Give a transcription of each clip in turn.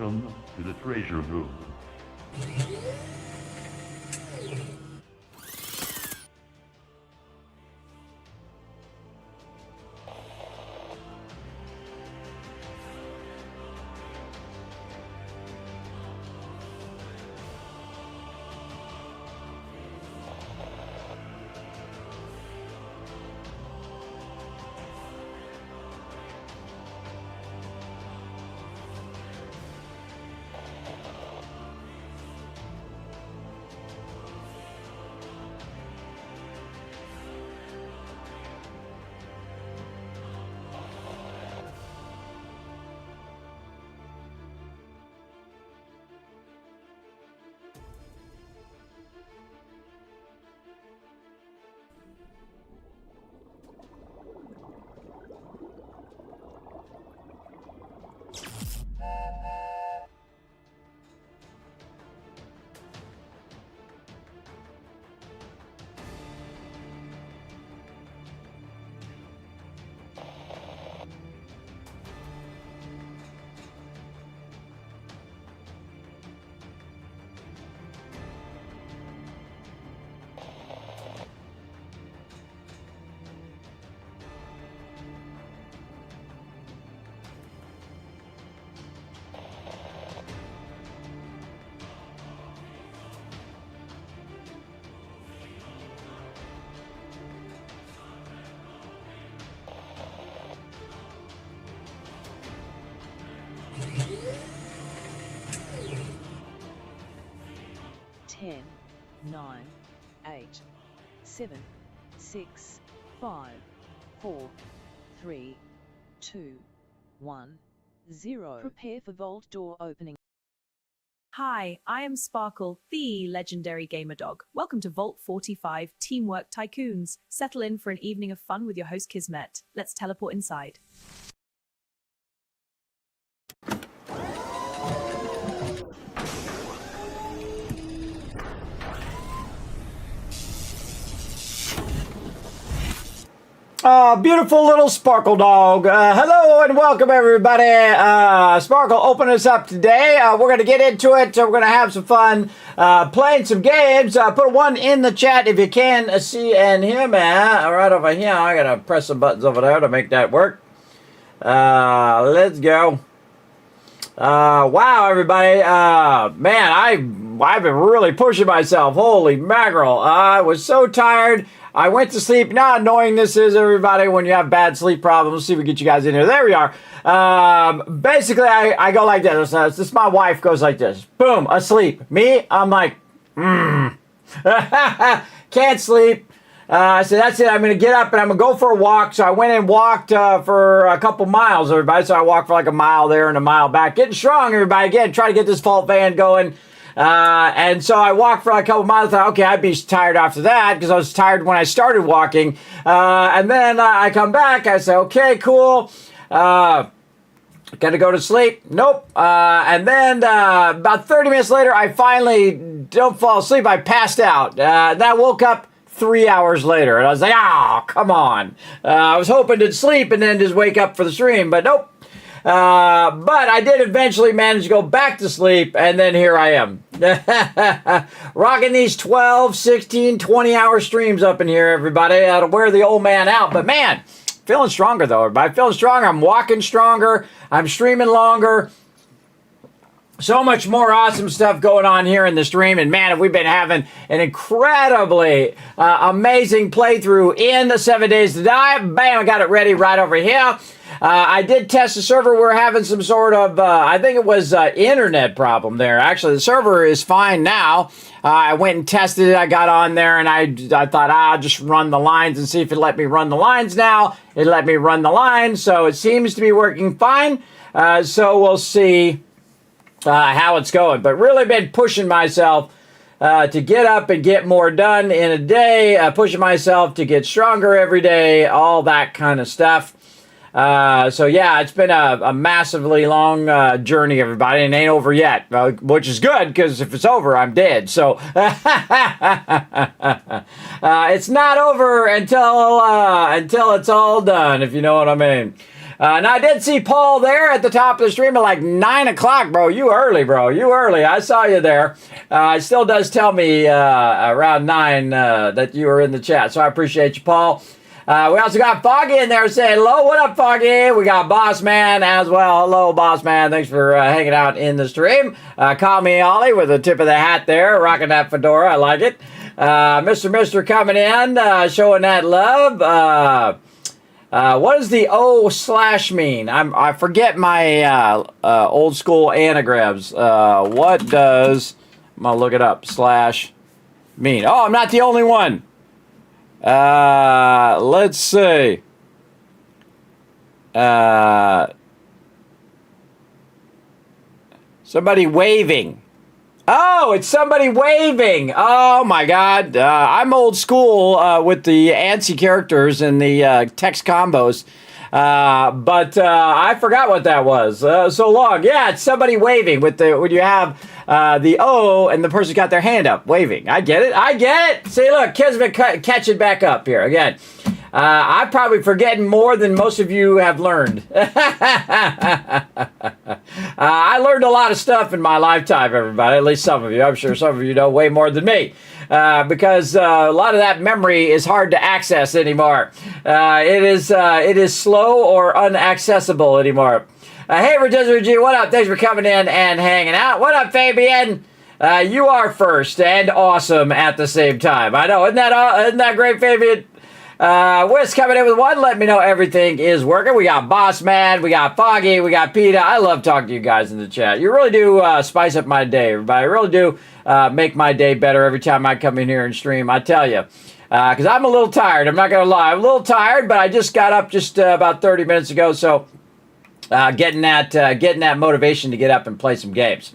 Welcome to the treasure room. Ten, 9, 8, 7, 6, 5, 4, 3, 2, 1, 0. Prepare for vault door opening. Hi, I am Sparkle, the legendary gamer dog. Welcome to Vault 45 Teamwork Tycoons. Settle in for an evening of fun with your host Kismet. Let's teleport inside. Beautiful little Sparkle dog. Hello and welcome everybody. Sparkle, open us up today. We're going to get into it. We're going to have some fun playing some games. Put one in the chat if you can see and hear me. Right over here. I got to press some buttons over there to make that work. Let's go. Wow, everybody. Man, I've been really pushing myself. Holy mackerel. I was so tired. I went to sleep. Now annoying this is, everybody, when you have bad sleep problems. Let's see if we get you guys in here. There we are. Basically, I go like this. This my wife goes like this. Boom, asleep. Me, I'm like, can't sleep. I said, that's it. I'm going to get up and I'm going to go for a walk. So I went and walked for a couple miles, everybody. So I walked for like a mile there and a mile back. Getting strong, everybody. Again, try to get this fault van going. And so I walked for like a couple miles. Thought, okay, I'd be tired after that because I was tired when I started walking. And then I come back. I say, okay, cool. Got to go to sleep. Nope. And then about 30 minutes later, I finally don't fall asleep. I passed out. Then I woke up 3 hours later. And I was like, oh, come on. I was hoping to sleep and then just wake up for the stream. But nope. But I did eventually manage to go back to sleep, and then here I am. Rocking these 12, 16, 20-hour streams up in here, everybody. To wear the old man out. But man, feeling stronger, though, everybody. Feeling stronger. I'm walking stronger. I'm streaming longer. So much more awesome stuff going on here in the stream. And man, have we been having an incredibly amazing playthrough in the 7 Days to Die. Bam, I got it ready right over here. I did test the server. We're having some sort of, I think it was internet problem there. Actually, the server is fine now. I went and tested it. I got on there and I thought, I'll just run the lines and see if it let me run the lines now. It let me run the lines. So it seems to be working fine. So we'll see how it's going. But really been pushing myself to get up and get more done in a day. Pushing myself to get stronger every day. All that kind of stuff. So yeah, it's been a massively long journey, everybody, and ain't over yet, which is good because if it's over, I'm dead. So it's not over until it's all done, if you know what I mean. And I did see Paul there at the top of the stream at like 9 o'clock, bro. You early, bro. You early. I saw you there. It still does tell me around 9 that you were in the chat. So I appreciate you, Paul. We also got Foggy in there saying hello. What up, Foggy? We got Boss Man as well. Hello, Boss Man. Thanks for hanging out in the stream. Call me Ollie with a tip of the hat there, rocking that fedora. I like it. Mr. coming in, showing that love. What does the O/ mean? I forget my old school anagrams. What does, I'm going to look it up, / mean? Oh, I'm not the only one. Let's see. Somebody waving. Oh, it's somebody waving. Oh, my God. I'm old school with the ANSI characters and the text combos. But I forgot what that was. So long. Yeah, it's somebody waving with the when you have the O and the person's got their hand up waving. I get it. See, look, Kismet catching back up here again. I'm probably forgetting more than most of you have learned. I learned a lot of stuff in my lifetime, everybody. At least some of you. I'm sure some of you know way more than me. Because a lot of that memory is hard to access anymore. It is slow or unaccessible anymore. Hey, Rotisserie G, what up? Thanks for coming in and hanging out. What up, Fabian? You are first and awesome at the same time. I know, isn't that great, Fabian? Wiz coming in with 1. Let me know everything is working. We got Boss Man, we got Foggy, we got PETA. I love talking to you guys in the chat. You really do spice up my day, everybody. You really do make my day better every time I come in here and stream. I tell you. Because I'm a little tired. I'm not going to lie. I'm a little tired, but I just got up just about 30 minutes ago. So getting that motivation to get up and play some games.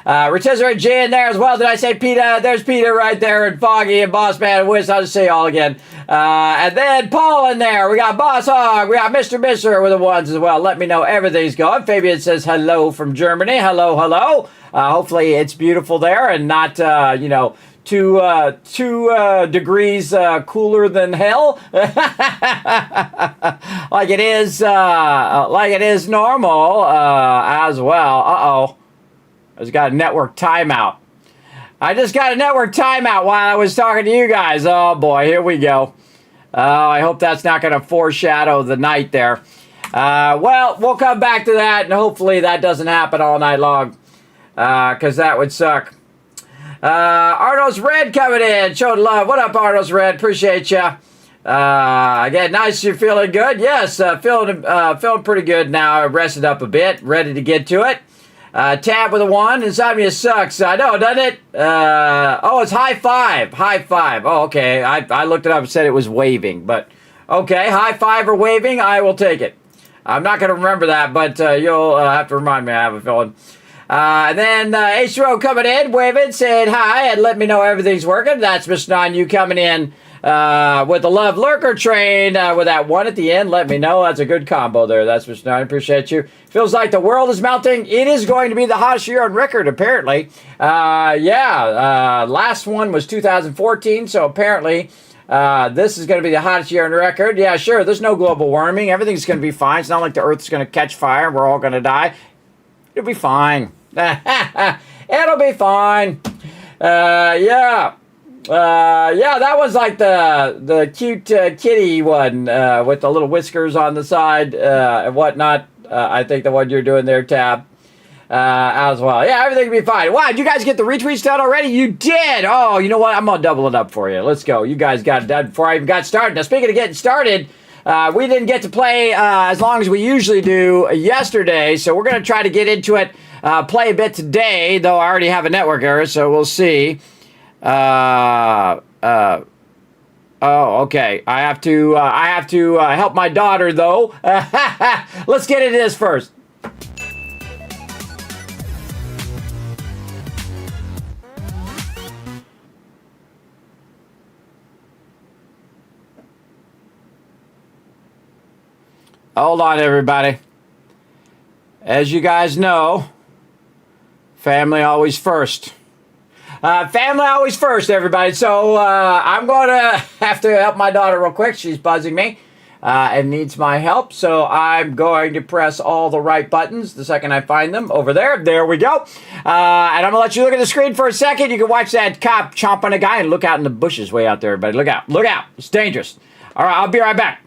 Rotisserie J in there as well. Did I say PETA? There's PETA right there, and Foggy and Boss Man and Wiz. I'll just say all again. And then Paul in there. We got Boss Hog. We got Mr. with the 1s as well. Let me know everything's going. Fabian says hello from Germany. Hello. Hopefully it's beautiful there and not, 2 degrees cooler than hell, like it is normal as well. I just got a network timeout. I just got a network timeout while I was talking to you guys. Oh boy, here we go. I hope that's not going to foreshadow the night there. Well, we'll come back to that, and hopefully that doesn't happen all night long, because that would suck. Arno's Red coming in, showing love. What up, Arno's Red? Appreciate you. Again, nice you're feeling good. Yes, feeling pretty good now. I rested up a bit, ready to get to it. Tab with a 1. Insomnia sucks. I know, doesn't it? Oh, it's high five. High five. Oh, okay. I looked it up and said it was waving, but okay. High five or waving, I will take it. I'm not going to remember that, but you'll have to remind me. I have a feeling. And then H2O coming in, waving, saying hi, and let me know everything's working. That's Mr. 9, you coming in with the Love Lurker train with that 1 at the end. Let me know. That's a good combo there. That's Mr. 9. Appreciate you. Feels like the world is melting. It is going to be the hottest year on record, apparently. Last one was 2014, so apparently this is going to be the hottest year on record. Yeah, sure. There's no global warming. Everything's going to be fine. It's not like the Earth's going to catch fire and we're all going to die. It'll be fine. It'll be fine. Yeah, that was like the cute kitty one with the little whiskers on the side and whatnot. I think the one you're doing there, Tab, as well. Yeah, everything will be fine. Wow, did you guys get the retweets done already? You did. Oh, you know what? I'm going to double it up for you. Let's go. You guys got it done before I even got started. Now, speaking of getting started, we didn't get to play as long as we usually do yesterday, so we're going to try to get into it, play a bit today, though I already have a network error, so we'll see. Oh, okay. I have to help my daughter, though. Let's get into this first. Hold on, everybody. As you guys know, family always first. Family always first, everybody. So I'm going to have to help my daughter real quick. She's buzzing me. and needs my help. So I'm going to press all the right buttons the second I find them over there. There we go. And I'm going to let you look at the screen for a second. You can watch that cop chomp on a guy and look out in the bushes way out there, everybody. Look out. Look out. It's dangerous. All right, I'll be right back.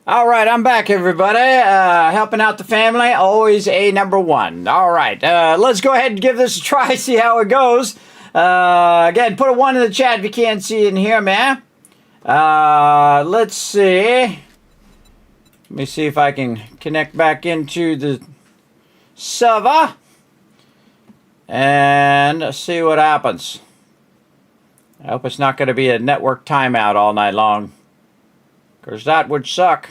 All right, I'm back, everybody. Helping out the family, always a number one. All right, let's go ahead and give this a try, see how it goes. Again, put a 1 in the chat if you can't see it and hear me. Let's see. Let me see if I can connect back into the server and see what happens. I hope it's not going to be a network timeout all night long, because that would suck.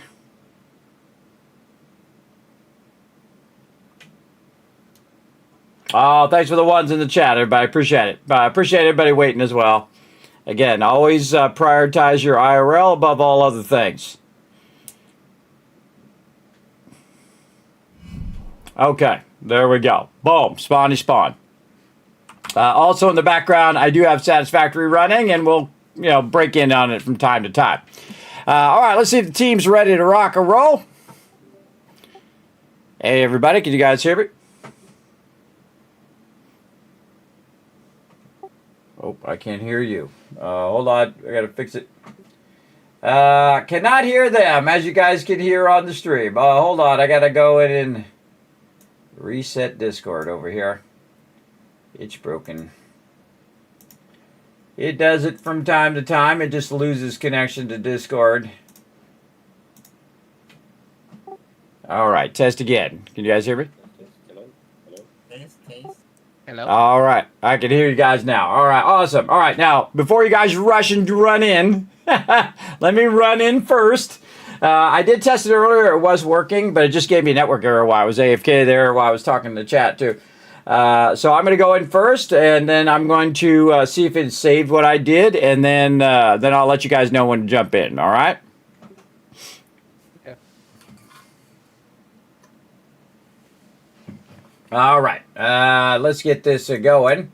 Oh, thanks for the 1s in the chat, everybody. Appreciate it. Appreciate everybody waiting as well. Again, always prioritize your IRL above all other things. Okay, there we go. Boom, spawny spawn. Also in the background, I do have Satisfactory running, and we'll break in on it from time to time. All right, let's see if the team's ready to rock and roll. Hey, everybody, can you guys hear me? Oh, I can't hear you. Hold on, I gotta fix it. Cannot hear them, as you guys can hear on the stream. Hold on, I gotta go in and reset Discord over here. It's broken. It does it from time to time. It just loses connection to Discord. All right, test again. Can you guys hear me? Hello? Test. Hello. All right, I can hear you guys now. All right, awesome. All right, now, before you guys rush and run in, let me run in first. I did test it earlier. It was working, but it just gave me a network error while I was AFK there, while I was talking to the chat, too. So I'm going to go in first, and then I'm going to see if it saved what I did, and then I'll let you guys know when to jump in, all right? Okay. All right, let's get this going.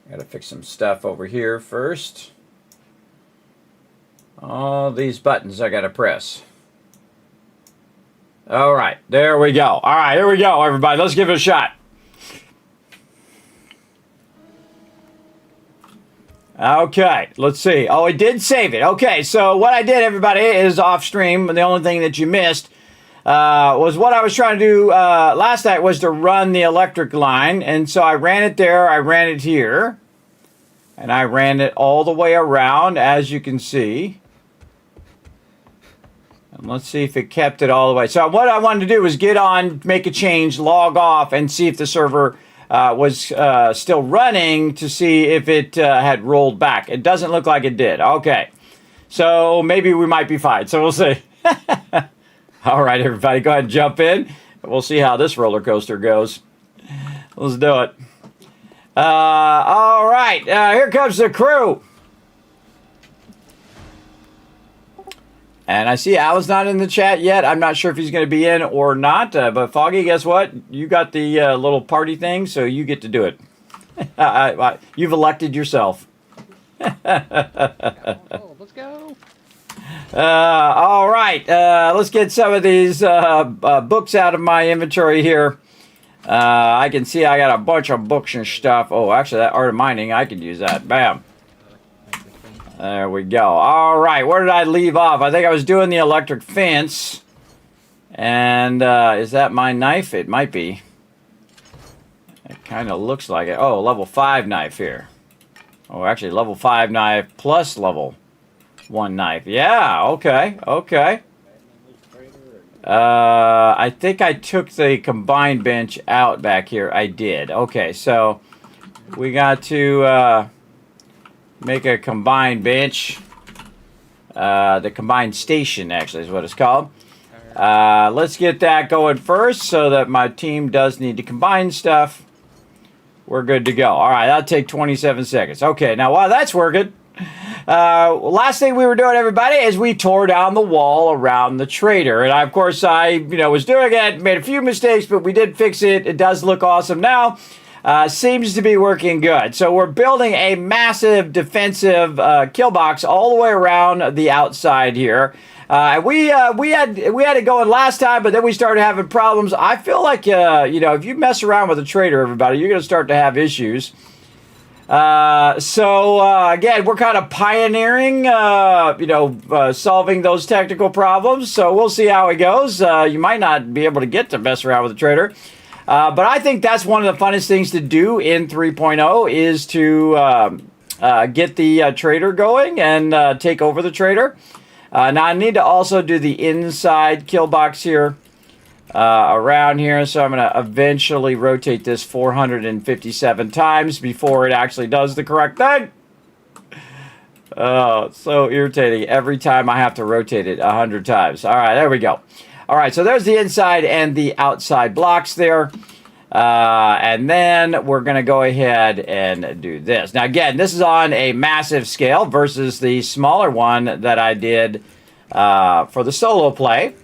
Got to fix some stuff over here first. All these buttons I got to press. All right, there we go. All right, here we go, everybody. Let's give it a shot. Okay, let's see. Oh, it did save it. Okay, so what I did, everybody, is off stream. The only thing that you missed was what I was trying to do last night was to run the electric line. And so I ran it there, I ran it here, and I ran it all the way around, as you can see. And let's see if it kept it all the way. So what I wanted to do was get on, make a change, log off, and see if the server was still running to see if it had rolled back. It doesn't look like it did. Okay. So maybe we might be fine. So we'll see. All right, everybody, go ahead and jump in. We'll see how this roller coaster goes. Let's do it. All right. Here comes the crew. And I see Alan's not in the chat yet. I'm not sure if he's going to be in or not. But Foggy, guess what? You got the little party thing, so you get to do it. You've elected yourself. Let's go. All right. Let's get some of these books out of my inventory here. I can see I got a bunch of books and stuff. Oh, actually, that Art of Mining, I could use that. Bam. There we go. All right, where did I leave off? I think I was doing the electric fence. And is that my knife? It might be. It kind of looks like it. Oh, level 5 knife here. Oh, actually, level 5 knife plus level 1 knife. Yeah, okay, okay. I think I took the combined bench out back here. I did. Okay, so we got to... make a combined bench. The combined station, actually, is what it's called. Let's get that going first so that my team does need to combine stuff. We're good to go. All right, that'll take 27 seconds. Okay, now while that's working, last thing we were doing, everybody, is we tore down the wall around the trader. And of course, I was doing it, made a few mistakes, but we did fix it. It does look awesome now. Seems to be working good. So we're building a massive defensive kill box all the way around the outside here. We had it going last time, but then we started having problems. I feel like if you mess around with a trader, everybody, you're going to start to have issues. Again, we're kind of pioneering, solving those technical problems. So we'll see how it goes. You might not be able to get to mess around with the trader. But I think that's one of the funnest things to do in 3.0 is to get the trader going and take over the trader. Now I need to also do the inside kill box here. Around here, so I'm going to eventually rotate this 457 times before it actually does the correct thing. Oh, it's so irritating every time I have to rotate it 100 times. All right, there we go. All right, so there's the inside and the outside blocks there. And then we're going to go ahead and do this. Now, again, this is on a massive scale versus the smaller one that I did for the solo play.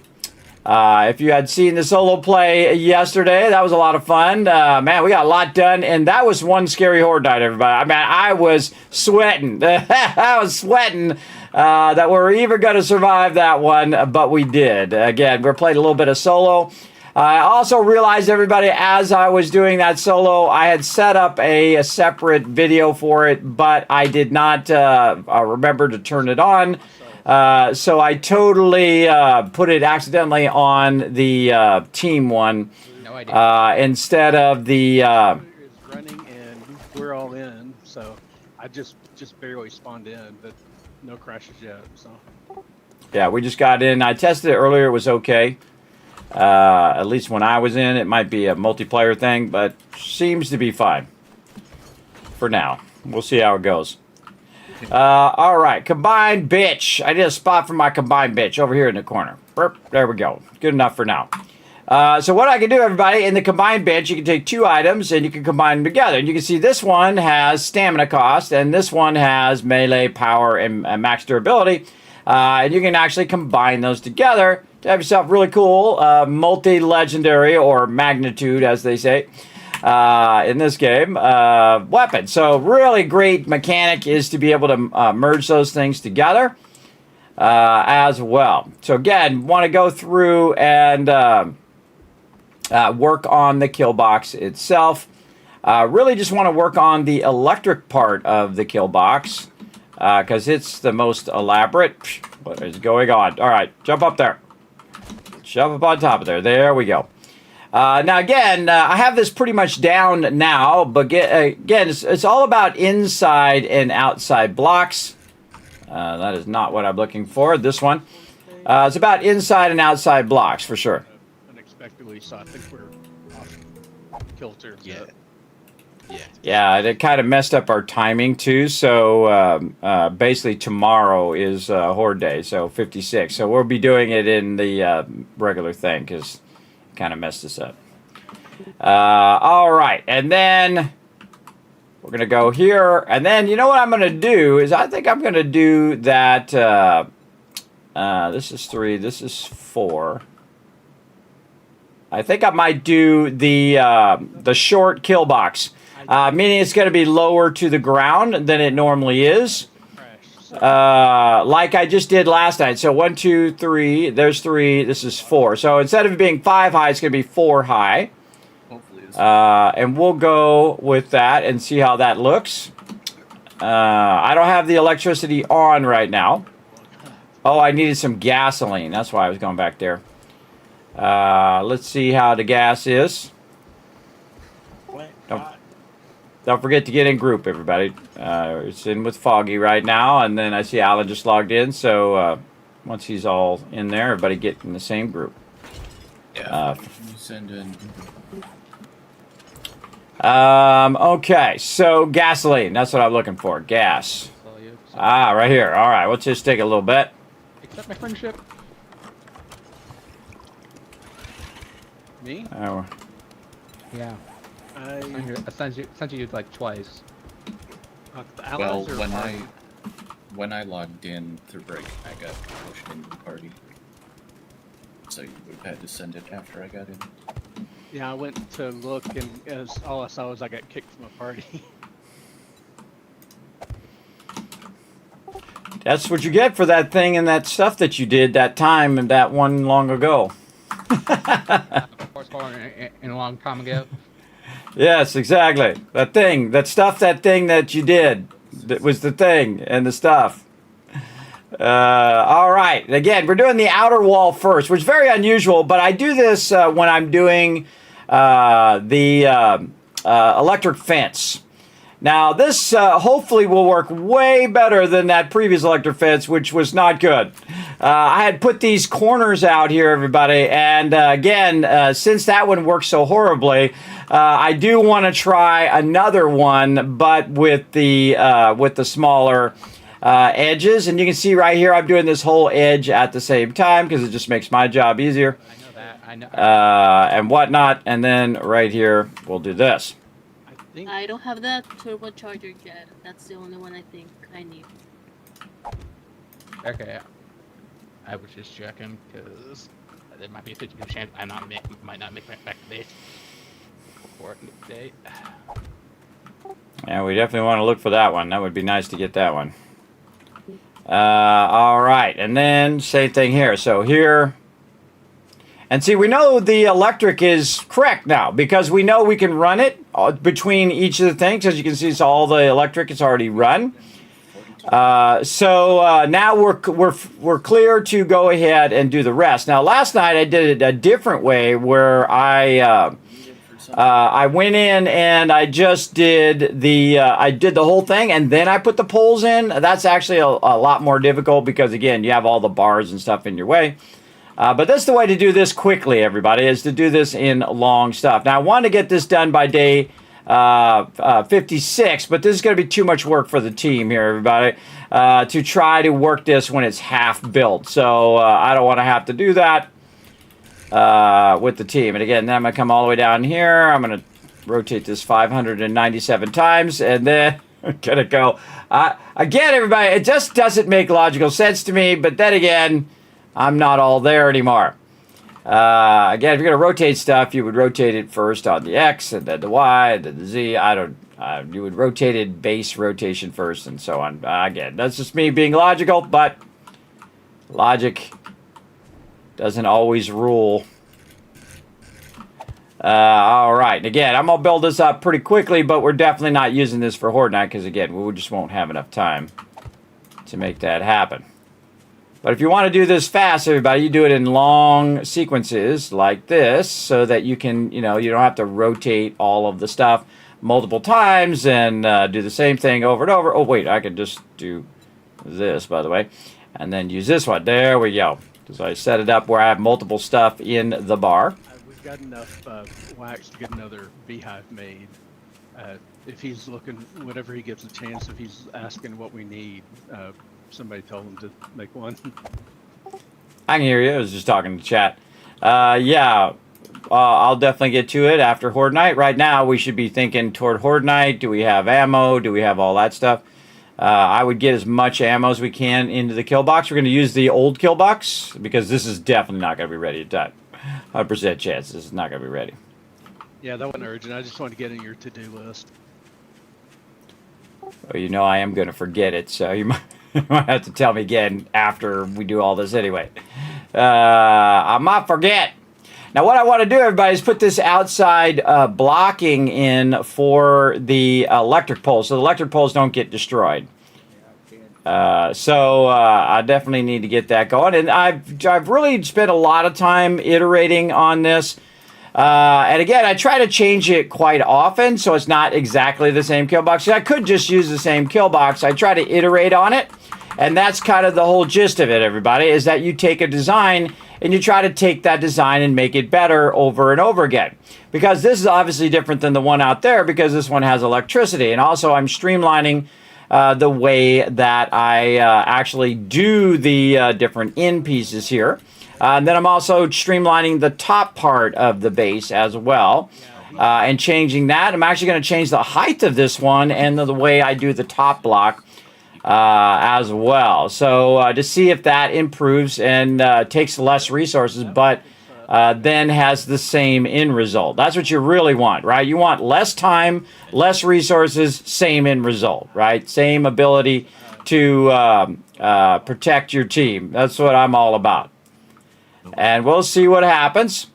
If you had seen the solo play yesterday, that was a lot of fun. Man, we got a lot done, and that was one scary horde night, everybody. I mean, I was sweating. I was sweating that we were even going to survive that one, but we did. Again, we played a little bit of solo. I also realized, everybody, as I was doing that solo, I had set up a separate video for it, but I did not remember to turn it on. So I totally put it accidentally on the team one instead of the. It's running and we're all in, so I just barely spawned in, but no crashes yet. So. Yeah, we just got in. I tested it earlier; it was okay. At least when I was in, it might be a multiplayer thing, but seems to be fine for now. We'll see how it goes. All right, combined bitch. I did a spot for my combined bitch over here in the corner. Burp, there we go. Good enough for now. So what I can do, everybody, in the combined bitch, you can take two items and you can combine them together. And you can see this one has stamina cost and this one has melee power and max durability. And you can actually combine those together to have yourself really cool multi-legendary or magnitude, as they say. In this game, weapon. So really great mechanic is to be able to merge those things together as well. So again, want to go through and work on the kill box itself. Really just want to work on the electric part of the kill box because it's the most elaborate. What is going on? All right, jump up there. Jump up on top of there. There we go. Now, again, I have this pretty much down now, but again, it's all about inside and outside blocks. That is not what I'm looking for, this one. It's about inside and outside blocks, for sure. Unexpectedly, so I think we're off kilter. Yeah, it kind of messed up our timing, too. So, basically, tomorrow is Horde Day, so 56. So, we'll be doing it in the regular thing, because kind of messed us up. All right, and then we're gonna go here, and then you know what I'm gonna do is I think I'm gonna do that. This is 3. This is 4. I think I might do the short kill box, meaning it's gonna be lower to the ground than it normally is. Like I just did last night. So 1, 2, 3. There's 3. This is 4. So instead of it being 5 high, it's going to be 4 high. Hopefully it's and we'll go with that and see how that looks. I don't have the electricity on right now. Oh, I needed some gasoline. That's why I was going back there. Let's see how the gas is. Don't forget to get in group, everybody. It's in with Foggy right now, and then I see Alan just logged in. So once he's all in there, everybody get in the same group. Yeah. You send in. Okay, so gasoline. That's what I'm looking for. Gas. Right here. All right, let's just take a little bit. Accept my friendship. Me? Oh. Yeah. I sent you like twice. Well, when I logged in through break, I got pushed into the party. So you would have had to send it after I got in. Yeah, I went to look, and all I saw was I got kicked from a party. That's what you get for that thing and that stuff that you did that time and that one long ago. In a long time ago. Yes, exactly. That thing, that thing that you did, that was the thing and the stuff. All right. Again, we're doing the outer wall first, which is very unusual, but I do this when I'm doing the electric fence. Now, this hopefully will work way better than that previous electric fence, which was not good. I had put these corners out here, everybody, and again, since that one worked so horribly, I do want to try another one, but with the smaller edges. And you can see right here, I'm doing this whole edge at the same time because it just makes my job easier. I know that. I know. And whatnot. And then right here, we'll do this. I don't have that turbocharger yet. That's the only one I think I need. Okay. I was just checking because there might be a 50% chance I might not make it back to base for date. Yeah, we definitely want to look for that one. That would be nice to get that one. All right, and then same thing here. So here, and see, we know the electric is correct now because we know we can run it between each of the things. As you can see, it's all the electric is already run. So now we're clear to go ahead and do the rest. Now, last night I did it a different way where I went in and I just did the whole thing and then I put the poles in. That's actually a lot more difficult because again, you have all the bars and stuff in your way. But that's the way to do this quickly, everybody, is to do this in long stuff. Now, I wanted to get this done by day 56, but this is going to be too much work for the team here, everybody, to try to work this when it's half built. So I don't want to have to do that with the team. And again, then I'm going to come all the way down here. I'm going to rotate this 597 times, and then I'm going to go. Again, everybody, it just doesn't make logical sense to me, but then again, I'm not all there anymore. Again, if you're going to rotate stuff, you would rotate it first on the X, and then the Y, and then the Z. You would rotate it base rotation first, and so on. Again, that's just me being logical, but logic doesn't always rule. All right. Again, I'm going to build this up pretty quickly, but we're definitely not using this for Horde Night because, again, we just won't have enough time to make that happen. But if you want to do this fast, everybody, you do it in long sequences like this so that you can, you don't have to rotate all of the stuff multiple times and do the same thing over and over. Oh, wait, I could just do this, by the way, and then use this one. There we go. So I set it up where I have multiple stuff in the bar. We've got enough wax to get another beehive made. If he's looking, whenever he gets a chance, if he's asking what we need, somebody told him to make one. I can hear you. I was just talking to chat. Yeah, I'll definitely get to it after Horde Night. Right now, we should be thinking toward Horde Night. Do we have ammo? Do we have all that stuff? I would get as much ammo as we can into the kill box. We're going to use the old kill box because this is definitely not going to be ready at time. 100% chance this is not going to be ready. Yeah, that wasn't urgent. I just wanted to get in your to-do list. Well, I am going to forget it, so you might have to tell me again after we do all this anyway. I might forget. Now, what I want to do, everybody, is put this outside blocking in for the electric poles, so the electric poles don't get destroyed. So I definitely need to get that going, and I've really spent a lot of time iterating on this. And again, I try to change it quite often, so it's not exactly the same kill box. I could just use the same kill box. I try to iterate on it, and that's kind of the whole gist of it, everybody, is that you take a design and you try to take that design and make it better over and over again. Because this is obviously different than the one out there because this one has electricity. And also I'm streamlining the way that I actually do the different end pieces here. And then I'm also streamlining the top part of the base as well and changing that. I'm actually going to change the height of this one and the way I do the top block as well. So to see if that improves and takes less resources, but then has the same end result. That's what you really want, right? You want less time, less resources, same end result, right? Same ability to protect your team. That's what I'm all about. And we'll see what happens.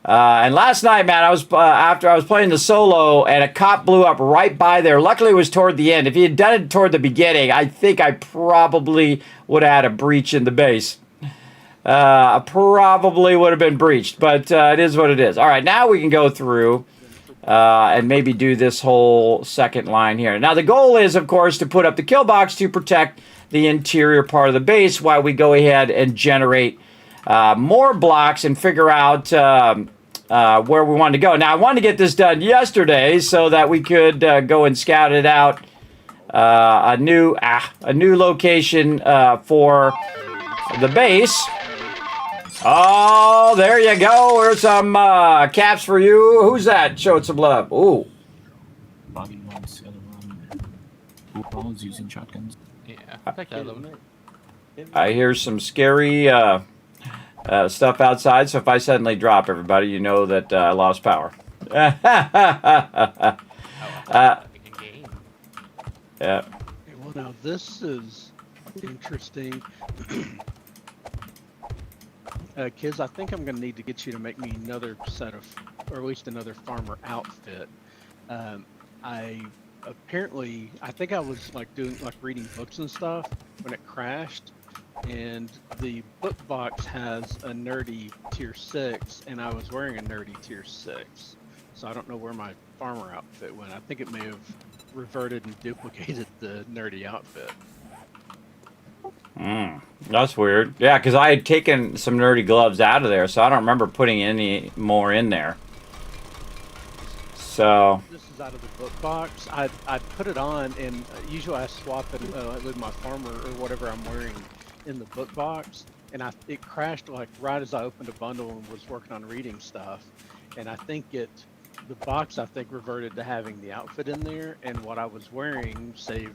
And last night, man, I was after I was playing the solo, and a cop blew up right by there. Luckily, it was toward the end. If he had done it toward the beginning, I think I probably would have had a breach in the base. Probably would have been breached, but it is what it is. All right, now we can go through and maybe do this whole second line here. Now, the goal is, of course, to put up the kill box to protect the interior part of the base while we go ahead and generate more blocks and figure out where we wanted to go. Now, I wanted to get this done yesterday so that we could go and scout it out a new location for the base. Oh, there you go. There's some caps for you. Who's that? Showed some love. Ooh. Bobby wants the other one. Who's using shotguns? Yeah, I think I love it. I hear some scary stuff outside, so if I suddenly drop everybody, you know that I lost power. Yeah. Well, now this is interesting. Kids, I think I'm going to need to get you to make me another set of, or at least another farmer outfit. I think I was reading books and stuff when it crashed, and the book box has a nerdy tier 6, and I was wearing a nerdy tier 6. So I don't know where my farmer outfit went. I think it may have reverted and duplicated the nerdy outfit. That's weird. Yeah, because I had taken some nerdy gloves out of there, so I don't remember putting any more in there. So this is out of the book box. I put it on, and usually I swap it with my farmer or whatever I'm wearing in the book box, and it crashed like right as I opened a bundle and was working on reading stuff, and I think the box reverted to having the outfit in there, and what I was wearing saved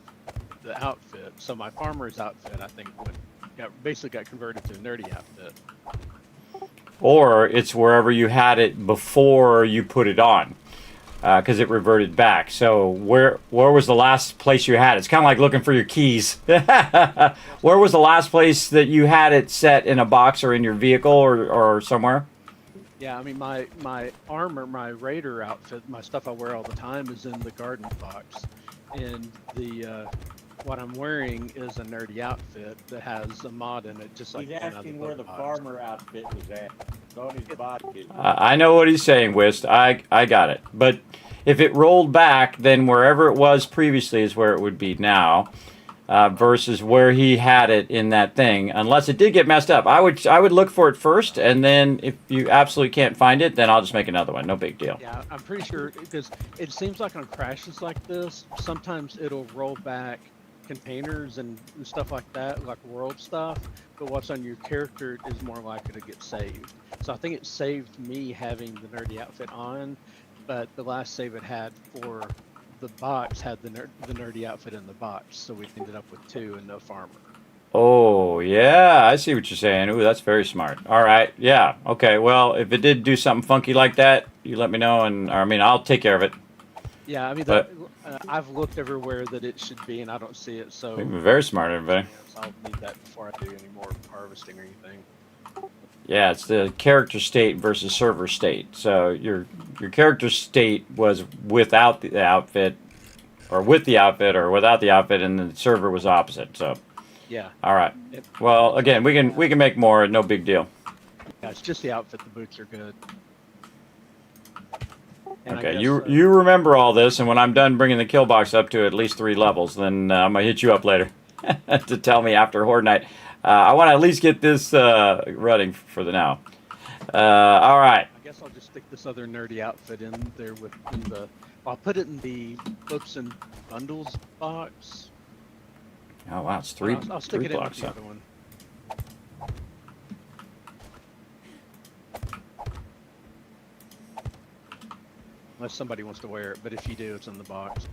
the outfit. So my farmer's outfit, I think, basically got converted to a nerdy outfit. Or it's wherever you had it before you put it on, because it reverted back. So where was the last place you had it? It's kind of like looking for your keys. Where was the last place that you had it set in a box or in your vehicle or somewhere? Yeah, I mean, my armor, my raider outfit, my stuff I wear all the time is in the garden box. And what I'm wearing is a nerdy outfit that has a mod in it, just like he's asking where the farmer outfit was at. It's on his body. I know what he's saying, Wist. I got it. But if it rolled back, then wherever it was previously is where it would be now, versus where he had it in that thing. Unless it did get messed up, I would look for it first, and then if you absolutely can't find it, then I'll just make another one. No big deal. Yeah, I'm pretty sure, because it seems like on crashes like this, sometimes it'll roll back containers and stuff like that, like world stuff, but what's on your character is more likely to get saved. So I think it saved me having the nerdy outfit on, but the last save it had for the box had the nerdy outfit in the box, so we ended up with 2 and no farmer. Oh, yeah, I see what you're saying. Ooh, that's very smart. All right, yeah, okay, well, if it did do something funky like that, you let me know, and I'll take care of it. Yeah, I mean, I've looked everywhere that it should be, and I don't see it, so... You're very smart, everybody. So I'll need that before I do any more harvesting or anything. Yeah, it's the character state versus server state. So your character state was without the outfit, or with the outfit, or without the outfit, and the server was opposite. So yeah. All right. Well, again, we can make more. No big deal. Yeah, it's just the outfit. The boots are good. And okay, you remember all this, and when I'm done bringing the kill box up to at least 3 levels, then I'm gonna hit you up later to tell me after Horde Night. I want to at least get this running for the now. All right. I guess I'll just stick this other nerdy outfit in there I'll put it in the books and bundles box. Oh wow, it's 3 I'll stick it blocks in with the up. other one. Unless somebody wants to wear it, but if you do, it's in the box.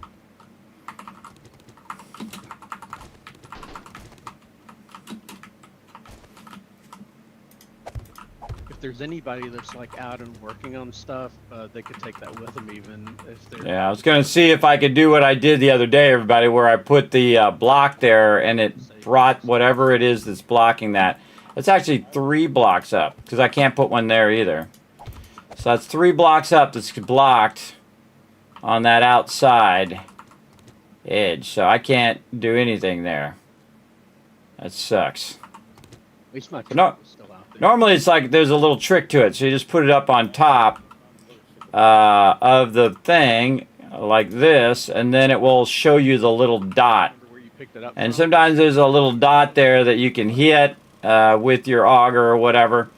If there's anybody that's like out and working on stuff, they could take that with them even if they're... Yeah, I was going to see if I could do what I did the other day, everybody, where I put the block there and it brought whatever it is that's blocking that. It's actually 3 blocks up because I can't put one there either. So that's 3 blocks up that's blocked on that outside edge. So I can't do anything there. That sucks. At least my No, is still out there. normally it's like there's a little trick to it. So you just put it up on top of the thing like this, and then it will show you the little dot. Where you picked it up And from. sometimes there's a little dot there that you can hit with your auger or whatever.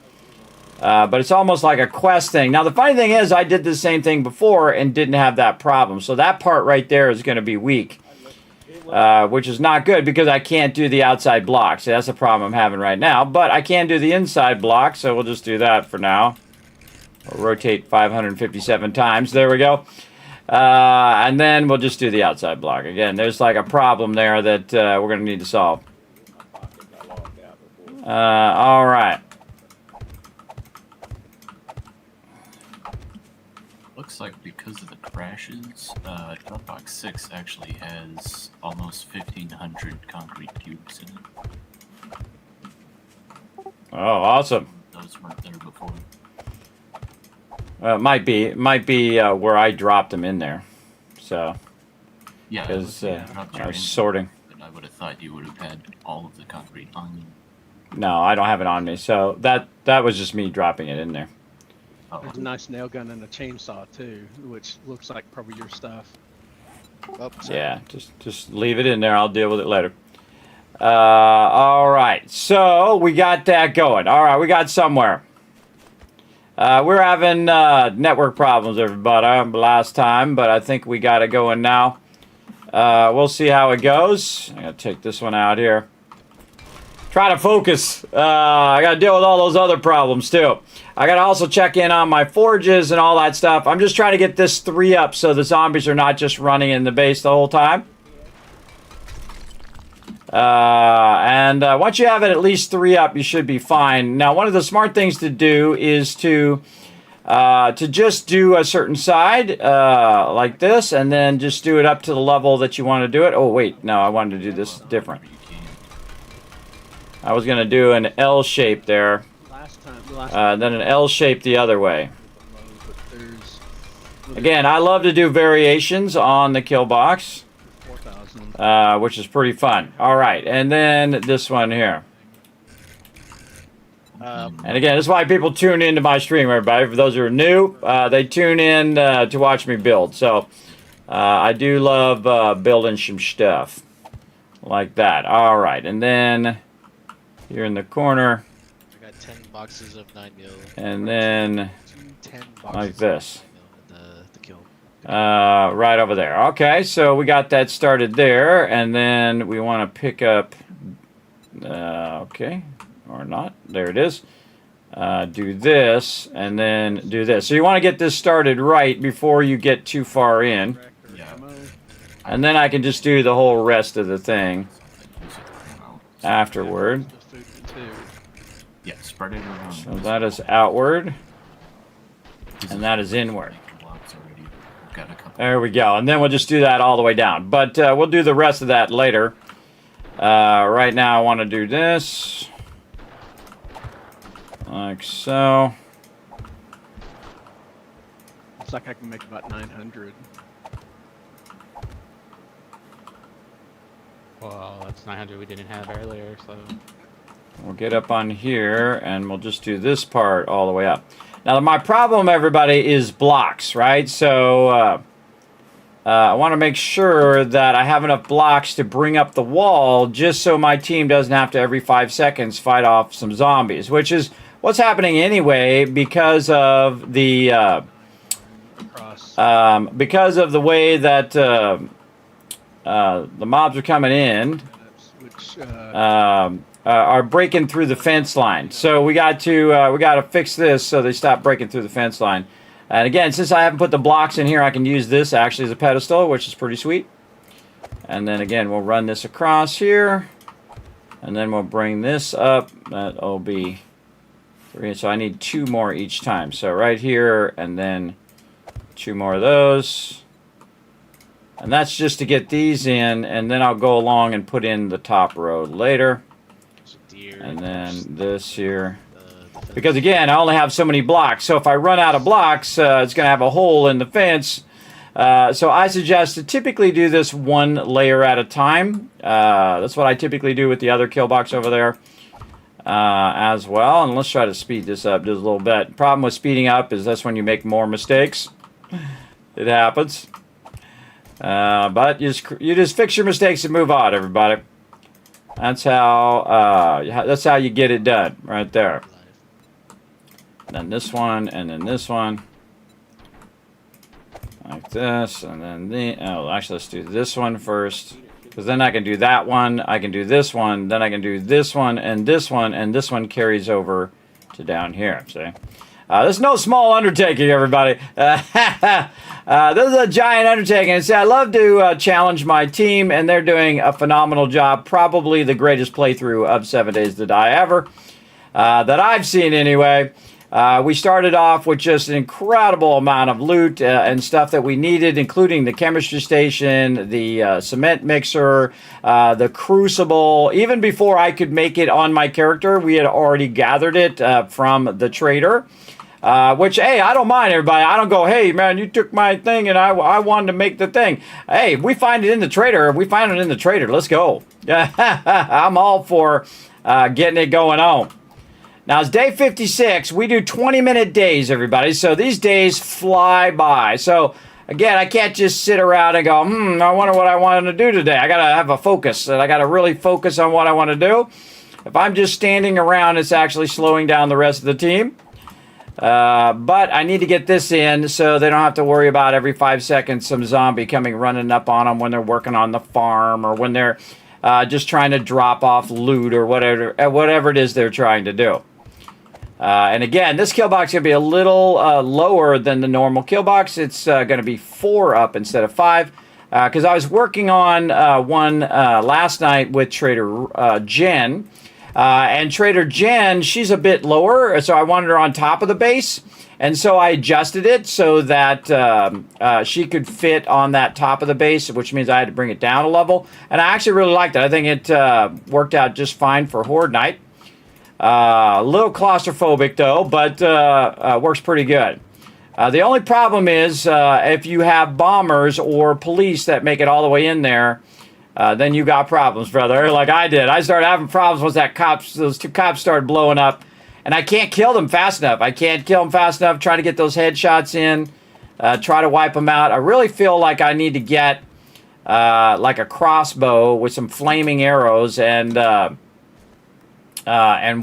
But it's almost like a quest thing. Now, the funny thing is, I did the same thing before and didn't have that problem. So that part right there is going to be weak, which is not good because I can't do the outside block. So that's the problem I'm having right now. But I can do the inside block, so we'll just do that for now. We'll rotate 557 times. There we go. And then we'll just do the outside block. Again, there's like a problem there that we're going to need to solve. All right. Looks like because of the crashes, Dropbox 6 actually has almost 1,500 concrete cubes in it. Oh, awesome. Those weren't there before. It might be where I dropped them in there. So, Yeah, because dropped I your was in- sorting. But I would have thought you would have had all of the concrete on you. No, I don't have it on me. So that was just me dropping it in there. Oh, There's a nice nail gun and a chainsaw too, which looks like probably your stuff. Oh, sorry. Yeah, just leave it in there. I'll deal with it later. All right, so we got that going. All right, we got somewhere. We're having network problems, everybody, last time, but I think we got it going now. We'll see how it goes. I'm going to take this one out here. Try to focus. I got to deal with all those other problems, too. I got to also check in on my forges and all that stuff. I'm just trying to get this 3 up so the zombies are not just running in the base the whole time. And once you have it at least 3 up, you should be fine. Now, one of the smart things to do is to just do a certain side like this, and then just do it up to the level that you want to do it. Oh, wait, no, I wanted to do this different. I was going to do an L shape there, then an L shape the other way. Again, I love to do variations on the kill box. Which is pretty fun. All right, and then this one here. And again, this is why people tune into my stream, everybody. For those who are new, they tune in to watch me build. So I do love building some stuff like that. All right, and then here in the corner. I got 10 boxes of 9mm. And then 10 boxes like this. of 9mm in the kill. Right over there. Okay, so we got that started there, and then we want to pick up, okay, or not, there it is. Do this, and then do this. So you want to get this started right before you get too far in. Yeah. And then I can just do the whole rest of the thing afterward. Yeah, spread it around. So that is outward, and that is inward. There we go. And then we'll just do that all the way down. But we'll do the rest of that later. Right now I want to do this. Like so. Looks like I can make about 900. Well, that's 900 we didn't have earlier, so... We'll get up on here, and we'll just do this part all the way up. Now, my problem, everybody, is blocks, right? So, I want to make sure that I have enough blocks to bring up the wall just so my team doesn't have to, every 5 seconds, fight off some zombies, which is what's happening anyway because of the, way that the mobs are coming in. Are breaking through the fence line. So we got to fix this so they stop breaking through the fence line. And again, since I haven't put the blocks in here, I can use this actually as a pedestal, which is pretty sweet. And then again, we'll run this across here, and then we'll bring this up. That'll be 3. So I need 2 more each time. So right here, and then 2 more of those. And that's just to get these in, and then I'll go along and put in the top row later. And then this here. because again, I only have so many blocks. So if I run out of blocks, it's going to have a hole in the fence. So I suggest to typically do this one layer at a time. That's what I typically do with the other kill box over there as well. And let's try to speed this up just a little bit. Problem with speeding up is that's when you make more mistakes. It happens. But you just fix your mistakes and move on, everybody. That's how you get it done right there. And then this one, and then this one. Like this, and then actually let's do this one first, because then I can do that one, I can do this one, then I can do this one, and this one carries over to down here, see? This is no small undertaking, everybody. This is a giant undertaking. And see, I love to challenge my team, and they're doing a phenomenal job. Probably the greatest playthrough of 7 Days to Die ever, that I've seen anyway. We started off with just an incredible amount of loot and stuff that we needed, including the chemistry station, the cement mixer, the crucible. Even before I could make it on my character, we had already gathered it from the trader. Which, hey, I don't mind, everybody. I don't go, hey, man, you took my thing and I wanted to make the thing. Hey, if we find it in the trader, let's go. I'm all for getting it going on. Now, it's day 56. We do 20-minute days, everybody. So these days fly by. So, again, I can't just sit around and go, I wonder what I want to do today. I got to have a focus, and I got to really focus on what I want to do. If I'm just standing around, it's actually slowing down the rest of the team. But I need to get this in so they don't have to worry about every 5 seconds some zombie coming running up on them when they're working on the farm or when they're just trying to drop off loot or whatever it is they're trying to do. And again, this kill box is going to be a little lower than the normal kill box. It's going to be 4 up instead of 5. Because I was working on one last night with Trader Jen. And Trader Jen, she's a bit lower, so I wanted her on top of the base. And so I adjusted it so that she could fit on that top of the base, which means I had to bring it down a level. And I actually really liked it. I think it worked out just fine for Horde Night. A little claustrophobic though, but works pretty good. The only problem is if you have bombers or police that make it all the way in there, then you got problems, brother. Like I did. I started having problems once those 2 cops started blowing up, and I can't kill them fast enough. Try to get those headshots in, try to wipe them out. I really feel like I need to get like a crossbow with some flaming arrows and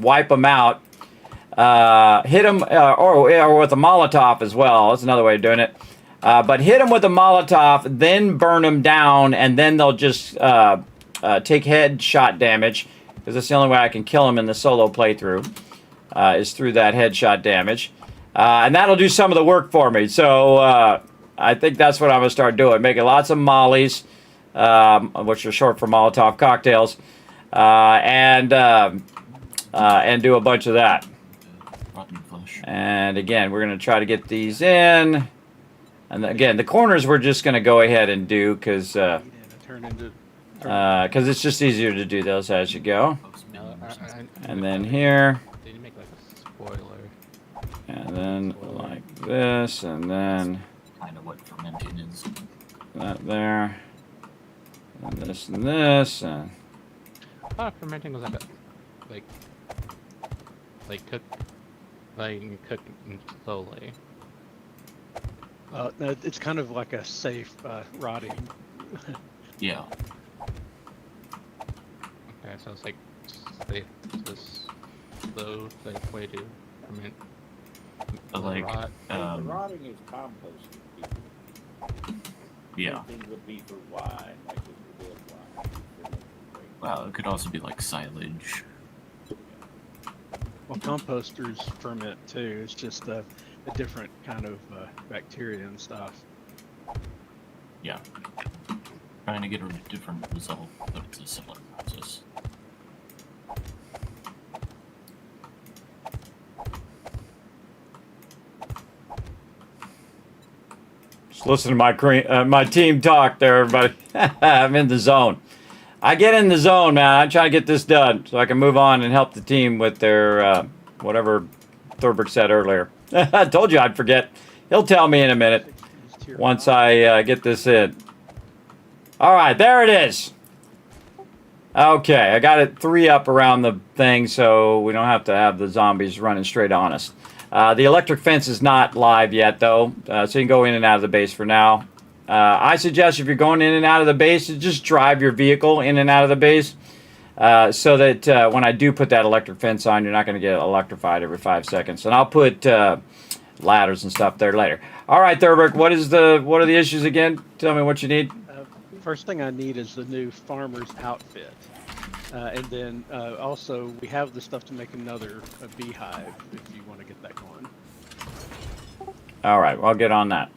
wipe them out. Hit them, or with a Molotov as well. That's another way of doing it. But hit them with a Molotov, then burn them down, and then they'll just take headshot damage. Because that's the only way I can kill them in the solo playthrough, is through that headshot damage. And that'll do some of the work for me. So I think that's what I'm going to start doing. Making lots of mollies, which are short for Molotov cocktails, and do a bunch of that. And again, we're going to try to get these in. And again, the corners we're just going to go ahead and do because it's just easier to do those as you go. And then here. And then like this, and then kind of what fermenting is. That there. And this and this. And I thought fermenting was cook slowly. No, it's kind of like a safe rotting. Yeah. Okay, so it's like this slow way to ferment. Like rotting is composting. Yeah. Things would be for wine, like with red wine. Well, it could also be like silage. Well, composters ferment too. It's just a different kind of bacteria and stuff. Yeah. Trying to get a different result, but it's a similar process. just listen to my team talk there, everybody. I'm in the zone. I get in the zone, man. I'm trying to get this done so I can move on and help the team with their whatever Thorberg said earlier. I told you I'd forget. He'll tell me in a minute once I get this in. All right, there it is. Okay, I got it 3 up around the thing, so we don't have to have the zombies running straight on us. The electric fence is not live yet, though, so you can go in and out of the base for now. I suggest if you're going in and out of the base, to just drive your vehicle in and out of the base, so that when I do put that electric fence on, you're not going to get electrified every 5 seconds. And I'll put ladders and stuff there later. All right, Thurberg, what are the issues again? Tell me what you need. First thing I need is the new farmer's outfit. And then also, we have the stuff to make another beehive if you want to get that going. All right, well, I'll get on that.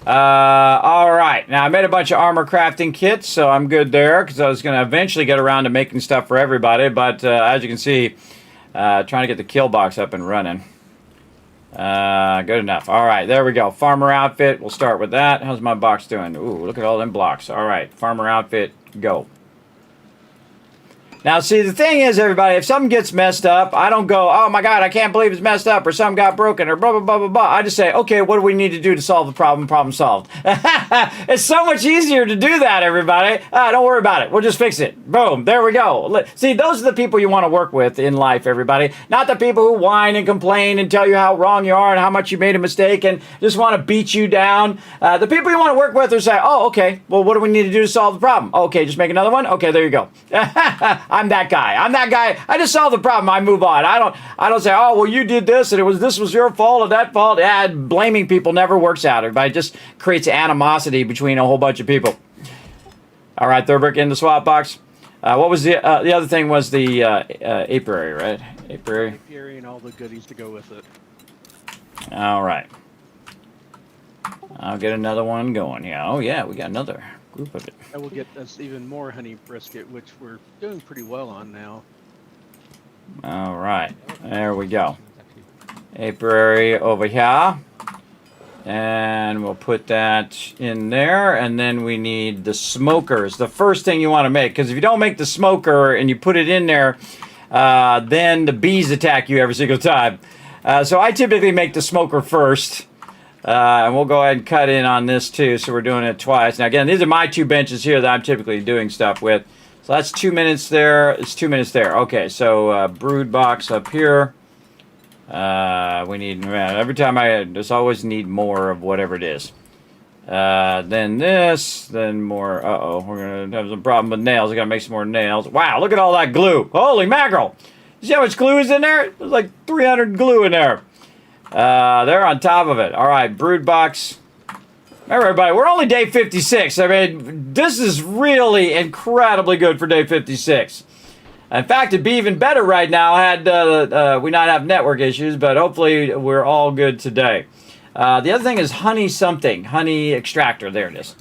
All right, now I made a bunch of armor crafting kits, so I'm good there because I was going to eventually get around to making stuff for everybody. But as you can see, trying to get the kill box up and running. Good enough. All right, there we go. Farmer outfit. We'll start with that. How's my box doing? Ooh, look at all them blocks. All right, farmer outfit, go. Now, see, the thing is, everybody, if something gets messed up, I don't go, oh, my God, I can't believe it's messed up, or something got broken, or blah, blah, blah, blah, blah. I just say, okay, what do we need to do to solve the problem? Problem solved. It's so much easier to do that, everybody. Don't worry about it. We'll just fix it. Boom. There we go. See, those are the people you want to work with in life, everybody. Not the people who whine and complain and tell you how wrong you are and how much you made a mistake and just want to beat you down. The people you want to work with are say, oh, okay, well, what do we need to do to solve the problem? Okay, just make another one? Okay, there you go. I'm that guy. I'm that guy. I just solve the problem. I move on. I don't say, oh, well, you did this and this was your fault or that fault. Yeah, blaming people never works out. Everybody just creates animosity between a whole bunch of people. All right, Thurberg in the swap box. What was the other thing was the apiary, right? Apiary. Apiary and all the goodies to go with it. All right. I'll get another one going. Yeah. Oh, yeah, we got another group of it. That will get us even more honey brisket, which we're doing pretty well on now. All right, there we go. Apiary over here, and we'll put that in there. And then we need the smokers. The first thing you want to make, because if you don't make the smoker and you put it in there, then the bees attack you every single time. So I typically make the smoker first. And we'll go ahead and cut in on this too, so we're doing it twice. Now again, these are my 2 benches here that I'm typically doing stuff with. So that's 2 minutes there, it's 2 minutes there. Okay, so brood box up here. We need, every time I just always need more of whatever it is. Then this, then more, we're gonna have some problem with nails. I gotta make some more nails. Wow, look at all that glue. Holy mackerel. You see how much glue is in there? There's like 300 glue in there. They're on top of it. All right, brood box. Remember, everybody, we're only day 56. I mean, this is really incredibly good for day 56. In fact, it'd be even better right now had we not have network issues, but hopefully we're all good today. The other thing is honey something. Honey extractor. There it is.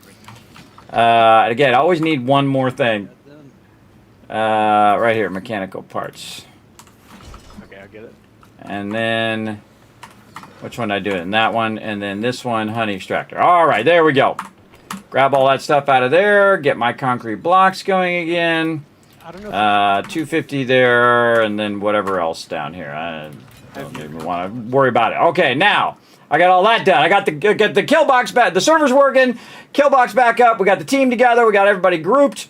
Again, I always need one more thing. Right here, mechanical parts. Okay, I'll get it. And then... which one did I do it? In that one, and then this one, honey extractor. All right, there we go. Grab all that stuff out of there. Get my concrete blocks going again. I don't know. 250 there, and then whatever else down here. I don't even want to worry about it. Okay, now I got all that done. I got the kill box back. The server's working. Kill box back up. We got the team together. We got everybody grouped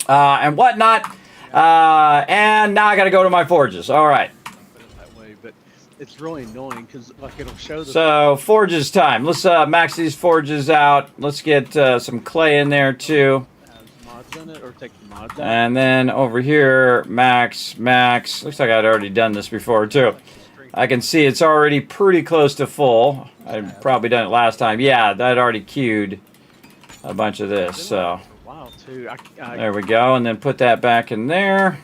and whatnot. And now I got to go to my forges. All right. It's really annoying because like it'll show the. So forges time. Let's max these forges out. Let's get some clay in there too. Mods in it, or take the mods out. And then over here, max. Looks like I'd already done this before too. I can see it's already pretty close to full. I'd probably done it last time. Yeah, I'd already queued a bunch of this. So there we go. And then put that back in there.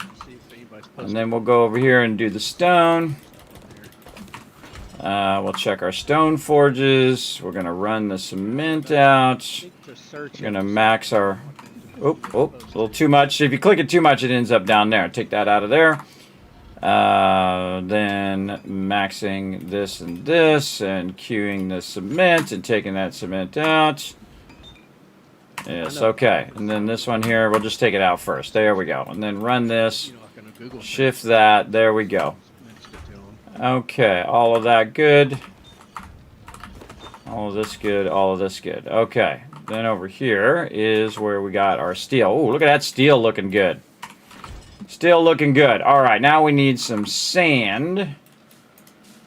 And then we'll go over here and do the stone. We'll check our stone forges. We're going to run the cement out. We're going to max our... Oh, a little too much. If you click it too much, it ends up down there. Take that out of there. Then maxing this and this and queuing the cement and taking that cement out. Yes, okay. And then this one here, we'll just take it out first. There we go. And then run this. Shift that. There we go. Okay, all of that good. All of this good, all of this good. Okay, then over here is where we got our steel. Oh, look at that steel looking good. Still looking good. All right, now we need some sand.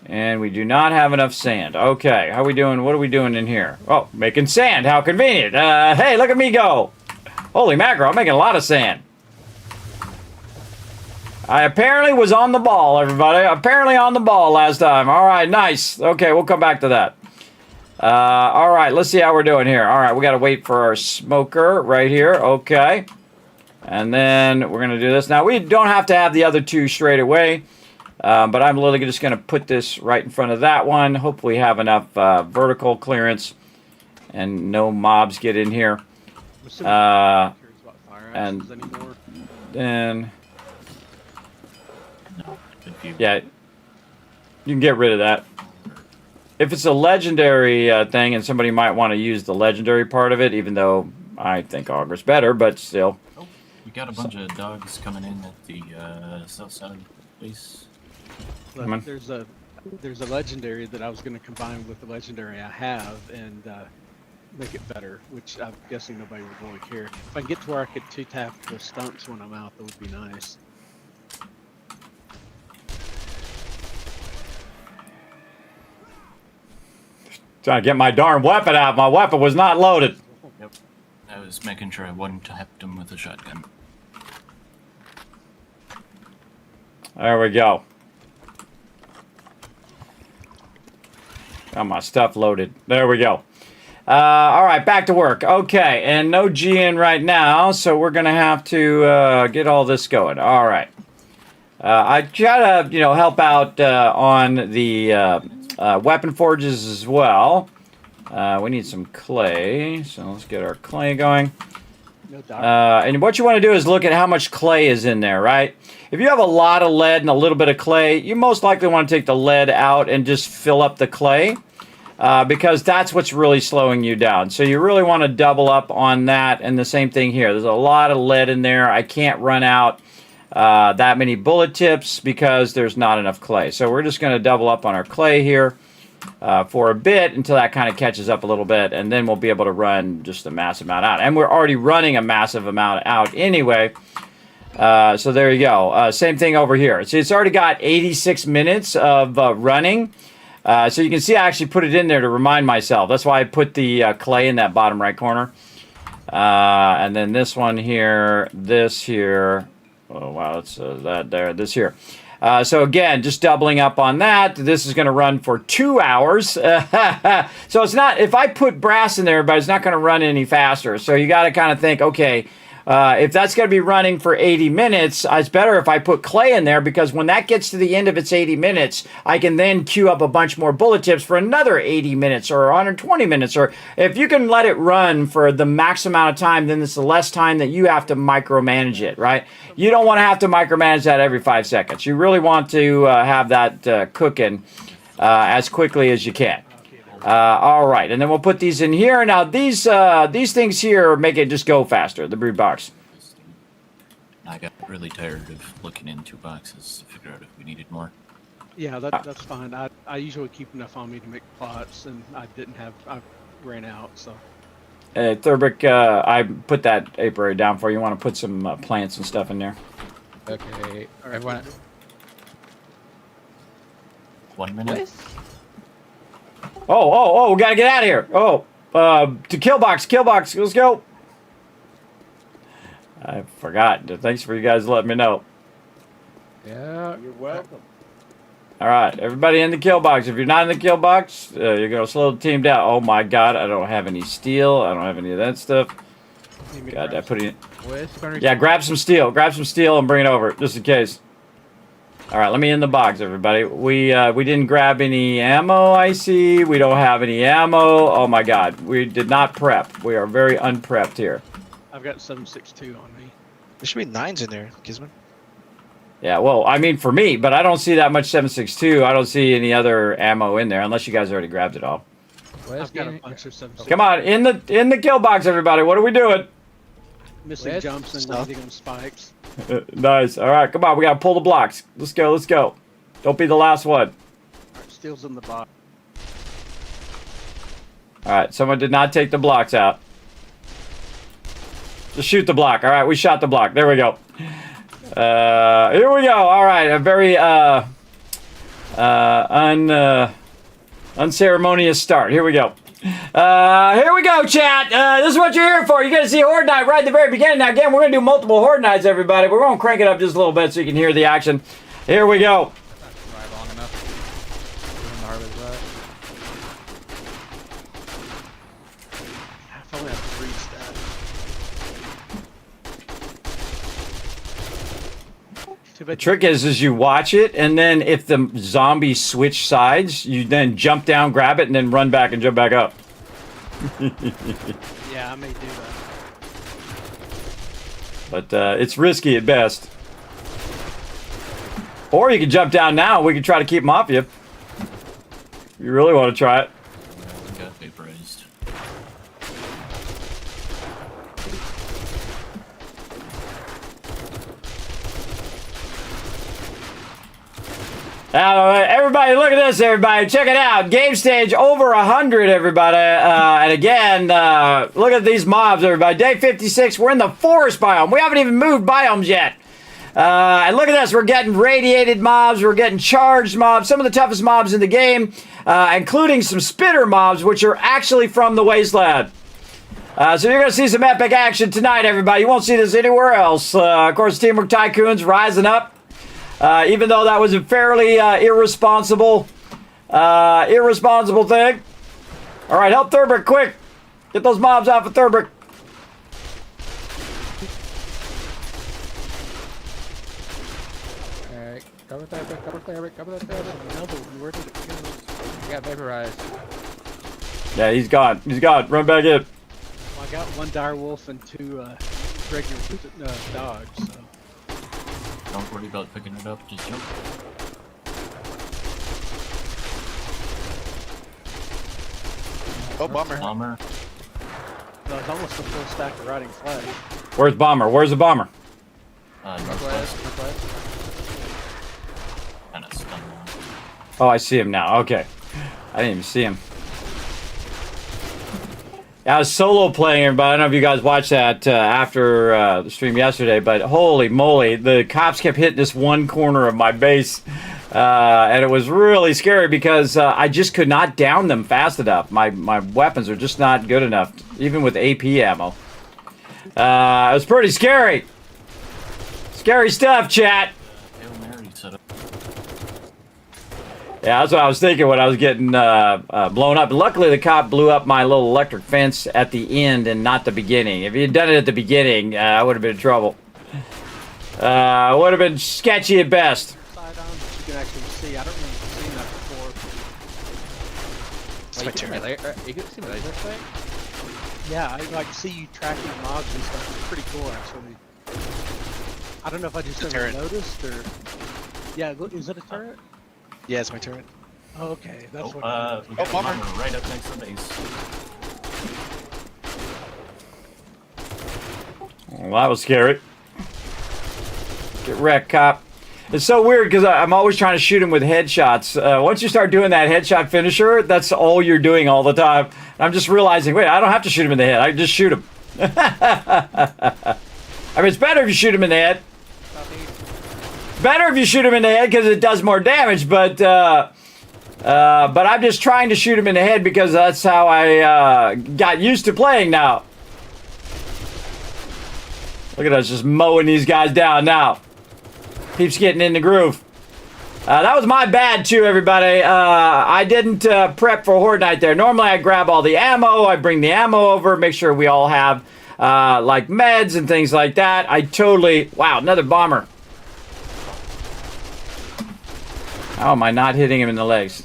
And we do not have enough sand. Okay, how are we doing? What are we doing in here? Oh, making sand. How convenient. Hey, look at me go. Holy mackerel, I'm making a lot of sand. I apparently was on the ball, everybody. Apparently on the ball last time. All right, nice. Okay, we'll come back to that. All right, let's see how we're doing here. All right, we got to wait for our smoker right here. Okay. And then we're going to do this. Now, we don't have to have the other two straight away. But I'm literally just going to put this right in front of that one. Hopefully have enough vertical clearance and no mobs get in here. And then, yeah, you can get rid of that. If it's a legendary thing and somebody might want to use the legendary part of it, even though I think Augur's better, but still. Oh, we got a bunch of dogs coming in at the south side base. Look, there's a legendary that I was going to combine with the legendary I have and make it better, which I'm guessing nobody would really care. If I can get to where I could two-tap the stunts when I'm out, that would be nice. Trying to get my darn weapon out. My weapon was not loaded. Yep. I was making sure I one-tapped him with a shotgun. There we go. Got my stuff loaded. There we go. All right, back to work. Okay, and no G in right now, so we're gonna have to get all this going. All right. I try to, help out on the weapon forges as well. We need some clay, so let's get our clay going. And what you want to do is look at how much clay is in there, right? If you have a lot of lead and a little bit of clay, you most likely want to take the lead out and just fill up the clay because that's what's really slowing you down. So you really want to double up on that, and the same thing here. There's a lot of lead in there. I can't run out that many bullet tips because there's not enough clay. So we're just going to double up on our clay here for a bit until that kind of catches up a little bit, and then we'll be able to run just a massive amount out. And we're already running a massive amount out anyway. So there you go. Same thing over here. So it's already got 86 minutes of running. So you can see I actually put it in there to remind myself. That's why I put the clay in that bottom right corner. And then this one here, this here. Oh, wow, that's that there, this here. So again, just doubling up on that. This is going to run for 2 hours. So it's not, if I put brass in there, but it's not going to run any faster. So you got to kind of think, okay, if that's going to be running for 80 minutes, it's better if I put clay in there, because when that gets to the end of its 80 minutes, I can then queue up a bunch more bullet tips for another 80 minutes or 120 minutes. Or if you can let it run for the max amount of time, then it's the less time that you have to micromanage it, right? You don't want to have to micromanage that every 5 seconds. You really want to have that cooking as quickly as you can. All right, and then we'll put these in here. Now, these things here make it just go faster, the brood box. I got really tired of looking in 2 boxes to figure out if we needed more. Yeah, that's fine. I usually keep enough on me to make plots, and I ran out, so. Thurbic, I put that apiary down for you. You want to put some plants and stuff in there. Okay, everyone. 1 minute. Oh, we gotta get out of here. To kill box, let's go. I forgot. Thanks for you guys letting me know. Yeah. You're welcome. All right, everybody in the kill box. If you're not in the kill box, you're gonna slow the team down. Oh my God, I don't have any steel. I don't have any of that stuff. God, I put it in. Yeah, grab some steel and bring it over, just in case. All right, let me in the box, everybody. We didn't grab any ammo, I see. We don't have any ammo. Oh my God, we did not prep. We are very unprepped here. I've got 7.62 on me. There should be 9s in there, Kismet. Yeah, well, I mean for me, but I don't see that much 7.62. I don't see any other ammo in there, unless you guys already grabbed it all. I've got a bunch of 7.62. Come on, in the kill box, everybody. What are we doing? Missing jumps and landing on spikes. Nice. All right, come on. We got to pull the blocks. Let's go. Don't be the last one. still's in the box. All right, someone did not take the blocks out. Just shoot the block. All right, we shot the block. There we go. Here we go. All right, a very unceremonious start. Here we go. Here we go, chat. This is what you're here for. You're going to see Horde Night right at the very beginning. Now, again, we're going to do multiple Horde Nights, everybody. We're going to crank it up just a little bit so you can hear the action. Here we go. Long enough. If I only have 3 stats. The trick is you watch it, and then if the zombies switch sides, you then jump down, grab it, and then run back and jump back up. Yeah, I may do that. But it's risky at best. Or you can jump down now. We can try to keep them off you. If you really want to try it. We got vaporized. Everybody, look at this, everybody. Check it out. Game stage over 100, everybody. And again, look at these mobs, everybody. Day 56, we're in the forest biome. We haven't even moved biomes yet. And look at this. We're getting radiated mobs. We're getting charged mobs. Some of the toughest mobs in the game, including some spitter mobs, which are actually from the Wasteland. So you're going to see some epic action tonight, everybody. You won't see this anywhere else. Of course, Teamwork Tycoons rising up. Even though that was a fairly irresponsible thing. All right, help Thurbrick, quick. Get those mobs out for Thurbrick. Alright, cover Thurbrick. Where did it go? He got vaporized. Yeah, he's gone. He's gone. Run back in. Well, I got 1 dire wolf and 2 regular dogs, so. Don't worry about picking it up, just jump. Oh, bomber. Bomber. No, it's almost a full stack of rotting flesh. Where's Bomber? Where's the Bomber? Northwest. Kinda stunned now. Oh, I see him now. Okay. I didn't even see him. I was solo playing, everybody. I don't know if you guys watched that after the stream yesterday, but holy moly, the cops kept hitting this one corner of my base, and it was really scary because I just could not down them fast enough. My weapons are just not good enough, even with AP ammo. It was pretty scary. Scary stuff, chat. Hail Mary set up. Yeah, that's what I was thinking when I was getting blown up. Luckily, the cop blew up my little electric fence at the end and not the beginning. If he had done it at the beginning, I would have been in trouble. Would have been sketchy at best. Side on, but you can actually see. I don't remember seeing that before. It's my turn. You can see my laser sight? Yeah, I like see you tracking mobs and stuff. It's pretty cool, actually. I don't know if I just It's a never turret. noticed or. Yeah, look, is it a turret? Yeah, it's my turret. Oh, okay, that's what. We got bomber. bomber right up next to the base. Well, that was scary. Get wrecked, cop. It's so weird because I'm always trying to shoot him with headshots. Once you start doing that headshot finisher, that's all you're doing all the time. And I'm just realizing, wait, I don't have to shoot him in the head. I can just shoot him. I mean, it's better if you shoot him in the head. Better if you shoot him in the head because it does more damage, but I'm just trying to shoot him in the head because that's how I got used to playing now. Look at us just mowing these guys down now. Keeps getting in the groove. That was my bad too, everybody. I didn't prep for Horde Night there. Normally I grab all the ammo, I bring the ammo over, make sure we all have like meds and things like that. I totally, wow, another bomber. How am I not hitting him in the legs?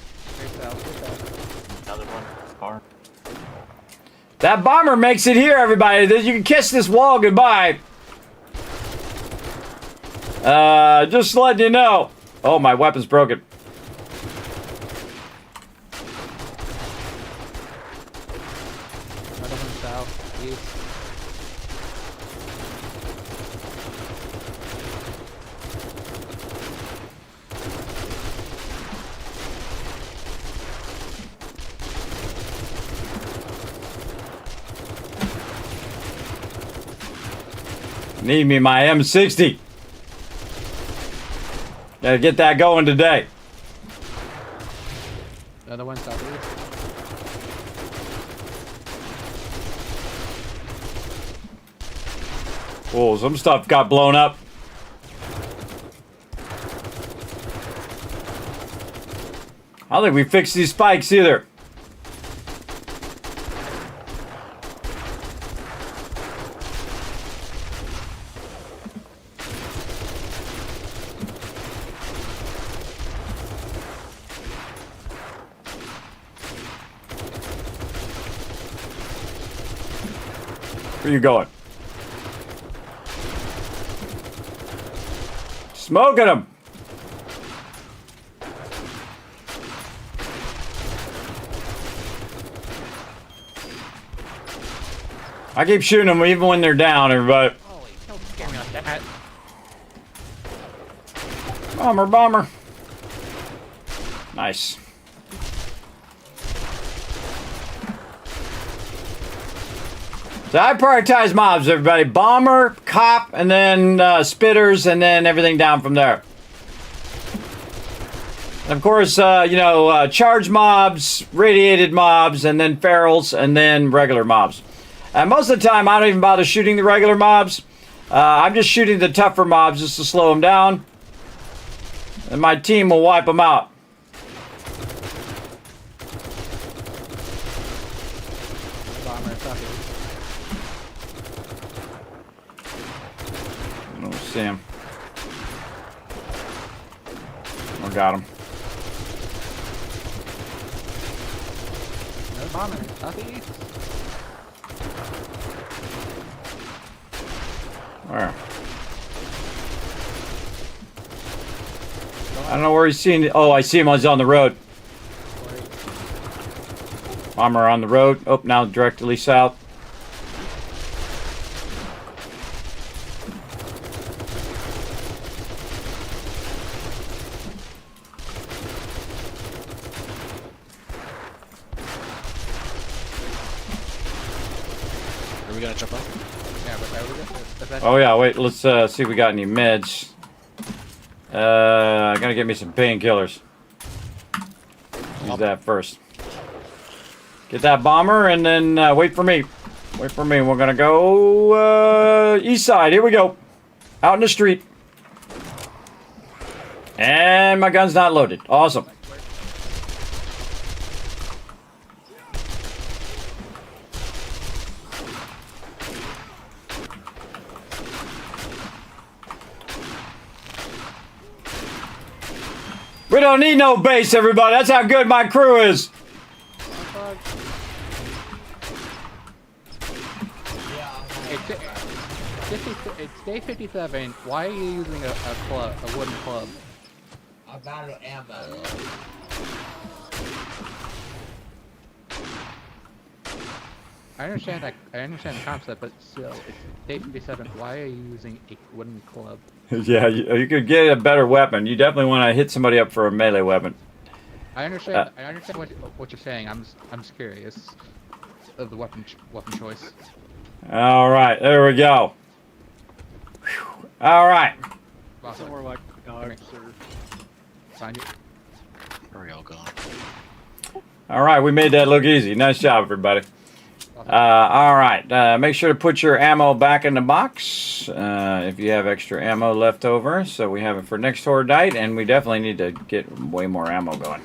Another one. Car. That bomber makes it here, everybody. You can kiss this wall goodbye. Just letting you know. Oh, my weapon's broken. Another one south, east. Need me my M60. Gotta get that going today. Another one southeast. Whoa, some stuff got blown up. I don't think we fixed these spikes either. Where you going? Smoking them. I keep shooting them even when they're down, everybody. Holy, don't scare me like that. Bomber, bomber. Nice. So I prioritize mobs, everybody. Bomber, cop, and then spitters, and then everything down from there. And of course, charge mobs, radiated mobs, and then ferals, and then regular mobs. And most of the time, I don't even bother shooting the regular mobs. I'm just shooting the tougher mobs just to slow them down. And my team will wipe them out. I don't see him. I got him. Another bomber, southeast. Where? I don't know where he's seen it. Oh, I see him. He's on the road. Bomber on the road. Oh, now directly south. Are we gonna jump up? Yeah, but Oh yeah, wait. Let's see if we got any meds. I gotta get me some painkillers. Use that first. Get that bomber and then wait for me. Wait for me. We're gonna go east side. Here we go. Out in the street. And my gun's not loaded. Awesome. We don't need no base, everybody. That's how good my crew is. It's day 57. Why are you using a wooden club? I'm out of ammo. I understand the concept, but still, it's day 57. Why are you using a wooden club? Yeah, you could get a better weapon. You definitely want to hit somebody up for a melee weapon. I understand what you're saying. I'm just curious of the weapon choice. All right, there we go. Whew. All right. Somewhere like dogs or... Find you. Where are y'all going? All right, we made that look easy. Nice job, everybody. All right, make sure to put your ammo back in the box if you have extra ammo left over. So we have it for next horde night, and we definitely need to get way more ammo going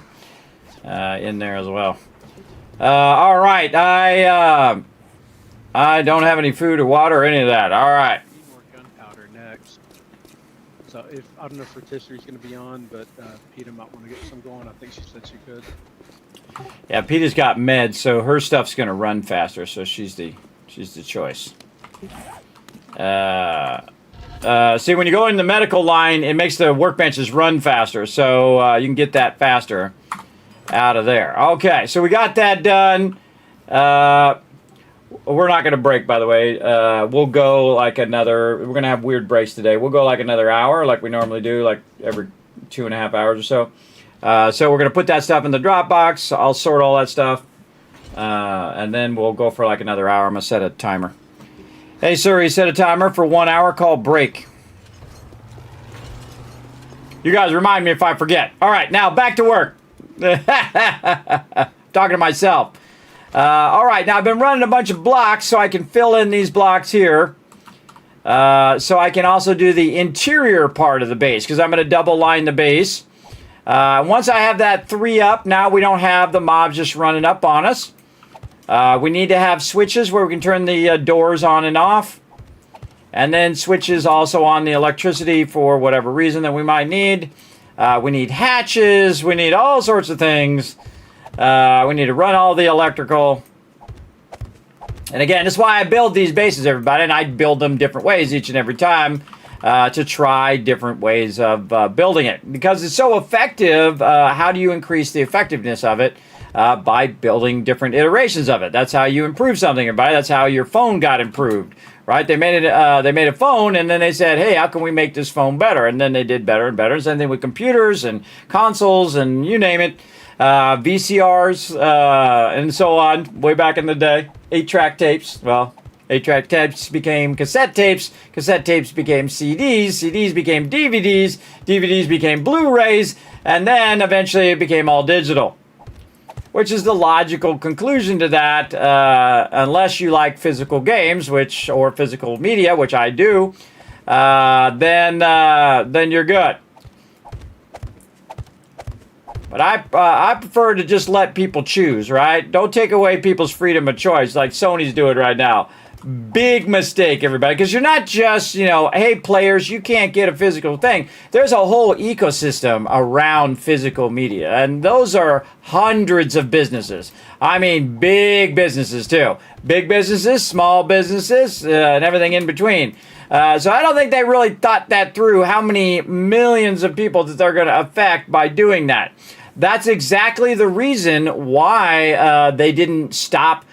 in there as well. All right, I don't have any food or water or any of that. All right. Need more gunpowder next. So if I don't know if Rotisserie's going to be on, but Peter might want to get some going. I think she said she could. Yeah, Peter's got meds, so her stuff's gonna run faster. So she's the choice. See, when you go in the medical line, it makes the workbenches run faster, so you can get that faster out of there. Okay, so we got that done. We're not gonna break, by the way. We'll go like another. We're gonna have weird breaks today. We'll go like another hour, like we normally do, like every 2.5 hours or so. So we're going to put that stuff in the Dropbox. I'll sort all that stuff. And then we'll go for like another hour. I'm going to set a timer. Hey Siri, set a timer for 1 hour called break. You guys remind me if I forget. All right, now back to work. Talking to myself. All right, now I've been running a bunch of blocks so I can fill in these blocks here. So I can also do the interior part of the base because I'm going to double line the base. Once I have that 3 up, now we don't have the mobs just running up on us. We need to have switches where we can turn the doors on and off. And then switches also on the electricity for whatever reason that we might need. We need hatches. We need all sorts of things. We need to run all the electrical. And again, that's why I build these bases, everybody. And I build them different ways each and every time to try different ways of building it. Because it's so effective, how do you increase the effectiveness of it? By building different iterations of it. That's how you improve something, everybody. That's how your phone got improved. Right? They made a phone, and then they said, hey, how can we make this phone better? And then they did better and better. Same thing with computers and consoles and you name it. VCRs and so on, way back in the day. 8-track tapes. Well, 8-track tapes became cassette tapes. Cassette tapes became CDs. CDs became DVDs. DVDs became Blu-rays. And then eventually it became all digital. Which is the logical conclusion to that, unless you like physical games, or physical media, which I do, then you're good. But I prefer to just let people choose, right? Don't take away people's freedom of choice like Sony's doing right now. Big mistake, everybody, because you're not just, hey, players, you can't get a physical thing. There's a whole ecosystem around physical media, and those are hundreds of businesses. I mean, big businesses, too. Big businesses, small businesses, and everything in between. So I don't think they really thought that through, how many millions of people that they're going to affect by doing that. That's exactly the reason why they didn't stop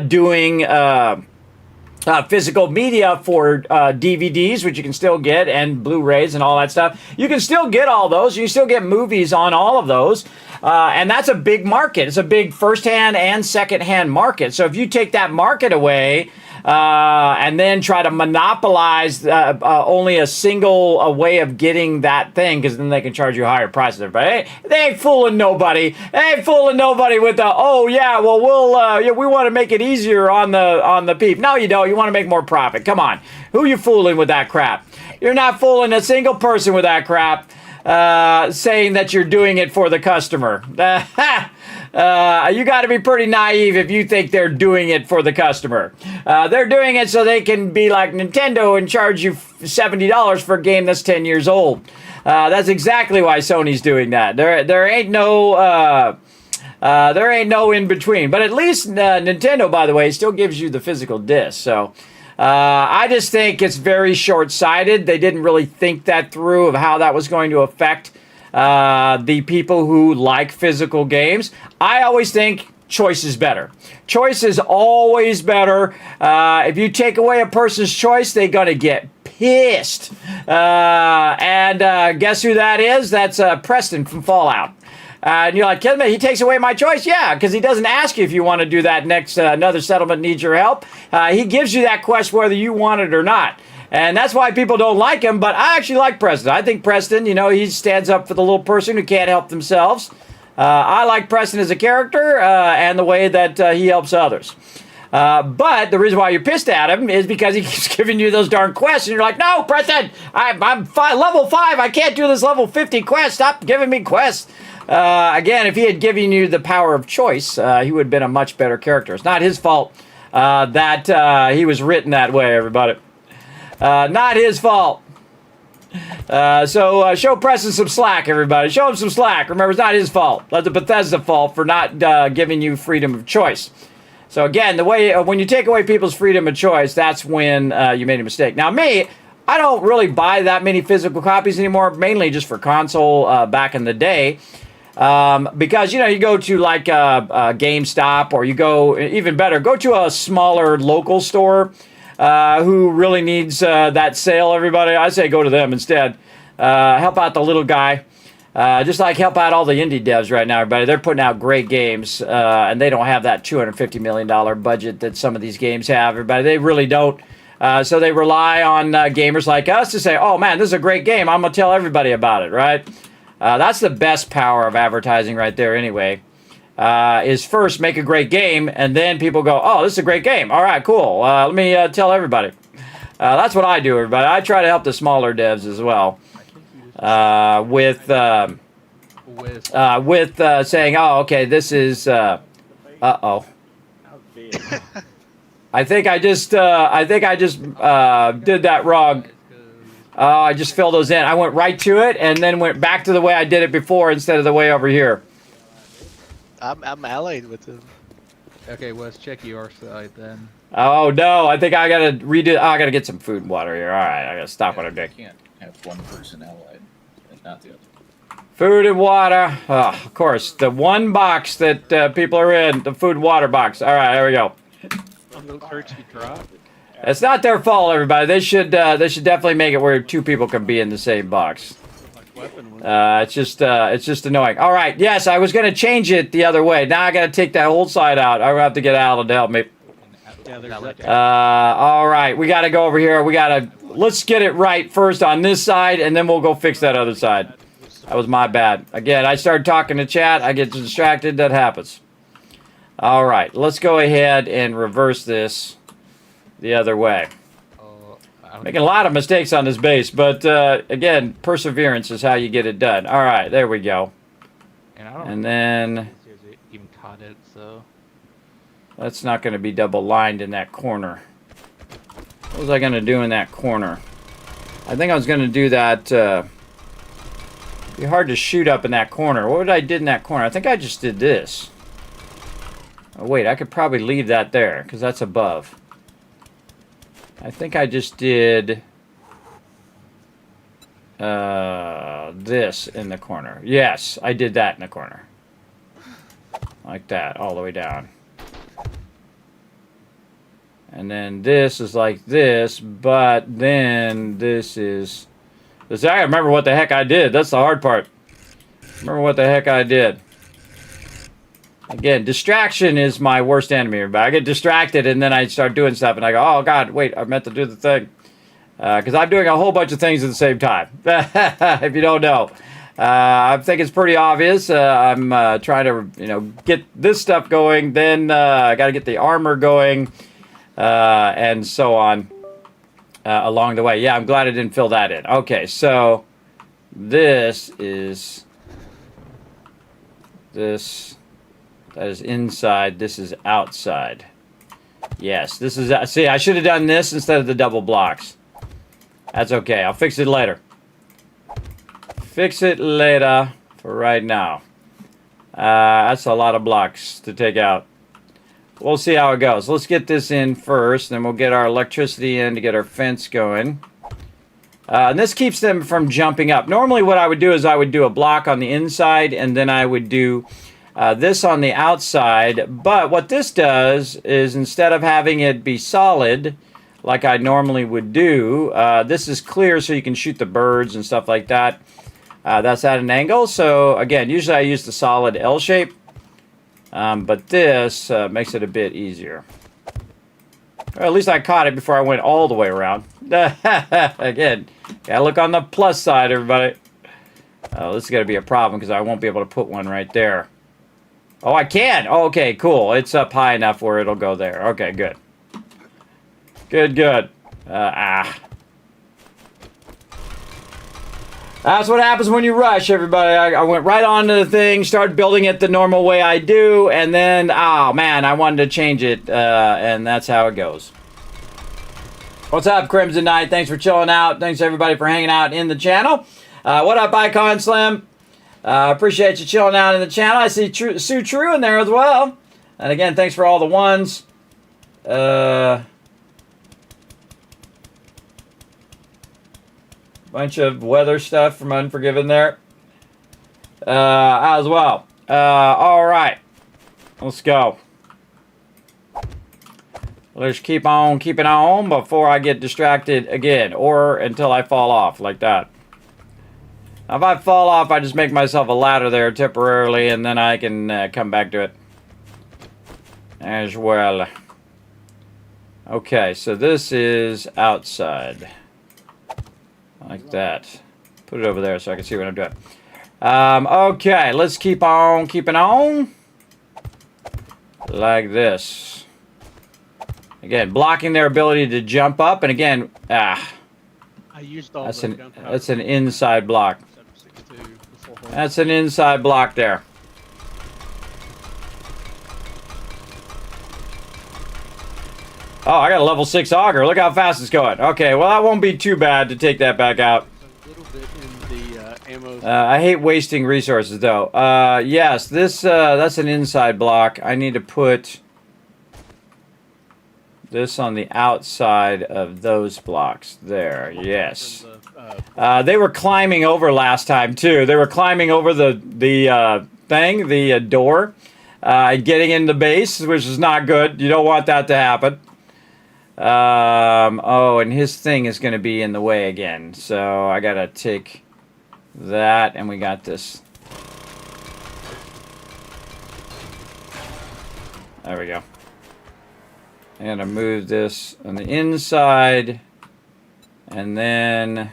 doing physical media for DVDs, which you can still get, and Blu-rays and all that stuff. You can still get all those. You still get movies on all of those. And that's a big market. It's a big first-hand and second-hand market. So if you take that market away and then try to monopolize only a single way of getting that thing, because then they can charge you higher prices. Everybody, they ain't fooling nobody. They ain't fooling nobody with the, we want to make it easier on the peep. No, you don't. You want to make more profit. Come on. Who you fooling with that crap? You're not fooling a single person with that crap, saying that you're doing it for the customer. You got to be pretty naive if you think they're doing it for the customer. They're doing it so they can be like Nintendo and charge you $70 for a game that's 10 years old. That's exactly why Sony's doing that. There ain't no in between. But at least Nintendo, by the way, still gives you the physical disc. So I just think it's very short-sighted. They didn't really think that through of how that was going to affect the people who like physical games. I always think choice is better. Choice is always better. If you take away a person's choice, they're going to get pissed. And guess who that is? That's Preston from Fallout. And you're like, Kismet, he takes away my choice? Yeah, because he doesn't ask you if you want to do that next, another settlement needs your help. He gives you that quest whether you want it or not. And that's why people don't like him, but I actually like Preston. I think Preston, he stands up for the little person who can't help themselves. I like Preston as a character and the way that he helps others. But the reason why you're pissed at him is because he keeps giving you those darn quests, and you're like, no, Preston, I'm level 5. I can't do this level 50 quest. Stop giving me quests. Again, if he had given you the power of choice, he would have been a much better character. It's not his fault that he was written that way, everybody. Not his fault. So show Preston some slack, everybody. Show him some slack. Remember, it's not his fault. That's the Bethesda fault for not giving you freedom of choice. So again, the way when you take away people's freedom of choice, that's when you made a mistake. Now, me, I don't really buy that many physical copies anymore, mainly just for console back in the day. Because, you go to like GameStop, or you go, even better, go to a smaller local store who really needs that sale, everybody. I say go to them instead. Help out the little guy. Just like help out all the indie devs right now, everybody. They're putting out great games, and they don't have that $250 million budget that some of these games have, everybody. They really don't. So they rely on gamers like us to say, oh man, this is a great game. I'm going to tell everybody about it, right? That's the best power of advertising right there anyway. Is first make a great game, and then people go, oh, this is a great game. All right, cool. Let me tell everybody. That's what I do, everybody. I try to help the smaller devs as well. With saying, oh, okay, this is, uh-oh. I think I just did that wrong. I just filled those in. I went right to it and then went back to the way I did it before instead of the way over here. I'm allied with him. Okay, well, let's check your side then. Oh no, I think I gotta redo. Oh, I gotta get some food and water here. All right, I gotta stop what I'm doing. You can't have one person allied and not the other. Food and water. Oh, of course, the one box that people are in, the food and water box. All right, there we go. It's not their fault, everybody. They should definitely make it where two people can be in the same box. It's just annoying. All right, yes, I was gonna change it the other way. Now I gotta take that whole side out. I'm gonna have to get Alan to help me. All right, we gotta go over here. Let's get it right first on this side, and then we'll go fix that other side. That was my bad. Again, I started talking to chat. I get distracted. That happens. All right, let's go ahead and reverse this the other way. Making a lot of mistakes on this base, but again, perseverance is how you get it done. All right, there we go. And then even caught it, so that's not going to be double lined in that corner. What was I going to do in that corner? I think I was going to do that. It'd be hard to shoot up in that corner. What did I did in that corner? I think I just did this. Oh wait, I could probably leave that there because that's above. I think I just did this in the corner. Yes, I did that in the corner. Like that, all the way down. And then this is like this, but then this is... I gotta remember what the heck I did. That's the hard part. Remember what the heck I did. Again, distraction is my worst enemy, everybody. I get distracted and then I start doing stuff and I go, oh God, wait, I meant to do the thing. Because I'm doing a whole bunch of things at the same time, if you don't know. I think it's pretty obvious. I'm trying to, get this stuff going. Then I got to get the armor going and so on along the way. Yeah, I'm glad I didn't fill that in. Okay, so this is this. That is inside. This is outside. Yes, this is... See, I should have done this instead of the double blocks. That's okay. I'll fix it later. Fix it later for right now. That's a lot of blocks to take out. We'll see how it goes. Let's get this in first, then we'll get our electricity in to get our fence going. And this keeps them from jumping up. Normally what I would do is I would do a block on the inside, and then I would do... this on the outside, but what this does is instead of having it be solid like I normally would do, this is clear so you can shoot the birds and stuff like that. That's at an angle, so again, usually I use the solid L shape, but this makes it a bit easier. Or at least I caught it before I went all the way around. Again, gotta look on the plus side, everybody. This is going to be a problem because I won't be able to put one right there. Oh, I can. Oh, okay, cool. It's up high enough where it'll go there. Okay, good. Good. That's what happens when you rush, everybody. I went right onto the thing, started building it the normal way I do, and then, oh, man, I wanted to change it, and that's how it goes. What's up, Crimson Knight? Thanks for chilling out. Thanks, everybody, for hanging out in the channel. What up, Icon Slim? Appreciate you chilling out in the channel. I see Sue True in there as well. And again, thanks for all the ones. Bunch of weather stuff from Unforgiven there. As well. All right. Let's go. Let's keep on keeping on before I get distracted again. Or until I fall off like that. Now, if I fall off, I just make myself a ladder there temporarily, and then I can come back to it as well. Okay, so this is outside. Like that. Put it over there so I can see what I'm doing. Okay, let's keep on keeping on. Like this. Again, blocking their ability to jump up. And again, I used all that's the an inside block. That's an inside block there. Oh, I got a level 6 auger. Look how fast it's going. Okay, well, that won't be too bad to take that back out. A little bit in the ammo. I hate wasting resources, though. Yes, that's an inside block. I need to put this on the outside of those blocks. There, yes. They were climbing over last time, too. They were climbing over the door, getting in the base, which is not good. You don't want that to happen. Oh, and his thing is going to be in the way again. So I got to take that, and we got this. There we go. I'm going to move this on the inside, and then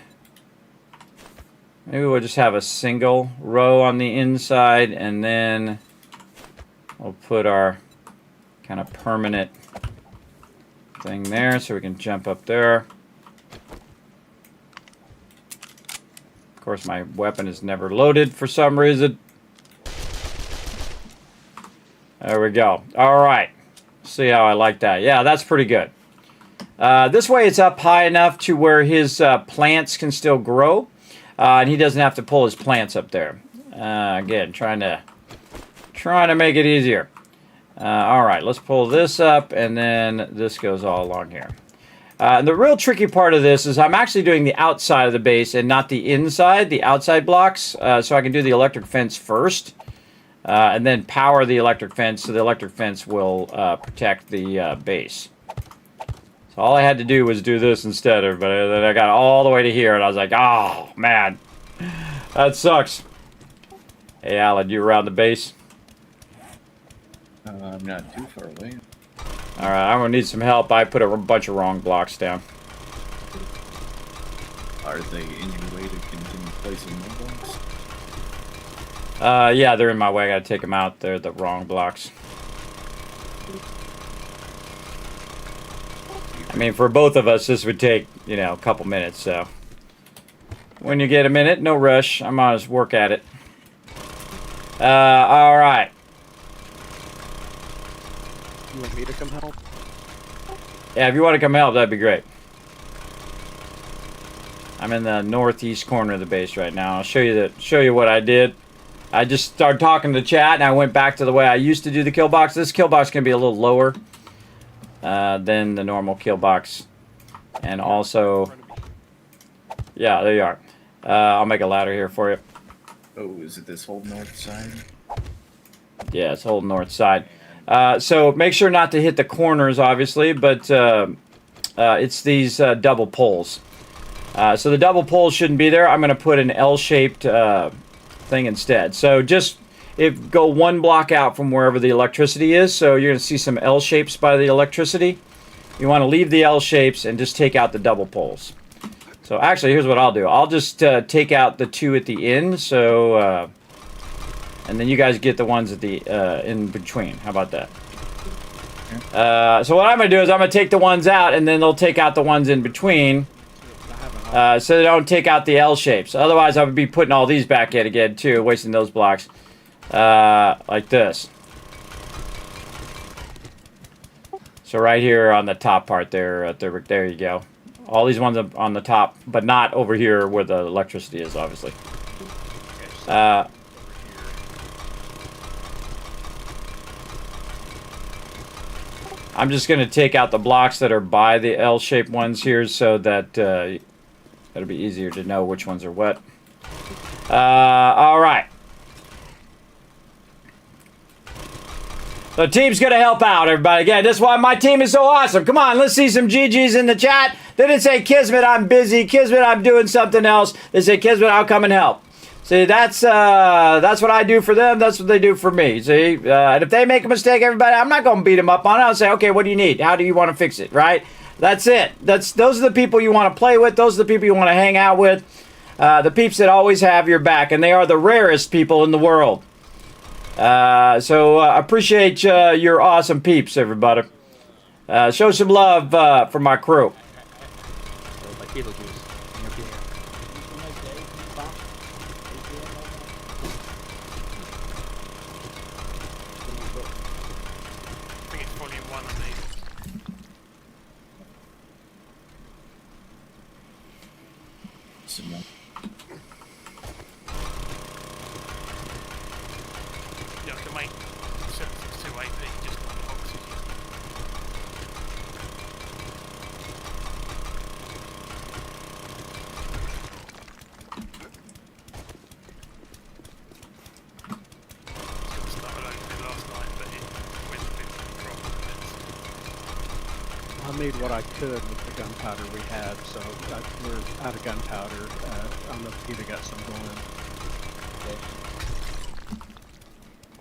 maybe we'll just have a single row on the inside, and then we'll put our kind of permanent thing there so we can jump up there. Of course, my weapon is never loaded for some reason. There we go. All right. See how I like that. Yeah, that's pretty good. This way it's up high enough to where his plants can still grow. And he doesn't have to pull his plants up there. Again, trying to make it easier. All right, let's pull this up, and then this goes all along here. The real tricky part of this is I'm actually doing the outside of the base and not the inside, the outside blocks, so I can do the electric fence first, and then power the electric fence, so the electric fence will protect the base. So all I had to do was do this instead, everybody. Then I got all the way to here, and I was like, oh, man, that sucks. Hey, Alan, you around the base? I'm not too far away. Alright, I'm going to need some help. I put a bunch of wrong blocks down. Are they in your way to continue placing more blocks? Yeah, they're in my way. I got to take them out. They're the wrong blocks. I mean, for both of us, this would take, you know, a couple minutes, so. When you get a minute, no rush. I'm going to work at it. Alright. You want me to come help? Yeah, if you want to come help, that'd be great. I'm in the northeast corner of the base right now. I'll show you what I did. I just started talking to chat, and I went back to the way I used to do the kill box. This kill box can be a little lower than the normal kill box, and also, yeah, there you are. I'll make a ladder here for you. Oh, is it this whole north side? Yeah, it's whole north side. So make sure not to hit the corners, obviously, but it's these double poles. So the double poles shouldn't be there. I'm going to put an L-shaped thing instead. So just go one block out from wherever the electricity is. So you're going to see some L-shapes by the electricity. You want to leave the L-shapes and just take out the double poles. So actually, here's what I'll do. I'll just take out the two at the end. So... and then you guys get the ones at the in between. How about that? So what I'm going to do is I'm going to take the ones out, and then they'll take out the ones in between. So they don't take out the L shapes. Otherwise, I would be putting all these back in again, too, wasting those blocks. Like this. So right here on the top part there, there you go. All these ones on the top, but not over here where the electricity is, obviously. I'm just going to take out the blocks that are by the L-shaped ones here so that it'll be easier to know which ones are what. All right. The team's going to help out, everybody. Again, that's why my team is so awesome. Come on, let's see some GGs in the chat. They didn't say, Kismet, I'm busy. Kismet, I'm doing something else. They say, Kismet, I'll come and help. See, that's what I do for them. That's what they do for me. See, and if they make a mistake, everybody, I'm not going to beat them up on it. I'll say, okay, what do you need? How do you want to fix it? Right? That's it. Those are the people you want to play with. Those are the people you want to hang out with. The peeps that always have your back, and they are the rarest people in the world. So appreciate your awesome peeps, everybody. Show some love for my crew. I made what I could with the gunpowder we had, so we're out of gunpowder. I don't know if Peter got some going.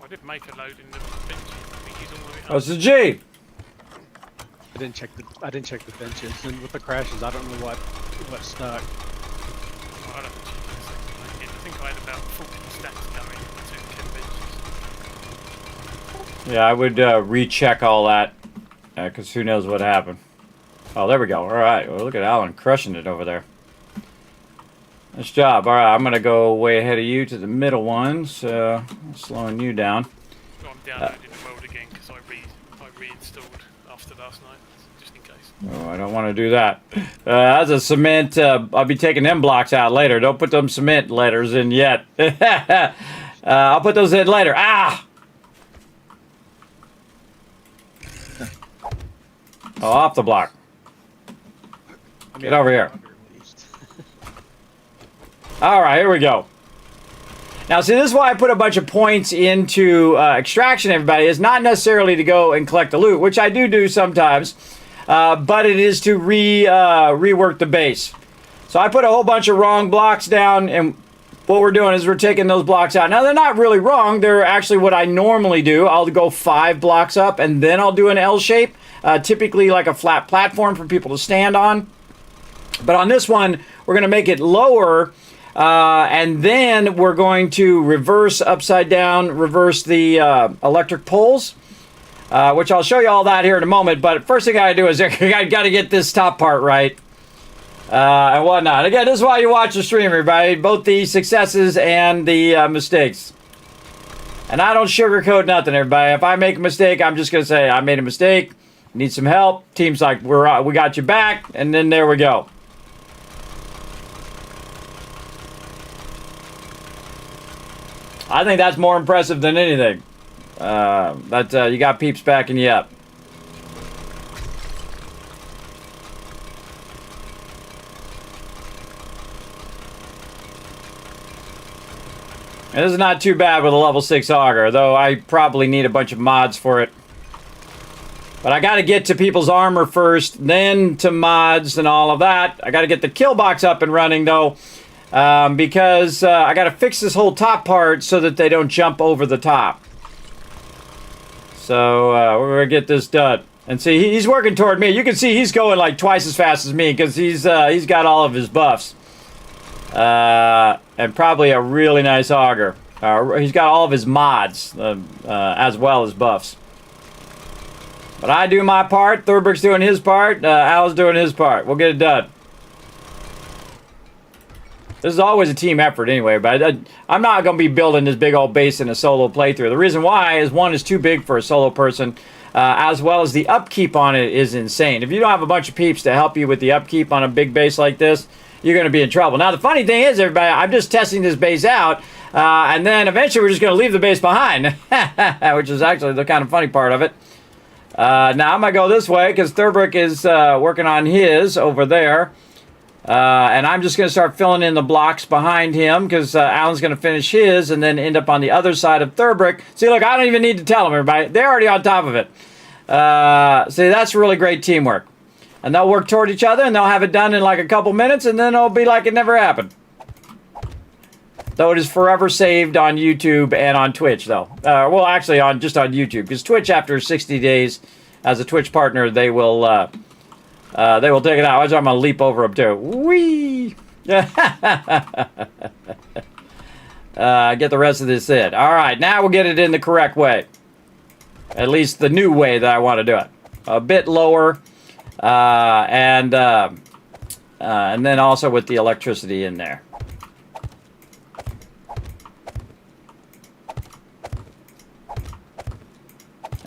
I did make a load in the bench. I think he's all the way up. Oh, it's a G. I didn't check the benches, and with the crashes, I don't know what stuck. I'll have to check in a second. I think I had about 14 stacks going in the 2 benches. Yeah, I would recheck all that, because who knows what happened. Oh, there we go. All right. Well, look at Alan crushing it over there. Nice job. All right, I'm going to go way ahead of you to the middle ones, slowing you down. So I'm downloading the world again because I reinstalled after last night, just in case. Oh, I don't want to do that. That's a cement. I'll be taking them blocks out later. Don't put them cement letters in yet. I'll put those in later. Ah! Oh, off the block. Get over here. All right, here we go. Now, see, this is why I put a bunch of points into extraction, everybody. Is not necessarily to go and collect the loot, which I do sometimes, but it is to rework the base. So I put a whole bunch of wrong blocks down, and what we're doing is we're taking those blocks out. Now, they're not really wrong. They're actually what I normally do. I'll go 5 blocks up, and then I'll do an L shape, typically like a flat platform for people to stand on. But on this one, we're going to make it lower, and then we're going to reverse upside down, reverse the electric poles, which I'll show you all that here in a moment. But first thing I got to do is I got to get this top part right and whatnot. Again, this is why you watch the stream, everybody, both the successes and the mistakes. And I don't sugarcoat nothing, everybody. If I make a mistake, I'm just going to say I made a mistake, need some help. Team's like, we got you back, and then there we go. I think that's more impressive than anything. You got peeps backing you up. And this is not too bad with a level 6 auger, though I probably need a bunch of mods for it. But I got to get to people's armor first, then to mods and all of that. I got to get the kill box up and running, though. Because I got to fix this whole top part so that they don't jump over the top. So we're going to get this done. And see, he's working toward me. You can see he's going like twice as fast as me because he's got all of his buffs. And probably a really nice auger. He's got all of his mods as well as buffs. But I do my part. Thurbrick's doing his part. Al's doing his part. We'll get it done. This is always a team effort anyway, but I'm not going to be building this big old base in a solo playthrough. The reason why is one is too big for a solo person, as well as the upkeep on it is insane. If you don't have a bunch of peeps to help you with the upkeep on a big base like this, you're going to be in trouble. Now, the funny thing is, everybody, I'm just testing this base out, and then eventually we're just going to leave the base behind, which is actually the kind of funny part of it. Now, I'm going to go this way because Thurbrick is working on his over there. And I'm just going to start filling in the blocks behind him because Alan's going to finish his and then end up on the other side of Thurbrick. See, look, I don't even need to tell them, everybody. They're already on top of it. See, that's really great teamwork. And they'll work toward each other and they'll have it done in like a couple minutes and then it'll be like it never happened. Though it is forever saved on YouTube and on Twitch, though. Well, actually, just on YouTube, because Twitch, after 60 days as a Twitch partner, they will take it out. I'm gonna leap over them too. Whee! Get the rest of this in. All right, now we'll get it in the correct way. At least the new way that I want to do it. A bit lower, and then also with the electricity in there.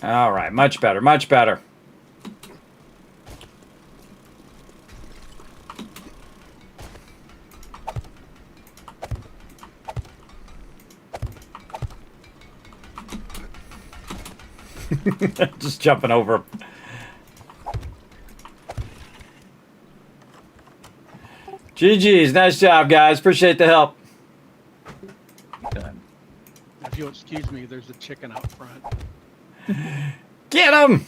All right, much better, much better. Just jumping over. GG's, nice job, guys. Appreciate the help. If you'll excuse me, there's a chicken out front. Get him!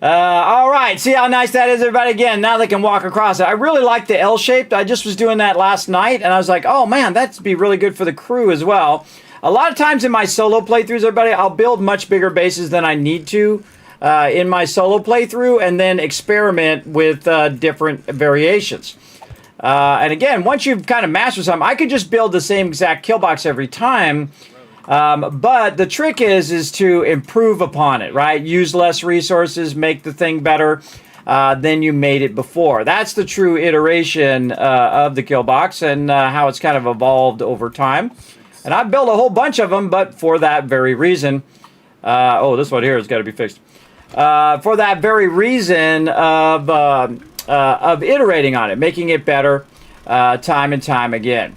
All right, see how nice that is, everybody? Again, now they can walk across it. I really like the L-shaped. I just was doing that last night, and I was like, oh, man, that'd be really good for the crew as well. A lot of times in my solo playthroughs, everybody, I'll build much bigger bases than I need to in my solo playthrough, and then experiment with different variations. And again, once you've kind of mastered something, I could just build the same exact kill box every time. But the trick is to improve upon it, right? Use less resources, make the thing better than you made it before. That's the true iteration of the kill box and how it's kind of evolved over time. And I've built a whole bunch of them, but for that very reason. Oh, this one here has got to be fixed. For that very reason of iterating on it, making it better time and time again.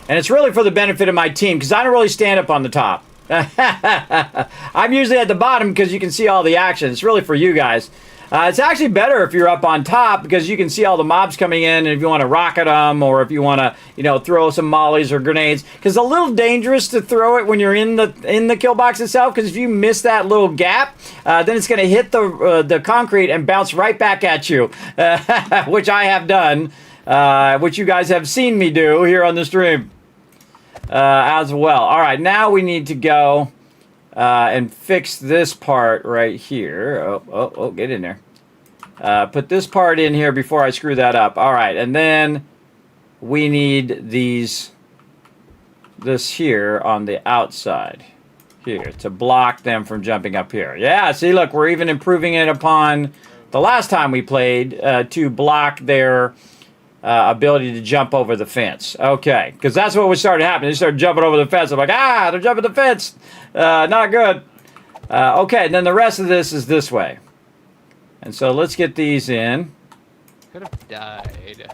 And it's really for the benefit of my team, because I don't really stand up on the top. I'm usually at the bottom because you can see all the action. It's really for you guys. It's actually better if you're up on top because you can see all the mobs coming in, and if you want to rocket them, or if you want to, throw some mollies or grenades. Because it's a little dangerous to throw it when you're in the kill box itself, because if you miss that little gap, then it's going to hit the concrete and bounce right back at you, which I have done, which you guys have seen me do here on the stream. As well. All right, now we need to go and fix this part right here. Oh, get in there. Put this part in here before I screw that up. All right, and then we need this here on the outside here to block them from jumping up here. Yeah, see, look, we're even improving it upon the last time we played to block their ability to jump over the fence. Okay, because that's what was starting to happen. They started jumping over the fence. I'm like, they're jumping the fence. Not good. Okay, and then the rest of this is this way. And so let's get these in. Could have died.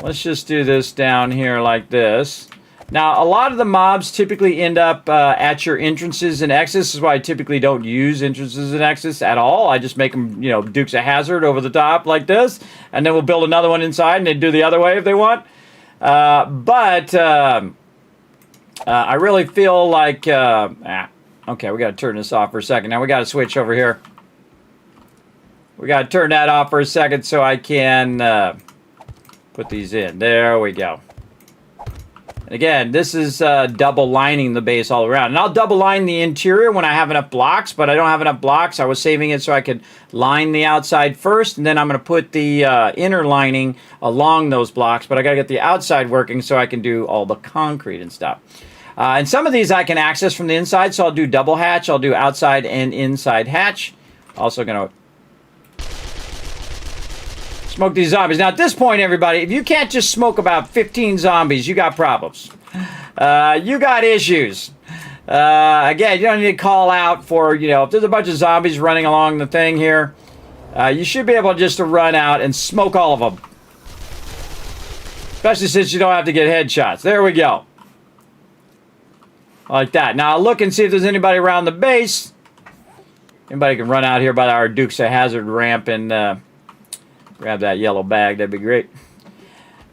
Let's just do this down here like this. Now, a lot of the mobs typically end up at your entrances and exits. This is why I typically don't use entrances and exits at all. I just make them, Dukes of Hazzard over the top like this. And then we'll build another one inside, and they do the other way if they want. But I really feel like... okay, we got to turn this off for a second. Now we got to switch over here. We got to turn that off for a second so I can put these in. There we go. Again, this is double lining the base all around. And I'll double line the interior when I have enough blocks, but I don't have enough blocks. I was saving it so I could line the outside first, and then I'm going to put the inner lining along those blocks, but I got to get the outside working so I can do all the concrete and stuff. And some of these I can access from the inside, so I'll do double hatch. I'll do outside and inside hatch. Also going to smoke these zombies. Now, at this point, everybody, if you can't just smoke about 15 zombies, you got problems. You got issues. Again, you don't need to call out for, if there's a bunch of zombies running along the thing here, you should be able just to run out and smoke all of them. Especially since you don't have to get headshots. There we go. Like that. Now, I'll look and see if there's anybody around the base. Anybody can run out here by our Dukes of Hazzard ramp and... grab that yellow bag. That'd be great.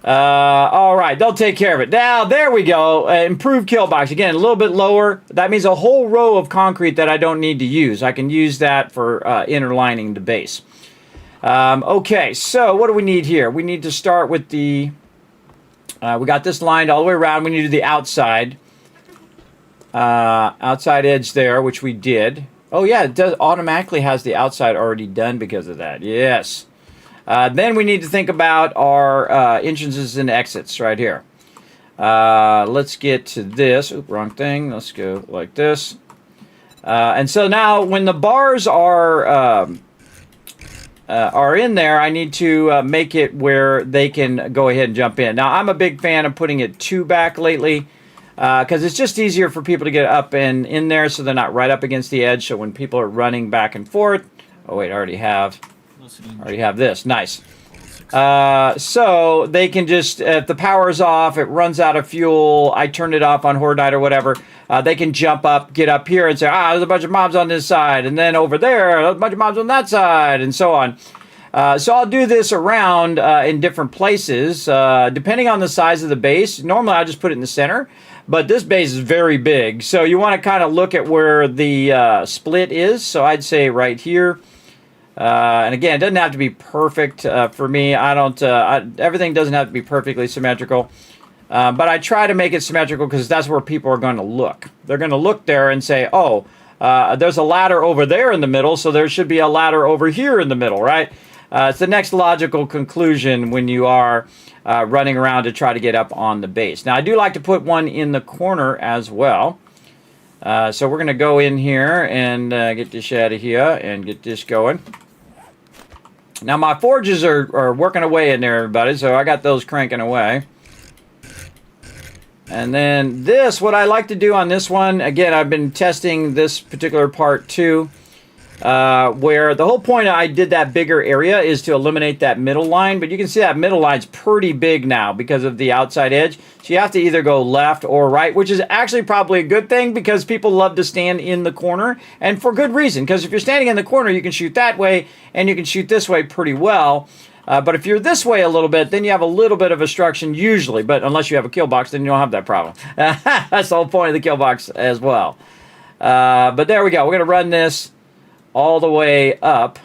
All right, they'll take care of it. Now, there we go. Improved kill box. Again, a little bit lower. That means a whole row of concrete that I don't need to use. I can use that for interlining the base. Okay, so what do we need here? We need to start with the... we got this lined all the way around. We need to do the outside. Outside edge there, which we did. Oh, yeah, it does automatically has the outside already done because of that. Yes. Then we need to think about our entrances and exits right here. Let's get to this. Oop, wrong thing. Let's go like this. And so now when the bars are in there, I need to make it where they can go ahead and jump in. Now, I'm a big fan of putting it 2 back lately because it's just easier for people to get up and in there so they're not right up against the edge. So when people are running back and forth... Oh, wait, I already have this. Nice. So they can just, if the power's off, it runs out of fuel, I turned it off on Horde Night or whatever, they can jump up, get up here and say, there's a bunch of mobs on this side, and then over there, there's a bunch of mobs on that side, and so on. So I'll do this around in different places, depending on the size of the base. Normally I just put it in the center, but this base is very big, so you want to kind of look at where the split is. So I'd say right here. And again, it doesn't have to be perfect for me. I don't. Everything doesn't have to be perfectly symmetrical, but I try to make it symmetrical because that's where people are going to look. They're going to look there and say, "Oh, there's a ladder over there in the middle, so there should be a ladder over here in the middle, right?" It's the next logical conclusion when you are running around to try to get up on the base. Now, I do like to put one in the corner as well. So we're going to go in here and get this out of here and get this going. Now my forges are working away in there, everybody, so I got those cranking away. And then this, what I like to do on this one, again, I've been testing this particular part too, where the whole point I did that bigger area is to eliminate that middle line, but you can see that middle line's pretty big now because of the outside edge. So you have to either go left or right, which is actually probably a good thing because people love to stand in the corner, and for good reason, because if you're standing in the corner, you can shoot that way and you can shoot this way pretty well. But if you're this way a little bit, then you have a little bit of obstruction usually, but unless you have a kill box, then you don't have that problem. That's the whole point of the kill box as well. But there we go. We're going to run this all the way up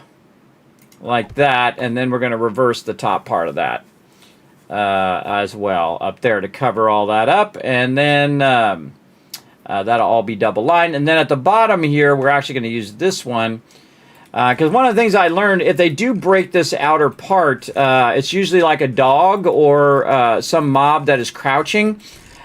like that, and then we're going to reverse the top part of that as well up there to cover all that up, and then that'll all be double lined. And then at the bottom here, we're actually going to use this one because one of the things I learned, if they do break this outer part, it's usually like a dog or some mob that is crouching.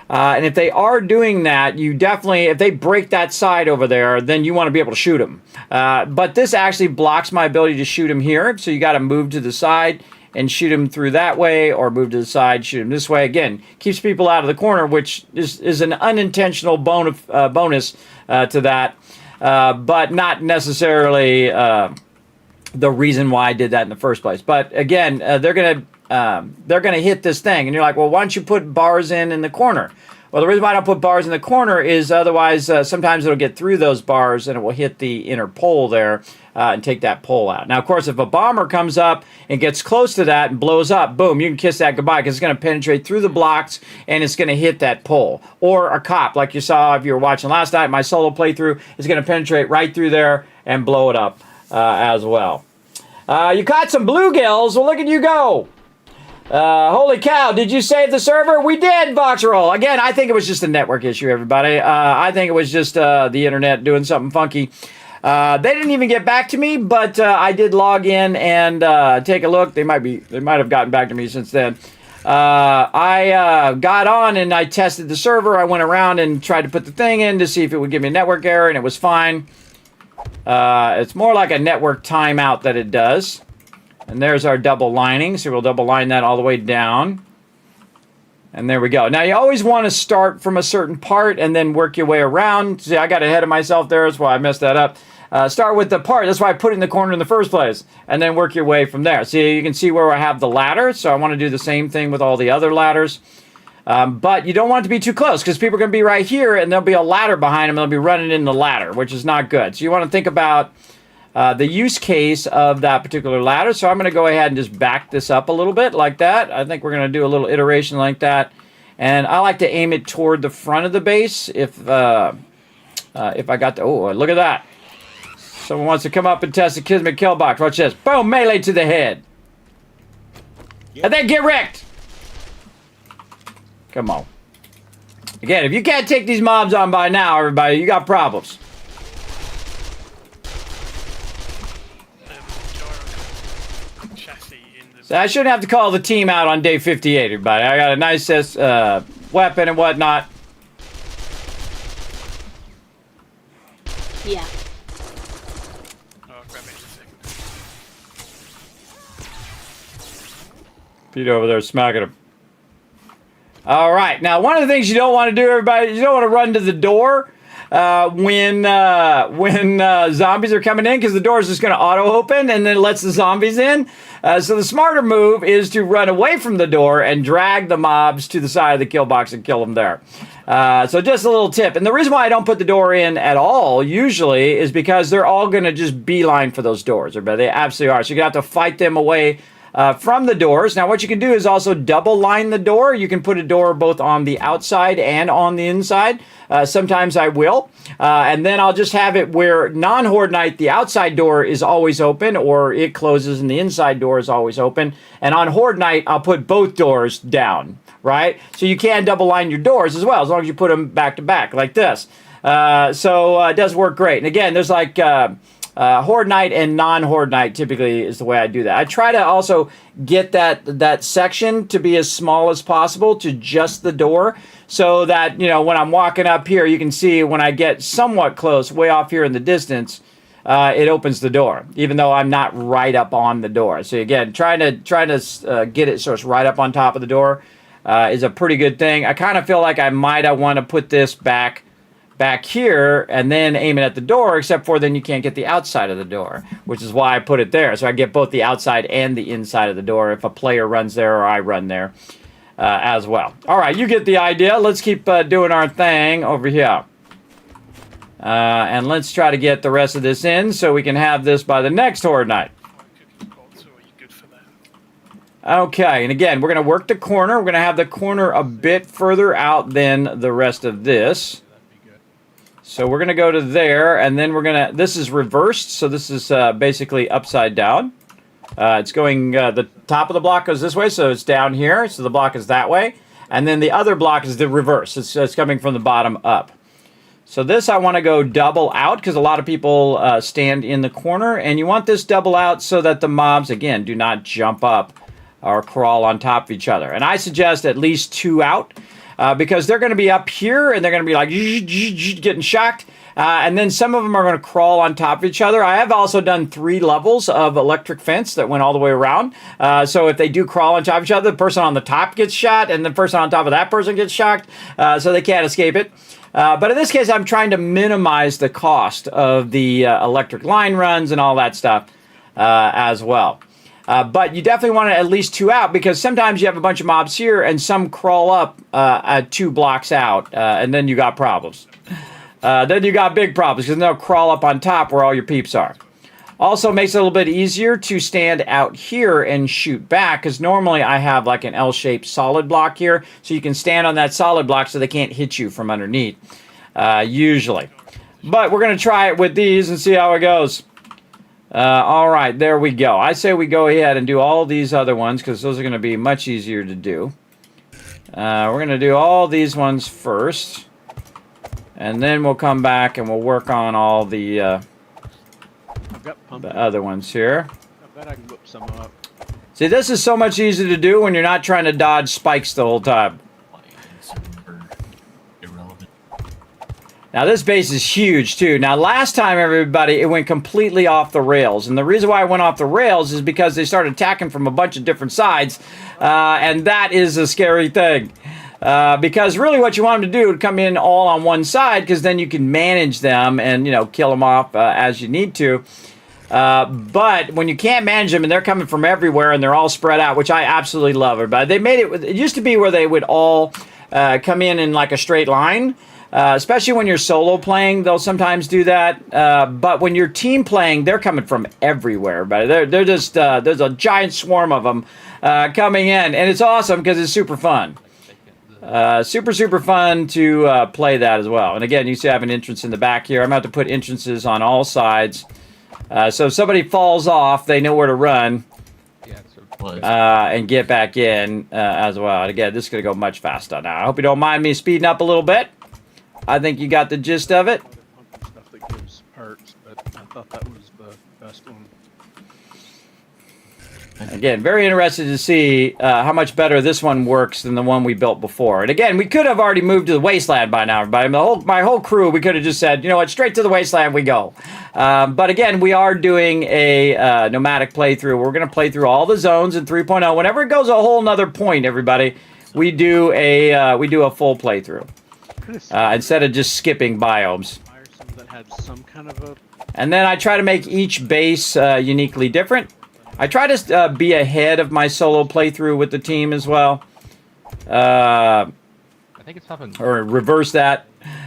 And if they are doing that, you definitely, if they break that side over there, then you want to be able to shoot them. But this actually blocks my ability to shoot them here. So you got to move to the side and shoot them through that way, or move to the side, shoot them this way. Again, keeps people out of the corner, which is an unintentional bonus to that, but not necessarily the reason why I did that in the first place. But again, they're going to hit this thing, and you're like, well, why don't you put bars in the corner? Well, the reason why I don't put bars in the corner is otherwise sometimes it'll get through those bars and it will hit the inner pole there and take that pole out. Now, of course, if a bomber comes up and gets close to that and blows up, boom, you can kiss that goodbye because it's going to penetrate through the blocks and it's going to hit that pole. Or a cop, like you saw if you were watching last night, my solo playthrough, is going to penetrate right through there and blow it up as well. You caught some bluegills. Well, look at you go. Holy cow, did you save the server? We did, Voxroll. Again, I think it was just a network issue, everybody. I think it was just the internet doing something funky. They didn't even get back to me, but I did log in and take a look. They might have gotten back to me since then. I got on and I tested the server. I went around and tried to put the thing in to see if it would give me a network error, and it was fine. It's more like a network timeout that it does. And there's our double lining, so we'll double line that all the way down. And there we go. Now, you always want to start from a certain part and then work your way around. See, I got ahead of myself there. That's why I messed that up. Start with the part. That's why I put it in the corner in the first place. And then work your way from there. See, you can see where I have the ladder. So I want to do the same thing with all the other ladders. But you don't want it to be too close because people are going to be right here and there'll be a ladder behind them. And they'll be running in the ladder, which is not good. So you want to think about the use case of that particular ladder. So I'm going to go ahead and just back this up a little bit like that. I think we're going to do a little iteration like that. And I like to aim it toward the front of the base if I got the... Oh, look at that. Someone wants to come up and test the Kismet kill box. Watch this. Boom, melee to the head. Yep. And then get wrecked. Come on. Again, if you can't take these mobs on by now, everybody, you got problems. So I shouldn't have to call the team out on day 58, everybody. I got a nice weapon and whatnot. Yeah. Pete over there smacking him. All right. Now, one of the things you don't want to do, everybody, you don't want to run to the door when zombies are coming in, because the door is just going to auto-open and then it lets the zombies in. So the smarter move is to run away from the door and drag the mobs to the side of the kill box and kill them there. So just a little tip. And the reason why I don't put the door in at all, usually, is because they're all going to just beeline for those doors. They absolutely are. So you're going to have to fight them away from the doors. Now, what you can do is also double line the door. You can put a door both on the outside and on the inside. Sometimes I will. And then I'll just have it where non-Horde Night, the outside door is always open, or it closes and the inside door is always open. And on Horde Night, I'll put both doors down, right? So you can double line your doors as well, as long as you put them back to back like this. So it does work great. And again, there's like... Horde Night and non-Horde Night typically is the way I do that. I try to also get that section to be as small as possible to just the door, so that, you know, when I'm walking up here, you can see when I get somewhat close, way off here in the distance, it opens the door, even though I'm not right up on the door. So again, trying to get it so it's right up on top of the door is a pretty good thing. I kind of feel like I might want to put this back here and then aim it at the door, except for then you can't get the outside of the door, which is why I put it there. So I get both the outside and the inside of the door if a player runs there or I run there as well. All right, you get the idea. Let's keep doing our thing over here. And let's try to get the rest of this in so we can have this by the next Horde Night. Okay, and again, we're going to work the corner. We're going to have the corner a bit further out than the rest of this. So we're going to go to there, and then we're going to... This is reversed, so this is basically upside down. It's going... the top of the block goes this way, so it's down here. So the block is that way. And then the other block is the reverse. It's coming from the bottom up. So this I want to go double out, because a lot of people stand in the corner. And you want this double out so that the mobs, again, do not jump up or crawl on top of each other. And I suggest at least 2 out. Because they're going to be up here and they're going to be like getting shocked. And then some of them are going to crawl on top of each other. I have also done 3 levels of electric fence that went all the way around. So if they do crawl on top of each other, the person on the top gets shot and the person on top of that person gets shocked. So they can't escape it. But in this case, I'm trying to minimize the cost of the electric line runs and all that stuff as well. But you definitely want to at least 2 out, because sometimes you have a bunch of mobs here and some crawl up 2 blocks out, and then you got problems. Then you got big problems, because they'll crawl up on top where all your peeps are. Also makes it a little bit easier to stand out here and shoot back, because normally I have like an L-shaped solid block here, so you can stand on that solid block so they can't hit you from underneath, usually. But we're going to try it with these and see how it goes. All right, there we go. I say we go ahead and do all these other ones, because those are going to be much easier to do. We're going to do all these ones first, and then we'll come back and we'll work on all the other ones here. I bet I can whip some up. See, this is so much easier to do when you're not trying to dodge spikes the whole time. Now, this base is huge, too. Now, last time, everybody, it went completely off the rails. And the reason why it went off the rails is because they started attacking from a bunch of different sides. And that is a scary thing. Because really what you want them to do is come in all on one side, because then you can manage them and, you know, kill them off as you need to. But when you can't manage them and they're coming from everywhere and they're all spread out, which I absolutely love. But they made it... It used to be where they would all come in like a straight line. Especially when you're solo playing, they'll sometimes do that. But when you're team playing, they're coming from everywhere. But they're just there's a giant swarm of them coming in, and it's awesome because it's super fun. Super fun to play that as well. And again, you see I have an entrance in the back here. I'm about to put entrances on all sides. So if somebody falls off, they know where to run and get back in as well. And again, this is going to go much faster now. I hope you don't mind me speeding up a little bit. I think you got the gist of it. Stuff that gives perks, but I thought that was the best one. Again, very interested to see how much better this one works than the one we built before. And again, we could have already moved to the wasteland by now, everybody. My whole crew, we could have just said, you know what, straight to the wasteland we go. But again, we are doing a nomadic playthrough. We're going to play through all the zones in 3.0. Whenever it goes a whole nother point, everybody, we do a full playthrough instead of just skipping biomes. That had some kind of a... And then I try to make each base uniquely different. I try to be ahead of my solo playthrough with the team as well. I think it's happened. Or reverse that.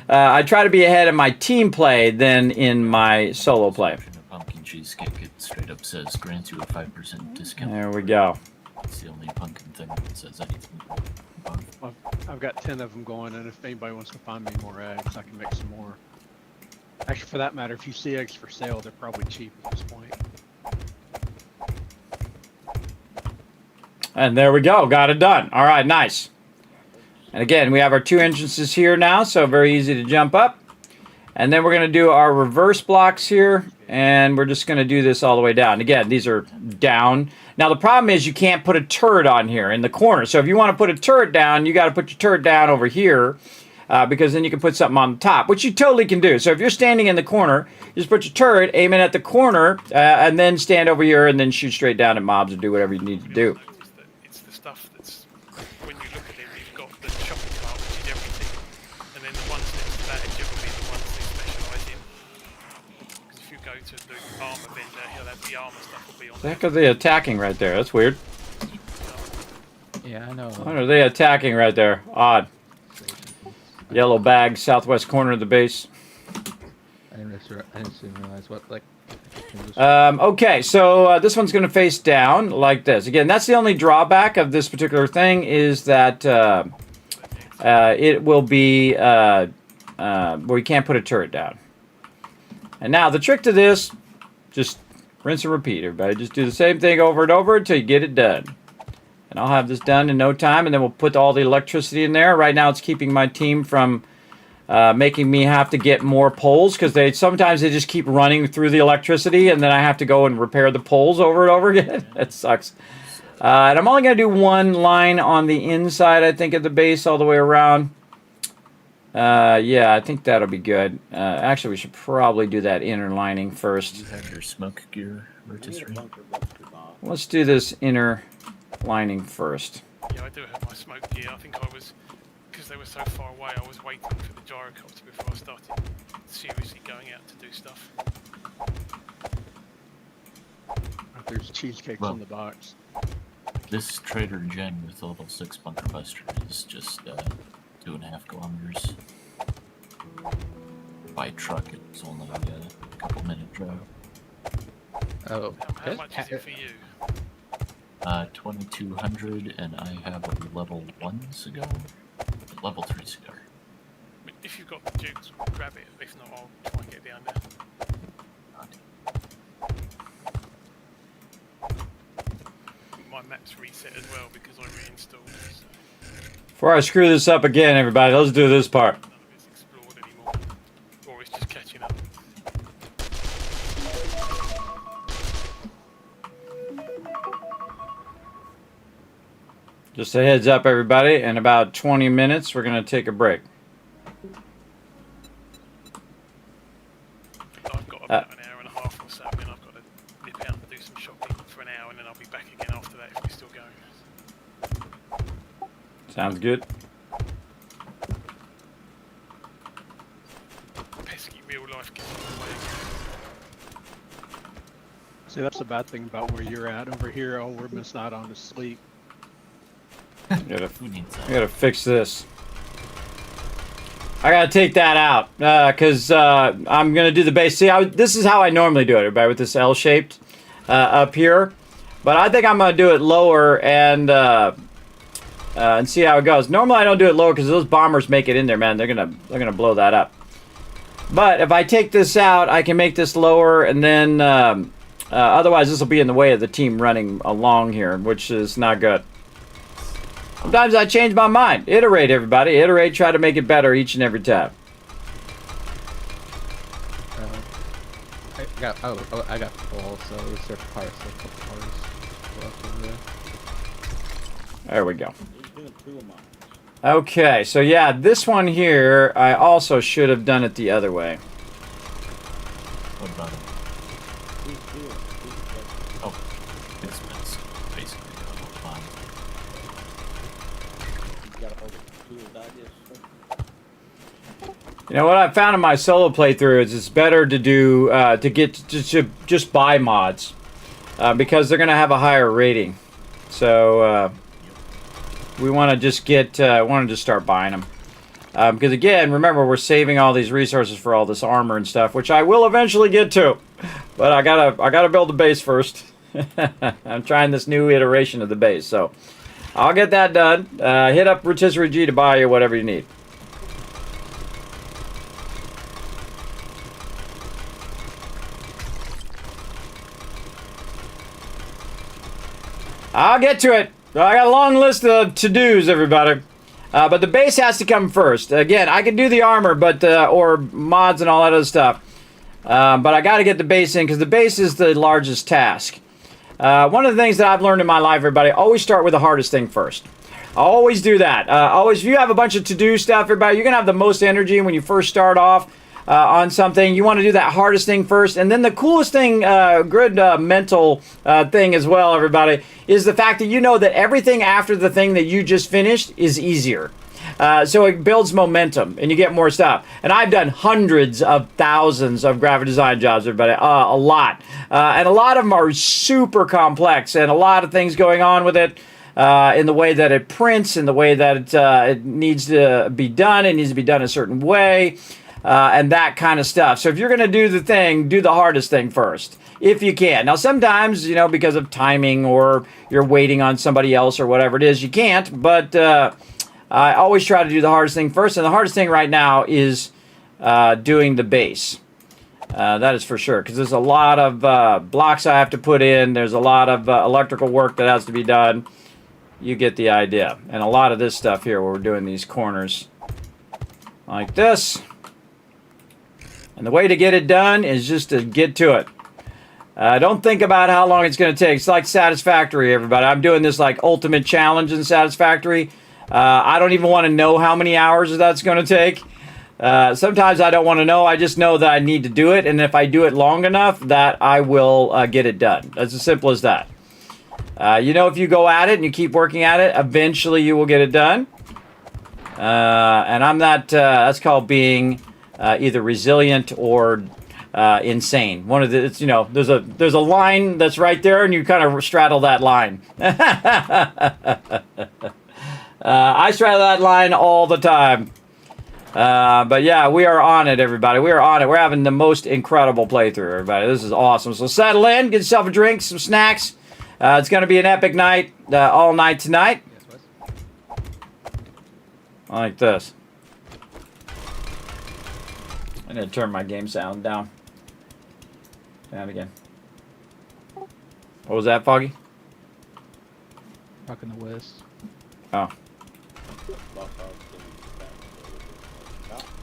I try to be ahead of my team play than in my solo play. Pumpkin cheesecake, it straight up says grants you a 5% discount. There we go. It's the only pumpkin thing that says anything. I've got 10 of them going, and if anybody wants to find me more eggs, I can make some more. Actually, for that matter, if you see eggs for sale, they're probably cheap at this point. And there we go. Got it done. All right, nice. And again, we have our 2 entrances here now, so very easy to jump up. And then we're going to do our reverse blocks here, and we're just going to do this all the way down. Again, these are down. Now, the problem is you can't put a turret on here in the corner. So if you want to put a turret down, you got to put your turret down over here, because then you can put something on the top, which you totally can do. So if you're standing in the corner, just put your turret, aim it at the corner, and then stand over here and then shoot straight down at mobs or do whatever you need to do. It's the stuff that's, when you look at it, you've got the shopping cart, which is everything, and then the ones next to that are generally the ones they specialise in. Because if you go to the armour vendor, he'll have the armour stuff will be on The heck are they attacking right there? That's weird. Yeah, I know. What are they attacking right there? Odd. Yellow bag, southwest corner of the base. I didn't realize what, like... Okay, so this one's going to face down like this. Again, that's the only drawback of this particular thing is that it will be where you can't put a turret down. And now the trick to this, just rinse and repeat, everybody. Just do the same thing over and over until you get it done. And I'll have this done in no time, and then we'll put all the electricity in there. Right now it's keeping my team from making me have to get more poles because sometimes they just keep running through the electricity, and then I have to go and repair the poles over and over again. That sucks. And I'm only going to do one line on the inside, I think, of the base all the way around. Yeah, I think that'll be good. Actually, we should probably do that inner lining first. You have your smoke gear rotisserie. Let's do this inner lining first. Yeah, I do have my smoke gear. I think I was, because they were so far away, I was waiting for the gyrocopter before I started seriously going out to do stuff. There's cheesecakes in the box. This Trader Jen with level 6 bunker buster is just 2.5 kilometers. By truck, it's only a couple-minute drive. Oh, how much is it for you? 2,200, and I have a level 1 cigar, level 3 cigar. If you've got the dukes, grab it. If not, I'll try and get down there. My map's reset as well because I reinstalled it. So. Before I screw this up again, everybody, let's do this part. None of it's explored anymore, or it's just catching up. Just a heads up, everybody. In about 20 minutes, we're going to take a break. I've got about an hour and a half or so, and then I've got to nip out and do some shopping for an hour, and then I'll be back again after that if we're still going. Sounds good. Pesky real life gets in the way. See, that's the bad thing about where you're at. Over here, all we're missing out on is sleep. We gotta fix this. I gotta take that out because I'm gonna do the base. See, this is how I normally do it, everybody, with this L-shaped up here. But I think I'm gonna do it lower and see how it goes. Normally I don't do it lower because those bombers make it in there, man. They're gonna blow that up. But if I take this out, I can make this lower, and then otherwise this will be in the way of the team running along here, which is not good. Sometimes I change my mind. Iterate, everybody. Iterate. Try to make it better each and every time. I got full, so we start to parse a couple parts left over there. There we go. Okay, so yeah, this one here, I also should have done it the other way. What about it? Oh, Kismet's basically done all fine. You know what I found in my solo playthrough is it's better to do just buy mods because they're gonna have a higher rating. So we want to just start buying them because again, remember we're saving all these resources for all this armor and stuff, which I will eventually get to. But I gotta build the base first. I'm trying this new iteration of the base, so I'll get that done. Hit up Rotisserie G to buy you whatever you need. I'll get to it. I got a long list of to-dos, everybody. But the base has to come first. Again, I can do the armor, but or mods and all that other stuff. But I got to get the base in because the base is the largest task. One of the things that I've learned in my life, everybody, always start with the hardest thing first. I always do that. Always, if you have a bunch of to-do stuff, everybody, you're going to have the most energy when you first start off on something. You want to do that hardest thing first. And then the coolest thing, good mental thing as well, everybody, is the fact that you know that everything after the thing that you just finished is easier. So it builds momentum and you get more stuff. And I've done hundreds of thousands of graphic design jobs, everybody, a lot. And a lot of them are super complex and a lot of things going on with it. In the way that it prints, in the way that it needs to be done. It needs to be done a certain way. And that kind of stuff. So if you're going to do the thing, do the hardest thing first, if you can. Now, sometimes, you know, because of timing or you're waiting on somebody else or whatever it is, you can't. But I always try to do the hardest thing first. And the hardest thing right now is doing the base. That is for sure. Because there's a lot of blocks I have to put in. There's a lot of electrical work that has to be done. You get the idea. And a lot of this stuff here where we're doing these corners like this. And the way to get it done is just to get to it. Don't think about how long it's going to take. It's like Satisfactory, everybody. I'm doing this like ultimate challenge in Satisfactory. I don't even want to know how many hours that's going to take. Sometimes I don't want to know. I just know that I need to do it. And if I do it long enough, that I will get it done. That's as simple as that. You know, if you go at it and you keep working at it, eventually you will get it done. And I'm not, that's called being either resilient or insane. One of the, it's, you know, there's a line that's right there, and you kind of straddle that line. I straddle that line all the time. But yeah, we are on it, everybody. We are on it. We're having the most incredible playthrough, everybody. This is awesome. So settle in, get yourself a drink, some snacks. It's going to be an epic night, all night tonight. Like this. I need to turn my game sound down. Down again. What was that, Foggy? Rocking the West. Oh.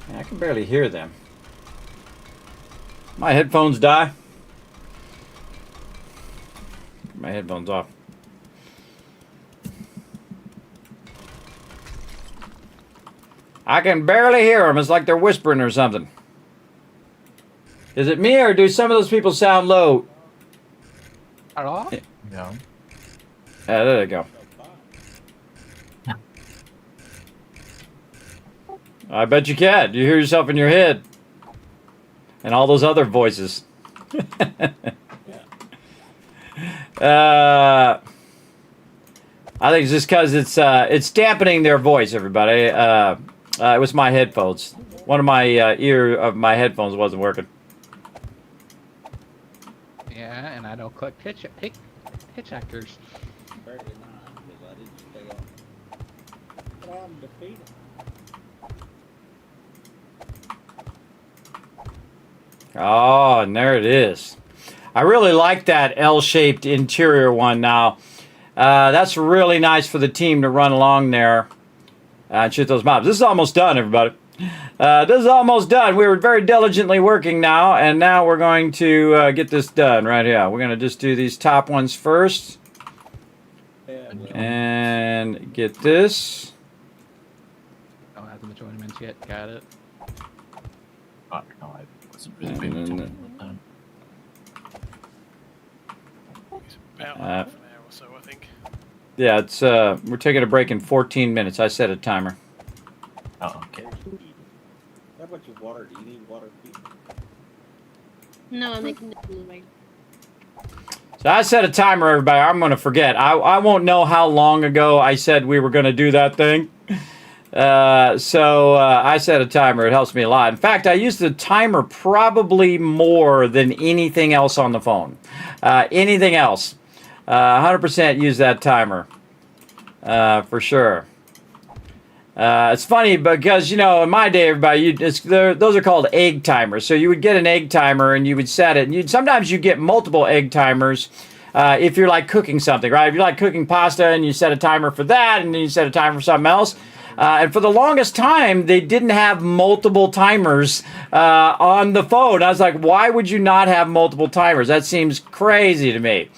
Man, I can barely hear them. My headphones die. My headphones off. I can barely hear them. It's like they're whispering or something. Is it me, or do some of those people sound low? Hello? No. There they go. I bet you can. You hear yourself in your head. And all those other voices. I think it's just because it's dampening their voice, everybody. It was my headphones. One of my my headphones wasn't working. Yeah, and I don't click hitchhikers. Apparently not, because I didn't stay on. But I'm defeated. Oh, and there it is. I really like that L-shaped interior one now. That's really nice for the team to run along there and shoot those mobs. This is almost done, everybody. This is almost done. We were very diligently working now, and now we're going to get this done right here. We're going to just do these top ones first. And get this. Don't have the joinments yet. Got it. Oh, no, I wasn't really paying attention at the time. It's about half an hour or so, I think. Yeah, it's we're taking a break in 14 minutes. I set a timer. Oh, okay. How much water do you need? Water? No, I'm making the blue right. So I set a timer, everybody. I'm going to forget. I won't know how long ago I said we were going to do that thing. So I set a timer. It helps me a lot. In fact, I use the timer probably more than anything else on the phone. Anything else. 100% use that timer. For sure. It's funny because, you know, in my day, everybody, those are called egg timers. So you would get an egg timer and you would set it. And sometimes you get multiple egg timers if you're like cooking something, right? If you're like cooking pasta and you set a timer for that and then you set a timer for something else. And for the longest time, they didn't have multiple timers on the phone. I was like, why would you not have multiple timers? That seems crazy to me.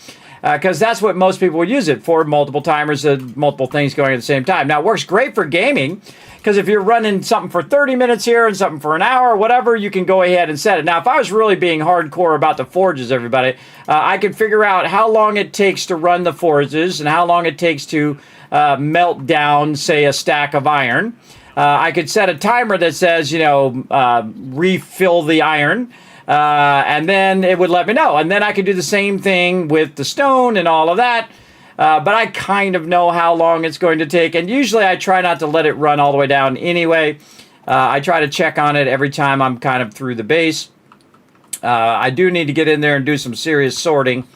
Because that's what most people would use it for, multiple timers, multiple things going at the same time. Now, it works great for gaming, because if you're running something for 30 minutes here and something for an hour or whatever, you can go ahead and set it. Now, if I was really being hardcore about the forges, everybody, I could figure out how long it takes to run the forges and how long it takes to melt down, say, a stack of iron. I could set a timer that says, you know, refill the iron. And then it would let me know. And then I could do the same thing with the stone and all of that. But I kind of know how long it's going to take. And usually I try not to let it run all the way down anyway. I try to check on it every time I'm kind of through the base. I do need to get in there and do some serious sorting.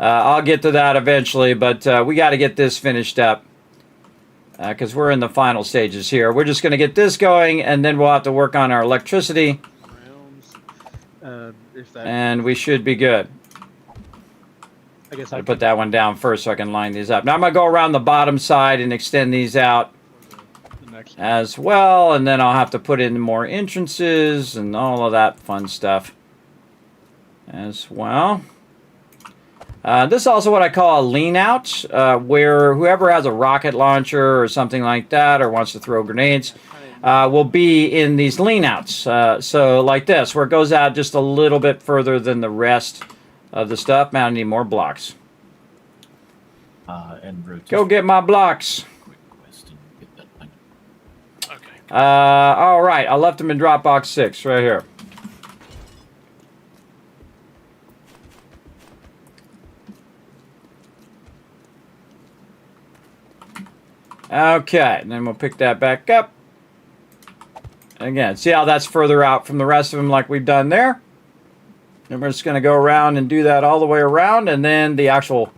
I'll get to that eventually. But we got to get this finished up. Because we're in the final stages here. We're just going to get this going. And then we'll have to work on our electricity. And we should be good. I guess I'll put that one down first so I can line these up. Now I'm going to go around the bottom side and extend these out as well. And then I'll have to put in more entrances and all of that fun stuff as well. This is also what I call a lean out, where whoever has a rocket launcher or something like that or wants to throw grenades will be in these lean outs. So like this, where it goes out just a little bit further than the rest of the stuff. Now I need more blocks. And go get my blocks. Quick quest and get that thing. Okay. All right, I left them in Dropbox 6 right here. Okay, and then we'll pick that back up. Again, see how that's further out from the rest of them like we've done there? And we're just going to go around and do that all the way around. And then the actual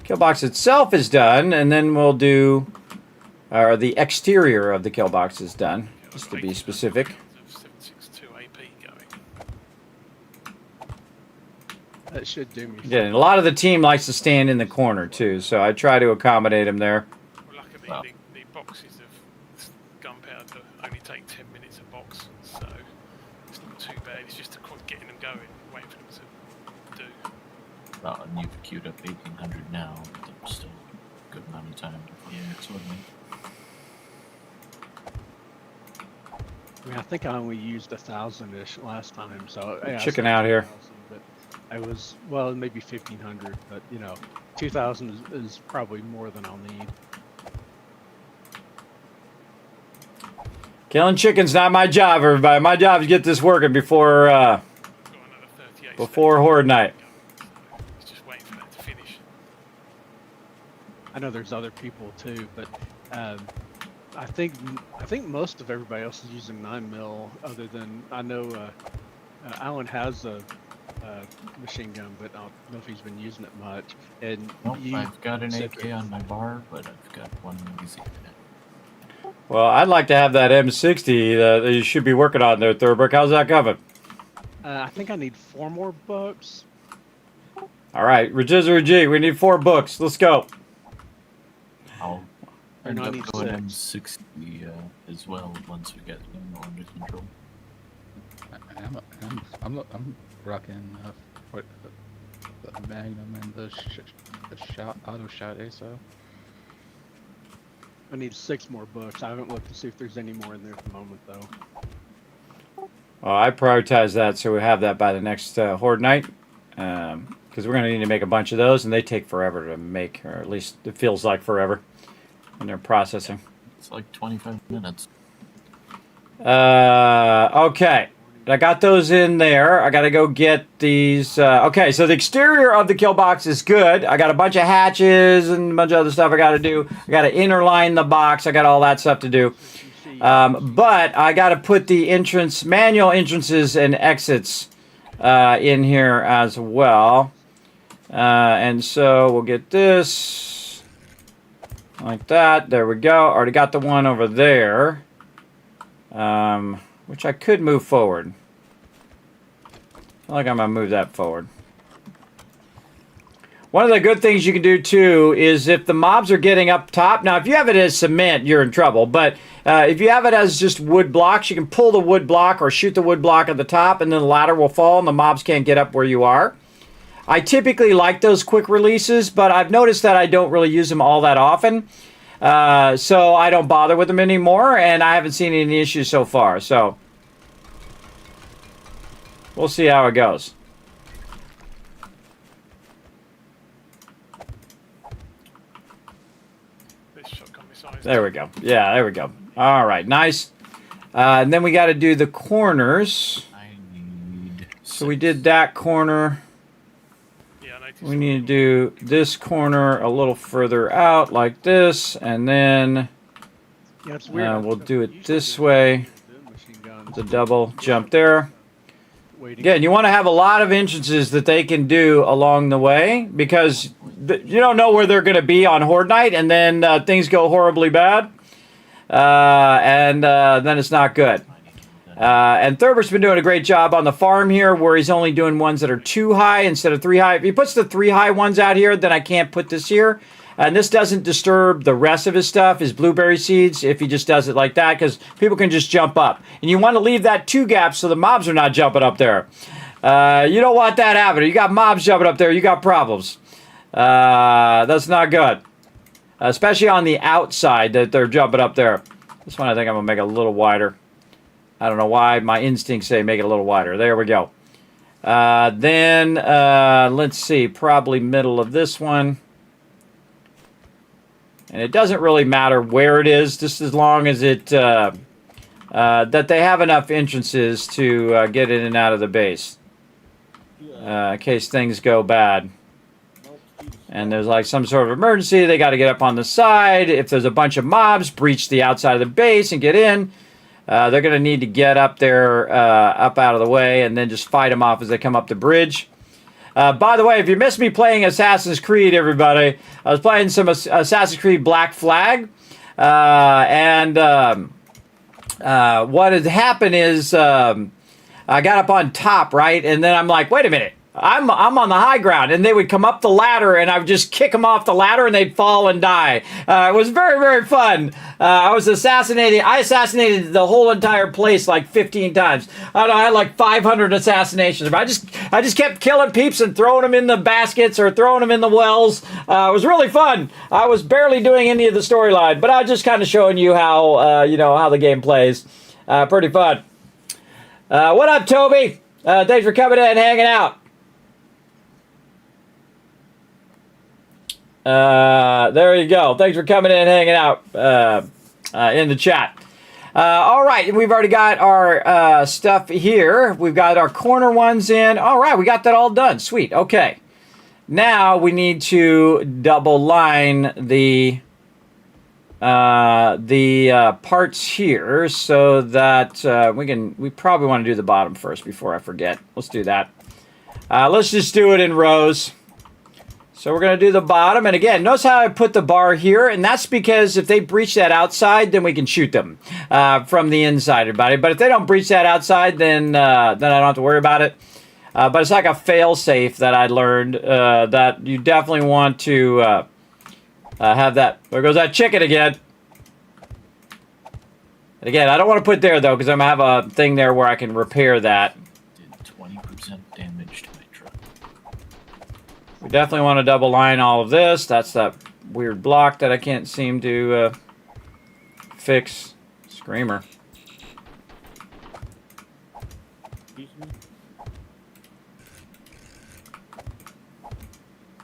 kill box itself is done. And then we'll do, or the exterior of the kill box is done, just to be specific. 762 AP going. That should do me. Yeah, and a lot of the team likes to stand in the corner too. So I try to accommodate them there. Well, luckily, the boxes of gunpowder only take 10 minutes a box, so it's not too bad. It's just getting them going, waiting for them to do. Well, and you've queued up 1800 now, but there's still a good amount of time before the next one. I mean, I think I only used 1,000-ish last time, so yeah, Chicken out here. But I was, well, maybe 1,500, but you know, 2,000 is probably more than I'll need. Killing chicken's not my job, everybody. My job is to get this working before Horde Night. It's just waiting for that to finish. I know there's other people too, but I think most of everybody else is using 9mm. Other than I know Alan has a machine gun, but I don't know if he's been using it much. And Nope, I've got an AK on my bar, but I've got one magazine in it. Well, I'd like to have that M60 that you should be working on there, Thurberg. How's that coming? I think I need 4 more books. All right, G, we need 4 books. Let's go. I'll end up going M60 as well once we get them under control. I'm rocking the Magnum and the auto shot ASO. I need 6 more books. I haven't looked to see if there's any more in there at the moment, though. Well, I prioritize that so we have that by the next Horde night. Because we're going to need to make a bunch of those, and they take forever to make, or at least it feels like forever when they're processing. It's like 25 minutes. Okay. I got those in there. I got to go get these. Okay, so the exterior of the kill box is good. I got a bunch of hatches and a bunch of other stuff I got to do. I got to interline the box. I got all that stuff to do. But I got to put the manual entrances and exits in here as well. And so we'll get this like that. There we go. Already got the one over there. Which I could move forward. I feel like I'm going to move that forward. One of the good things you can do, too, is if the mobs are getting up top. Now, if you have it as cement, you're in trouble. But if you have it as just wood blocks, you can pull the wood block or shoot the wood block at the top, and then the ladder will fall, and the mobs can't get up where you are. I typically like those quick releases, but I've noticed that I don't really use them all that often. So I don't bother with them anymore, and I haven't seen any issues so far. So we'll see how it goes. There we go. Yeah, there we go. All right, nice. And then we got to do the corners. So we did that corner. We need to do this corner a little further out like this, and then we'll do it this way. The double jump there. Again, you want to have a lot of entrances that they can do along the way, because you don't know where they're going to be on Horde Night, and then things go horribly bad, and then it's not good. And Thurber's been doing a great job on the farm here, where he's only doing ones that are 2 high instead of 3 high. If he puts the 3 high ones out here, then I can't put this here. And this doesn't disturb the rest of his stuff, his blueberry seeds, if he just does it like that, because people can just jump up. And you want to leave that 2 gap so the mobs are not jumping up there. You don't want that happening. You got mobs jumping up there, you got problems. That's not good. Especially on the outside that they're jumping up there. This one I think I'm going to make a little wider. I don't know why. My instincts say make it a little wider. There we go. Then, let's see. Probably middle of this one. And it doesn't really matter where it is, just as long as it that they have enough entrances to get in and out of the base. In case things go bad. And there's like some sort of emergency. They got to get up on the side. If there's a bunch of mobs, breach the outside of the base and get in. They're going to need to get up there, up out of the way, and then just fight them off as they come up the bridge. By the way, if you missed me playing Assassin's Creed, everybody, I was playing some Assassin's Creed Black Flag. And what had happened is I got up on top, right? And then I'm like, wait a minute. I'm on the high ground, and they would come up the ladder, and I would just kick them off the ladder, and they'd fall and die. It was very, very fun. I assassinated the whole entire place like 15 times. I don't know, I had like 500 assassinations. But I just kept killing peeps and throwing them in the baskets or throwing them in the wells. It was really fun. I was barely doing any of the storyline, but I was just kind of showing you how how the game plays. Pretty fun. What up, Toby? Thanks for coming in and hanging out. There you go. Thanks for coming in and hanging out in the chat. All right, we've already got our stuff here. We've got our corner ones in. All right, we got that all done. Sweet. Okay. Now we need to double line the the parts here so that we probably want to do the bottom first before I forget. Let's do that. Let's just do it in rows. So we're going to do the bottom. And again, notice how I put the bar here. And that's because if they breach that outside, then we can shoot them from the inside, everybody. But if they don't breach that outside, then I don't have to worry about it. But it's like a fail-safe that I learned that you definitely want to have that. There goes that chicken again. And again, I don't want to put there, though, because I'm going to have a thing there where I can repair that. Did 20% damage to my truck. We definitely want to double line all of this. That's that weird block that I can't seem to fix. Screamer.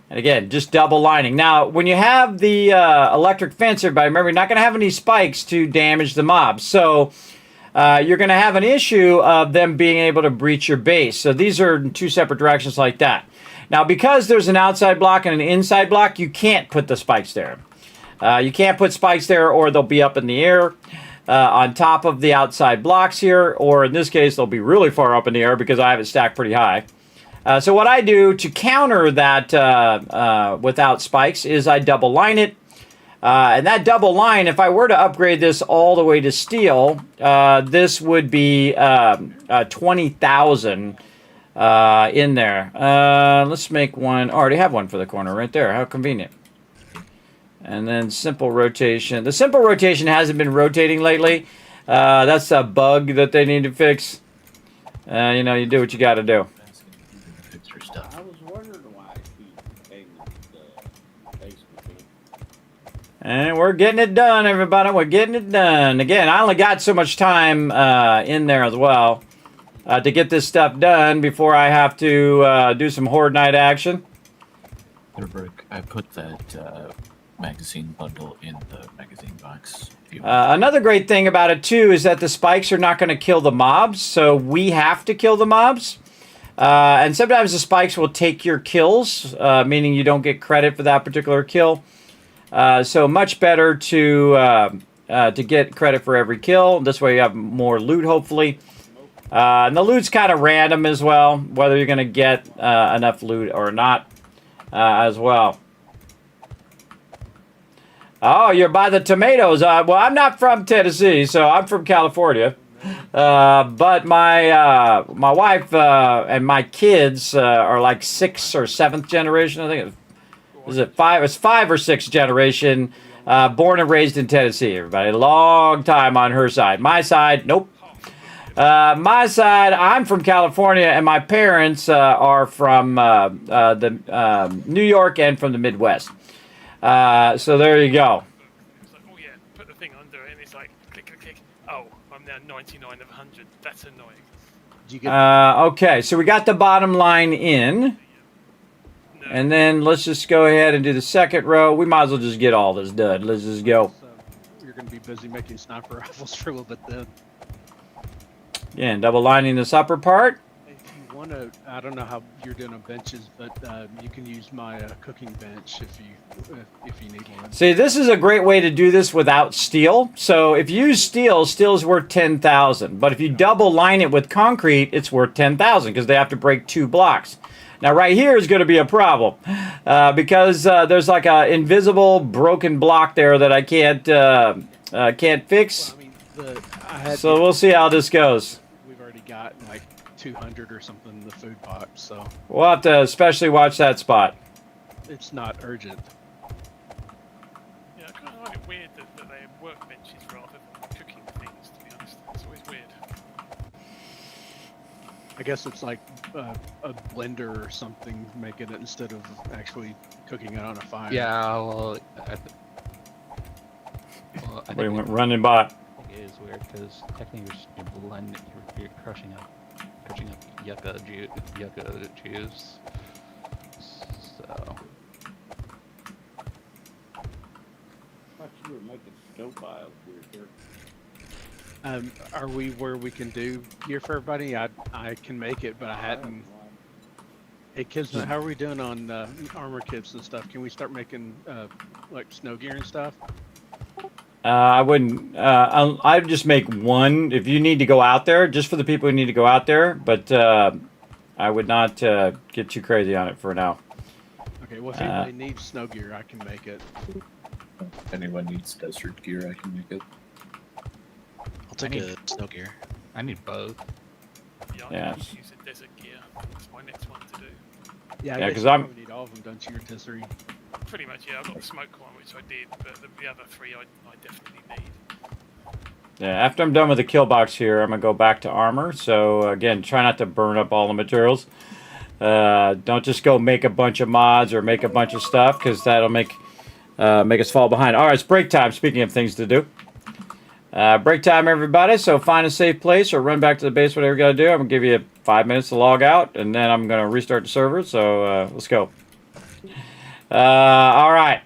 And again, just double lining. Now, when you have the electric fence, everybody, remember, you're not going to have any spikes to damage the mobs. So you're going to have an issue of them being able to breach your base. So these are in two separate directions like that. Now, because there's an outside block and an inside block, you can't put the spikes there. You can't put spikes there or they'll be up in the air on top of the outside blocks here. Or in this case, they'll be really far up in the air because I have it stacked pretty high. So what I do to counter that without spikes is I double line it. And that double line, if I were to upgrade this all the way to steel, this would be 20,000 in there. Let's make one. I already have one for the corner right there. How convenient. And then simple rotation. The simple rotation hasn't been rotating lately. That's a bug that they need to fix. You know, you do what you got to do. I was wondering why he came the basement. And we're getting it done, everybody. We're getting it done. Again, I only got so much time in there as well to get this stuff done before I have to do some Horde Night action. I put that magazine bundle in the magazine box. Another great thing about it, too, is that the spikes are not going to kill the mobs, so we have to kill the mobs. And sometimes the spikes will take your kills, meaning you don't get credit for that particular kill. So much better to get credit for every kill. This way you have more loot, hopefully. And the loot's kind of random as well, whether you're going to get enough loot or not as well. Oh, you're by the tomatoes. Well, I'm not from Tennessee, so I'm from California. But my wife and my kids are like 6th or 7th generation. I think it's 5 or 6th generation. Born and raised in Tennessee. Everybody, long time on her side. My side, nope. My side, I'm from California, and my parents are from the New York and from the Midwest. So there you go. It's like, oh yeah, put the thing under it, and it's like, click, click, click. Oh, I'm now 99 of 100. That's annoying. Okay, so we got the bottom line in. No. And then let's just go ahead and do the second row. We might as well just get all this done. Let's just go. You're going to be busy making sniper rifles for a little bit then. Yeah, and double lining this upper part. If you want to, I don't know how you're doing on benches, but you can use my cooking bench if you need one. See, this is a great way to do this without steel. So if you use steel, steel's worth 10,000. But if you double line it with concrete, it's worth 10,000 because they have to break 2 blocks. Now, right here is going to be a problem because there's like an invisible broken block there that I can't fix. Well, I mean, so we'll see how this goes. We've already got like 200 or something in the food box, so we'll have to especially watch that spot. It's not urgent. Yeah, I kind of find it weird that they have workbenches rather than cooking things, to be honest. It's always weird. I guess it's like a blender or something making it instead of actually cooking it on a fire. Yeah, well, I think we went running by. I think it is weird because technically you're crushing up yucca juice. So. I thought you were making snow piles here. Are we where we can do gear for everybody? I can make it, but I hadn't. Hey, Kismet, how are we doing on armor kits and stuff? Can we start making like snow gear and stuff? I wouldn't. I'd just make one if you need to go out there, just for the people who need to go out there. But I would not get too crazy on it for now. Okay, well, if anybody needs snow gear, I can make it. If anyone needs desert gear, I can make it. I'll take a snow gear. I need both. Yeah, I need to use a desert gear. That's my next one to do. Yeah, because I need all of them, don't you, your T3? Pretty much, yeah. I've got the smoke one, which I did, but the other three I definitely need. Yeah, after I'm done with the kill box here, I'm going to go back to armor. So, again, try not to burn up all the materials. Don't just go make a bunch of mods or make a bunch of stuff, because that'll make us fall behind. All right, it's break time, speaking of things to do. Break time, everybody. So find a safe place or run back to the base, whatever you got to do. I'm going to give you 5 minutes to log out, and then I'm going to restart the server. So let's go. All right.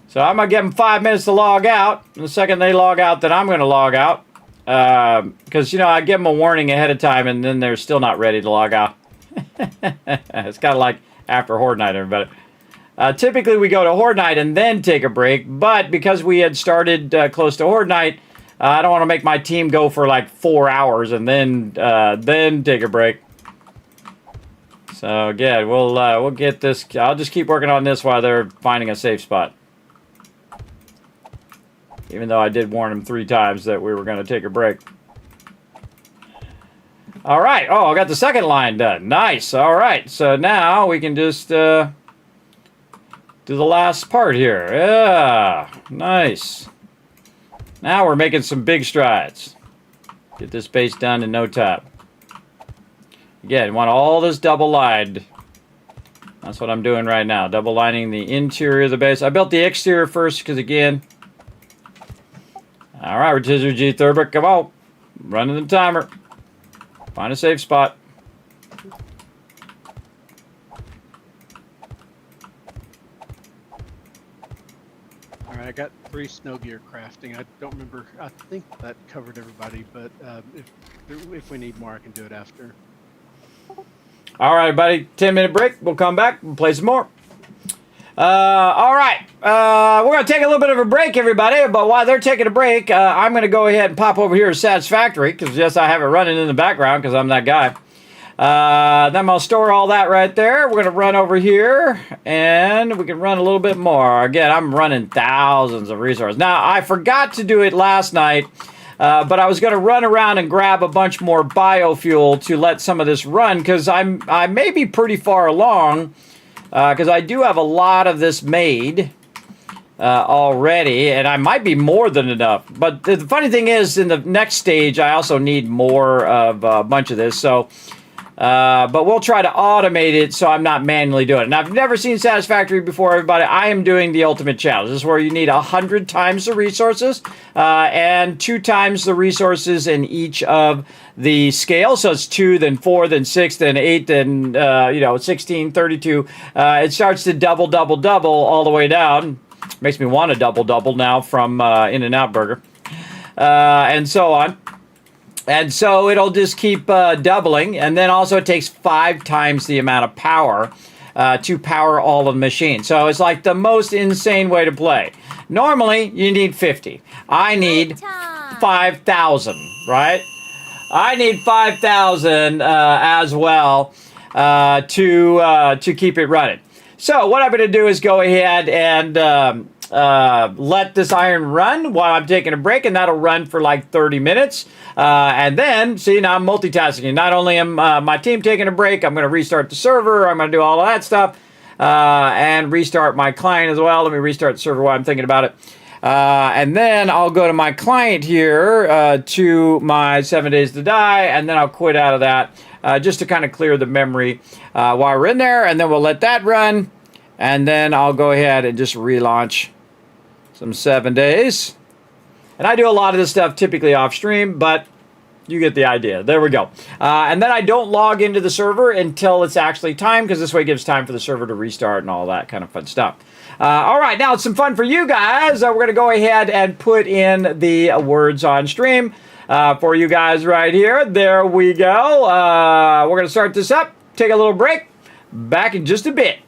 So I'm going to give them 5 minutes to log out. And the second they log out, then I'm going to log out. Because, you know, I give them a warning ahead of time, and then they're still not ready to log out. It's kind of like after Horde Night, everybody. Typically, we go to Horde Night and then take a break. But because we had started close to Horde Night, I don't want to make my team go for like 4 hours and then take a break. So, yeah, we'll get this. I'll just keep working on this while they're finding a safe spot. Even though I did warn them 3 times that we were going to take a break. All right. Oh, I got the second line done. Nice. All right. So now we can just do the last part here. Yeah. Nice. Now we're making some big strides. Get this base done in no time. Again, want all this double lined. That's what I'm doing right now. Double lining the interior of the base. I built the exterior first because, again... All right, Rotisserie G Thurber, come on. Running the timer. Find a safe spot. All right, I got 3 snow gear crafting. I don't remember. I think that covered everybody, but if we need more, I can do it after. All right, buddy. 10-minute break. We'll come back and play some more. All right. We're going to take a little bit of a break, everybody. But while they're taking a break, I'm going to go ahead and pop over here to Satisfactory. Because, yes, I have it running in the background because I'm that guy. Then I'll store all that right there. We're going to run over here. And we can run a little bit more. Again, I'm running thousands of resources. Now, I forgot to do it last night. But I was going to run around and grab a bunch more biofuel to let some of this run. Because I may be pretty far along. Because I do have a lot of this made already, and I might be more than enough. But the funny thing is, in the next stage, I also need more of a bunch of this. So, but we'll try to automate it so I'm not manually doing it. And I've never seen Satisfactory before, everybody. I am doing the ultimate challenge. This is where you need 100 times the resources and 2 times the resources in each of the scale. So it's 2, then 4, then 6, then 8, then 16, 32. It starts to double all the way down. Makes me want a double now from In-N-Out Burger, and so on. And so it'll just keep doubling, and then also it takes 5 times the amount of power to power all of the machines. So it's like the most insane way to play. Normally, you need 50. I need 5,000, right? I need 5,000 as well to keep it running. So what I'm going to do is go ahead and let this iron run while I'm taking a break, and that'll run for like 30 minutes. And then, see, now I'm multitasking. Not only am my team taking a break, I'm going to restart the server. I'm going to do all of that stuff and restart my client as well. Let me restart the server while I'm thinking about it. And then I'll go to my client here to my 7 Days to Die, and then I'll quit out of that just to kind of clear the memory while we're in there. And then we'll let that run. And then I'll go ahead and just relaunch some 7 days. And I do a lot of this stuff typically off stream, but you get the idea. There we go. And then I don't log into the server until it's actually time, because this way it gives time for the server to restart and all that kind of fun stuff. All right, now it's some fun for you guys. We're going to go ahead and put in the words on stream for you guys right here. There we go. We're going to start this up, take a little break. Back in just a bit.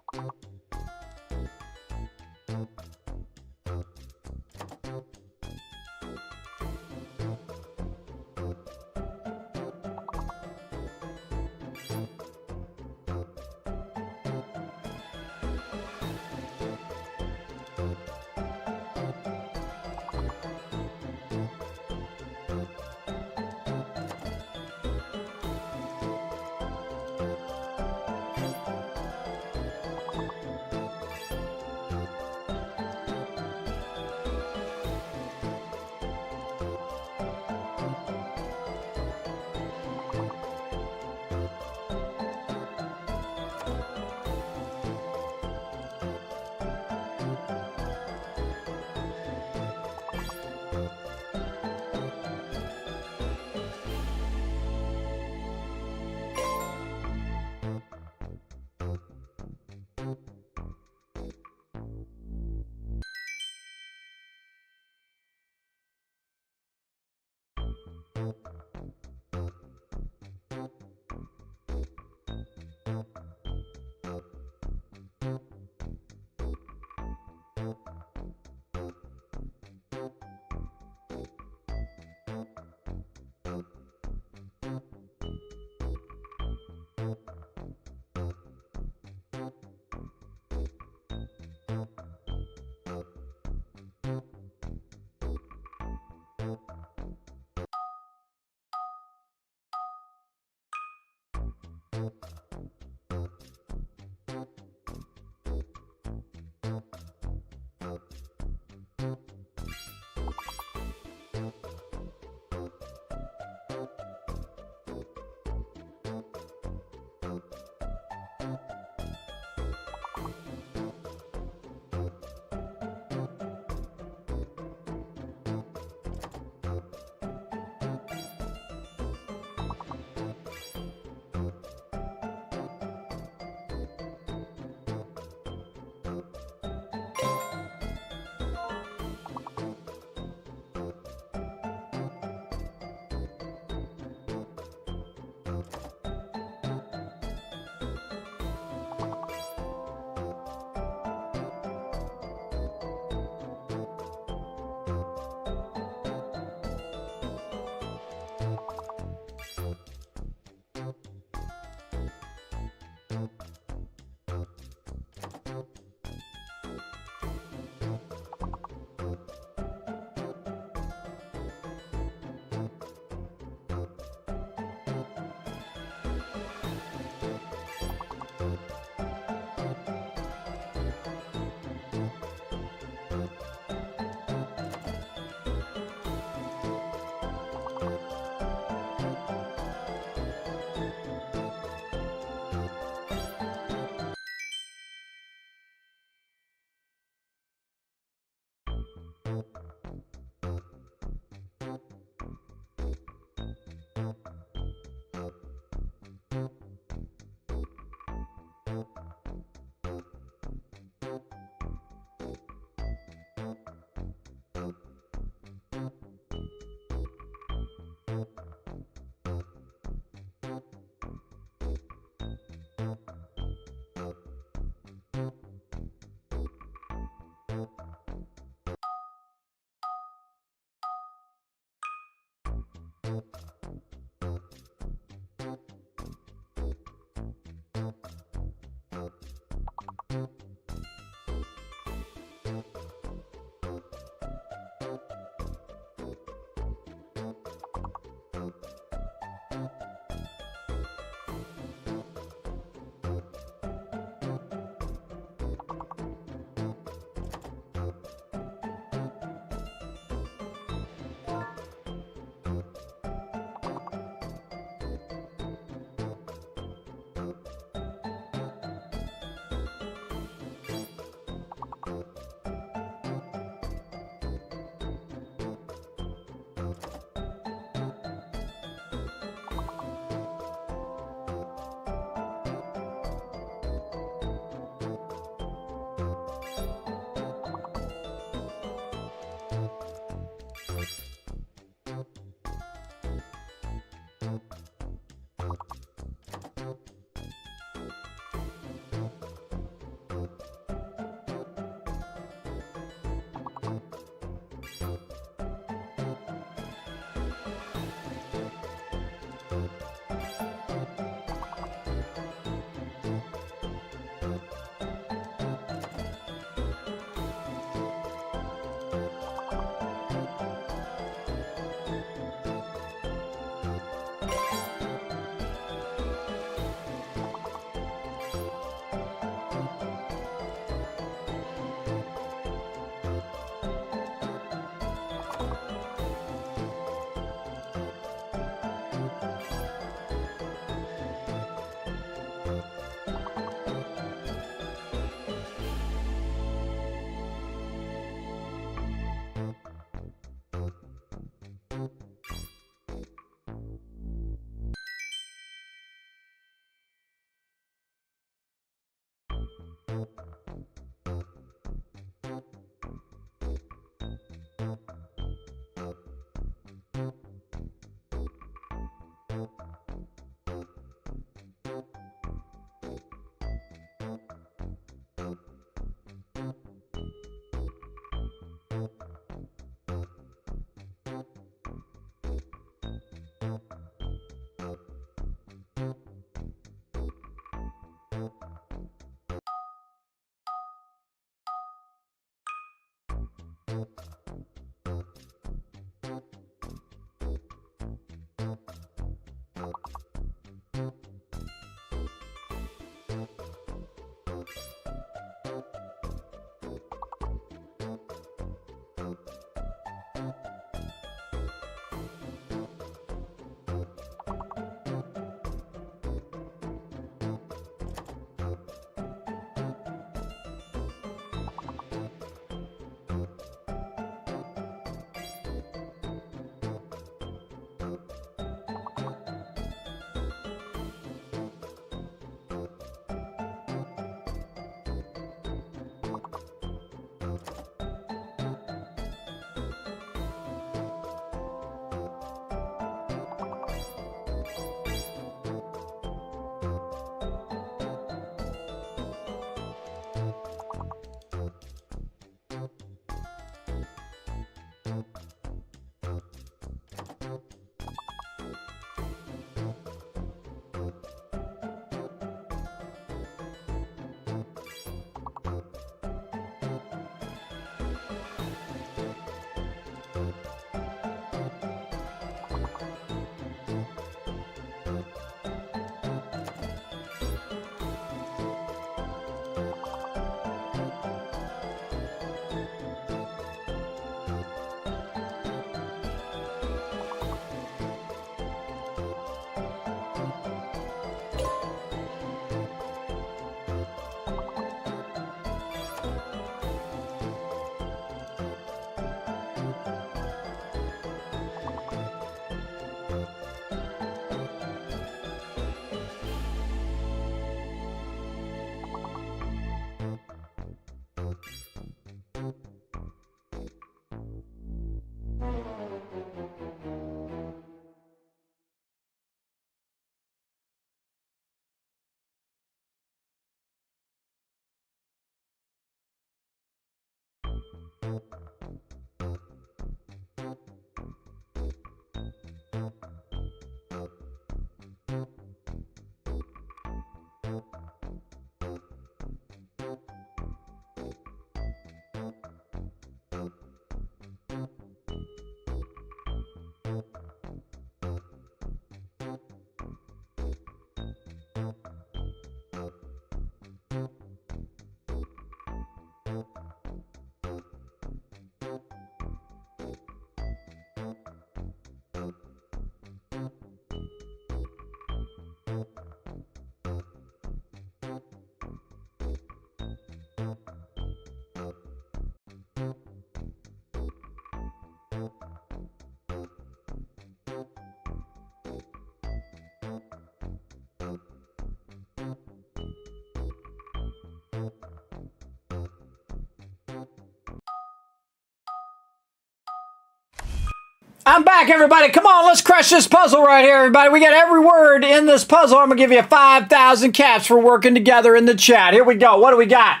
I'm back, everybody. Come on, let's crush this puzzle right here, everybody. We got every word in this puzzle. I'm going to give you 5,000 caps for working together in the chat. Here we go. What do we got?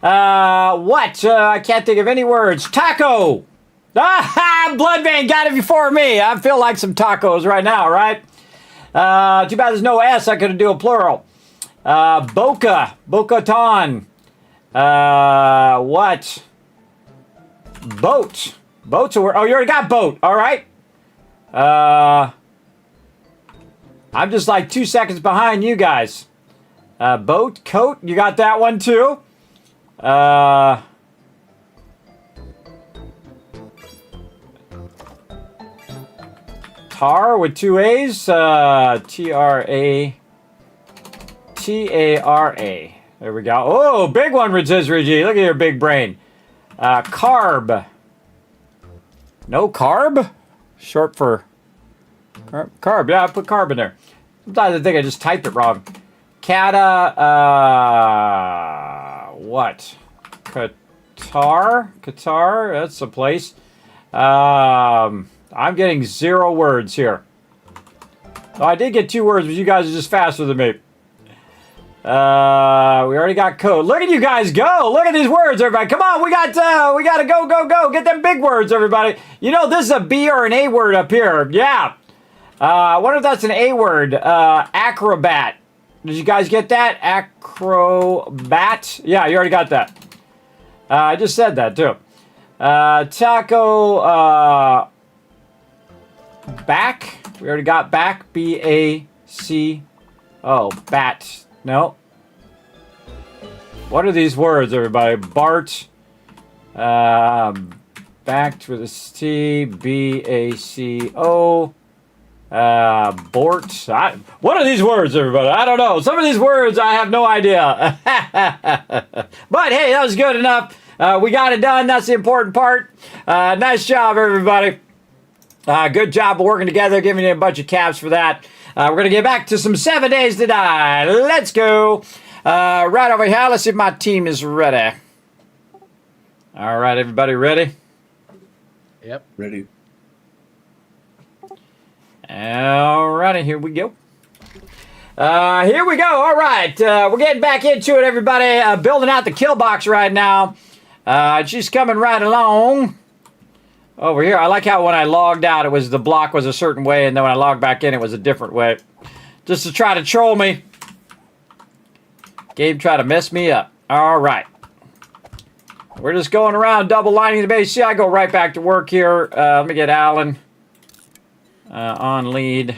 I can't think of any words. Taco. Ah, Blood Vein got it before me. I feel like some tacos right now, right? Too bad there's no S. I could do a plural. Boca. Boca-ton. What? Boat. Boat's a word. Oh, you already got boat. All right. I'm just like 2 seconds behind you guys. Boat, coat. You got that one too. Tar with 2 A's. T-A-R-A. There we go. Oh, big one, Rotisserie G. Look at your big brain. Carb. No carb? Short for carb. Yeah, I put carb in there. Sometimes I think I just typed it wrong. Cata, what? Qatar? Qatar? That's a place. I'm getting 0 words here. Oh, I did get 2 words, but you guys are just faster than me. We already got code. Look at you guys go. Look at these words, everybody. Come on, we got to go. Get them big words, everybody. You know, this is a B or an A word up here. Yeah. I wonder if that's an A word. Acrobat. Did you guys get that? Acrobat. Yeah, you already got that. I just said that, too. Taco, back. We already got back. B-A-C. Oh, bat. No. What are these words, everybody? Bart. Backed with a T. B-A-C-O. Bort. What are these words, everybody? I don't know. Some of these words, I have no idea. But, hey, that was good enough. We got it done. That's the important part. Nice job, everybody. Good job of working together, giving you a bunch of caps for that. We're going to get back to some 7 Days to Die. Let's go. Right over here. Let's see if my team is ready. All right, everybody ready? Yep. Ready. All righty, here we go. Here we go. All right, we're getting back into it, everybody. Building out the kill box right now. She's coming right along. Over here, I like how when I logged out, it was the block was a certain way, and then when I logged back in, it was a different way. Just to try to troll me. Game tried to mess me up. All right. We're just going around double lining the base. See, I go right back to work here. Let me get Alan on lead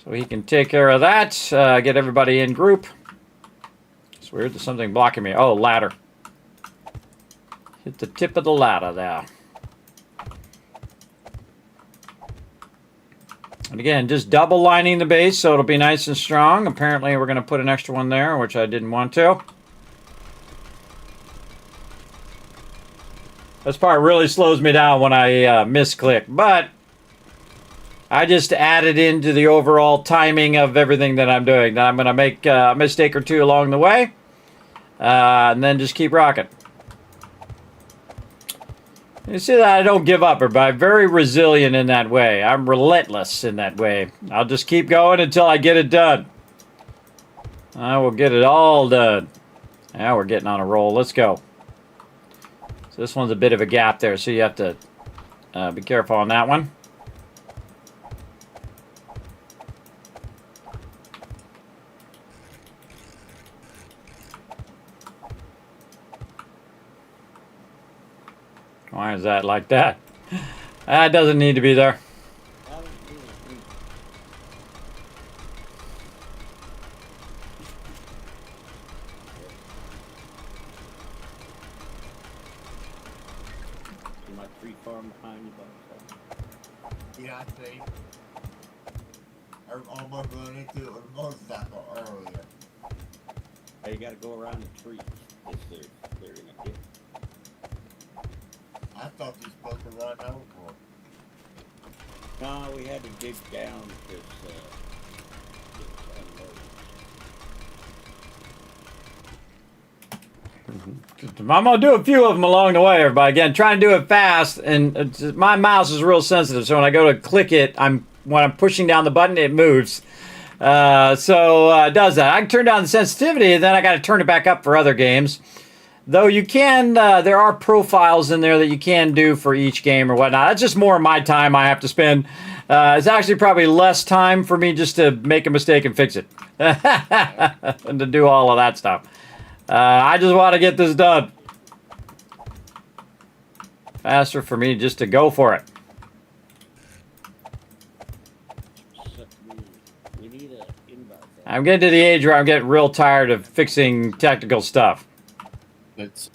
so he can take care of that. Get everybody in group. It's weird. There's something blocking me. Oh, ladder. Hit the tip of the ladder there. And again, just double lining the base so it'll be nice and strong. Apparently, we're going to put an extra one there, which I didn't want to. This part really slows me down when I misclick, but I just added into the overall timing of everything that I'm doing. That I'm going to make a mistake or two along the way, and then just keep rocking. You see that I don't give up, everybody. I'm very resilient in that way. I'm relentless in that way. I'll just keep going until I get it done. I will get it all done. Now we're getting on a roll. Let's go. So this one's a bit of a gap there, so you have to be careful on that one. Why is that like that? That doesn't need to be there. My tree farm behind you, but Yeah, I see. I almost run into it with a motorcycle earlier. hey, you gotta go around the tree if they're in a dip. I thought you were supposed to run over. No, we had to dig down because I'm gonna do a few of them along the way, everybody. Again, trying to do it fast, and my mouse is real sensitive, so when I go to click it, when I'm pushing down the button, it moves. So it does that. I can turn down the sensitivity, and then I got to turn it back up for other games. Though you can, there are profiles in there that you can do for each game or whatnot. That's just more of my time I have to spend. It's actually probably less time for me just to make a mistake and fix it, and to do all of that stuff. I just want to get this done. Faster for me just to go for it. I'm getting to the age where I'm getting real tired of fixing technical stuff. It's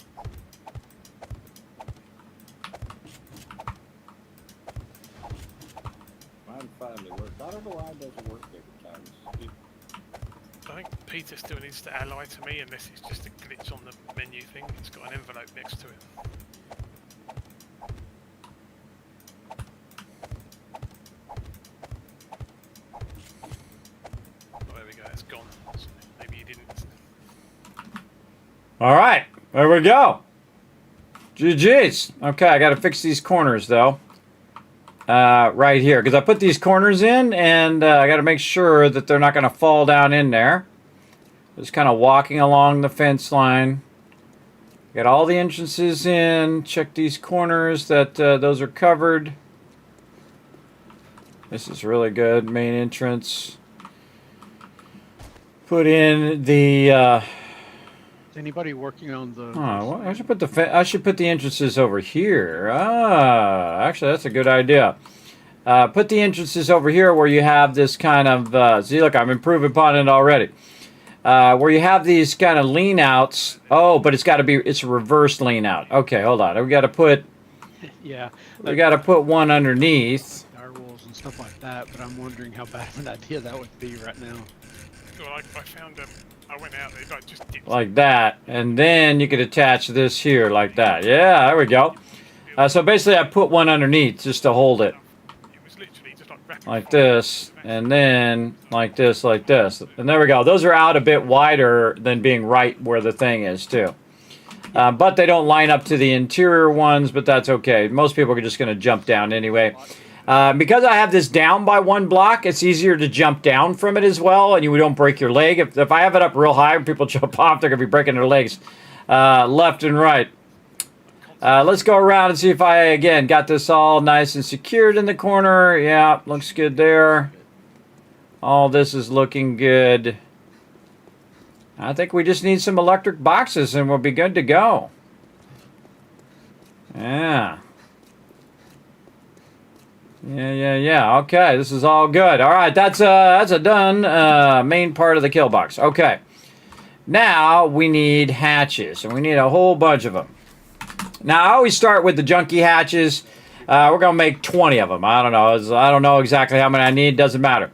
mine finally worked. I don't know why it doesn't work every time. I think Peter still needs to ally to me unless it's just a glitch on the menu thing. It's got an envelope next to it. Oh, there we go, it's gone. Maybe you didn't. All right, there we go. GG's. Okay, I got to fix these corners though. Right here, because I put these corners in, and I got to make sure that they're not going to fall down in there. Just kind of walking along the fence line. Got all the entrances in. Check these corners that those are covered. This is really good. Main entrance. Put in the. Is anybody working on the? Oh, well, I should put the entrances over here. Ah, actually, that's a good idea. Put the entrances over here where you have this kind of. See, look, I'm improving upon it already. Where you have these kind of lean outs. Oh, but it's a reverse lean out. Okay, hold on. We got to put. Yeah. We got to put one underneath. Firewalls and stuff like that, but I'm wondering how bad of an idea that would be right now. Well, I found I went out there, like just dipped. Like that, and then you could attach this here like that. Yeah, there we go. So basically, I put one underneath just to hold it. It was literally just like this, and then like this, and there we go. Those are out a bit wider than being right where the thing is too. But they don't line up to the interior ones, but that's okay. Most people are just going to jump down anyway. Because I have this down by one block, it's easier to jump down from it as well, and you don't break your leg. If I have it up real high and people jump off, they're going to be breaking their legs left and right. Let's go around and see if I, again, got this all nice and secured in the corner. Yeah, looks good there. All this is looking good. I think we just need some electric boxes and we'll be good to go. Yeah. Yeah. Okay, this is all good. All right, that's a done main part of the kill box. Okay. Now we need hatches, and we need a whole bunch of them. Now I always start with the junky hatches. We're gonna make 20 of them. I don't know exactly how many I need. Doesn't matter,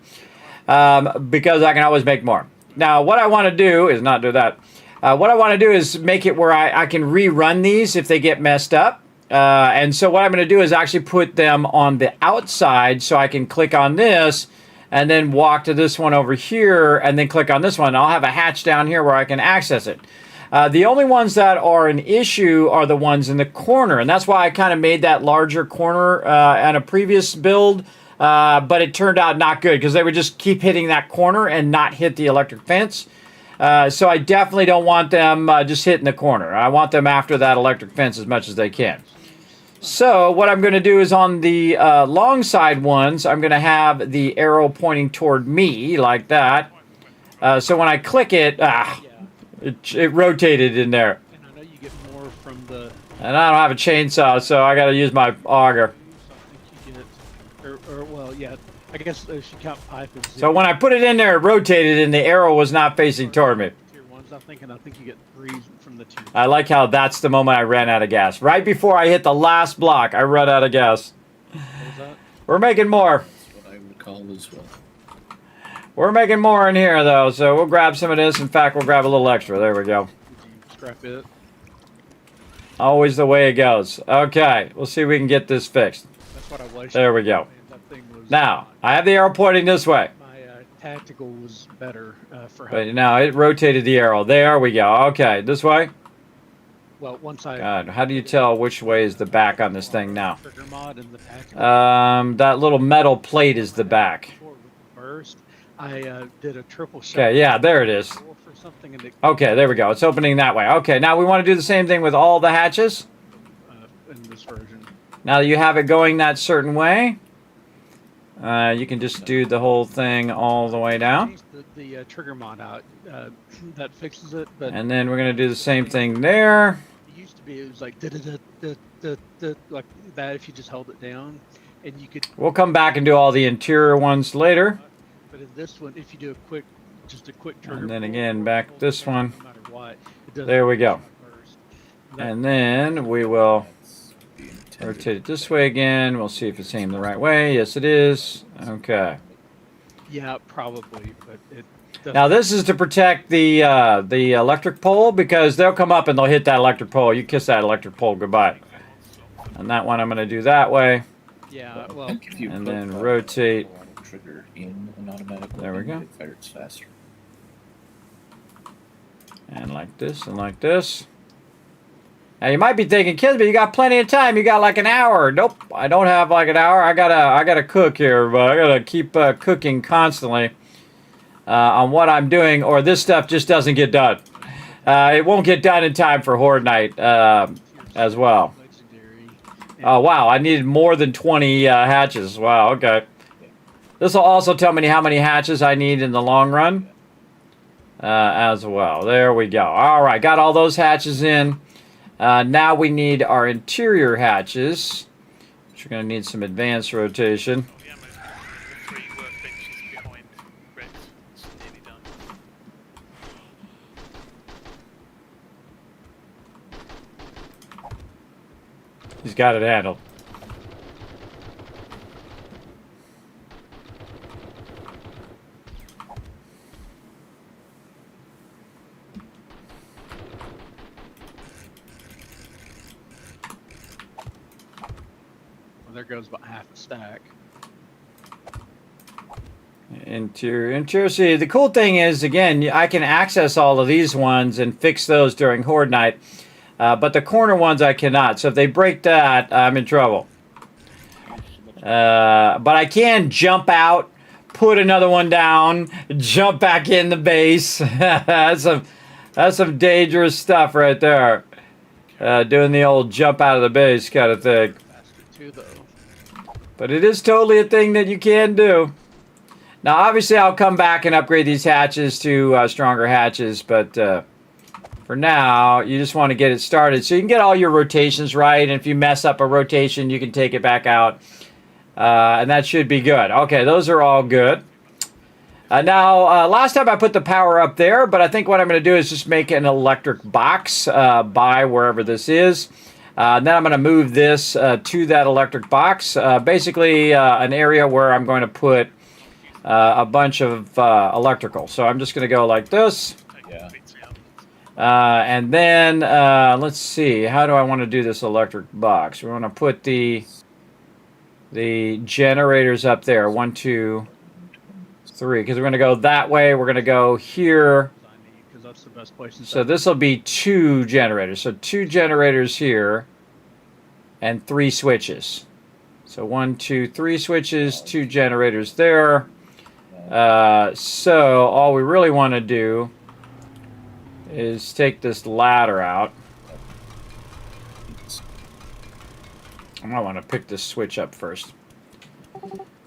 because I can always make more. Now what I want to do is not do that. What I want to do is make it where I can rerun these if they get messed up. And so what I'm going to do is actually put them on the outside so I can click on this and then walk to this one over here and then click on this one. I'll have a hatch down here where I can access it. The only ones that are an issue are the ones in the corner, and that's why I kind of made that larger corner on a previous build, but it turned out not good because they would just keep hitting that corner and not hit the electric fence. So I definitely don't want them just hitting the corner. I want them after that electric fence as much as they can. So what I'm going to do is on the long side ones, I'm going to have the arrow pointing toward me like that. So when I click it, it rotated in there. And I know you get more from the... And I don't have a chainsaw, so I got to use my auger. I think you get, well, yeah, I guess if you count pipe and zip. So when I put it in there, it rotated and the arrow was not facing toward me. Tier 1s, I think you get 3 from the tier 1. I like how that's the moment I ran out of gas. Right before I hit the last block, I run out of gas. What was that? We're making more. That's what I would call as well. We're making more in here, though, so we'll grab some of this. In fact, we'll grab a little extra. There we go. Did you scrap it? Always the way it goes. Okay, we'll see if we can get this fixed. That's what I was. There we go. That thing was, Now, I have the arrow pointing this way. my tactical was better for But help. now it rotated the arrow. There we go. Okay, this way. Well, once I God, how do you tell which way is the back on this thing now? trigger mod and the tactical That little metal plate is the back. burst, I did a triple shot. Okay, yeah, there it is. For something and it, Okay, there we go. It's opening that way. Okay, now we want to do the same thing with all the hatches. in this version. Now that you have it going that certain way, you can just do the whole thing all the way down. Changed the trigger mod out. That fixes it, but And then we're going to do the same thing there. it used to be it was like like that if you just held it down, and you could. We'll come back and do all the interior ones later. But in this one, if you do just a quick trigger. And then pull, again, back this one. no matter what, it doesn't There we go. burst. And then we will rotate it this way again. We'll see if it's aimed the right way. Yes, it is. Okay. Yeah, probably, but it. Doesn't. Now this is to protect the electric pole, because they'll come up and they'll hit that electric pole. You kiss that electric pole goodbye. And that one I'm going to do that way. Yeah, well, And then rotate. Trigger in an automatic. There we go. It fires faster. And like this and like this. Now you might be thinking, Kismet, you got plenty of time. You got like an hour. Nope, I don't have like an hour. I gotta cook here, but I gotta keep cooking constantly on what I'm doing, or this stuff just doesn't get done. It won't get done in time for Horde Night as well. Oh wow, I needed more than 20 hatches. Wow, okay. This will also tell me how many hatches I need in the long run as well. There we go. All right, got all those hatches in. Now we need our interior hatches, which are going to need some advanced rotation. Oh, yeah, the 3 workbenches behind Rex. It's nearly done. He's got it handled. well, there goes about half a stack. Interior. See, the cool thing is, again, I can access all of these ones and fix those during Horde Night, but the corner ones I cannot. So if they break that, I'm in trouble. But I can jump out, put another one down, jump back in the base. That's some dangerous stuff right there. Doing the old jump out of the base kind of thing. Too, though. But it is totally a thing that you can do. Now, obviously, I'll come back and upgrade these hatches to stronger hatches, but for now, you just want to get it started. So you can get all your rotations right, and if you mess up a rotation, you can take it back out, and that should be good. Okay, those are all good. Now, last time I put the power up there, but I think what I'm going to do is just make an electric box by wherever this is. Then I'm going to move this to that electric box, basically an area where I'm going to put a bunch of electrical. So I'm just going to go like this. Yeah. And then, let's see, how do I want to do this electric box? We want to put the generators up there. 1, 2, 3. Because we're going to go that way. We're going to go here. That's the best place. So this will be 2 generators. So 2 generators here and 3 switches. So 1, 2, 3 switches, 2 generators there. So all we really want to do is take this ladder out. I might want to pick this switch up first.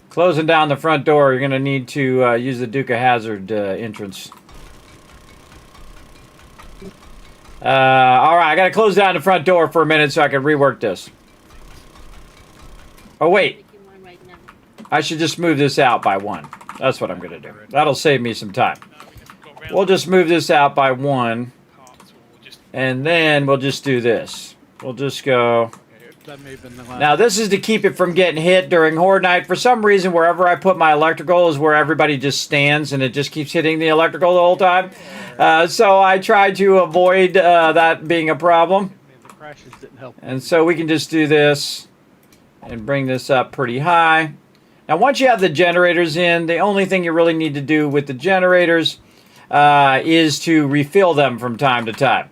Closing down the front door, you're going to need to use the Duke of Hazard entrance. All right, I got to close down the front door for a minute so I can rework this. Oh, wait. I should just move this out by 1. That's what I'm going to do. That'll save me some time. We'll just move this out by 1. And then we'll just do this. We'll just go... Now, this is to keep it from getting hit during Horde Night. For some reason, wherever I put my electrical is where everybody just stands, and it just keeps hitting the electrical the whole time. So I try to avoid that being a problem. crashes didn't help. And so we can just do this and bring this up pretty high. Now, once you have the generators in, the only thing you really need to do with the generators is to refill them from time to time.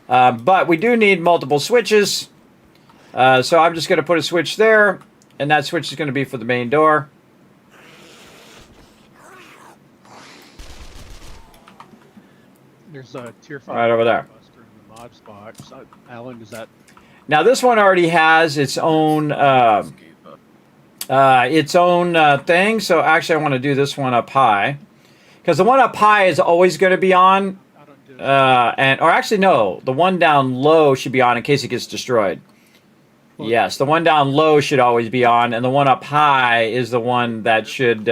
But we do need multiple switches. So I'm just going to put a switch there, and that switch is going to be for the main door. There's a tier 5 right over there. in the mods box. Alan, is that? Now this one already has its own thing. So actually, I want to do this one up high, because the one up high is always going to be on. Or actually, no, the one down low should be on in case it gets destroyed. Yes, the one down low should always be on, and the one up high is the one that should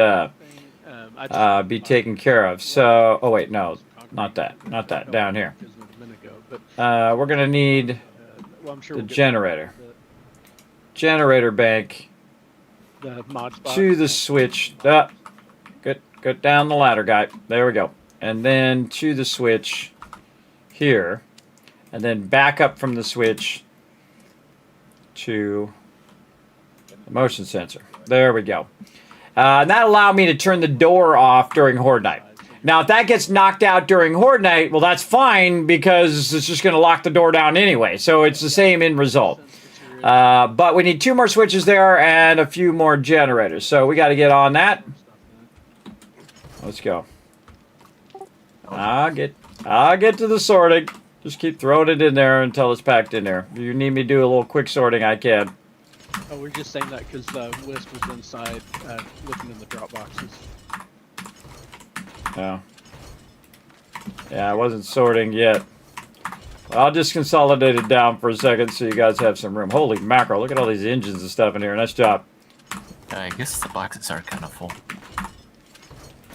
be taken care of. So, oh wait, no, not that, down here. We're going to need the generator. Generator bank to the switch. Good down the ladder, guy. There we go. And then to the switch here. And then back up from the switch to the motion sensor. There we go. And that allowed me to turn the door off during Horde Night. Now, if that gets knocked out during Horde Night, well, that's fine, because it's just going to lock the door down anyway. So it's the same end result. But we need 2 more switches there and a few more generators. So we got to get on that. Let's go. I'll get to the sorting. Just keep throwing it in there until it's packed in there. If you need me to do a little quick sorting, I can. Oh, we're just saying that because Wisp was inside looking in the drop boxes. Oh. Yeah, I wasn't sorting yet. I'll just consolidate it down for a second so you guys have some room. Holy mackerel, look at all these engines and stuff in here. Nice job. I guess the boxes are kind of full.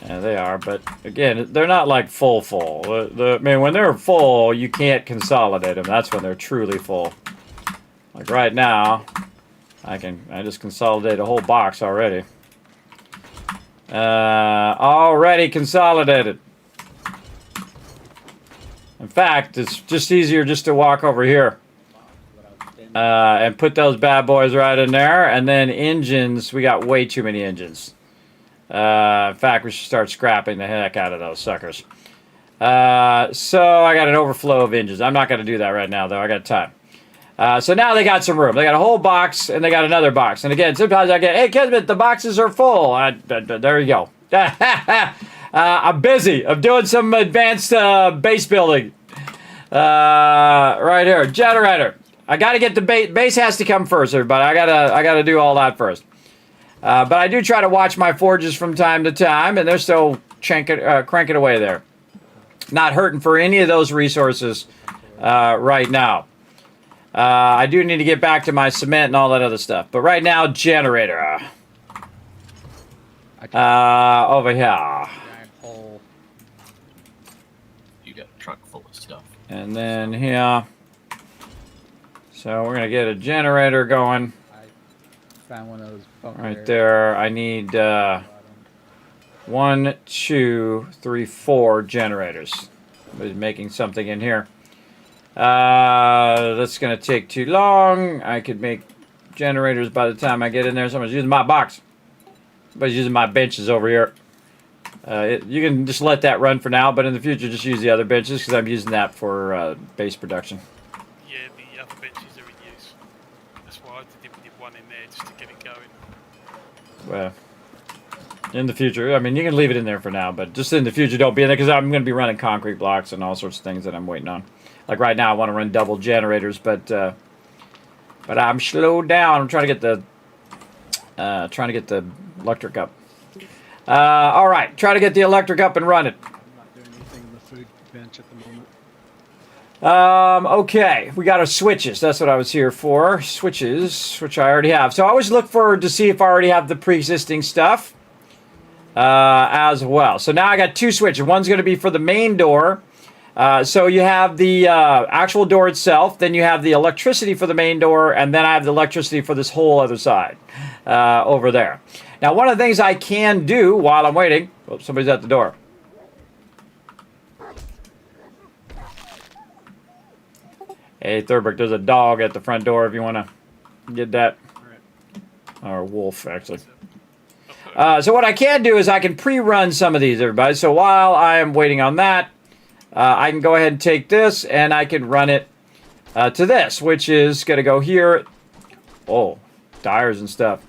Yeah, they are, but again, they're not like full. I mean, when they're full, you can't consolidate them. That's when they're truly full. Like right now, I just consolidate a whole box already. Already consolidated. In fact, it's just easier just to walk over here and put those bad boys right in there. And then engines, we got way too many engines. In fact, we should start scrapping the heck out of those suckers. So I got an overflow of engines. I'm not going to do that right now, though. I got time. So now they got some room. They got a whole box, and they got another box. And again, sometimes I get, hey, Kismet, the boxes are full. There you go. I'm busy. I'm doing some advanced base building. Right here. Generator. I got to get the base has to come first, everybody. I gotta do all that first. But I do try to watch my forges from time to time, and they're still cranking away there. Not hurting for any of those resources right now. I do need to get back to my cement and all that other stuff. But right now, generator. Over here. You got a truck full of stuff. And then here. So we're going to get a generator going. Found one of those right there. I need 1, 2, 3, 4 generators. Somebody's making something in here. That's going to take too long. I could make generators by the time I get in there. Someone's using my box. Somebody's using my benches over here. You can just let that run for now, but in the future, just use the other benches because I'm using that for base production. Yeah, the other benches are in use. That's why I did one in there just to get it going. Well, in the future, I mean, you can leave it in there for now, but just in the future, don't be in there because I'm going to be running concrete blocks and all sorts of things that I'm waiting on. Like right now, I want to run double generators, but I'm slowed down. I'm trying to get the electric up. All right, try to get the electric up and run it. I'm not doing anything in the food bench at the moment. Okay, we got our switches. That's what I was here for. Switches, which I already have. So I always look forward to see if I already have the pre-existing stuff as well. So now I got 2 switches. One's going to be for the main door. So you have the actual door itself, then you have the electricity for the main door, and then I have the electricity for this whole other side over there. Now, one of the things I can do while I'm waiting... Oh, somebody's at the door. Hey, Thurbrick, there's a dog at the front door if you want to get that. Or a wolf, actually. So what I can do is I can pre-run some of these, everybody. So while I am waiting on that, I can go ahead and take this, and I can run it to this, which is going to go here. Oh, tires and stuff.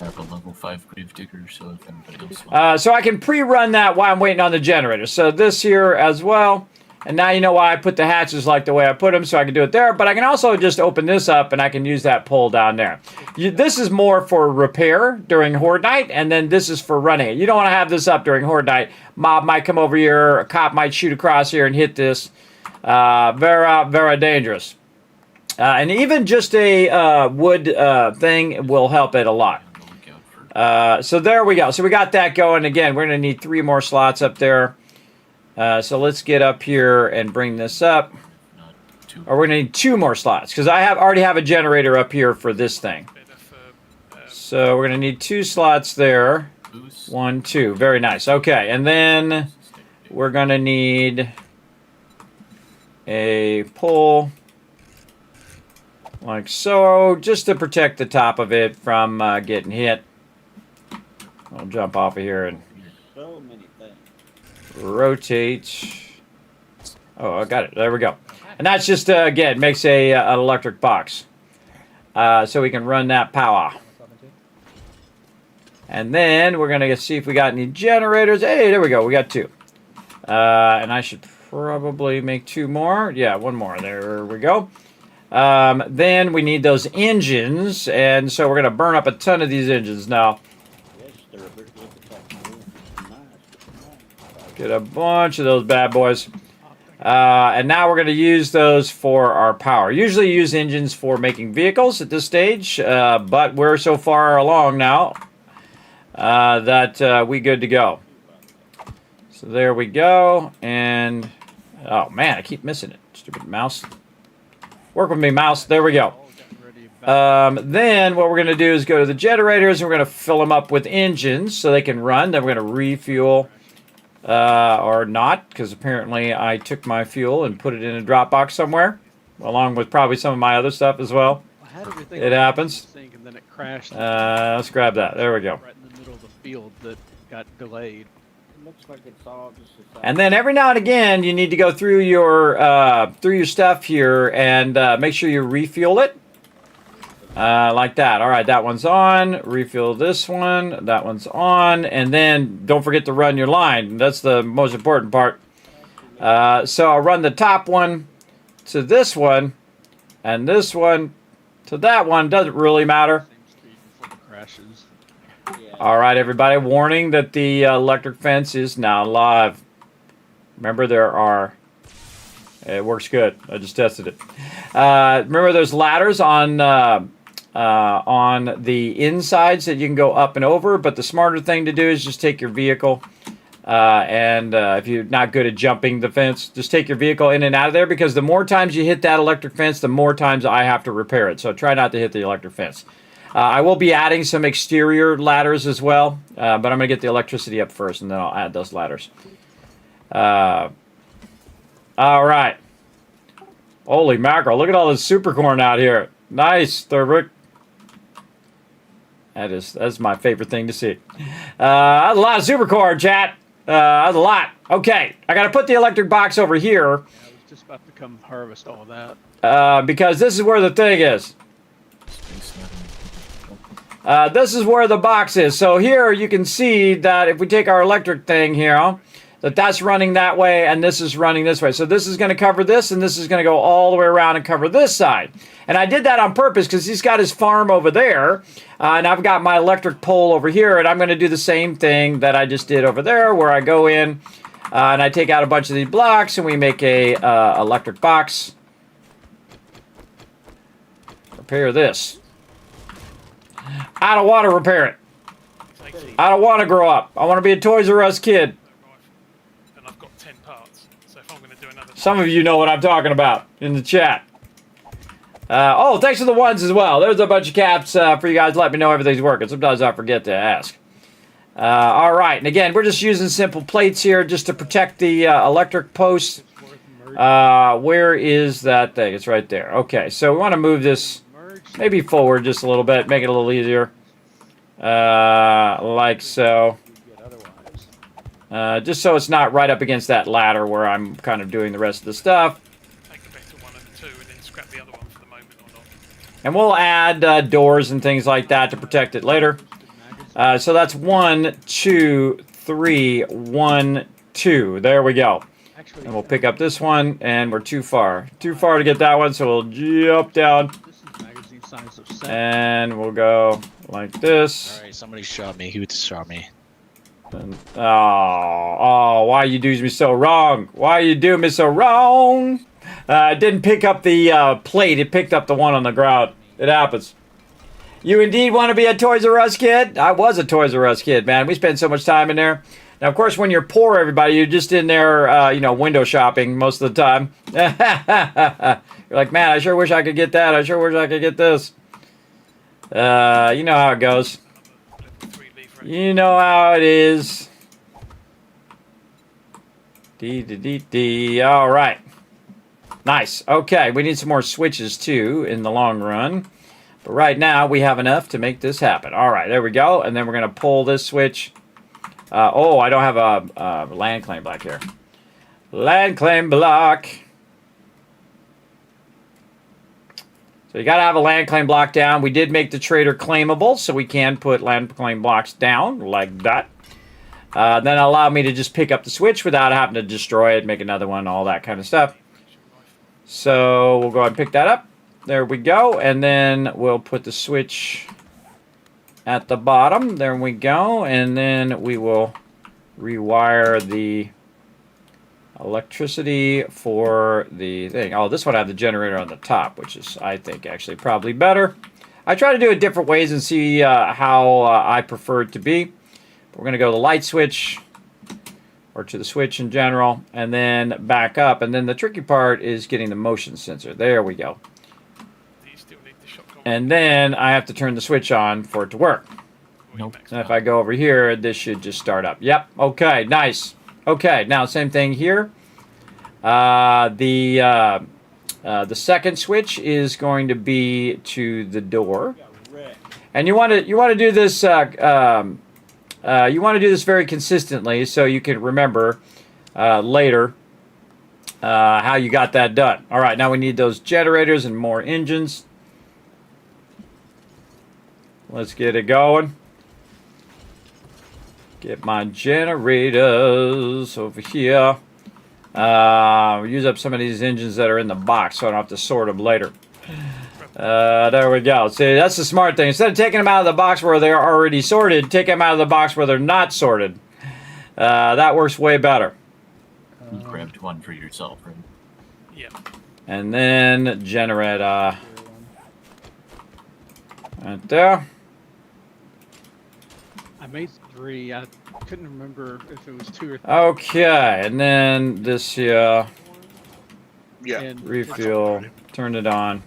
I have a level 5 grave digger, so if anybody else wants. So I can pre-run that while I'm waiting on the generator. So this here as well. And now you know why I put the hatches like the way I put them, so I can do it there. But I can also just open this up, and I can use that pole down there. This is more for repair during Horde Night, and then this is for running it. You don't want to have this up during Horde Night. Mob might come over here, a cop might shoot across here and hit this. Very dangerous. And even just a wood thing will help it a lot. So there we go. So we got that going. Again, we're going to need 3 more slots up there. So let's get up here and bring this up. Or we're going to need 2 more slots, because I already have a generator up here for this thing. So we're going to need 2 slots there. 1, 2. Very nice. Okay, and then we're going to need a pole like so, just to protect the top of it from getting hit. I'll jump off of here and So many things. rotate. Oh, I got it. There we go. And that's just, again, makes an electric box. So we can run that power. And then we're going to see if we got any generators. Hey, there we go. We got 2. And I should probably make 2 more. Yeah, 1 more. There we go. Then we need those engines. And so we're going to burn up a ton of these engines now. Get a bunch of those bad boys. And now we're going to use those for our power. Usually use engines for making vehicles at this stage, but we're so far along now that we good to go. So there we go. And, oh man, I keep missing it. Stupid mouse. Work with me, mouse. There we go. Then what we're going to do is go to the generators. And we're going to fill them up with engines so they can run. Then we're going to refuel. Or not, because apparently I took my fuel and put it in a drop box somewhere, along with probably some of my other stuff as well. It happens. And then it crashed. Let's grab that. There we go. Right in the middle of the field that got delayed. It looks like it's all just a And then every now and again, you need to go through your stuff here and make sure you refuel it. Like that. All right, that one's on. Refuel this one. That one's on. And then don't forget to run your line. That's the most important part. So I'll run the top one to this one. And this one to that one. Doesn't really matter. All right, everybody. Warning that the electric fence is now live. Remember, there are... It works good. I just tested it. Remember, there's ladders on the insides that you can go up and over, but the smarter thing to do is just take your vehicle and if you're not good at jumping the fence, just take your vehicle in and out of there, because the more times you hit that electric fence, the more times I have to repair it. So try not to hit the electric fence. I will be adding some exterior ladders as well, but I'm going to get the electricity up first, and then I'll add those ladders. All right. Holy mackerel, look at all this super corn out here. Nice, Thurbrick. That's my favorite thing to see. That's a lot of super corn, chat. That's a lot. Okay, I got to put the electric box over here. I was just about to come harvest all that. Because this is where the thing is. This is where the box is. So here you can see that if we take our electric thing here, that's running that way, and this is running this way. So this is going to cover this, and this is going to go all the way around and cover this side. And I did that on purpose because he's got his farm over there, and I've got my electric pole over here, and I'm going to do the same thing that I just did over there, where I go in, and I take out a bunch of these blocks, and we make a electric box. Repair this. I don't want to repair it. I don't want to grow up. I want to be a Toys R Us kid. Some of you know what I'm talking about in the chat. Oh, thanks for the ones as well. There's a bunch of caps for you guys. Let me know everything's working. Sometimes I forget to ask. All right. And again, we're just using simple plates here just to protect the electric posts. Where is that thing? It's right there. Okay, so we want to move this maybe forward just a little bit, make it a little easier. Like so. Just so it's not right up against that ladder where I'm kind of doing the rest of the stuff. Take the better one of the two and then scrap the other one for the moment or not. And we'll add doors and things like that to protect it later. So that's 1, 2, 3, 1, 2. There we go. And we'll pick up this one, and we're too far. Too far to get that one, so we'll jump down. And we'll go like this. Alright, somebody shot me. Who shot me? And, oh, why you do me so wrong? Why you do me so wrong? It didn't pick up the plate. It picked up the one on the ground. It happens. You indeed want to be a Toys R Us kid? I was a Toys R Us kid, man. We spent so much time in there. Now, of course, when you're poor, everybody, you're just in there, you know, window shopping most of the time. You're like, man, I sure wish I could get that. I sure wish I could get this. You know how it goes. You know how it is. All right. Nice. Okay, we need some more switches, too, in the long run. But right now, we have enough to make this happen. All right, there we go. And then we're going to pull this switch. Oh, I don't have a land claim block here. Land claim block. So you got to have a land claim block down. We did make the trader claimable, so we can put land claim blocks down like that. Then allow me to just pick up the switch without having to destroy it, make another one, all that kind of stuff. So we'll go ahead and pick that up. There we go. And then we'll put the switch at the bottom. There we go. And then we will rewire the electricity for the thing. Oh, this one I have the generator on the top, which is, I think, actually probably better. I try to do it different ways and see how I prefer it to be. We're going to go to the light switch, or to the switch in general, and then back up. And then the tricky part is getting the motion sensor. There we go. And then I have to turn the switch on for it to work. Nope. And if I go over here, this should just start up. Yep. Okay. Nice. Okay. Now same thing here. The second switch is going to be to the door, and you want to do this. You want to do this very consistently so you can remember later how you got that done. All right. Now we need those generators and more engines. Let's get it going. Get my generators over here. Use up some of these engines that are in the box so I don't have to sort them later. There we go. See, that's the smart thing. Instead of taking them out of the box where they're already sorted, take them out of the box where they're not sorted. That works way better. You grabbed one for yourself, right? Yeah. And then generate right there. I made 3. I couldn't remember if it was 2 or 3. Okay, and then this here. Yeah. Refuel. Turn it on.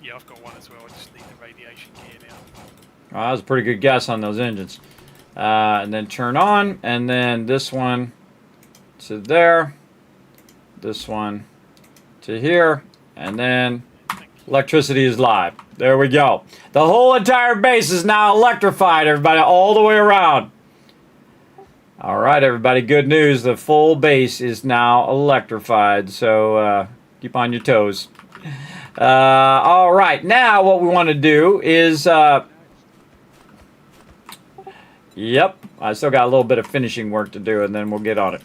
Yeah, I've got one as well. I just need the radiation gear now. Oh, that was a pretty good guess on those engines. And then turn on, and then this one to there. This one to here, and then electricity is live. There we go. The whole entire base is now electrified, everybody, all the way around. All right, everybody, good news. The full base is now electrified, so keep on your toes. All right, now what we want to do is... Yep, I still got a little bit of finishing work to do, and then we'll get on it.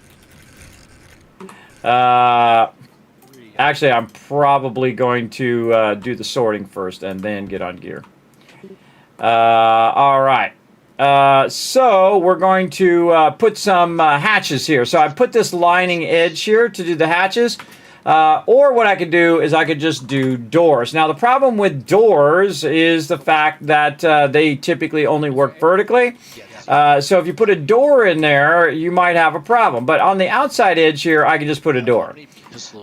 Actually, I'm probably going to do the sorting first and then get on gear. All right. So we're going to put some hatches here. So I put this lining edge here to do the hatches. Or what I could do is I could just do doors. Now, the problem with doors is the fact that they typically only work vertically. So if you put a door in there, you might have a problem. But on the outside edge here, I can just put a door.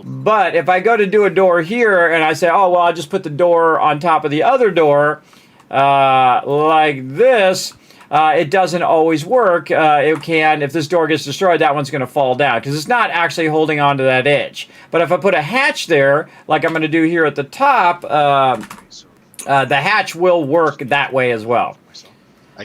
But if I go to do a door here and I say, oh, well, I'll just put the door on top of the other door like this, it doesn't always work. It can, if this door gets destroyed, that one's going to fall down because it's not actually holding on to that edge. But if I put a hatch there, like I'm going to do here at the top, the hatch will work that way as well.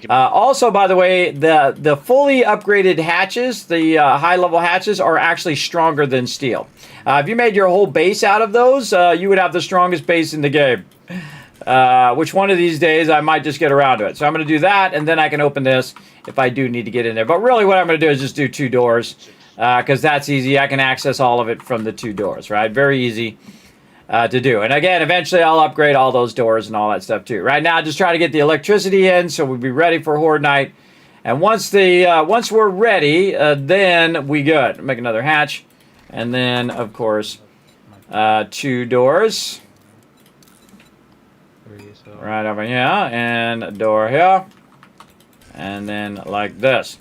Also, by the way, the fully upgraded hatches, the high-level hatches, are actually stronger than steel. If you made your whole base out of those, you would have the strongest base in the game. Which one of these days I might just get around to it. So I'm going to do that, and then I can open this if I do need to get in there. But really what I'm going to do is just do 2 doors, because that's easy. I can access all of it from the 2 doors, right? Very easy to do. And again, eventually I'll upgrade all those doors and all that stuff too. Right now, just try to get the electricity in so we'll be ready for Horde Night. And once we're ready, then we good. Make another hatch. And then, of course, 2 doors. Right over here, and a door here, and then like this.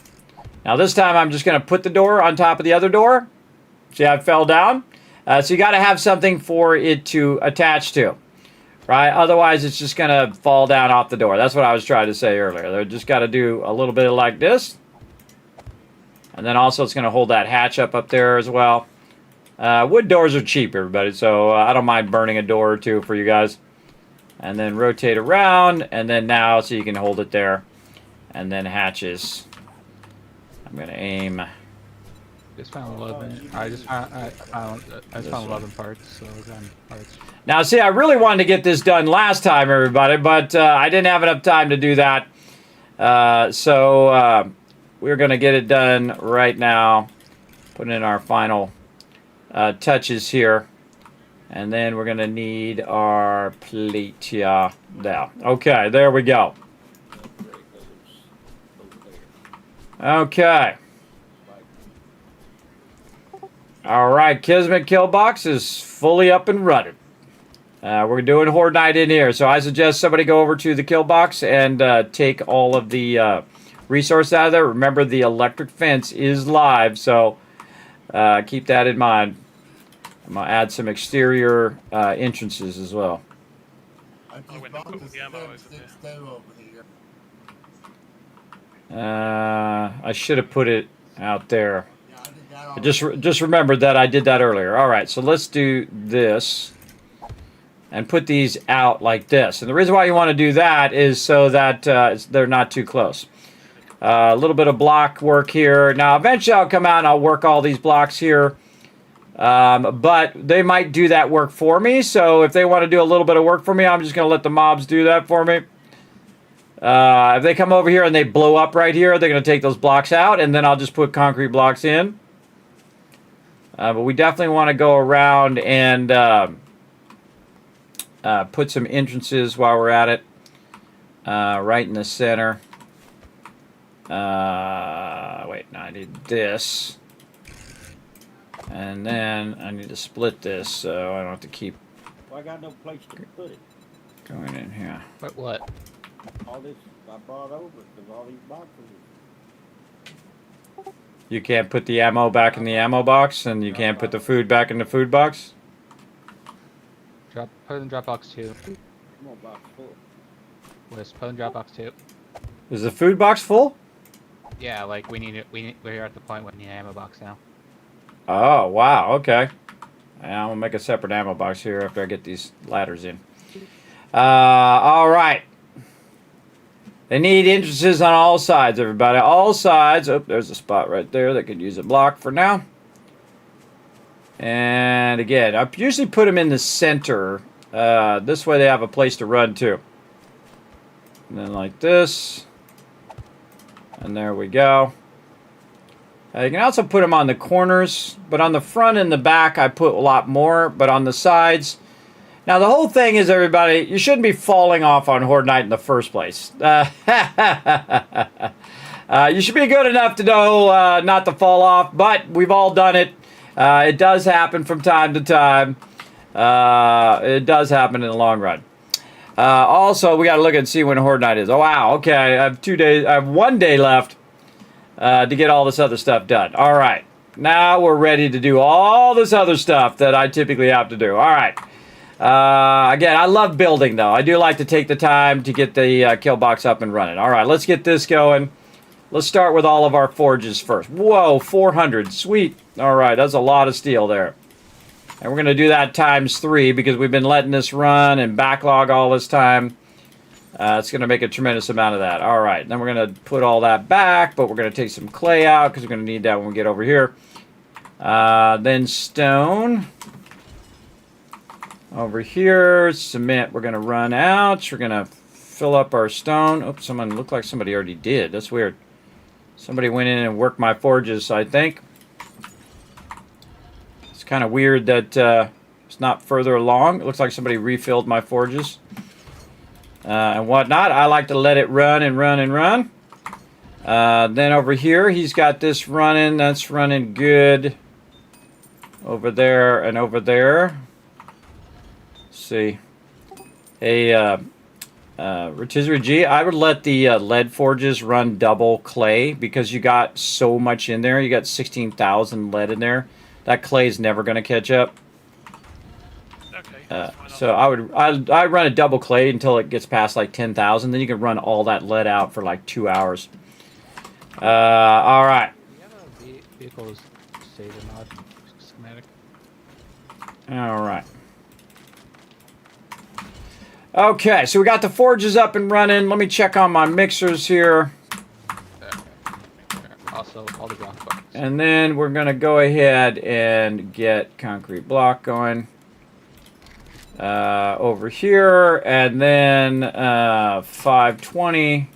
Now this time I'm just going to put the door on top of the other door. See how it fell down? So you got to have something for it to attach to, right? Otherwise it's just going to fall down off the door. That's what I was trying to say earlier. They just got to do a little bit of like this. And then also it's going to hold that hatch up there as well. Wood doors are cheap, everybody, so I don't mind burning a door or 2 for you guys. And then rotate around, and then now so you can hold it there. And then hatches. I'm gonna aim. Just found 11. I just found 11 parts. So parts. Now, see, I really wanted to get this done last time, everybody, but I didn't have enough time to do that. So we're gonna get it done right now. Put in our final touches here. And then we're going to need our plate here. There. Okay, there we go. Okay. All right, Kismet kill box is fully up and running. We're doing Horde Night in here, so I suggest somebody go over to the kill box and take all of the resources out of there. Remember, the electric fence is live, so keep that in mind. I'm going to add some exterior entrances as well. I should have put it out there. I just remembered that I did that earlier. All right, so let's do this and put these out like this. And the reason why you want to do that is so that they're not too close. A little bit of block work here. Now, eventually I'll come out and I'll work all these blocks here. But they might do that work for me. So if they want to do a little bit of work for me, I'm just going to let the mobs do that for me. If they come over here and they blow up right here, they're going to take those blocks out, and then I'll just put concrete blocks in. But we definitely want to go around and put some entrances while we're at it. Right in the center. Wait, no, I need this. And then I need to split this so I don't have to keep. Well, I got no place to put it. Going in here. What? All this I brought over because all these boxes. You can't put the ammo back in the ammo box, and you can't put the food back in the food box? Put in Dropbox 2. Come on, box full. Put in Dropbox 2. Is the food box full? Yeah, like we're at the point where we need an ammo box now. Oh, wow, okay. I'm going to make a separate ammo box here after I get these ladders in. All right. They need entrances on all sides, everybody. All sides. Oh, there's a spot right there that could use a block for now. And again, I usually put them in the center. This way they have a place to run to. And then like this. And there we go. You can also put them on the corners, but on the front and the back I put a lot more, but on the sides. Now the whole thing is, everybody, you shouldn't be falling off on Horde Night in the first place. You should be good enough to know not to fall off, but we've all done it. It does happen from time to time. It does happen in the long run. Also, we got to look and see when Horde Night is. Oh, wow, okay, I have 2 days, I have 1 day left. To get all this other stuff done. All right. Now we're ready to do all this other stuff that I typically have to do. All right. Again, I love building, though. I do like to take the time to get the kill box up and running. All right, let's get this going. Let's start with all of our forges first. Whoa, 400. Sweet. All right, that's a lot of steel there. And we're going to do that times 3 because we've been letting this run and backlog all this time. It's going to make a tremendous amount of that. All right, then we're going to put all that back, but we're going to take some clay out because we're going to need that when we get over here. Then stone. Over here, cement we're going to run out. We're going to fill up our stone. Oops, someone looked like somebody already did. That's weird. Somebody went in and worked my forges, I think. It's kind of weird that it's not further along. It looks like somebody refilled my forges and whatnot. I like to let it run and run and run. Then over here, he's got this running. That's running good. Over there and over there. Let's see. Hey, Rotisserie G, I would let the lead forges run double clay because you got so much in there. You got 16,000 lead in there. That clay is never going to catch up. Okay. So I'd run a double clay until it gets past like 10,000. Then you can run all that lead out for like 2 hours. All right. Do you have a vehicle's save or not schematic? All right. Okay, so we got the forges up and running. Let me check on my mixers here. Also, all the ground buckets. And then we're going to go ahead and get concrete block going over here. And then 520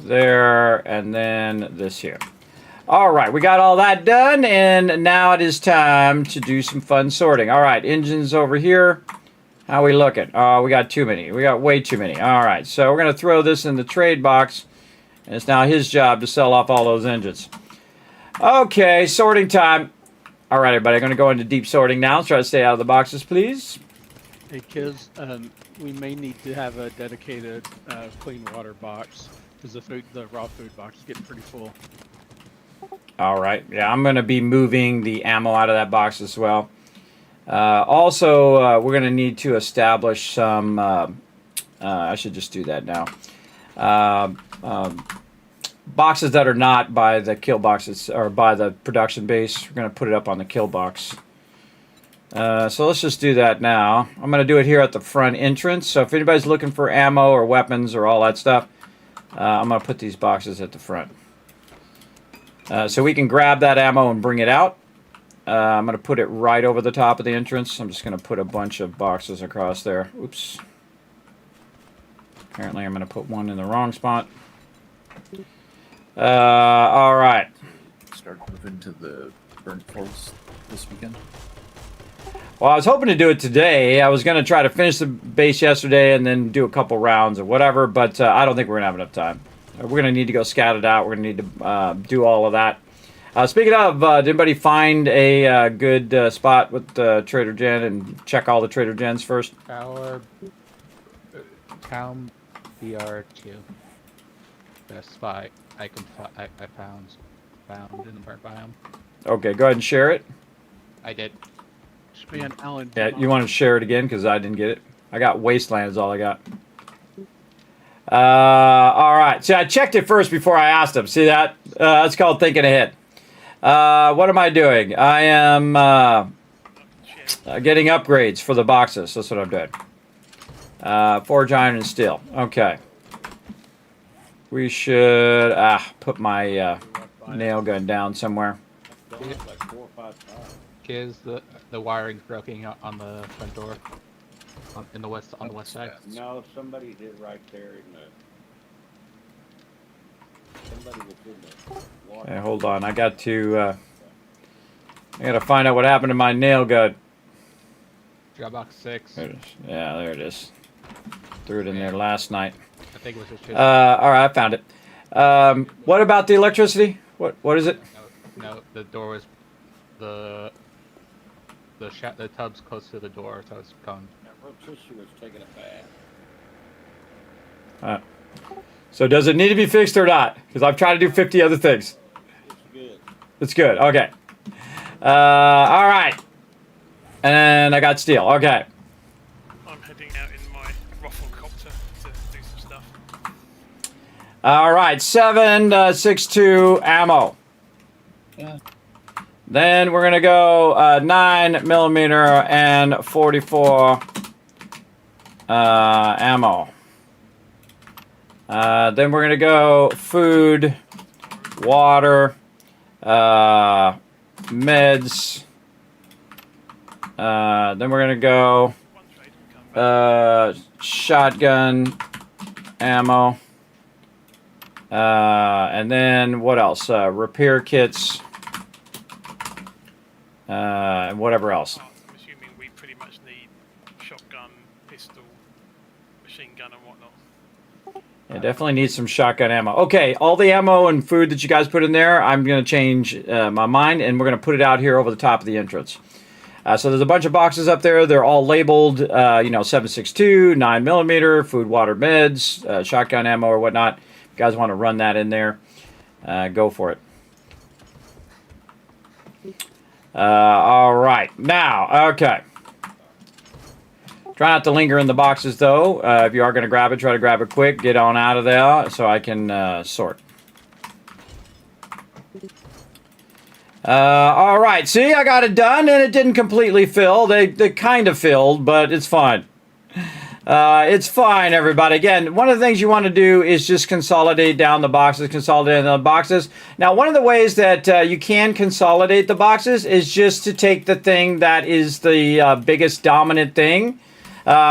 there. And then this here. All right, we got all that done. And now it is time to do some fun sorting. All right, engines over here. How we looking? Oh, we got too many. We got way too many. All right, so we're going to throw this in the trade box. And it's now his job to sell off all those engines. Okay, sorting time. All right, everybody, I'm going to go into deep sorting now. Let's try to stay out of the boxes, please. Hey, kids, we may need to have a dedicated clean water box because the raw food box is getting pretty full. All right, yeah, I'm going to be moving the ammo out of that box as well. Also, we're going to need to establish some, I should just do that now, boxes that are not by the kill boxes or by the production base. We're going to put it up on the kill box. So let's just do that now. I'm going to do it here at the front entrance. So if anybody's looking for ammo or weapons or all that stuff, I'm going to put these boxes at the front. So we can grab that ammo and bring it out. I'm going to put it right over the top of the entrance. I'm just going to put a bunch of boxes across there. Oops. Apparently I'm going to put one in the wrong spot. All right. Start moving to the burnt forest this weekend. Well, I was hoping to do it today. I was going to try to finish the base yesterday and then do a couple rounds or whatever, but I don't think we're going to have enough time. We're going to need to go scout it out. We're going to need to do all of that. Speaking of, did anybody find a good spot with Trader Jen and check all the Trader Jens first? Town BR2. Best spot I found in the burnt biome. Okay, go ahead and share it. I did. Man, Alan. Yeah, you want to share it again because I didn't get it. I got Wasteland is all I got. All right. See, I checked it first before I asked him. See that? That's called thinking ahead. What am I doing? I am getting upgrades for the boxes. That's what I'm doing. Forge iron and steel. Okay. We should put my nail gun down somewhere. Is the wiring broken on the front door on the west side? No, somebody did right there in the. Somebody was in the water. Hey, hold on. I got to find out what happened to my nail gun. Dropbox 6. There it is. Yeah, there it is. Threw it in there last night. I think it was just. All right, I found it. What about the electricity? What is it? No, the door was the tub's close to the door, so it's gone. Rotisserie was taking a bath. So does it need to be fixed or not? Because I've tried to do 50 other things. It's good. It's good. Okay. All right. And I got steel. Okay. heading out in my Rollercoaster to do some stuff. All right, 7.62 ammo. Yeah. Then we're gonna go 9mm and 44 ammo. Then we're gonna go food, water, meds. Then we're gonna go shotgun ammo. And then what else? Repair kits. And whatever else. I'm assuming we pretty much need shotgun, pistol, machine gun, and whatnot. Yeah, definitely need some shotgun ammo. Okay, all the ammo and food that you guys put in there, I'm going to change my mind, and we're going to put it out here over the top of the entrance. So there's a bunch of boxes up there. They're all labeled, 7.62, 9mm, food, water, meds, shotgun ammo or whatnot. If you guys want to run that in there, go for it. All right. Now, okay. Try not to linger in the boxes, though. If you are going to grab it, try to grab it quick. Get on out of there so I can sort. All right. See, I got it done, and it didn't completely fill. They kind of filled, but it's fine. It's fine, everybody. Again, one of the things you want to do is just consolidate down the boxes, consolidate the boxes. Now, one of the ways that you can consolidate the boxes is just to take the thing that is the biggest dominant thing,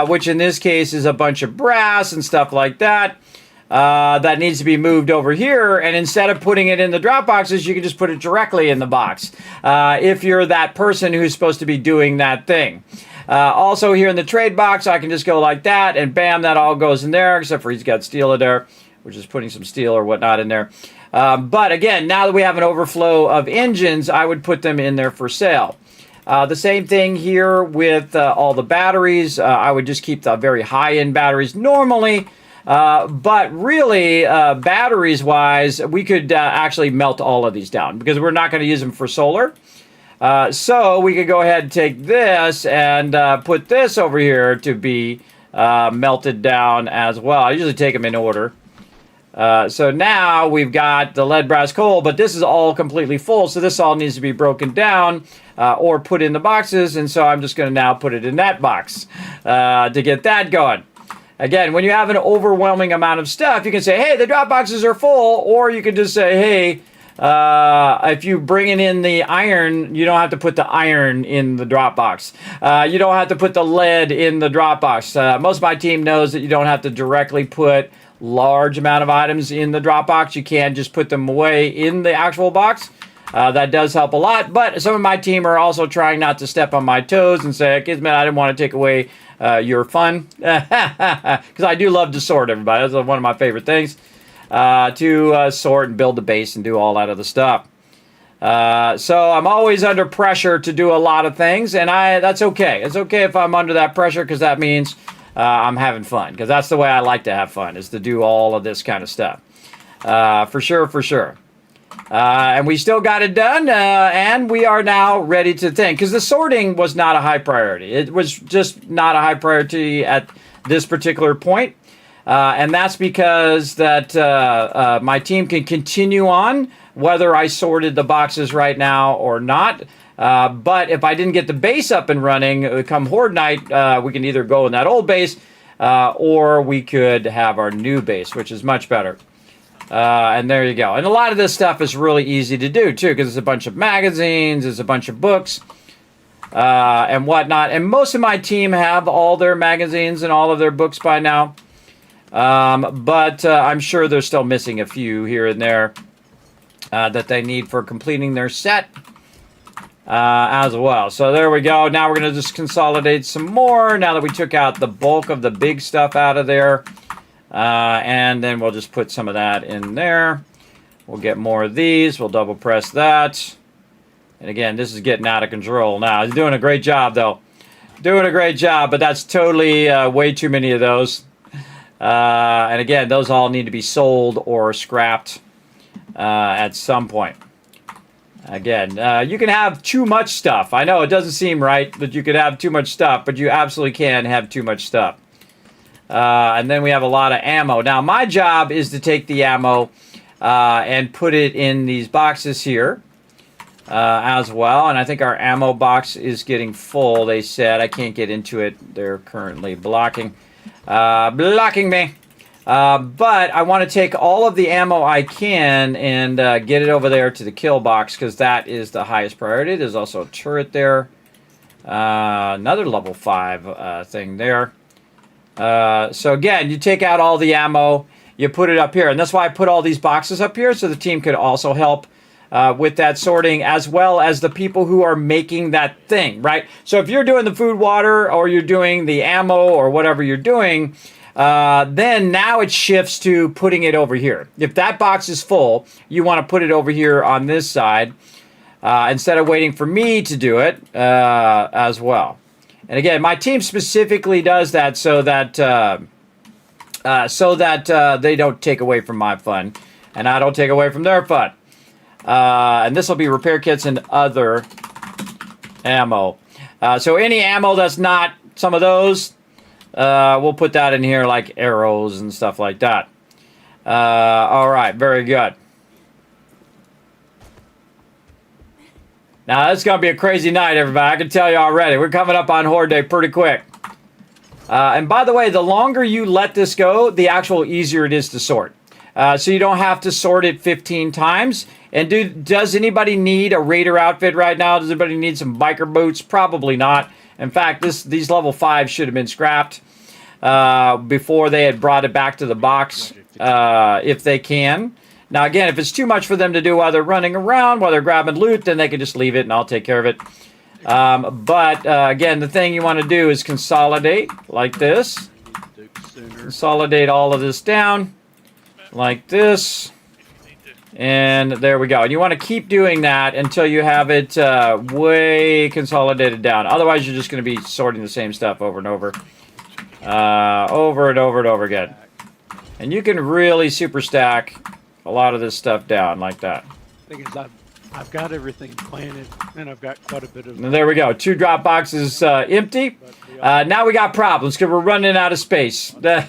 which in this case is a bunch of brass and stuff like that. That needs to be moved over here, and instead of putting it in the drop boxes, you can just put it directly in the box if you're that person who's supposed to be doing that thing. Also here in the trade box, I can just go like that, and bam, that all goes in there, except for he's got steel in there, which is putting some steel or whatnot in there. But again, now that we have an overflow of engines, I would put them in there for sale. The same thing here with all the batteries. I would just keep the very high-end batteries normally. But really, batteries-wise, we could actually melt all of these down because we're not going to use them for solar. So we could go ahead and take this and put this over here to be melted down as well. I usually take them in order. So now we've got the lead, brass, coal, but this is all completely full, so this all needs to be broken down or put in the boxes, and so I'm just going to now put it in that box to get that going. Again, when you have an overwhelming amount of stuff, you can say, hey, the drop boxes are full, or you can just say, hey, if you bring in the iron, you don't have to put the iron in the drop box. You don't have to put the lead in the drop box. Most of my team knows that you don't have to directly put large amount of items in the drop box. You can just put them away in the actual box. That does help a lot, but some of my team are also trying not to step on my toes and say, Kismet, I didn't want to take away your fun. Because I do love to sort, everybody. That's one of my favorite things. To sort and build the base and do all that other stuff. So I'm always under pressure to do a lot of things, and that's okay. It's okay if I'm under that pressure because that means I'm having fun. Because that's the way I like to have fun, is to do all of this kind of stuff. For sure, for sure. And we still got it done, and we are now ready to think. Because the sorting was not a high priority. It was just not a high priority at this particular point. And that's because that my team can continue on whether I sorted the boxes right now or not. But if I didn't get the base up and running, come Horde Night, we can either go in that old base or we could have our new base, which is much better. And there you go. And a lot of this stuff is really easy to do, too, because it's a bunch of magazines, it's a bunch of books, and whatnot. And most of my team have all their magazines and all of their books by now. But I'm sure they're still missing a few here and there that they need for completing their set as well. So there we go. Now we're going to just consolidate some more now that we took out the bulk of the big stuff out of there. And then we'll just put some of that in there. We'll get more of these. We'll double press that. And again, this is getting out of control now. He's doing a great job, though. Doing a great job, but that's totally way too many of those. And again, those all need to be sold or scrapped at some point. Again, you can have too much stuff. I know it doesn't seem right that you could have too much stuff, but you absolutely can have too much stuff. And then we have a lot of ammo. Now, my job is to take the ammo and put it in these boxes here as well. And I think our ammo box is getting full, they said. I can't get into it. They're currently blocking me. But I want to take all of the ammo I can and get it over there to the kill box because that is the highest priority. There's also a turret there. Another level 5 thing there. So again, you take out all the ammo, you put it up here. And that's why I put all these boxes up here so the team could also help with that sorting as well as the people who are making that thing, right? So if you're doing the food, water, or you're doing the ammo or whatever you're doing, then now it shifts to putting it over here. If that box is full, you want to put it over here on this side instead of waiting for me to do it as well. And again, my team specifically does that so that they don't take away from my fun and I don't take away from their fun. And this will be repair kits and other ammo. So any ammo that's not some of those, we'll put that in here like arrows and stuff like that. All right, very good. Now, it's going to be a crazy night, everybody. I can tell you already. We're coming up on Horde Day pretty quick. And by the way, the longer you let this go, the actual easier it is to sort. So you don't have to sort it 15 times. And does anybody need a Raider outfit right now? Does anybody need some biker boots? Probably not. In fact, these level 5s should have been scrapped before they had brought it back to the box, if they can. Now, again, if it's too much for them to do while they're running around, while they're grabbing loot, then they can just leave it and I'll take care of it. But, again, the thing you want to do is consolidate like this. Consolidate all of this down like this. And there we go. And you want to keep doing that until you have it way consolidated down. Otherwise, you're just going to be sorting the same stuff over and over. Over and over and over again. And you can really super stack a lot of this stuff down like that. Thing is, I've got everything planted, and I've got quite a bit of... And there we go. 2 drop boxes empty. Now we got problems because we're running out of space. Running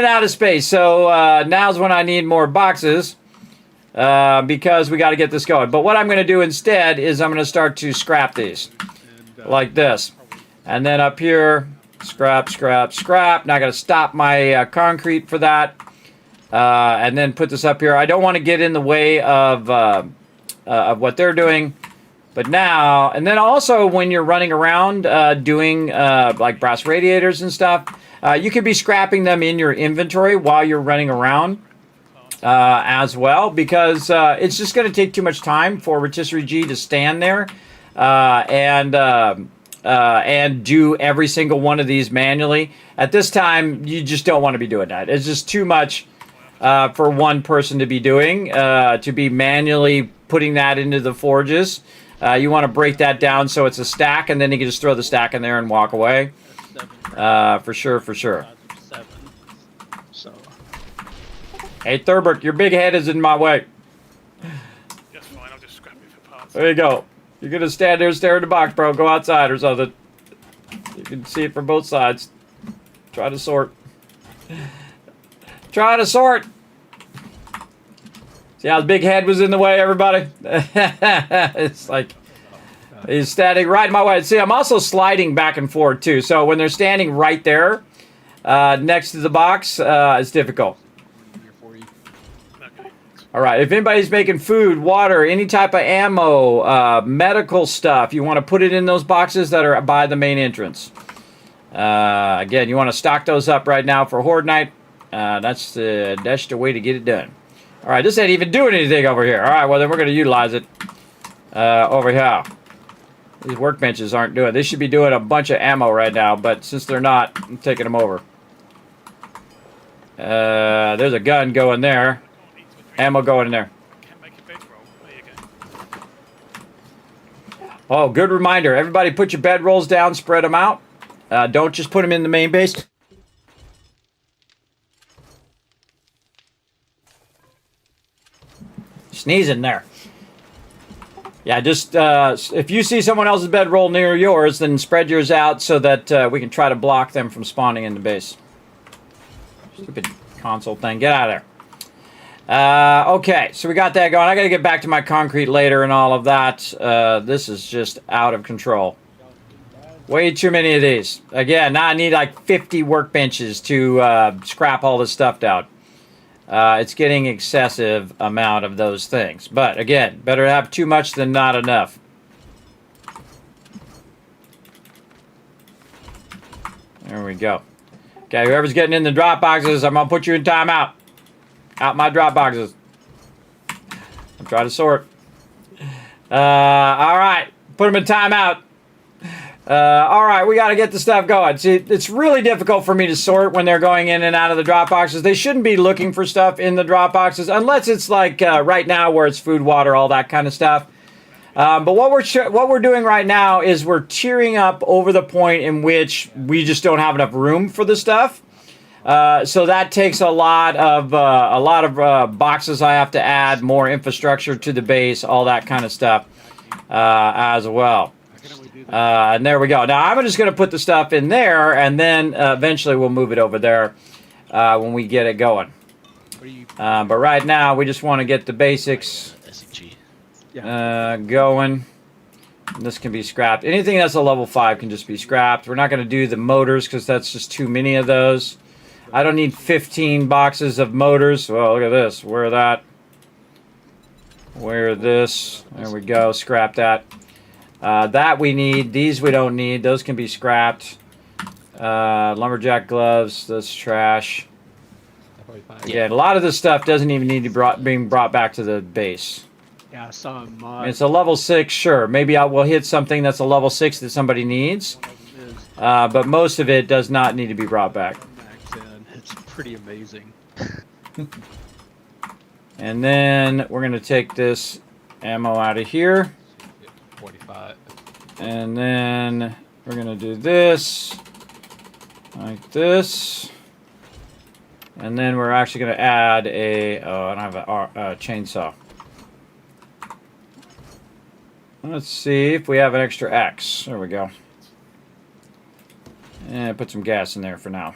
out of space. So now's when I need more boxes because we got to get this going. But what I'm going to do instead is I'm going to start to scrap these like this. And then up here, scrap, scrap, scrap. Now I got to stop my concrete for that. And then put this up here. I don't want to get in the way of what they're doing. But now, and then also when you're running around doing like brass radiators and stuff, you could be scrapping them in your inventory while you're running around as well. Because it's just going to take too much time for Rotisserie G to stand there and do every single one of these manually. At this time, you just don't want to be doing that. It's just too much for one person to be doing, to be manually putting that into the forges. You want to break that down so it's a stack, and then you can just throw the stack in there and walk away. For sure, for sure. Hey, Thurbert, your big head is in my way. That's fine, I'll just scrap it for parts. There you go. You're going to stand there staring at the box, bro. Go outside or something. You can see it from both sides. Try to sort. Try to sort. See how his big head was in the way, everybody? It's like he's standing right in my way. See, I'm also sliding back and forth, too. So when they're standing right there next to the box, it's difficult. All right, if anybody's making food, water, any type of ammo, medical stuff, you want to put it in those boxes that are by the main entrance. Again, you want to stock those up right now for Horde Night. That's the way to get it done. All right, this ain't even doing anything over here. All right, well, then we're going to utilize it over here. These workbenches aren't doing it. They should be doing a bunch of ammo right now, but since they're not, I'm taking them over. There's a gun going there. Ammo going in there. Oh, good reminder. Everybody put your bedrolls down, spread them out. Don't just put them in the main base. Sneezing there. Yeah, just if you see someone else's bedroll near yours, then spread yours out so that we can try to block them from spawning in the base. Stupid console thing. Get out of there. Okay, so we got that going. I got to get back to my concrete later and all of that. This is just out of control. Way too many of these. Again, now I need like 50 workbenches to scrap all this stuff out. It's getting excessive amount of those things. But again, better have too much than not enough. There we go. Okay, whoever's getting in the drop boxes, I'm going to put you in timeout. Out my drop boxes. I'm trying to sort. All right. Put them in timeout. All right, we got to get the stuff going. See, it's really difficult for me to sort when they're going in and out of the drop boxes. They shouldn't be looking for stuff in the drop boxes unless it's like right now where it's food, water, all that kind of stuff. But what we're doing right now is we're tiering up over the point in which we just don't have enough room for the stuff. So that takes a lot of boxes I have to add, more infrastructure to the base, all that kind of stuff as well. And there we go. Now I'm just going to put the stuff in there, and then eventually we'll move it over there when we get it going. But right now we just want to get the basics going. And this can be scrapped. Anything that's a level 5 can just be scrapped. We're not going to do the motors because that's just too many of those. I don't need 15 boxes of motors. Well, look at this. Where that? Where this? There we go. Scrap that. That we need. These we don't need. Those can be scrapped. Lumberjack gloves. That's trash. Again, a lot of this stuff doesn't even need to being brought back to the base. Yeah, I saw a mod. It's a level 6, sure. Maybe we'll hit something that's a level 6 that somebody needs. But most of it does not need to be brought back. It's pretty amazing. And then we're going to take this ammo out of here. 45. And then we're going to do this. Like this. And then we're actually going to add a... Oh, I don't have a chainsaw. Let's see if we have an extra axe. There we go. And put some gas in there for now.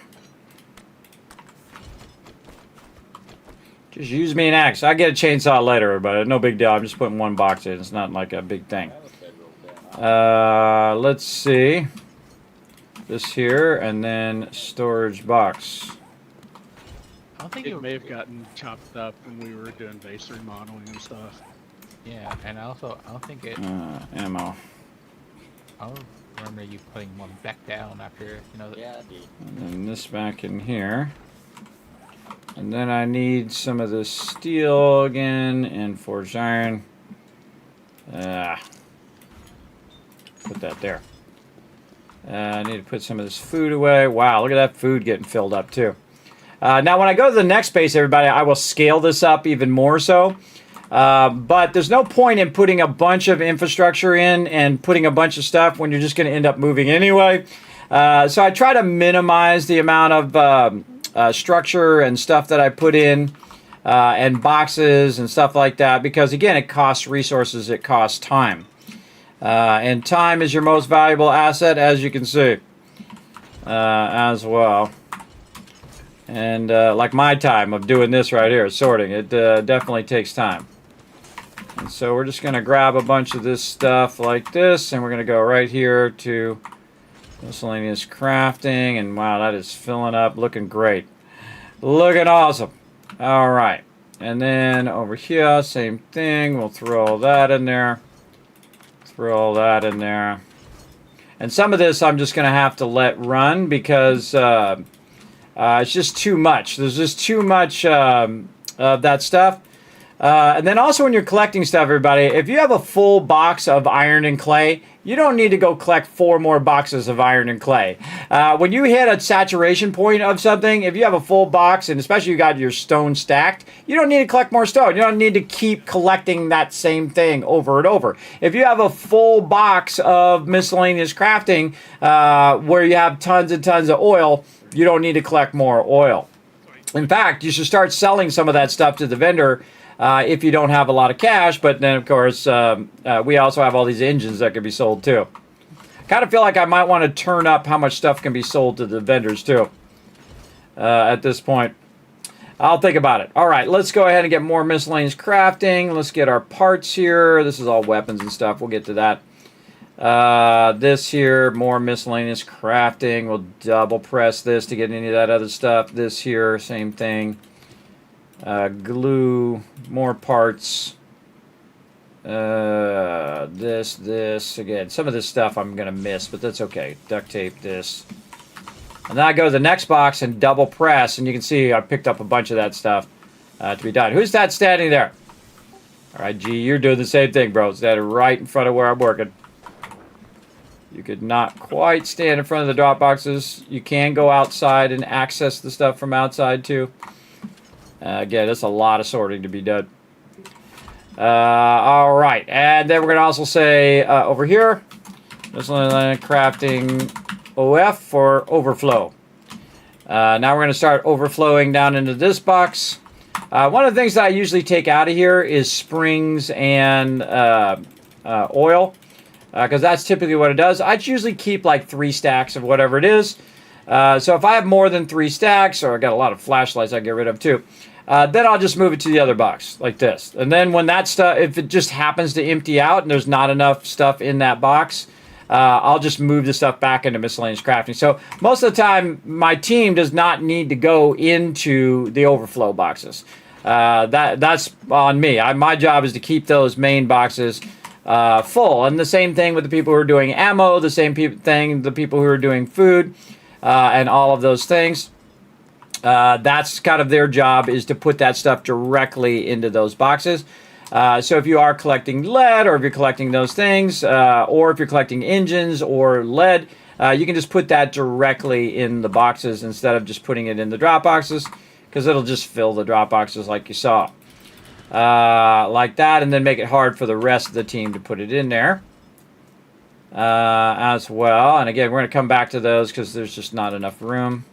Just use me an axe. I get a chainsaw later, but no big deal. I'm just putting one box in. It's not like a big thing. Let's see. This here, and then storage box. I don't think it may have gotten chopped up when we were doing base remodeling and stuff. Yeah, and also, I don't think it... ammo. I don't remember you putting one back down after, you know... Yeah, I did. And then this back in here. And then I need some of this steel again and forged iron. Put that there. I need to put some of this food away. Wow, look at that food getting filled up too. Now when I go to the next base, everybody, I will scale this up even more so. But there's no point in putting a bunch of infrastructure in and putting a bunch of stuff when you're just going to end up moving anyway. So I try to minimize the amount of structure and stuff that I put in and boxes and stuff like that because, again, it costs resources, it costs time. And time is your most valuable asset, as you can see, as well. And like my time of doing this right here, sorting, it definitely takes time. And so we're just going to grab a bunch of this stuff like this, and we're going to go right here to miscellaneous crafting, and wow, that is filling up, looking great. Looking awesome. All right. And then over here, same thing. We'll throw all that in there. Throw all that in there. And some of this I'm just going to have to let run because it's just too much. There's just too much of that stuff. And then also when you're collecting stuff, everybody, if you have a full box of iron and clay, you don't need to go collect 4 more boxes of iron and clay. When you hit a saturation point of something, if you have a full box, and especially you got your stone stacked, you don't need to collect more stone. You don't need to keep collecting that same thing over and over. If you have a full box of miscellaneous crafting where you have tons and tons of oil, you don't need to collect more oil. In fact, you should start selling some of that stuff to the vendor if you don't have a lot of cash. But then, of course, we also have all these engines that can be sold too. Kind of feel like I might want to turn up how much stuff can be sold to the vendors too at this point. I'll think about it. All right, let's go ahead and get more miscellaneous crafting. Let's get our parts here. This is all weapons and stuff. We'll get to that. This here, more miscellaneous crafting. We'll double press this to get any of that other stuff. This here, same thing. Glue, more parts. This. Again, some of this stuff I'm going to miss, but that's okay. Duct tape this. And then I go to the next box and double press, and you can see I picked up a bunch of that stuff to be done. Who's that standing there? All right, G, you're doing the same thing, bro. Standing right in front of where I'm working. You could not quite stand in front of the drop boxes. You can go outside and access the stuff from outside, too. Again, it's a lot of sorting to be done. All right, and then we're going to also say over here, miscellaneous crafting OF for overflow. Now we're going to start overflowing down into this box. One of the things that I usually take out of here is springs and oil, because that's typically what it does. I usually keep like 3 stacks of whatever it is. So if I have more than 3 stacks, or I got a lot of flashlights I get rid of too, then I'll just move it to the other box like this. And then when that stuff, if it just happens to empty out and there's not enough stuff in that box, I'll just move the stuff back into miscellaneous crafting. So most of the time, my team does not need to go into the overflow boxes. That's on me. My job is to keep those main boxes full. And the same thing with the people who are doing ammo, the same thing, the people who are doing food, and all of those things. That's kind of their job, is to put that stuff directly into those boxes. So if you are collecting lead, or if you're collecting those things, or if you're collecting engines or lead, you can just put that directly in the boxes instead of just putting it in the drop boxes, because it'll just fill the drop boxes like you saw. Like that, and then make it hard for the rest of the team to put it in there as well. And again, we're going to come back to those because there's just not enough room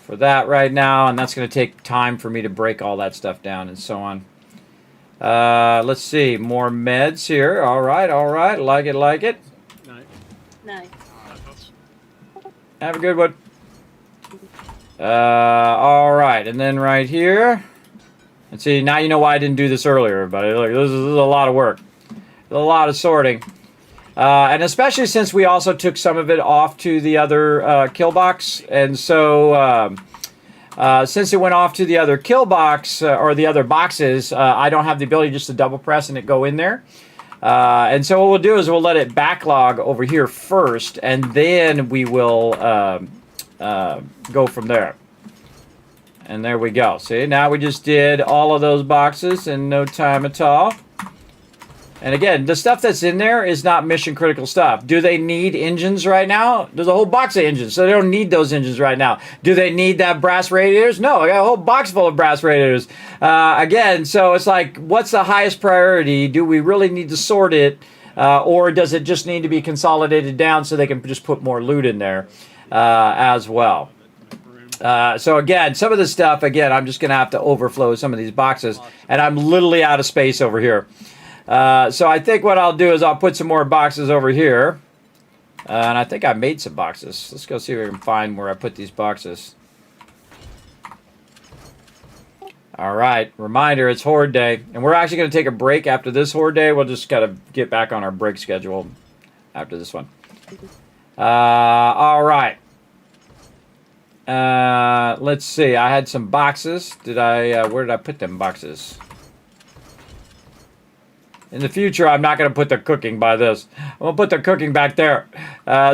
for that right now, and that's going to take time for me to break all that stuff down and so on. Let's see, more meds here. All right, like it. Nice. Have a good one. All right, and then right here, and see, now you know why I didn't do this earlier, everybody. Look, this is a lot of work, a lot of sorting, and especially since we also took some of it off to the other kill box, and so since it went off to the other kill box or the other boxes, I don't have the ability just to double press and it go in there. And so what we'll do is we'll let it backlog over here first, and then we will go from there. And there we go. See, now we just did all of those boxes in no time at all. And again, the stuff that's in there is not mission critical stuff. Do they need engines right now? There's a whole box of engines, so they don't need those engines right now. Do they need that brass radiators? No, I got a whole box full of brass radiators. Again, so it's like, what's the highest priority? Do we really need to sort it? Or does it just need to be consolidated down so they can just put more loot in there as well? So again, some of this stuff, again, I'm just going to have to overflow some of these boxes. And I'm literally out of space over here. So I think what I'll do is I'll put some more boxes over here. And I think I made some boxes. Let's go see if we can find where I put these boxes. All right. Reminder, it's Horde Day. And we're actually going to take a break after this Horde Day. We'll just kind of get back on our break schedule after this one. All right. Let's see. I had some boxes. Where did I put them boxes? In the future, I'm not going to put the cooking by this. I'm going to put the cooking back there.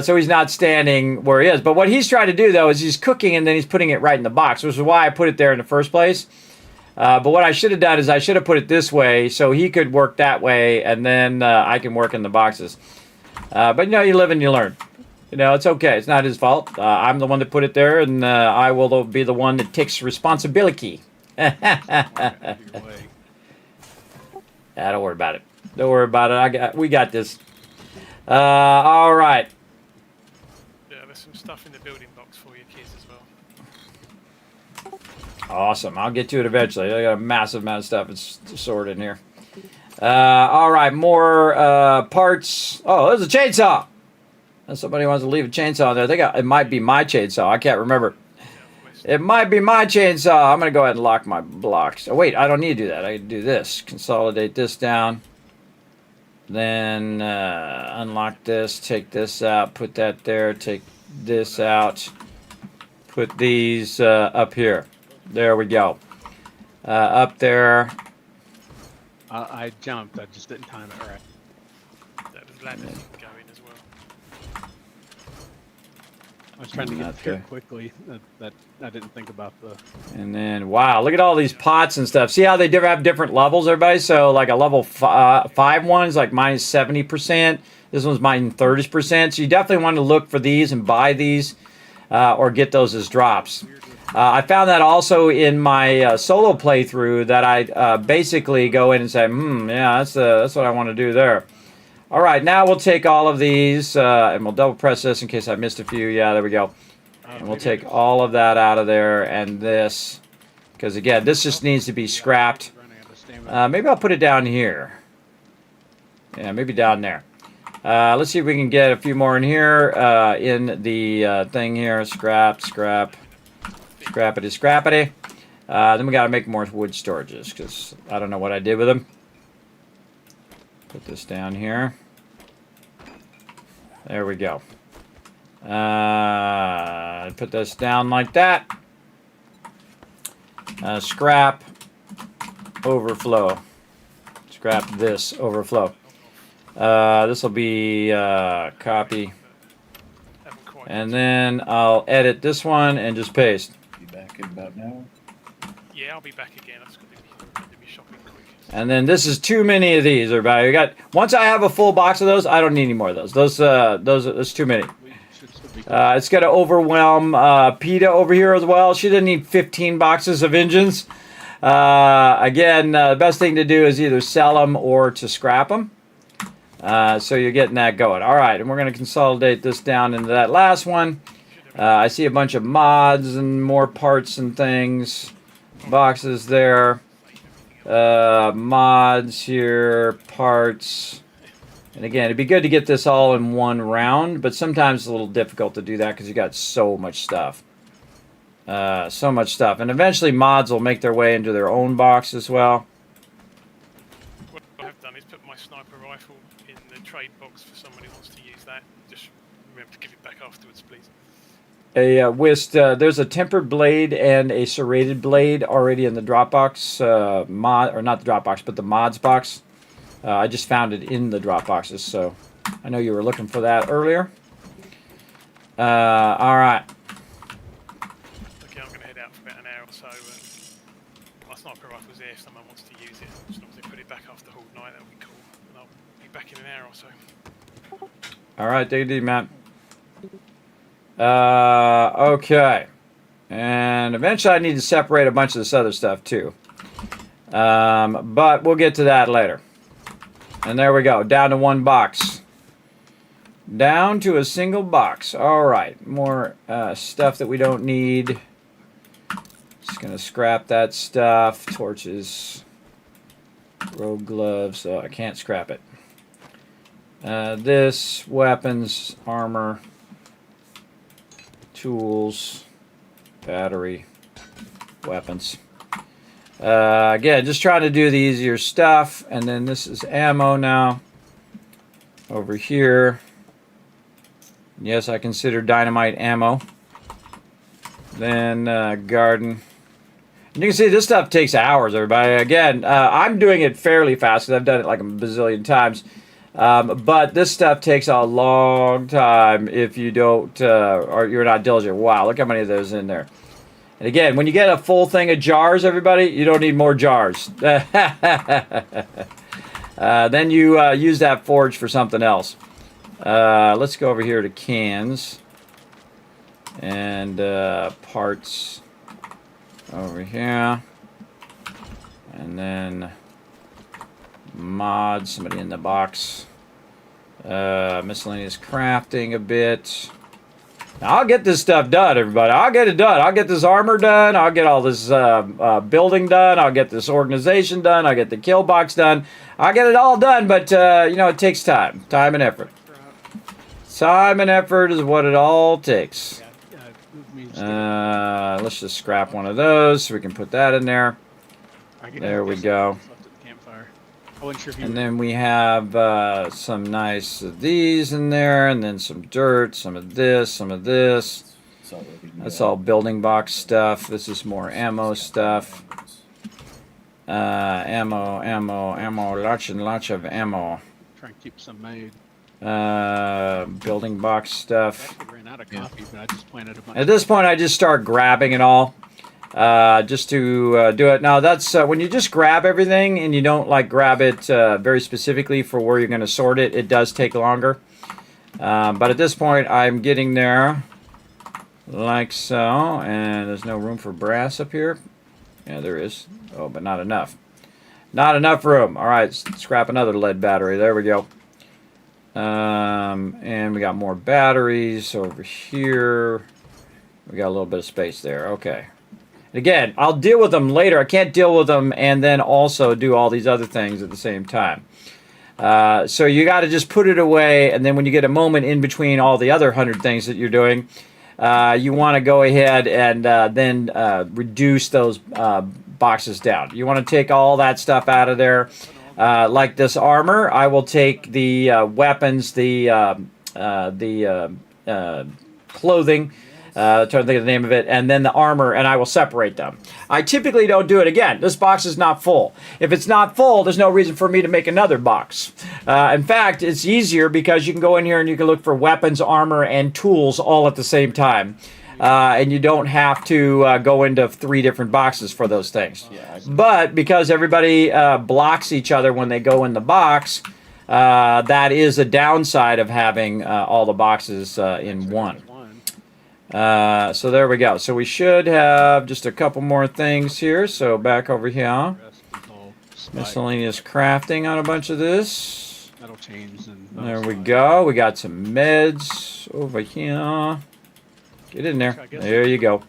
So he's not standing where he is. But what he's trying to do, though, is he's cooking and then he's putting it right in the box, which is why I put it there in the first place. But what I should have done is I should have put it this way so he could work that way, and then I can work in the boxes. But, you know, you live and you learn. You know, it's okay. It's not his fault. I'm the one that put it there, and I will be the one that takes responsibility. Don't worry about it. Don't worry about it. We got this. All right. Yeah, there's some stuff in the building box for your kids as well. Awesome. I'll get to it eventually. I got a massive amount of stuff. It's stored in here. All right, more parts. Oh, there's a chainsaw. Somebody wants to leave a chainsaw there. It might be my chainsaw. I can't remember. It might be my chainsaw. I'm going to go ahead and lock my blocks. Oh, wait, I don't need to do that. I can do this. Consolidate this down. Then unlock this. Take this out. Put that there. Take this out. Put these up here. There we go. Up there. I jumped. I just didn't time it right. That was ladders going as well. I was trying to get up here quickly. That I didn't think about the. And then, wow, look at all these pots and stuff. See how they have different levels, everybody? So, like a level 5 one's like minus 70%. This one's minus 30%. So you definitely want to look for these and buy these or get those as drops. I found that also in my solo playthrough that I basically go in and say, yeah, that's what I want to do there. All right, now we'll take all of these and we'll double press this in case I missed a few. Yeah, there we go. And we'll take all of that out of there and this, because again, this just needs to be scrapped. Maybe I'll put it down here. Yeah, maybe down there. Let's see if we can get a few more in here in the thing here. Scrap, scrap. Scrappity, scrappity. Then we got to make more wood storages because I don't know what I did with them. Put this down here. There we go. Put this down like that. Scrap, overflow. Scrap this, overflow. This will be copy. And then I'll edit this one and just paste. In about now. Yeah, I'll be back again. I've got to be shopping quick. And then this is too many of these, everybody. Once I have a full box of those, I don't need any more of those. Those too many. It's going to overwhelm PETA over here as well. She doesn't need 15 boxes of engines. Again, the best thing to do is either sell them or to scrap them. So you're getting that going. All right, and we're going to consolidate this down into that last one. I see a bunch of mods and more parts and things. Boxes there. Mods here. Parts. And again, it'd be good to get this all in one round, but sometimes it's a little difficult to do that because you got so much stuff. So much stuff. And eventually mods will make their way into their own box as well. What I've done is put my sniper rifle in the trade box for someone who wants to use that. Just remember to give it back afterwards, please. There's a tempered blade and a serrated blade already in the Dropbox mod, or not the Dropbox, but the mods box. I just found it in the Dropboxes, so I know you were looking for that earlier. All right. Okay, I'm going to head out for about an hour or so. My sniper rifle's there if someone wants to use it. As long as they put it back after the whole night, that'll be cool. And I'll be back in an hour or so. All right, take it easy, Matt. Okay. And eventually I need to separate a bunch of this other stuff too. But we'll get to that later. And there we go. Down to one box. Down to a single box. All right. More stuff that we don't need. Just going to scrap that stuff. Torches. Rogue gloves. Oh, I can't scrap it. This. Weapons. Armor. Tools, battery, weapons. Again, just trying to do the easier stuff. And then this is ammo now. Over here. Yes, I consider dynamite ammo. Then garden. And you can see this stuff takes hours, everybody. Again, I'm doing it fairly fast because I've done it like a bazillion times. But this stuff takes a long time if you don't, or you're not diligent. Wow, look how many of those in there. And again, when you get a full thing of jars, everybody, you don't need more jars. Then you use that forge for something else. Let's go over here to cans. And parts over here. And then mods, somebody in the box. Miscellaneous crafting a bit. I'll get this stuff done, everybody. I'll get it done. I'll get this armor done. I'll get all this building done. I'll get this organization done. I'll get the kill box done. I'll get it all done, but, you know, it takes time. Time and effort. Time and effort is what it all takes. Let's just scrap one of those so we can put that in there. There we go. And then we have some nice of these in there, and then some dirt, some of this, some of this. That's all building box stuff. This is more ammo stuff. Ammo, lots and lots of ammo. Try and keep some made. Building box stuff. I ran out of coffee, but I just planted a bunch. At this point, I just start grabbing it all. Just to do it. Now that's when you just grab everything and you don't like grab it very specifically for where you're going to sort it. It does take longer. But at this point, I'm getting there like so. And there's no room for brass up here. Yeah, there is. Oh, but not enough. Not enough room. All right, scrap another lead battery. There we go. And we got more batteries over here. We got a little bit of space there. Okay. Again, I'll deal with them later. I can't deal with them and then also do all these other things at the same time. So you got to just put it away, and then when you get a moment in between all the other 100 things that you're doing, you want to go ahead and then reduce those boxes down. You want to take all that stuff out of there. Like this armor, I will take the weapons, the clothing, trying to think of the name of it, and then the armor, and I will separate them. I typically don't do it again. This box is not full. If it's not full, there's no reason for me to make another box. In fact, it's easier because you can go in here and you can look for weapons, armor, and tools all at the same time. And you don't have to go into 3 different boxes for those things. But because everybody blocks each other when they go in the box, that is a downside of having all the boxes in one. So there we go. So we should have just a couple more things here. So back over here. Miscellaneous crafting on a bunch of this. That'll change. There we go. We got some meds over here. Get in there. There you go.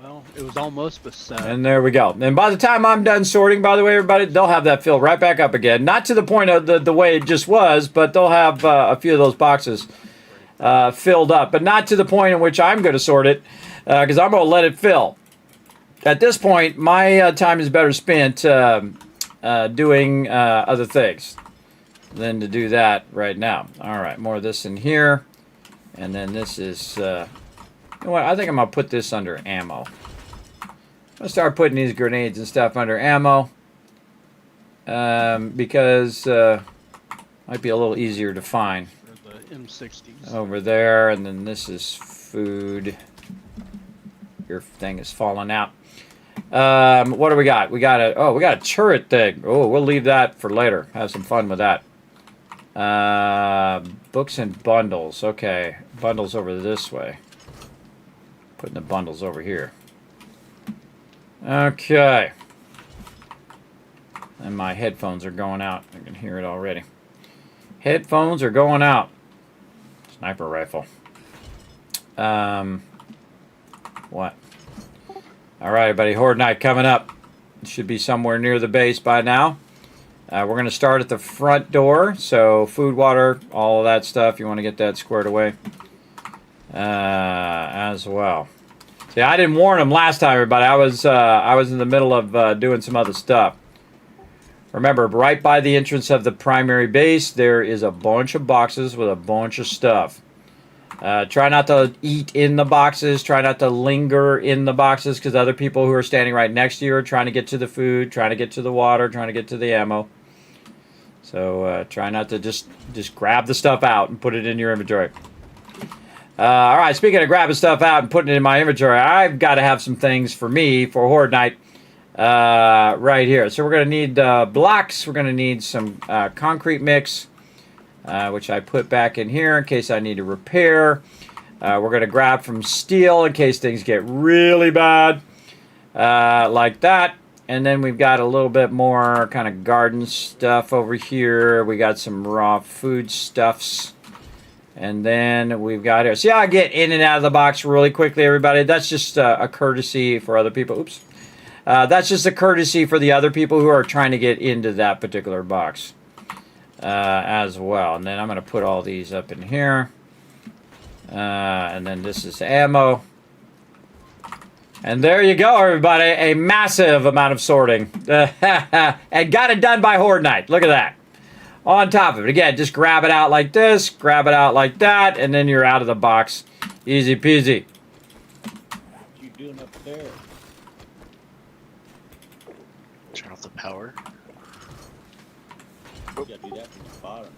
Well, it was almost the and there we go. And by the time I'm done sorting, by the way, everybody, they'll have that filled right back up again. Not to the point of the way it just was, but they'll have a few of those boxes filled up. But not to the point in which I'm going to sort it, because I'm going to let it fill. At this point, my time is better spent doing other things than to do that right now. All right, more of this in here. And then this is... you know what? I think I'm going to put this under ammo. I'm going to start putting these grenades and stuff under ammo. Because it might be a little easier to find. The M60s. Over there. And then this is food. Your thing is falling out. What do we got? We got a turret thing. Oh, we'll leave that for later. Have some fun with that. Books and bundles. Okay. Bundles over this way. Putting the bundles over here. Okay. And my headphones are going out. I can hear it already. Headphones are going out. Sniper rifle. What? All right, everybody. Horde Night coming up. It should be somewhere near the base by now. We're going to start at the front door. So food, water, all of that stuff. You want to get that squared away. As well. See, I didn't warn them last time, everybody. I was in the middle of doing some other stuff. Remember, right by the entrance of the primary base, there is a bunch of boxes with a bunch of stuff. Try not to eat in the boxes. Try not to linger in the boxes, because other people who are standing right next to you are trying to get to the food, trying to get to the water, trying to get to the ammo. So try not to just grab the stuff out and put it in your inventory. All right, speaking of grabbing stuff out and putting it in my inventory, I've got to have some things for me for Horde Night right here. So we're going to need blocks. We're going to need some concrete mix, which I put back in here in case I need to repair. We're going to grab from steel in case things get really bad, like that. And then we've got a little bit more kind of garden stuff over here. We got some raw food stuffs. And then we've got here. See how I get in and out of the box really quickly, everybody? That's just a courtesy for other people. Oops. That's just a courtesy for the other people who are trying to get into that particular box as well. And then I'm going to put all these up in here. And then this is ammo. And there you go, everybody. A massive amount of sorting. And got it done by Horde Night. Look at that. On top of it. Again, just grab it out like this. Grab it out like that. And then you're out of the box. Easy peasy. What you doing up there? Turn off the power. You gotta do that from the bottom.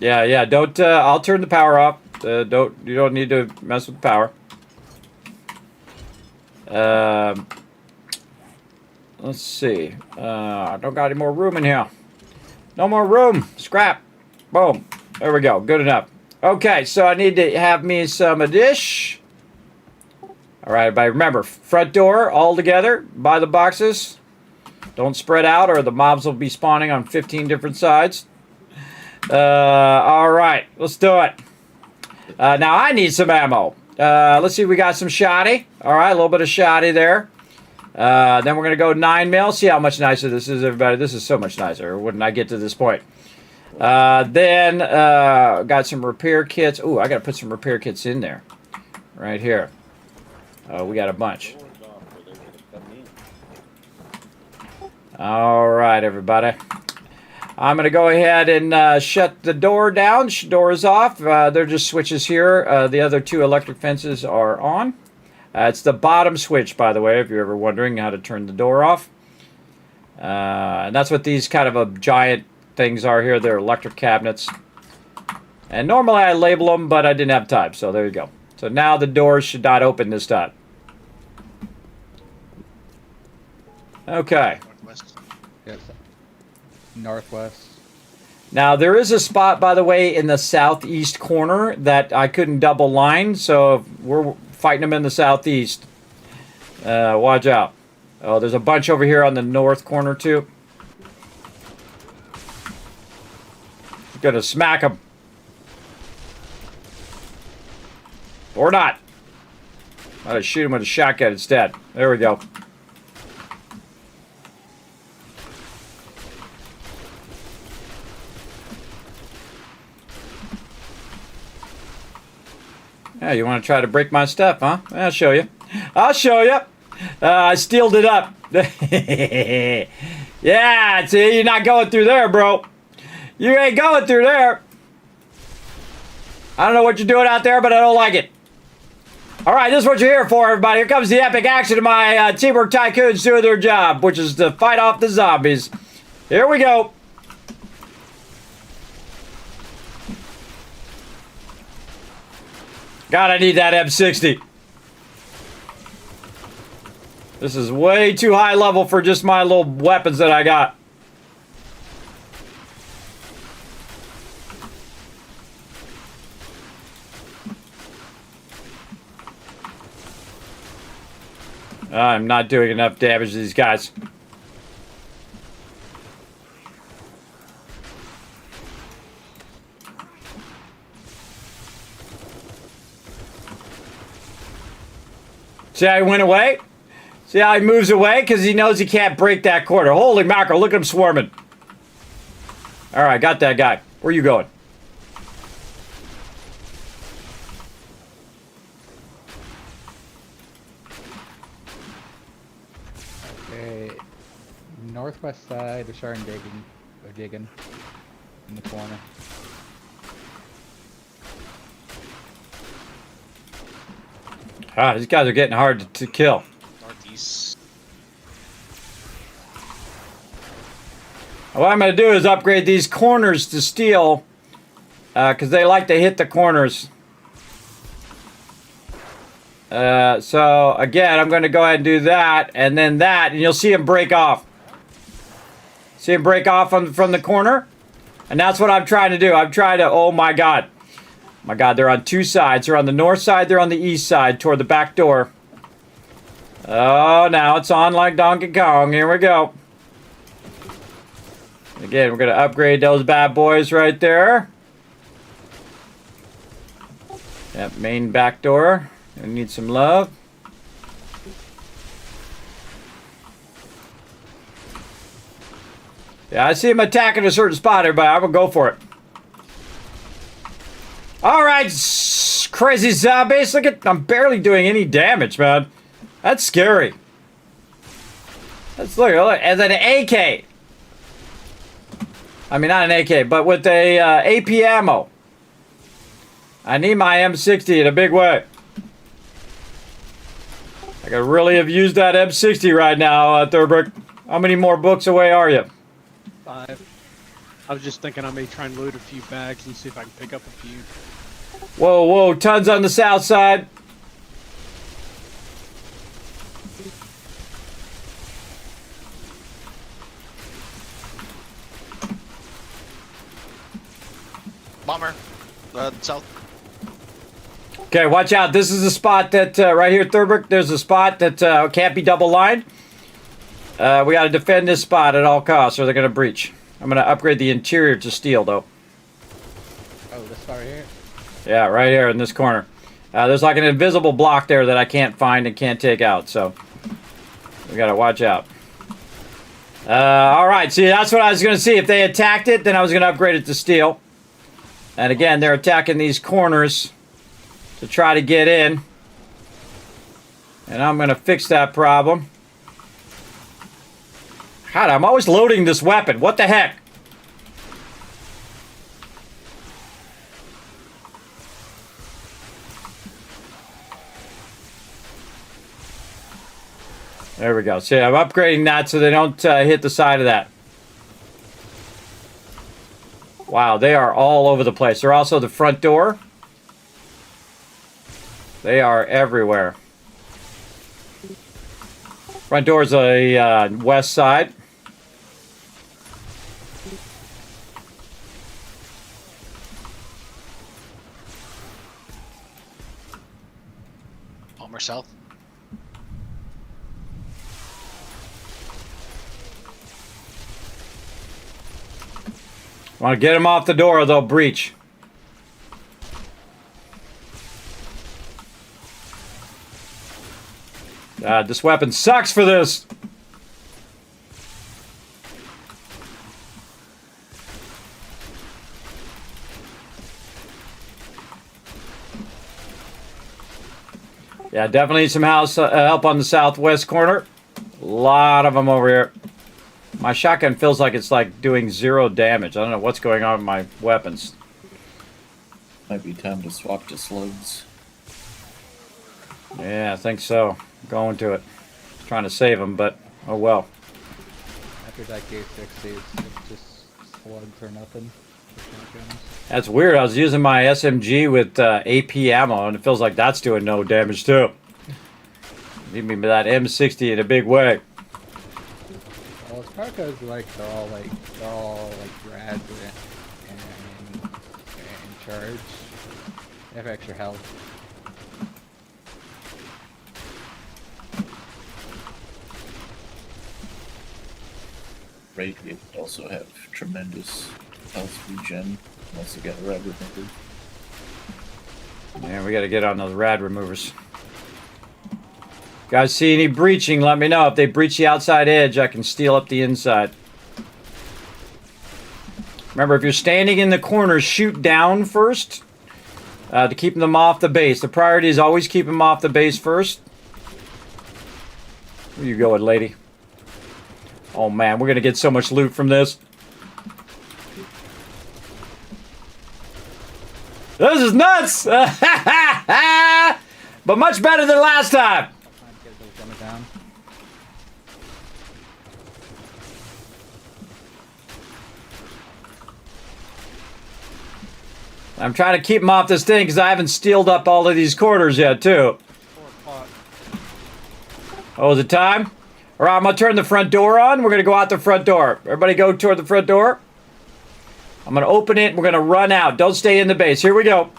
Yeah. Don't, I'll turn the power off. You don't need to mess with the power. Let's see. I don't got any more room in here. No more room. Scrap. Boom. There we go. Good enough. Okay, so I need to have me some dish. All right, everybody. Remember, front door all together by the boxes. Don't spread out or the mobs will be spawning on 15 different sides. All right, let's do it. Now I need some ammo. Let's see, we got some shotty. All right, a little bit of shotty there. Then we're going to go 9mm. See how much nicer this is, everybody. This is so much nicer. Wouldn't I get to this point? Then got some repair kits. Ooh, I got to put some repair kits in there. Right here. We got a bunch. All right, everybody. I'm going to go ahead and shut the door down. Door is off. They're just switches here. The other two electric fences are on. It's the bottom switch, by the way, if you're ever wondering how to turn the door off. And that's what these kind of giant things are here. They're electric cabinets. And normally I label them, but I didn't have time, so there you go. So now the doors should not open this time. Okay. Northwest. Yes. Northwest. Now, there is a spot, by the way, in the southeast corner that I couldn't double line, so we're fighting them in the southeast. Watch out. Oh, there's a bunch over here on the north corner, too. Gonna smack them. Or not. I'm gonna shoot him with a shotgun instead. There we go. Yeah, you want to try to break my stuff, huh? I'll show you. I'll show you. I steeled it up. Yeah, see, you're not going through there, bro. You ain't going through there. I don't know what you're doing out there, but I don't like it. All right, this is what you're here for, everybody. Here comes the epic action of my Teamwork Tycoons doing their job, which is to fight off the zombies. Here we go. God, I need that M60. This is way too high level for just my little weapons that I got. I'm not doing enough damage to these guys. See how he went away? See how he moves away? Because he knows he can't break that corner. Holy mackerel, look at him swarming. All right, got that guy. Where are you going? Okay. Northwest side, they're starting digging. They're digging in the corner. Ah, these guys are getting hard to kill. Northeast. What I'm going to do is upgrade these corners to steel. Because they like to hit the corners. So, again, I'm going to go ahead and do that. And then that. And you'll see them break off. See them break off from the corner? And that's what I'm trying to do. I'm trying to... Oh, my God. My God, they're on two sides. They're on the north side. They're on the east side toward the back door. Oh, now it's on like Donkey Kong. Here we go. Again, we're going to upgrade those bad boys right there. Yep, main back door. I need some love. Yeah, I see him attacking a certain spot, everybody. I'm gonna go for it. Alright, crazy zombies. Look at, I'm barely doing any damage, man. That's scary. Let's look. And then an AK. I mean, not an AK, but with a AP ammo. I need my M60 in a big way. I could really have used that M60 right now, Thurbrick. How many more books away are you? 5. I was just thinking I may try and load a few bags and see if I can pick up a few. Whoa, whoa, tons on the south side. Bomber. South. Okay, watch out. This is a spot that, right here, Thurbrick, there's a spot that can't be double lined. We got to defend this spot at all costs or they're going to breach. I'm going to upgrade the interior to steel, though. Oh, this spot right here? Yeah, right here in this corner. There's like an invisible block there that I can't find and can't take out, so we got to watch out. All right, see, that's what I was going to see. If they attacked it, then I was going to upgrade it to steel. And again, they're attacking these corners to try to get in. And I'm going to fix that problem. God, I'm always loading this weapon. What the heck? There we go. See, I'm upgrading that so they don't hit the side of that. Wow, they are all over the place. They're also the front door. They are everywhere. Front door is a west side. Palmer South. Want to get them off the door or they'll breach. This weapon sucks for this. Yeah, definitely need some help on the southwest corner. A lot of them over here. My shotgun feels like it's like doing 0 damage. I don't know what's going on with my weapons. Might be time to swap to slugs. Yeah, I think so. Going to it. Trying to save them, but oh well. After that K60, it's just slugs or nothing. That's weird. I was using my SMG with AP ammo, and it feels like that's doing no damage too. Need me that M60 in a big way. Well, it's probably because they're all rad and charge. They have extra health. Radiate also have tremendous health regen. Also got a rad remover. Yeah, we got to get on those rad removers. Guys, see any breaching? Let me know. If they breach the outside edge, I can steal up the inside. Remember, if you're standing in the corner, shoot down first to keep them off the base. The priority is always keep them off the base first. Where you going, lady? Oh man, we're gonna get so much loot from this. This is nuts! But much better than last time. I'm trying to keep them off this thing because I haven't steeled up all of these corners yet, too. Oh, is it time? All right, I'm going to turn the front door on. We're going to go out the front door. Everybody go toward the front door. I'm going to open it. We're going to run out. Don't stay in the base. Here we go.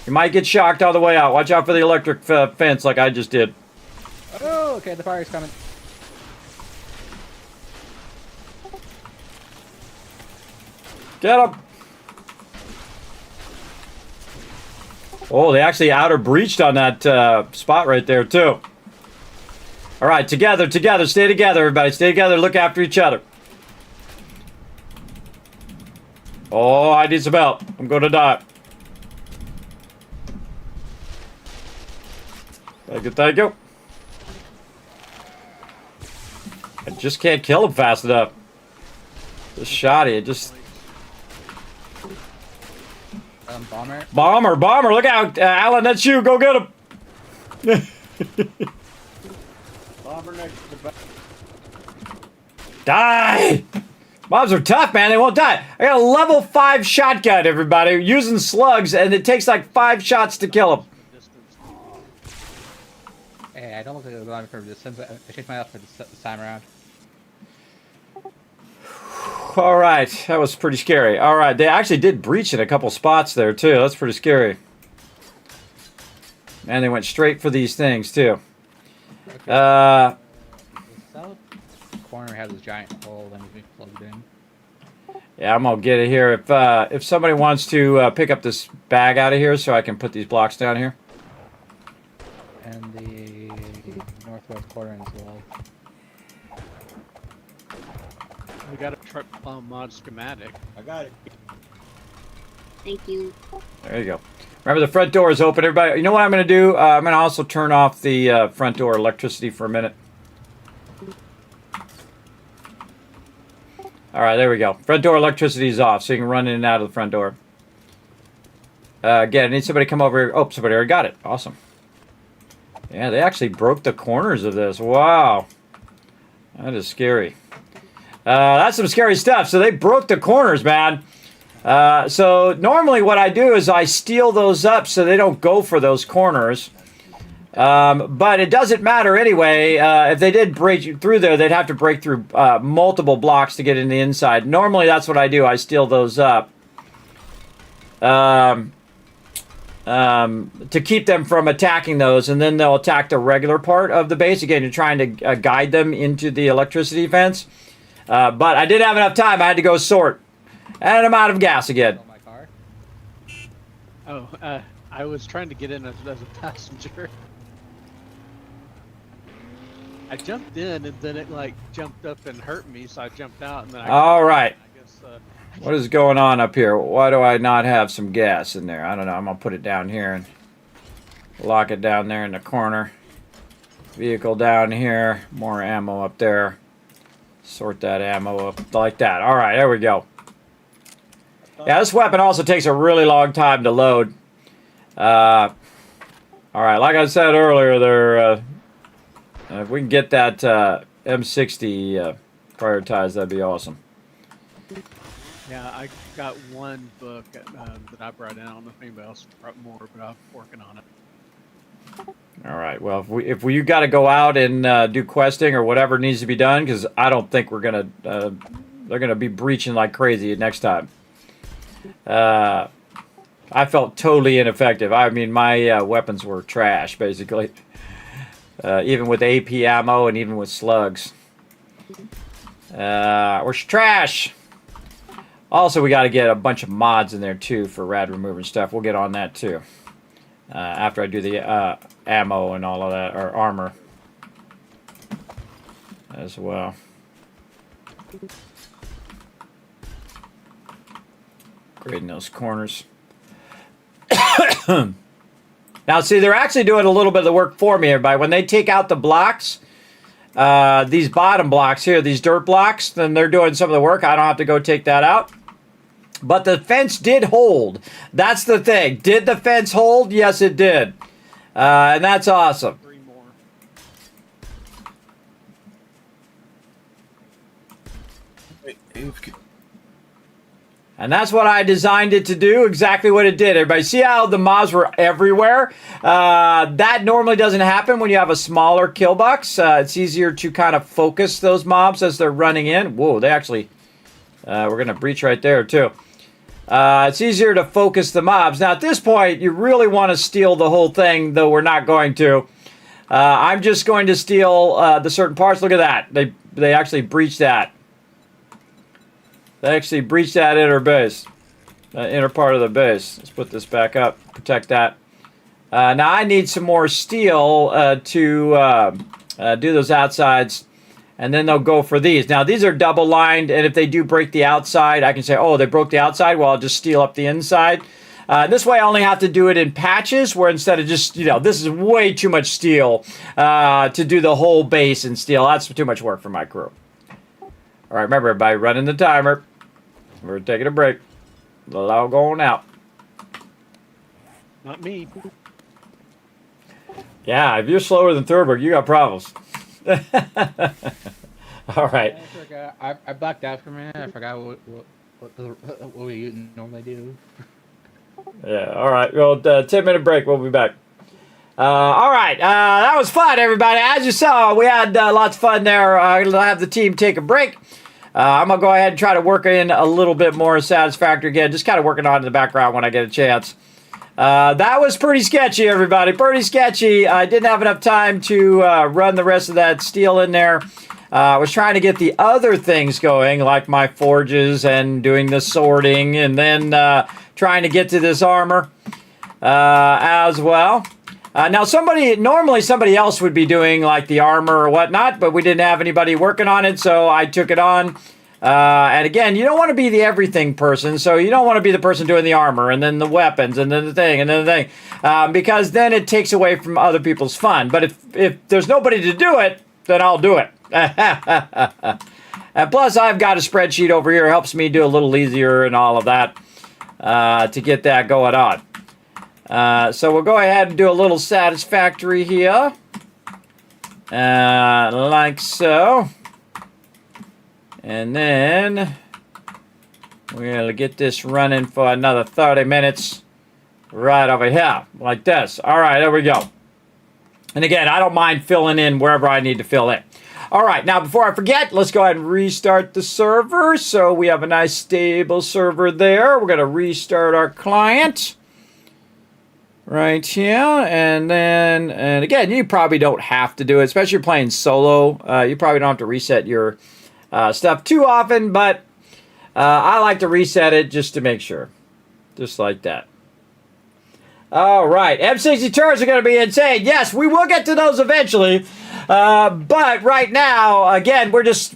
You might get shocked all the way out. Watch out for the electric fence like I just did. Oh, okay, the fire's coming. Get him. Oh, they actually outer breached on that spot right there, too. All right, together, stay together, everybody. Stay together, look after each other. Oh, I need some help. I'm going to die. Thank you. I just can't kill him fast enough. Just shoddy, it just... Bomber, look out! Alan, that's you, go get him! Bomber next to the back. Die! Mobs are tough, man, they won't die. I got a level 5 shotgun, everybody, using slugs, and it takes like 5 shots to kill them. Hey, I don't look like I'm going for distance. I changed my outfit this time around. All right, that was pretty scary. All right, they actually did breach in a couple spots there, too. That's pretty scary. And they went straight for these things, too. Okay. The south corner has this giant hole that needs to be plugged in. Yeah, I'm going to get it here. If somebody wants to pick up this bag out of here so I can put these blocks down here. And the northwest corner as well. We got a truck mod schematic. I got it. Thank you. There you go. Remember, the front door is open, everybody. You know what I'm going to do? I'm going to also turn off the front door electricity for a minute. All right, there we go. Front door electricity is off, so you can run in and out of the front door. Again, I need somebody to come over here. Oh, somebody already got it. Awesome. Yeah, they actually broke the corners of this. Wow. That is scary. That's some scary stuff. So they broke the corners, man. So normally what I do is I steal those up so they don't go for those corners. But it doesn't matter anyway. If they did break through there, they'd have to break through multiple blocks to get in the inside. Normally that's what I do. I steal those up. To keep them from attacking those, and then they'll attack the regular part of the base. Again, you're trying to guide them into the electricity fence. But I didn't have enough time. I had to go sort. And I'm out of gas again. Oh, I was trying to get in as a passenger. I jumped in, and then it like jumped up and hurt me, so I jumped out. And then All right. I guess, What is going on up here? Why do I not have some gas in there? I don't know. I'm going to put it down here and lock it down there in the corner. Vehicle down here. More ammo up there. Sort that ammo up like that. All right, there we go. Yeah, this weapon also takes a really long time to load. All right, like I said earlier, if we can get that M60 prioritized, that'd be awesome. Yeah, I got one book that I brought in. I don't know if anybody else brought more, but I'm working on it. All right. Well, if you got to go out and do questing or whatever needs to be done, because I don't think we're gonna they're gonna be breaching like crazy next time. I felt totally ineffective. I mean, my weapons were trash basically, even with AP ammo and even with slugs. We're trash. Also, we got to get a bunch of mods in there too for rad remover and stuff. We'll get on that too. After I do the ammo and all of that, or armor as well. Grading those corners. Now, see, they're actually doing a little bit of the work for me, everybody. When they take out the blocks, these bottom blocks here, these dirt blocks, then they're doing some of the work. I don't have to go take that out. But the fence did hold. That's the thing. Did the fence hold? Yes, it did. And that's awesome. Three more. And that's what I designed it to do, exactly what it did. Everybody, see how the mobs were everywhere? That normally doesn't happen when you have a smaller kill box. It's easier to kind of focus those mobs as they're running in. Whoa, they actually... we're going to breach right there, too. It's easier to focus the mobs. Now, at this point, you really want to steal the whole thing, though we're not going to. I'm just going to steal the certain parts. Look at that. They actually breached that. They actually breached that inner base. Inner part of the base. Let's put this back up. Protect that. Now I need some more steel to do those outsides, and then they'll go for these. Now these are double lined, and if they do break the outside, I can say, oh, they broke the outside, well, I'll just steel up the inside. This way I only have to do it in patches, where instead of just, this is way too much steel to do the whole base in steel. That's too much work for my crew. All right, remember everybody, running the timer. We're taking a break. Allow going out. Not me. Yeah, if you're slower than Thurberg, you got problems. All right. I forgot. I blacked out for a minute. I forgot what we normally do. Yeah, all right. Well, 10-minute break. We'll be back. All right. That was fun, everybody. As you saw, we had lots of fun there. I'll have the team take a break. I'm going to go ahead and try to work in a little bit more Satisfactory again. Just kind of working on it in the background when I get a chance. That was pretty sketchy, everybody. Pretty sketchy. I didn't have enough time to run the rest of that steel in there. I was trying to get the other things going, like my forges and doing the sorting, and then trying to get to this armor as well. Now, normally somebody else would be doing like the armor or whatnot, but we didn't have anybody working on it, so I took it on. And again, you don't want to be the everything person, so you don't want to be the person doing the armor and then the weapons and then the thing and then the thing, because then it takes away from other people's fun. But if there's nobody to do it, then I'll do it. And plus, I've got a spreadsheet over here, helps me do a little easier and all of that to get that going on. So we'll go ahead and do a little Satisfactory here, like so. And then we'll get this running for another 30 minutes right over here, like this. All right, there we go. And again, I don't mind filling in wherever I need to fill in. All right, now before I forget, let's go ahead and restart the server. So we have a nice stable server there. We're going to restart our client right here. And again, you probably don't have to do it, especially if you're playing solo. You probably don't have to reset your stuff too often, but I like to reset it just to make sure. Just like that. All right, M60 turrets are going to be insane. Yes, we will get to those eventually. But right now, again,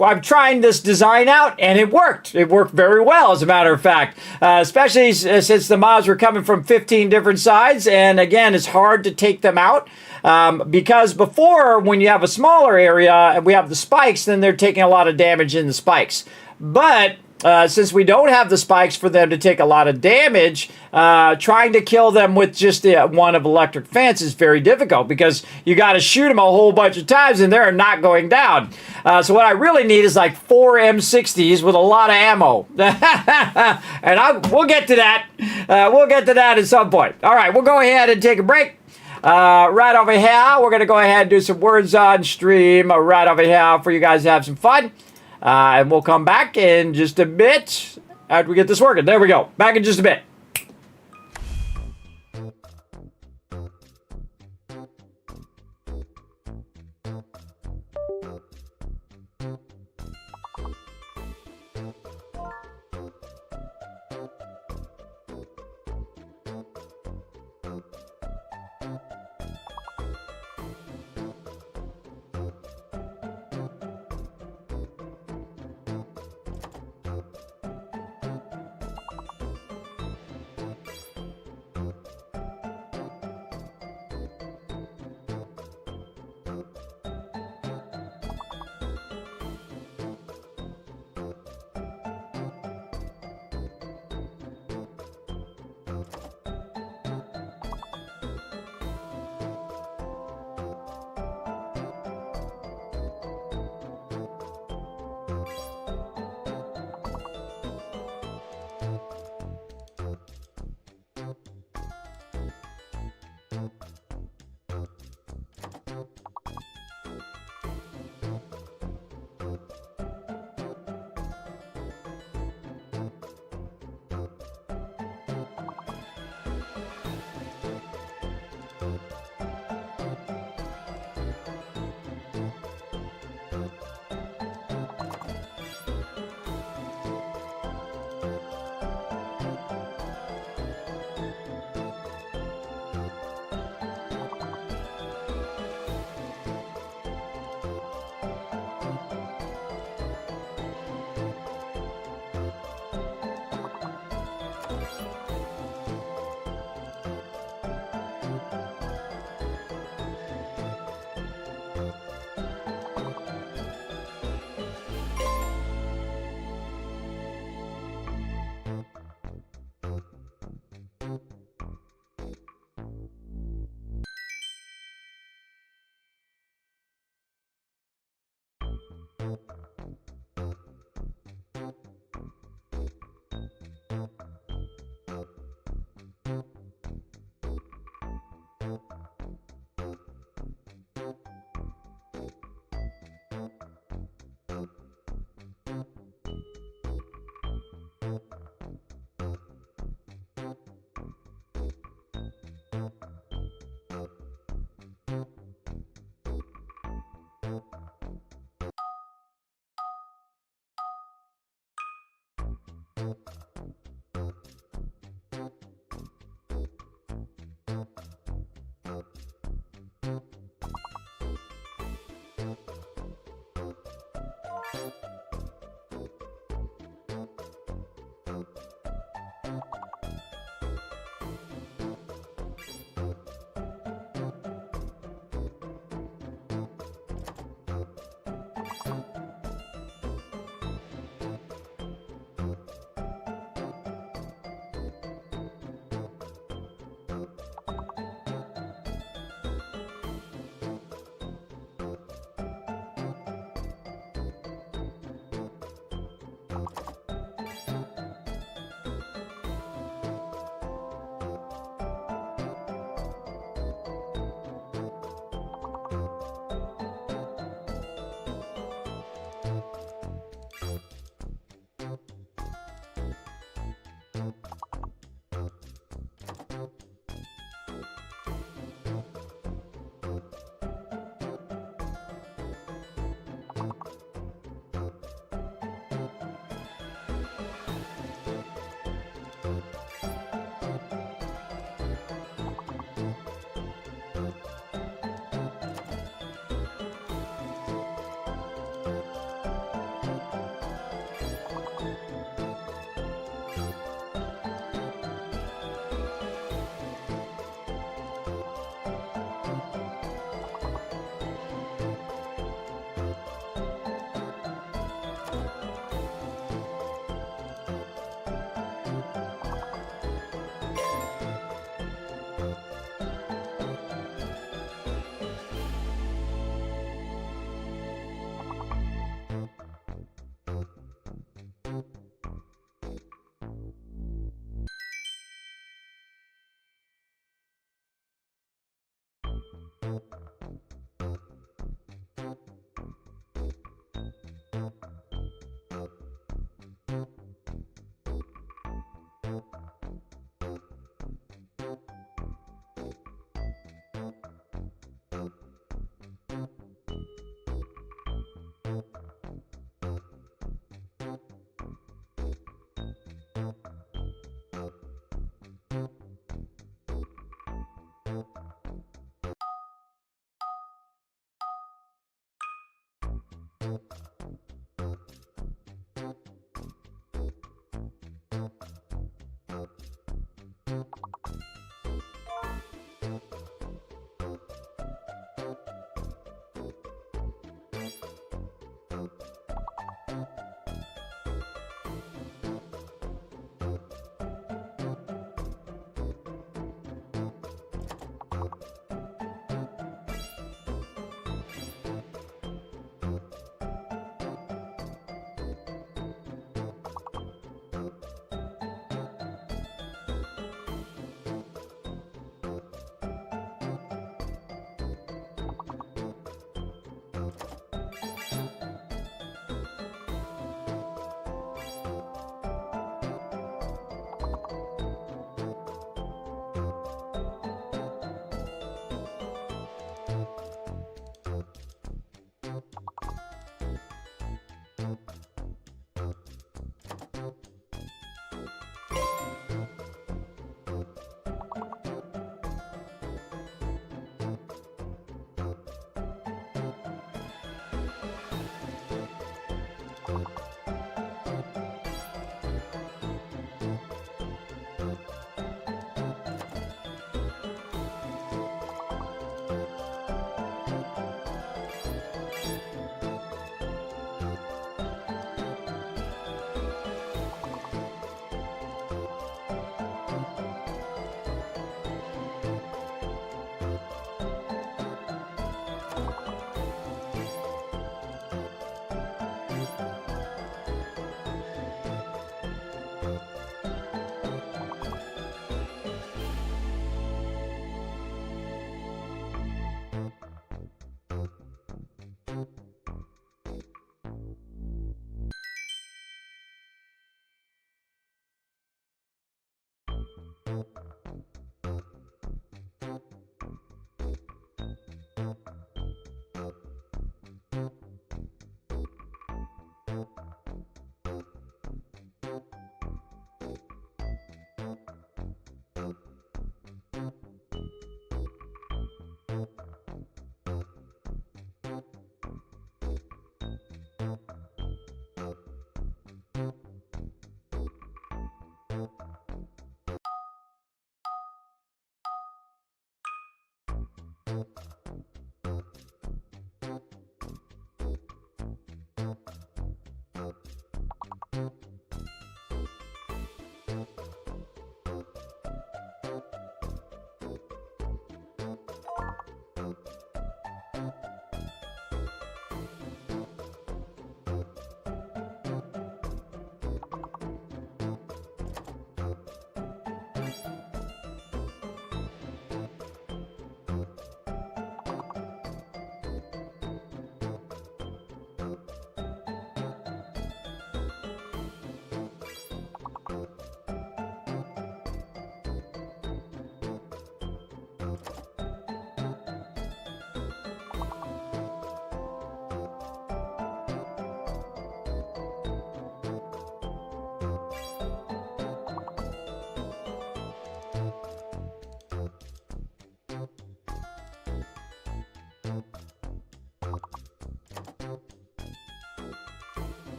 I'm trying this design out, and it worked. It worked very well, as a matter of fact, especially since the mobs were coming from 15 different sides. And again, it's hard to take them out. Because before, when you have a smaller area and we have the spikes, then they're taking a lot of damage in the spikes. But since we don't have the spikes for them to take a lot of damage, trying to kill them with just one of electric fence is very difficult, because you got to shoot them a whole bunch of times and they're not going down. So what I really need is like 4 M60s with a lot of ammo. And we'll get to that. We'll get to that at some point. All right, we'll go ahead and take a break. Right over here, we're going to go ahead and do some words on stream right over here for you guys to have some fun. And we'll come back in just a bit after we get this working. There we go. Back in just a bit.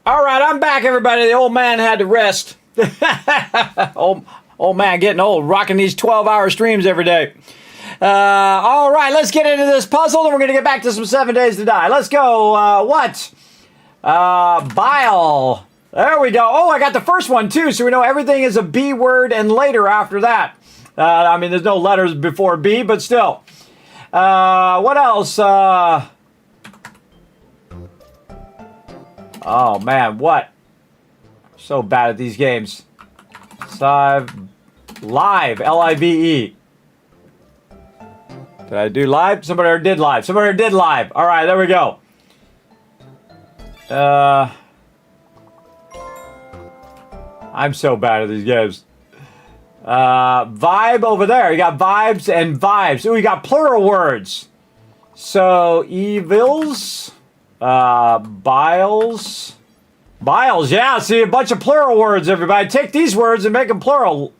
All right, I'm back, everybody. The old man had to rest. old man getting old, rocking these 12-hour streams every day. All right, let's get into this puzzle, and we're going to get back to some 7 Days to Die. Let's go. What? Bile. There we go. Oh, I got the first one, too, so we know everything is a B word and later after that. I mean, there's no letters before B, but still. What else? Oh, man, what? So bad at these games. Live, L-I-V-E. Did I do live? Somebody already did live. Somebody already did live. All right, there we go. I'm so bad at these games. Vibe over there. You got vibes and vibes. Ooh, you got plural words. So, evils. Biles. Biles, yeah. See, a bunch of plural words, everybody. Take these words and make them plural.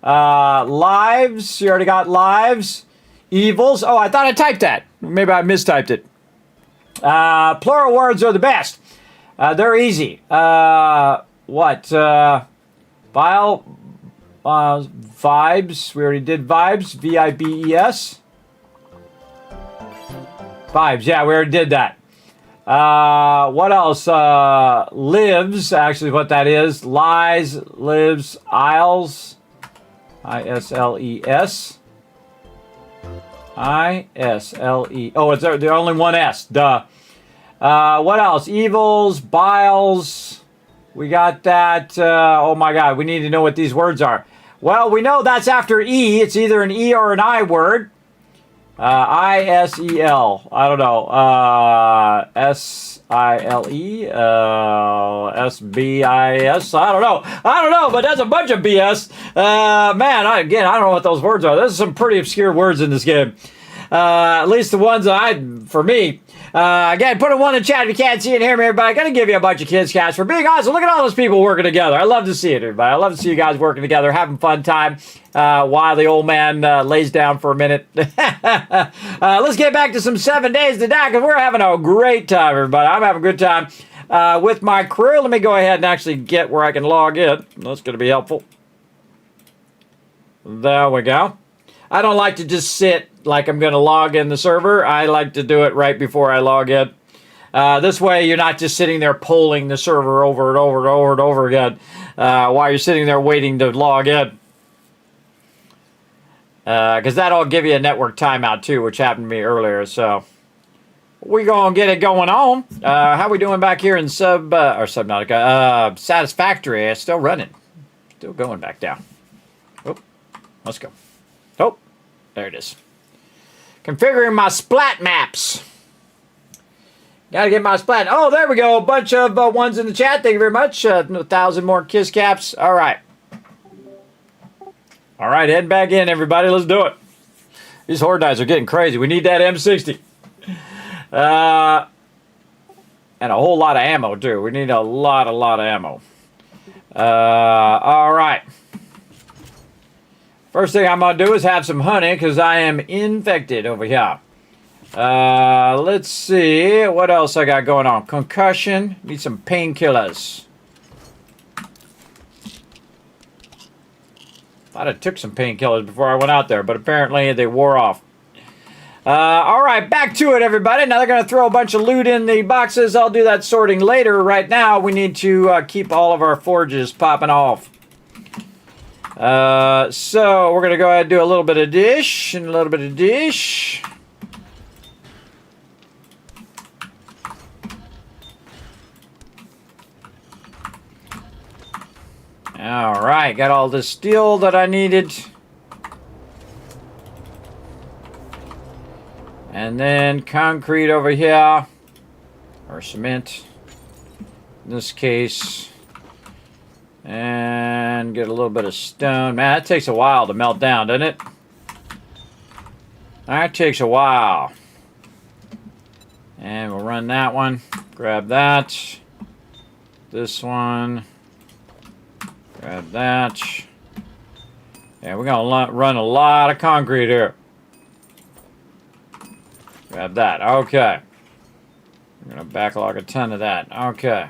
Lives. You already got lives. Evils. Oh, I thought I typed that. Maybe I mistyped it. Plural words are the best. They're easy. What? Bile. Vibes. We already did vibes. V-I-B-E-S. Vibes. Yeah, we already did that. What else? Lives. Actually, what that is. Lies. Lives. Isles. I-S-L-E-S. I-S-L-E. Oh, it's there only one S. Duh. What else? Evils. Biles. We got that. Oh my God. We need to know what these words are. Well, we know that's after E. It's either an E or an I word. ISEL. I don't know. SILE. SBIS. I don't know. I don't know, but that's a bunch of BS. Man, I don't know what those words are. There's some pretty obscure words in this game. At least the ones for me. Again, put a 1 in the chat if you can't see and hear me, everybody. Gonna give you a bunch of kids cash for being awesome. Look at all those people working together. I love to see it, everybody. I love to see you guys working together, having fun time while the old man lays down for a minute. Let's get back to some 7 days to die because we're having a great time, everybody. I'm having a good time with my crew. Let me go ahead and actually get where I can log in. That's going to be helpful. There we go. I don't like to just sit like I'm going to log in the server. I like to do it right before I log in. This way, you're not just sitting there polling the server over and over and over and over again while you're sitting there waiting to log in. Because that'll give you a network timeout too, which happened to me earlier. So we're going to get it going on. How we doing back here in Subnautica? Satisfactory. It's still running. Still going back down. Oh, let's go. Oh, there it is. Configuring my splat maps. Gotta get my splat. Oh, there we go. A bunch of ones in the chat. Thank you very much. 1,000 more kiss caps. All right. All right, heading back in, everybody. Let's do it. These horde dice are getting crazy. We need that M60. And a whole lot of ammo, too. We need a lot of ammo. All right. First thing I'm going to do is have some honey because I am infected over here. Let's see. What else I got going on? Concussion. Need some painkillers. Thought I took some painkillers before I went out there, but apparently they wore off. All right, back to it, everybody. Now they're going to throw a bunch of loot in the boxes. I'll do that sorting later. Right now, we need to keep all of our forges popping off. So we're going to go ahead and do a little bit of dish and a little bit of dish. All right, got all the steel that I needed. And then concrete over here, or cement in this case. And get a little bit of stone. Man, that takes a while to melt down, doesn't it? That takes a while. And we'll run that one. Grab that. This one. Grab that. Yeah, we're going to run a lot of concrete here. Grab that. Okay. We're going to backlog a ton of that. Okay.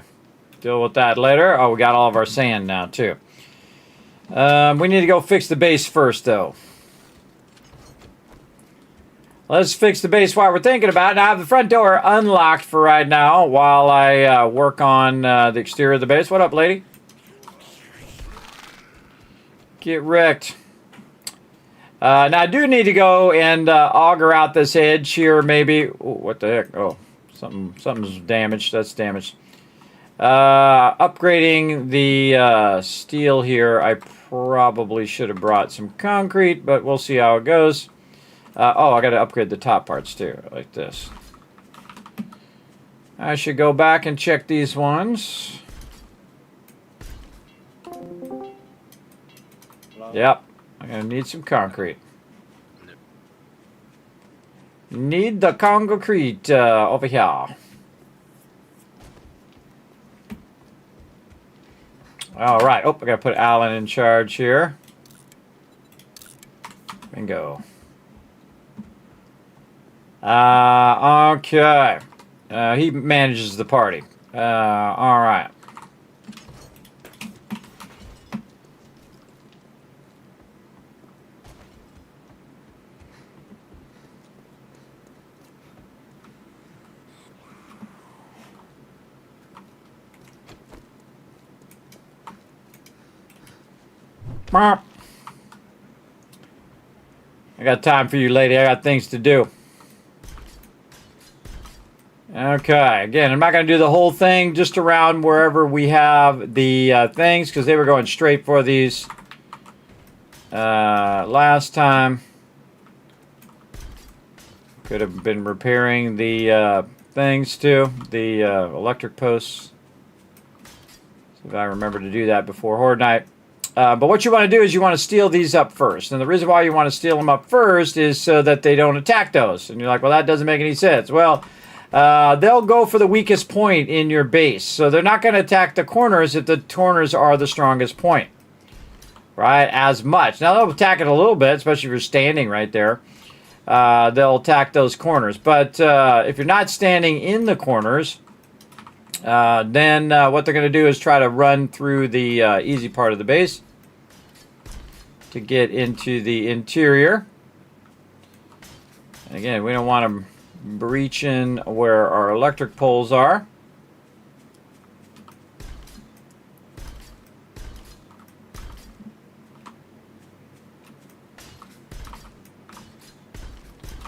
Deal with that later. Oh, we got all of our sand now, too. We need to go fix the base first, though. Let's fix the base while we're thinking about it. Now, I have the front door unlocked for right now while I work on the exterior of the base. What up, lady? Get wrecked. Now, I do need to go and auger out this edge here, maybe. Ooh, what the heck? Oh, something's damaged. That's damaged. Upgrading the steel here, I probably should have brought some concrete, but we'll see how it goes. Oh, I got to upgrade the top parts too, like this. I should go back and check these ones. Yep, I'm going to need some concrete. Need the concrete over here. All right. Oh, I got to put Alan in charge here. Bingo. Okay. He manages the party. All right. I got time for you, lady. I got things to do. Okay, again, I'm not going to do the whole thing, just around wherever we have the things, because they were going straight for these last time. Could have been repairing the things too, the electric posts. See if I remember to do that before Horde Night. But what you want to do is you want to steal these up first. And the reason why you want to steal them up first is so that they don't attack those. And you're like, well, that doesn't make any sense. Well, they'll go for the weakest point in your base. So they're not going to attack the corners if the corners are the strongest point. Right? As much. Now, they'll attack it a little bit, especially if you're standing right there. They'll attack those corners. But if you're not standing in the corners, then what they're going to do is try to run through the easy part of the base to get into the interior. And again, we don't want them breaching where our electric poles are.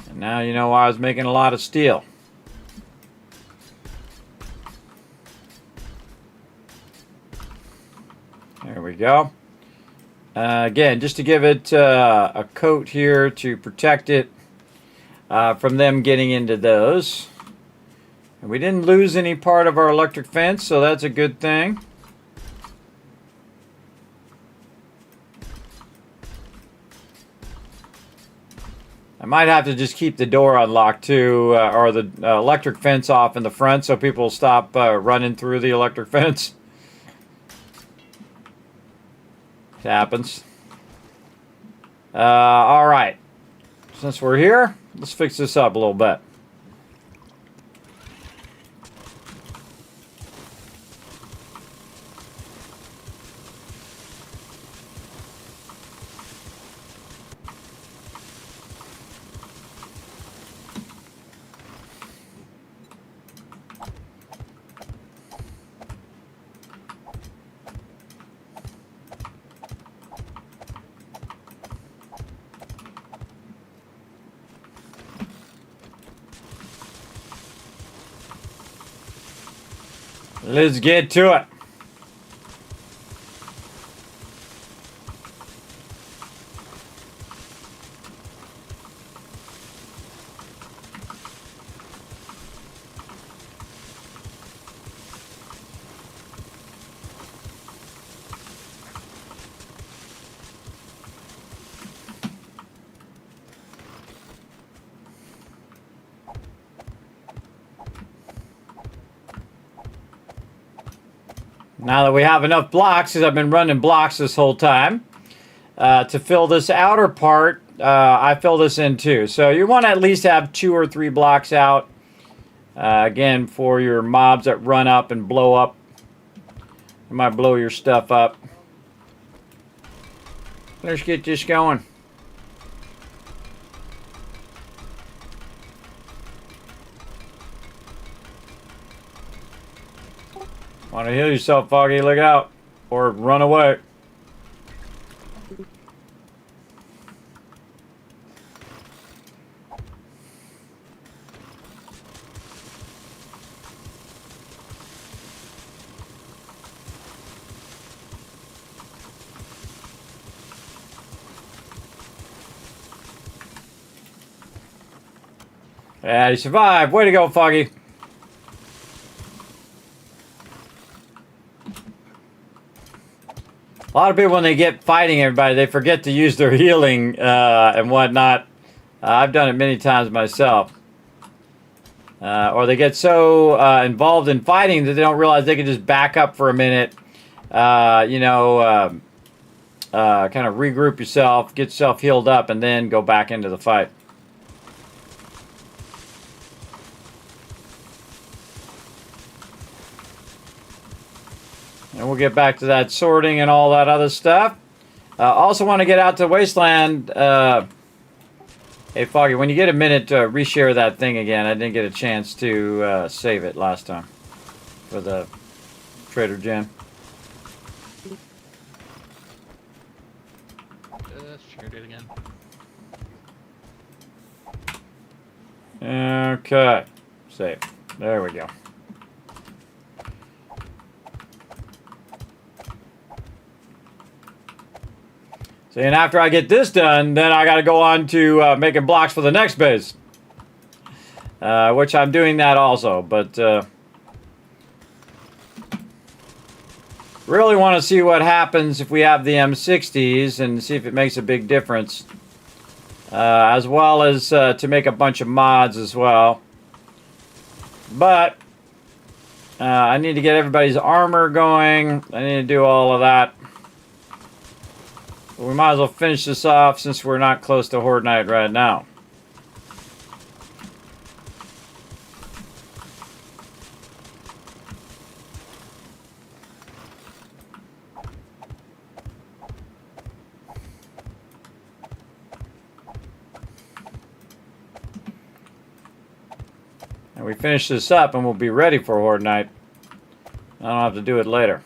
And now you know why I was making a lot of steel. There we go. Again, just to give it a coat here to protect it from them getting into those. And we didn't lose any part of our electric fence, so that's a good thing. I might have to just keep the door unlocked too, or the electric fence off in the front so people stop running through the electric fence. It happens. All right. Since we're here, let's fix this up a little bit. Let's get to it. Now that we have enough blocks, because I've been running blocks this whole time, to fill this outer part, I fill this in too. So you want to at least have 2 or 3 blocks out, again, for your mobs that run up and blow up. You might blow your stuff up. Let's get this going. Want to heal yourself, Foggy? Look out. Or run away. Yeah, you survived. Way to go, Foggy. A lot of people, when they get fighting everybody, they forget to use their healing and whatnot. I've done it many times myself. Or they get so involved in fighting that they don't realize they can just back up for a minute, kind of regroup yourself, get yourself healed up, and then go back into the fight. And we'll get back to that sorting and all that other stuff. Also want to get out to Wasteland. Hey, Foggy, when you get a minute, reshare that thing again. I didn't get a chance to save it last time for the Trader Gen. Shared it again. Okay. Save. There we go. See, and after I get this done, then I got to go on to making blocks for the next base. which I'm doing that also, but really want to see what happens if we have the M60s and see if it makes a big difference, as well as to make a bunch of mods as well. But I need to get everybody's armor going. I need to do all of that. We might as well finish this off since we're not close to Horde Night right now. And we finish this up and we'll be ready for Horde Night. I don't have to do it later.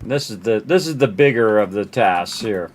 This is the bigger of the tasks here.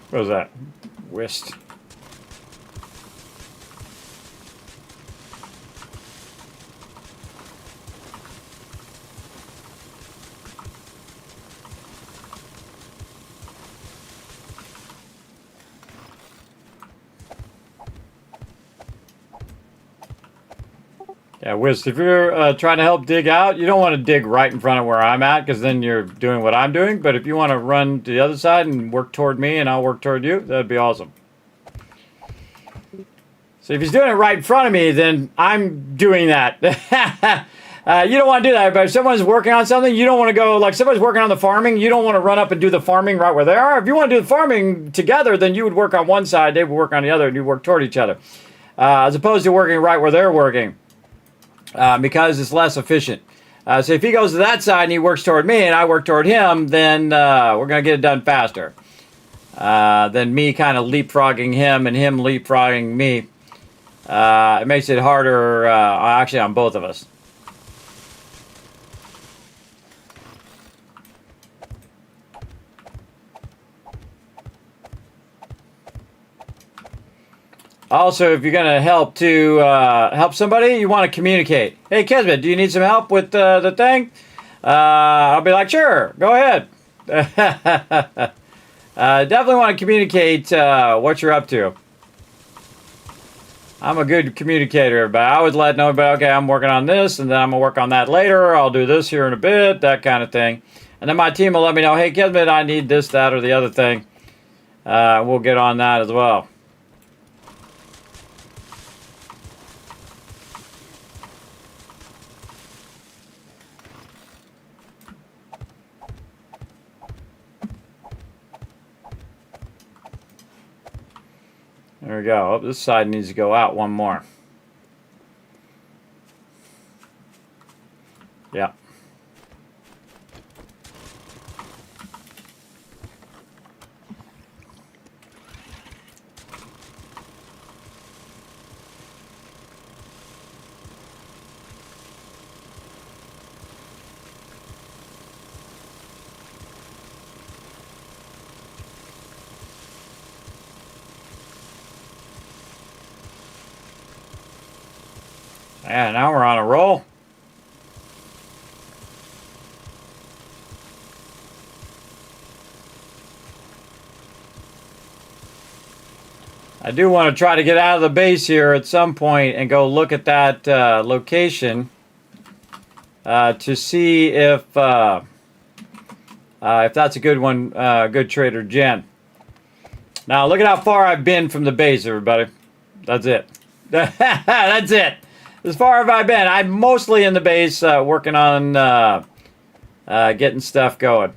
What was that? Whist. Yeah, Whist, if you're trying to help dig out, you don't want to dig right in front of where I'm at, because then you're doing what I'm doing. But if you want to run to the other side and work toward me and I'll work toward you, that'd be awesome. So if he's doing it right in front of me, then I'm doing that. You don't want to do that. But if someone's working on something, you don't want to go, like somebody's working on the farming, you don't want to run up and do the farming right where they are. If you want to do the farming together, then you would work on one side, they would work on the other, and you work toward each other. As opposed to working right where they're working. Because it's less efficient. So if he goes to that side and he works toward me and I work toward him, then we're going to get it done faster than me kind of leapfrogging him and him leapfrogging me. It makes it harder, actually, on both of us. Also, if you're going to help help somebody, you want to communicate. Hey, Kismet, do you need some help with the thing? I'll be like, sure, go ahead. Definitely want to communicate what you're up to. I'm a good communicator, but I always let know about, okay, I'm working on this, and then I'm going to work on that later. I'll do this here in a bit, that kind of thing. And then my team will let me know, hey, Kismet, I need this, that, or the other thing. We'll get on that as well. There we go. Oh, this side needs to go out one more. Yeah. Yeah, now we're on a roll. I do want to try to get out of the base here at some point and go look at that location to see if that's a good one, good trader gen. Now look at how far I've been from the base, everybody. That's it. That's it. As far as I've been, I'm mostly in the base working on getting stuff going.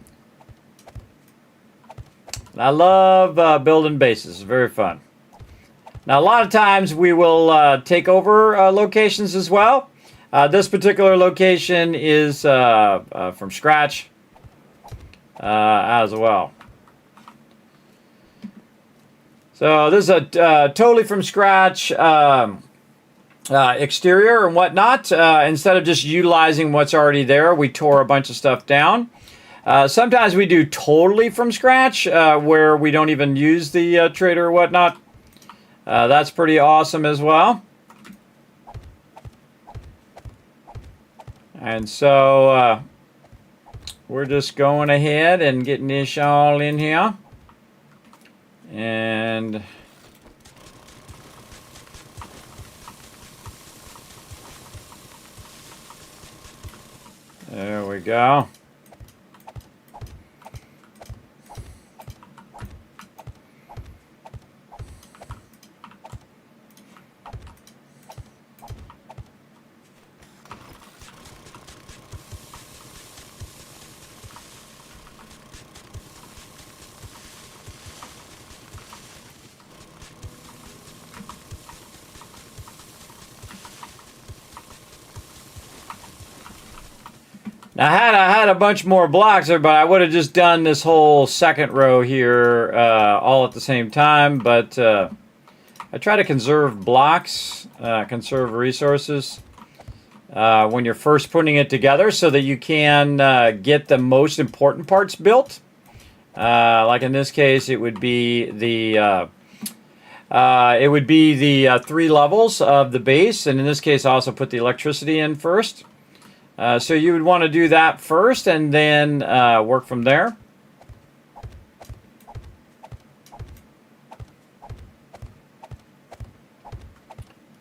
I love building bases. It's very fun. Now, a lot of times we will take over locations as well. This particular location is from scratch as well. So this is a totally from scratch exterior and whatnot. Instead of just utilizing what's already there, we tore a bunch of stuff down. Sometimes we do totally from scratch where we don't even use the trader or whatnot. That's pretty awesome as well. And so we're just going ahead and getting this all in here. And there we go. Now, I had a bunch more blocks there, but I would have just done this whole second row here all at the same time. But I try to conserve blocks, conserve resources when you're first putting it together so that you can get the most important parts built. Like in this case, it would be the 3 levels of the base. And in this case, I also put the electricity in first. So you would want to do that first and then work from there.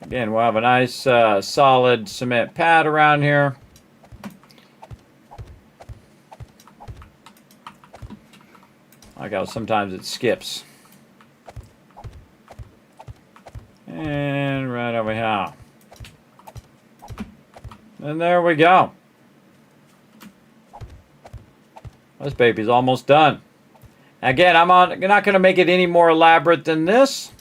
Again, we'll have a nice solid cement pad around here. Like how sometimes it skips. And right over here. And there we go. This baby's almost done. Again, I'm not going to make it any more elaborate than this.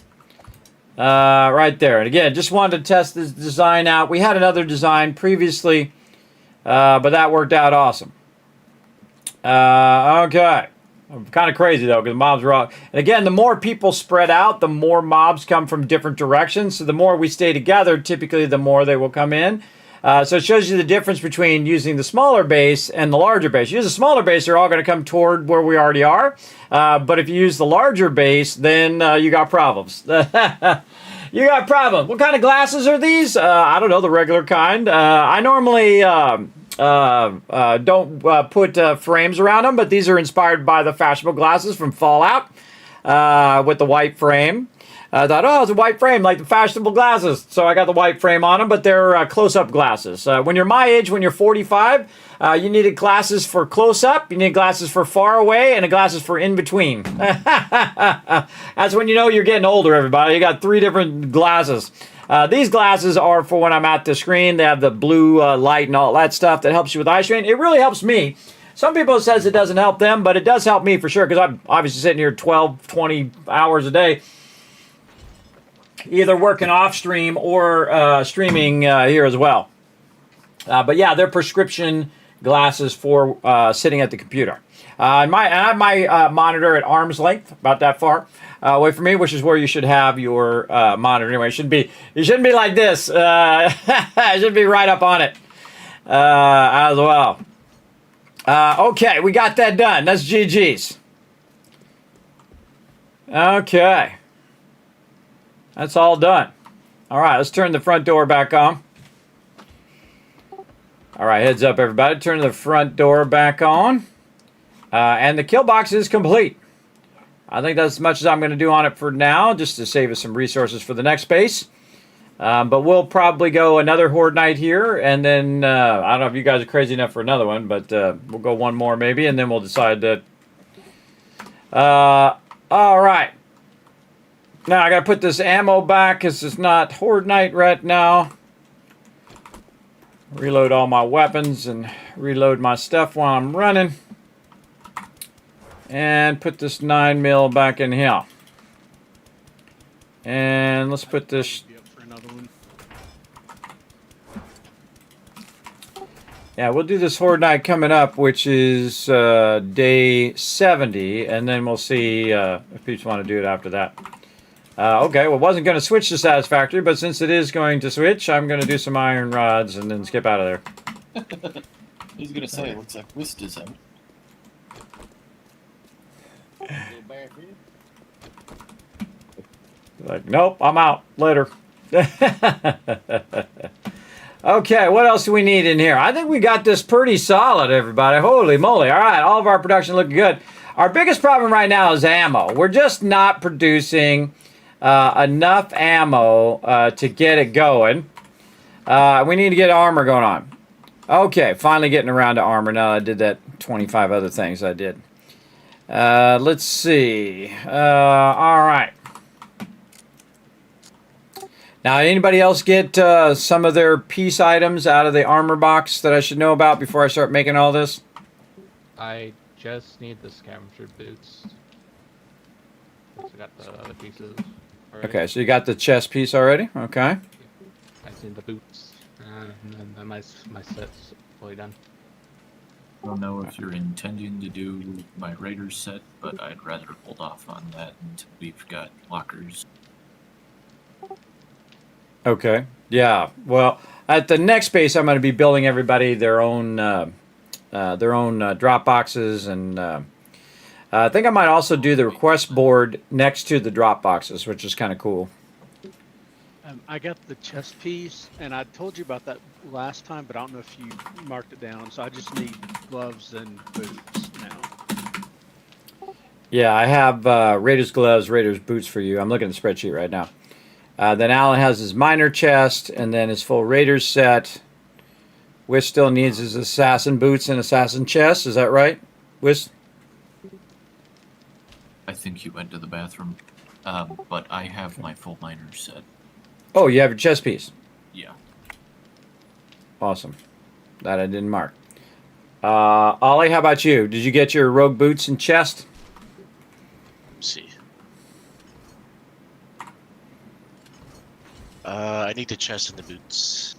Right there. And again, just wanted to test this design out. We had another design previously, but that worked out awesome. Okay. Kind of crazy, though, because mobs are all... And again, the more people spread out, the more mobs come from different directions. So the more we stay together, typically the more they will come in. So it shows you the difference between using the smaller base and the larger base. You use a smaller base, they're all going to come toward where we already are. But if you use the larger base, then you got problems. You got problems. What kind of glasses are these? I don't know, the regular kind. I normally don't put frames around them, but these are inspired by the fashionable glasses from Fallout with the white frame. I thought, oh, it's a white frame, like the fashionable glasses. So I got the white frame on them, but they're close-up glasses. When you're my age, when you're 45, you needed glasses for close-up, you need glasses for far away, and glasses for in-between. That's when you know you're getting older, everybody. You got 3 different glasses. These glasses are for when I'm at the screen. They have the blue light and all that stuff that helps you with eye strain. It really helps me. Some people says it doesn't help them, but it does help me for sure, because I'm obviously sitting here 12, 20 hours a day, either working off stream or streaming here as well. But yeah, they're prescription glasses for sitting at the computer. I have my monitor at arm's length, about that far away from me, which is where you should have your monitor. Anyway, you shouldn't be like this. It should be right up on it as well. Okay, we got that done. That's GG's. Okay. That's all done. All right, let's turn the front door back on. All right, heads up, everybody. Turn the front door back on. And the kill box is complete. I think that's as much as I'm going to do on it for now, just to save us some resources for the next base. But we'll probably go another Horde night here, and then I don't know if you guys are crazy enough for another one, but we'll go one more maybe, and then we'll decide that. All right. Now I got to put this ammo back because it's not Horde night right now. Reload all my weapons and reload my stuff while I'm running. And put this 9mm back in here. And let's put this... Be up for another one. Yeah, we'll do this Horde Night coming up, which is day 70, and then we'll see if people want to do it after that. Okay, well, wasn't going to switch to Satisfactory, but since it is going to switch, I'm going to do some iron rods and then skip out of there. I was gonna say, it looks like Wist is out. Like, nope, I'm out. Later. Okay, what else do we need in here? I think we got this pretty solid, everybody. Holy moly. All right, all of our production looking good. Our biggest problem right now is ammo. We're just not producing enough ammo to get it going. We need to get armor going on. Okay, finally getting around to armor now I did that 25 other things I did. Let's see. All right. Now, anybody else get some of their piece items out of the armor box that I should know about before I start making all this? I just need the scavenger boots. I got the other pieces already. Okay, so you got the chest piece already? Okay. I need the boots. And then my set's fully done. I don't know if you're intending to do my Raiders set, but I'd rather hold off on that until we've got lockers. Okay. Yeah. Well, at the next base, I'm going to be building everybody their own drop boxes, and I think I might also do the request board next to the drop boxes, which is kind of cool. I got the chest piece, and I told you about that last time, but I don't know if you marked it down. So I just need gloves and boots now. Yeah, I have Raiders gloves, Raiders boots for you. I'm looking at the spreadsheet right now. Then Alan has his minor chest, and then his full Raiders set. Wish still needs his assassin boots and assassin chest. Is that right, Wish? I think he went to the bathroom, but I have my full miner set. Oh, you have your chest piece. Yeah. Awesome. That I didn't mark. Ollie, how about you? Did you get your rogue boots and chest? Let's see. I need the chest and the boots.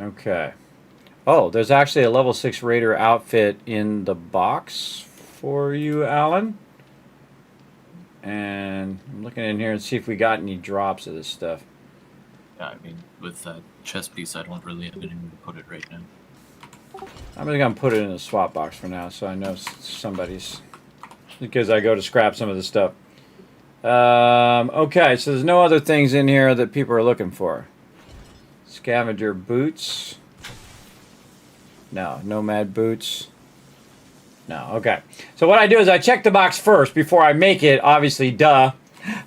Okay. Oh, there's actually a level 6 Raider outfit in the box for you, Alan. And I'm looking in here and see if we got any drops of this stuff. Yeah, I mean, with that chest piece, I don't really have anywhere to put it right now. I'm just going to put it in a swap box for now so I know somebody's... Because I go to scrap some of the stuff. Okay, so there's no other things in here that people are looking for. Scavenger boots. No, nomad boots. No, okay. So what I do is I check the box first before I make it, obviously, duh.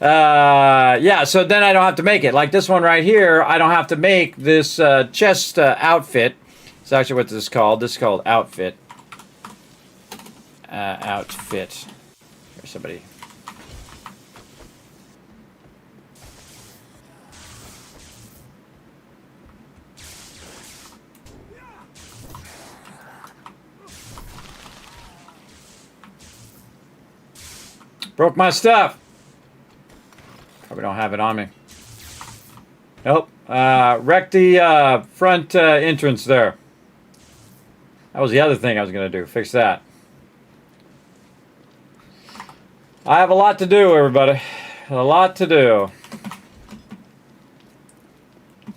Yeah, so then I don't have to make it. Like this one right here, I don't have to make this chest outfit. It's actually what this is called. This is called outfit. Outfit. Here's somebody. Broke my stuff. Probably don't have it on me. Nope. Wrecked the front entrance there. That was the other thing I was going to do. Fix that. I have a lot to do, everybody. A lot to do.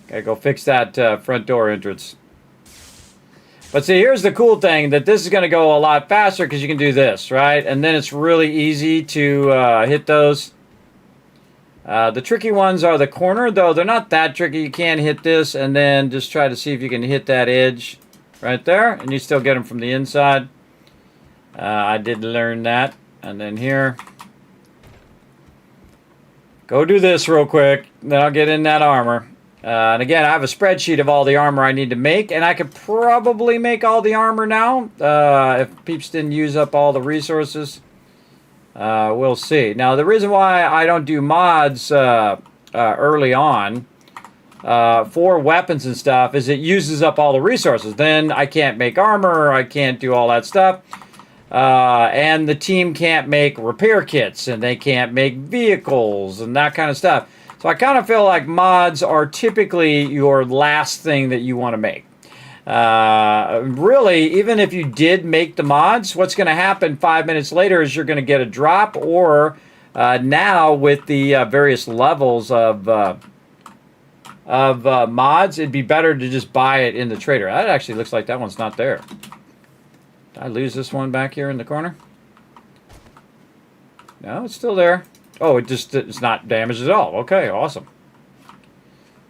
Gotta go fix that front door entrance. But see, here's the cool thing, that this is going to go a lot faster because you can do this, right? And then it's really easy to hit those. The tricky ones are the corner, though they're not that tricky. You can hit this and then just try to see if you can hit that edge right there. And you still get them from the inside. I did learn that. And then here. Go do this real quick. Then I'll get in that armor. And again, I have a spreadsheet of all the armor I need to make, and I could probably make all the armor now if peeps didn't use up all the resources. We'll see. Now, the reason why I don't do mods early on for weapons and stuff is it uses up all the resources. Then I can't make armor, I can't do all that stuff. And the team can't make repair kits, and they can't make vehicles and that kind of stuff. So I kind of feel like mods are typically your last thing that you want to make. Really, even if you did make the mods, what's going to happen 5 minutes later is you're going to get a drop, or now with the various levels of mods, it'd be better to just buy it in the trader. That actually looks like that one's not there. Did I lose this one back here in the corner? No, it's still there. Oh, it's not damaged at all. Okay, awesome.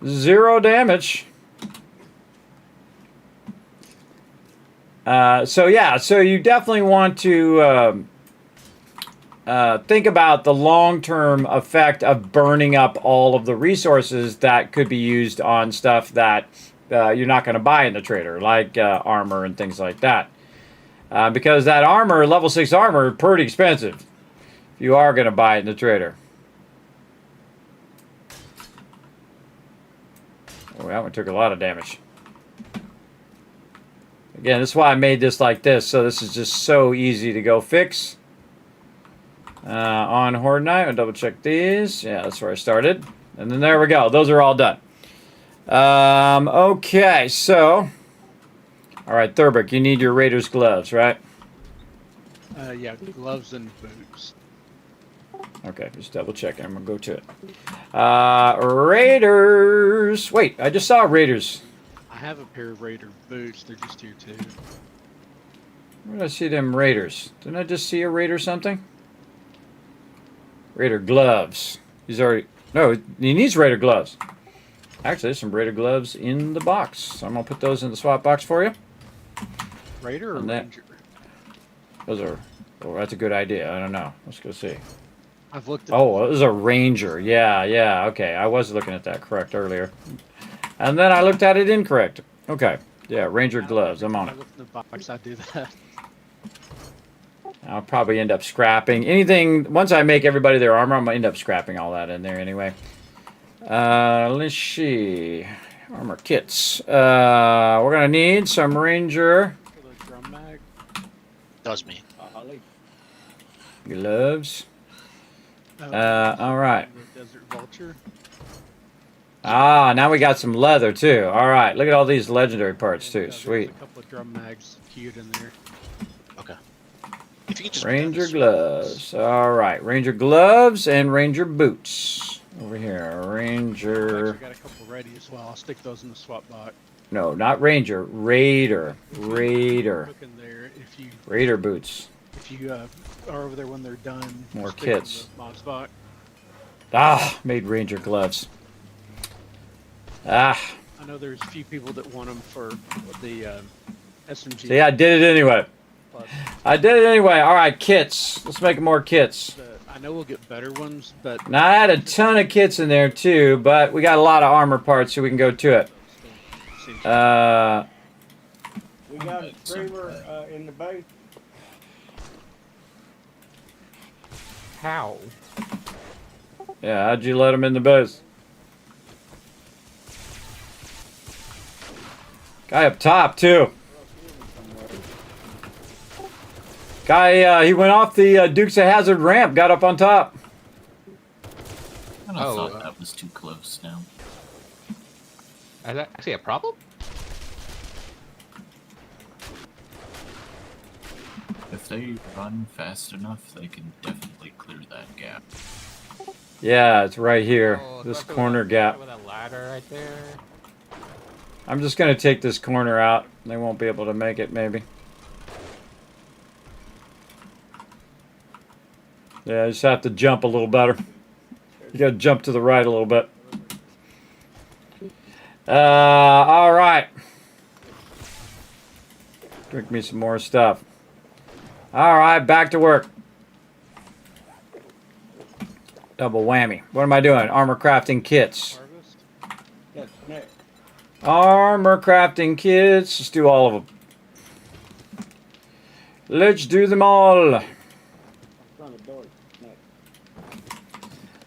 0 damage. So yeah, so you definitely want to think about the long-term effect of burning up all of the resources that could be used on stuff that you're not going to buy in the trader, like armor and things like that. Because that armor, level 6 armor, is pretty expensive if you are going to buy it in the trader. Oh, that one took a lot of damage. Again, this is why I made this like this, so this is just so easy to go fix. On Horde Night, I'll double check these. Yeah, that's where I started. And then there we go. Those are all done. Okay, so... Alright, Thurbic, you need your Raiders gloves, right? Yeah, gloves and boots. Okay, just double checking. I'm going to go to it. Raiders! Wait, I just saw Raiders. I have a pair of Raider boots. They're just here too. Where did I see them Raiders? Didn't I just see a Raider something? Raider gloves. He's already... No, he needs Raider gloves. Actually, there's some Raider gloves in the box. So I'm going to put those in the swap box for you. Raider or Ranger? Those are... Oh, that's a good idea. I don't know. Let's go see. I've looked at... Oh, it was a Ranger. Yeah, okay. I was looking at that correct earlier. And then I looked at it incorrect. Okay. Yeah, Ranger gloves. I'm on it. I looked at the box. I do that. I'll probably end up scrapping anything. Once I make everybody their armor, I'm going to end up scrapping all that in there anyway. Let's see. Armor kits. We're going to need some Ranger That was me. gloves. All right. Desert Vulture. Ah, now we got some leather too. All right, look at all these legendary parts too. Sweet. A couple of drum mags queued in there. Okay. If you could just Ranger gloves. All right, Ranger gloves and Ranger boots over here. Ranger. I've got a couple ready as well. I'll stick those in the swap box. No, not Ranger. Raider. Raider. Look in there if you. Raider boots. If you are over there when they're done. More stick them in kits. the mods box. Ah, made Ranger gloves. Ah. I know there's a few people that want them for the SMG. See, I did it anyway. I did it anyway. All right, kits. Let's make more kits. I know we'll get better ones, but... Now, I had a ton of kits in there, too, but we got a lot of armor parts, so we can go to it. We got a streamer in the base. How? Yeah, how'd you let him in the base? Guy up top, too. Guy, he went off the Dukes of Hazzard ramp, got up on top. I thought that was too close now. Is that actually a problem? If they run fast enough, they can definitely clear that gap. Yeah, it's right here. Oh, This corner gap. With a ladder right there. I'm just going to take this corner out. They won't be able to make it, maybe. Yeah, I just have to jump a little better. You got to jump to the right a little bit. All right. Drink me some more stuff. All right, back to work. Double whammy. What am I doing? Armor crafting kits. That's next. Armor crafting kits. Let's do all of them. Let's do them all.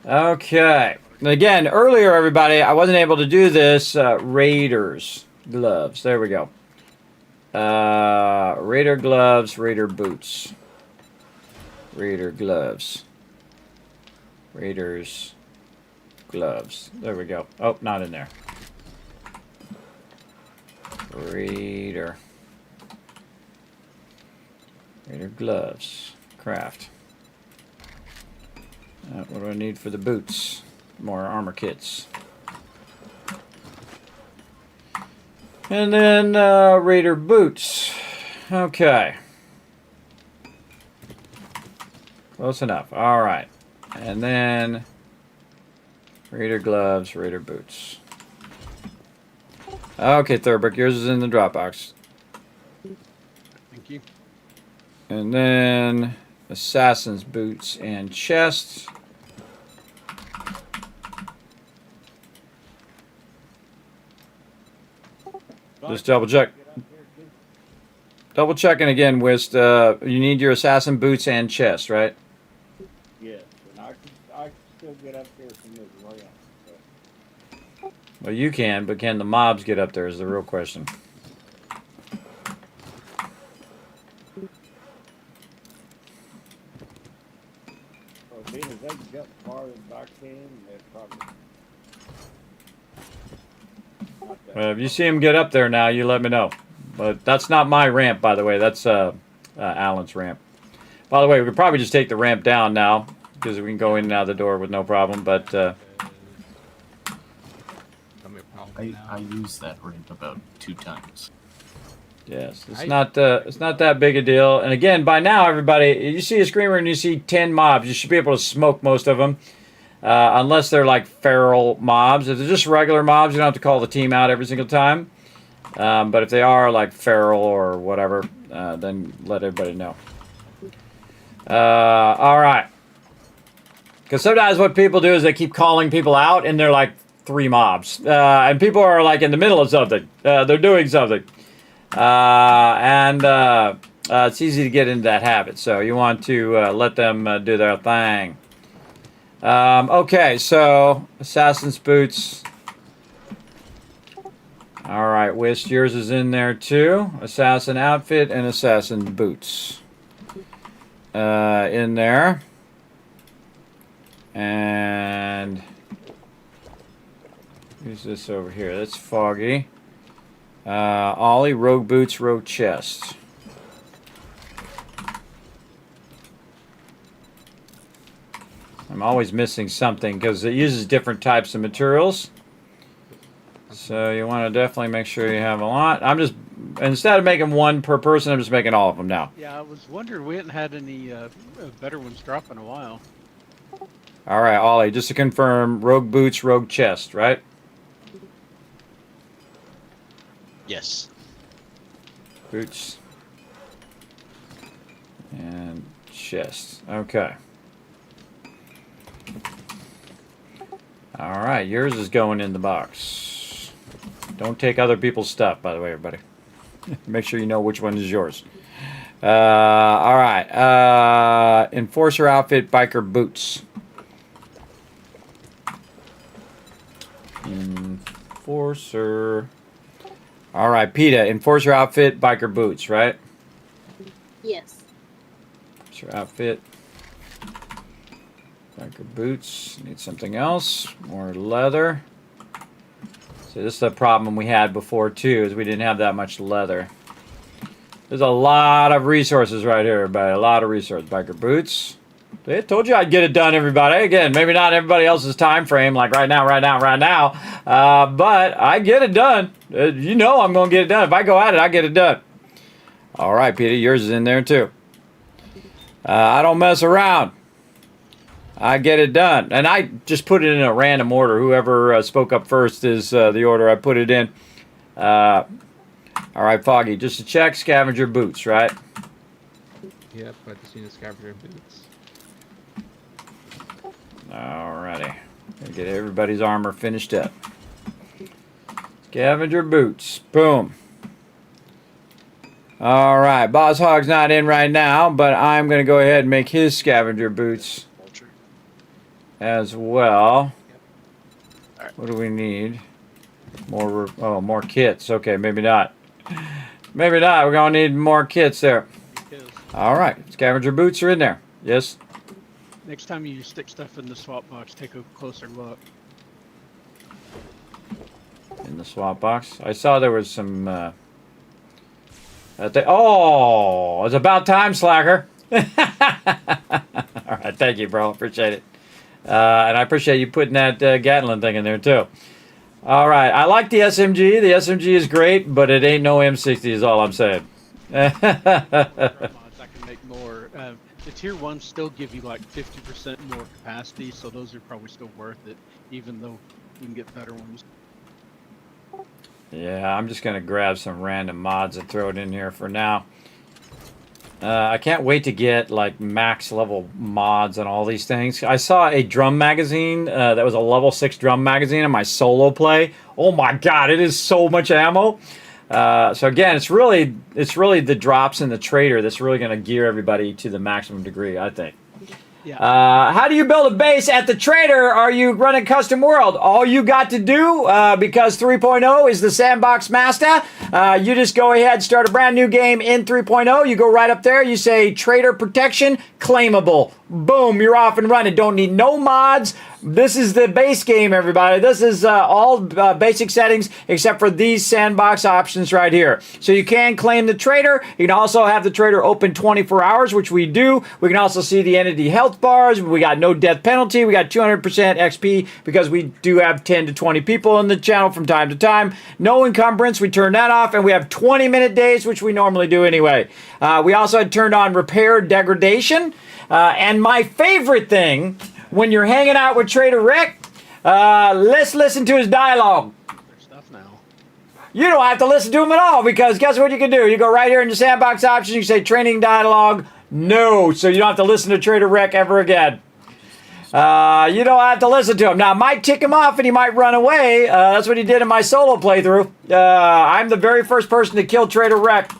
Okay. Again, earlier, everybody, I wasn't able to do this. Raiders gloves. There we go. Raider gloves, Raider boots. Raider gloves. Raiders gloves. There we go. Oh, not in there. Raider. Raider gloves. Craft. What do I need for the boots? More armor kits. And then Raider boots. Okay. Close enough. All right. And then Raider gloves, Raider boots. Okay, Thurbrick, yours is in the Dropbox. Thank you. And then Assassin's boots and chests. Just double check. Double checking again, Wist. You need your assassin boots and chest, right? Yes, and I can still get up there from this ramp. But... Well, you can, but can the mobs get up there is the real question. Well, being as they can jump farther than I can, they're probably... Well, if you see him get up there now, you let me know. But that's not my ramp, by the way. That's Alan's ramp. By the way, we could probably just take the ramp down now, because we can go in and out of the door with no problem. But I used that ramp about 2 times. yes, it's not that big a deal. And again, by now, everybody, you see a screamer and you see 10 mobs, you should be able to smoke most of them. Unless they're like feral mobs. If they're just regular mobs, you don't have to call the team out every single time. But if they are like feral or whatever, then let everybody know. All right. Because sometimes what people do is they keep calling people out and they're like 3 mobs. And people are like in the middle of something. They're doing something. It's easy to get into that habit. So you want to let them do their thing. Okay, so Assassin's boots. All right, Wist, yours is in there too. Assassin outfit and assassin boots. In there. And who's this over here? That's Foggy. Ollie, rogue boots, rogue chest. I'm always missing something because it uses different types of materials. So you want to definitely make sure you have a lot. I'm just, instead of making one per person, I'm just making all of them now. Yeah, I was wondering, we hadn't had any better ones drop in a while. All right, Ollie, just to confirm, rogue boots, rogue chest, right? Yes. Boots. And chest. Okay. All right, yours is going in the box. Don't take other people's stuff, by the way, everybody. Make sure you know which one is yours. All right. Enforcer outfit, biker boots. Enforcer. All right, PETA, enforcer outfit, biker boots, right? Yes. Enforcer outfit. Biker boots. Need something else. More leather. So this is the problem we had before too, is we didn't have that much leather. There's a lot of resources right here, everybody. A lot of resources. Biker boots. I told you I'd get it done, everybody. Again, maybe not everybody else's time frame, like right now. But I get it done. You know I'm going to get it done. If I go at it, I get it done. All right, Peter, yours is in there too. I don't mess around. I get it done. And I just put it in a random order. Whoever spoke up first is the order I put it in. All right, Foggy, just to check, scavenger boots, right? Yep, I just need a scavenger boots. Alrighty. Gotta get everybody's armor finished up. Scavenger boots. Boom. Alright, Boss Hog's not in right now, but I'm going to go ahead and make his scavenger boots as well. What do we need? More kits. Okay, maybe not. Maybe not. We're going to need more kits there. All right. Scavenger boots are in there. Yes. Next time you stick stuff in the swap box, take a closer look. In the swap box? I saw there was some... oh! It's about time, Slacker. All right. Thank you, bro. Appreciate it. And I appreciate you putting that Gatlin thing in there, too. All right. I like the SMG. The SMG is great, but it ain't no M60 is all I'm saying. I can make more. The tier 1s still give you like 50% more capacity, so those are probably still worth it, even though we can get better ones. Yeah, I'm just going to grab some random mods and throw it in here for now. I can't wait to get like max level mods and all these things. I saw a drum magazine that was a level 6 drum magazine in my solo play. Oh my god, it is so much ammo. So again, it's really the drops in the trader that's really going to gear everybody to the maximum degree, I think. Yeah. How do you build a base at the trader? Are you running custom world? All you got to do, because 3.0 is the sandbox master, you just go ahead, start a brand new game in 3.0. You go right up there. You say trader protection, claimable. Boom, you're off and running. Don't need no mods. This is the base game, everybody. This is all basic settings except for these sandbox options right here. So you can claim the trader. You can also have the trader open 24 hours, which we do. We can also see the entity health bars. We got no death penalty. We got 200% XP because we do have 10 to 20 people in the channel from time to time. No encumbrance. We turn that off. And we have 20-minute days, which we normally do anyway. We also had turned on repair degradation. And my favorite thing, when you're hanging out with Trader Rick, let's listen to his dialogue. There's stuff now. You don't have to listen to him at all, because guess what you can do? You go right here in the sandbox options, you say training dialogue, no, so you don't have to listen to Trader Rick ever again. You don't have to listen to him. Now, it might tick him off and he might run away. That's what he did in my solo playthrough. I'm the very first person to kill Trader Rick.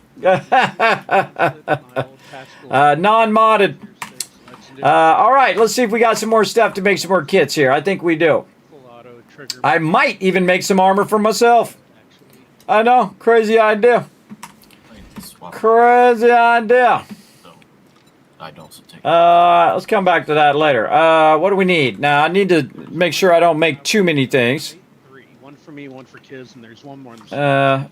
Non-modded. All right, let's see if we got some more stuff to make some more kits here. I think we do. I might even make some armor for myself. I know, crazy idea. Crazy idea. Let's come back to that later. What do we need? Now, I need to make sure I don't make too many things. 3. One for me, one for kids, and there's one more in the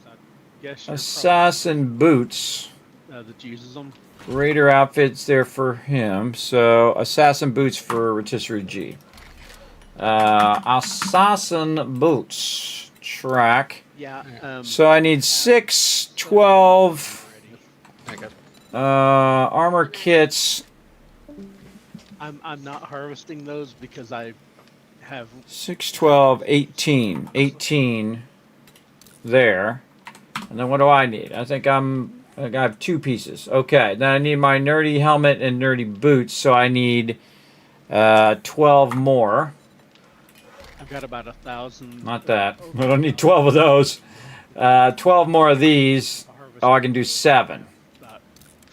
assassin boots. That uses them. Raider outfits there for him. So, assassin boots for Rotisserie G. Assassin boots. Track. Yeah. So, I need 6, 12 armor kits. I'm not harvesting those because I have 6, 12, 18. 18 there. And then what do I need? I think I have 2 pieces. Okay, then I need my nerdy helmet and nerdy boots, so I need 12 more. I've got about 1,000. Not that. I don't need 12 of those. 12 more of these. Oh, I can do 7. About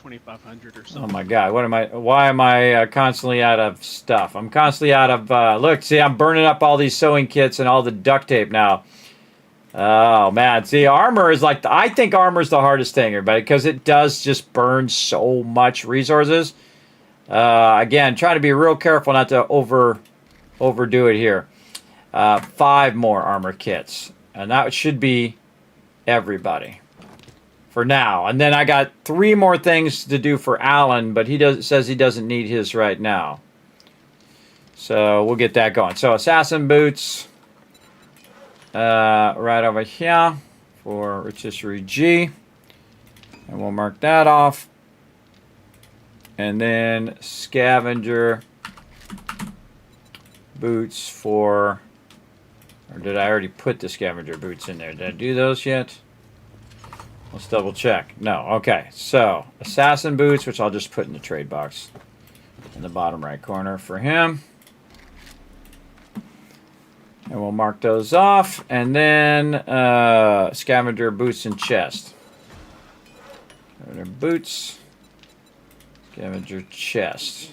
2,500 or something. Oh my god, why am I constantly out of stuff? I'm constantly out of, look, see, I'm burning up all these sewing kits and all the duct tape now. Oh man, see, armor is like, I think armor is the hardest thing, everybody, because it does just burn so much resources. Again, try to be real careful not to overdo it here. 5 more armor kits, and that should be everybody for now. And then I got 3 more things to do for Alan, but he says he doesn't need his right now. So we'll get that going. So assassin boots. Right over here for Rotisserie G, and we'll mark that off. And then scavenger boots for, or did I already put the scavenger boots in there? Did I do those yet? Let's double check. No. Okay, so assassin boots, which I'll just put in the trade box in the bottom right corner for him. And we'll mark those off. And then scavenger boots and chest. Scavenger boots. Scavenger chest.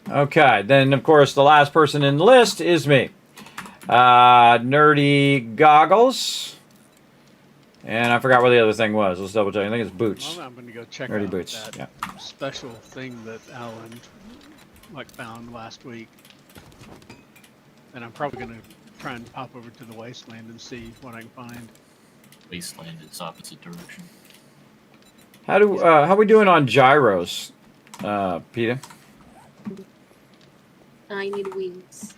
Okay, then of course the last person in the list is me. Nerdy goggles. And I forgot what the other thing was. Let's double check. I think it's boots. Well, I'm going to go check Nerdy out boots. that Yeah. special thing that Alan found last week. And I'm probably going to try and pop over to the wasteland and see what I can find. Wasteland is opposite direction. How we doing on gyros, Peter? I need wheels.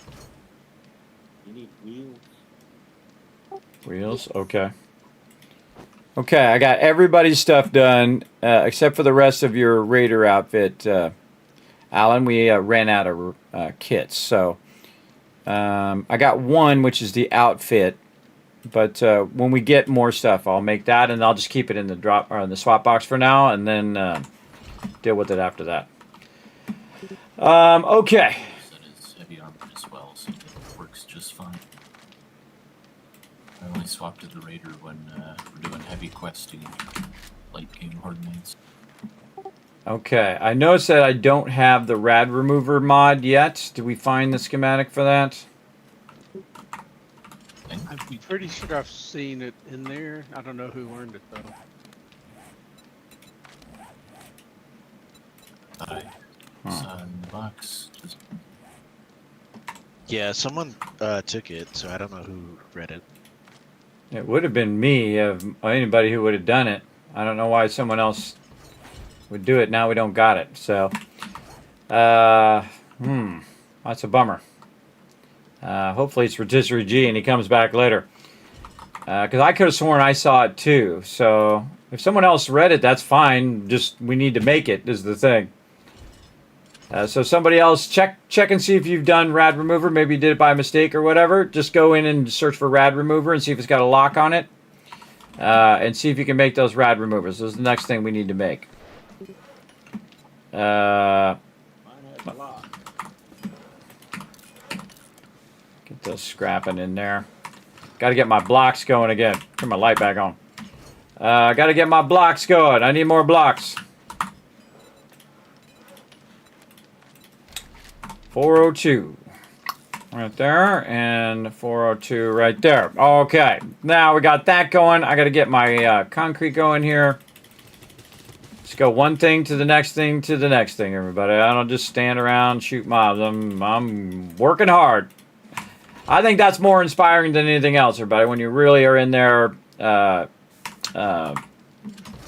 You need wheels. Wheels, okay. Okay, I got everybody's stuff done except for the rest of your Raider outfit, Alan. We ran out of kits, so I got one, which is the outfit. But when we get more stuff, I'll make that, and I'll just keep it in the swap box for now, and then deal with it after that. Okay. That is heavy armor as well, so it works just fine. I only swapped to the Raider when we're doing heavy questing, late game hardmates. Okay, I noticed that I don't have the rad remover mod yet. Did we find the schematic for that? I'm pretty sure I've seen it in there. I don't know who learned it though. Box. Yeah, someone took it, so I don't know who read it. It would have been me, anybody who would have done it. I don't know why someone else would do it. Now we don't got it. So, that's a bummer. Hopefully it's Rotisserie G and he comes back later. Because I could have sworn I saw it too. So, if someone else read it, that's fine. Just, we need to make it, is the thing. So somebody else, check and see if you've done rad remover. Maybe you did it by mistake or whatever. Just go in and search for rad remover and see if it's got a lock on it. And see if you can make those rad removers. This is the next thing we need to make. Mine has a lot. Get those scrapping in there. Got to get my blocks going again. Turn my light back on. Got to get my blocks going. I need more blocks. 402 right there, and 402 right there. Okay, now we got that going. I got to get my concrete going here. Let's go one thing to the next thing to the next thing, everybody. I don't just stand around and shoot mobs. I'm working hard. I think that's more inspiring than anything else, everybody, when you really are in there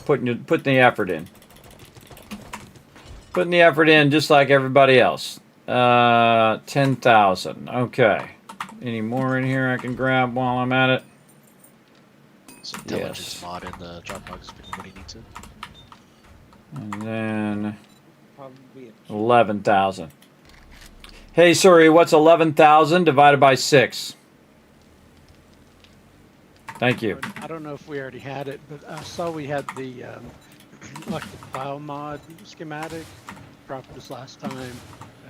putting the effort in. Putting the effort in just like everybody else. 10,000. Okay. Any more in here I can grab while I'm at it? It's intelligence mod in the Dropbox if anybody needs it. And then Probably 11,000. Hey, sorry, what's 11,000 divided by 6? Thank you. I don't know if we already had it, but I saw we had the like the plow mod schematic. Dropped this last time.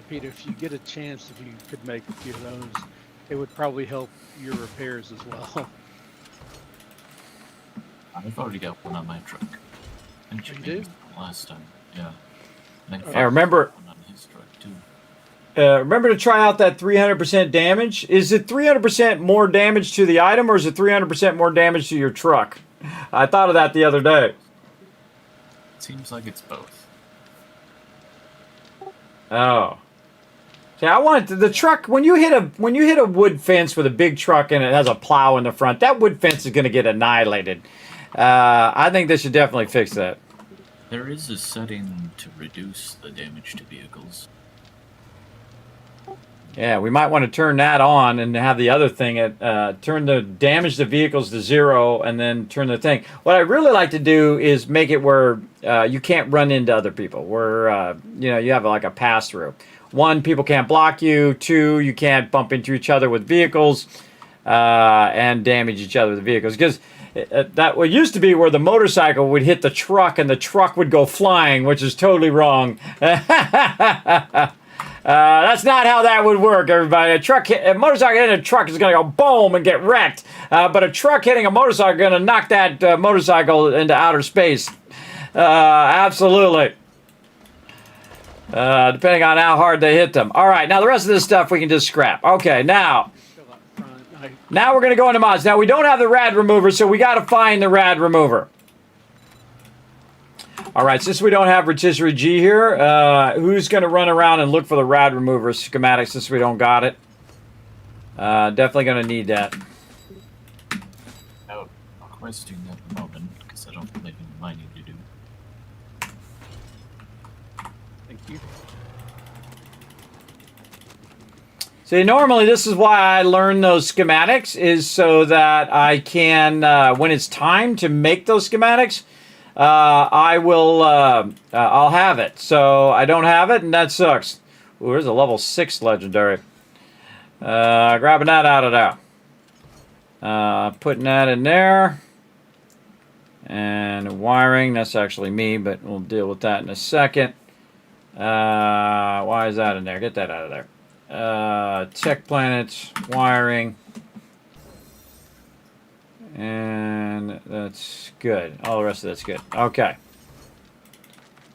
Peter, if you get a chance, if you could make a few of those, it would probably help your repairs as well. I've already got one on my truck. And You do? last time, yeah. And I remember. one on his truck too. Remember to try out that 300% damage. Is it 300% more damage to the item, or is it 300% more damage to your truck? I thought of that the other day. It seems like it's both. Oh. See, I want the truck when you hit a wood fence with a big truck and it has a plow in the front. That wood fence is going to get annihilated. I think they should definitely fix that. There is a setting to reduce the damage to vehicles. Yeah, we might want to turn that on and have the other thing turn the damage to vehicles to 0 and then turn the thing. What I'd really like to do is make it where you can't run into other people, where you have like a pass through. 1, people can't block you. 2, you can't bump into each other with vehicles and damage each other with vehicles. Because that what used to be where the motorcycle would hit the truck and the truck would go flying, which is totally wrong. That's not how that would work, everybody. A motorcycle hitting a truck is going to go boom and get wrecked. But a truck hitting a motorcycle is going to knock that motorcycle into outer space. Absolutely. Depending on how hard they hit them. All right, now the rest of this stuff we can just scrap. Okay, now. Still up front. Now we're going to go into mods. Now, we don't have the rad remover, so we got to find the rad remover. All right, since we don't have Rotisserie G here, who's going to run around and look for the rad remover schematic since we don't got it? Definitely going to need that. Out questing at the moment, because I don't believe in mining to do. Thank you. See, normally this is why I learn those schematics, is so that I can, when it's time to make those schematics, I'll have it. So I don't have it, and that sucks. Ooh, there's a level 6 legendary. Grabbing that out of there. Putting that in there. And wiring, that's actually me, but we'll deal with that in a second. Why is that in there? Get that out of there. Tech planets, wiring. And that's good. All the rest of that's good. Okay.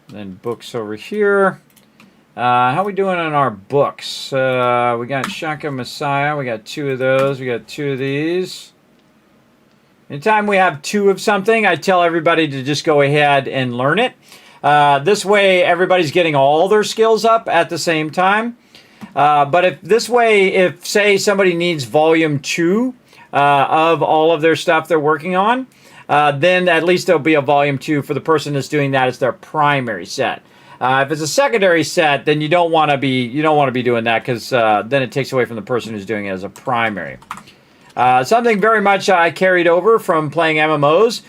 Then books over here. How are we doing on our books? We got Shotgun Messiah. We got 2 of those. We got 2 of these. Anytime we have 2 of something, I tell everybody to just go ahead and learn it. This way, everybody's getting all their skills up at the same time. But if say somebody needs volume 2 of all of their stuff they're working on, then at least there'll be a volume 2 for the person that's doing that as their primary set. If it's a secondary set, then you don't want to be doing that, because then it takes away from the person who's doing it as a primary. Something very much I carried over from playing MMOs.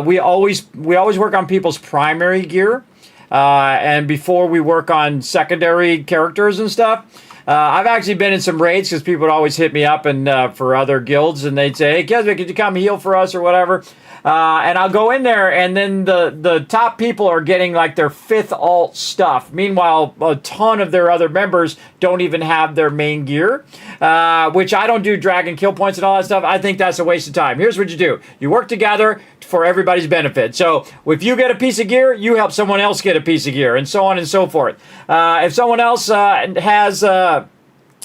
We always work on people's primary gear, and before we work on secondary characters and stuff. I've actually been in some raids because people would always hit me up and for other guilds, and they'd say, "Hey, Kismet, could you come heal for us or whatever?" And I'll go in there, and then the top people are getting like their 5th alt stuff. Meanwhile, a ton of their other members don't even have their main gear, which I don't do dragon kill points and all that stuff. I think that's a waste of time. Here's what you do. You work together for everybody's benefit. So if you get a piece of gear, you help someone else get a piece of gear, and so on and so forth. If someone else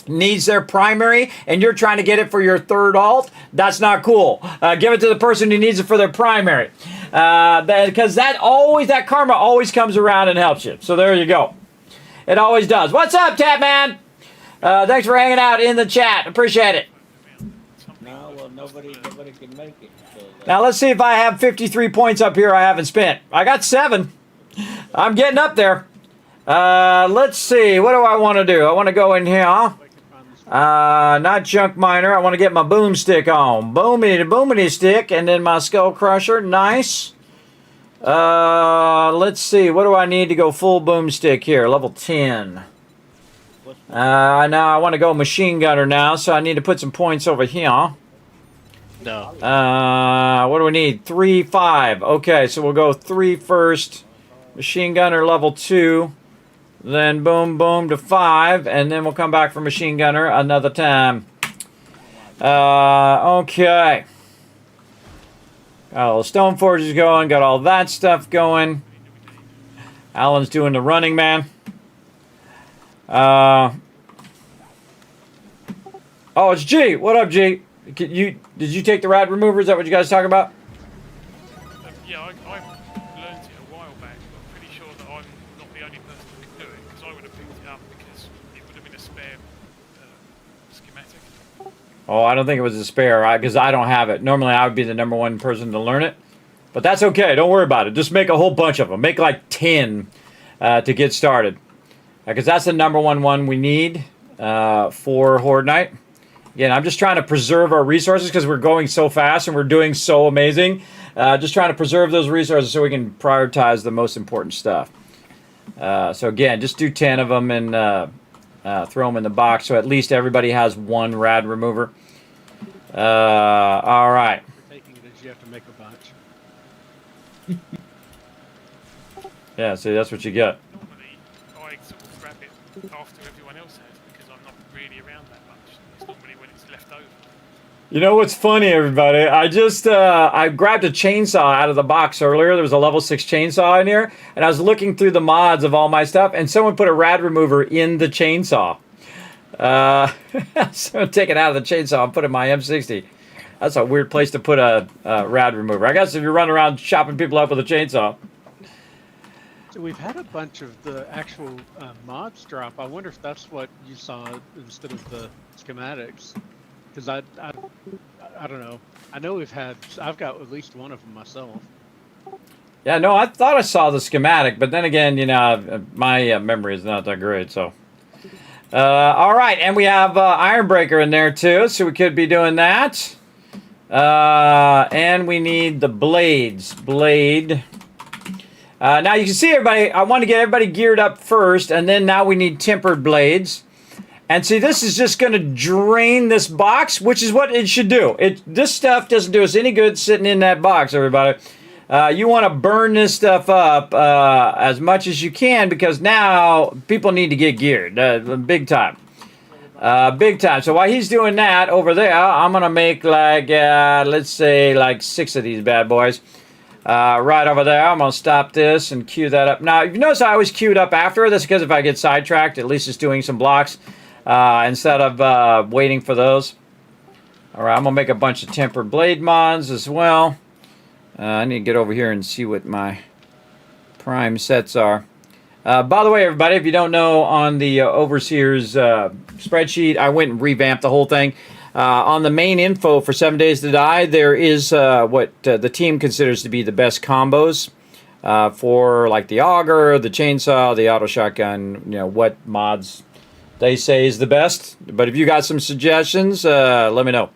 needs their primary and you're trying to get it for your 3rd alt, that's not cool. Give it to the person who needs it for their primary, because that karma always comes around and helps you. So there you go. It always does. What's up, Tapman? Thanks for hanging out in the chat. Appreciate it. No, well, nobody can make it. So Now let's see if I have 53 points up here I haven't spent. I got 7. I'm getting up there. Let's see. What do I want to do? I want to go in here. Not junk miner. I want to get my boomstick on. Boomity stick, and then my skull crusher. Nice. Let's see. What do I need to go full boomstick here? Level 10. Now I want to go machine gunner now, so I need to put some points over here. No. What do we need? 3, 5. Okay, so we'll go 3 first. Machine gunner level 2. Then boom, boom to 5, and then we'll come back for machine gunner another time. Okay. Got all the stone forges going, got all that stuff going. Alan's doing the running man. Oh, it's G. What up, G? Did you take the rad remover? Is that what you guys talking about? Yeah, I learned it a while back, but I'm pretty sure that I'm not the only person who can do it, because I would have picked it up because it would have been a spare schematic. Oh, I don't think it was a spare, because I don't have it. Normally, I would be the #1 person to learn it. But that's okay. Don't worry about it. Just make a whole bunch of them. Make like 10 to get started. Because that's the #1 one we need for Horde Night. Again, I'm just trying to preserve our resources because we're going so fast and we're doing so amazing. Just trying to preserve those resources so we can prioritize the most important stuff. So again, just do 10 of them and throw them in the box so at least everybody has 1 rad remover. All right. Taking it is you have to make a bunch. Yeah, see, that's what you get. Normally, I sort of grab it after everyone else has because I'm not really around that much. It's normally when it's left over. You know what's funny, everybody? I just I grabbed a chainsaw out of the box earlier. There was a level 6 chainsaw in here, and I was looking through the mods of all my stuff, and someone put a rad remover in the chainsaw. So take it out of the chainsaw and put it in my M60. That's a weird place to put a rad remover. I guess if you're running around chopping people up with a chainsaw. So we've had a bunch of the actual mods drop. I wonder if that's what you saw instead of the schematics. Because I don't know. I know I've got at least one of them myself. Yeah, no, I thought I saw the schematic, but then again, you know, my memory is not that great, so. All right, and we have Ironbreaker in there too, so we could be doing that. And we need the blades. Blade. Now you can see everybody, I want to get everybody geared up first, and then now we need tempered blades. And see, this is just going to drain this box, which is what it should do. This stuff doesn't do us any good sitting in that box, everybody. You want to burn this stuff up as much as you can, because now people need to get geared big time. Big time. So while he's doing that over there, I'm going to make like, let's say like 6 of these bad boys. Right over there. I'm going to stop this and cue that up. Now, if you notice I always queued up after. That's because if I get sidetracked, at least it's doing some blocks instead of waiting for those. All right, I'm going to make a bunch of tempered blade mods as well. I need to get over here and see what my prime sets are. By the way, everybody, if you don't know, on the Overseer's spreadsheet, I went and revamped the whole thing. On the main info for 7 Days to Die, there is what the team considers to be the best combos for like the auger, the chainsaw, the auto shotgun, you know, what mods they say is the best. But if you got some suggestions, let me know.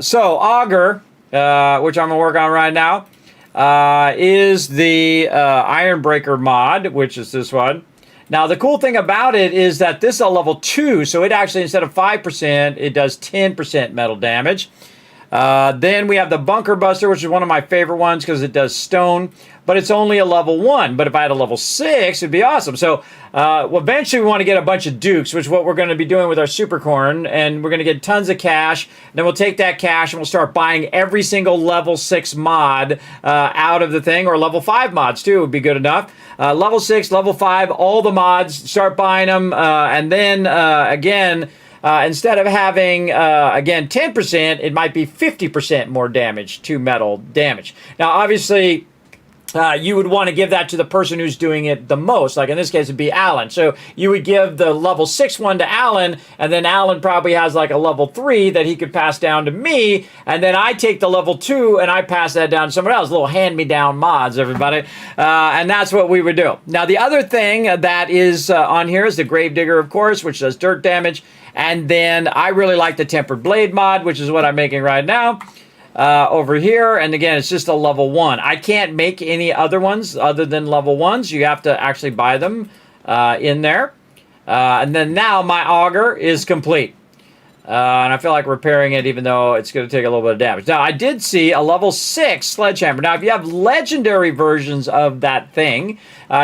So auger, which I'm going to work on right now, is the Ironbreaker mod, which is this one. Now, the cool thing about it is that this is a level 2, so it actually, instead of 5%, it does 10% metal damage. Then we have the Bunker Buster, which is one of my favorite ones because it does stone, but it's only a level 1. But if I had a level 6, it'd be awesome. So eventually we want to get a bunch of Dukes, which is what we're going to be doing with our Supercorn, and we're going to get tons of cash. Then we'll take that cash and we'll start buying every single level 6 mod out of the thing, or level 5 mods too would be good enough. Level 6, level 5, all the mods, start buying them, and then again, instead of having, again, 10%, it might be 50% more damage to metal damage. Now, obviously, you would want to give that to the person who's doing it the most. Like in this case, it'd be Alan. So you would give the level 6 one to Alan, and then Alan probably has like a level 3 that he could pass down to me, and then I take the level 2 and I pass that down to someone else. Little hand-me-down mods, everybody. And that's what we would do. Now, the other thing that is on here is the Gravedigger, of course, which does dirt damage. And then I really like the Tempered Blade mod, which is what I'm making right now over here. And again, it's just a level 1. I can't make any other ones other than level 1s. You have to actually buy them in there. And then now my auger is complete. And I feel like repairing it, even though it's going to take a little bit of damage. Now, I did see a level 6 sledgehammer. Now, if you have legendary versions of that thing,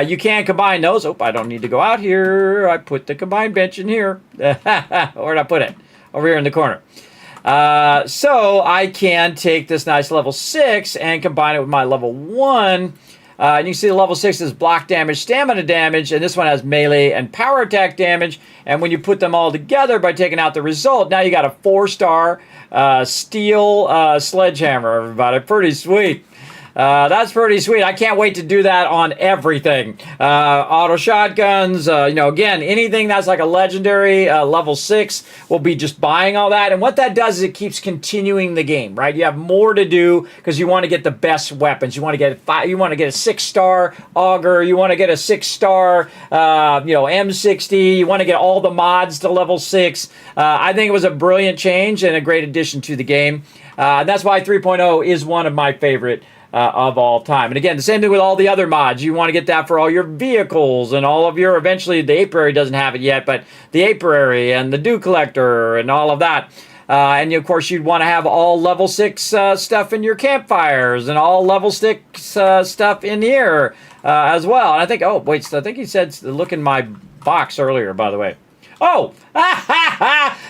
you can combine those. Oh, I don't need to go out here. I put the combine bench in here. Where'd I put it? Over here in the corner. So I can take this nice level 6 and combine it with my level 1. And you can see the level 6 is block damage, stamina damage, and this one has melee and power attack damage. And when you put them all together by taking out the result, now you got a 4-star steel sledgehammer, everybody. Pretty sweet. That's pretty sweet. I can't wait to do that on everything. Auto shotguns, you know, again, anything that's like a legendary level 6, we'll be just buying all that. And what that does is it keeps continuing the game, right? You have more to do because you want to get the best weapons. You want to get a 6-star auger. You want to get a 6-star, you know, M60. You want to get all the mods to level 6. I think it was a brilliant change and a great addition to the game. And that's why 3.0 is one of my favorite of all time. And again, the same thing with all the other mods. You want to get that for all your vehicles and all of your, eventually the Apiary doesn't have it yet, but the Apiary and the Dew Collector and all of that. And of course, you'd want to have all level 6 stuff in your campfires and all level 6 stuff in here as well. And I think, oh, wait, I think he said look in my box earlier, by the way. Oh,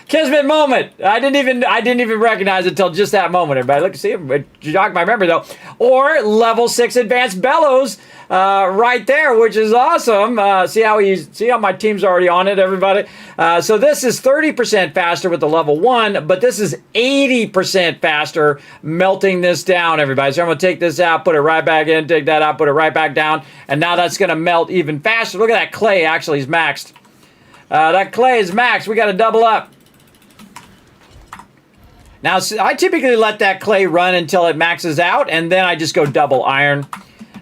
Kismet moment. I didn't even recognize it until just that moment. Everybody, look, see, it jogged my memory though. Or level 6 advanced bellows, right there, which is awesome. See how my team's already on it, everybody. So this is 30% faster with the level 1, but this is 80% faster melting this down, everybody. So I'm gonna take this out, put it right back in, take that out, put it right back down, and now that's gonna melt even faster. Look at that clay. Actually, is maxed. That clay is maxed. We got to double up. Now, I typically let that clay run until it maxes out, and then I just go double iron.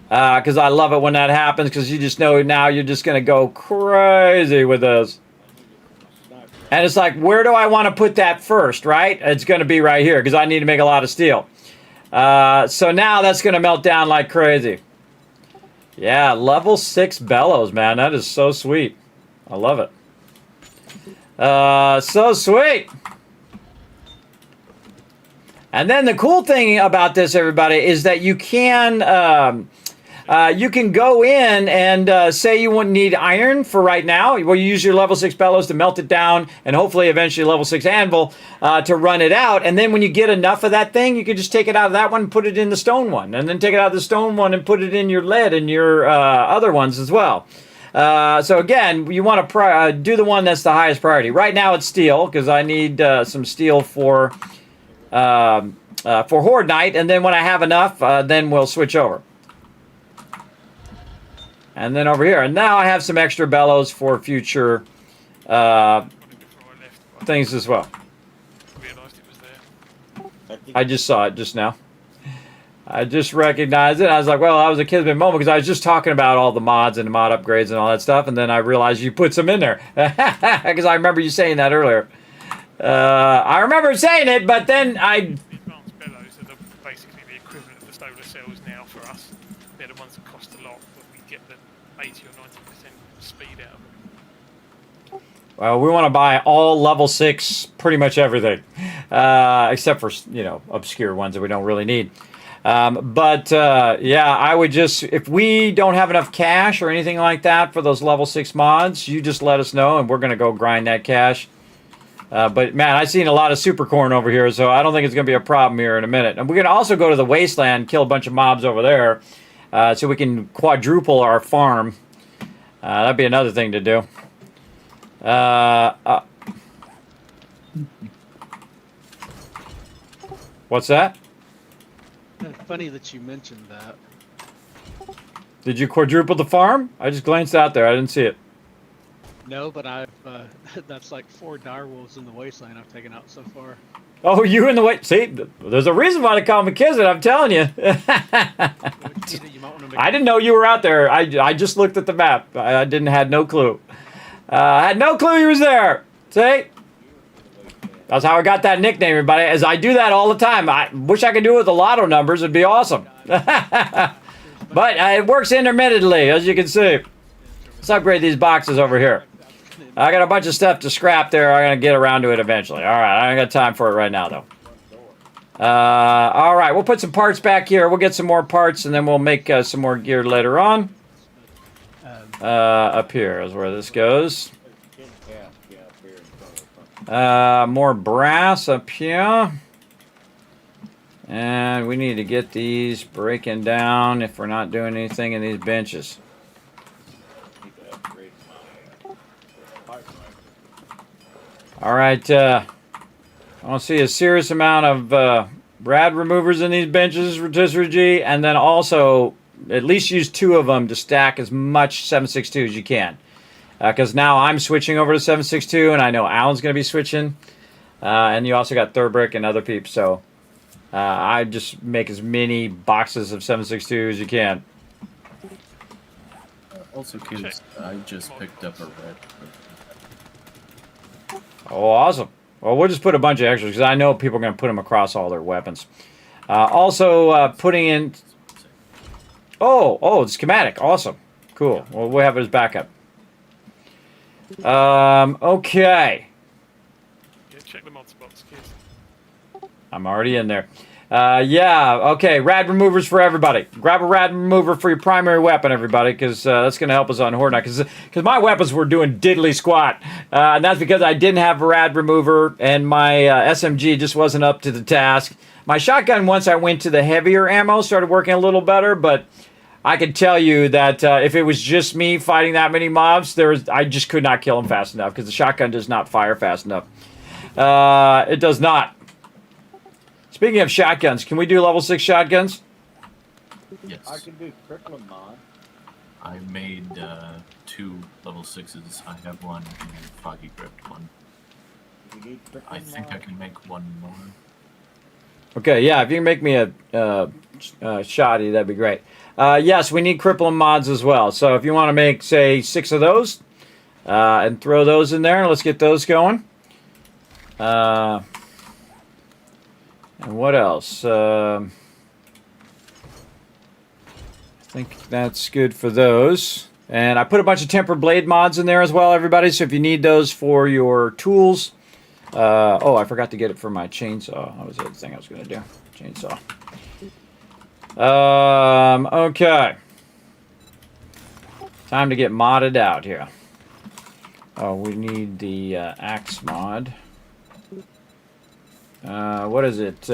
Because I love it when that happens, because you just know now you're just going to go crazy with this. And it's like, where do I want to put that first, right? It's going to be right here, because I need to make a lot of steel. So now that's going to melt down like crazy. Yeah, level 6 bellows, man. That is so sweet. I love it. So sweet. And then the cool thing about this, everybody, is that you can go in and say you wouldn't need iron for right now. Well, you use your level 6 bellows to melt it down, and hopefully eventually level 6 anvil to run it out. And then when you get enough of that thing, you can just take it out of that one and put it in the stone one, and then take it out of the stone one and put it in your lead and your other ones as well. So again, you want to do the one that's the highest priority. Right now it's steel, because I need some steel for Horde Night, and then when I have enough, then we'll switch over. And then over here, and now I have some extra bellows for future things as well. I just saw it just now. I just recognized it. I was like, well, that was a Kismet moment, because I was just talking about all the mods and the mod upgrades and all that stuff, and then I realized you put some in there. Because I remember you saying that earlier. I remember saying it, but then I... Advanced bellows are basically the equivalent of the solar cells now for us. They're the ones that cost a lot, but we get the 80 or 90% speed out of them. Well, we want to buy all level 6, pretty much everything. Except for, obscure ones that we don't really need. Yeah, I would just, if we don't have enough cash or anything like that for those level 6 mods, you just let us know, and we're going to go grind that cash. But man, I've seen a lot of super corn over here, so I don't think it's going to be a problem here in a minute. And we're going to also go to the wasteland, kill a bunch of mobs over there, so we can quadruple our farm. That'd be another thing to do. What's that? Funny that you mentioned that. Did you quadruple the farm? I just glanced out there. I didn't see it. No, but I've that's like 4 direwolves in the wasteland I've taken out so far. Oh, you in the way? See, there's a reason why they call me Kismet. I'm telling you. I didn't know you were out there. I just looked at the map. I had no clue. I had no clue you was there. See? That's how I got that nickname, everybody. As I do that all the time. I wish I could do it with the lotto numbers. It'd be awesome. But it works intermittently, as you can see. Let's upgrade these boxes over here. I got a bunch of stuff to scrap there. I'm going to get around to it eventually. All right, I ain't got time for it right now, though. All right, we'll put some parts back here. We'll get some more parts, and then we'll make some more gear later on. Up here is where this goes. More brass up here. And we need to get these breaking down if we're not doing anything in these benches. All right, I want to see a serious amount of rad removers in these benches, rotisserie G, and then also at least use 2 of them to stack as much 7.62 as you can. Because now I'm switching over to 7.62, and I know Alan's going to be switching. And you also got Thurbrick and other peeps, so I just make as many boxes of 7.62 as you can. Also, kids, I just picked up a red. Oh, awesome. Well, we'll just put a bunch of extras, because I know people are going to put them across all their weapons. Also, putting in... Oh, schematic. Awesome. Cool. Well, we'll have it as backup. Okay. Yeah, check the mod spots, kids. I'm already in there. Yeah, okay, rad removers for everybody. Grab a rad remover for your primary weapon, everybody, because that's going to help us on Horde Night. Because my weapons were doing diddly squat. And that's because I didn't have a rad remover, and my SMG just wasn't up to the task. My shotgun, once I went to the heavier ammo, started working a little better, but I can tell you that if it was just me fighting that many mobs, I just could not kill them fast enough, because the shotgun does not fire fast enough. It does not. Speaking of shotguns, can we do level 6 shotguns? Yes. I can do crippling mod. I made 2 level 6s. I have one and a foggy gripped one. I think I can make one more. Okay, yeah, if you can make me a shoddy, that'd be great. Yes, we need crippling mods as well. So if you want to make, say, 6 of those and throw those in there, let's get those going. And what else? I think that's good for those. And I put a bunch of tempered blade mods in there as well, everybody. So if you need those for your tools. Oh, I forgot to get it for my chainsaw. That was the other thing I was going to do. Chainsaw. Okay. Time to get modded out here. Oh, we need the axe mod. What is it?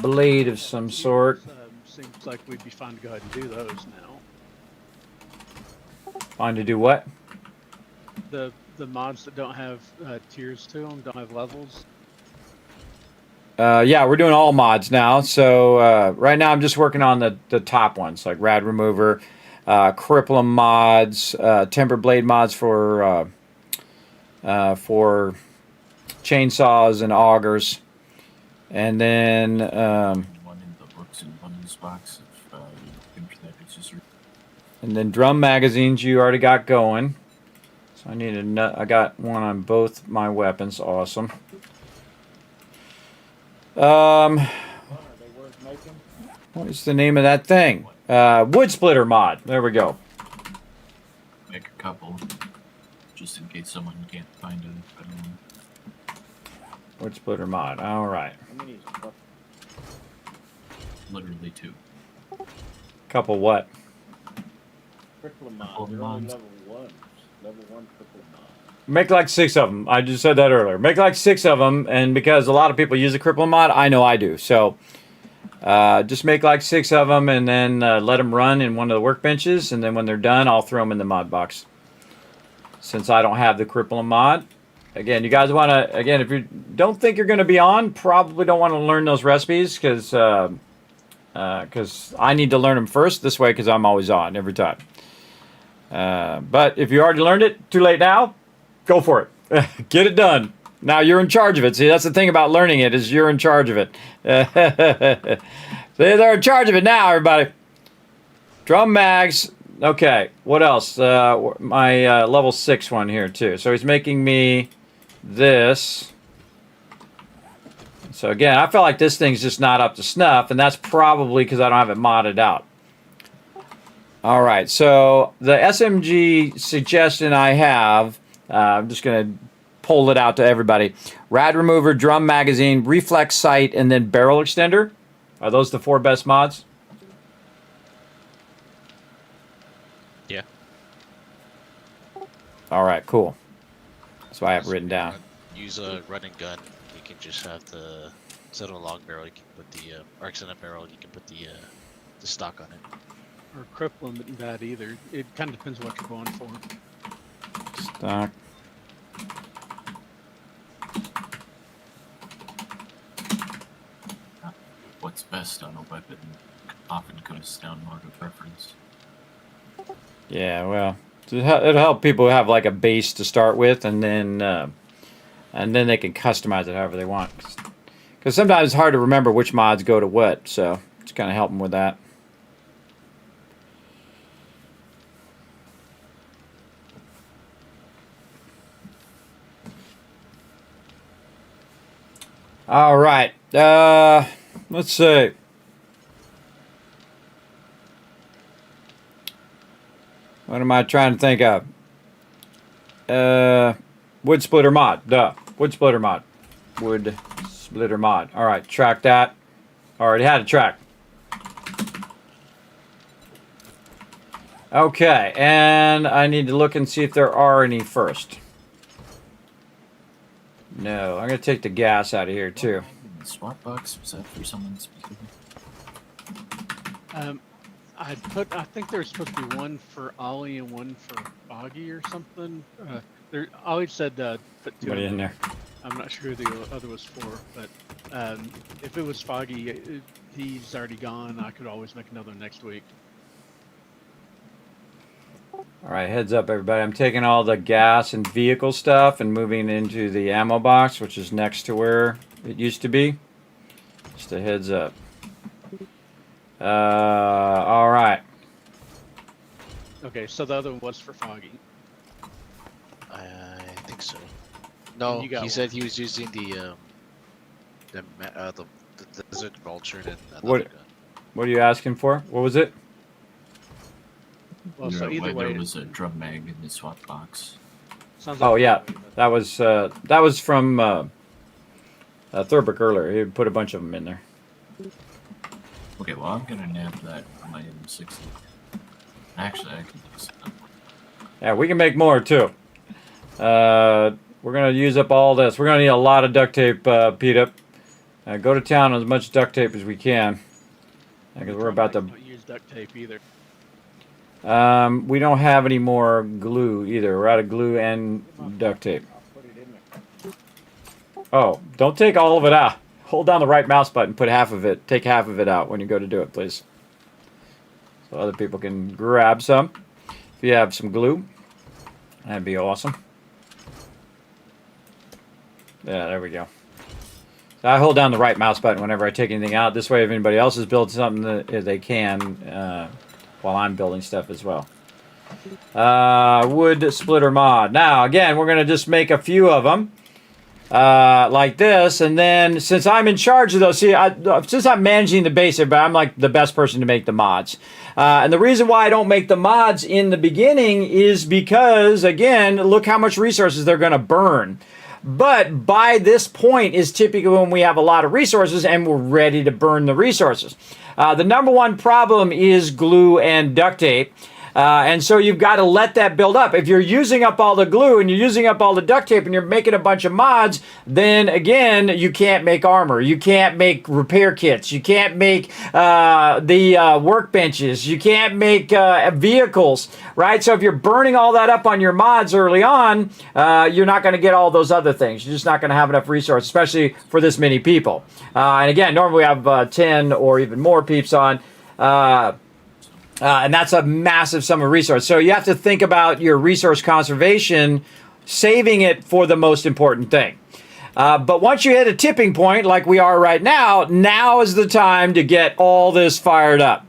Blade of some sort. Seems like we'd be fine to go ahead and do those now. Fine to do what? The mods that don't have tiers to them, don't have levels. Yeah, we're doing all mods now. So right now I'm just working on the top ones, like rad remover, cripplum mods, tempered blade mods for chainsaws and augers. And then one in the books and one in this box. And then drum magazines you already got going. So I need I got one on both my weapons. Awesome. What is the name of that thing? Wood splitter mod. There we go. Make a couple, just in case someone can't find a better one. Wood splitter mod. All right. Literally 2. Couple what? Crippling mod. They're only level 1. Level 1 crippling mod. Make like 6 of them. I just said that earlier. Make like 6 of them, and because a lot of people use the crippling mod, I know I do. So just make like 6 of them, and then let them run in one of the workbenches, and then when they're done, I'll throw them in the mod box. Since I don't have the crippling mod. Again, you guys want to, again, if you don't think you're going to be on, probably don't want to learn those recipes because I need to learn them first this way because I'm always on every time. But if you already learned it, too late now, go for it. Get it done. Now you're in charge of it. See, that's the thing about learning it is you're in charge of it. They're in charge of it now, everybody. Drum mags. Okay, what else? My level 6 one here, too. So he's making me this. So again, I feel like this thing's just not up to snuff, and that's probably because I don't have it modded out. All right, so the SMG suggestion I have, I'm just going to pull it out to everybody. Rad remover, drum magazine, reflex sight, and then barrel extender. Are those the 4 best mods? Yeah. All right, cool. That's what I have written down. Use a run and gun. You can just have the instead of a long barrel, you can put the or extended barrel. You can put the stock on it. Or crippling isn't bad either. It kind of depends what you're going for. Stock. What's best on a weapon often comes down more to preference. Yeah, well, it'll help people have like a base to start with, and then they can customize it however they want. Because sometimes it's hard to remember which mods go to what, so it's kind of helping with that. All right, let's see. What am I trying to think of? Wood splitter mod. Duh. Wood splitter mod. Wood splitter mod. All right, track that. Already had a track. Okay, and I need to look and see if there are any first. No, I'm going to take the gas out of here, too. The swap box, was that for someone specific? I think there's supposed to be one for Ollie and one for Foggy or something. Ollie said put two. What in there? I'm not sure who the other was for, but if it was Foggy, he's already gone. I could always make another next week. All right, heads up, everybody. I'm taking all the gas and vehicle stuff and moving into the ammo box, which is next to where it used to be. Just a heads up. All right. Okay, so the other one was for Foggy. I think so. No, he said he was using the Desert Vulture and another gun. What are you asking for? What was it? Well, so either way, there was a drum mag in the swap box. Oh yeah, that was from Thurbrick earlier. He put a bunch of them in there. Okay, well I'm gonna nab that on my M60. Actually, I can use it. Yeah, we can make more too. We're gonna use up all this. We're gonna need a lot of duct tape, Pete. Up. Go to town on as much duct tape as we can, because we're about to. Don't use duct tape either. We don't have any more glue either. We're out of glue and duct tape. Oh, don't take all of it out. Hold down the right mouse button. Put half of it. Take half of it out when you go to do it, please. So other people can grab some. If you have some glue, that'd be awesome. Yeah, there we go. So I hold down the right mouse button whenever I take anything out. This way, if anybody else has built something, that they can. While I'm building stuff as well. Wood splitter mod. Now, again, we're going to just make a few of them like this. And then, since I'm in charge of those, since I'm managing the base, but I'm like the best person to make the mods. And the reason why I don't make the mods in the beginning is because, again, look how much resources they're going to burn. But by this point is typically when we have a lot of resources and we're ready to burn the resources. The number one problem is glue and duct tape. And so you've got to let that build up. If you're using up all the glue and you're using up all the duct tape and you're making a bunch of mods, then again, you can't make armor. You can't make repair kits. You can't make the workbenches. You can't make vehicles, right? So if you're burning all that up on your mods early on, you're not going to get all those other things. You're just not going to have enough resources, especially for this many people. And again, normally we have 10 or even more peeps on. And that's a massive sum of resource. So you have to think about your resource conservation, saving it for the most important thing. But once you hit a tipping point like we are right now, now is the time to get all this fired up.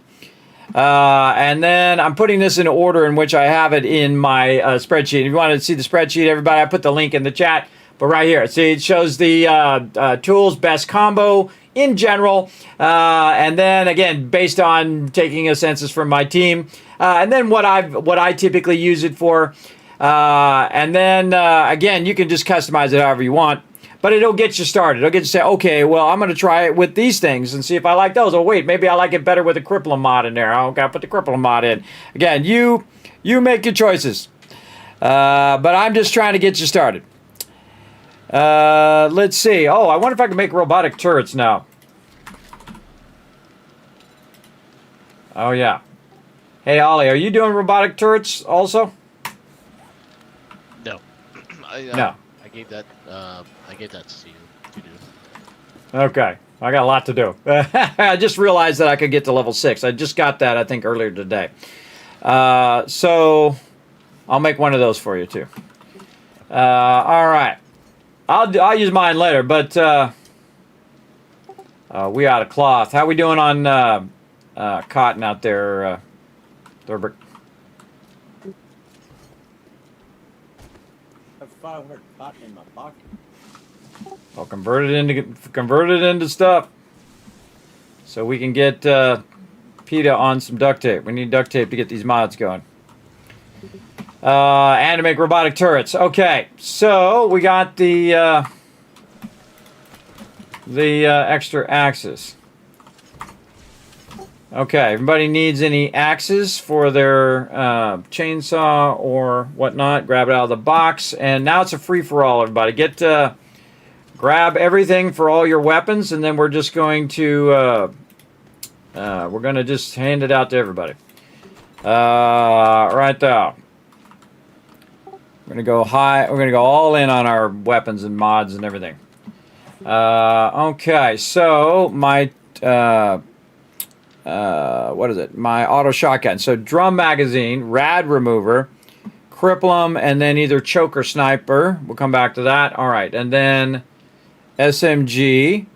And then I'm putting this in order in which I have it in my spreadsheet. If you want to see the spreadsheet, everybody, I put the link in the chat. But right here, see, it shows the tools, best combo in general. And then, again, based on taking a census from my team. And then what I typically use it for. And then, again, you can just customize it however you want. But it'll get you started. It'll get you to say, okay, well, I'm going to try it with these things and see if I like those. Oh, wait, maybe I like it better with a crippling mod in there. Okay, I'll put the crippling mod in. Again, you make your choices. But I'm just trying to get you started. Let's see. Oh, I wonder if I can make robotic turrets now. Oh, yeah. Hey, Ollie, are you doing robotic turrets also? No. No. I gave that to you to do. Okay. I got a lot to do. I just realized that I could get to level 6. I just got that, I think, earlier today. So I'll make one of those for you, too. All right. I'll use mine later, but we out of cloth. How we doing on cotton out there, Thurbrick? That's 500 cotton in my pocket. I'll convert it into stuff, so we can get PETA on some duct tape. We need duct tape to get these mods going. And to make robotic turrets. Okay, so we got the extra axis. Okay, everybody needs any axes for their chainsaw or whatnot, grab it out of the box. And now it's a free-for-all, everybody. Grab everything for all your weapons, and then we're just going to just hand it out to everybody. Right there. We're gonna go high. We're gonna go all in on our weapons and mods and everything. Okay, so my what is it? My auto shotgun. So drum magazine, rad remover, cripple 'em, and then either choke or sniper. We'll come back to that. All right, and then SMG,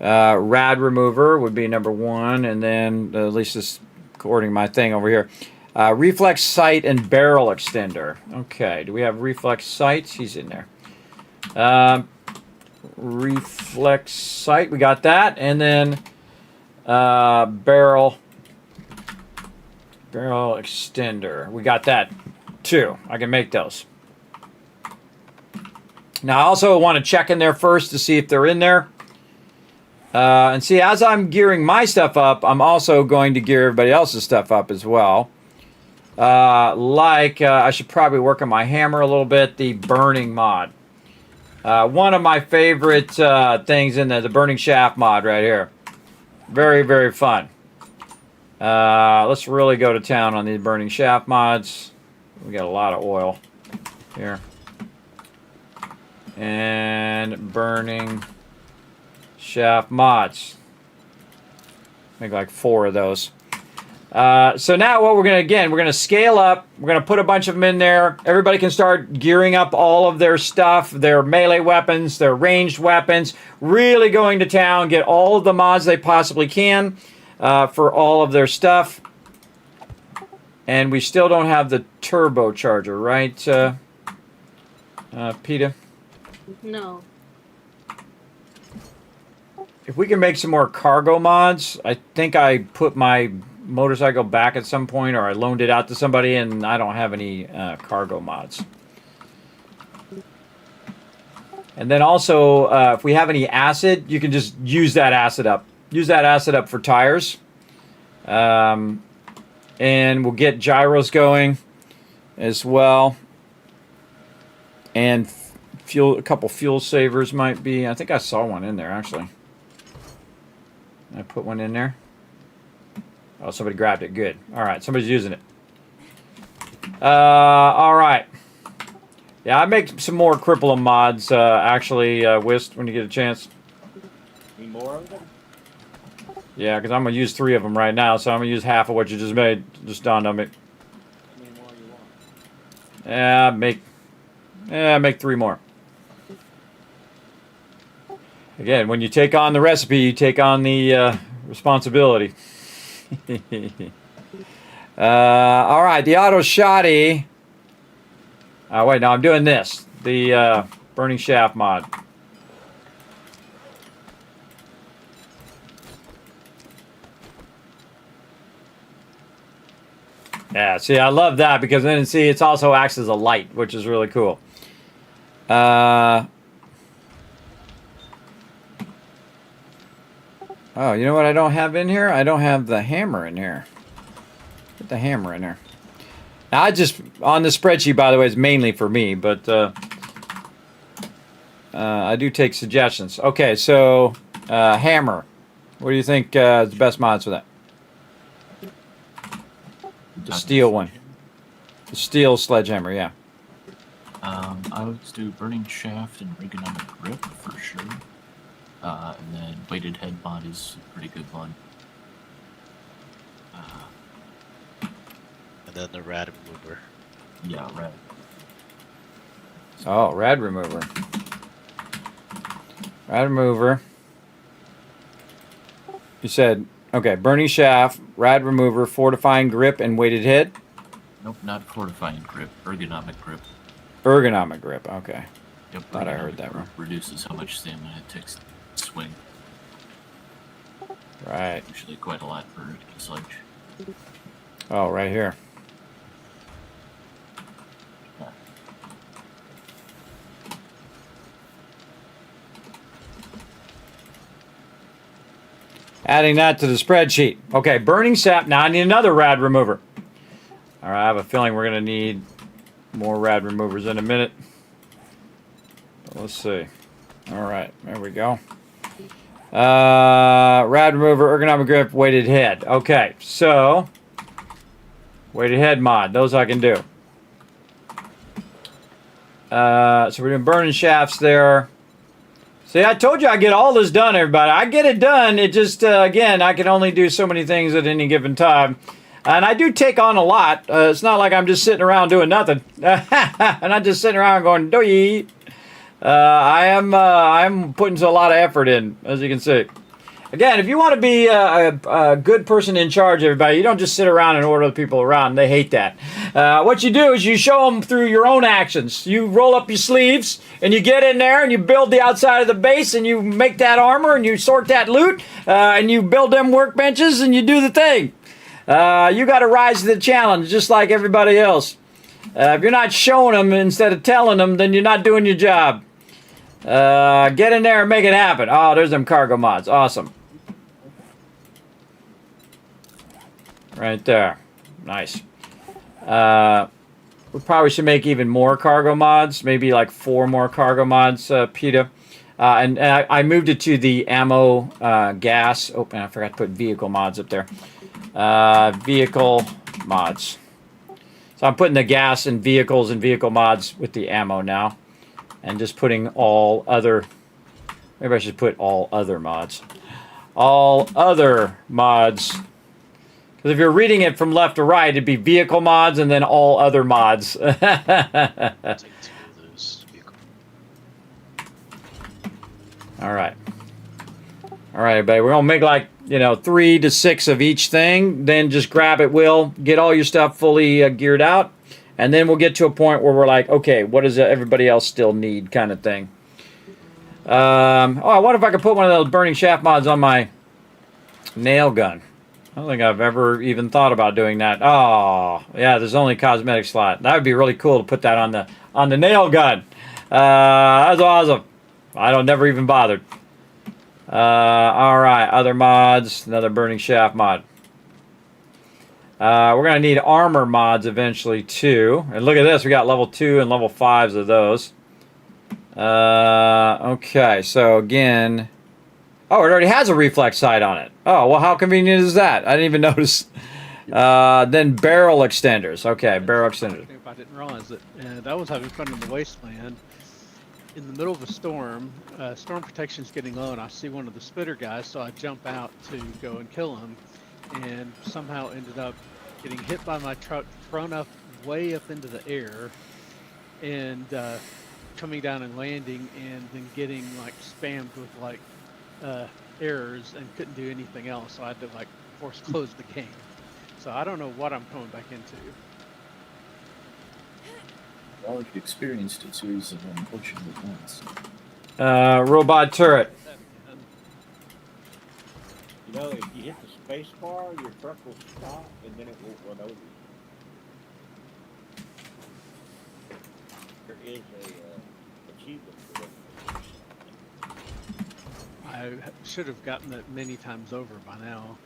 rad remover would be number 1, and then at least this according to my thing over here. Reflex sight and barrel extender. Okay, do we have reflex sights? He's in there. Reflex sight, we got that, and then barrel extender, we got that too. I can make those. Now I also want to check in there first to see if they're in there. And see, as I'm gearing my stuff up, I'm also going to gear everybody else's stuff up as well. I should probably work on my hammer a little bit, the burning mod. One of my favorite things in there, the burning shaft mod right here. Very, very fun. Let's really go to town on these burning shaft mods. We got a lot of oil here. And burning shaft mods. Make like 4 of those. So now what we're going to scale up. We're going to put a bunch of them in there. Everybody can start gearing up all of their stuff, their melee weapons, their ranged weapons, really going to town, get all of the mods they possibly can for all of their stuff. And we still don't have the turbocharger, right, PETA? No. If we can make some more cargo mods, I think I put my motorcycle back at some point, or I loaned it out to somebody, and I don't have any cargo mods. And then also, if we have any acid, you can just use that acid up. Use that acid up for tires. And we'll get gyros going as well. And fuel, a couple fuel savers might be. I think I saw one in there, actually. I put one in there. Oh, somebody grabbed it. Good. All right, somebody's using it. All right. Yeah, I make some more cripple 'em mods, actually, Wist, when you get a chance. Need more of them? Yeah, because I'm going to use 3 of them right now, so I'm going to use half of what you just made. Just dawned on me. How many more you want? Make 3 more. Again, when you take on the recipe, you take on the responsibility. All right, the auto shotty. Wait, no, I'm doing this. The burning shaft mod. Yeah, see, I love that because then, see, it also acts as a light, which is really cool. Oh, you know what I don't have in here? I don't have the hammer in here. Get the hammer in there. Now, I just, on the spreadsheet, by the way, it's mainly for me, but I do take suggestions. Okay, so hammer. What do you think is the best mods for that? The steel one. The steel sledgehammer, yeah. I would do burning shaft and ergonomic grip for sure. And then weighted head mod is a pretty good one. And then the rad remover. Yeah, rad. Oh, rad remover. Rad remover. You said, okay, burning shaft, rad remover, fortifying grip, and weighted head? Nope, not fortifying grip, ergonomic grip. Ergonomic grip, okay. Yep, Thought I heard that wrong. Reduces how much stamina it takes to swing. Right. Actually quite a lot for a sledge. Oh, right here. Adding that to the spreadsheet. Okay, burning sap. Now I need another rad remover. All right, I have a feeling we're going to need more rad removers in a minute. Let's see. All right, there we go. Rad remover, ergonomic grip, weighted head. Okay, so weighted head mod. Those I can do. So we're doing burning shafts there. See, I told you I'd get all this done, everybody. I get it done. It just, again, I can only do so many things at any given time. And I do take on a lot. It's not like I'm just sitting around doing nothing. I'm not just sitting around going, doy. I'm putting a lot of effort in, as you can see. Again, if you want to be a good person in charge, everybody, you don't just sit around and order the people around. They hate that. What you do is you show them through your own actions. You roll up your sleeves, and you get in there, and you build the outside of the base, and you make that armor, and you sort that loot, and you build them workbenches, and you do the thing. You got to rise to the challenge, just like everybody else. If you're not showing them instead of telling them, then you're not doing your job. Get in there and make it happen. Oh, there's them cargo mods. Awesome. Right there. Nice. We probably should make even more cargo mods. Maybe like 4 more cargo mods, PETA. And I moved it to the ammo, gas. Oh, and I forgot to put vehicle mods up there. Vehicle mods. So I'm putting the gas and vehicles and vehicle mods with the ammo now. And just putting all other... Maybe I should put all other mods. All other mods. Because if you're reading it from left to right, it'd be vehicle mods and then all other mods. All right. All right, everybody. We're going to make like, 3 to 6 of each thing. Then just grab it, Will. Get all your stuff fully geared out. And then we'll get to a point where we're like, okay, what does everybody else still need kind of thing. I wonder if I could put one of those burning shaft mods on my nail gun. I don't think I've ever even thought about doing that. Oh, yeah, there's only cosmetic slot. That would be really cool to put that on the nail gun. That's awesome. I don't never even bothered. All right, other mods, another burning shaft mod. We're going to need armor mods eventually too. And look at this, we got level 2 and level 5s of those. Okay, so again... Oh, it already has a reflex sight on it. Oh, well, how convenient is that? I didn't even notice. Then barrel extenders. Okay, barrel extenders. I didn't realize that. And I was having fun in the wasteland. In the middle of a storm, storm protection's getting low, and I see one of the spitter guys, so I jump out to go and kill him. And somehow ended up getting hit by my truck, thrown up way up into the air, and coming down and landing, and then getting like spammed with like errors and couldn't do anything else, so I had to like force close the game. So I don't know what I'm coming back into. Well, if you experienced a series of unfortunate events. Robot turret. If you hit the space bar, your truck will stop and then it will run over you. There is a achievement for that. I should have gotten that many times over by now.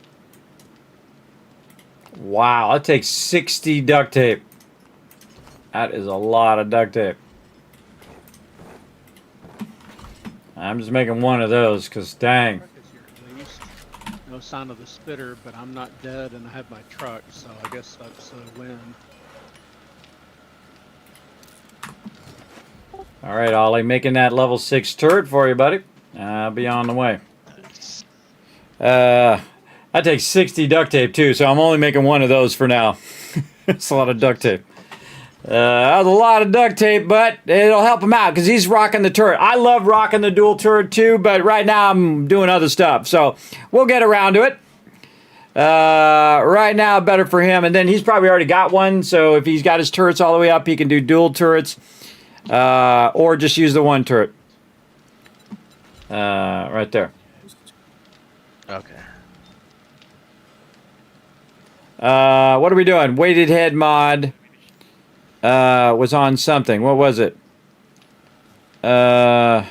Wow, that takes 60 duct tape. That is a lot of duct tape. I'm just making one of those because dang. No sign of the spitter, but I'm not dead and I have my truck, so I guess that's a win. All right, Ollie, making that level 6 turret for you, buddy. I'll be on the way. That takes 60 duct tape too, so I'm only making one of those for now. It's a lot of duct tape. That's a lot of duct tape, but it'll help him out because he's rocking the turret. I love rocking the dual turret too, but right now I'm doing other stuff, so we'll get around to it. Right now, better for him, and then he's probably already got one, so if he's got his turrets all the way up, he can do dual turrets, or just use the one turret. Right there. Okay. What are we doing? Weighted head mod was on something. What was it? What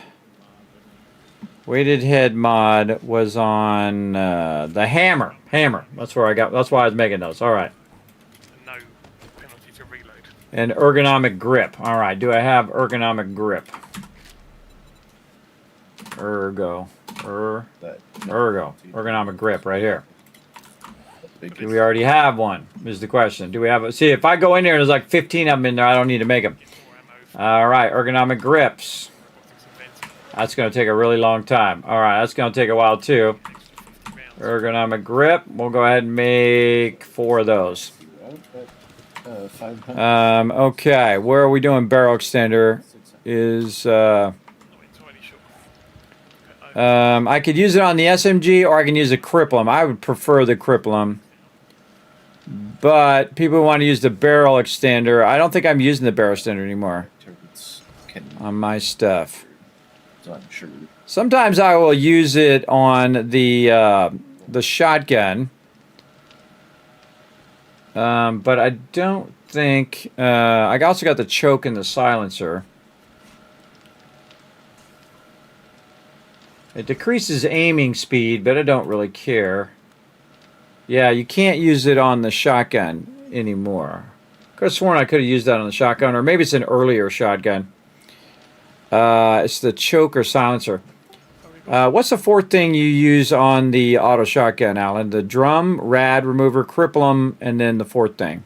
Weighted head mod was on the hammer. Hammer. That's where I got. That's why I was making those. All right. No penalty to reload. And ergonomic grip. All right. Do I have ergonomic grip? Ergo. Ergonomic grip right here. Do we already have one? Is the question. Do we have? See, if I go in there, there's like 15 of them in there. I don't need to make them. All right. Ergonomic grips. That's going to take a really long time. All right, that's going to take a while too. Ergonomic grip. We'll go ahead and make 4 of those. Okay, where are we doing barrel extender? Is I could use it on the SMG or I can use a Cripple'em. I would prefer the Cripple'em. But people want to use the barrel extender. I don't think I'm using the barrel extender anymore on my stuff. Sometimes I will use it on the shotgun, but I don't think I also got the choke and the silencer. It decreases aiming speed, but I don't really care. Yeah, you can't use it on the shotgun anymore. I could have sworn I could have used that on the shotgun, or maybe it's an earlier shotgun. It's the choke or silencer. What's the 4th thing you use on the auto shotgun, Alan? The drum, rad remover, Cripple'em, and then the 4th thing.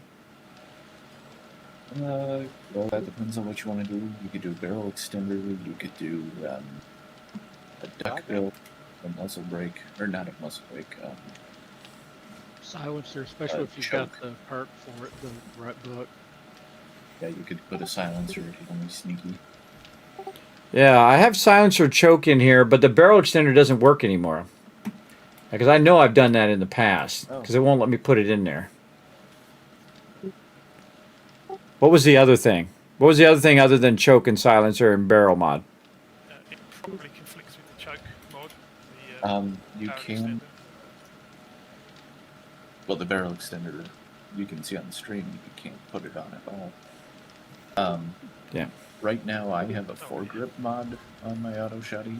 Well, that depends on what you want to do. You could do a barrel extender. You could do a duck bill, a muzzle brake, or not a muzzle brake. Silencer, especially if you've got the perk for it, the right book. Yeah, you could put a silencer if you're only sneaky. Yeah, I have silencer choke in here, but the barrel extender doesn't work anymore. Because I know I've done that in the past, because it won't let me put it in there. What was the other thing? What was the other thing other than choke and silencer and barrel mod? It probably conflicts with the choke mod. You can... Well, the barrel extender, you can see on the stream, you can't put it on at all. Yeah. Right now, I have a foregrip mod on my auto shotty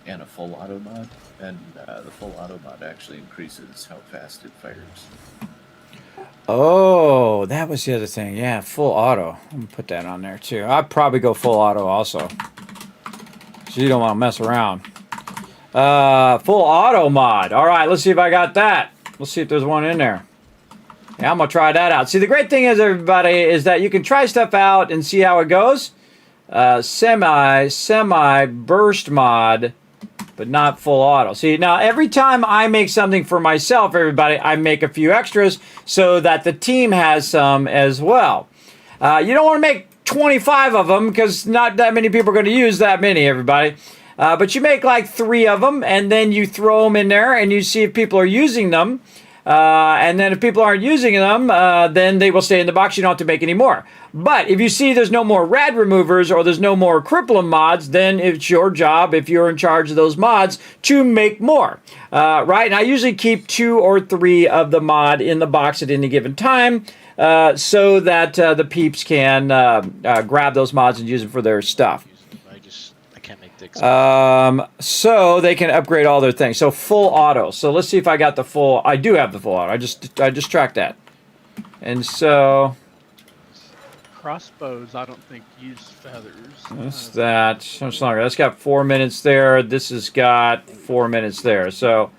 and a full auto mod, and the full auto mod actually increases how fast it fires. Oh, that was the other thing. Yeah, full auto. I'm gonna put that on there too. I'd probably go full auto also. So you don't want to mess around. Full auto mod. All right, let's see if I got that. Let's see if there's one in there. Yeah, I'm gonna try that out. See, the great thing is, everybody, is that you can try stuff out and see how it goes. Semi burst mod, but not full auto. See, now every time I make something for myself, everybody, I make a few extras so that the team has some as well. You don't want to make 25 of them because not that many people are going to use that many, everybody. But you make like 3 of them, and then you throw them in there, and you see if people are using them. And then if people aren't using them, then they will stay in the box. You don't have to make any more. But if you see there's no more rad removers or there's no more Cripple'em mods, then it's your job, if you're in charge of those mods, to make more. Right? And I usually keep 2 or 3 of the mod in the box at any given time so that the peeps can grab those mods and use them for their stuff. So they can upgrade all their things. So full auto. So let's see if I got the full. I do have the full auto. I just tracked that. And so crossbows, I don't think use feathers. That's that. How much longer? That's got 4 minutes there. This has got 4 minutes there. So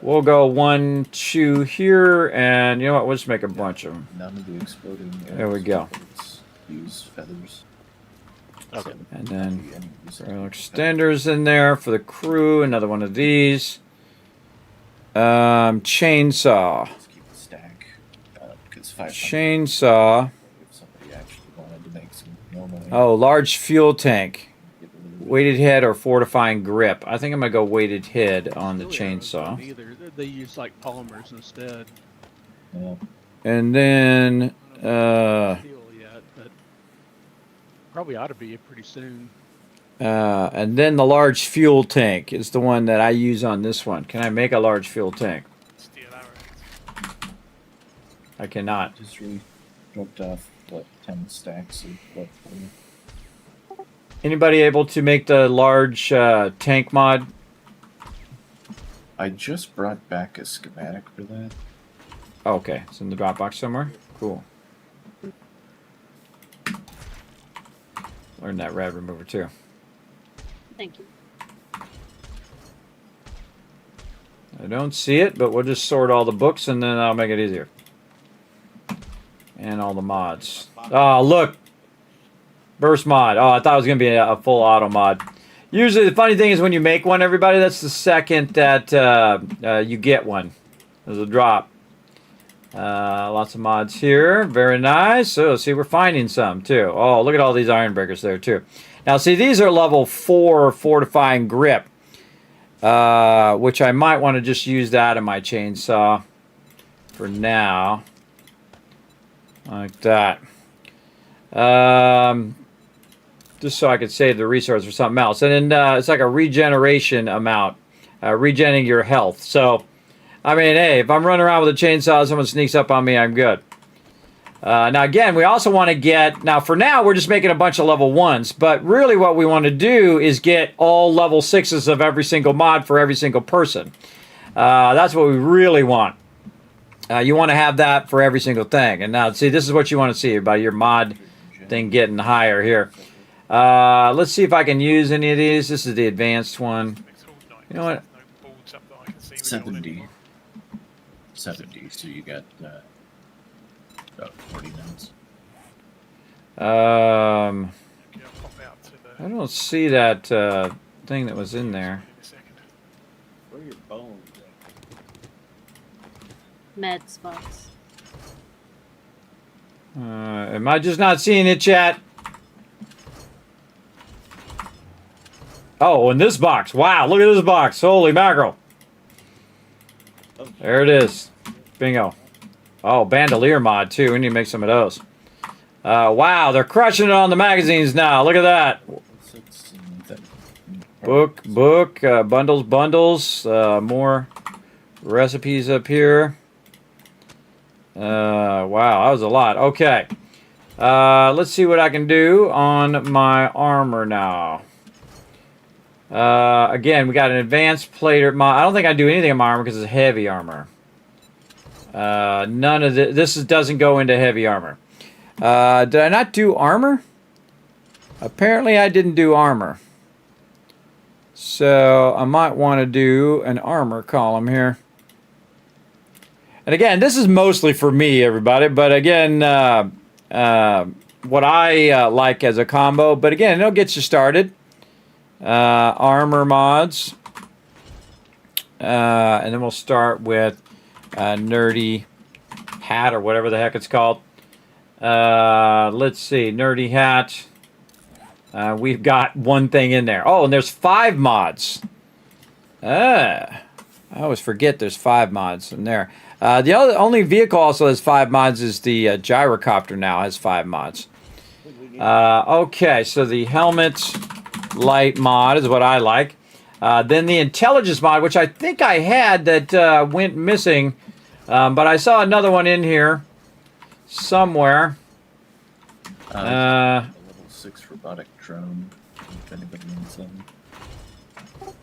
we'll go 1, 2 here, and you know what? We'll just make a bunch of them. None of the exploding. There we go. Use feathers. Okay. And then extenders in there for the crew. Another one of these. Chainsaw. Chainsaw. Oh, large fuel tank. Weighted head or fortifying grip. I think I'm gonna go weighted head on the chainsaw. Either. They use like polymers instead. Yeah. And then probably ought to be pretty soon. and then the large fuel tank is the one that I use on this one. Can I make a large fuel tank? I cannot. Just really dropped off, what, 10 stacks of what? Anybody able to make the large tank mod? I just brought back a schematic for that. Okay, it's in the Dropbox somewhere. Cool. Learn that rad remover too. Thank you. I don't see it, but we'll just sort all the books and then I'll make it easier. And all the mods. Oh, look! Burst mod. Oh, I thought it was going to be a full auto mod. Usually the funny thing is when you make one, everybody, that's the second that you get one. There's a drop. Lots of mods here. Very nice. So, see, we're finding some, too. Oh, look at all these iron breakers there, too. Now, see, these are level 4 fortifying grip. Which I might want to just use that in my chainsaw for now. Like that. Just so I could save the resource for something else. And then it's like a regeneration amount. Regenerating your health. So, I mean, hey, if I'm running around with a chainsaw, someone sneaks up on me, I'm good. Now, again, we also want to get... Now, for now, we're just making a bunch of level 1s. But really what we want to do is get all level 6s of every single mod for every single person. That's what we really want. You want to have that for every single thing. And now, see, this is what you want to see about your mod thing getting higher here. Let's see if I can use any of these. This is the advanced one. You know what? 70. 70, so you got about 40 minutes. I don't see that thing that was in there. Where are your bones? Med spots. Am I just not seeing it, chat? Oh, in this box. Wow, look at this box. Holy mackerel. There it is. Bingo. Oh, bandolier mod, too. We need to make some of those. Wow, they're crushing it on the magazines now. Look at that. Book, bundles. More recipes up here. Wow, that was a lot. Okay. Let's see what I can do on my armor now. Again, we got an advanced plater mod. I don't think I do anything in my armor because it's heavy armor. None of this doesn't go into heavy armor. Did I not do armor? Apparently I didn't do armor. So I might want to do an armor column here. And again, this is mostly for me, everybody. But again, what I like as a combo. But again, it'll get you started. Armor mods. And then we'll start with nerdy hat or whatever the heck it's called. Let's see, nerdy hat. We've got one thing in there. Oh, and there's 5 mods. I always forget there's 5 mods in there. The only vehicle also has 5 mods is the gyrocopter now has 5 mods. Okay, so the helmet light mod is what I like. Then the intelligence mod, which I think I had that went missing. But I saw another one in here somewhere. Level 6 robotic drone. If anybody wants them.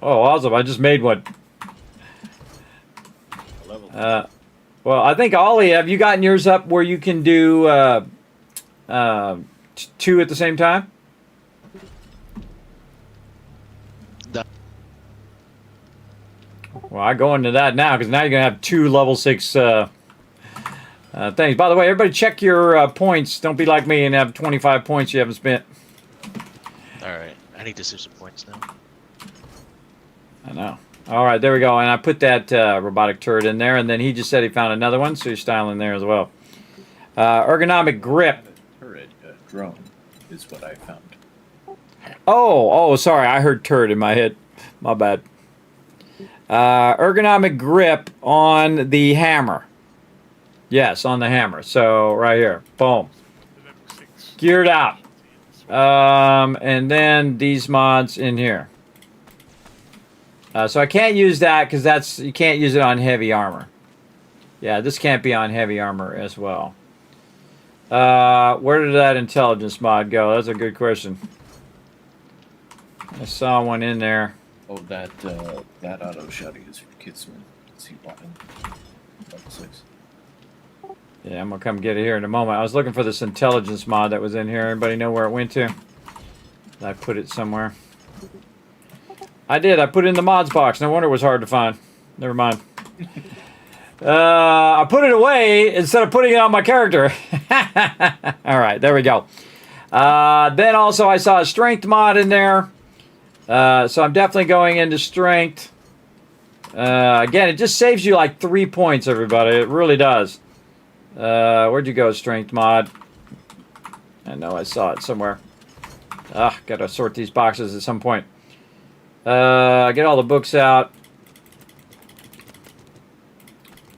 Oh, awesome. I just made one. Well, I think, Ollie, have you gotten yours up where you can do 2 at the same time? Well, I go into that now because now you're going to have 2 level 6 things. By the way, everybody check your points. Don't be like me and have 25 points you haven't spent. Alright, I need to save some points now. I know. Alright, there we go. And I put that robotic turret in there, and then he just said he found another one, so you're styling there as well. Ergonomic grip. Turret drone is what I found. Oh, sorry. I heard turret in my head. My bad. Ergonomic grip on the hammer. Yes, on the hammer. So, right here. Boom. Geared out. And then these mods in here. So I can't use that because you can't use it on heavy armor. Yeah, this can't be on heavy armor as well. Where did that intelligence mod go? That's a good question. I saw one in there. Oh, that auto shotty is Kismet. See what? Level 6. Yeah, I'm gonna come get it here in a moment. I was looking for this intelligence mod that was in here. Anybody know where it went to? I put it somewhere. I did. I put it in the mods box. No wonder it was hard to find. Never mind. I put it away instead of putting it on my character. All right, there we go. Then also I saw a strength mod in there. So I'm definitely going into strength. Again, it just saves you like 3 points, everybody. It really does. Where'd you go, strength mod? I know I saw it somewhere. Gotta sort these boxes at some point. Get all the books out.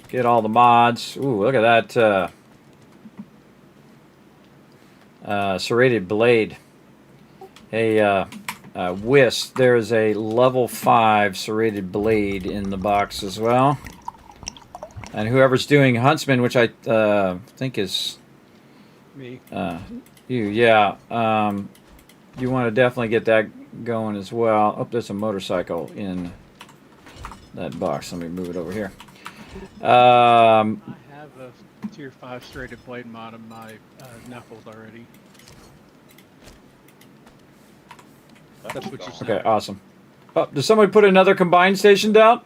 Get all the mods. Ooh, look at that. Serrated blade. Whisk. There's a level 5 serrated blade in the box as well. And whoever's doing Huntsman, which I think is me. You, yeah. You want to definitely get that going as well. Oh, there's a motorcycle in that box. Let me move it over here. I have a tier 5 serrated blade mod on my knuckles already. That's what you're saying. Okay, awesome. Oh, did somebody put another combined station down?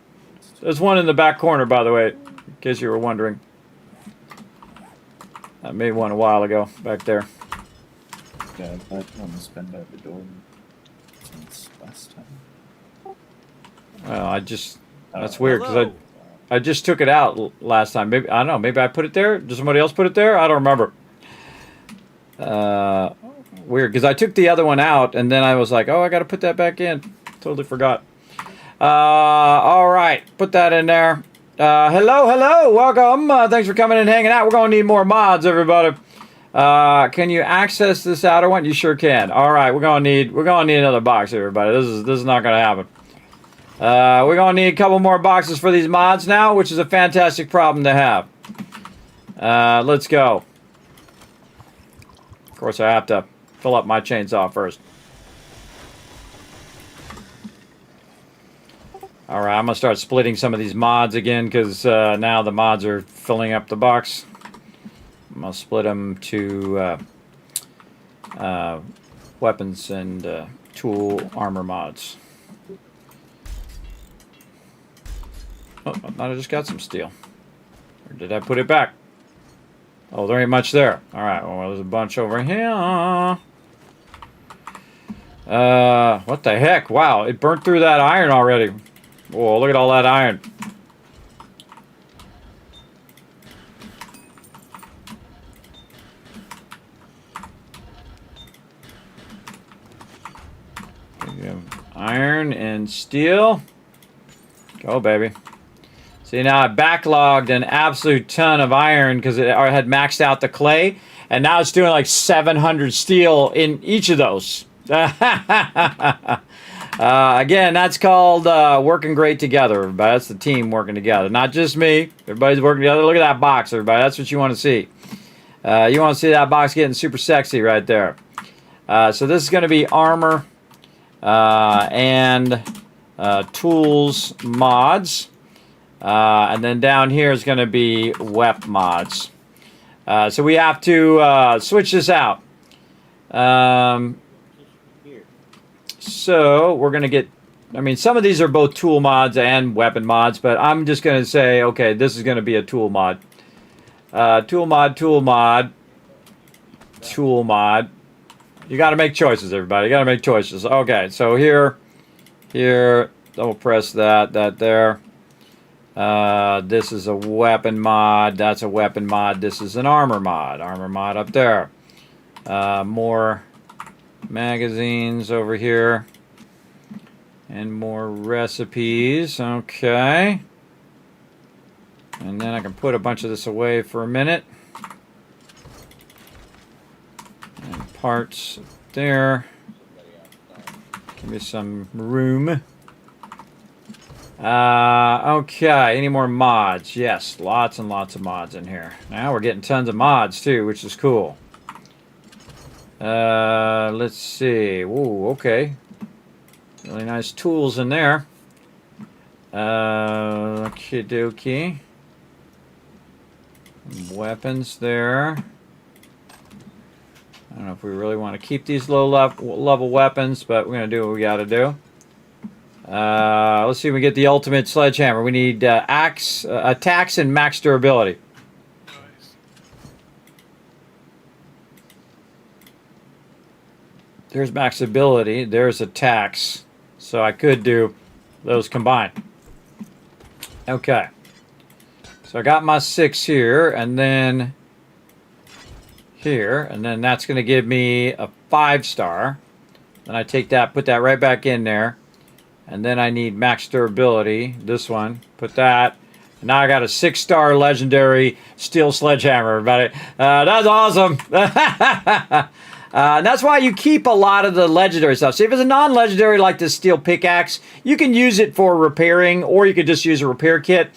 There's one in the back corner, by the way, in case you were wondering. I made one a while ago, back there. Yeah, I've almost been by the door since last time. Well, that's weird, because I just took it out last time. Maybe, I don't know, maybe I put it there? Did somebody else put it there? I don't remember. Weird, because I took the other one out, and then I was like, oh, I got to put that back in. Totally forgot. All right, put that in there. Hello, welcome. Thanks for coming and hanging out. We're going to need more mods, everybody. Can you access this outer one? You sure can. All right, we're going to need another box, everybody. This is not going to happen. We're going to need a couple more boxes for these mods now, which is a fantastic problem to have. Let's go. Of course, I have to fill up my chainsaw first. All right, I'm going to start splitting some of these mods again because now the mods are filling up the box. I'm going to split them to weapons and tool armor mods. Oh, I thought I just got some steel. Or did I put it back? Oh, there ain't much there. All right, well, there's a bunch over here. What the heck? Wow, it burnt through that iron already. Whoa, look at all that iron. Iron and steel. Go, baby. See, now I backlogged an absolute ton of iron because it had maxed out the clay, and now it's doing like 700 steel in each of those. Again, that's called working great together, everybody. That's the team working together. Not just me. Everybody's working together. Look at that box, everybody. That's what you want to see. You want to see that box getting super sexy right there. So this is going to be armor and tools mods. And then down here is going to be WEP mods. So we have to switch this out. So we're going to get, I mean, some of these are both tool mods and weapon mods, but I'm just going to say, okay, this is going to be a tool mod. Tool mod, tool mod, tool mod. You got to make choices, everybody. You got to make choices. Okay, so here, double press that there. This is a weapon mod. That's a weapon mod. This is an armor mod. Armor mod up there. More magazines over here. And more recipes. Okay. And then I can put a bunch of this away for a minute. And parts there. Give me some room. Okay, any more mods? Yes, lots and lots of mods in here. Now we're getting tons of mods too, which is cool. Let's see. Ooh, okay. Really nice tools in there. Okie dokie. Weapons there. I don't know if we really want to keep these low level weapons, but we're going to do what we got to do. Let's see if we get the ultimate sledgehammer. We need axe, attacks, and max durability. There's max ability. There's attacks. So I could do those combined. Okay. So I got my 6 here, and then here, and then that's going to give me a 5-star. Then I take that, put that right back in there. And then I need max durability. This one. Put that. And now I got a 6-star legendary steel sledgehammer, everybody. That's awesome. And that's why you keep a lot of the legendary stuff. See, if it's a non-legendary like the steel pickaxe, you can use it for repairing, or you could just use a repair kit.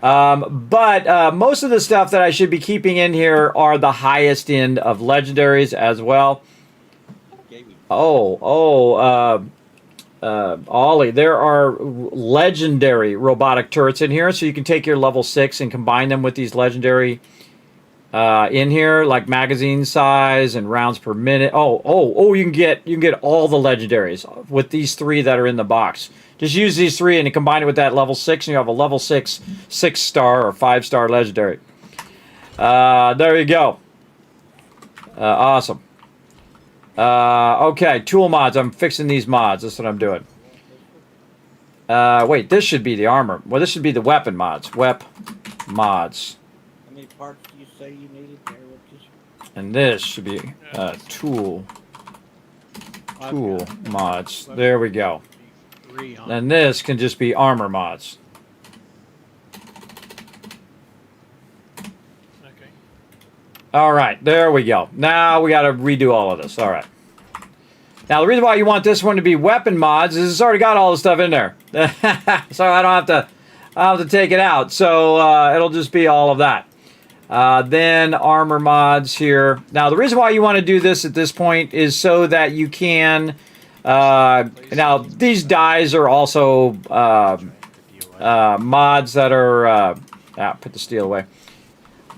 But most of the stuff that I should be keeping in here are the highest end of legendaries as well. Ollie, there are legendary robotic turrets in here, so you can take your level 6 and combine them with these legendary in here, like magazine size and rounds per minute. You can get all the legendaries with these 3 that are in the box. Just use these 3 and you combine it with that level 6, and you have a level 6 6-star or 5-star legendary. There you go. Awesome. Okay, tool mods. I'm fixing these mods. That's what I'm doing. Wait, this should be the armor. Well, this should be the weapon mods. Wep mods. How many parts do you say you needed there? And this should be tool mods. There we go. And this can just be armor mods. All right, there we go. Now we got to redo all of this. All right. Now the reason why you want this one to be weapon mods is it's already got all the stuff in there, so I don't have to take it out. So it'll just be all of that. Then armor mods here. Now the reason why you want to do this at this point is so that you can. Now these dies are also mods that are. Put the steel away.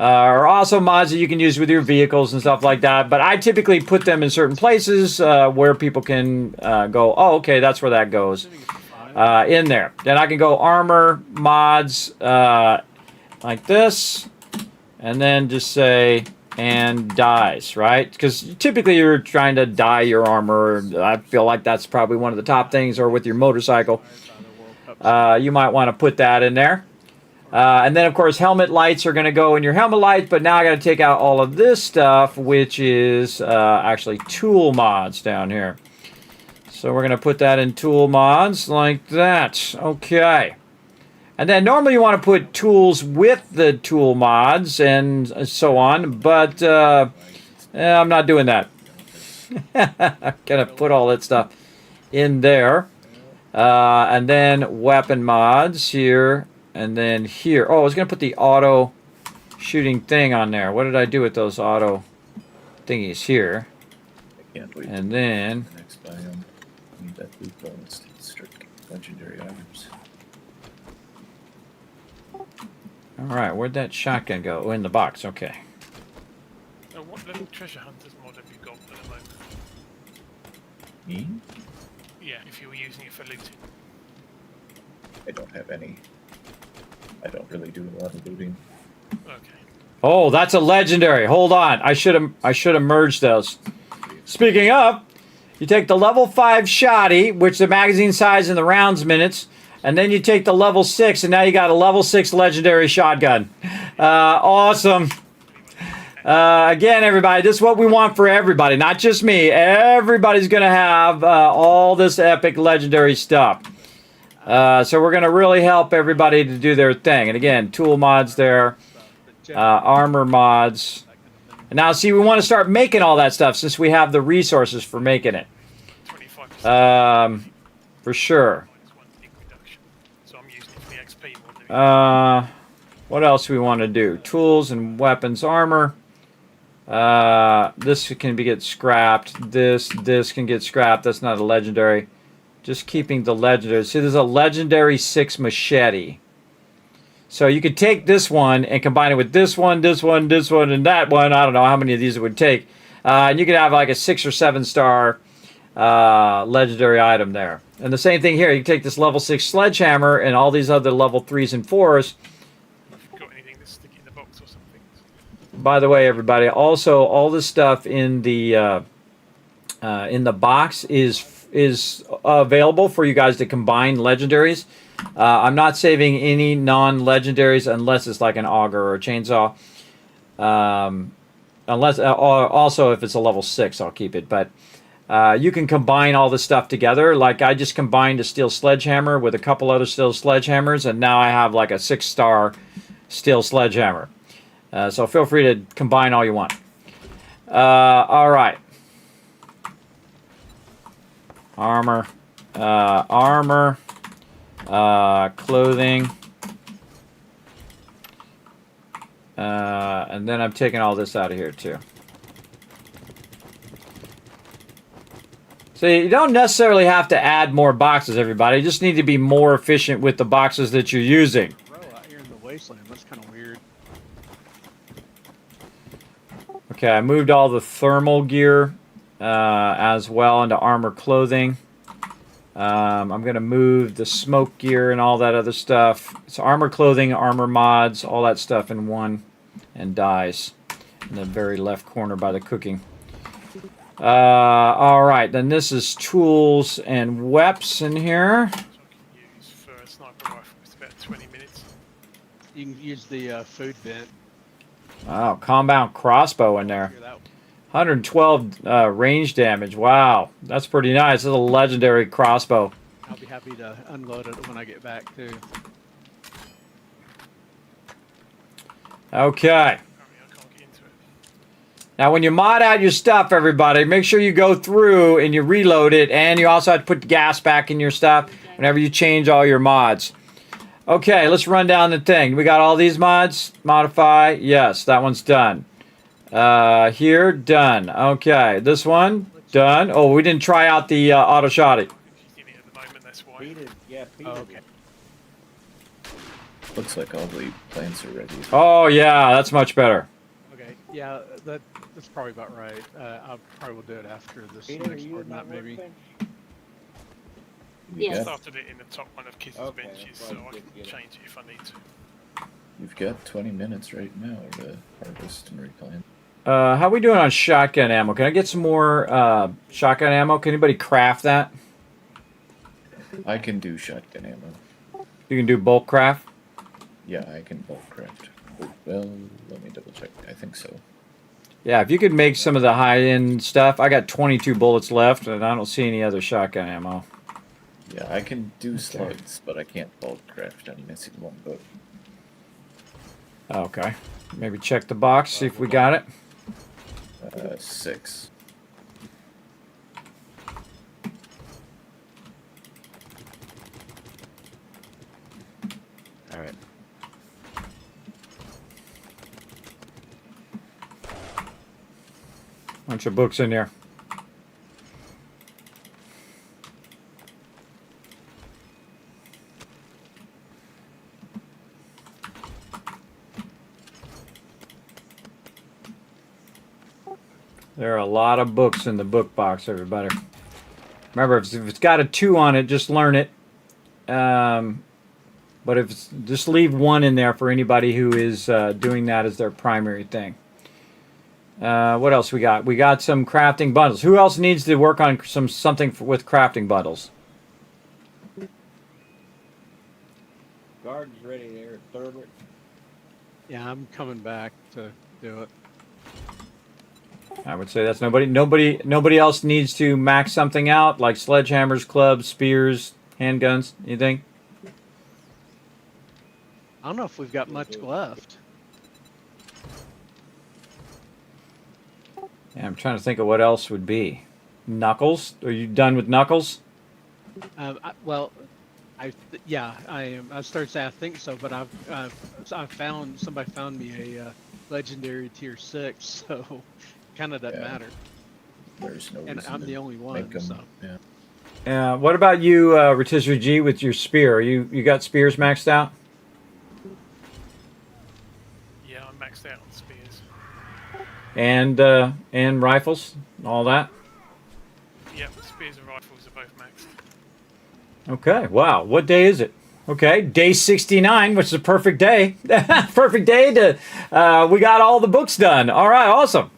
Are also mods that you can use with your vehicles and stuff like that. But I typically put them in certain places where people can go, oh, okay, that's where that goes in there. Then I can go armor mods like this, and then just say, and dies, right? Because typically you're trying to dye your armor. I feel like that's probably one of the top things, or with your motorcycle. You might want to put that in there. And then, of course, helmet lights are going to go in your helmet lights, but now I got to take out all of this stuff, which is actually tool mods down here. So we're going to put that in tool mods like that. Okay. And then normally you want to put tools with the tool mods and so on, but I'm not doing that. I'm going to put all that stuff in there. And then weapon mods here. And then here, I was going to put the auto shooting thing on there. What did I do with those auto thingies here? I can't wait. And then The next biome. I need that loot bonus to strict legendary items. Alright, where'd that shotgun go? Oh, in the box, okay. What level treasure hunters mod have you got at the moment? Me? Yeah, if you were using it for looting. I don't have any. I don't really do a lot of looting. Okay. Oh, that's a legendary. Hold on. I should have merged those. Speaking of, you take the level 5 shotty, which the magazine size and the rounds minutes, and then you take the level 6, and now you got a level 6 legendary shotgun. Awesome. Again, everybody, this is what we want for everybody, not just me. Everybody's going to have all this epic legendary stuff. So we're going to really help everybody to do their thing. And again, tool mods there, armor mods. And now, see, we want to start making all that stuff since we have the resources for making it. For sure. What else do we want to do? Tools and weapons, armor. This can get scrapped. This can get scrapped. That's not a legendary. Just keeping the legendary. See, there's a legendary 6 machete. So you could take this one and combine it with this one, this one, this one, and that one. I don't know how many of these it would take. And you could have like a 6 or 7 star legendary item there. And the same thing here. You take this level 6 sledgehammer and all these other level 3s and 4s. Got anything to stick in the box or something? By the way, everybody, also all this stuff in the box is available for you guys to combine legendaries. I'm not saving any non-legendaries unless it's like an auger or a chainsaw. Unless also if it's a level 6, I'll keep it. But you can combine all this stuff together. Like I just combined a steel sledgehammer with a couple other steel sledgehammers, and now I have like a 6-star steel sledgehammer. So feel free to combine all you want. All right. Armor. Clothing. And then I'm taking all this out of here too. So you don't necessarily have to add more boxes, everybody. You just need to be more efficient with the boxes that you're using. Bro, out here in the wasteland, that's kind of weird. Okay, I moved all the thermal gear as well into armor clothing. I'm going to move the smoke gear and all that other stuff. It's armor clothing, armor mods, all that stuff in one, and dyes in the very left corner by the cooking. All right, then this is tools and weps in here. Use for a sniper rifle. It's about 20 minutes. You can use the food vent. Wow, compound crossbow in there. 112 range damage. Wow, that's pretty nice. This is a legendary crossbow. I'll be happy to unload it when I get back too. Okay. Now, when you mod out your stuff, everybody, make sure you go through and you reload it, and you also have to put the gas back in your stuff whenever you change all your mods. Okay, let's run down the thing. We got all these mods. Modify. Yes, that one's done. Here, done. Okay, this one, done. Oh, we didn't try out the auto shotty. Okay. Looks like all the plants are ready. Oh, yeah, that's much better. Okay, yeah, that's probably about right. I probably will do it after this next part, not maybe. I started it in the top one of Kiz's benches, so I can change it if I need to. You've got 20 minutes right now to harvest and replant. How are we doing on shotgun ammo? Can I get some more shotgun ammo? Can anybody craft that? I can do shotgun ammo. You can do bulk craft? Yeah, I can bulk craft. Well, let me double check. I think so. Yeah, if you could make some of the high-end stuff. I got 22 bullets left, and I don't see any other shotgun ammo. Yeah, I can do slugs, but I can't bulk craft. I'm missing one book. Okay. Maybe check the box, see if we got it. 6. All right. Bunch of books in there. There are a lot of books in the book box, everybody. Remember, if it's got a 2 on it, just learn it. But if it's, just leave 1 in there for anybody who is doing that as their primary thing. What else we got? We got some crafting bundles. Who else needs to work on something with crafting bundles? Garden's ready there, Thurbert. Yeah, I'm coming back to do it. I would say that's nobody else needs to max something out, like sledgehammers, clubs, spears, handguns, anything? I don't know if we've got much left. Yeah, I'm trying to think of what else would be. Knuckles? Are you done with Knuckles? I am. I started to say I think so, but somebody found me a legendary tier 6, so kind of doesn't matter. There's no and reason I'm to the only one. make 'em, So. yeah. What about you, Rotisserie G, with your spear? You got spears maxed out? Yeah, I'm maxed out on spears. And rifles, all that. Yep, spears and rifles are both maxed. Okay. Wow. What day is it? Okay, day 69, which is a perfect day. Perfect day to. We got all the books done. All right. Awesome.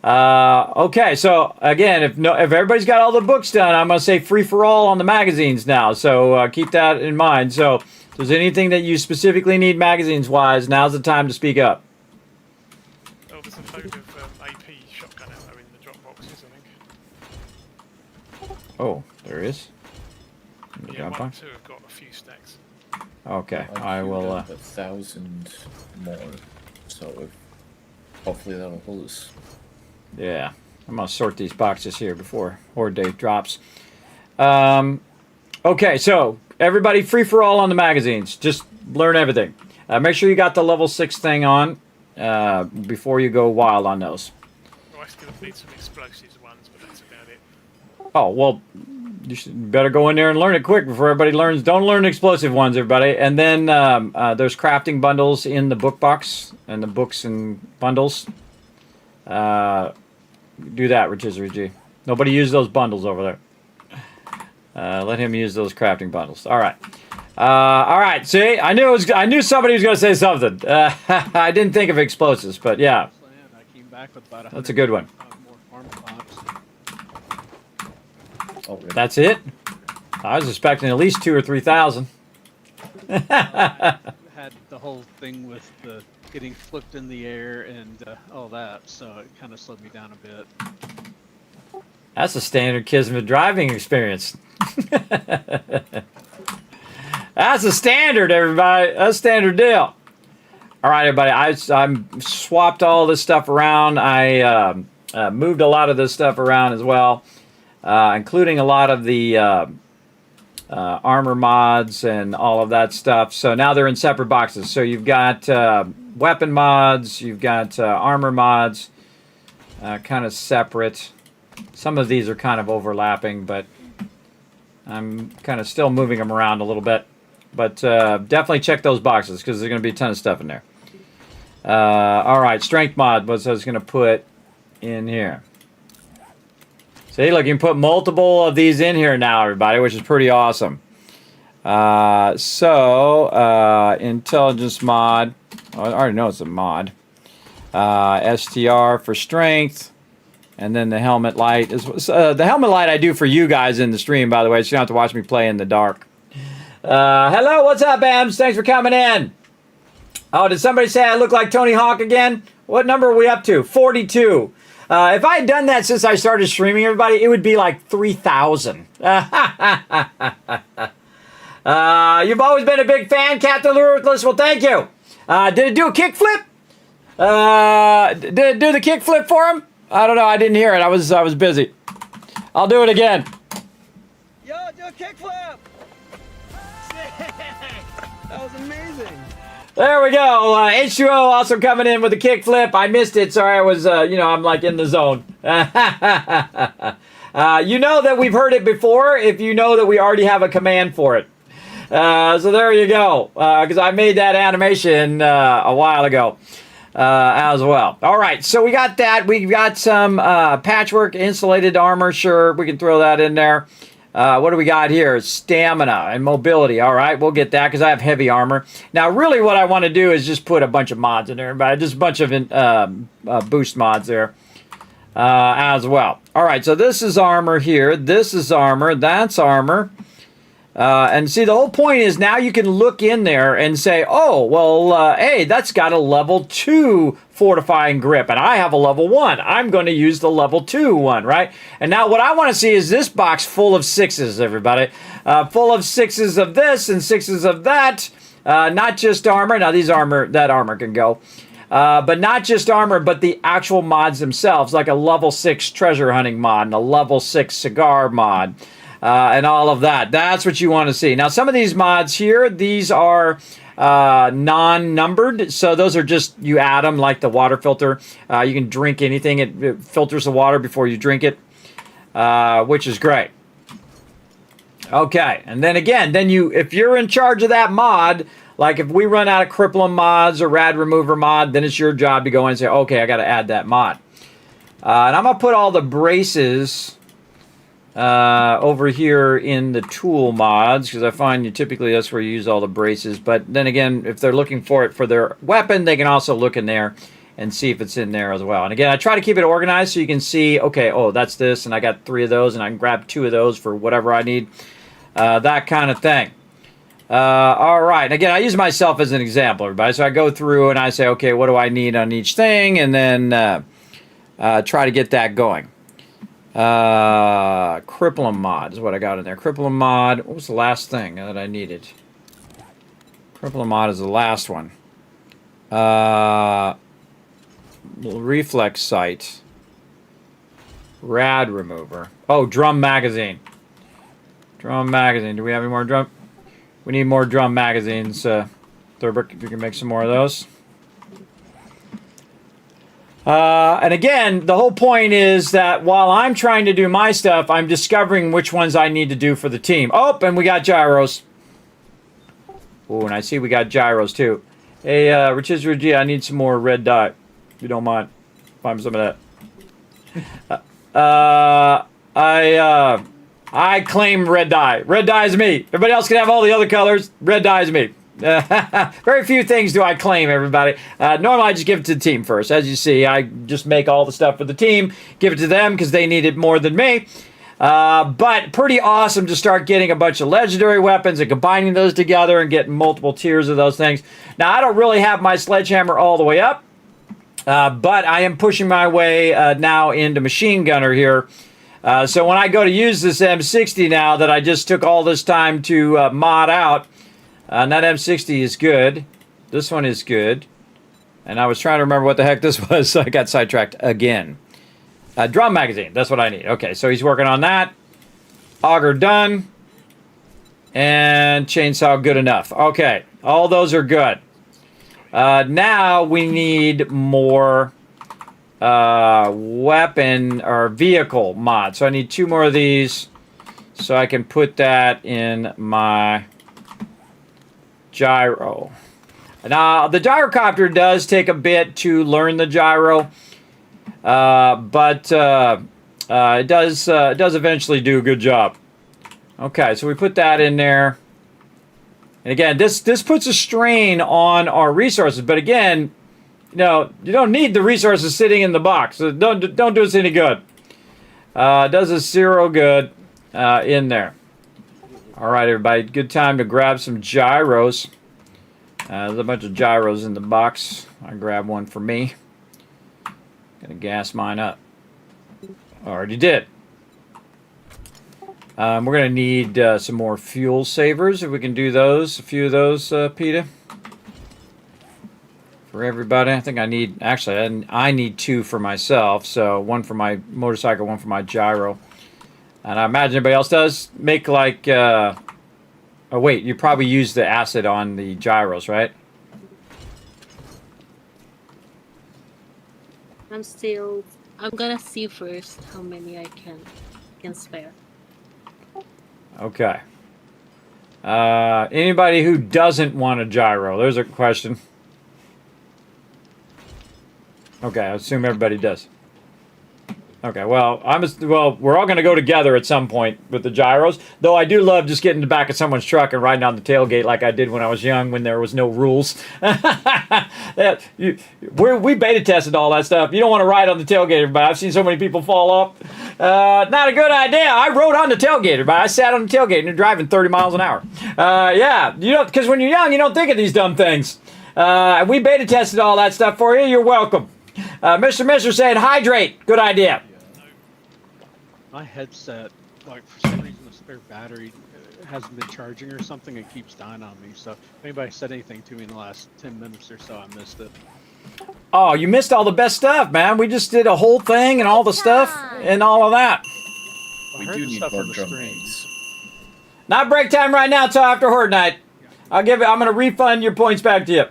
Okay, so again, if everybody's got all the books done, I'm gonna say free for all on the magazines now. So keep that in mind. So if there's anything that you specifically need magazines wise, now's the time to speak up. Oh, there's a load of AP shotgun ammo in the drop boxes, I think. Oh, there is. Yeah, 1 and 2 have got a few stacks. Okay, I will. 1,000 more. So hopefully that'll hold us. Yeah, I'm gonna sort these boxes here before Horde Day drops. Okay, so everybody free for all on the magazines. Just learn everything. Make sure you got the level 6 thing on before you go wild on those. Oh, I still need some explosives ones, but that's about it. Oh, well, you should better go in there and learn it quick before everybody learns. Don't learn explosive ones, everybody. And then there's crafting bundles in the book box and the books and bundles. Do that, Rotisserie G. Nobody use those bundles over there. Let him use those crafting bundles. All right. All right. See, I knew somebody was going to say something. I didn't think of explosives, but yeah. That's a good one. That's it? I was expecting at least 2,000 or 3,000. Had the whole thing with the getting flipped in the air and all that, so it kind of slowed me down a bit. That's a standard Kismet driving experience. That's a standard, everybody. That's a standard deal. All right, everybody. I swapped all this stuff around. I moved a lot of this stuff around as well, including a lot of the armor mods and all of that stuff. So now they're in separate boxes. So you've got weapon mods, you've got armor mods, kind of separate. Some of these are kind of overlapping, but I'm kind of still moving them around a little bit. But definitely check those boxes because there's going to be a ton of stuff in there. All right, strength mod was I was going to put in here. See, look, you can put multiple of these in here now, everybody, which is pretty awesome. Intelligence mod. I already know it's a mod. STR for strength. And then the helmet light. The helmet light I do for you guys in the stream, by the way, so you don't have to watch me play in the dark. Hello, what's up, Bams? Thanks for coming in. Oh, did somebody say I look like Tony Hawk again? What number are we up to? 42. If I had done that since I started streaming, everybody, it would be like 3,000. You've always been a big fan, Captain Lurkless. Well, thank you. Did it do a kickflip? Did it do the kickflip for him? I don't know. I didn't hear it. I was busy. I'll do it again. Yo, do a kickflip! That was amazing. There we go. H2O also coming in with a kickflip. I missed it. Sorry, I was, I'm like in the zone. You know that we've heard it before if you know that we already have a command for it. So there you go. Because I made that animation a while ago as well. All right, so we got that. We got some patchwork insulated armor. Sure, we can throw that in there. What do we got here? Stamina and mobility. All right, we'll get that because I have heavy armor. Now, really what I want to do is just put a bunch of mods in there, but just a bunch of boost mods there as well. All right, so this is armor here. This is armor. That's armor. And see, the whole point is now you can look in there and say, oh, well, hey, that's got a level 2 fortifying grip, and I have a level 1. I'm going to use the level 2 one, right? And now what I want to see is this box full of 6s, everybody. Full of 6s of this and 6s of that. Not just armor. Now, that armor can go. But not just armor, but the actual mods themselves, like a level 6 treasure hunting mod and a level 6 cigar mod. And all of that. That's what you want to see. Now, some of these mods here, these are non-numbered. So those are just, you add them like the water filter. You can drink anything. It filters the water before you drink it, which is great. Okay, and then again, if you're in charge of that mod, like if we run out of Cripplum mods or Rad Remover mod, then it's your job to go in and say, okay, I got to add that mod. And I'm going to put all the braces over here in the tool mods, because I find typically that's where you use all the braces. But then again, if they're looking for it for their weapon, they can also look in there and see if it's in there as well. And again, I try to keep it organized so you can see, okay, oh, that's this, and I got 3 of those, and I can grab 2 of those for whatever I need. That kind of thing. All right. And again, I use myself as an example, everybody. So I go through and I say, okay, what do I need on each thing? And then try to get that going. Cripplum mod is what I got in there. Cripplum mod. What was the last thing that I needed? Cripplum mod is the last one. Reflex sight. Rad remover. Oh, drum magazine. Drum magazine. Do we have any more drum? We need more drum magazines. Thurbrick, if you can make some more of those. And again, the whole point is that while I'm trying to do my stuff, I'm discovering which ones I need to do for the team. Oh, and we got gyros. Oh, and I see we got gyros too. Hey, Richizra G, I need some more red dye. If you don't mind. Find some of that. I claim red dye. Red dye is me. Everybody else can have all the other colors. Red dye is me. Very few things do I claim, everybody. Normally, I just give it to the team first. As you see, I just make all the stuff for the team, give it to them because they need it more than me. But pretty awesome to start getting a bunch of legendary weapons and combining those together and getting multiple tiers of those things. Now, I don't really have my sledgehammer all the way up, but I am pushing my way now into machine gunner here. So when I go to use this M60 now that I just took all this time to mod out, and that M60 is good. This one is good. And I was trying to remember what the heck this was, so I got sidetracked again. Drum magazine, that's what I need. Okay, so he's working on that. Auger done. And chainsaw good enough. Okay, all those are good. Now we need more weapon or vehicle mod. So I need 2 more of these so I can put that in my gyro. Now the gyrocopter does take a bit to learn the gyro, but it does eventually do a good job. Okay, so we put that in there. And again, this puts a strain on our resources, but again, you don't need the resources sitting in the box. So don't do us any good. It does us 0 good in there. All right, everybody, good time to grab some gyros. There's a bunch of gyros in the box. I grab one for me. Gonna gas mine up. Already did. We're gonna need some more fuel savers if we can do those. A few of those, PETA. For everybody, I think I need, actually, I need 2 for myself. So 1 for my motorcycle, 1 for my gyro. And I imagine everybody else does. Make like, oh wait, you probably use the acid on the gyros, right? I'm gonna see first how many I can spare. Okay. Anybody who doesn't want a gyro? There's a question. Okay, I assume everybody does. Okay, well, we're all going to go together at some point with the gyros. Though I do love just getting in the back of someone's truck and riding on the tailgate like I did when I was young, when there was no rules. We beta tested all that stuff. You don't want to ride on the tailgate, everybody. I've seen so many people fall off. Not a good idea. I rode on the tailgate, everybody. I sat on the tailgate and you're driving 30 miles an hour. Yeah, because when you're young, you don't think of these dumb things. We beta tested all that stuff for you. You're welcome. Mr. saying hydrate. Good idea. My headset, like for some reason, the spare battery hasn't been charging or something and keeps dying on me. So if anybody said anything to me in the last 10 minutes or so, I missed it. Oh, you missed all the best stuff, man. We just did a whole thing and all the stuff and all of that. We do need more drum mags. Not break time right now until after Horde Night. I'm going to refund your points back to you.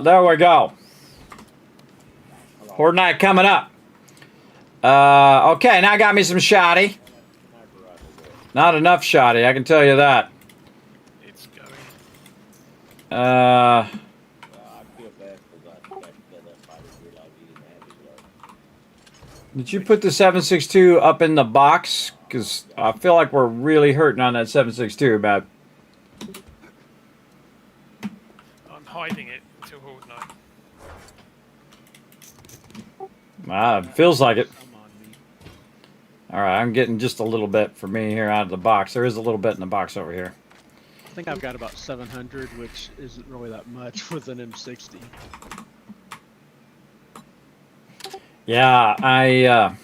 There we go. Horde Night coming up. Okay, now I got me some shoddy. Not enough shoddy, I can tell you that. It's going. I feel bad because I got that fight and realized he didn't have his load. Did you put the 7.62 up in the box? Because I feel like we're really hurting on that 7.62, man. I'm hiding it until Horde Night. It feels like it. Alright, I'm getting just a little bit for me here out of the box. There is a little bit in the box over here. I think I've got about 700, which isn't really that much with an M60. Yeah, I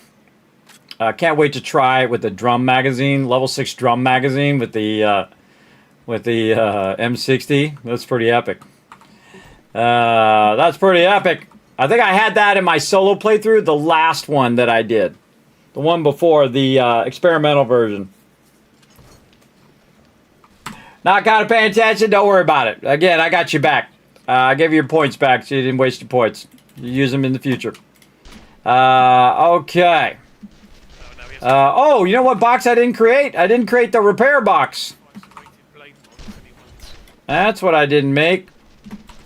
can't wait to try it with the drum magazine, level 6 drum magazine with the M60. That's pretty epic. That's pretty epic. I think I had that in my solo playthrough, the last one that I did. The one before, the experimental version. Not kind of paying attention, don't worry about it. Again, I got you back. I gave you your points back so you didn't waste your points. You use them in the future. Okay. Oh, you know what box I didn't create? I didn't create the repair box. That's what I didn't make.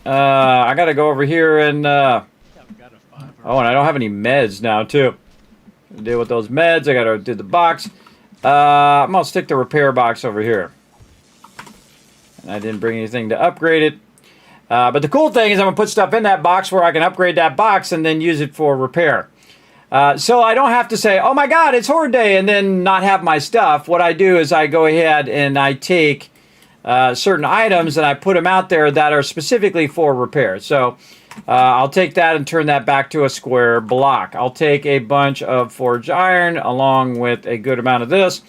I gotta go over here and oh, and I don't have any meds now too. Deal with those meds. I gotta do the box. I'm gonna stick the repair box over here. And I didn't bring anything to upgrade it. But the cool thing is I'm gonna put stuff in that box where I can upgrade that box and then use it for repair. So I don't have to say, oh my god, it's Horde Day, and then not have my stuff. What I do is I go ahead and I take certain items and I put them out there that are specifically for repair. So I'll take that and turn that back to a square block. I'll take a bunch of forged iron along with a good amount of this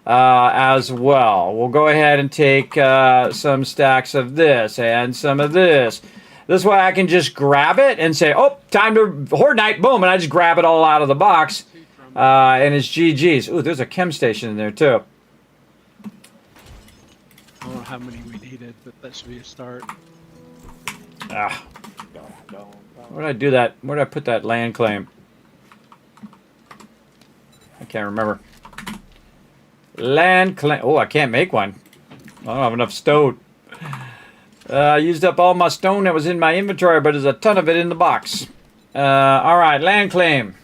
as well. We'll go ahead and take some stacks of this and some of this. This way I can just grab it and say, oh, time to Horde Night, boom, and I just grab it all out of the box. And it's GG's. Ooh, there's a chem station in there too. I don't know how many we needed, but that should be a start. Ah. Where did I do that? Where did I put that land claim? I can't remember. Land claim. Oh, I can't make one. I don't have enough stone. I used up all my stone that was in my inventory, but there's a ton of it in the box. Alright, land claim.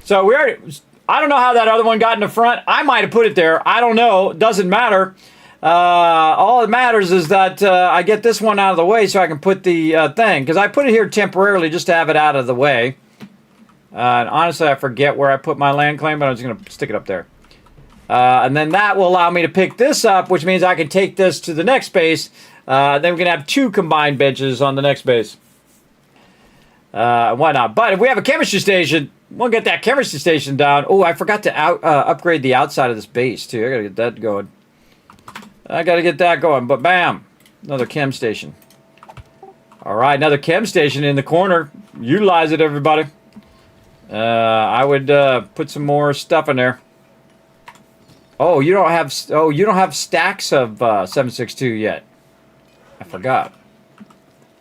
So we already... I don't know how that other one got in the front. I might have put it there. I don't know. It doesn't matter. All that matters is that I get this one out of the way so I can put the thing. Because I put it here temporarily just to have it out of the way. And honestly, I forget where I put my land claim, but I'm just going to stick it up there. And then that will allow me to pick this up, which means I can take this to the next base. Then we can have 2 combined benches on the next base. Why not? But if we have a chemistry station, we'll get that chemistry station down. Oh, I forgot to upgrade the outside of this base, too. I got to get that going. I got to get that going. But bam, another chem station. All right, another chem station in the corner. Utilize it, everybody. I would put some more stuff in there. Oh, you don't have stacks of 7.62 yet. I forgot.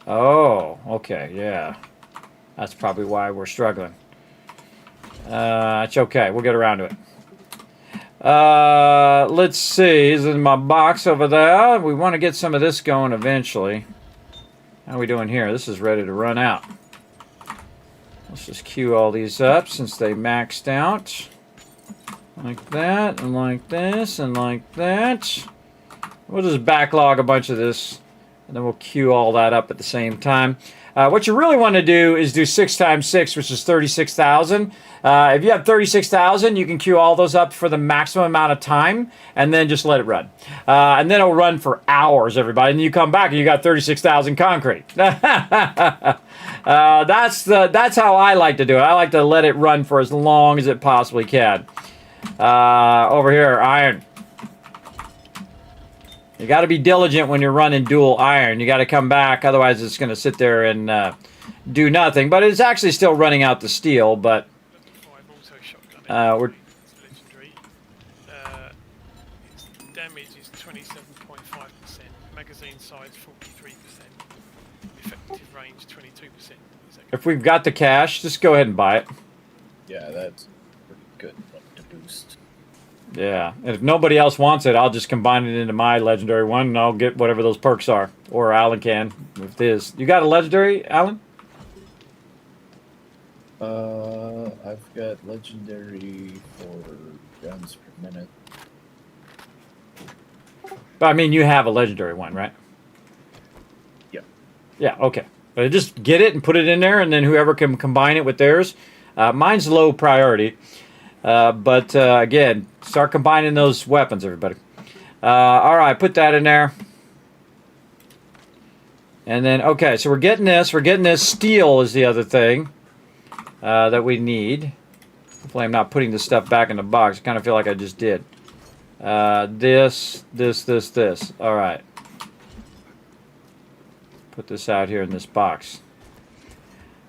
Oh, okay, yeah. That's probably why we're struggling. It's okay. We'll get around to it. Let's see. This is my box over there. We want to get some of this going eventually. How are we doing here? This is ready to run out. Let's just queue all these up since they maxed out. Like that, and like this, and like that. We'll just backlog a bunch of this, and then we'll queue all that up at the same time. What you really want to do is do 6 times 6, which is 36,000. If you have 36,000, you can queue all those up for the maximum amount of time, and then just let it run. And then it'll run for hours, everybody. And you come back and you got 36,000 concrete. That's how I like to do it. I like to let it run for as long as it possibly can. Over here, iron. You got to be diligent when you're running dual iron. You got to come back, otherwise it's going to sit there and do nothing. But it's actually still running out the steel. But we're its damage is 27.5%. Magazine size 43%. Effective range 22%. If we've got the cash, just go ahead and buy it. Yeah, that's pretty good to boost. Yeah, and if nobody else wants it, I'll just combine it into my legendary one, and I'll get whatever those perks are. Or Alan can, with this. You got a legendary, Alan? I've got legendary for guns per minute. But I mean, you have a legendary one, right? Yeah. Yeah, okay. But just get it and put it in there, and then whoever can combine it with theirs. Mine's low priority. But again, start combining those weapons, everybody. All right, put that in there. And then, okay, so we're getting this. We're getting this. Steel is the other thing that we need. Hopefully I'm not putting this stuff back in the box. I kind of feel like I just did. This. All right. Put this out here in this box.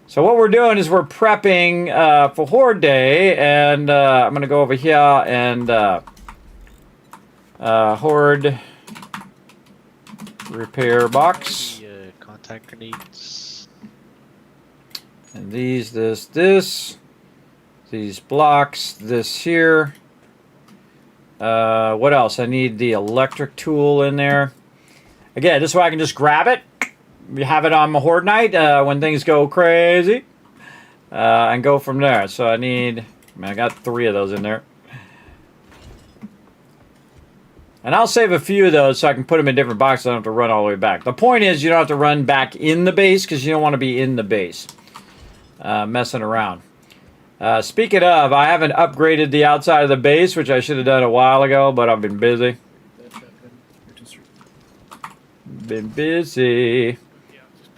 So what we're doing is we're prepping for Horde Day, and I'm going to go over here and Horde repair box. The, contact grenades. And these, this. These blocks, this here. What else? I need the electric tool in there. Again, this way I can just grab it. We have it on my Horde night when things go crazy. And go from there. So I need... I got 3 of those in there. And I'll save a few of those so I can put them in different boxes. I don't have to run all the way back. The point is you don't have to run back in the base because you don't want to be in the base. Messing around. Speaking of, I haven't upgraded the outside of the base, which I should have done a while ago, but I've been busy. Been busy.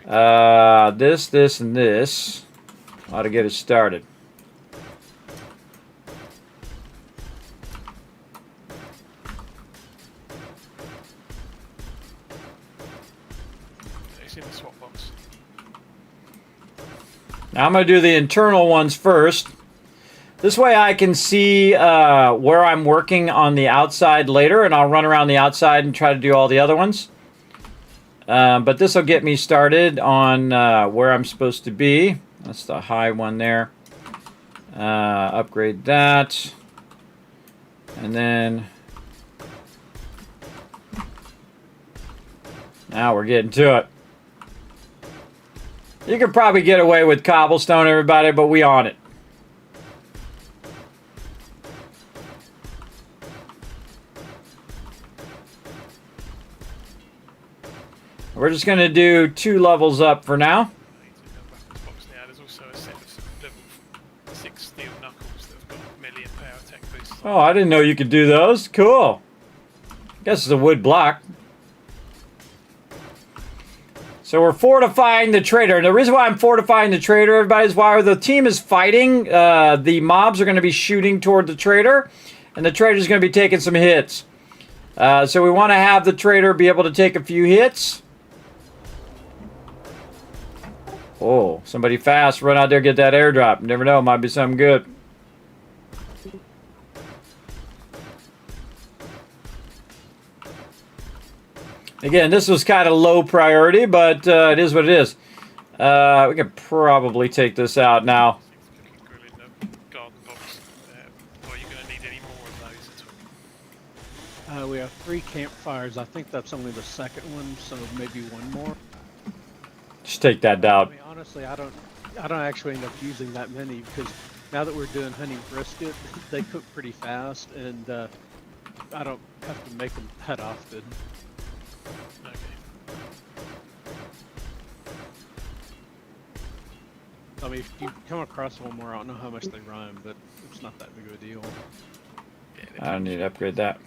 This, and this. Ought to get it started. It's in the swap box. Now I'm going to do the internal ones first. This way I can see where I'm working on the outside later, and I'll run around the outside and try to do all the other ones. But this will get me started on where I'm supposed to be. That's the high one there. Upgrade that. And then... now we're getting to it. You could probably get away with cobblestone, everybody, but we on it. We're just going to do 2 levels up for now. There's also a set of level 6 steel knuckles that have got melee and power attack boosts. Oh, I didn't know you could do those. Cool. Guess it's a wood block. So we're fortifying the trader. And the reason why I'm fortifying the trader, everybody, is while the team is fighting, the mobs are going to be shooting toward the trader. And the trader's going to be taking some hits. So we want to have the trader be able to take a few hits. Oh, somebody fast. Run out there, get that airdrop. You never know, might be something good. Again, this was kind of low priority, but it is what it is. We could probably take this out now. We have 3 campfires. I think that's only the second one, so maybe 1 more. Just take that down. I mean, honestly, I don't actually end up using that many because now that we're doing hunting brisket, they cook pretty fast, and I don't have to make them that often. Okay. I mean, if you come across 1 more, I don't know how much they run, but it's not that big of a deal. I don't need to upgrade that.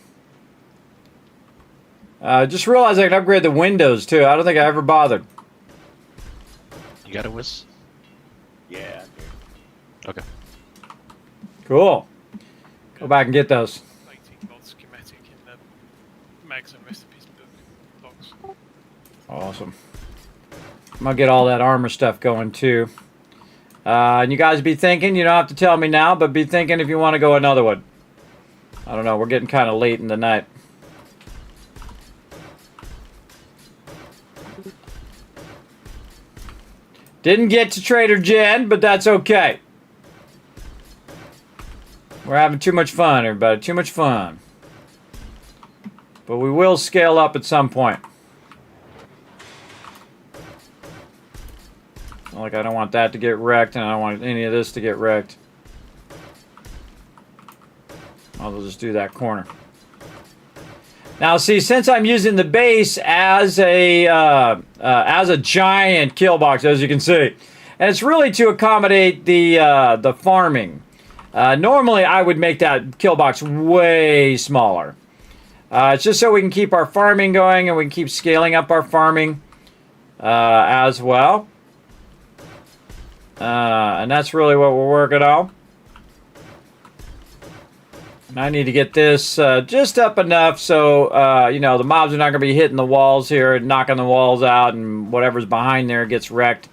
Just realized I can upgrade the windows too. I don't think I ever bothered. You got it, Wiz? Yeah. Okay. Cool. Go back and get those. 18 mod schematic in the Mags and Recipes book box. Awesome. I'm gonna get all that armor stuff going too. And you guys be thinking, you don't have to tell me now, but be thinking if you want to go another one. I don't know, we're getting kind of late in the night. Didn't get to Trader Jen, but that's okay. We're having too much fun, everybody. Too much fun. But we will scale up at some point. Like, I don't want that to get wrecked, and I don't want any of this to get wrecked. I'll just do that corner. Now, see, since I'm using the base as a giant kill box, as you can see, and it's really to accommodate the farming. Normally, I would make that kill box way smaller. It's just so we can keep our farming going, and we can keep scaling up our farming as well. And that's really what we're working on. And I need to get this just up enough so, you know, the mobs are not going to be hitting the walls here and knocking the walls out, and whatever's behind there gets wrecked.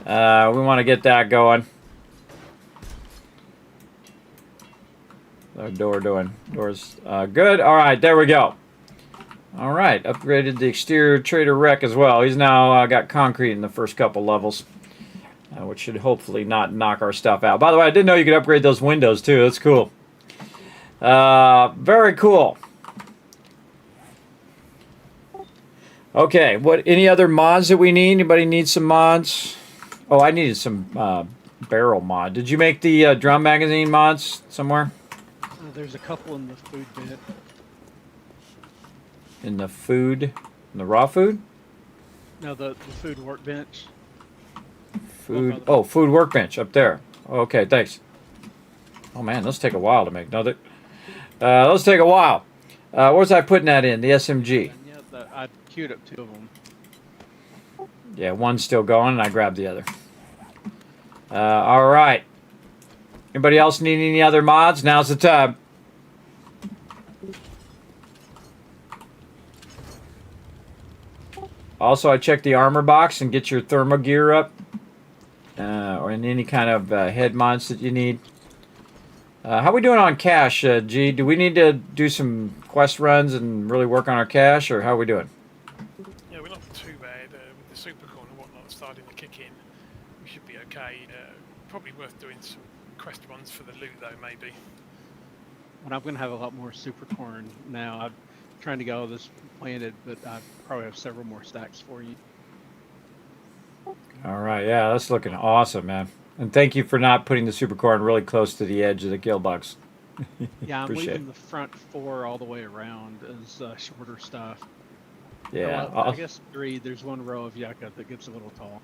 We want to get that going. Doors good. All right, there we go. All right, upgraded the exterior trader wreck as well. He's now got concrete in the first couple levels, which should hopefully not knock our stuff out. By the way, I didn't know you could upgrade those windows too. That's cool. Very cool. Okay, any other mods that we need? Anybody need some mods? Oh, I needed some barrel mod. Did you make the drum magazine mods somewhere? There's a couple in the food bit. In the food? In the raw food? No, the food workbench. Food. Oh, food workbench up there. Okay, thanks. Oh man, those take a while to make. No, those take a while. Where was I putting that in? The SMG. Yeah, I queued up 2 of them. Yeah, one's still going, and I grabbed the other. All right. Anybody else need any other mods? Now's the time. Also, I checked the armor box and get your thermo gear up. Or in any kind of head mods that you need. How we doing on cash, G? Do we need to do some quest runs and really work on our cash, or how are we doing? Yeah, we're not too bad. With the supercorn and whatnot starting to kick in, we should be okay. Probably worth doing some quest runs for the loot, though, maybe. Well, I'm going to have a lot more supercorn now. I'm trying to get all this planted, but I probably have several more stacks for you. All right, yeah, that's looking awesome, man. And thank you for not putting the supercorn really close to the edge of the kill box. Yeah, I'm leaving the front 4 all the way around as shorter stuff. Yeah, well, I guess 3. There's one row of yucca that gets a little tall.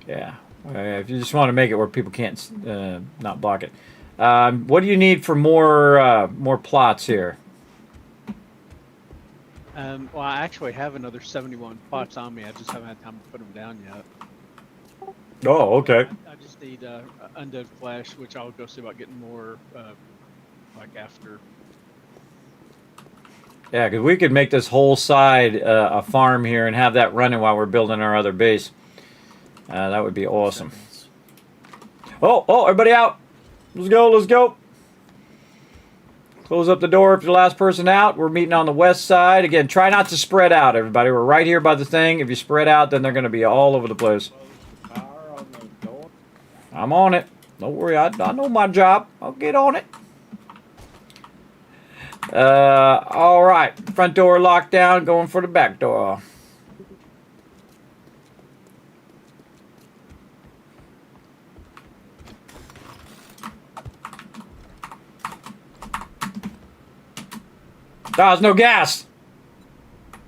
Yeah, if you just want to make it where people can't not block it. What do you need for more plots here? Well, I actually have another 71 plots on me. I just haven't had time to put them down yet. Oh, okay. I just need undead flesh, which I'll go see about getting more, like after. Yeah, because we could make this whole side a farm here and have that running while we're building our other base. That would be awesome. Oh, everybody out. Let's go. Close up the door if you're the last person out. We're meeting on the west side. Again, try not to spread out, everybody. We're right here by the thing. If you spread out, then they're going to be all over the place. I'm on it. Don't worry, I know my job. I'll get on it. All right. Front door locked down. Going for the back door. Oh, there's no gas.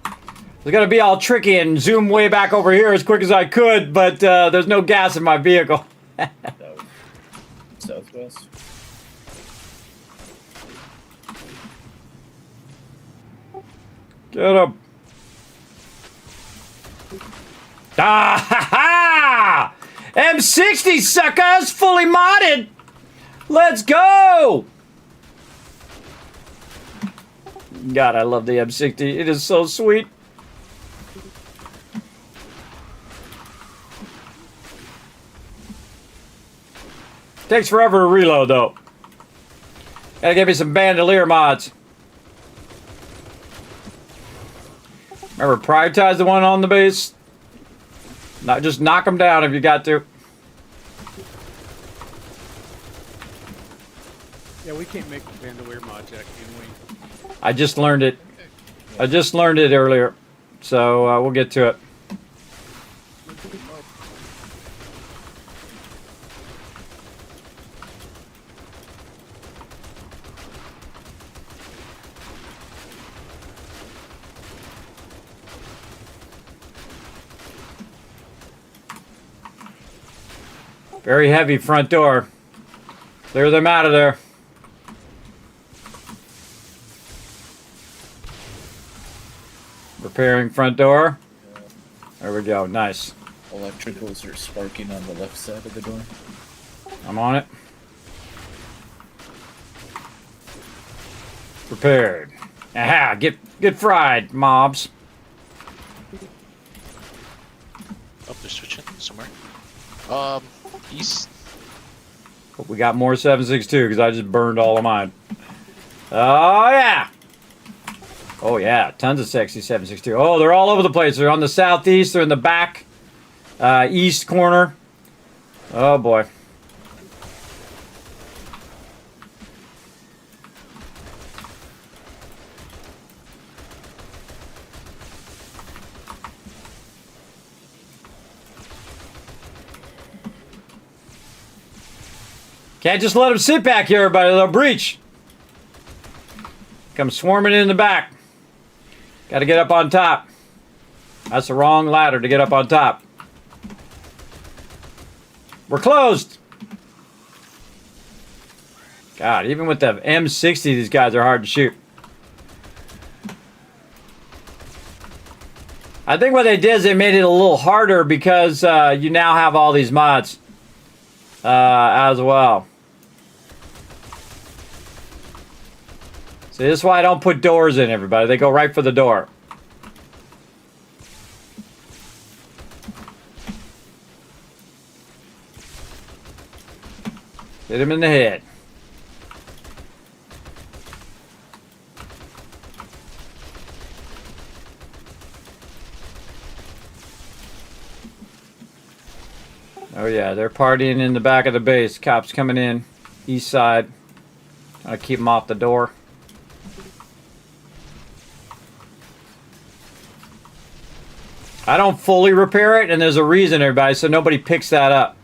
I was going to be all tricky and zoom way back over here as quick as I could, but there's no gas in my vehicle. Southwest. Get him. Ah, ha, ha! M60 suckers, fully modded. Let's go. God, I love the M60. It is so sweet. Takes forever to reload, though. Gotta give me some bandolier mods. Remember, prioritize the one on the base. Just knock them down if you got to. Yeah, we can't make the bandolier mod jack, can we? I just learned it. I just learned it earlier. So we'll get to it. Very heavy front door. Clear them out of there. Repairing front door. There we go. Nice. Electricals are sparking on the left side of the door. I'm on it. Prepared. Aha! Get fried, mobs. Oh, they're switching somewhere. East. Hope we got more 7.62 because I just burned all of mine. Oh yeah! Oh yeah, tons of sexy 7.62. Oh, they're all over the place. They're on the southeast. They're in the back, east corner. Oh boy. Can't just let them sit back here, everybody. They'll breach. Come swarming in the back. Got to get up on top. That's the wrong ladder to get up on top. We're closed. God, even with the M60, these guys are hard to shoot. I think what they did is they made it a little harder because you now have all these mods as well. See, this is why I don't put doors in, everybody. They go right for the door. Hit him in the head. Oh yeah, they're partying in the back of the base. Cops coming in, east side. Trying to keep them off the door. I don't fully repair it, and there's a reason, everybody, so nobody picks that up.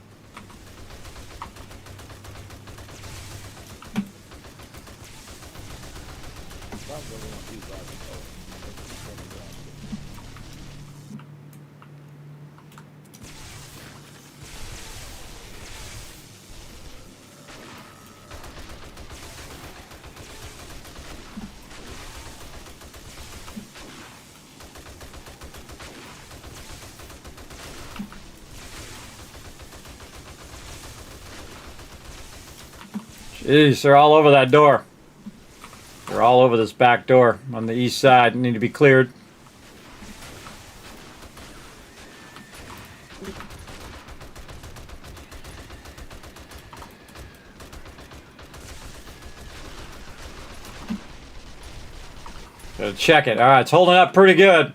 Jeez, they're all over that door. They're all over this back door on the east side. Need to be cleared. Gotta check it. All right, it's holding up pretty good.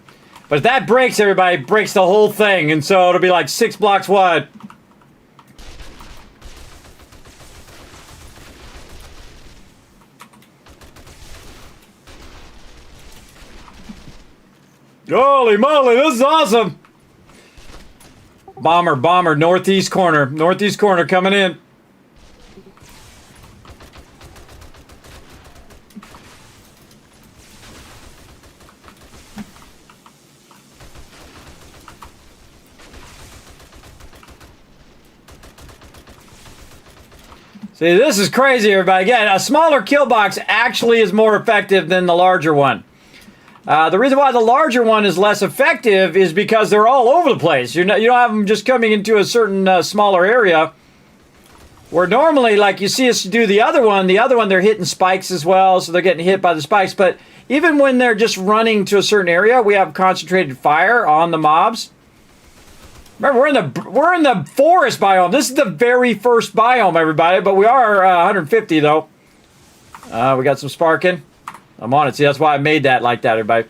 But if that breaks, everybody, it breaks the whole thing. And so it'll be like 6 blocks wide. Holy moly, this is awesome! Bomber, northeast corner. Northeast corner coming in. See, this is crazy, everybody. Again, a smaller kill box actually is more effective than the larger one. The reason why the larger one is less effective is because they're all over the place. You don't have them just coming into a certain smaller area. Where normally, like you see us do the other one they're hitting spikes as well, so they're getting hit by the spikes. But even when they're just running to a certain area, we have concentrated fire on the mobs. Remember, we're in the forest biome. This is the very first biome, everybody. But we are 150 though. We got some sparking. I'm on it. See, that's why I made that like that, everybody.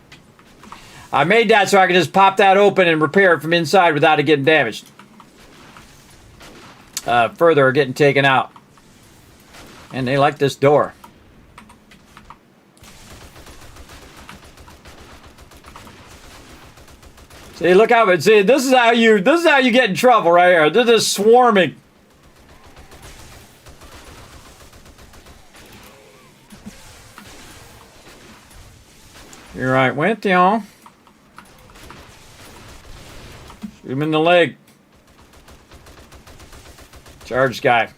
I made that so I can just pop that open and repair it from inside without it getting damaged. Further getting taken out. And they like this door. See, look how it. See, this is how you get in trouble right here. They're just swarming. You're right with y'all. Shoot him in the leg. Charge guy.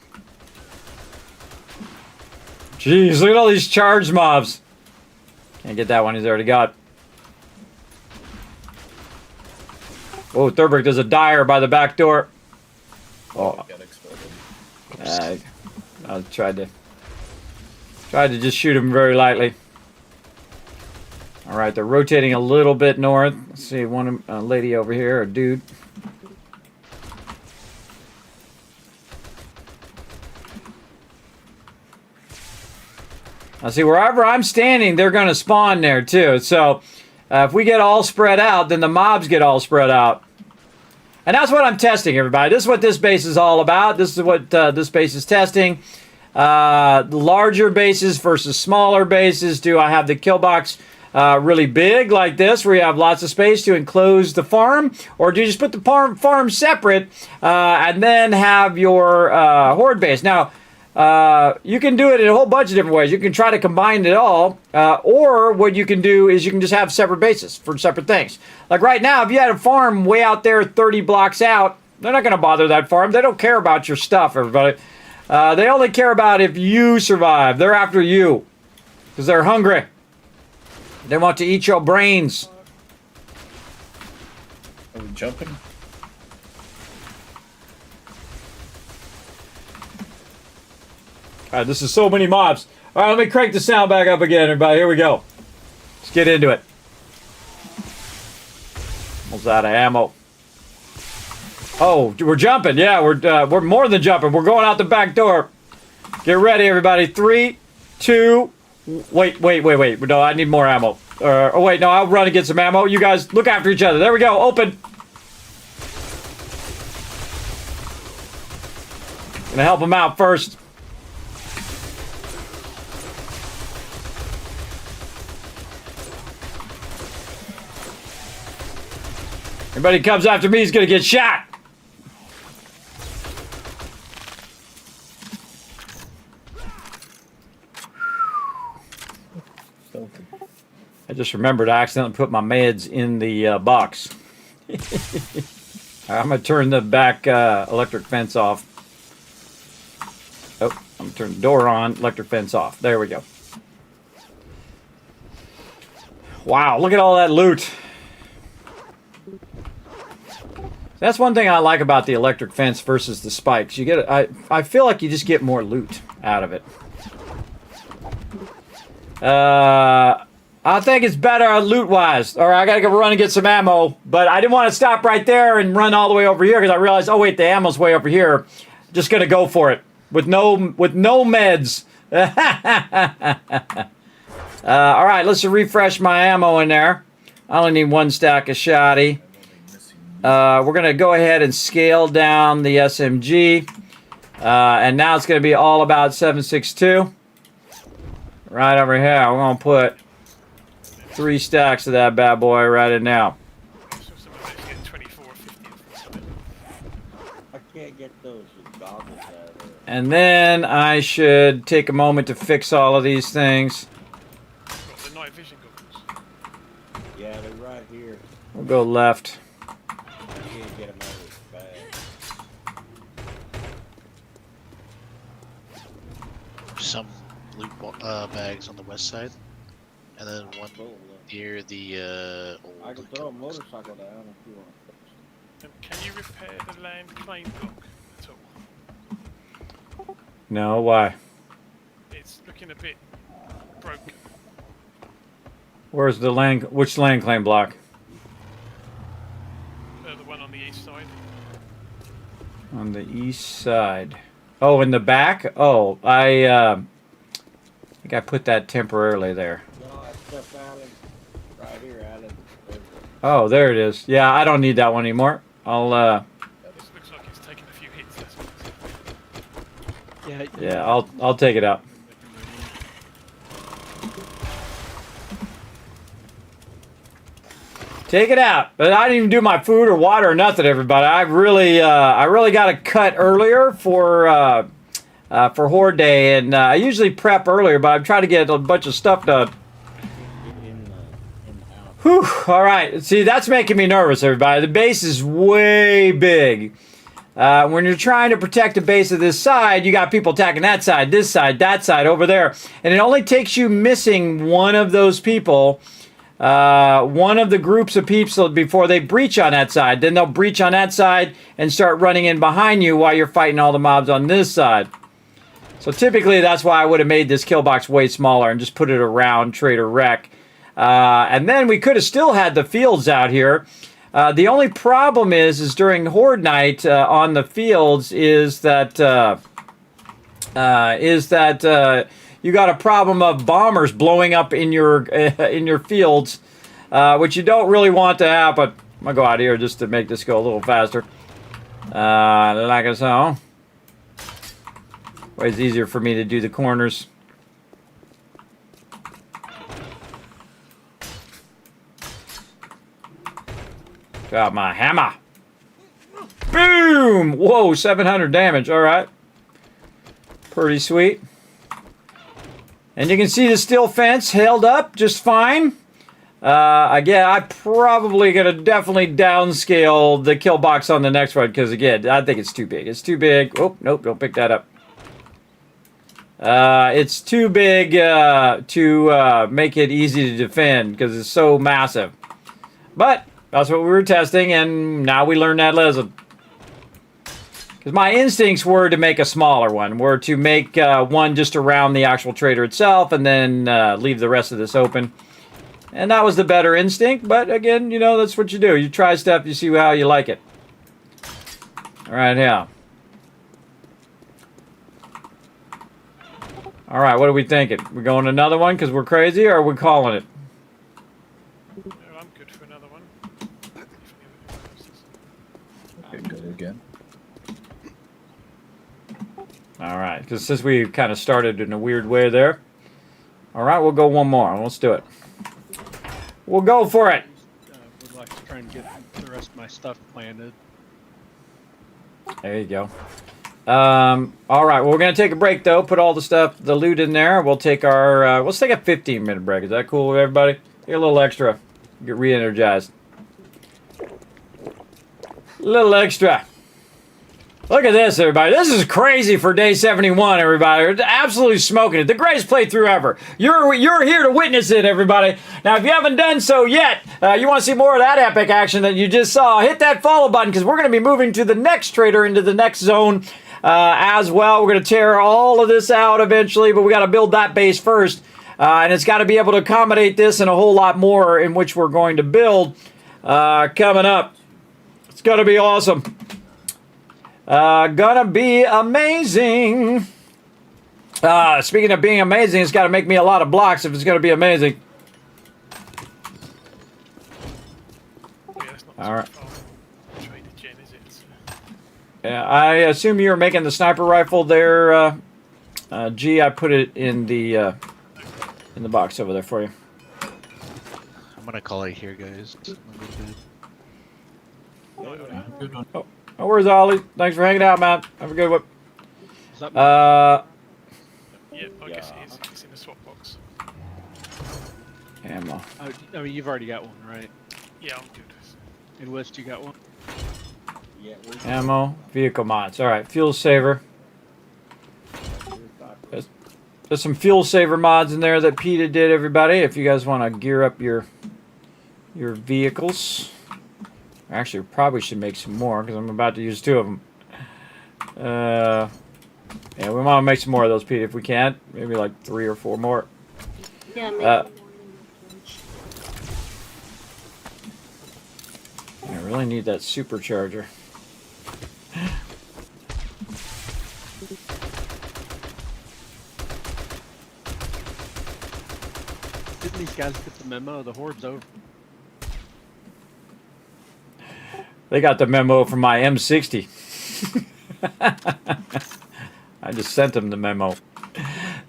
Jeez, look at all these charge mobs. Can't get that one. He's already got. Oh, Thurberg, there's a dyer by the back door. Oh, I tried to just shoot him very lightly. All right, they're rotating a little bit north. Let's see, one lady over here, a dude. Now, see, wherever I'm standing, they're going to spawn there too. So, if we get all spread out, then the mobs get all spread out. And that's what I'm testing, everybody. This is what this base is all about. This is what this base is testing. Larger bases versus smaller bases. Do I have the kill box really big like this, where you have lots of space to enclose the farm? Or do you just put the farm separate and then have your horde base? Now, you can do it in a whole bunch of different ways. You can try to combine it all, or what you can do is you can just have separate bases for separate things. Like right now, if you had a farm way out there 30 blocks out, they're not going to bother that farm. They don't care about your stuff, everybody. They only care about if you survive. They're after you because they're hungry. They want to eat your brains. Are we jumping? All right, this is so many mobs. All right, let me crank the sound back up again, everybody. Here we go. Let's get into it. Almost out of ammo. Oh, we're jumping. Yeah, we're more than jumping. We're going out the back door. Get ready, everybody. 3, 2. Wait. No, I need more ammo. Oh, wait, no, I'll run and get some ammo. You guys look after each other. There we go. Open. Gonna help them out first. Anybody comes after me is gonna get shot. I just remembered I accidentally put my meds in the box. I'm gonna turn the back electric fence off. Oh, I'm gonna turn the door on, electric fence off. There we go. Wow, look at all that loot. That's one thing I like about the electric fence versus the spikes. You get, I feel like you just get more loot out of it. I think it's better loot-wise. All right, I gotta go run and get some ammo, but I didn't want to stop right there and run all the way over here because I realized, oh wait, the ammo's way over here. Just gonna go for it with no meds. All right, let's refresh my ammo in there. I only need 1 stack of shoddy. We're going to go ahead and scale down the SMG. And now it's going to be all about 7.62. Right over here. We're going to put 3 stacks of that bad boy right in now. I can't get those goggles out of there. And then I should take a moment to fix all of these things. The night vision goggles. Yeah, they're right here. We'll go left. Get them out of this bag. Some loot bags on the west side, and then one near the I can throw a motorcycle down if you want. Can you repair the land claim block at all? No, why? It's looking a bit broken. Where's the land? Which land claim block? The one on the east side. On the east side. Oh, in the back? Oh, I think I put that temporarily there. No, that's stuff, Alan. Right here, Alan. Oh, there it is. Yeah, I don't need that one anymore. I'll This looks like it's taken a few hits. That's what it's yeah, I'll take it out. Take it out. But I didn't even do my food or water or nothing, everybody. I really got to cut earlier for Horde Day, and I usually prep earlier, but I'm trying to get a bunch of stuff done. Whew. All right. See, that's making me nervous, everybody. The base is way big. When you're trying to protect a base of this side, you got people attacking that side, this side, that side, over there. And it only takes you missing one of those people, one of the groups of peeps before they breach on that side. Then they'll breach on that side and start running in behind you while you're fighting all the mobs on this side. So typically, that's why I would have made this kill box way smaller and just put it around Trader Wreck. And then we could have still had the fields out here. The only problem is during Horde Night on the fields is that you got a problem of bombers blowing up in your fields, which you don't really want to happen. I'm gonna go out here just to make this go a little faster. Like so. It's easier for me to do the corners. Got my hammer. Boom! Whoa, 700 damage. All right. Pretty sweet. And you can see the steel fence held up just fine. Again, I'm probably going to definitely downscale the kill box on the next one because, again, I think it's too big. It's too big. Oh, nope, don't pick that up. It's too big to make it easy to defend because it's so massive. But that's what we were testing, and now we learned that lesson. Because my instincts were to make a smaller one, were to make one just around the actual trader itself, and then leave the rest of this open. And that was the better instinct, but again, you know, that's what you do. You try stuff, you see how you like it. All right, now. All right, what are we thinking? We going another one because we're crazy, or are we calling it? No, I'm good for another one. Okay, good again. All right, because since we kind of started in a weird way there. All right, we'll go one more. Let's do it. We'll go for it. Would like to try and get the rest of my stuff planted. There you go. All right, well, we're going to take a break, though. Put all the stuff, the loot in there. We'll take our, let's take a 15-minute break. Is that cool with everybody? Get a little extra. Get re-energized. A little extra. Look at this, everybody. This is crazy for day 71, everybody. We're absolutely smoking it. The greatest playthrough ever. You're here to witness it, everybody. Now, if you haven't done so yet, you want to see more of that epic action that you just saw, hit that follow button because we're going to be moving to the next trader into the next zone as well. We're going to tear all of this out eventually, but we got to build that base first. And it's got to be able to accommodate this and a whole lot more in which we're going to build coming up. It's going to be awesome. Gonna be amazing. Speaking of being amazing, it's got to make me a lot of blocks if it's going to be amazing. All right. Yeah, I assume you were making the sniper rifle there, G. I put it in the box over there for you. I'm gonna call it here, guys. Oh, where's Ollie? Thanks for hanging out, man. Have a good one. Yeah, I guess it is. It's in the swap box. Ammo. I mean, you've already got one, right? Yeah, I'm good. In West, you got one? Yeah. Ammo. Vehicle mods. All right, fuel saver. There's some fuel saver mods in there that PETA did, everybody. If you guys want to gear up your vehicles. Actually, probably should make some more because I'm about to use 2 of them. Yeah, we want to make some more of those, Pete, if we can. Maybe like 3 or 4 more. Yeah, I really need that supercharger. Didn't these guys get the memo? The Horde's over. They got the memo from my M60. I just sent them the memo.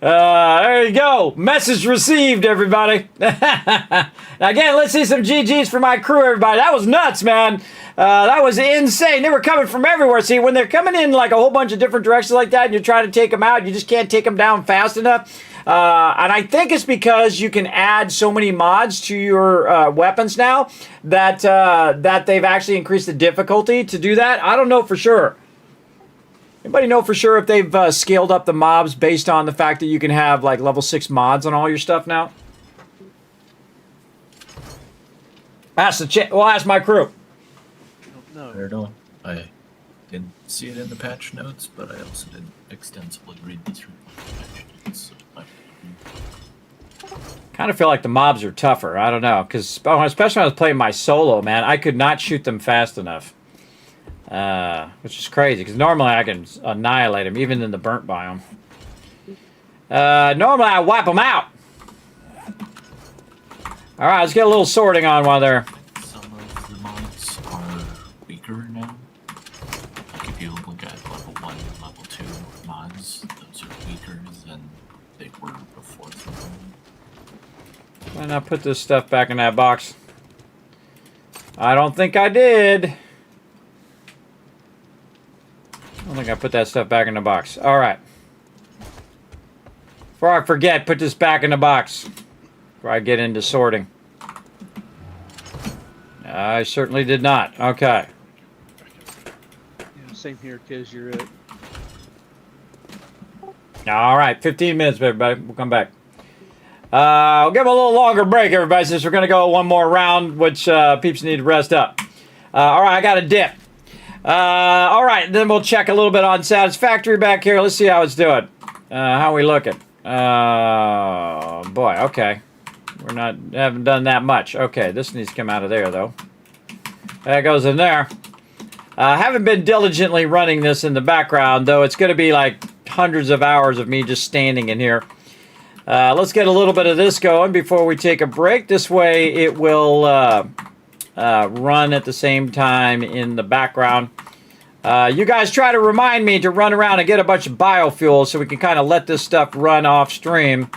There you go. Message received, everybody. Again, let's see some GGs for my crew, everybody. That was nuts, man. That was insane. They were coming from everywhere. See, when they're coming in like a whole bunch of different directions like that and you're trying to take them out, you just can't take them down fast enough. And I think it's because you can add so many mods to your weapons now that that they've actually increased the difficulty to do that. I don't know for sure. Anybody know for sure if they've scaled up the mobs based on the fact that you can have like level 6 mods on all your stuff now? We'll ask my crew. I don't know. I didn't see it in the patch notes, but I also didn't extensively read through the patch notes. Kind of feel like the mobs are tougher. I don't know, because especially when I was playing my solo, man, I could not shoot them fast enough, which is crazy. Because normally I can annihilate them, even in the burnt biome. Normally I wipe them out. All right, let's get a little sorting on while they're. Some of the mods are weaker now. Like if you look at level 1 and level 2 mods, those are weaker than they were before. Why not put this stuff back in that box? I don't think I did. I don't think I put that stuff back in the box. All right. Before I forget, put this back in the box. Before I get into sorting. I certainly did not. Okay. Yeah, same here, Kiz. You're it. All right. 15 minutes, everybody. We'll come back. We'll give them a little longer break, everybody, since we're going to go one more round, which peeps need to rest up. All right, I got a dip. All right, then we'll check a little bit on Satisfactory back here. Let's see how it's doing. How are we looking? Boy, okay. Haven't done that much. Okay, this needs to come out of there, though. That goes in there. Haven't been diligently running this in the background, though. It's going to be like hundreds of hours of me just standing in here. Let's get a little bit of this going before we take a break. This way it will run at the same time in the background. You guys try to remind me to run around and get a bunch of biofuel so we can kind of let this stuff run off stream.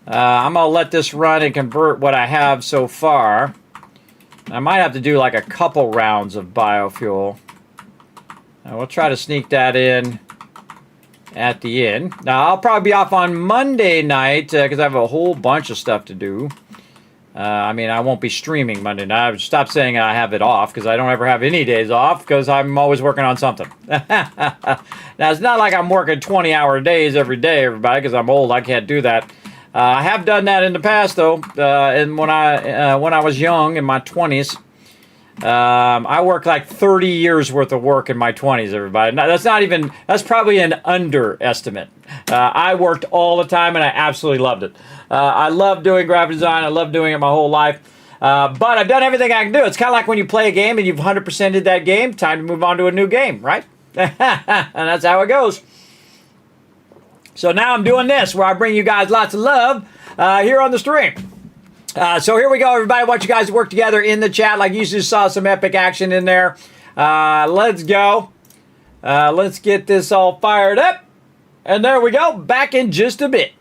I'm going to let this run and convert what I have so far. I might have to do like a couple rounds of biofuel. We'll try to sneak that in at the end. Now, I'll probably be off on Monday night because I have a whole bunch of stuff to do. I mean, I won't be streaming Monday night. I've stopped saying I have it off because I don't ever have any days off because I'm always working on something. Now, it's not like I'm working 20-hour days every day, everybody, because I'm old. I can't do that. I have done that in the past, though. And when I was young, in my 20s, I worked like 30 years worth of work in my 20s, everybody. Now, that's probably an underestimate. I worked all the time and I absolutely loved it. I love doing graphic design. I love doing it my whole life. But I've done everything I can do. It's kind of like when you play a game and you've 100%ed that game, time to move on to a new game, right? And that's how it goes. So now I'm doing this where I bring you guys lots of love here on the stream. So here we go, everybody. I want you guys to work together in the chat like you just saw some epic action in there. Let's go. Let's get this all fired up. And there we go. Back in just a bit.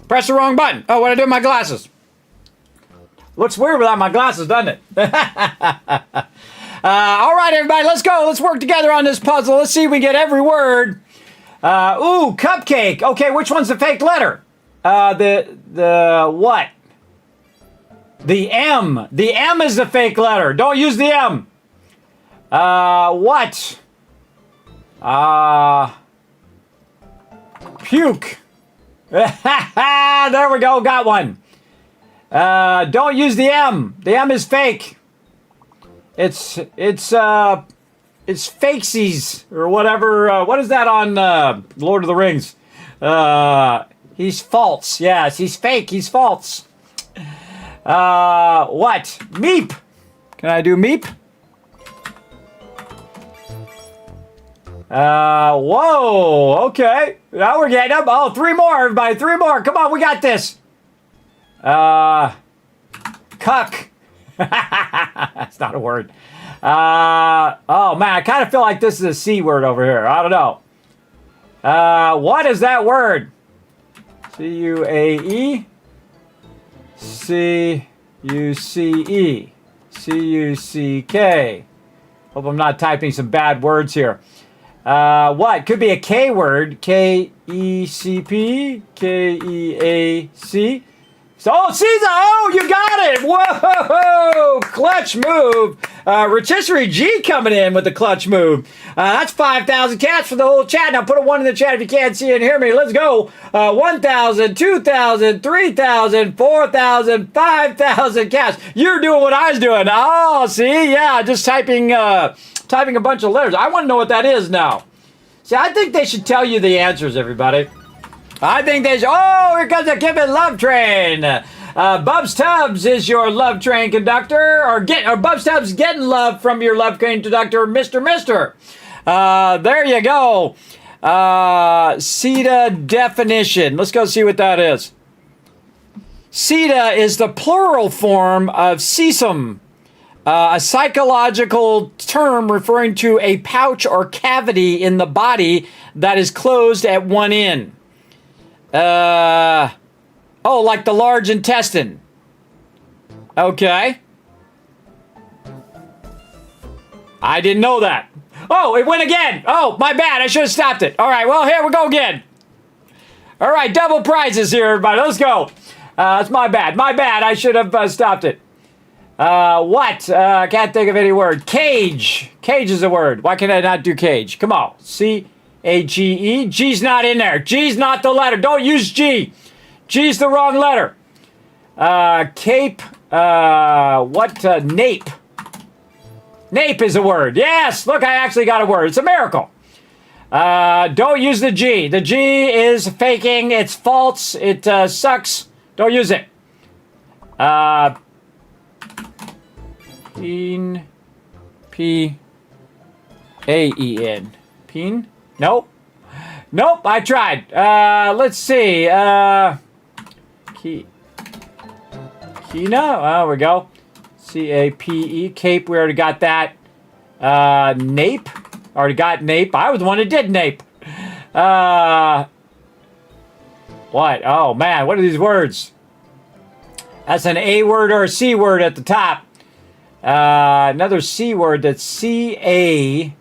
Press the wrong button. Oh, what did I do with my glasses? Looks weird without my glasses, doesn't it? All right, everybody, let's go. Let's work together on this puzzle. Let's see if we get every word. Ooh, cupcake. Okay, which one's the fake letter? The what? The M. The M is the fake letter. Don't use the M. What? Puke. There we go. Got one. Don't use the M. The M is fake. It's fakesies or whatever. What is that on Lord of the Rings? He's false. Yes, he's fake. He's false. What? Meep. Can I do meep? Whoa. Okay. Now we're getting up. Oh, three more, everybody. Three more. Come on, we got this. Cuck. That's not a word. Oh, man, I kind of feel like this is a C word over here. I don't know. What is that word? C-U-A-E? C-U-C-E. C-U-C-K. Hope I'm not typing some bad words here. What? Could be a K word. K-E-C-P? K-E-A-C? So, Caesar, oh, you got it. Whoa, clutch move. Rotisserie G coming in with the clutch move. That's 5,000 cats for the whole chat. Now put a 1 in the chat if you can't see and hear me. Let's go. 1,000, 2,000, 3,000, 4,000, 5,000 cats. You're doing what I was doing. Oh, see? Yeah, just typing a bunch of letters. I want to know what that is now. See, I think they should tell you the answers, everybody. I think they should. Oh, here comes the Kismet Love Train. Bubs Tubbs is your love train conductor, or Bubs Tubbs getting love from your love train conductor, Mr. There you go. CETA definition. Let's go see what that is. CETA is the plural form of cecum, a psychological term referring to a pouch or cavity in the body that is closed at one end. Oh, like the large intestine. Okay. I didn't know that. Oh, it went again. Oh, my bad. I should have stopped it. All right, well, here we go again. All right, double prizes here, everybody. Let's go. That's my bad. My bad. I should have stopped it. What? Can't think of any word. Cage. Cage is a word. Why can I not do cage? Come on. C-A-G-E. G's not in there. G's not the letter. Don't use G. G's the wrong letter. Cape. Nape. Nape is a word. Yes. Look, I actually got a word. It's a miracle. Don't use the G. The G is faking. It's false. It sucks. Don't use it. Peen. P-A-E-N. Peen? Nope. Nope, I tried. Let's see. Kina? There we go. C-A-P-E. Cape, we already got that. Nape? Already got nape. I was the one that did nape. What? Oh, man. What are these words? That's an A word or a C word at the top. Another C word that's C-A.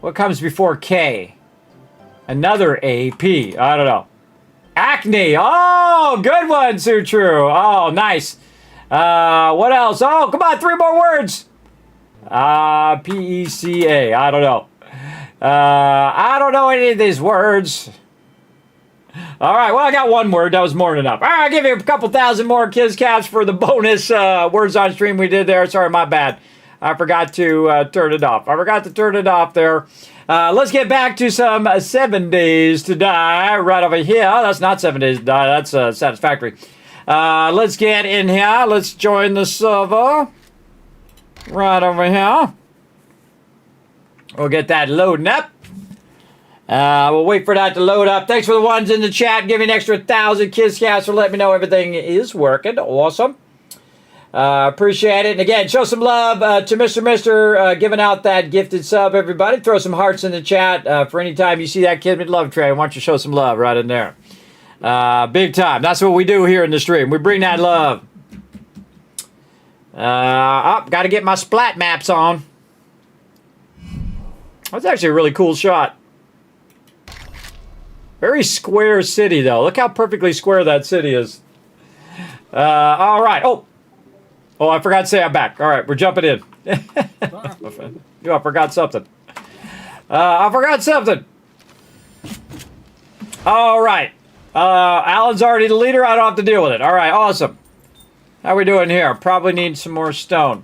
What comes before K? Another A-P. I don't know. Acne. Oh, good one, Sue True. Oh, nice. What else? Oh, come on. 3 more words. P-E-C-A. I don't know. I don't know any of these words. All right, well, I got 1 word. That was more than enough. All right, I'll give you a couple thousand more Kids Caps for the bonus words on stream we did there. Sorry, my bad. I forgot to turn it off. I forgot to turn it off there. Let's get back to some 7 Days to Die right over here. That's not 7 Days to Die. That's Satisfactory. Let's get in here. Let's join the server right over here. We'll get that loading up. We'll wait for that to load up. Thanks for the ones in the chat. Give me an extra 1,000 Kids Cats for letting me know everything is working. Awesome. Appreciate it. And again, show some love to Mr. Giving out that gifted sub, everybody. Throw some hearts in the chat for any time you see that Kismet Love Train. Why don't you show some love right in there? Big time. That's what we do here in the stream. We bring that love. Got to get my splat maps on. That's actually a really cool shot. Very square city, though. Look how perfectly square that city is. All right. Oh, I forgot to say I'm back. All right, we're jumping in. I forgot something. All right. Alan's already the leader. I don't have to deal with it. All right, awesome. How we doing here? Probably need some more stone.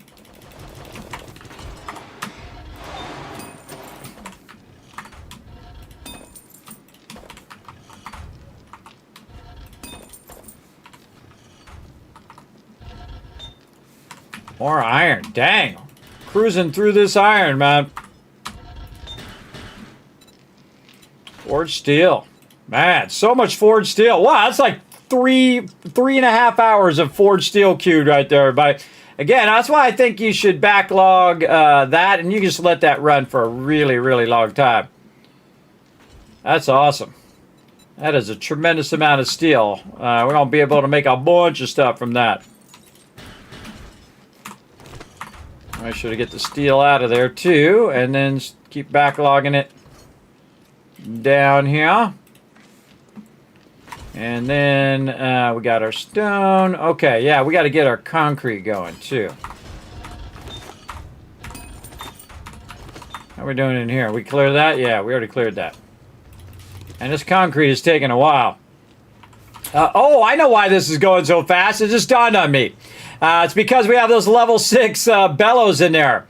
More iron. Dang. Cruising through this iron, man. Forged steel. Man, so much forged steel. Wow, that's like three and a half hours of forged steel queued right there, everybody. Again, that's why I think you should backlog that, and you just let that run for a really, really long time. That's awesome. That is a tremendous amount of steel. We're going to be able to make a bunch of stuff from that. Make sure to get the steel out of there too, and then keep backlogging it down here. And then we got our stone. Okay, yeah, we got to get our concrete going too. How are we doing in here? We cleared that? Yeah, we already cleared that. And this concrete is taking a while. Oh, I know why this is going so fast. It just dawned on me. It's because we have those level 6 bellows in there.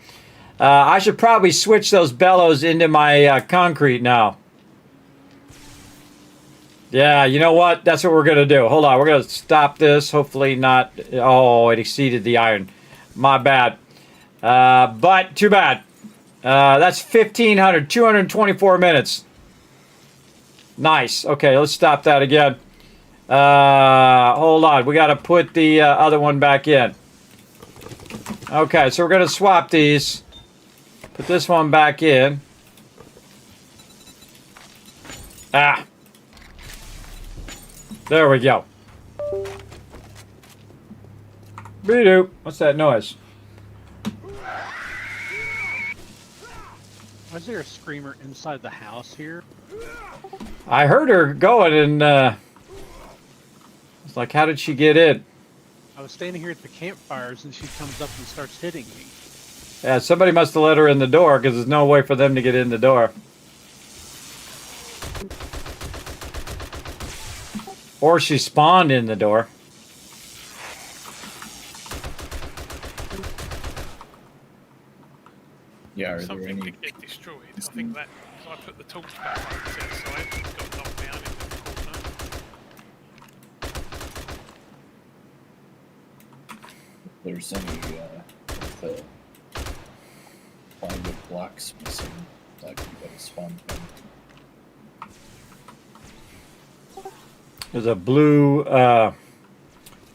I should probably switch those bellows into my concrete now. Yeah, you know what? That's what we're going to do. Hold on. We're going to stop this. Hopefully not. Oh, it exceeded the iron. My bad. But too bad. That's 1,500. 224 minutes. Nice. Okay, let's stop that again. Hold on. We got to put the other one back in. Okay, so we're going to swap these. Put this one back in. Ah. There we go. Be-doop. What's that noise? Was there a screamer inside the house here? I heard her going and it's like, how did she get in? I was standing here at the campfires and she comes up and starts hitting me. Yeah, somebody must have let her in the door because there's no way for them to get in the door. Or she spawned in the door. Yeah, are something there any... did get destroyed. I think that I put the torch back on to the side, it got knocked down into the corner. If there's any of the plywood blocks missing, like you got a spawn point. There's a blue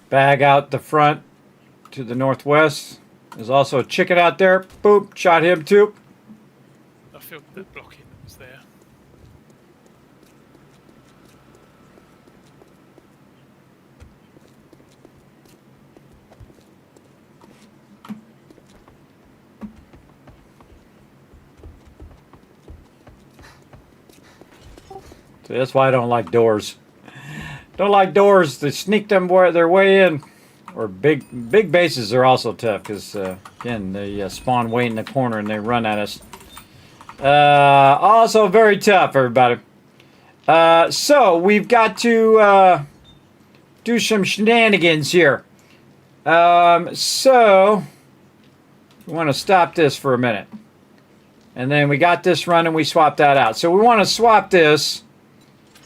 bag out the front to the northwest. There's also a chicken out there. Boop, shot him too. I filled that block in that was there. So that's why I don't like doors. Don't like doors. They sneak them their way in. Or big bases are also tough because again they spawn way in the corner and they run at us. Also very tough, everybody. So we've got to do some shenanigans here. So we want to stop this for a minute, and then we got this running. We swap that out. So we want to swap this,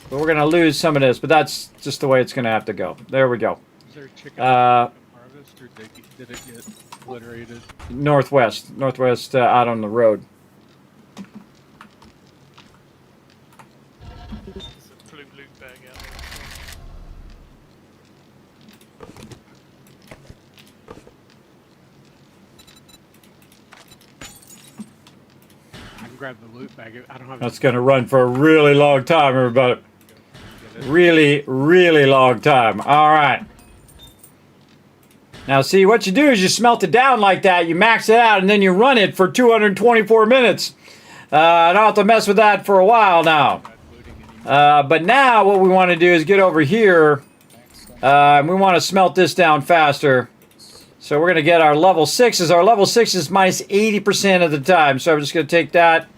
but we're going to lose some of this. But that's just the way it's going to have to go. There we go. Is there a chicken harvest or did it get obliterated? Northwest out on the road. There's a blue loot bag out there. I can grab the loot bag. I don't have. That's going to run for a really long time, everybody. Really, really long time. All right. Now, see, what you do is you smelt it down like that, you max it out, and then you run it for 224 minutes. I don't have to mess with that for a while now. But now what we want to do is get over here, and we want to smelt this down faster. So we're going to get our level 6s. Our level 6 is minus 80% of the time. So I'm just going to take that.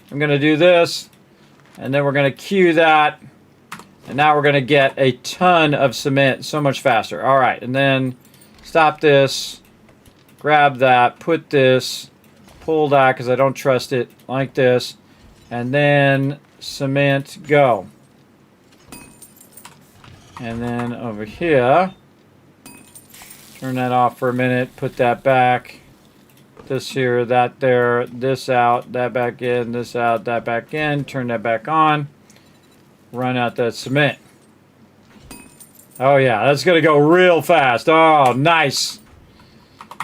I'm going to do this, and then we're going to queue that. And now we're going to get a ton of cement so much faster. All right, and then stop this, grab that, put this, pull that because I don't trust it, like this, and then cement, go. And then over here, turn that off for a minute, put that back, this here, that there, this out, that back in, this out, that back in, turn that back on, run out that cement. Oh yeah, that's going to go real fast. Oh, nice.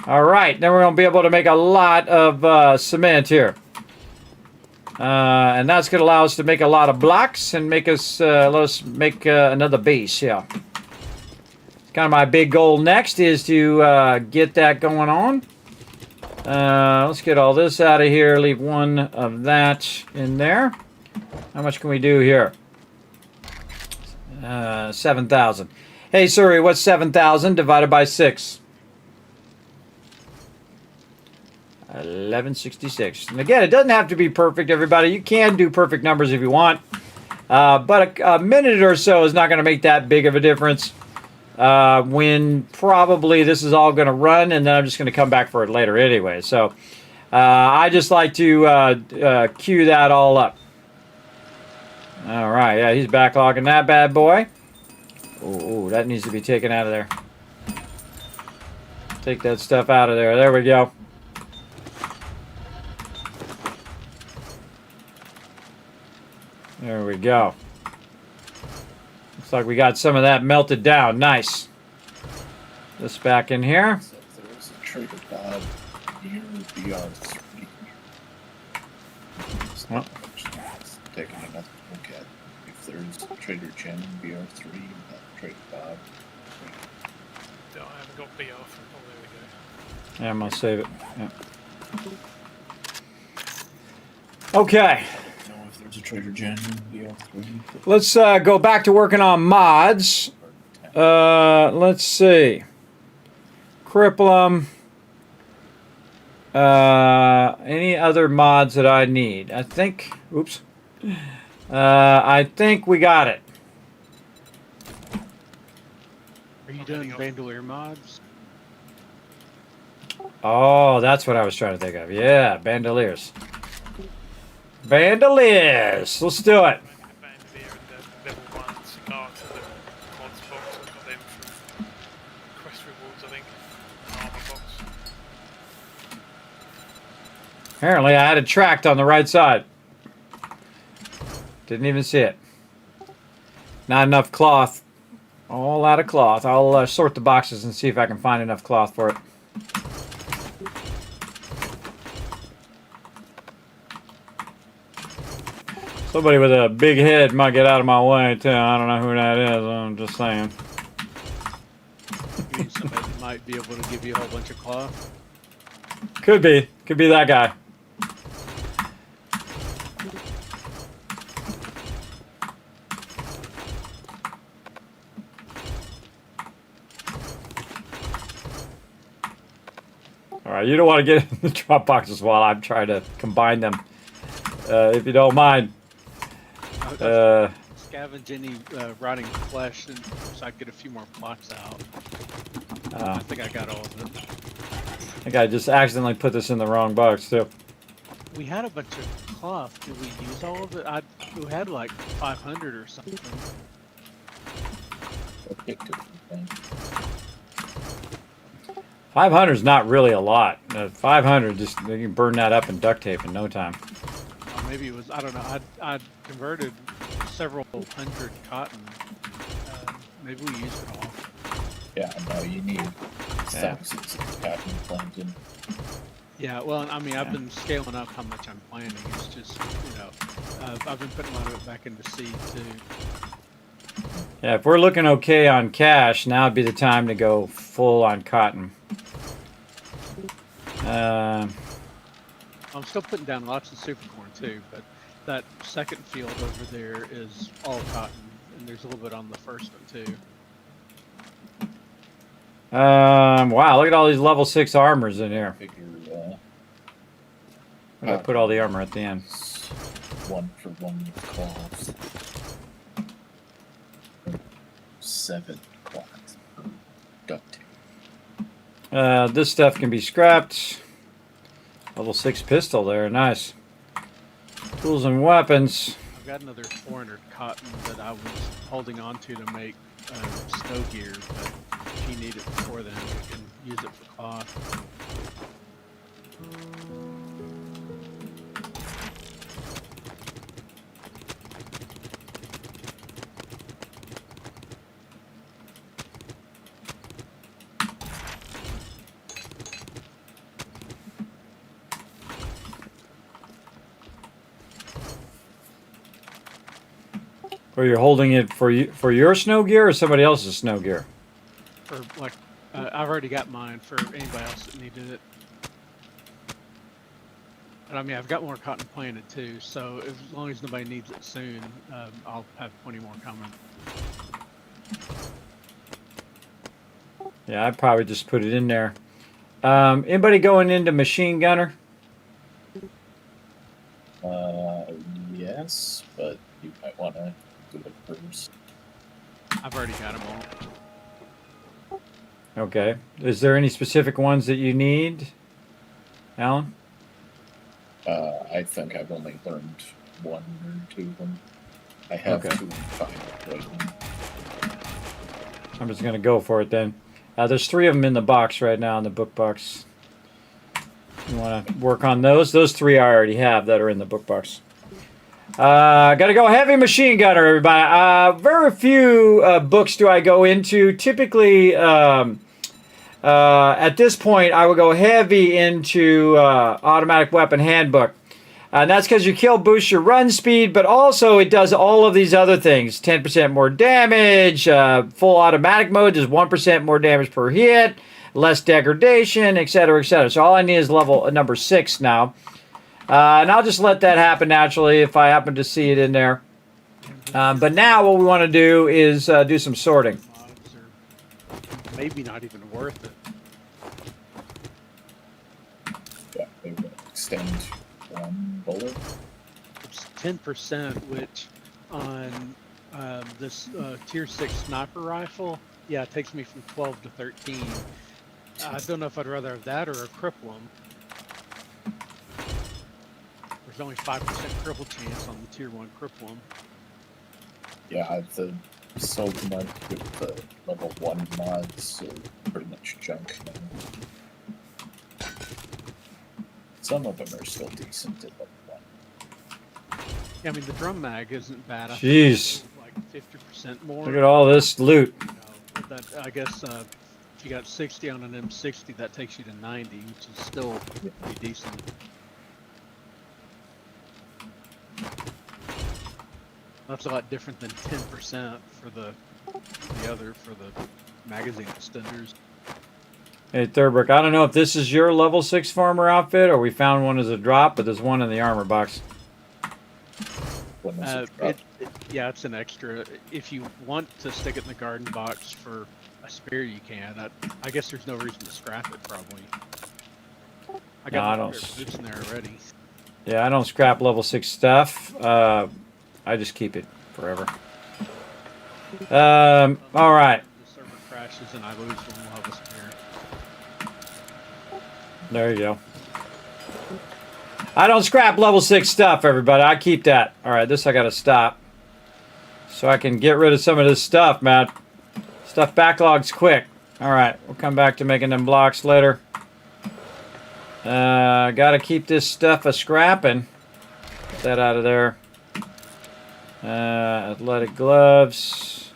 All right, then we're going to be able to make a lot of cement here. And that's going to allow us to make a lot of blocks and make us, let us make another base, yeah. Kind of my big goal next is to get that going on. Let's get all this out of here, leave one of that in there. How much can we do here? 7,000. Hey, Suri, what's 7,000 divided by 6? 1166. And again, it doesn't have to be perfect, everybody. You can do perfect numbers if you want. But a minute or so is not going to make that big of a difference. When probably this is all going to run, and then I'm just going to come back for it later anyway. So I just like to queue that all up. All right, yeah, he's backlogging that bad boy. Oh, that needs to be taken out of there. Take that stuff out of there. There we go. There we go. Looks like we got some of that melted down. Nice. This back in here. So there was a Trader Bob near BR3. Well. Taking another look at if there's Trader Jen in BR3 and that Trader Bob. No, I haven't got BR from. Oh, there we go. Yeah, I'm gonna save it. Yeah. Okay. If there's a Trader Jen in BR3. Let's go back to working on mods. Let's see. Cripplum. Any other mods that I need? I think. Oops. I think we got it. Are you doing bandolier mods? Oh, that's what I was trying to think of. Yeah, bandoliers. Bandoliers. Let's do it. Bandolier and the level 1 cigar to the mods box. I got them from Quest Rewards, I think. Armor box. Apparently, I had it tracked on the right side. Didn't even see it. Not enough cloth. All out of cloth. I'll sort the boxes and see if I can find enough cloth for it. Somebody with a big head might get out of my way, too. I don't know who that is. I'm just saying. You mean somebody that might be able to give you a whole bunch of cloth? Could be. Could be that guy. Alright, you don't want to get in the drop boxes while I'm trying to combine them. If you don't mind. Scavenge any rotting flesh and so I can get a few more plots out. I think I got all of it. I think I just accidentally put this in the wrong box, too. We had a bunch of cloth. Did we use all of it? We had like 500 or something. 500 is not really a lot. 500, just you can burn that up in duct tape in no time. Maybe it was, I don't know. I converted several hundred cotton. Maybe we used it all. Yeah, no, you need thousands of cotton planted. Yeah, well, I mean, I've been scaling up how much I'm planting. It's just, you know, I've been putting a lot of it back into seed too. Yeah, if we're looking okay on cash, now would be the time to go full on cotton. I'm still putting down lots of super corn too, but that second field over there is all cotton, and there's a little bit on the first one too. Wow, look at all these level 6 armors in here. I put all the armor at the end. 1-for-1 cloths. 7 cloths. Duct tape. This stuff can be scrapped. Level 6 pistol there, nice. Tools and weapons. I've got another 400 cotton that I was holding on to make snow gear, but if you need it before then, we can use it for cloth. Or you're holding it for your snow gear or somebody else's snow gear? For like, I've already got mine for anybody else that needed it. And I mean, I've got more cotton planted too, so as long as nobody needs it soon, I'll have plenty more coming. Yeah, I'd probably just put it in there. Anybody going into machine gunner? Yes, but you might want to do it first. I've already got them all. Okay. Is there any specific ones that you need, Alan? I think I've only learned 1 or 2 of them. I have Okay. 2 final right now. I'm just going to go for it then. There's 3 of them in the box right now in the book box. You want to work on those? Those 3 I already have that are in the book box. Got to go heavy machine gunner, everybody. Very few books do I go into. Typically, at this point, I would go heavy into automatic weapon handbook. And that's because your kill boosts your run speed, but also it does all of these other things. 10% more damage, full automatic mode does 1% more damage per hit, less degradation, etc., etc. So all I need is level number 6 now. And I'll just let that happen naturally if I happen to see it in there. But now what we want to do is do some sorting. Maybe not even worth it. Yeah, they will extend 1 bullet. It's 10%, which on this tier 6 sniper rifle, yeah, it takes me from 12 to 13. I don't know if I'd rather have that or a cripple 'em. There's only 5% cripple chance on the tier 1 cripple 'em. Yeah, the soul mud with the level 1 mods are pretty much junk now. Some of them are still decent at level 1. Yeah, I mean, the drum mag isn't bad. I Jeez. think it's like 50% more. Look at all this loot. You know, that, I guess if you got 60 on an M60, that takes you to 90, which is still pretty decent. That's a lot different than 10% for the magazine extenders. Hey, Thurbrick, I don't know if this is your level 6 farmer outfit or we found one as a drop, but there's one in the armor box. Yeah, it's an extra. If you want to stick it in the garden box for a spare, you can. I guess there's no reason to scrap it, probably. I got my boots in there already. Yeah, I don't scrap level 6 stuff. I just keep it forever. All right. The server crashes and I lose one, we'll have a spare. There you go. I don't scrap level 6 stuff, everybody. I keep that. All right, this I got to stop. So I can get rid of some of this stuff, man. Stuff backlogs quick. All right, we'll come back to making them blocks later. Got to keep this stuff a scrapping. Get that out of there. Athletic gloves.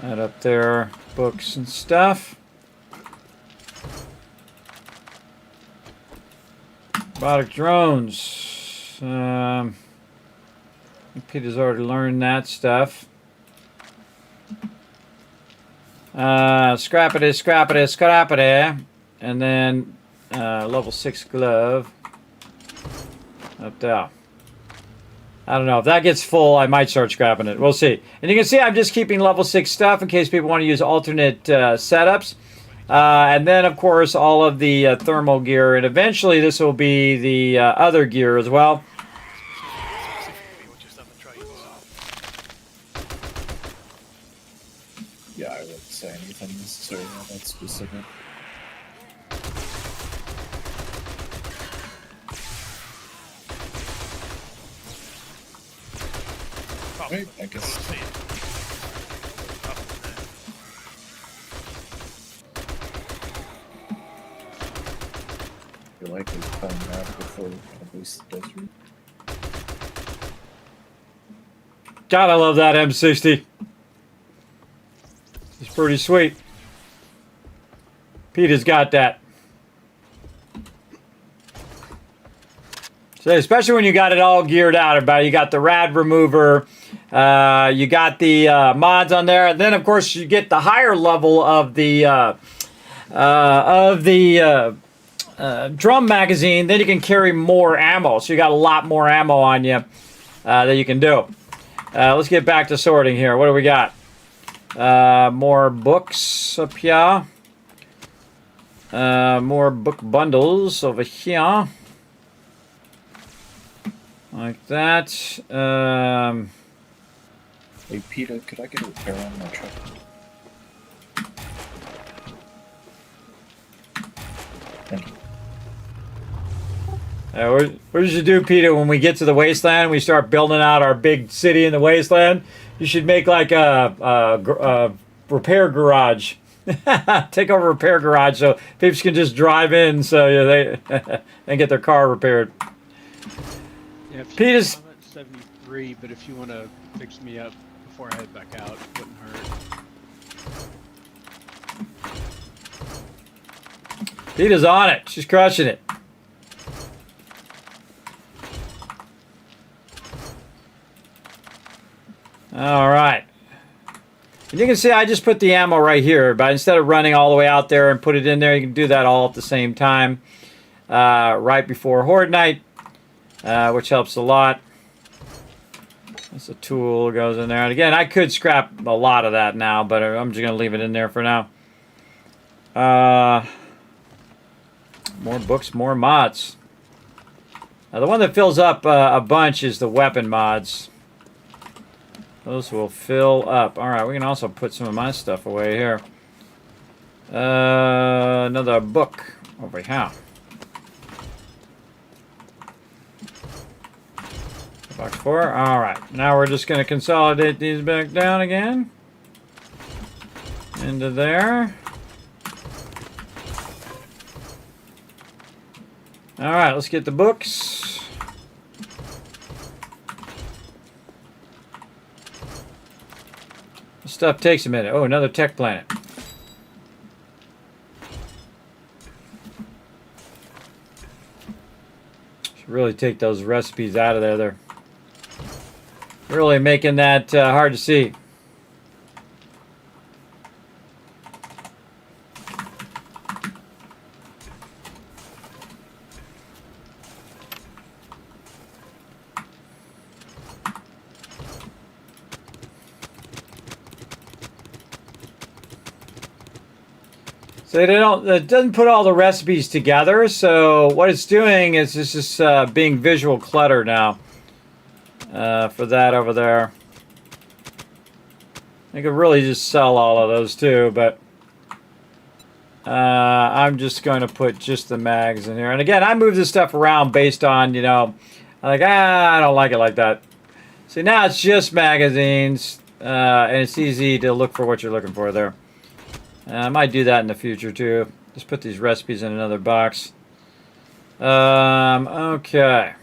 That up there. Books and stuff. Robotic drones. Peter's already learned that stuff. Scrappity, scrappity, scrappity. And then level 6 glove. Up there. I don't know. If that gets full, I might start scrapping it. We'll see. And you can see I'm just keeping level 6 stuff in case people want to use alternate setups. And then, of course, all of the thermal gear. And eventually, this will be the other gear as well. Yeah, I wouldn't say anything necessary on that specific. Right, I guess. You're likely to find that before at least the desert. God, I love that M60. It's pretty sweet. Peter's got that. So especially when you got it all geared out, everybody. You got the rad remover. You got the mods on there. And then, of course, you get the higher level of the drum magazine. Then you can carry more ammo. So you got a lot more ammo on you that you can do. Let's get back to sorting here. What do we got? More books up here. More book bundles over here. Like that. Hey, Peter, could I get a repair on my truck? Thank you. What did you do, Peter, when we get to the wasteland? We start building out our big city in the wasteland. You should make like a repair garage. Take over a repair garage so people can just drive in so they and get their car repaired. Yeah, Peter's... I'm at 73, but if you want to fix me up before I head back out, it wouldn't hurt. Peter's on it. She's crushing it. All right. And you can see I just put the ammo right here, but instead of running all the way out there and put it in there, you can do that all at the same time right before Horde Night, which helps a lot. That's a tool goes in there. And again, I could scrap a lot of that now, but I'm just going to leave it in there for now. More books, more mods. Now, the one that fills up a bunch is the weapon mods. Those will fill up. All right, we can also put some of my stuff away here. Another book over here. Box 4. All right, now we're just going to consolidate these back down again. Into there. All right, let's get the books. This stuff takes a minute. Oh, another tech planet. Should really take those recipes out of there. They're really making that hard to see. So it doesn't put all the recipes together. So what it's doing is it's just being visual clutter now for that over there. I could really just sell all of those too, but I'm just going to put just the mags in here. And again, I move this stuff around based on, you know, I'm like, I don't like it like that. See, now it's just magazines, and it's easy to look for what you're looking for there. I might do that in the future too. Just put these recipes in another box. Okay.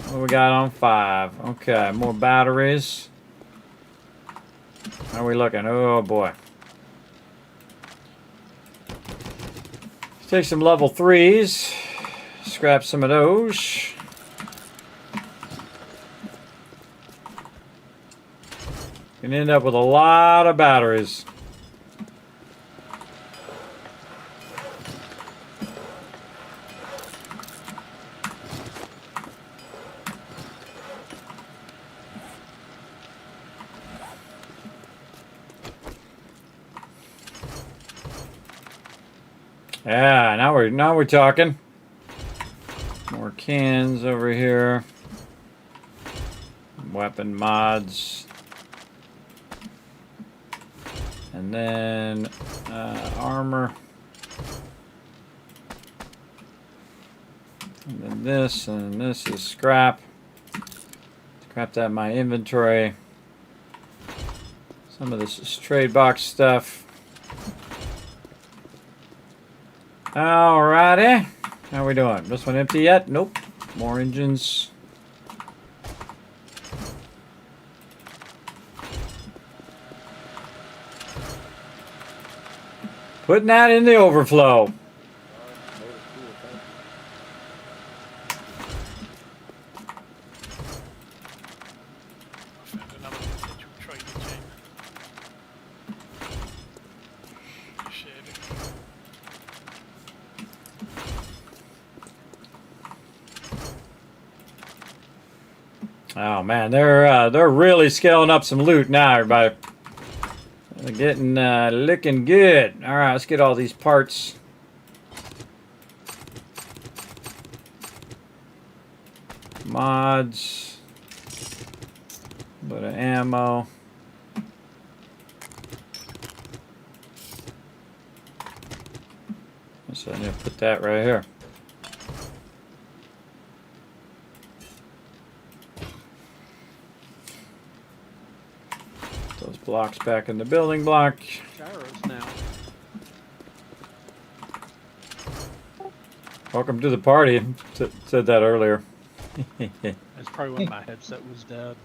What we got on 5? Okay, more batteries. How are we looking? Oh boy. Let's take some level 3s. Scrap some of those. Can end up with a lot of batteries. Yeah, now we're talking. More cans over here. Weapon mods. And then armor. And then this, and this is scrap. Scrap that in my inventory. Some of this is trade box stuff. Alrighty. How we doing? This one empty yet? Nope. More engines. Putting that in the overflow. Oh man, they're really scaling up some loot now, everybody. Getting looking good. All right, let's get all these parts. Mods. A bit of ammo. So I need to put that right here. Put those blocks back in the building block. Gyros now. Welcome to the party. Said that earlier. That's probably when my headset was dead.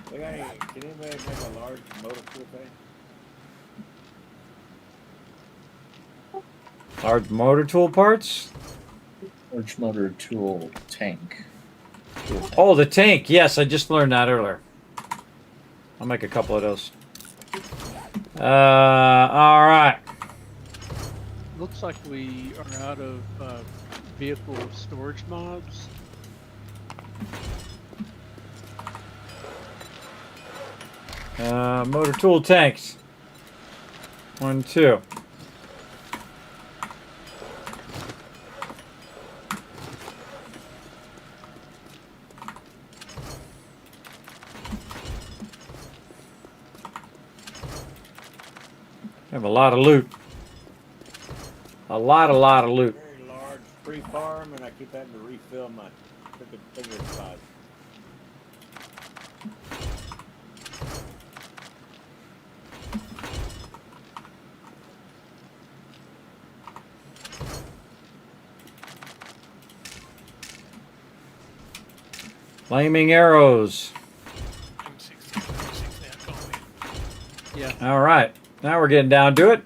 Can anybody make a large motor pool thing? Large motor tool parts? Large motor tool tank. Oh, the tank. Yes, I just learned that earlier. I'll make a couple of those. All right. Looks like we are out of vehicle storage mods. Motor tool tanks. 1, 2. I have a lot of loot. A lot of loot. Very large free farm, and I keep having to refill my bigger spot. Flaming arrows. Yeah. All right. Now we're getting down to it.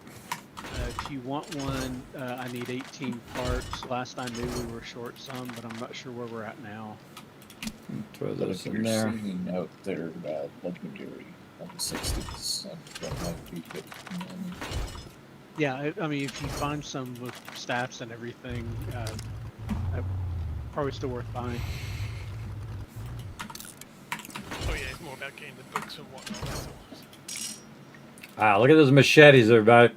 If you want one, I need 18 parts. Last I knew we were short some, but I'm not sure where we're at now. Throw But those if in you're there. seeing out there legendary on the 60s, that might be good. Yeah, I mean, if you find some with stats and everything, probably still worth buying. Oh yeah, it's more about getting the books and whatnot. That's all. Wow, look at those machetes, everybody.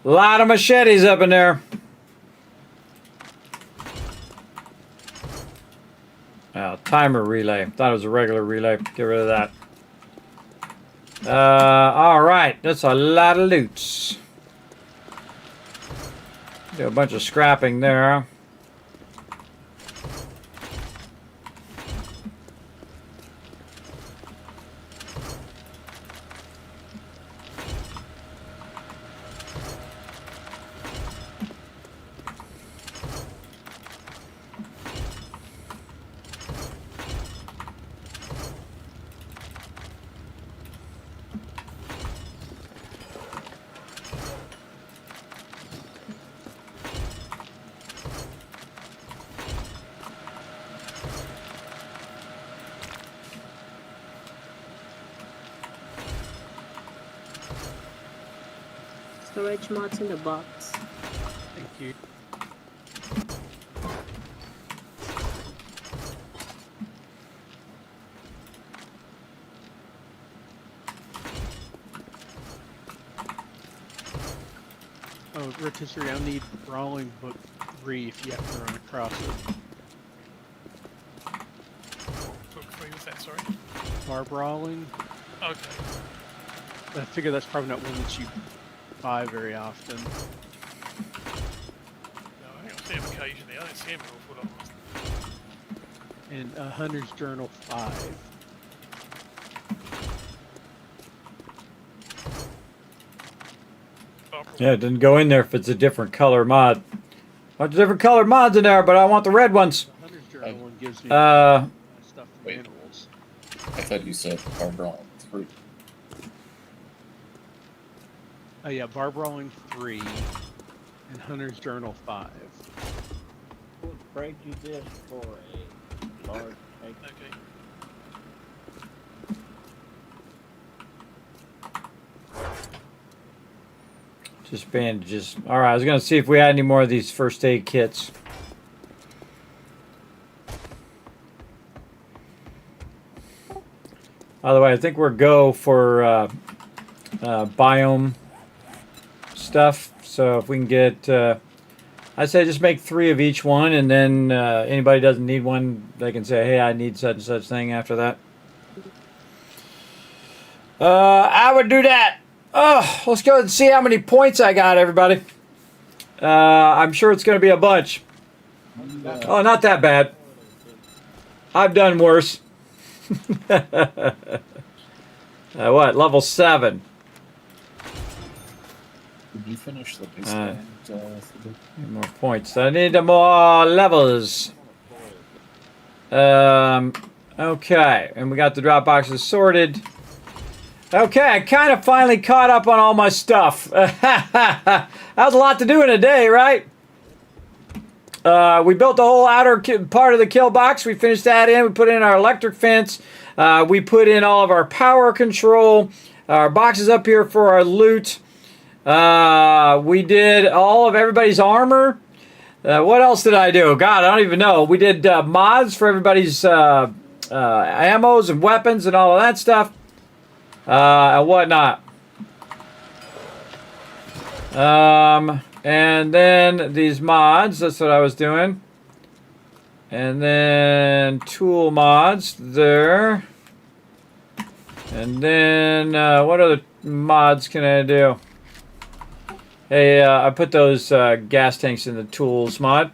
A lot of machetes up in there. Timer relay. Thought it was a regular relay. Get rid of that. All right. That's a lot of loots. Do a bunch of scrapping there. Storage mods in the box. Thank you. Oh, rotisserie, I need Brawling Book 3 if you have to run across it. Book 3 was that, sorry? Bar Brawling. Okay. I figure that's probably not one that you buy very often. No, I think I see him occasionally. I don't see him an awful lot. And Hunter's Journal 5. Yeah, it didn't go in there if it's a different color mod. Bunch of different color mods in there, but I want the red ones. The Hunter's Journal one gives me stuff from wait. animals. I thought you said Barbara 3. Oh yeah, Bar Brawling 3 and Hunter's Journal 5. We'll trade you this for a large tank. Okay. Just bandages. All right, I was gonna see if we had any more of these first aid kits. By the way, I think we're go for biome stuff. So if we can get, I say just make 3 of each one, and then anybody doesn't need one, they can say, hey, I need such and such thing after that. I would do that. Oh, let's go and see how many points I got, everybody. I'm sure it's going to be a bunch. Oh, not that bad. I've done worse. What? Level 7. Did you finish the wasteland? More points. I need more levels. Okay, and we got the drop boxes sorted. Okay, I kind of finally caught up on all my stuff. That was a lot to do in a day, right? We built the whole outer part of the kill box. We finished that in. We put in our electric fence. We put in all of our power control. Our boxes up here for our loot. We did all of everybody's armor. What else did I do? God, I don't even know. We did mods for everybody's ammos and weapons and all of that stuff. And whatnot. And then these mods, that's what I was doing. And then tool mods there. And then what other mods can I do? Hey, I put those gas tanks in the tools mod.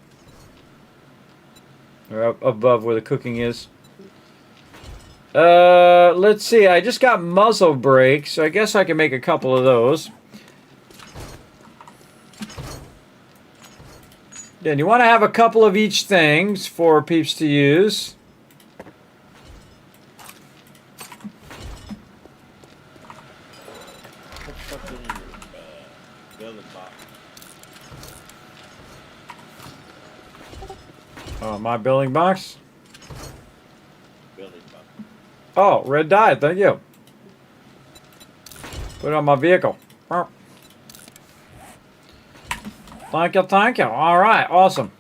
Or up above where the cooking is. Let's see. I just got muzzle brakes, so I guess I can make a couple of those. Then you want to have a couple of each things for peeps to use. Oh, my building box? Oh, red dye, thank you. Put it on my vehicle. Thank you, thank you. All right, awesome.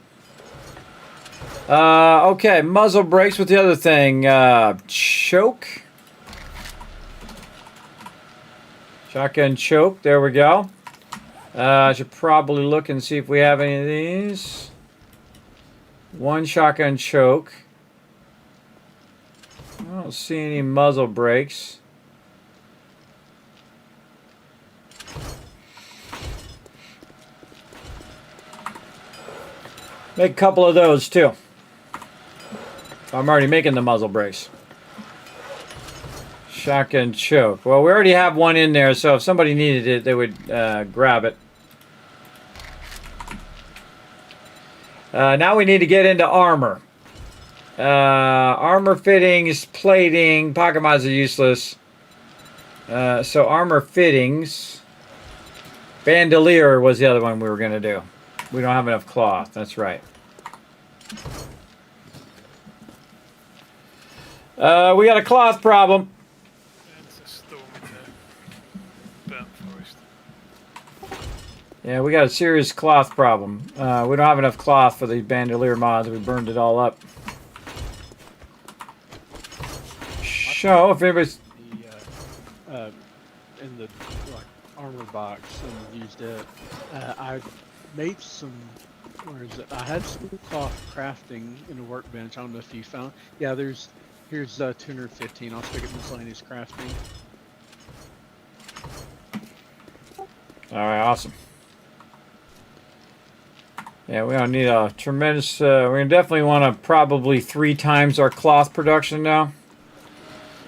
Okay, muzzle brakes with the other thing. Choke. Shotgun choke, there we go. I should probably look and see if we have any of these. 1 shotgun choke. I don't see any muzzle brakes. Make a couple of those too. I'm already making the muzzle brakes. Shotgun choke. Well, we already have one in there, so if somebody needed it, they would grab it. Now we need to get into armor. Armor fittings, plating, pocket mods are useless. So armor fittings. Bandolier was the other one we were going to do. We don't have enough cloth, that's right. We got a cloth problem. Yeah, we got a serious cloth problem. We don't have enough cloth for the bandolier mods. We burned it all up. So, if anybody's... in the armor box and used it, I made some... Where is it? I had some cloth crafting in a workbench. I don't know if you found... Yeah, here's 215. I'll stick it in miscellaneous crafting. Alright, awesome. Yeah, we don't need a tremendous... we're going to definitely want to probably 3 times our cloth production now.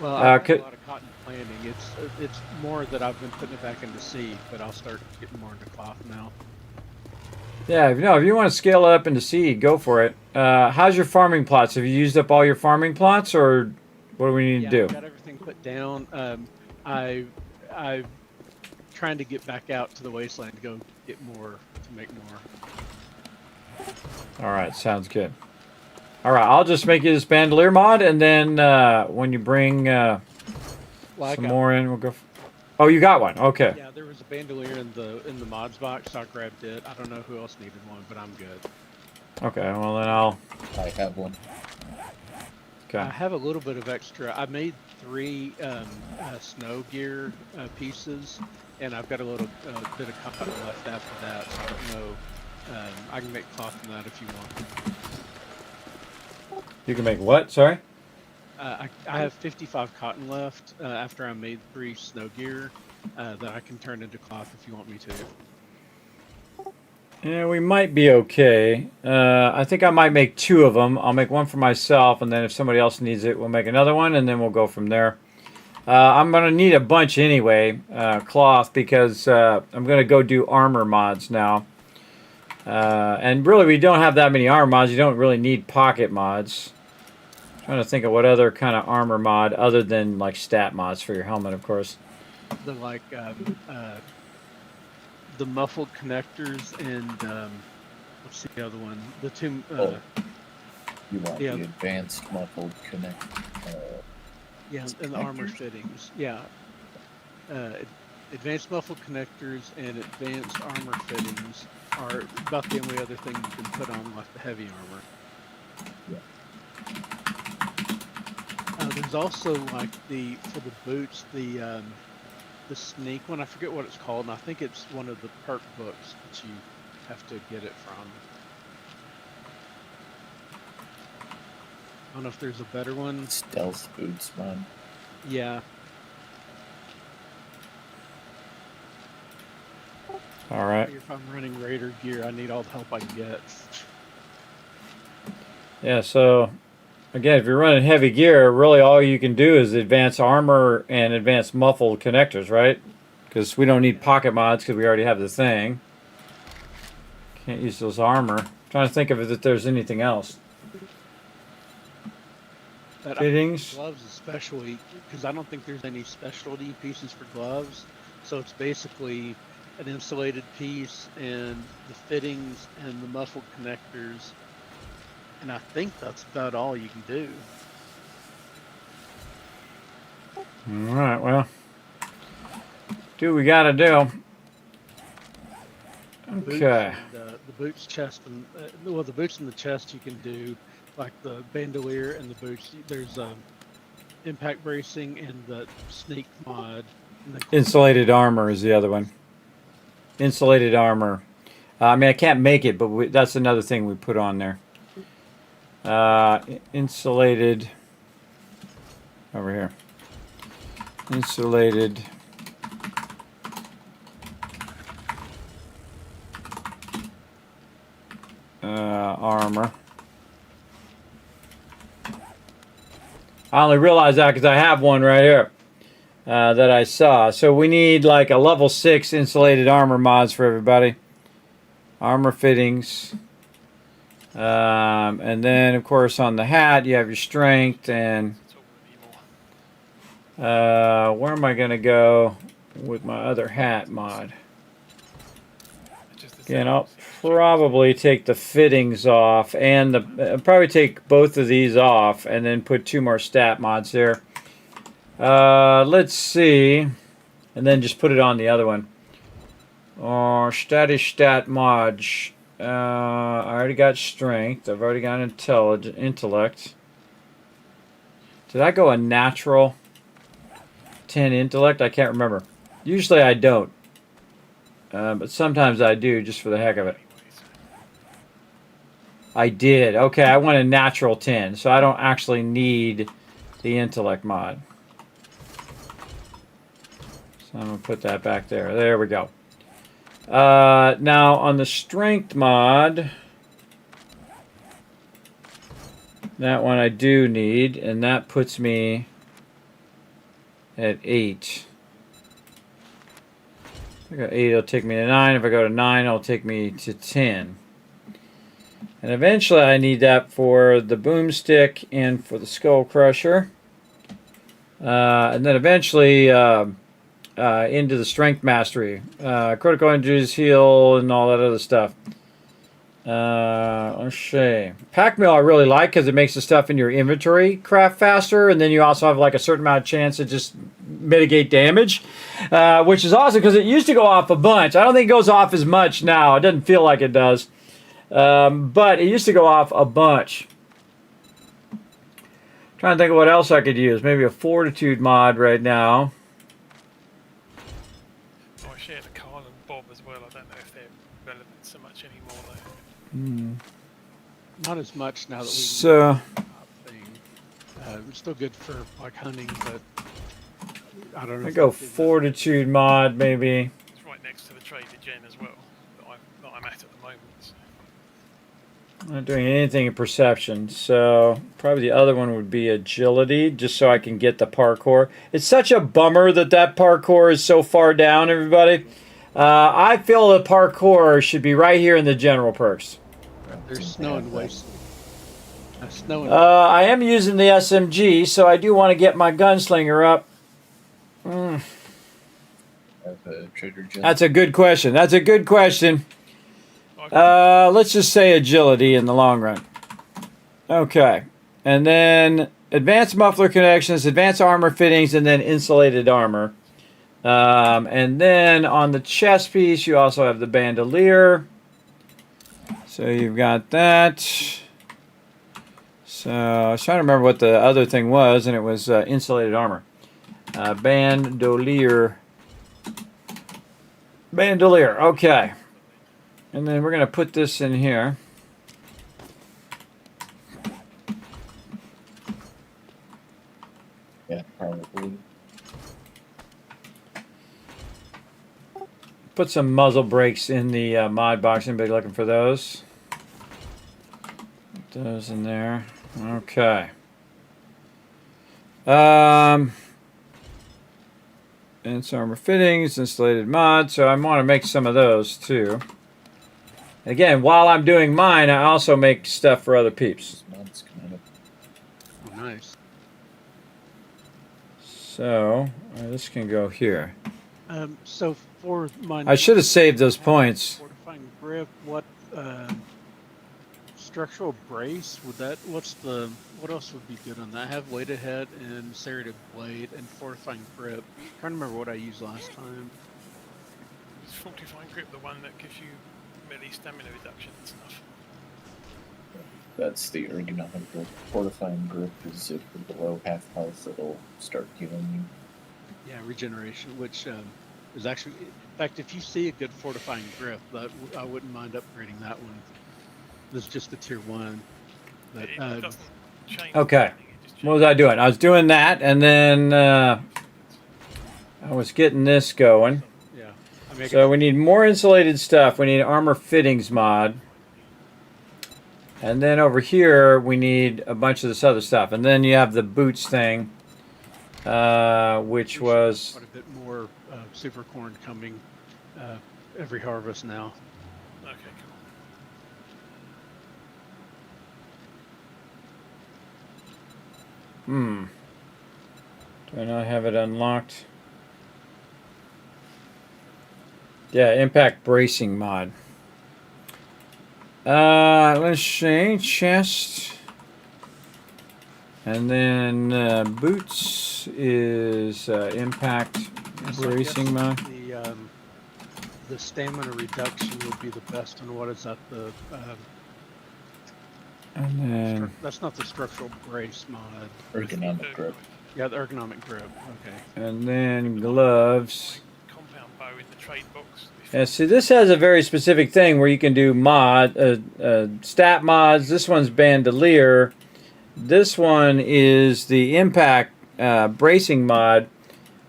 Well, I have a lot of cotton planting. It's more that I've been putting it back into seed, but I'll start getting more into cloth now. Yeah, if you want to scale it up into seed, go for it. How's your farming plots? Have you used up all your farming plots, or what do we need to do? I've got everything put down. I'm trying to get back out to the wasteland to go get more, to make more. All right, sounds good. All right, I'll just make you this bandolier mod, and then when you bring some more in, we'll go. Oh, you got one. Okay. Yeah, there was a bandolier in the mods box, so I grabbed it. I don't know who else needed one, but I'm good. Okay, well then I have one. Okay. I have a little bit of extra. I made 3 snow gear pieces, and I've got a little bit of cotton left after that, so I don't know. I can make cloth from that if you want. You can make what? Sorry? I have 55 cotton left after I made 3 snow gear that I can turn into cloth if you want me to. Yeah, we might be okay. I think I might make 2 of them. I'll make one for myself, and then if somebody else needs it, we'll make another one, and then we'll go from there. I'm going to need a bunch anyway, cloth, because I'm going to go do armor mods now. And really, we don't have that many armor mods. You don't really need pocket mods. I'm trying to think of what other kind of armor mod, other than like stat mods for your helmet, of course. The the muffled connectors and what's the other one? The 2. You want the advanced muffled connect. Yeah, and the armor fittings. Yeah. Advanced muffled connectors and advanced armor fittings are about the only other thing you can put on like the heavy armor. Yeah. There's also like for the boots, the sneak one. I forget what it's called, and I think it's one of the perk books that you have to get it from. I don't know if there's a better one. Stealth boots, man. Yeah. All right. If I'm running Raider gear, I need all the help I can get. Yeah, so again, if you're running heavy gear, really all you can do is advanced armor and advanced muffled connectors, right? Because we don't need pocket mods because we already have the thing. Can't use those armor. I'm trying to think of if there's anything else. Fittings. Gloves especially, because I don't think there's any specialty pieces for gloves. So it's basically an insulated piece and the fittings and the muffled connectors. And I think that's about all you can do. All right, well, do what we got to do. Okay. The boots, chest, and well, the boots and the chest you can do, like the bandolier and the boots. There's impact bracing and the sneak mod. And Insulated armor is the other one. Insulated armor. I mean, I can't make it, but that's another thing we put on there. Insulated. Over here. Insulated. Armor. I only realized that because I have one right here that I saw. So we need like a level 6 insulated armor mods for everybody. Armor fittings. And then, of course, on the hat, you have your strength. And where am I going to go with my other hat mod? Again, I'll probably take the fittings off, and I'll probably take both of these off, and then put 2 more stat mods there. Let's see, and then just put it on the other one. Stat mods. I already got strength. I've already got intellect. Did I go a natural 10 intellect? I can't remember. Usually I don't. But sometimes I do, just for the heck of it. I did. Okay, I went a natural 10, so I don't actually need the intellect mod. So I'm going to put that back there. There we go. Now, on the strength mod, that one I do need, and that puts me at 8. If I go 8, it'll take me to 9. If I go to 9, it'll take me to 10. And eventually I need that for the boomstick and for the skull crusher. And then eventually into the strength mastery. Critical injuries, heal, and all that other stuff. Let's see. Pack meal I really like because it makes the stuff in your inventory craft faster, and then you also have like a certain amount of chance to just mitigate damage, which is awesome because it used to go off a bunch. I don't think it goes off as much now. It doesn't feel like it does, but it used to go off a bunch. Trying to think of what else I could use. Maybe a fortitude mod right now. Oh, I shared a Carl and Bob as well. I don't know if they're relevant so much anymore though. Hmm. Not as much now that we. So. It's still good for like hunting, but I don't know. I go fortitude mod maybe. It's right next to the trader gen as well that I'm at the moment. So. I'm not doing anything in perception, so probably the other one would be agility, just so I can get the parkour. It's such a bummer that that parkour is so far down, everybody. I feel the parkour should be right here in the general perks. There's snow and waste. I am using the SMG, so I do want to get my gunslinger up. That's a good question. That's a good question. Let's just say agility in the long run. Okay. And then advanced muffler connections, advanced armor fittings, and then insulated armor. And then on the chest piece, you also have the bandolier. So you've got that. So I was trying to remember what the other thing was, and it was insulated armor. Bandolier. Bandolier, okay. And then we're going to put this in here. Yeah, probably. Put some muzzle brakes in the mod box. Anybody looking for those? Put those in there. Okay. And some armor fittings, insulated mod. So I want to make some of those too. Again, while I'm doing mine, I also make stuff for other peeps. Oh, nice. So this can go here. So for my. I should have saved those points. Fortifying grip. What structural brace would that? What else would be good on that? I have weighted head and serrated blade and fortifying grip. I'm trying to remember what I used last time. Is fortifying grip the one that gives you melee stamina reduction and stuff? That's the ergonomic grip. Fortifying grip is if you're below half health, it'll start healing you. Yeah, regeneration, which is actually, in fact, if you see a good fortifying grip, I wouldn't mind upgrading that one. This is just the tier 1. But, okay. What was I doing? I was doing that, and then I was getting this going. Yeah. So we need more insulated stuff. We need armor fittings mod. And then over here, we need a bunch of this other stuff. And then you have the boots thing, which was... Quite a bit more super corn coming every harvest now. Okay, cool. Do I not have it unlocked? Yeah, impact bracing mod. Let's see, chest. And then boots is impact bracing mod. The stamina reduction would be the best on what is that? And then that's not the structural brace mod. Ergonomic grip. Yeah, the ergonomic grip. Okay. And then gloves. Compound bow in the trade box. Yeah, see, this has a very specific thing where you can do stat mods. This one's bandolier. This one is the impact bracing mod,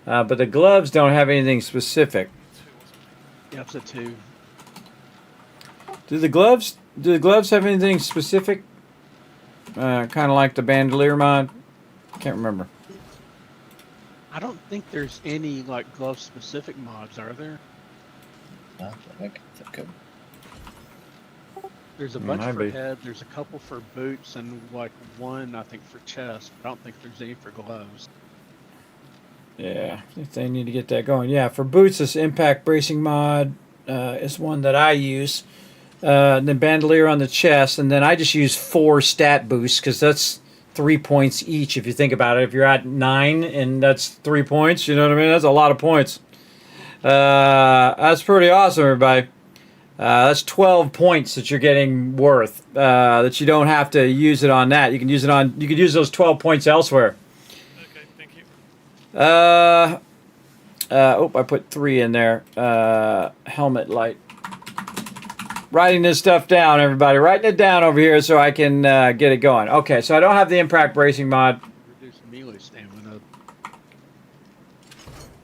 but the gloves don't have anything specific. Yeah, it's a 2. Do the gloves have anything specific? Kind of like the bandolier mod. Can't remember. I don't think there's any like glove specific mods, are there? Not that I can think of. There's a bunch for head, there's a couple for boots, and like one I think for chest. I don't think there's any for gloves. Yeah, I think they need to get that going. Yeah, for boots, this impact bracing mod is one that I use. Then bandolier on the chest, and then I just use 4 stat boosts because that's 3 points each. If you think about it, if you're at 9 and that's 3 points, you know what I mean? That's a lot of points. That's pretty awesome, everybody. That's 12 points that you're getting worth. That you don't have to use it on that. You can use it on. You could use those 12 points elsewhere. Okay, thank you. Oh, I put 3 in there. Helmet light. Writing this stuff down, everybody. Writing it down over here so I can get it going. Okay, so I don't have the impact bracing mod. Reduce melee stamina.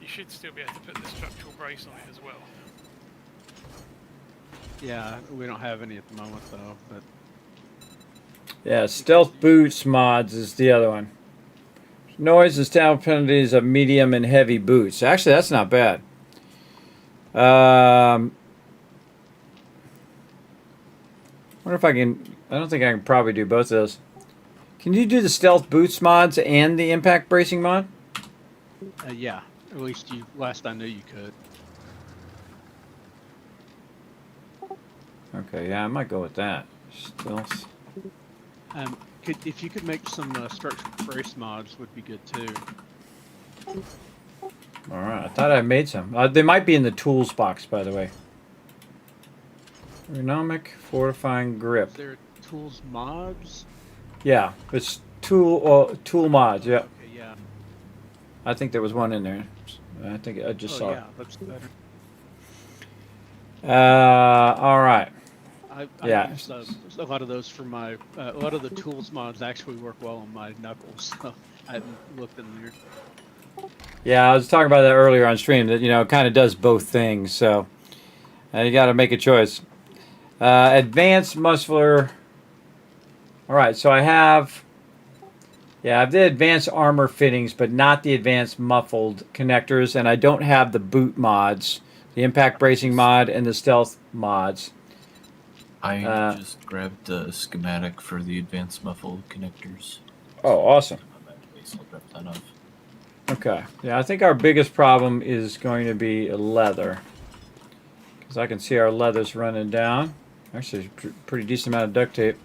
You should still be able to put the structural brace on it as well. Yeah, we don't have any at the moment though. But Yeah, stealth boots mods is the other one. Noise and stamina penalties of medium and heavy boots. Actually, that's not bad. Wonder if I can. I don't think I can probably do both of those. Can you do the stealth boots mods and the impact bracing mod? yeah, at least last I knew you could. Okay, yeah, I might go with that. Stealth. If you could make some structural brace mods, would be good too. All right, I thought I made some. They might be in the tools box, by the way. Ergonomic fortifying grip. Is there tools mods? Yeah, it's tool mods. Yeah. Okay, yeah. I think there was one in there. I think I just saw yeah, that's better. it. All right. I Yeah. use a lot of those for my. A lot of the tools mods actually work well on my knuckles, so I haven't looked in there. Yeah, I was talking about that earlier on stream. That it kind of does both things. So you got to make a choice. Advanced muscular. All right, so I have. Yeah, I have the advanced armor fittings, but not the advanced muffled connectors, and I don't have the boot mods, the impact bracing mod, and the stealth mods. I just grabbed the schematic for the advanced muffled connectors. Oh, awesome. So I'll grab that off. Okay. Yeah, I think our biggest problem is going to be leather. Because I can see our leather's running down. Actually, pretty decent amount of duct tape.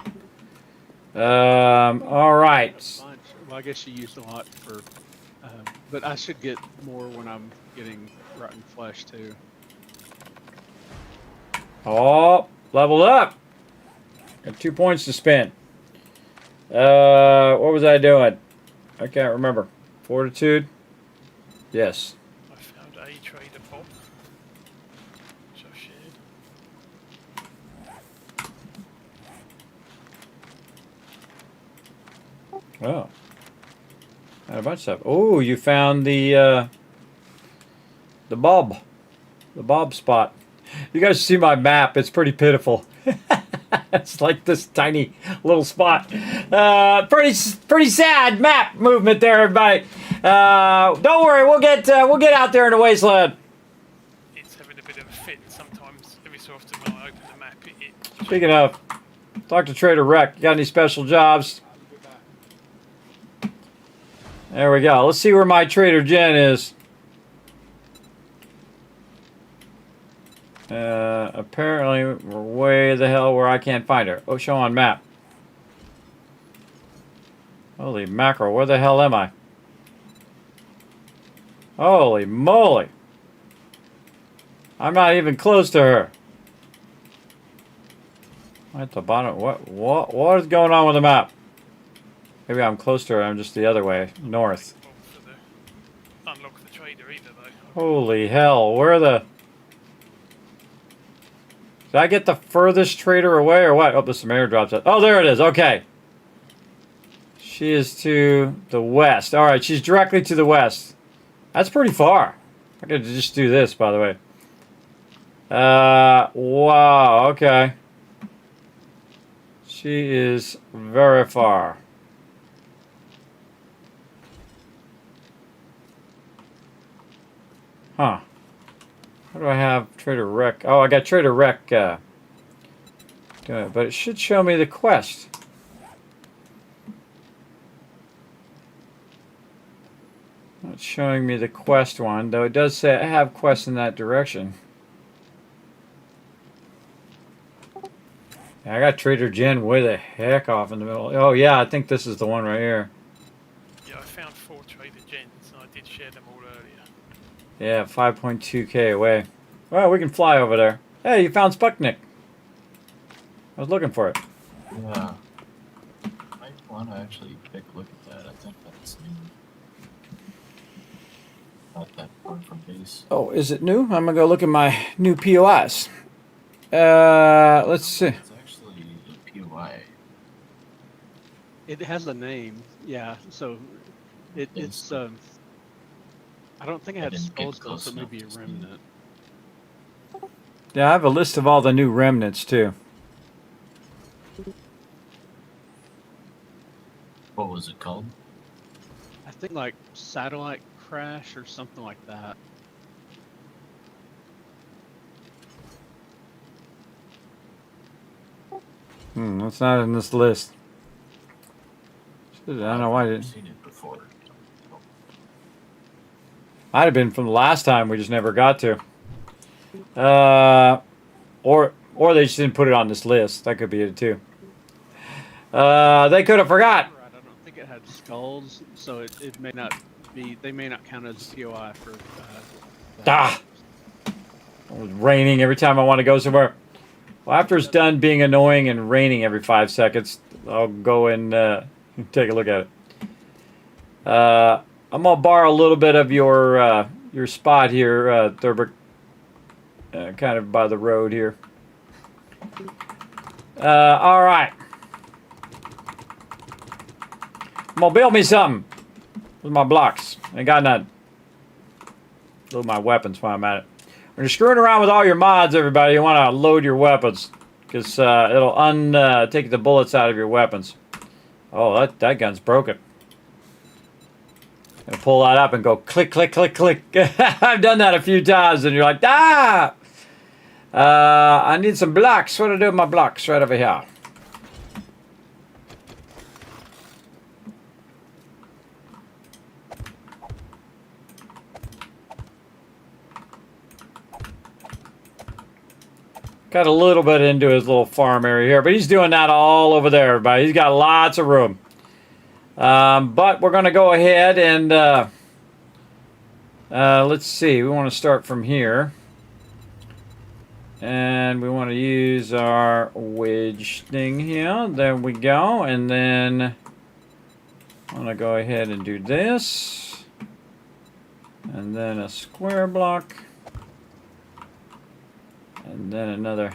All right. Well, I guess you used a lot for, but I should get more when I'm getting rotten flesh too. Oh, leveled up. Got 2 points to spend. What was I doing? I can't remember. Fortitude? Yes. I found a trader pop, which I've shared. Oh. Got a bunch of stuff. Oh, you found the bob. The bob spot. You guys see my map. It's pretty pitiful. It's like this tiny little spot. Pretty sad map movement there, everybody. Don't worry, we'll get out there in the wasteland. It's having a bit of a fit sometimes. Every so often when I open the map, it Speaking of, talk to Trader Rec. You got any special jobs? There we go. Let's see where my Trader Jen is. Apparently, we're way the hell where I can't find her. Oh, show on map. Holy mackerel, where the hell am I? Holy moly. I'm not even close to her. At the bottom, what is going on with the map? Maybe I'm close to her, I'm just the other way, north. unlock the trader either though. Holy hell, where the... Did I get the furthest trader away or what? Oh, there's some airdrops. Oh, there it is. Okay. She is to the west. All right, she's directly to the west. That's pretty far. I could just do this, by the way. Wow, okay. She is very far. Huh. How do I have Trader Rec? Oh, I got Trader Rec doing it, but it should show me the quest. Not showing me the quest one, though it does say I have quests in that direction. Yeah, I got Trader Jen way the heck off in the middle. Oh yeah, I think this is the one right here. Yeah, I found 4 Trader Gens and I did share them all earlier. Yeah, 5.2k away. Well, we can fly over there. Hey, you found Sputnik. I was looking for it. Yeah. I want to actually take a look at that. I think that's new. Not that far from base. Oh, is it new? I'm gonna go look at my new POIs. Let's see. It's actually a POI. It has a name, yeah. So it's I don't think I had skulls though, so maybe a remnant. Yeah, I have a list of all the new remnants too. What was it called? I think like satellite crash or something like that. That's not in this list. I don't know why I didn't. Seen it before. Might have been from the last time, we just never got to. Or they just didn't put it on this list. That could be it too. They could have forgot. I don't think it had skulls, so it may not be. They may not count as a POI for. It was raining every time I want to go somewhere. Well, after it's done being annoying and raining every 5 seconds, I'll go and take a look at it. I'm gonna borrow a little bit of your spot here, Thurber, kind of by the road here. All right. I'm gonna build me something with my blocks. Ain't got none. Load my weapons while I'm at it. When you're screwing around with all your mods, everybody, you want to load your weapons because it'll take the bullets out of your weapons. Oh, that gun's broken. Gonna pull that up and go click, click, click, click. I've done that a few times, and you're like, ah! I need some blocks. What do I do with my blocks? Right over here. Got a little bit into his little farm area here, but he's doing that all over there, everybody. He's got lots of room. But we're going to go ahead and let's see. We want to start from here. And we want to use our wedge thing here. There we go. And then I'm going to go ahead and do this. And then a square block. And then another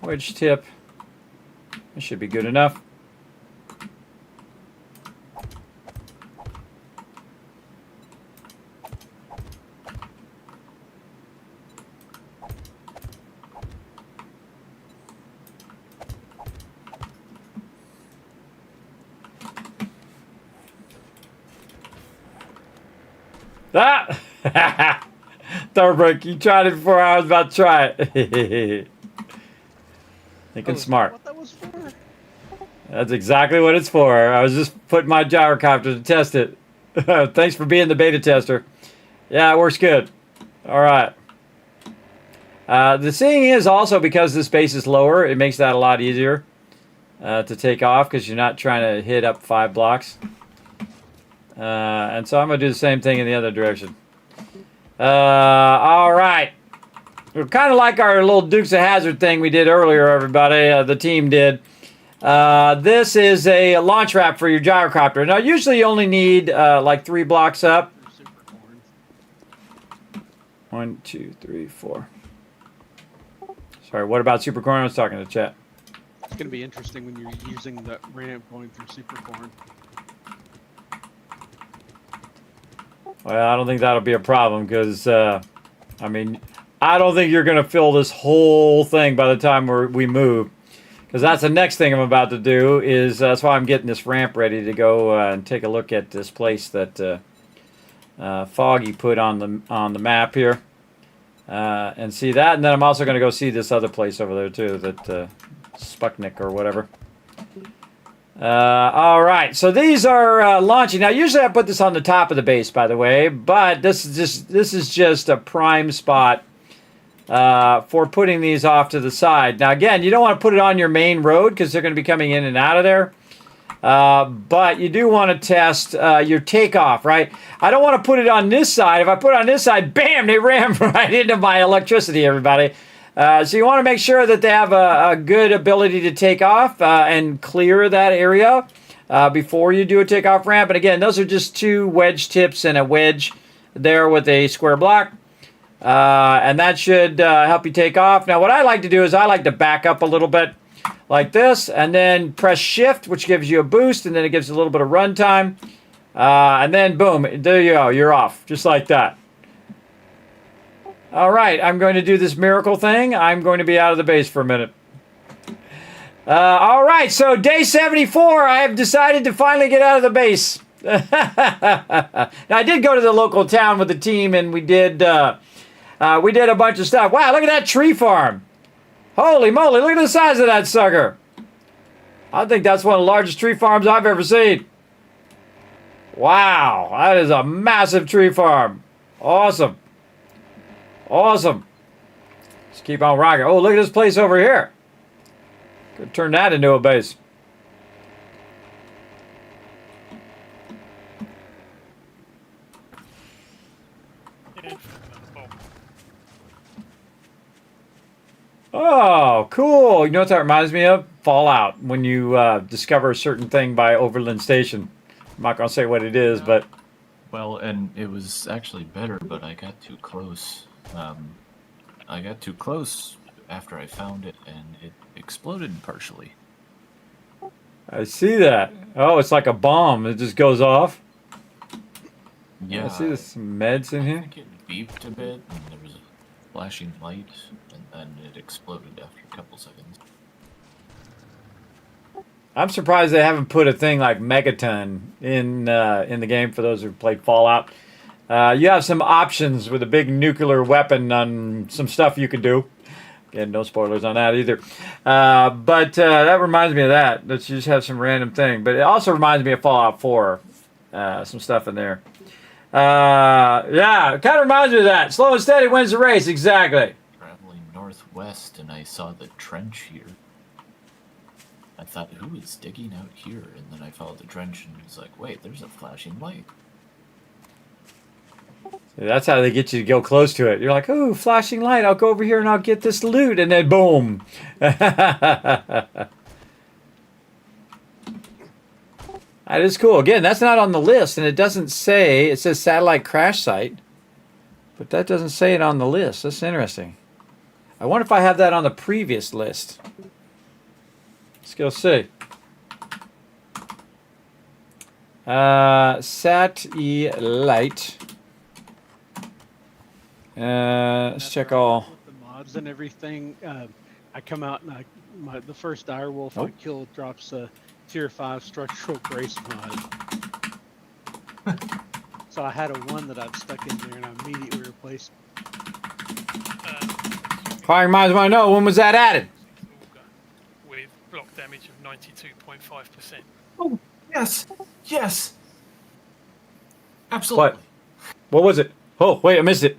wedge tip. That should be good enough. Ah! Thorbrick, you tried it before I was about to try it. Thinking smart. What that was for? That's exactly what it's for. I was just putting my gyrocopter to test it. Thanks for being the beta tester. Yeah, it works good. All right. The thing is also because this base is lower, it makes that a lot easier to take off because you're not trying to hit up 5 blocks. And so I'm going to do the same thing in the other direction. All right. We're kind of like our little Dukes of Hazzard thing we did earlier, everybody. The team did. This is a launch wrap for your gyrocopter. Now, usually you only need like 3 blocks up. 1, 2, 3, 4. Sorry, what about Supercorn? I was talking to chat. It's going to be interesting when you're using the ramp going through Supercorn. Well, I don't think that'll be a problem because, I mean, I don't think you're going to fill this whole thing by the time we move. Because that's the next thing I'm about to do is, that's why I'm getting this ramp ready to go and take a look at this place that Foggy put on the map here. And see that. And then I'm also going to go see this other place over there too, that Sputnik or whatever. All right, so these are launching. Now, usually I put this on the top of the base, by the way, but this is just a prime spot for putting these off to the side. Now, again, you don't want to put it on your main road because they're going to be coming in and out of there. But you do want to test your takeoff, right? I don't want to put it on this side. If I put it on this side, bam, they ram right into my electricity, everybody. So you want to make sure that they have a good ability to take off and clear that area before you do a takeoff ramp. And again, those are just 2 wedge tips and a wedge there with a square block. And that should help you take off. Now, what I like to do is I like to back up a little bit like this and then press shift, which gives you a boost, and then it gives a little bit of run time. And then, boom, there you go. You're off, just like that. All right, I'm going to do this miracle thing. I'm going to be out of the base for a minute. All right, so day 74, I have decided to finally get out of the base. Now, I did go to the local town with the team, and we did a bunch of stuff. Wow, look at that tree farm. Holy moly, look at the size of that sucker. I think that's one of the largest tree farms I've ever seen. Wow, that is a massive tree farm. Awesome. Awesome. Let's keep on rocking. Oh, look at this place over here. Could turn that into a base. Oh, cool. You know what that reminds me of? Fallout, when you discover a certain thing by Overland Station. I'm not going to say what it is, but... Well, and it was actually better, but I got too close. I got too close after I found it, and it exploded partially. I see that. Oh, it's like a bomb. It just goes off. Yeah. I see there's some meds in here. I think it beeped a bit, and there was a flashing light, and then it exploded after a couple seconds. I'm surprised they haven't put a thing like Megaton in the game for those who played Fallout. You have some options with a big nuclear weapon on some stuff you can do. Again, no spoilers on that either. But that reminds me of that. Let's just have some random thing. But it also reminds me of Fallout 4. Some stuff in there. Yeah, it kind of reminds me of that. Slow and steady wins the race. Exactly. Traveling northwest, and I saw the trench here. I thought, who is digging out here? And then I followed the trench and was like, wait, there's a flashing light. That's how they get you to go close to it. You're like, oh, flashing light. I'll go over here and I'll get this loot. And then boom. That is cool. Again, that's not on the list. And it doesn't say, it says satellite crash site. But that doesn't say it on the list. That's interesting. I wonder if I have that on the previous list. Let's go see. Sat-E-Light. Let's check all. The mods and everything. I come out and the first direwolf I kill drops a tier 5 structural brace mod. So I had a 1 that I'd stuck in there and I immediately replaced. Probably reminds me, I know, when was that added? With block damage of 92.5%. Oh, yes. Yes. Absolutely. What was it? Oh, wait, I missed it.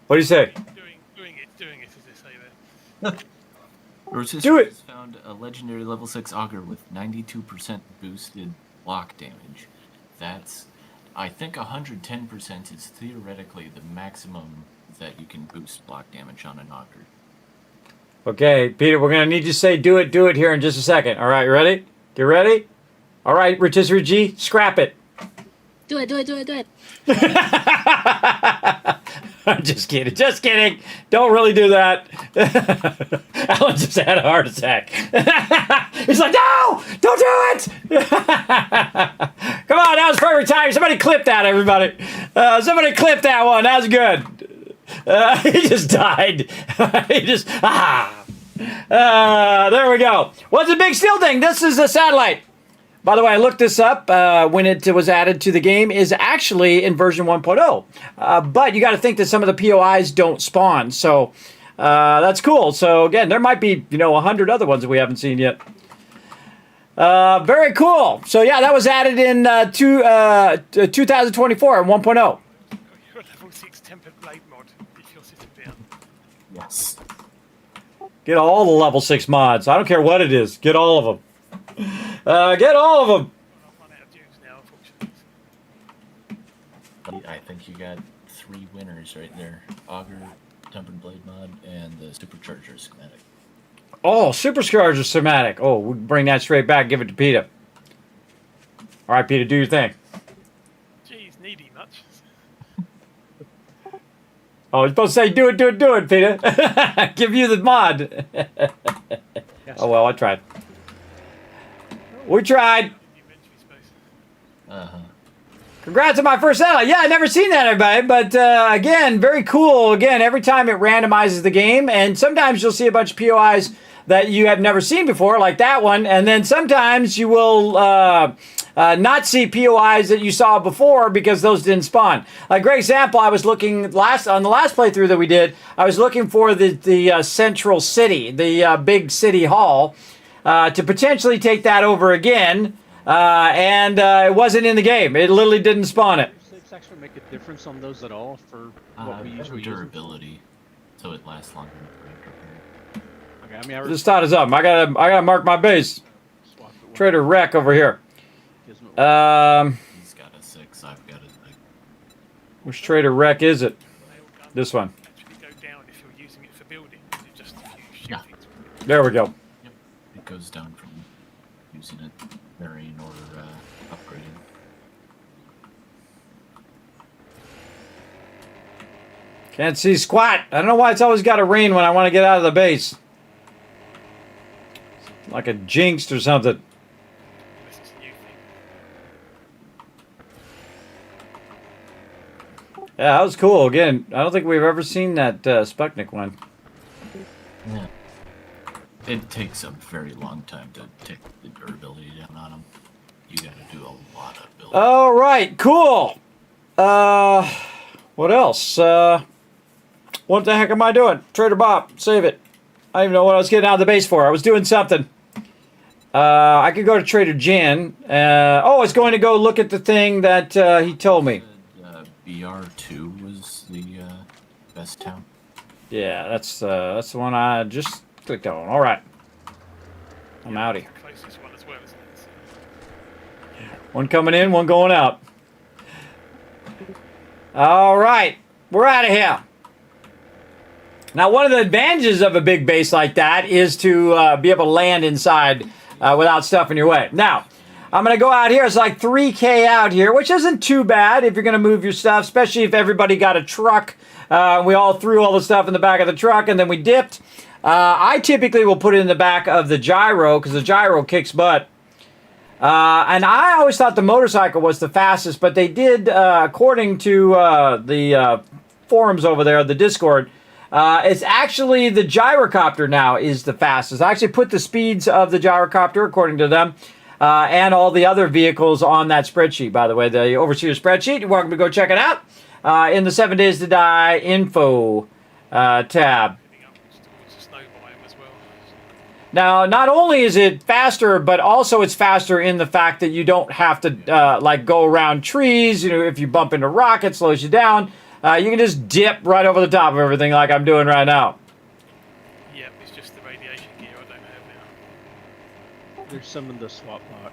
What do you say? Doing it, as they say there. Do it! Found a legendary level 6 auger with 92% boosted block damage. That's, I think 110% is theoretically the maximum that you can boost block damage on an auger. Okay, Peter, we're going to need you to say do it here in just a second. All right, you ready? Get ready? All right, Rotisserie G, scrap it. Do it. I'm just kidding. Don't really do that. Alan just had a heart attack. He's like, no, don't do it. Come on, that was perfect timing. Somebody clip that, everybody. Somebody clip that one. That was good. He just died. There we go. What's the big steel thing? This is a satellite. By the way, I looked this up. When it was added to the game, is actually in version 1.0. But you got to think that some of the POIs don't spawn, so that's cool. So again, there might be 100 other ones that we haven't seen yet. Very cool. So yeah, that was added in 2024 1.0. Your level 6 tempered blade mod if you're sitting down. Yes. Get all the level 6 mods. I don't care what it is. Get all of them. Get all of them. I think you got 3 winners right there. Auger, Tempered Blade mod, and the Supercharger schematic. Oh, Supercharger schematic. Oh, we bring that straight back. Give it to Peter. All right, Peter, do your thing. Jeez, needy much. Oh, I was supposed to say, do it, Peter. Give you the mod. Oh, well, I tried. We tried. Uh-huh. Congrats on my first satellite. Yeah, I've never seen that, everybody. But, again, very cool. Again, every time it randomizes the game. And sometimes you'll see a bunch of POIs that you have never seen before, like that one. And then sometimes you will not see POIs that you saw before because those didn't spawn. Like, great example, I was looking on the last playthrough that we did, I was looking for the central city, the big city hall, to potentially take that over again. And it wasn't in the game. It literally didn't spawn it. Does it actually make a difference on those at all for what we usually durability, so it lasts longer. Okay, I mean, This tide is up. I gotta mark my base. Trader Wreck over here. He's got a 6. I've got a 6. Which Trader Wreck is it? This one. Go down if you're using it for building. Just a few Yeah. There we go. Yep. It goes down from using it varying or upgrading. Can't see squat. I don't know why it's always got to rain when I want to get out of the base. Like a jinxed or something. Yeah, that was cool. Again, I don't think we've ever seen that Sputnik one. Yeah. It takes a very long time to take the durability down on them. You gotta do a lot of building. All right, cool. What else? What the heck am I doing? Trader Bob, save it. I don't even know what I was getting out of the base for. I was doing something. I could go to Trader Jen. I was going to go look at the thing that he told me. BR2 was the best town. Yeah, that's the one I just clicked on. All right. I'm outie. Closest one as well, isn't it? One coming in, one going out. All right. We're out of here. Now, one of the advantages of a big base like that is to be able to land inside without stuff in your way. Now, I'm going to go out here. It's like 3K out here, which isn't too bad if you're going to move your stuff, especially if everybody got a truck. We all threw all the stuff in the back of the truck, and then we dipped. I typically will put it in the back of the gyro because the gyro kicks butt. And I always thought the motorcycle was the fastest, but they did, according to the forums over there, the Discord, it's actually the gyrocopter now is the fastest. I actually put the speeds of the gyrocopter, according to them, and all the other vehicles on that spreadsheet, by the way, the Overseer spreadsheet. You're welcome to go check it out in the 7 Days to Die info tab. Now, not only is it faster, but also it's faster in the fact that you don't have to like go around trees. You know, if you bump into rock, it slows you down. You can just dip right over the top of everything like I'm doing right now. Yep, it's just the radiation gear I don't have now. There's some in the swap block.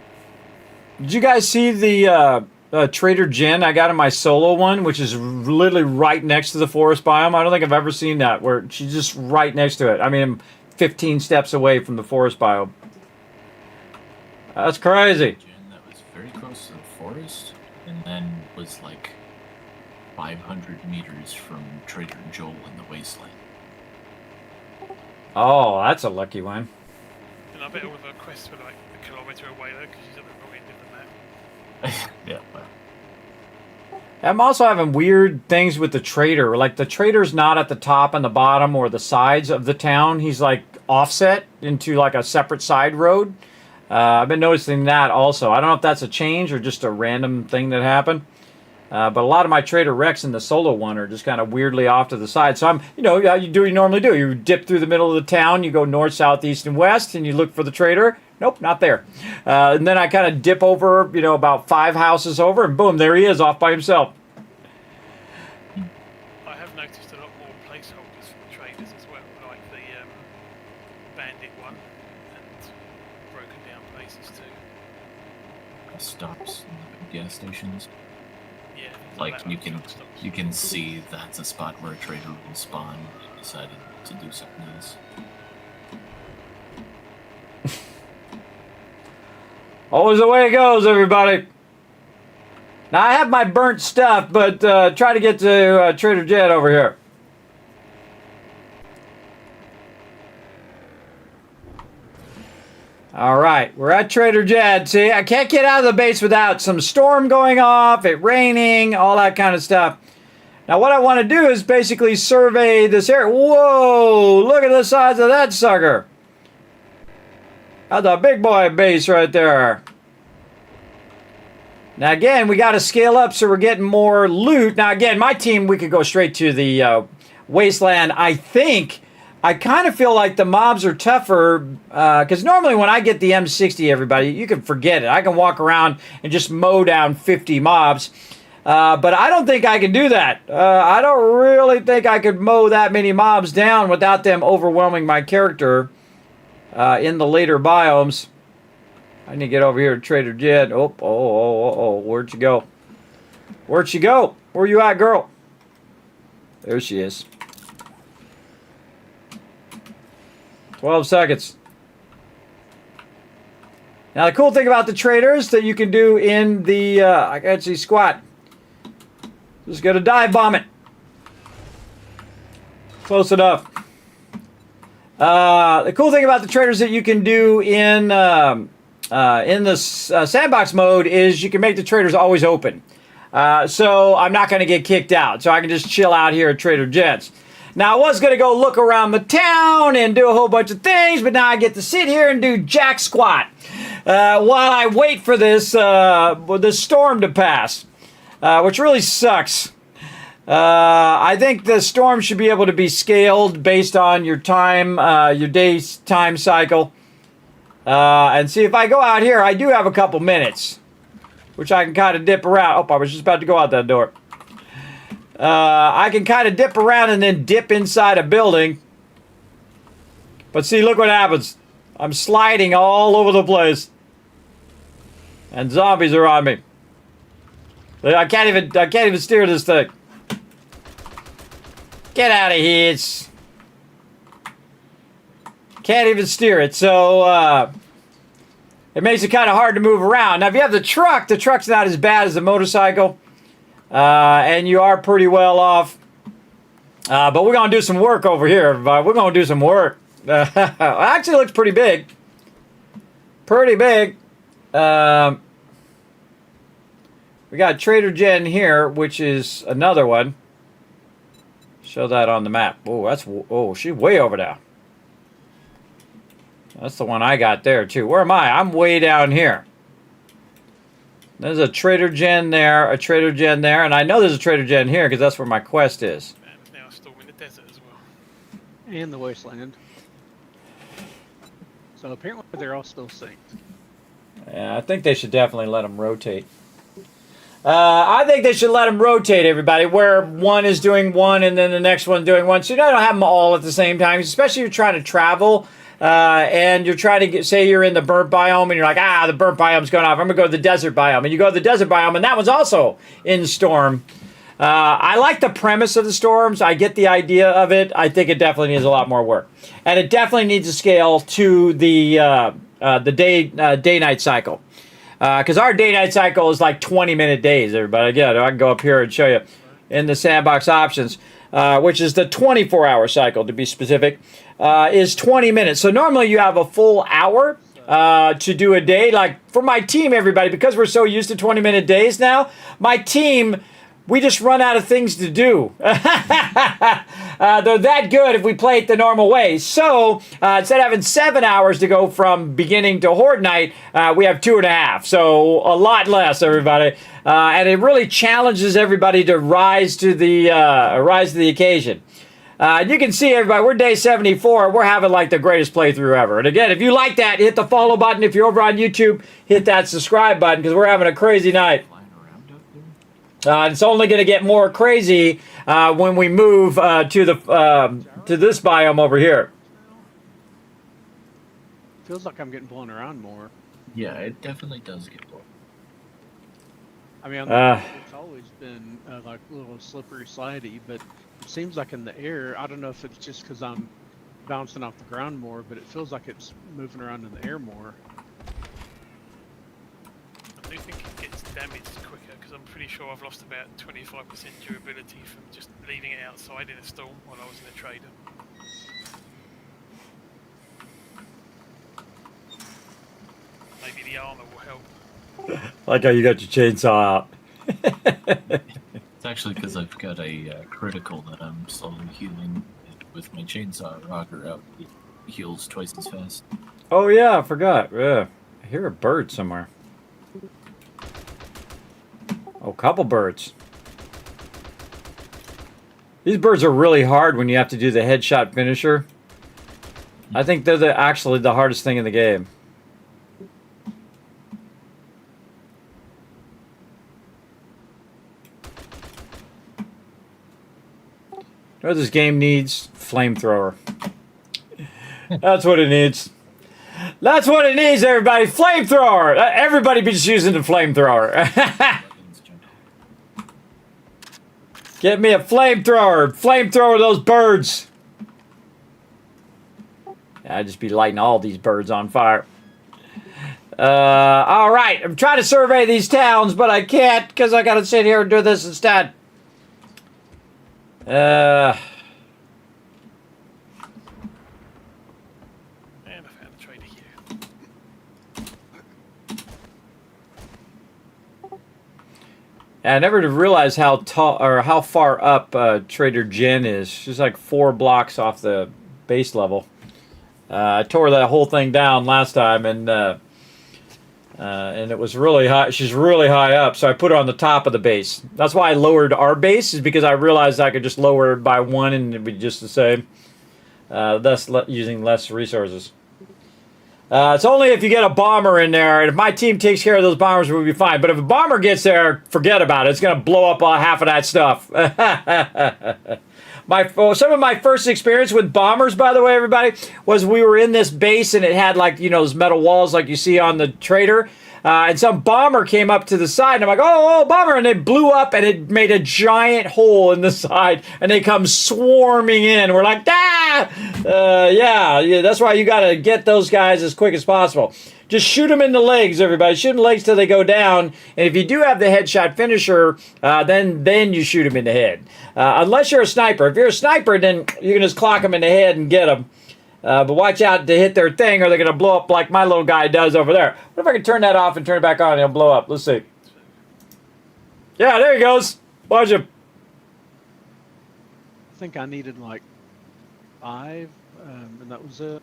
Did you guys see the Trader Jen I got in my solo one, which is literally right next to the forest biome? I don't think I've ever seen that, where she's just right next to it. I mean, I'm 15 steps away from the forest biome. That's crazy. That was very close to the forest, and then was like 500 meters from Trader Joel in the wasteland. Oh, that's a lucky one. And I bet all of her quests were like a kilometre away though, because she's at the wrong end of the map. Yeah. Well. I'm also having weird things with the trader. Like, the trader's not at the top and the bottom or the sides of the town. He's, like, offset into, like, a separate side road. I've been noticing that also. I don't know if that's a change or just a random thing that happened. But a lot of my Trader Wrecks in the solo one are just kind of weirdly off to the side. So I'm, you know, you do what you normally do. You dip through the middle of the town, you go north, south, east, and west, and you look for the trader. Nope, not there. And then I kind of dip over, you know, about 5 houses over, and boom, there he is off by himself. I have noticed a lot more placeholders for the traders as well, like the bandit one and broken down places too. Stops in the gas stations. Yeah. Like you can see that's a spot where a trader will spawn and decided to do something else. Always the way it goes, everybody. Now I have my burnt stuff, but try to get to Trader Jed over here. All right, we're at Trader Jed. See, I can't get out of the base without some storm going off, it raining, all that kind of stuff. Now what I want to do is basically survey this area. Whoa, look at the size of that sucker. That's a big boy base right there. Now again, we got to scale up so we're getting more loot. Now again, my team, we could go straight to the wasteland. I kind of feel like the mobs are tougher because normally when I get the M60, everybody, you can forget it. I can walk around and just mow down 50 mobs. But I don't think I can do that. I don't really think I could mow that many mobs down without them overwhelming my character in the later biomes. I need to get over here to Trader Jed. Oh, where'd you go? Where'd she go? Where you at, girl? There she is. 12 seconds. Now, the cool thing about the traders that you can do in the... I can see squat. Just got to dive bomb it. Close enough. The cool thing about the traders that you can do in the sandbox mode is you can make the traders always open. So I'm not going to get kicked out. So I can just chill out here at Trader Jed's. Now, I was going to go look around the town and do a whole bunch of things, but now I get to sit here and do jack squat while I wait for this storm to pass, which really sucks. I think the storm should be able to be scaled based on your time, your day's time cycle. And see, if I go out here, I do have a couple minutes, which I can kind of dip around. Oh, I was just about to go out that door. I can kind of dip around and then dip inside a building. But see, look what happens. I'm sliding all over the place. And zombies are on me. I can't even steer this thing. Get out of here. Can't even steer it. So, it makes it kind of hard to move around. Now, if you have the truck's not as bad as the motorcycle. And you are pretty well off. But we're going to do some work over here. We're going to do some work. Actually, it looks pretty big. Pretty big. We got Trader Jed here, which is another one. Show that on the map. Oh, she's way over there. That's the one I got there, too. Where am I? I'm way down here. There's a Trader Jed there, a Trader Jed there, and I know there's a Trader Jed here because that's where my quest is. And now storming the desert as well. And the wasteland. So apparently they're all still synced. Yeah, I think they should definitely let them rotate. I think they should let them rotate, everybody, where one is doing one and then the next one doing one. So you don't have them all at the same time, especially if you're trying to travel. And you're trying to say you're in the burnt biome and you're like, the burnt biome's going off. I'm going to go to the desert biome. And you go to the desert biome and that one's also in storm. I like the premise of the storms. I get the idea of it. I think it definitely needs a lot more work. And it definitely needs to scale to the day-night cycle. Because our day-night cycle is like 20-minute days, everybody. Again, I can go up here and show you in the sandbox options, which is the 24-hour cycle to be specific. Is 20 minutes. So normally you have a full hour to do a day. Like for my team, everybody, because we're so used to 20-minute days now, my team, we just run out of things to do. They're that good if we play it the normal way. So instead of having 7 hours to go from beginning to horde night, we have 2.5. So a lot less, everybody. And it really challenges everybody to rise to the occasion. You can see, everybody, we're day 74. We're having, like, the greatest playthrough ever. And, again, if you like that, hit the follow button. If you're over on YouTube, hit that subscribe button because we're having a crazy night. It's only going to get more crazy when we move to this biome over here. Feels like I'm getting blown around more. Yeah, it definitely does get blown. I mean, it's always been like a little slippery, slidey, but it seems like in the air. I don't know if it's just because I'm bouncing off the ground more, but it feels like it's moving around in the air more. I do think it gets damaged quicker because I'm pretty sure I've lost about 25% durability from just leaving it outside in a storm while I was in a trader. Maybe the armor will help. Like how you got your chainsaw out. It's actually because I've got a critical that I'm slowly healing. With my chainsaw rocker out, it heals twice as fast. Oh yeah, I forgot. Yeah, I hear a bird somewhere. Oh, couple birds. These birds are really hard when you have to do the headshot finisher. I think they're actually the hardest thing in the game. You know what this game needs? Flamethrower. That's what it needs. That's what it needs, everybody. Flamethrower. Everybody be just using the flamethrower. Get me a flamethrower. Flamethrower those birds. I'd just be lighting all these birds on fire. All right. I'm trying to survey these towns, but I can't because I got to sit here and do this instead. And I found a trader here. I never realized how tall or how far up Trader Jen is. She's like 4 blocks off the base level. I tore that whole thing down last time, and it was really high. She's really high up, so I put her on the top of the base. That's why I lowered our base, is because I realized I could just lower it by 1 and it'd be just the same. Thus using less resources. It's only if you get a bomber in there, and if my team takes care of those bombers, we'll be fine. But if a bomber gets there, forget about it. It's going to blow up half of that stuff. Some of my first experience with bombers, by the way, everybody, was we were in this base and it had like, you know, those metal walls like you see on the trader. And some bomber came up to the side and I'm like, oh, bomber. And it blew up and it made a giant hole in the side and they come swarming in. We're like, yeah, that's why you got to get those guys as quick as possible. Just shoot them in the legs, everybody. Shoot in the legs till they go down. And if you do have the headshot finisher, then you shoot them in the head. Unless you're a sniper. If you're a sniper, then you can just clock them in the head and get them. But watch out to hit their thing or they're going to blow up like my little guy does over there. What if I can turn that off and turn it back on and it'll blow up? Let's see. Yeah, there he goes. Watch him. I think I needed like 5, and that was it.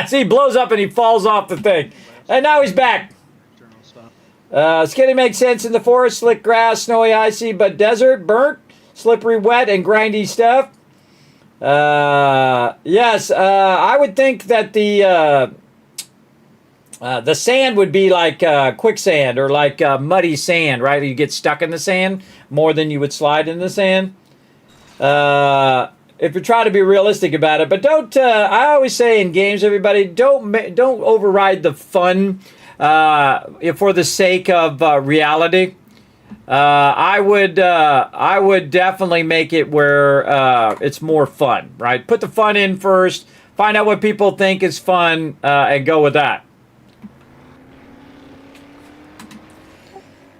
See, he blows up and he falls off the thing. And now he's back. Skinny makes sense in the forest. Slick grass, snowy, icy, but desert, burnt, slippery, wet, and grindy stuff. Yes, I would think that the sand would be like quicksand or like muddy sand, right? You get stuck in the sand more than you would slide in the sand. If you try to be realistic about it, but don't. I always say in games, everybody, don't override the fun for the sake of reality. I would definitely make it where it's more fun, right? Put the fun in first. Find out what people think is fun, and go with that.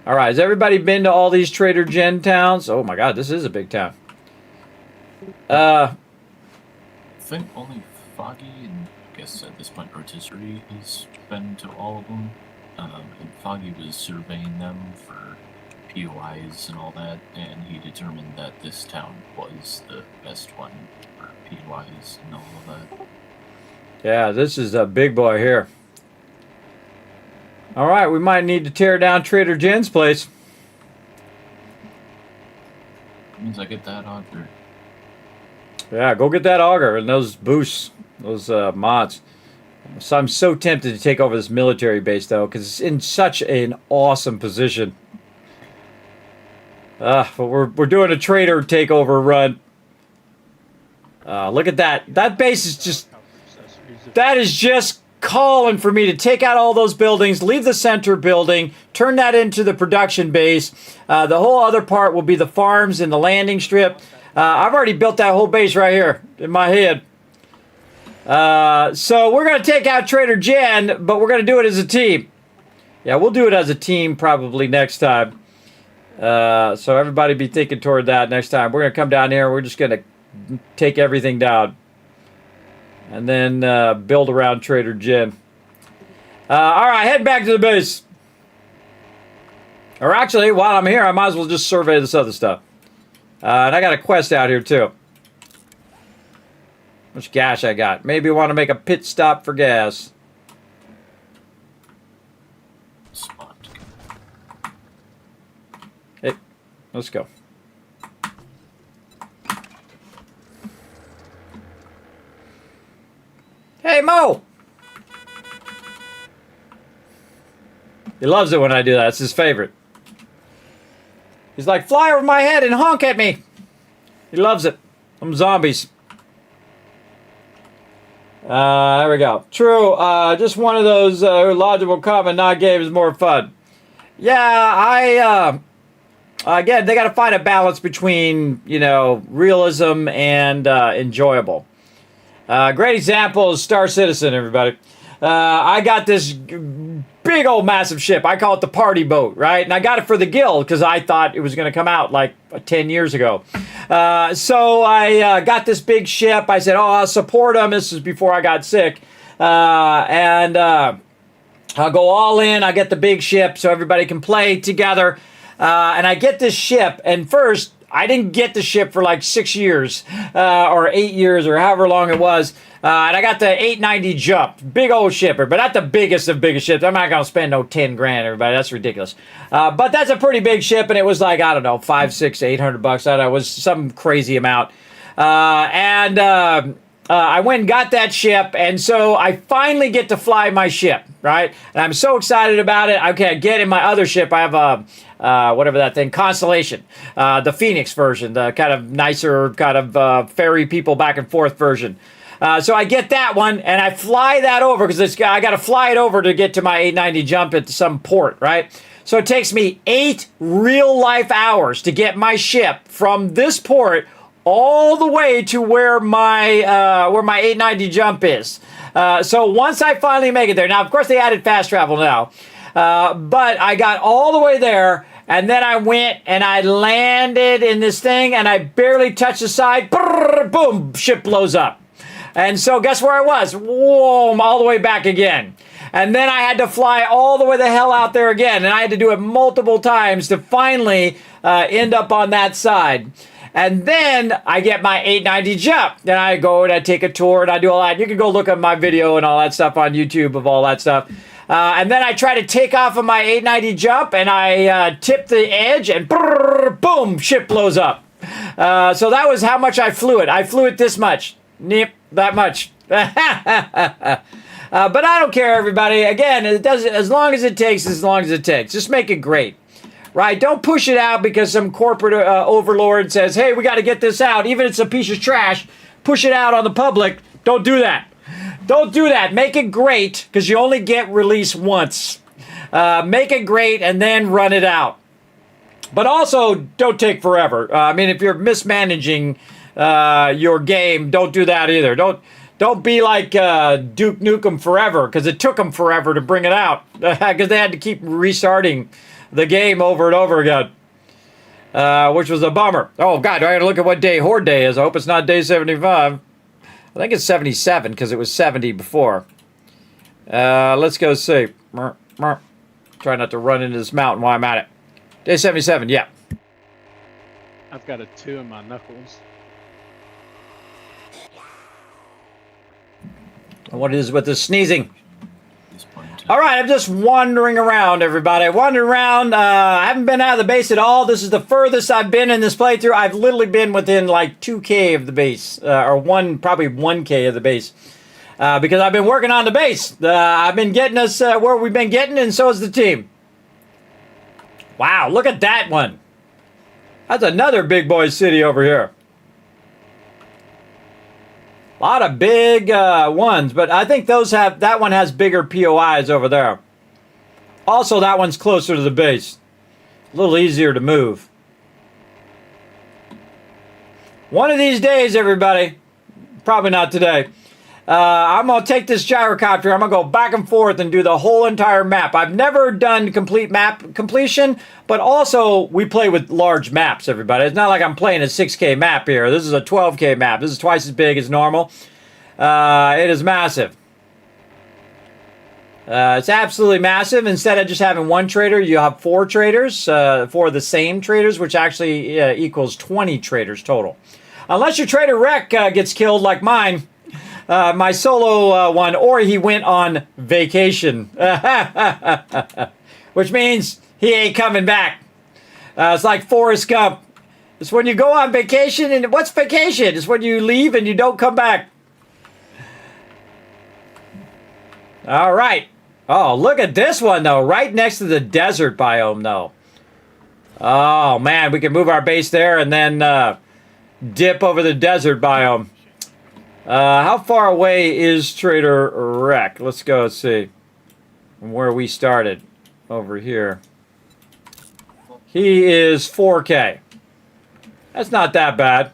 All right, has everybody been to all these Trader Jen towns? Oh my God, this is a big town. I think only Foggy and I guess at this point Rotisserie has been to all of them. And Foggy was surveying them for POIs and all that, and he determined that this town was the best one for POIs and all of that. Yeah, this is a big boy here. All right, we might need to tear down Trader Jen's place. Means I get that auger. Yeah, go get that auger and those boosts, those mods. So I'm so tempted to take over this military base, though, because it's in such an awesome position. But we're doing a trader takeover run. Look at that. That base is just... That is just calling for me to take out all those buildings, leave the center building, turn that into the production base. The whole other part will be the farms and the landing strip. I've already built that whole base right here in my head. So we're going to take out Trader Jen, but we're going to do it as a team. Yeah, we'll do it as a team probably next time. So everybody be thinking toward that next time. We're going to come down here. We're just going to take everything down. And then build around Trader Jen. All right, head back to the base. Or actually, while I'm here, I might as well just survey this other stuff. And I got a quest out here, too. How much gas I got? Maybe want to make a pit stop for gas. Hey, let's go. Hey, Mo! He loves it when I do that. It's his favorite. He's like, fly over my head and honk at me. He loves it. I'm zombies. There we go. True. Just one of those logical comment not game is more fun. Yeah, again, they got to find a balance between, you know, realism and enjoyable. Great example is Star Citizen, everybody. I got this big old massive ship. I call it the party boat, right? And I got it for the guild because I thought it was going to come out like 10 years ago. So I got this big ship. I said, oh, I'll support them. This is before I got sick. And I'll go all in. I get the big ship so everybody can play together. And I get this ship. And first, I didn't get the ship for like 6 years or 8 years or however long it was. And I got the 890 jump. Big old shipper, but not the biggest of biggest ships. I'm not going to spend no 10 grand, everybody. That's ridiculous. But that's a pretty big ship, and it was like, I don't know, 500, 600, 800 bucks. I don't know, it was some crazy amount. I went and got that ship, and so I finally get to fly my ship, right? And I'm so excited about it. Okay, I get in my other ship. I have a, whatever that thing, Constellation, the Phoenix version, the kind of nicer, kind of ferry people back and forth version. So I get that one, and I fly that over, because I got to fly it over to get to my 890 jump at some port, right? So it takes me 8 real-life hours to get my ship from this port all the way to where my 890 jump is. So once I finally make it there, now, of course, they added fast travel now, but I got all the way there, and then I went and I landed in this thing, and I barely touched the side. Brrr, boom, ship blows up. And so guess where I was? Whoa, all the way back again. And then I had to fly all the way the hell out there again. And I had to do it multiple times to finally end up on that side. And then I get my 890 jump. Then I go and I take a tour and I do all that. You can go look at my video and all that stuff on YouTube of all that stuff. And then I try to take off of my 890 jump and I tip the edge and brrr, boom, ship blows up. So that was how much I flew it. I flew it this much. Nip, that much. But I don't care, everybody. Again, it does as long as it takes, as long as it takes. Just make it great, right? Don't push it out because some corporate overlord says, "Hey, we got to get this out, even if it's a piece of trash." Push it out on the public. Don't do that. Don't do that. Make it great because you only get release once. Make it great and then run it out. But also, don't take forever. I mean, if you're mismanaging your game, don't do that either. Don't be like Duke Nukem Forever, because it took them forever to bring it out because they had to keep restarting the game over and over again, which was a bummer. Oh God, I gotta look at what day Horde Day is. I hope it's not day 75. I think it's 77 because it was 70 before. Let's go see. Try not to run into this mountain while I'm at it. Day 77, yeah. I've got a 2 in my knuckles. What is with the sneezing? All right, I'm just wandering around, everybody. Wandering around. I haven't been out of the base at all. This is the furthest I've been in this playthrough. I've literally been within like 2K of the base, or probably 1K of the base, because I've been working on the base. I've been getting us where we've been getting, and so is the team. Wow, look at that one. That's another big boy city over here. A lot of big ones, but I think that one has bigger POIs over there. Also, that one's closer to the base. A little easier to move. One of these days, everybody. Probably not today. I'm going to take this gyrocopter. I'm going to go back and forth and do the whole entire map. I've never done complete map completion, but also we play with large maps, everybody. It's not like I'm playing a 6K map here. This is a 12K map. This is twice as big as normal. It is massive. It's absolutely massive. Instead of just having one trader, you have 4 traders, 4 of the same traders, which actually equals 20 traders total. Unless your trader wreck gets killed like mine. My solo one, or he went on vacation. Which means he ain't coming back. It's like Forrest Gump. It's when you go on vacation, and what's vacation? It's when you leave and you don't come back. All right. Oh, look at this one, though. Right next to the desert biome, though. Oh, man. We can move our base there and then dip over the desert biome. How far away is Trader Wreck? Let's go see. From where we started. Over here. He is 4K. That's not that bad.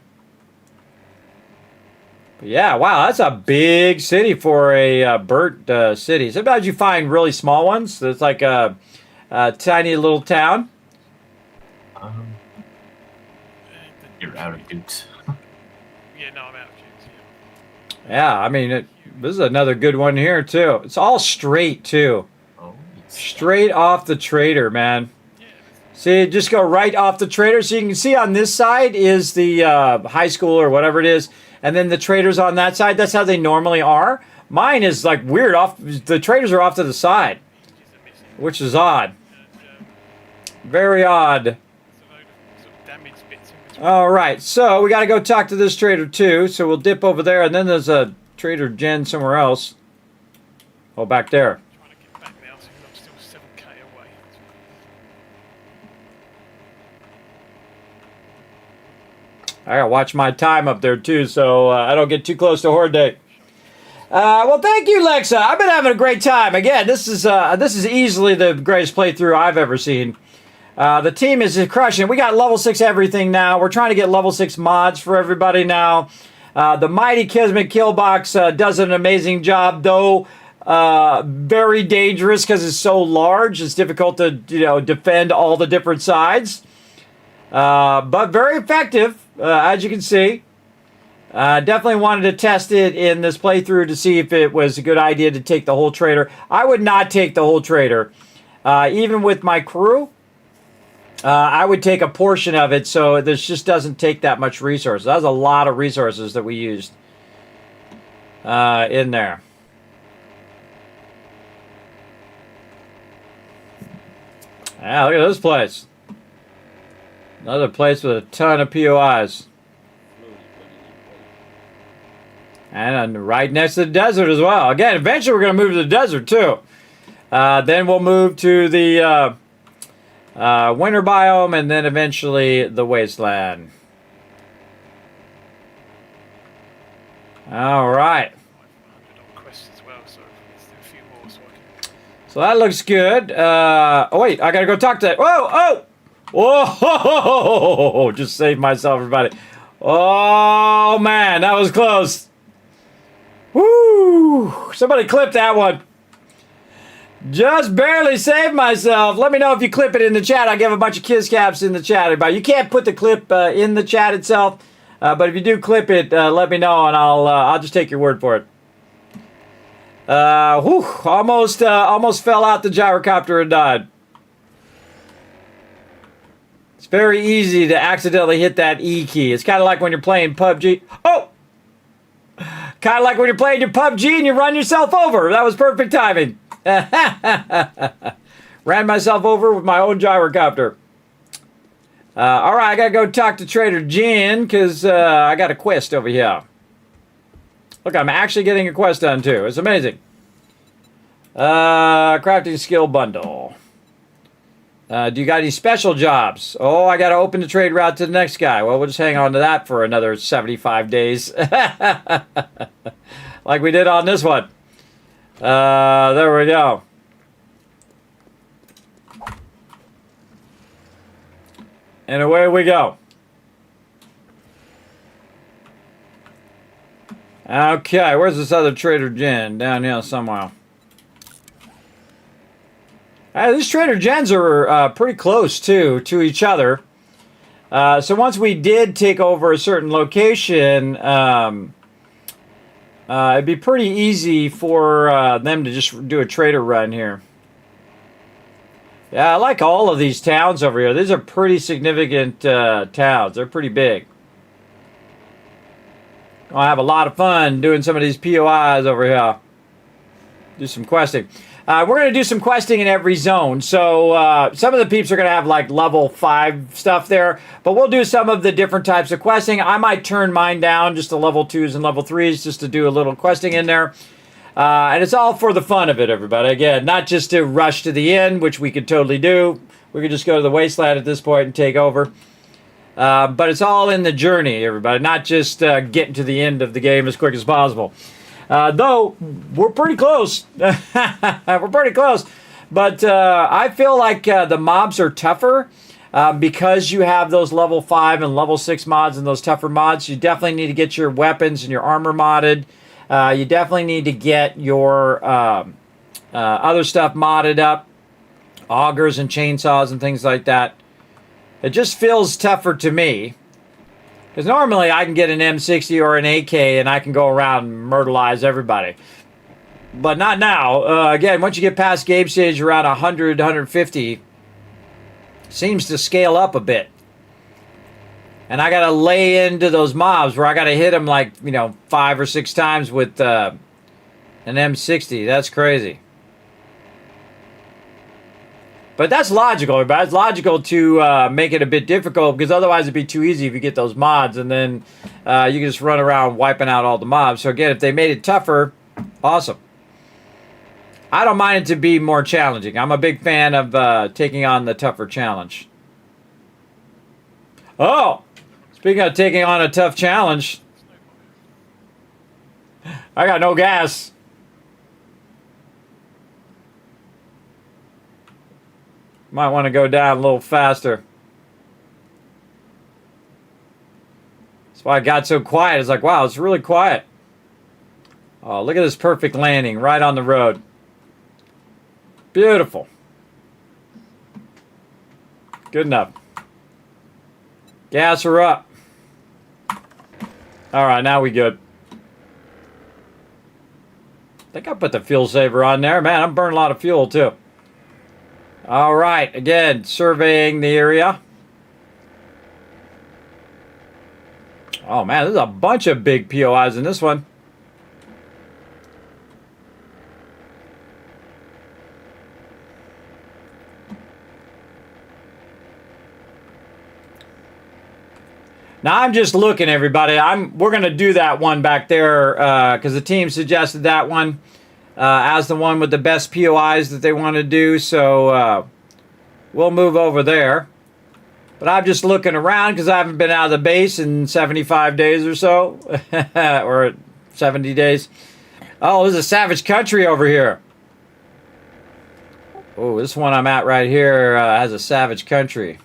But yeah, wow, that's a big city for a burnt city. Sometimes you find really small ones. It's like a tiny little town. You're out of dukes. Yeah, no, I'm out of dukes. Yeah, I mean, this is another good one here, too. It's all straight, too. Straight off the trader, man. See, just go right off the trader. So you can see on this side is the high school or whatever it is. And then the traders on that side, that's how they normally are. Mine is like weird. The traders are off to the side, which is odd. Very odd. All right, so we got to go talk to this trader too. So we'll dip over there, and then there's a trader Jen somewhere else. Oh, back there. I gotta watch my time up there too, so I don't get too close to Horde Day. Well, thank you, Lexa. I've been having a great time. Again, this is easily the greatest playthrough I've ever seen. The team is crushing. We got level 6 everything now. We're trying to get level 6 mods for everybody now. The mighty Kismet Killbox does an amazing job, though very dangerous because it's so large. It's difficult to defend all the different sides, but very effective. As you can see, definitely wanted to test it in this playthrough to see if it was a good idea to take the whole trader. I would not take the whole trader. Even with my crew, I would take a portion of it, so this just doesn't take that much resources. That was a lot of resources that we used in there. Yeah, look at this place. Another place with a ton of POIs. And right next to the desert as well. Again, eventually we're going to move to the desert too. Then we'll move to the winter biome and then eventually the wasteland. All right. So that looks good. Oh, wait, I got to go talk to... Whoa, oh! Whoa! Just saved myself, everybody. Oh, man, that was close. Woo! Somebody clip that one. Just barely saved myself. Let me know if you clip it in the chat. I give a bunch of kiss caps in the chat, everybody. You can't put the clip in the chat itself, but if you do clip it, let me know, and I'll just take your word for it. Almost fell out the gyrocopter and died. It's very easy to accidentally hit that E key. It's kind of like when you're playing PUBG. Oh! Kind of like when you're playing your PUBG and you run yourself over. That was perfect timing. Ran myself over with my own gyrocopter. All right, I got to go talk to Trader Jen because I got a quest over here. Look, I'm actually getting a quest done too. It's amazing. Crafting skill bundle. Do you got any special jobs? Oh, I got to open the trade route to the next guy. Well, we'll just hang on to that for another 75 days. Like we did on this one. There we go. And away we go. Okay, where's this other Trader Jen? Down here somewhere. These Trader Jens are pretty close, too, to each other. So once we did take over a certain location, it'd be pretty easy for them to just do a trader run here. Yeah, I like all of these towns over here. These are pretty significant towns. They're pretty big. Gonna have a lot of fun doing some of these POIs over here. Do some questing. We're going to do some questing in every zone. So some of the peeps are going to have like level 5 stuff there. But we'll do some of the different types of questing. I might turn mine down just to level 2s and level 3s just to do a little questing in there. And it's all for the fun of it, everybody. Again, not just to rush to the end, which we could totally do. We could just go to the wasteland at this point and take over. But it's all in the journey, everybody. Not just getting to the end of the game as quick as possible. Though, we're pretty close. We're pretty close. But I feel like the mobs are tougher because you have those level 5 and level 6 mods and those tougher mods. You definitely need to get your weapons and your armor modded. You definitely need to get your other stuff modded up. Augers and chainsaws and things like that. It just feels tougher to me. Because normally I can get an M60 or an AK and I can go around and myrtleize everybody. But not now. Again, once you get past game stage around 100, 150, seems to scale up a bit. And I got to lay into those mobs where I got to hit them like, 5 or 6 times with an M60. That's crazy. But that's logical, everybody. It's logical to make it a bit difficult because otherwise it'd be too easy if you get those mods and then you can just run around wiping out all the mobs. So again, if they made it tougher, awesome. I don't mind it to be more challenging. I'm a big fan of taking on the tougher challenge. Oh, speaking of taking on a tough challenge, I got no gas. Might want to go down a little faster. That's why I got so quiet. It's like, wow, it's really quiet. Oh, look at this perfect landing right on the road. Beautiful. Good enough. Gas her up. All right, now we good. I think I put the fuel saver on there. Man, I'm burning a lot of fuel too. All right, again, surveying the area. Oh man, there's a bunch of big POIs in this one. Now I'm just looking, everybody. We're gonna do that one back there because the team suggested that one. As the one with the best POIs that they want to do, so we'll move over there. But I'm just looking around because I haven't been out of the base in 75 days or so, or 70 days. Oh, there's a savage country over here. Oh, this one I'm at right here has a savage country.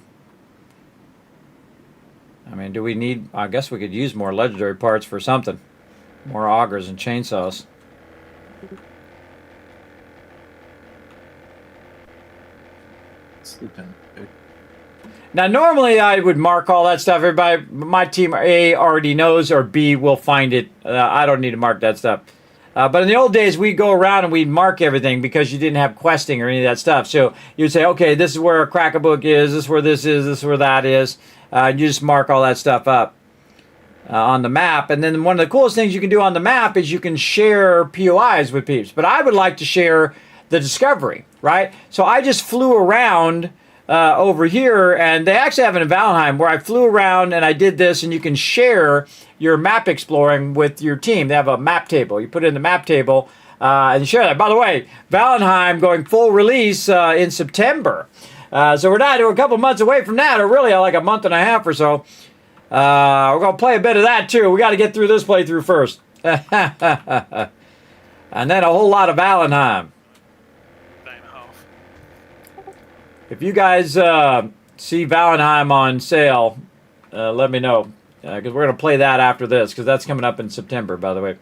I mean, do we need... I guess we could use more legendary parts for something. More augers and chainsaws. Now, normally I would mark all that stuff. Everybody, my team A already knows, or B will find it. I don't need to mark that stuff. But in the old days, we'd go around and we'd mark everything because you didn't have questing or any of that stuff. So you'd say, okay, this is where a crack-a-book is, this is where this is where that is. You just mark all that stuff up on the map. And then one of the coolest things you can do on the map is you can share POIs with peeps. But I would like to share the discovery, right? So I just flew around over here, and they actually have it in Valheim where I flew around and I did this, and you can share your map exploring with your team. They have a map table. You put it in the map table and share that. By the way, Valheim going full release in September. So we're a couple months away from that, or really like a month and a half or so. We're going to play a bit of that too. We got to get through this playthrough first. And then a whole lot of Valheim. If you guys see Valheim on sale, let me know. Because we're going to play that after this, because that's coming up in September, by the way.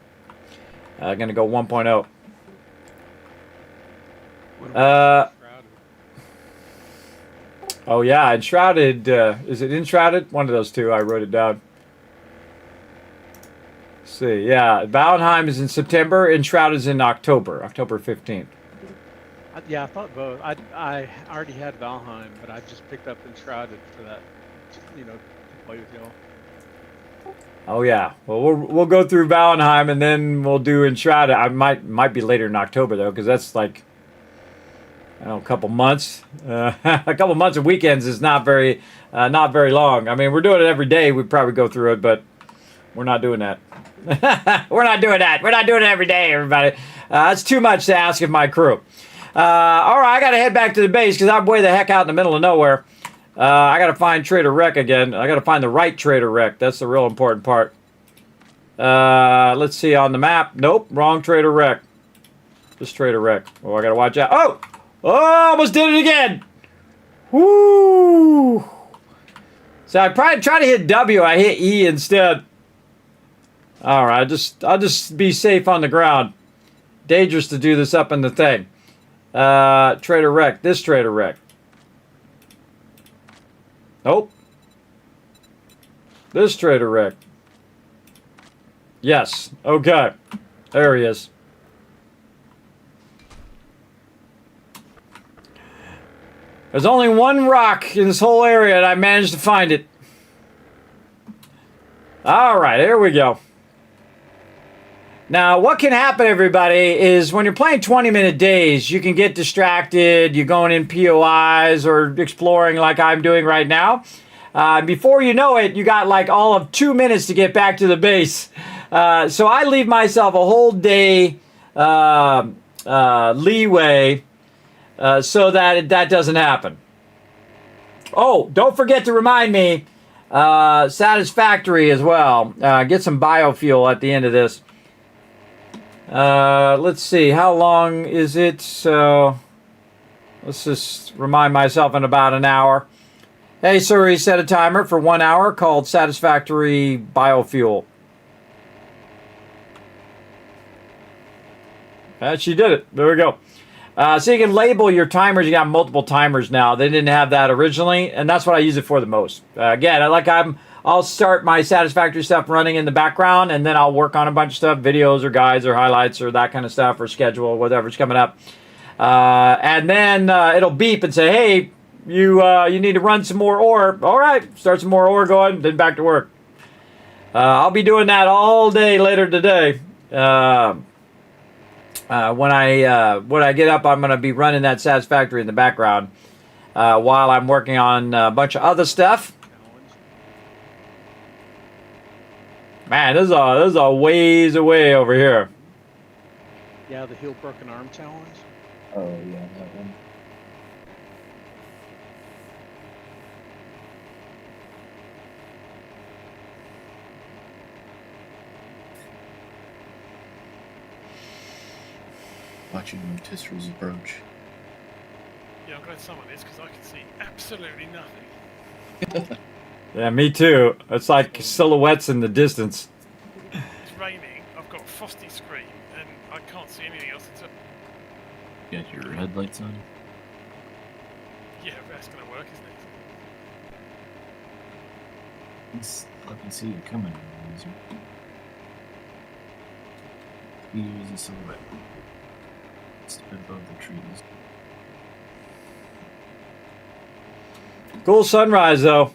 Going to go 1.0. Oh yeah, Enshrouded. Is it Enshrouded? One of those two. I wrote it down. Let's see, yeah, Valheim is in September. Enshrouded is in October 15th. Yeah, I thought both. I already had Valheim, but I just picked up Enshrouded for that, to play with y'all. Oh yeah, well we'll go through Valheim and then we'll do Enshrouded. I might be later in October though, because that's like, I don't know, a couple months. A couple months of weekends is not very long. I mean, we're doing it every day. We'd probably go through it, but we're not doing that. We're not doing that. We're not doing it every day, everybody. That's too much to ask of my crew. All right, I got to head back to the base because I'm way the heck out in the middle of nowhere. I got to find Trader Rec again. I got to find the right Trader Rec. That's the real important part. Let's see on the map. Nope, wrong Trader Rec. This Trader Rec. Oh, I got to watch out. Oh, almost did it again. Woo! So I probably try to hit W. I hit E instead. All right, I'll just be safe on the ground. Dangerous to do this up in the thing. Trader Rec. This Trader Rec. Nope. This Trader Rec. Yes. Okay. There he is. There's only one rock in this whole area and I managed to find it. Alright, here we go. Now, what can happen, everybody, is when you're playing 20-minute days, you can get distracted. You're going in POIs or exploring like I'm doing right now. Before you know it, you got like all of 2 minutes to get back to the base. So I leave myself a whole day leeway so that that doesn't happen. Oh, don't forget to remind me, Satisfactory as well. Get some biofuel at the end of this. Let's see, how long is it? So let's just remind myself in about an hour. Hey Siri, set a timer for 1 hour called Satisfactory Biofuel. She did it. There we go. So you can label your timers. You got multiple timers now. They didn't have that originally, and that's what I use it for the most. Again, I'll start my Satisfactory stuff running in the background, and then I'll work on a bunch of stuff, videos or guides or highlights or that kind of stuff, or schedule, whatever's coming up. And then it'll beep and say, hey, you need to run some more ore. All right, start some more ore going, then back to work. I'll be doing that all day later today. When I get up, I'm going to be running that Satisfactory in the background while I'm working on a bunch of other stuff. Man, this is a ways away over here. Yeah, the Heal Broken Arm challenge. Oh, yeah, that one. Watching Rotisserie's approach. Yeah, I'm glad someone is, because I can see absolutely nothing. Yeah, me too. It's like silhouettes in the distance. It's raining, I've got a frosty screen, and I can't see anything else. You got your headlights on? Yeah, that's going to work, isn't it? I can see it coming. You use a silhouette. It's above the trees. Cool sunrise, though.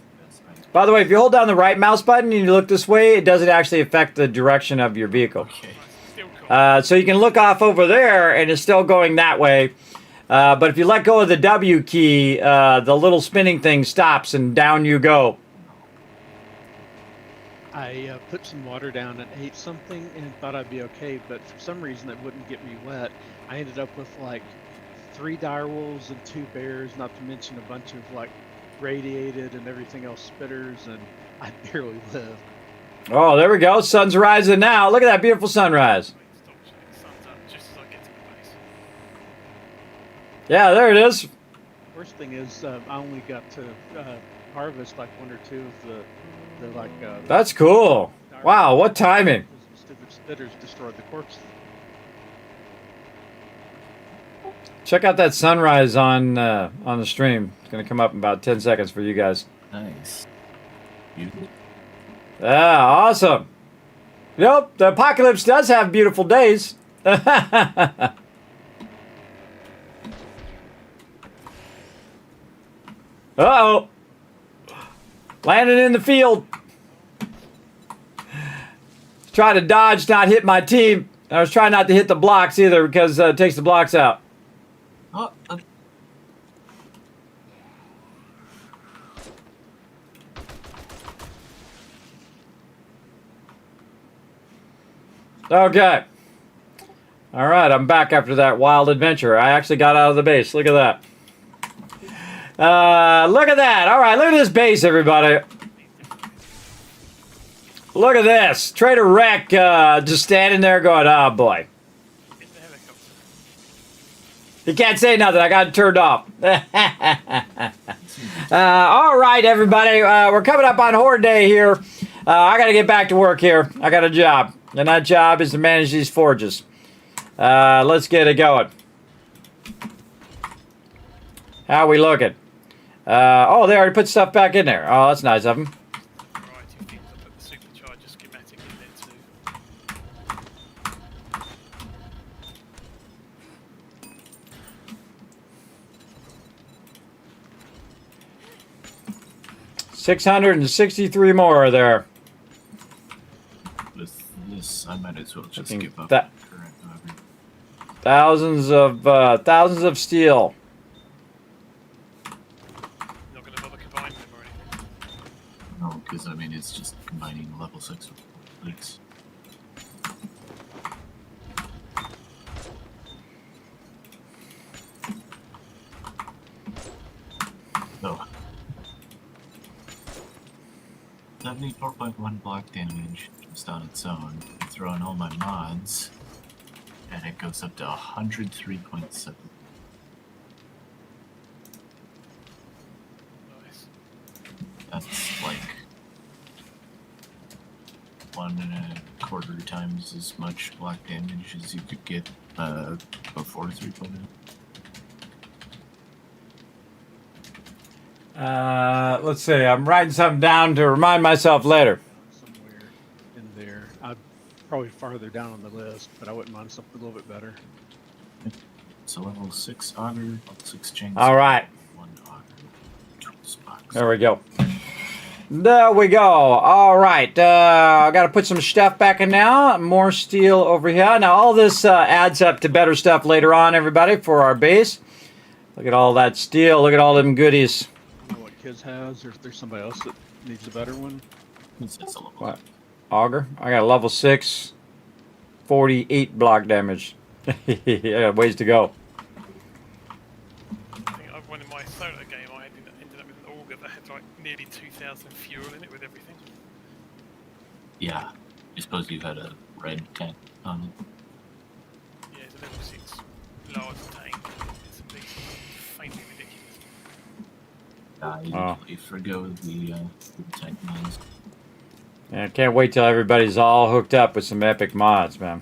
By the way, if you hold down the right mouse button and you look this way, it doesn't actually affect the direction of your vehicle. Okay. So you can look off over there, and it's still going that way. But if you let go of the W key, the little spinning thing stops, and down you go. I put some water down and ate something and thought I'd be okay, but for some reason it wouldn't get me wet. I ended up with like 3 direwolves and 2 bears, not to mention a bunch of like radiated and everything else spitters, and I barely live. Oh, there we go. Sun's rising now. Look at that beautiful sunrise. Yeah, there it is. Worst thing is, I only got to harvest like 1 or 2 of the like. That's cool. Wow, what timing. The stupid spitters destroyed the corpses. Check out that sunrise on the stream. It's gonna come up in about 10 seconds for you guys. Nice. Beautiful. Yeah, awesome. Yep, the apocalypse does have beautiful days. Uh-oh. Landing in the field. Try to dodge, not hit my team. I was trying not to hit the blocks either because it takes the blocks out. Oh, Okay. All right, I'm back after that wild adventure. I actually got out of the base. Look at that. Look at that. All right, look at this base, everybody. Look at this. Trader Wreck just standing there going, oh, boy. He can't say nothing. I got it turned off. All right, everybody. We're coming up on Horde Day here. I got to get back to work here. I got a job, and that job is to manage these forges. Let's get it going. How we looking? Oh, they already put stuff back in there. Oh, that's nice of them. $663 more are there. With this, I might as well just give up. Thousands of steel. Not going to bother combining them or anything. No, because I mean it's just combining level 6 with 6. So 74.1 block damage just on its own. I throw in all my mods, and it goes up to 103.7. Nice. That's like 1.25 times as much block damage as you could get before 3.0. Let's see. I'm writing something down to remind myself later. Somewhere in there. I'm probably farther down on the list, but I wouldn't mind something a little bit better. So level 6 auger, level 6 chainsaw. All right. 1 auger, tools box. There we go. There we go. All right. I got to put some stuff back in now. More steel over here. Now, all this adds up to better stuff later on, everybody, for our base. Look at all that steel. Look at all them goodies. I don't know what Kiz has, or if there's somebody else that needs a better one. What? Auger? I got a level 6, 48 block damage. I got ways to go. I think I've won in my solo game. I ended up with an auger that had like nearly 2,000 fuel in it with everything. Yeah. I suppose you had a red tank on it. Yeah, it's a level 6 large tank. It's a big, faintly ridiculous. I usually forgo the tank mods. Yeah, I can't wait till everybody's all hooked up with some epic mods, man.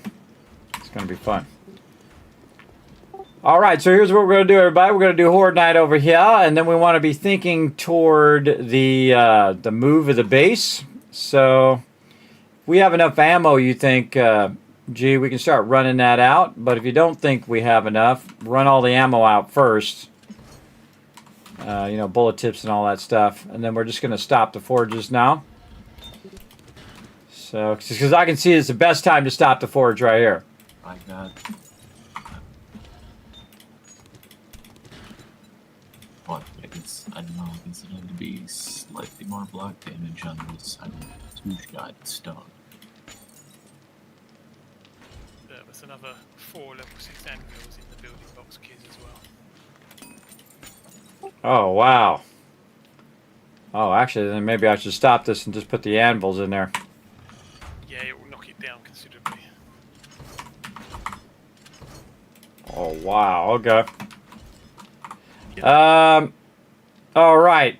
It's going to be fun. All right, so here's what we're going to do, everybody. We're going to do Horde Night over here, and then we want to be thinking toward the move of the base. So if we have enough ammo, you think, gee, we can start running that out. But if you don't think we have enough, run all the ammo out first. You know, bullet tips and all that stuff. And then we're just going to stop the forges now. So, because I can see it's the best time to stop the forge right here. I got... What? I don't know, I guess it had to be slightly more block damage on this. I'm 2-shot stone. There's another 4 level 6 anvils in the building box, Kiz, as well. Oh, wow. Oh, actually, then maybe I should stop this and just put the anvils in there. Yeah, it will knock it down considerably. Oh, wow. Okay. All right.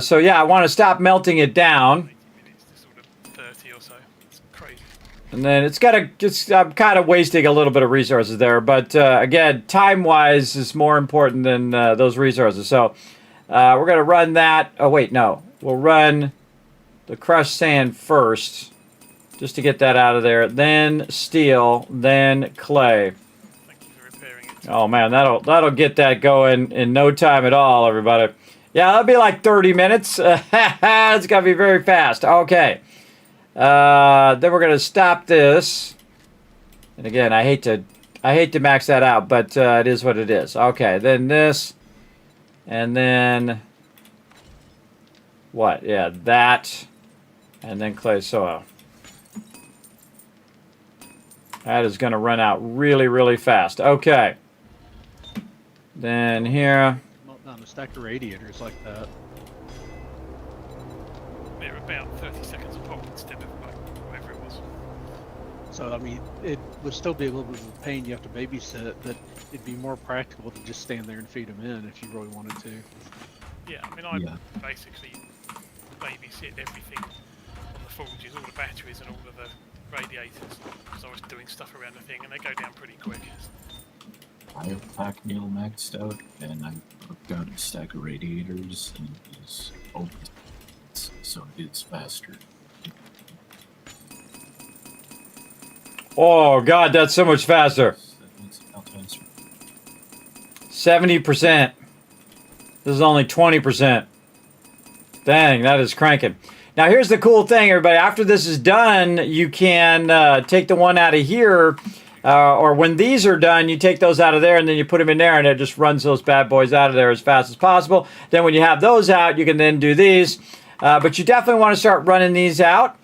So, yeah, I want to stop melting it down. 80 minutes to sort of 30 or so. It's crazy. And then I'm kind of wasting a little bit of resources there. But, again, time-wise is more important than those resources. So, we're going to run that. Oh, wait, no. We'll run the crushed sand first, just to get that out of there. Then steel, then clay. Thank you for repairing it. Oh, man, that'll get that going in no time at all, everybody. Yeah, that'll be like 30 minutes. It's going to be very fast. Okay. Then we're going to stop this. And again, I hate to max that out, but it is what it is. Okay, then this. And then what? Yeah, that. And then clay soil. That is going to run out really, really fast. Okay. Then here. Melt down a stack of radiators like that. They're about 30 seconds a pop instead of like whatever it was. So, I mean, it would still be a little bit of a pain. You have to babysit, but it'd be more practical to just stand there and feed them in if you really wanted to. Yeah, I mean, I basically babysit everything on the forges, all the batteries and all of the radiators, because I was doing stuff around the thing, and they go down pretty quick. I have pack meal maxed out, and I hooked out a stack of radiators, and it was open, so it's faster. Oh, God, that's so much faster. 70%. This is only 20%. Dang, that is cranking. Now, here's the cool thing, everybody. After this is done, you can take the one out of here, or when these are done, you take those out of there, and then you put them in there, and it just runs those bad boys out of there as fast as possible. Then when you have those out, you can then do these. But you definitely want to start running these out.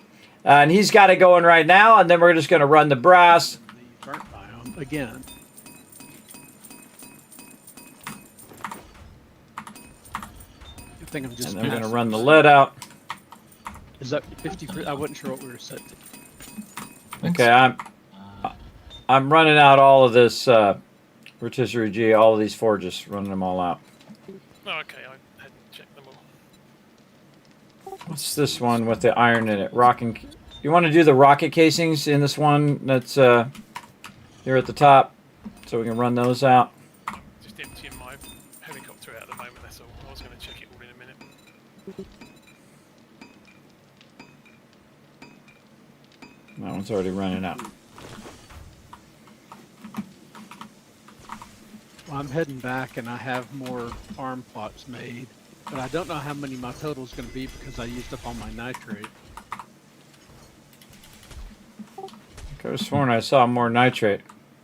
And he's got it going right now, and then we're just going to run the brass. The burnt biome again. I think I'm just. And then we're going to run the lead out. Is that 50%? I wasn't sure what we were set to. Okay, I'm running out all of this rotisserie G, all of these forges, running them all out. Oh, okay, I hadn't checked them all. What's this one with the iron in it? You want to do the rocket casings in this one that's here at the top, so we can run those out. Just emptying my helicopter out at the moment, that's all. I was going to check it all in a minute. That one's already running out. Well, I'm heading back, and I have more farm plots made, but I don't know how many my total is going to be because I used up all my nitrate. I could have sworn I saw more nitrate.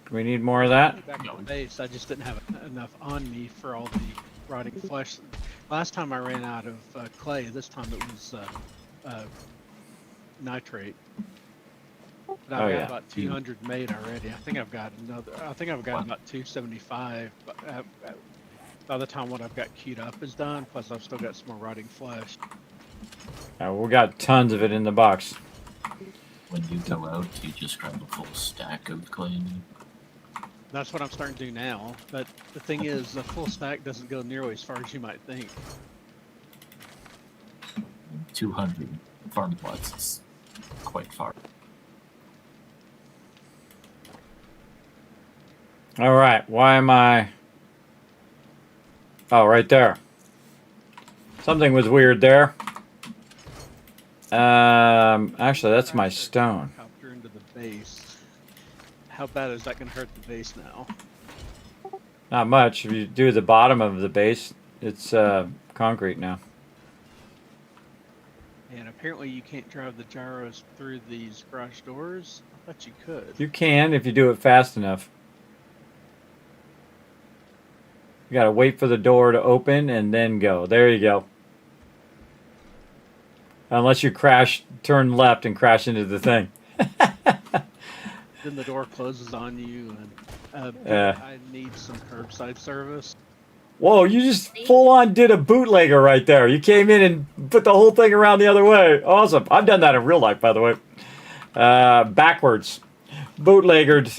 Do we need more of that? Back at the base, I just didn't have enough on me for all the rotting flesh. Last time I ran out of clay. This time it was nitrate. But I've got about 200 made already. I think I've got about 275 by the time what I've got queued up is done. Plus, I've still got some more rotting flesh. We got tons of it in the box. When you go out, you just grab a full stack of clay. That's what I'm starting to do now. But the thing is, a full stack doesn't go nearly as far as you might think. 200 farm plots is quite far. All right, why am I... Oh, right there. Something was weird there. Actually, that's my stone. Copter into the base. How bad is that going to hurt the base now? Not much. If you do the bottom of the base, it's concrete now. And apparently you can't drive the gyros through these garage doors. I thought you could. You can if you do it fast enough. You gotta wait for the door to open and then go. There you go. Unless you turn left and crash into the thing. Then the door closes on you, and I need some curbside service. Whoa, you just full on did a bootlegger right there. You came in and put the whole thing around the other way. Awesome. I've done that in real life, by the way. Backwards. Bootleggered.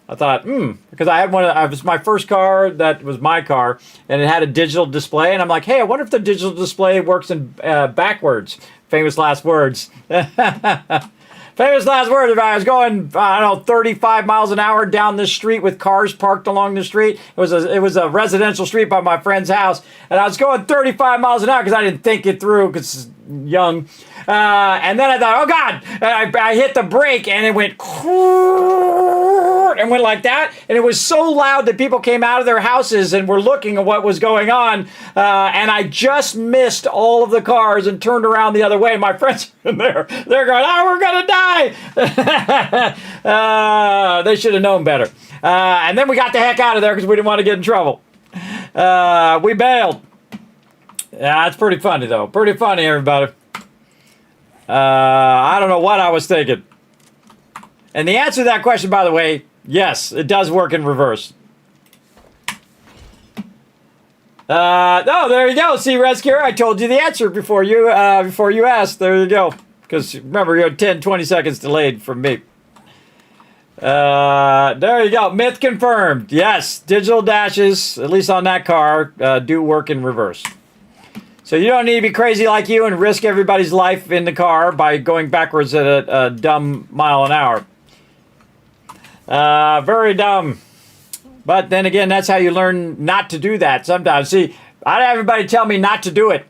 I thought, because I had it was my first car that was my car, and it had a digital display, and I'm like, hey, I wonder if the digital display works in backwards. Famous last words. Famous last words. I was going, I don't know, 35 miles an hour down this street with cars parked along the street. It was a residential street by my friend's house, and I was going 35 miles an hour because I didn't think it through because young. And then I thought, oh God, and I hit the brake and it went and went like that. And it was so loud that people came out of their houses and were looking at what was going on. And I just missed all of the cars and turned around the other way. My friends are in there. They're going, oh, we're going to die. They should have known better. And then we got the heck out of there because we didn't want to get in trouble. We bailed. Yeah, it's pretty funny, though. Pretty funny, everybody. I don't know what I was thinking. And the answer to that question, by the way, yes, it does work in reverse. Oh, there you go. See, Rescue, I told you the answer before you asked. There you go. Because remember, you're 10, 20 seconds delayed from me. There you go. Myth confirmed. Yes, digital dashes, at least on that car, do work in reverse. So you don't need to be crazy like you and risk everybody's life in the car by going backwards at a dumb mile an hour. Very dumb. But then again, that's how you learn not to do that sometimes. See, I had everybody tell me not to do it.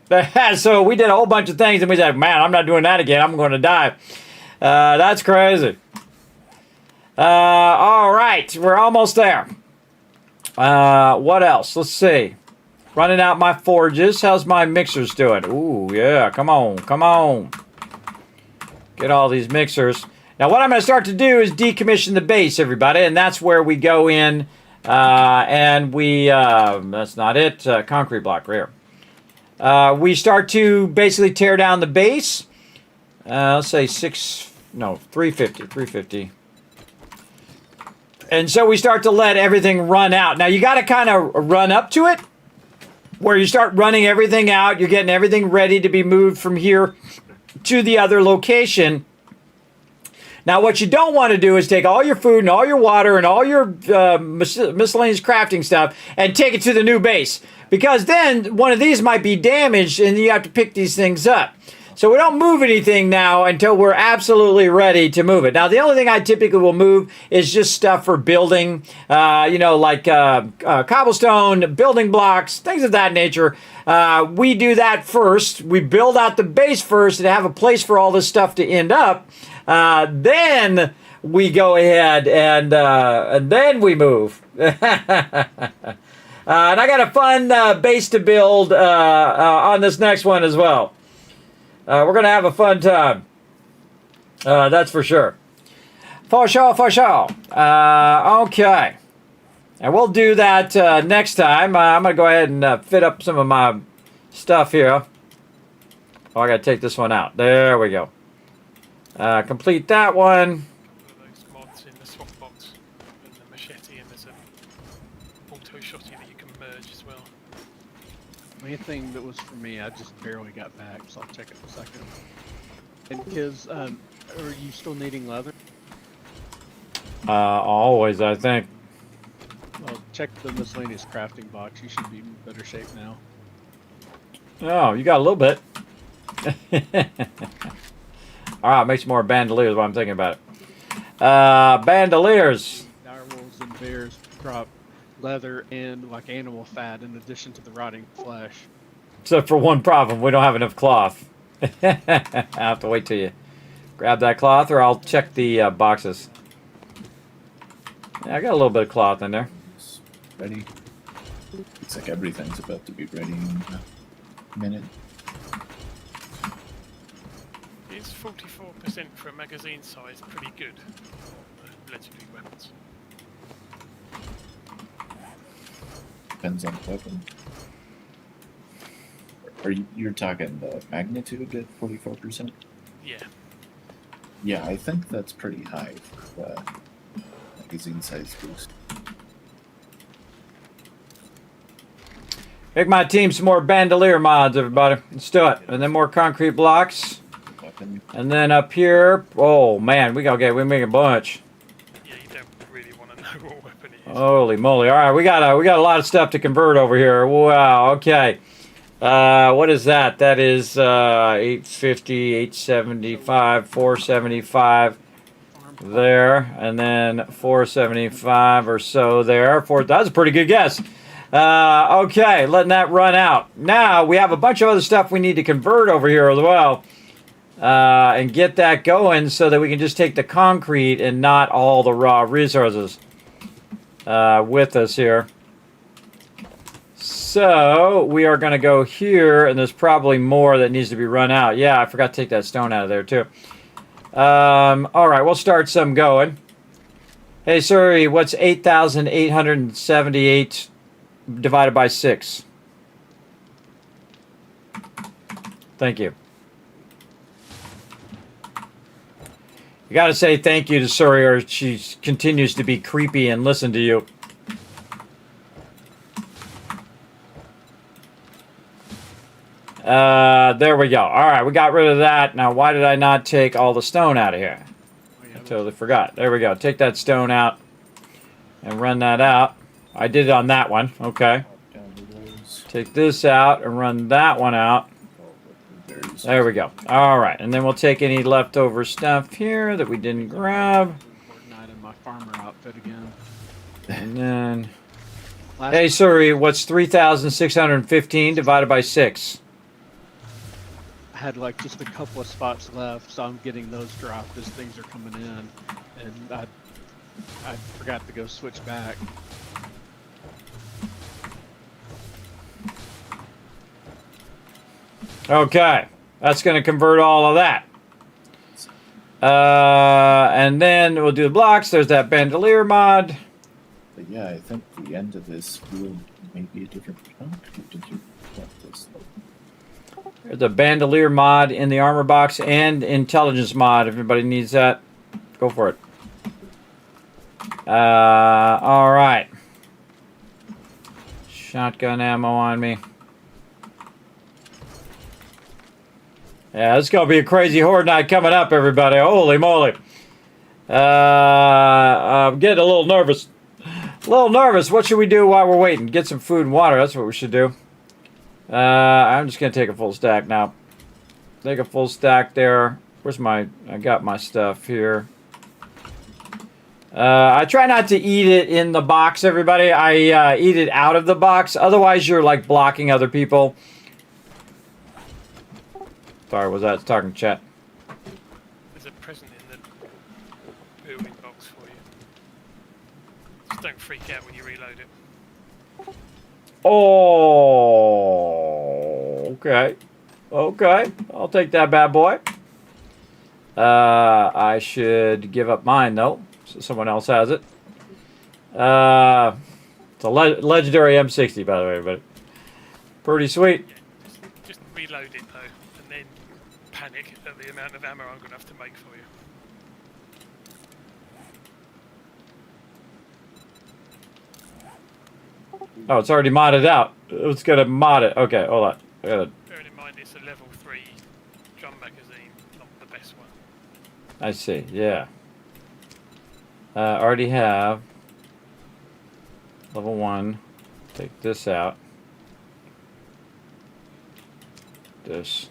So we did a whole bunch of things and we said, man, I'm not doing that again. I'm going to die. That's crazy. All right. We're almost there. What else? Let's see. Running out my forges. How's my mixers doing? Ooh, yeah. Come on. Come on. Get all these mixers. Now, what I'm going to start to do is decommission the base, everybody. And that's where we go in and we... that's not it. Concrete block right here. We start to basically tear down the base. Let's say 350. And so we start to let everything run out. Now, you got to kind of run up to it, where you start running everything out. You're getting everything ready to be moved from here to the other location. Now, what you don't want to do is take all your food and all your water and all your miscellaneous crafting stuff and take it to the new base. Because then one of these might be damaged and you have to pick these things up. So we don't move anything now until we're absolutely ready to move it. Now, the only thing I typically will move is just stuff for building, like cobblestone, building blocks, things of that nature. We do that first. We build out the base first and have a place for all this stuff to end up. Then we go ahead and then we move. And I got a fun base to build on this next one as well. We're going to have a fun time. That's for sure. For sure, for sure. Okay. And we'll do that next time. I'm going to go ahead and fit up some of my stuff here. Oh, I got to take this one out. There we go. Complete that one. Those mods in the swap box and the machete, and there's a auto shotty that you can merge as well. Main thing that was for me, I just barely got back, so I'll check it in a second. And Kiz, are you still needing leather? Always, I think. Well, check the miscellaneous crafting box. You should be in better shape now. Oh, you got a little bit. All right, make some more bandoliers while I'm thinking about it. Bandoliers. Direwolves and bears drop leather and like animal fat in addition to the rotting flesh. Except for one problem, we don't have enough cloth. I'll have to wait till you grab that cloth, or I'll check the boxes. Yeah, I got a little bit of cloth in there. It's ready. Looks like everything's about to be ready in a minute. Is 44% for a magazine size pretty good for legendary weapons? Depends on the weapon. You're talking the magnitude at 44%? Yeah. Yeah, I think that's pretty high for the magazine size boost. Make my team some more bandolier mods, everybody. Let's do it. And then more concrete blocks. And then up here, oh man, we make a bunch. Yeah, you don't really want to know what weapon it is. Holy moly! All right, we got a lot of stuff to convert over here. Wow. Okay. What is that? That is 850, 875, 475 there, and then 475 or so there. That's a pretty good guess. Okay, letting that run out. Now we have a bunch of other stuff we need to convert over here as well, and get that going so that we can just take the concrete and not all the raw resources with us here. So we are going to go here, and there's probably more that needs to be run out. Yeah, I forgot to take that stone out of there too. All right, we'll start some going. Hey, sorry, what's 8,878 divided by 6? Thank you. You got to say thank you to Suri, or she continues to be creepy and listen to you. There we go. All right, we got rid of that. Now, why did I not take all the stone out of here? I totally forgot. There we go. Take that stone out and run that out. I did it on that one. Okay. Take this out and run that one out. There we go. All right, and then we'll take any leftover stuff here that we didn't grab. My farmer outfit again. And then, hey, sorry, what's 3,615 divided by 6? I had like just a couple of spots left, so I'm getting those dropped as things are coming in, and I forgot to go switch back. Okay, that's going to convert all of that. And then we'll do the blocks. There's that bandolier mod. But yeah, I think the end of this will maybe a different chunk. Did you want this? There's a bandolier mod in the armor box and intelligence mod. If anybody needs that, go for it. All right. Shotgun ammo on me. Yeah, it's going to be a crazy horde night coming up, everybody. Holy moly. I'm getting a little nervous. What should we do while we're waiting? Get some food and water. That's what we should do. I'm just going to take a full stack now. Take a full stack there. Where's my... I got my stuff here. I try not to eat it in the box, everybody. I eat it out of the box. Otherwise, you're like blocking other people. Sorry, was that talking chat? There's a present in the building box for you. Just don't freak out when you reload it. Oh, okay. Okay, I'll take that bad boy. I should give up mine, though, so someone else has it. It's a legendary M60, by the way, but pretty sweet. Yeah, just reload it, though, and then panic at the amount of ammo I'm going to have to make for you. Oh, it's already modded out. It's gonna mod it. Okay, hold on. I gotta... Bearing in mind it's a level 3 drum magazine, not the best one. I see, yeah. Already have level 1. Take this out. This.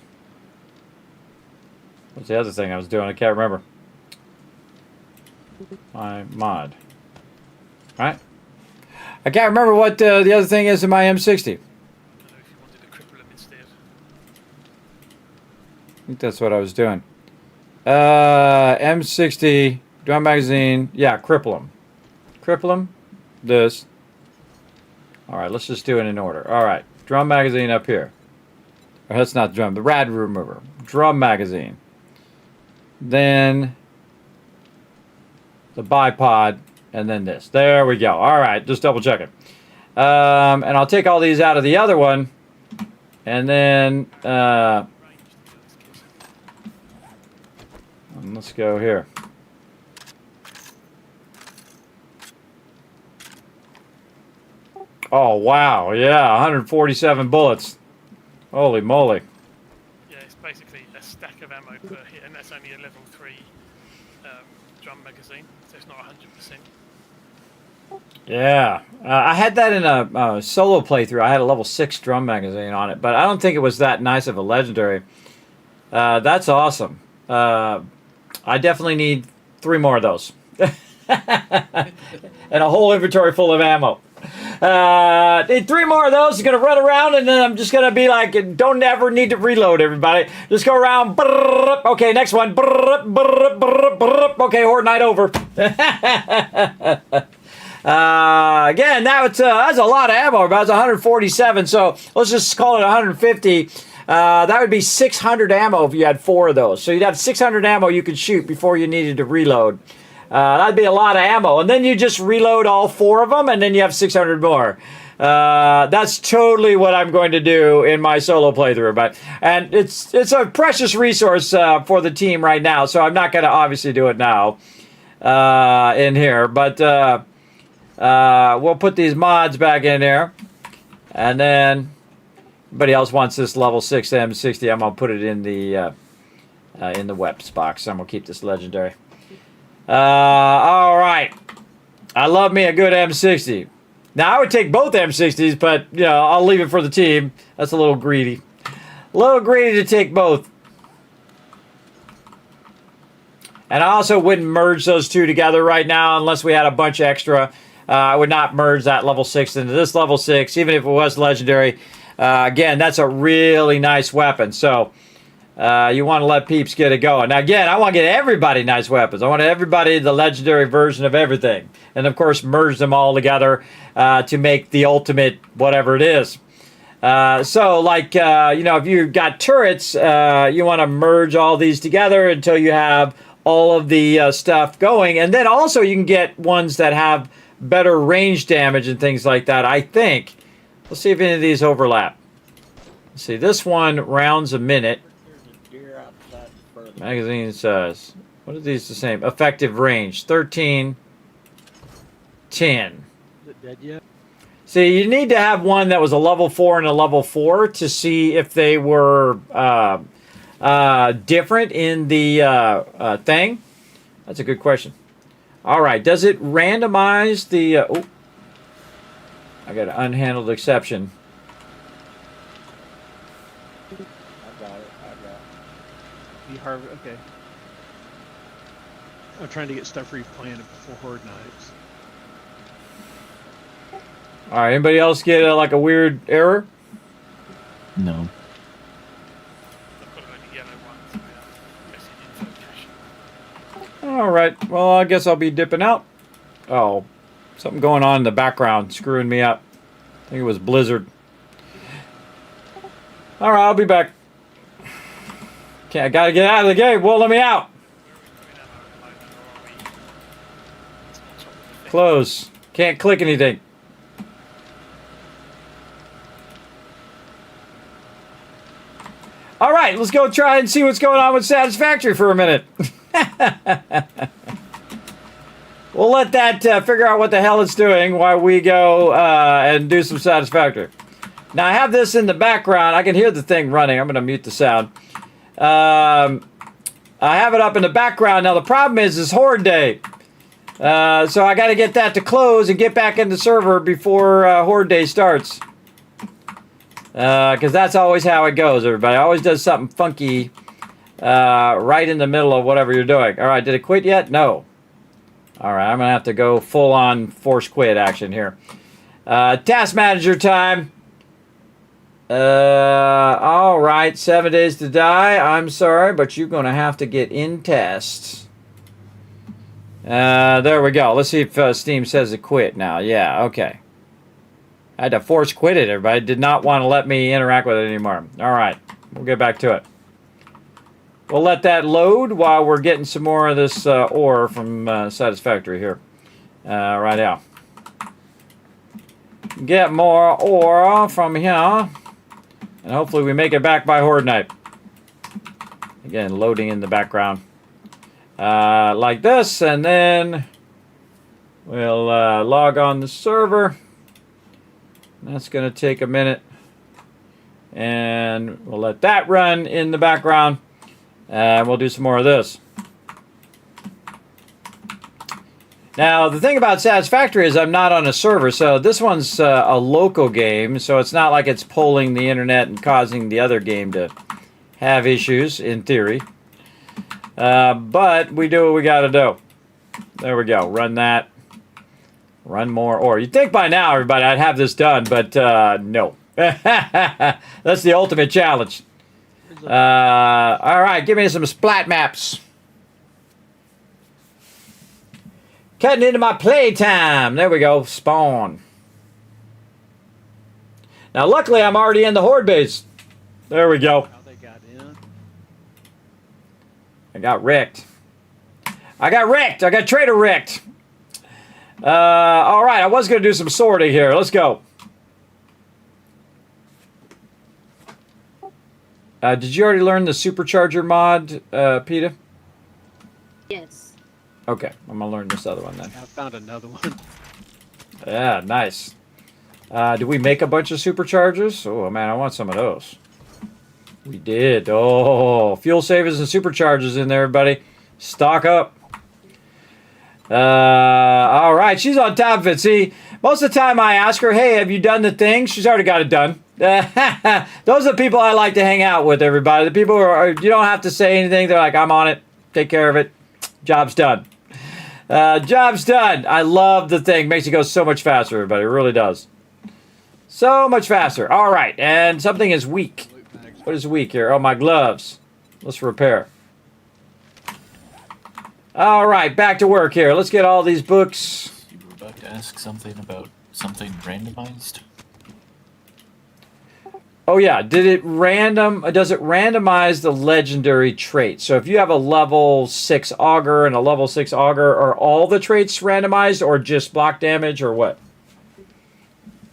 What's the other thing I was doing? I can't remember. My mod. Right? I can't remember what the other thing is in my M60. I don't know if you wanted to cripple them instead. I think that's what I was doing. M60, drum magazine. Yeah, cripple them. Cripple them. This. Alright, let's just do it in order. Alright, drum magazine up here. Or that's not drum, the rad remover. Drum magazine. Then the bipod. And then this. There we go. All right, just double checking. And I'll take all these out of the other one. And then let's go here. Oh, wow. Yeah, 147 bullets. Holy moly. Yeah, it's basically a stack of ammo per hit, and that's only a level 3 drum magazine, so it's not 100%. Yeah. I had that in a solo playthrough. I had a level 6 drum magazine on it, but I don't think it was that nice of a legendary. That's awesome. I definitely need 3 more of those. And a whole inventory full of ammo. Need 3 more of those. I'm going to run around, and then I'm just going to be like, don't ever need to reload, everybody. Just go around. Okay, next one. Okay, Horde Night over. Again, that's a lot of ammo. About 147, so let's just call it 150. That would be 600 ammo if you had 4 of those. So you'd have 600 ammo you could shoot before you needed to reload. That'd be a lot of ammo. And then you just reload all 4 of them, and then you have 600 more. That's totally what I'm going to do in my solo playthrough. And it's a precious resource for the team right now, so I'm not going to obviously do it now in here. But we'll put these mods back in there. And then anybody else wants this level 6 M60, I'm going to put it in the weapons box. I'm going to keep this legendary. All right. I love me a good M60. Now, I would take both M60s, but, you know, I'll leave it for the team. That's a little greedy. A little greedy to take both. And I also wouldn't merge those two together right now unless we had a bunch extra. I would not merge that level 6 into this level 6, even if it was legendary. Again, that's a really nice weapon. So, you want to let peeps get it going. Now, again, I want to get everybody nice weapons. I want everybody the legendary version of everything. And, of course, merge them all together to make the ultimate whatever it is. So, like, you know, if you've got turrets, you want to merge all these together until you have all of the stuff going. And then also you can get ones that have better range damage and things like that, I think. Let's see if any of these overlap. Let's see, this one rounds a minute. Magazine says, what are these the same? Effective range, 13, 10. Is it dead yet? See, you need to have one that was a level 4 and a level 4 to see if they were different in the thing. That's a good question. All right, does it randomize the... oh, I got an unhandled exception. Okay. I'm trying to get stuff replanted before Horde Nights. All right, anybody else get like a weird error? No. All right, well, I guess I'll be dipping out. Oh, something going on in the background screwing me up. I think it was Blizzard. All right, I'll be back. Okay, I gotta get out of the game. Won't let me out. Close. Can't click anything. All right, let's go try and see what's going on with Satisfactory for a minute. We'll let that figure out what the hell it's doing while we go and do some Satisfactory. Now, I have this in the background. I can hear the thing running. I'm going to mute the sound. I have it up in the background. Now, the problem is Horde Day. So I got to get that to close and get back in the server before Horde Day starts. Because that's always how it goes, everybody. It always does something funky right in the middle of whatever you're doing. All right, did it quit yet? No. All right, I'm going to have to go full-on force quit action here. Task manager time. All right, 7 days to die. I'm sorry, but you're going to have to get in tests. There we go. Let's see if Steam says it quit now. Yeah, okay. I had to force quit it, everybody. Did not want to let me interact with it anymore. All right, we'll get back to it. We'll let that load while we're getting some more of this ore from Satisfactory here. Right now. Get more ore from here. And hopefully we make it back by Horde Night. Again, loading in the background. Like this, and then we'll log on the server. That's going to take a minute. And we'll let that run in the background. And we'll do some more of this. Now, the thing about Satisfactory is I'm not on a server, so this one's a local game, so it's not like it's polling the internet and causing the other game to have issues, in theory. But we do what we got to do. There we go. Run that. Run more ore. You'd think by now, everybody, I'd have this done, but no. That's the ultimate challenge. All right, give me some splat maps. Cutting into my playtime. There we go. Spawn. Now, luckily, I'm already in the horde base. There we go. How they got in? I got wrecked. I got trader wrecked. All right, I was going to do some sorting here. Let's go. Did you already learn the supercharger mod, PETA? Yes. Okay, I'm going to learn this other one then. I found another one. Yeah, nice. Did we make a bunch of superchargers? Oh, man, I want some of those. We did. Oh, fuel savers and superchargers in there, everybody. Stock up. All right, she's on top of it. See, most of the time I ask her, hey, have you done the thing? She's already got it done. Those are the people I like to hang out with, everybody. The people who are, you don't have to say anything. They're like, I'm on it. Take care of it. Job's done. Job's done. I love the thing. Makes it go so much faster, everybody. It really does. So much faster. All right, and something is weak. What is weak here? Oh, my gloves. Let's repair. All right, back to work here. Let's get all these books. You were about to ask something about something randomized? Oh yeah, does it randomize the legendary traits? So if you have a level 6 auger and a level 6 auger, are all the traits randomized or just block damage or what?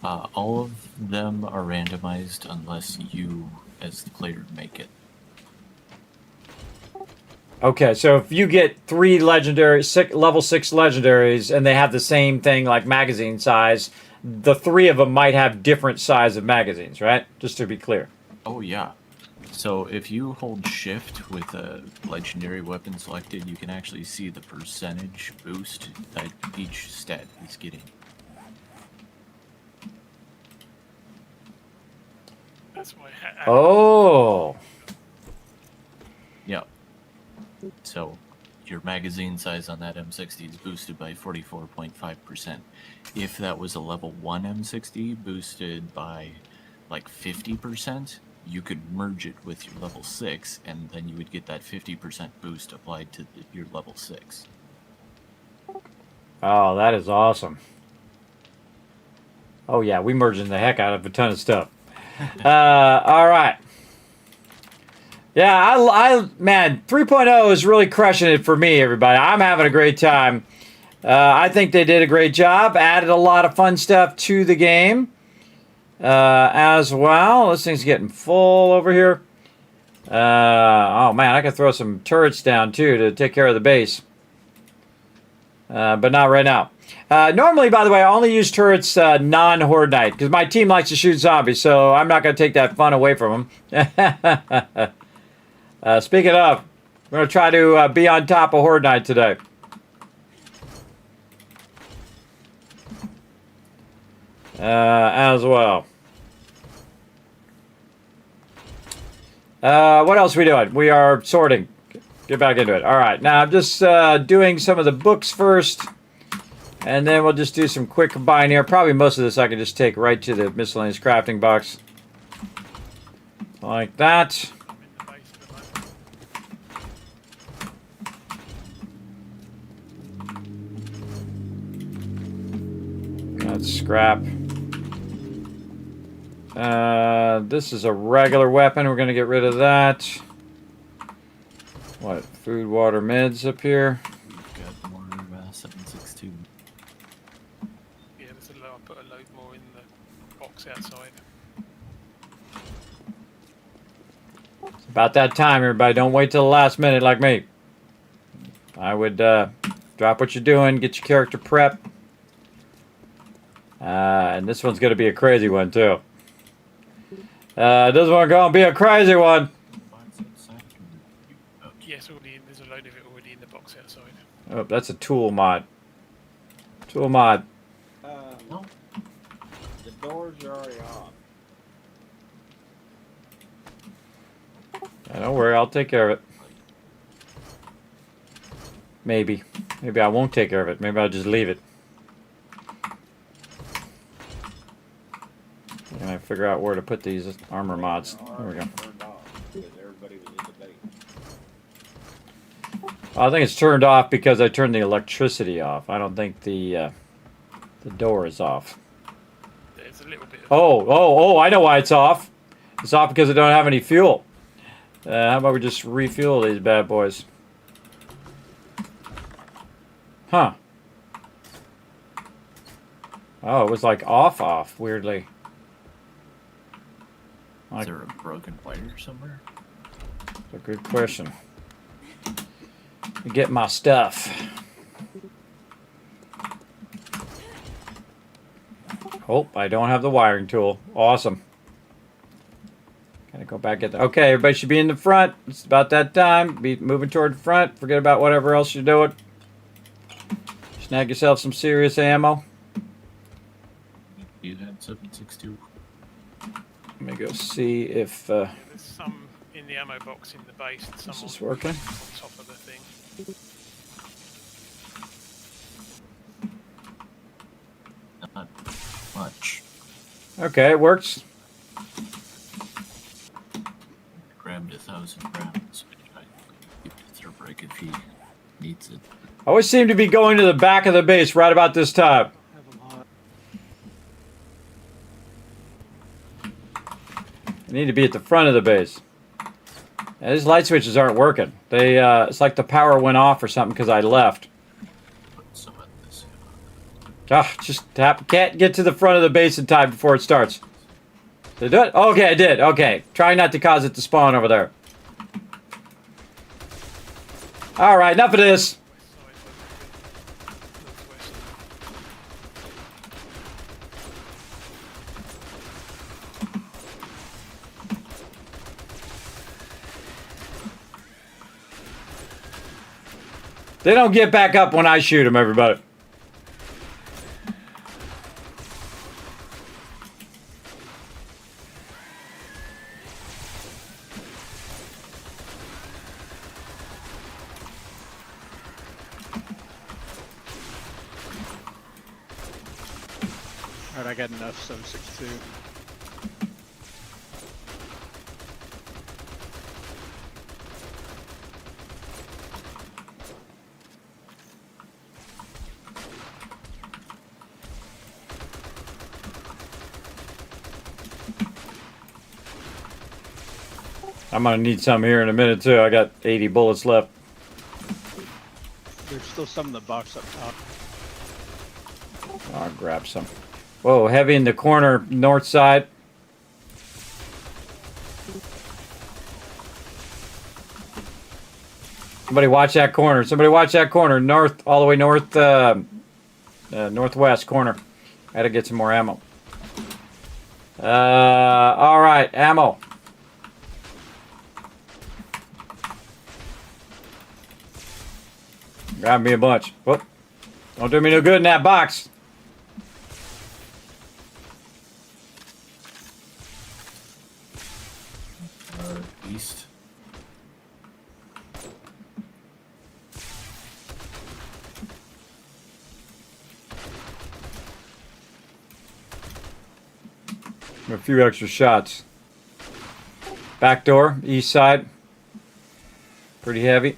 All of them are randomized unless you, as the player, make it. Okay, so if you get 3 level 6 legendaries and they have the same thing like magazine size, the 3 of them might have different size of magazines, right? Just to be clear. Oh yeah. So if you hold shift with a legendary weapon selected, you can actually see the percentage boost that each stat is getting. That's why. Oh. Yeah. So your magazine size on that M60 is boosted by 44.5%. If that was a level 1 M60 boosted by like 50%, you could merge it with your level 6, and then you would get that 50% boost applied to your level 6. Oh, that is awesome. Oh yeah, we merging the heck out of a ton of stuff. All right. Yeah, man, 3.0 is really crushing it for me, everybody. I'm having a great time. I think they did a great job. Added a lot of fun stuff to the game as well. This thing's getting full over here. Oh, man, I could throw some turrets down, too, to take care of the base. But not right now. Normally, by the way, I only use turrets non-horde night because my team likes to shoot zombies, so I'm not going to take that fun away from them. Speaking of, I'm going to try to be on top of horde night today. As well. What else are we doing? We are sorting. Get back into it. All right. Now I'm just doing some of the books first. And then we'll just do some quick combine here. Probably most of this I can just take right to the miscellaneous crafting box. Like that. That's scrap. This is a regular weapon. We're going to get rid of that. What? Food, water, meds up here. We've got more 762. Yeah, there's a load. I put a load more in the box outside. It's about that time, everybody. Don't wait till the last minute like me. I would drop what you're doing, get your character prep. And this one's going to be a crazy one, too. This one's going to be a crazy one. Yes, there's a load of it already in the box outside. Oh, that's a tool mod. Tool mod. No. The doors are already off. Don't worry, I'll take care of it. Maybe. Maybe I won't take care of it. Maybe I'll just leave it. And I figure out where to put these armor mods. There we go. I think it's turned off because I turned the electricity off. I don't think the door is off. There's a little bit of... Oh, I know why it's off. It's off because I don't have any fuel. How about we just refuel these bad boys? Huh. Oh, it was like off, weirdly. Is there a broken wire somewhere? That's a good question. Get my stuff. Oh, I don't have the wiring tool. Awesome. Gotta go back at the... Okay, everybody should be in the front. It's about that time. Be moving toward the front. Forget about whatever else you're doing. Snag yourself some serious ammo. You had 762. Let me go see if... There's some in the ammo box in the base and some Is this working? on top of the thing. Not much. Okay, it works. Grabbed 1,000 rounds. I give it to break if he needs it. I always seem to be going to the back of the base right about this time. I need to be at the front of the base. Yeah, these light switches aren't working. They it's like the power went off or something because I left. Can't get to the front of the base in time before it starts. Did I do it? Okay, I did. Okay. Try not to cause it to spawn over there. Alright, enough of this. They don't get back up when I shoot them, everybody. Alright, I got enough 762. I'm gonna need some here in a minute too. I got 80 bullets left. There's still some in the box up top. I'll grab some. Whoa, heavy in the corner, north side. Somebody watch that corner. Somebody watch that corner. North, all the way north, northwest corner. Gotta get some more ammo. All right, ammo. Grab me a bunch. Whoop. Don't do me no good in that box. East. A few extra shots. Back door, east side. Pretty heavy.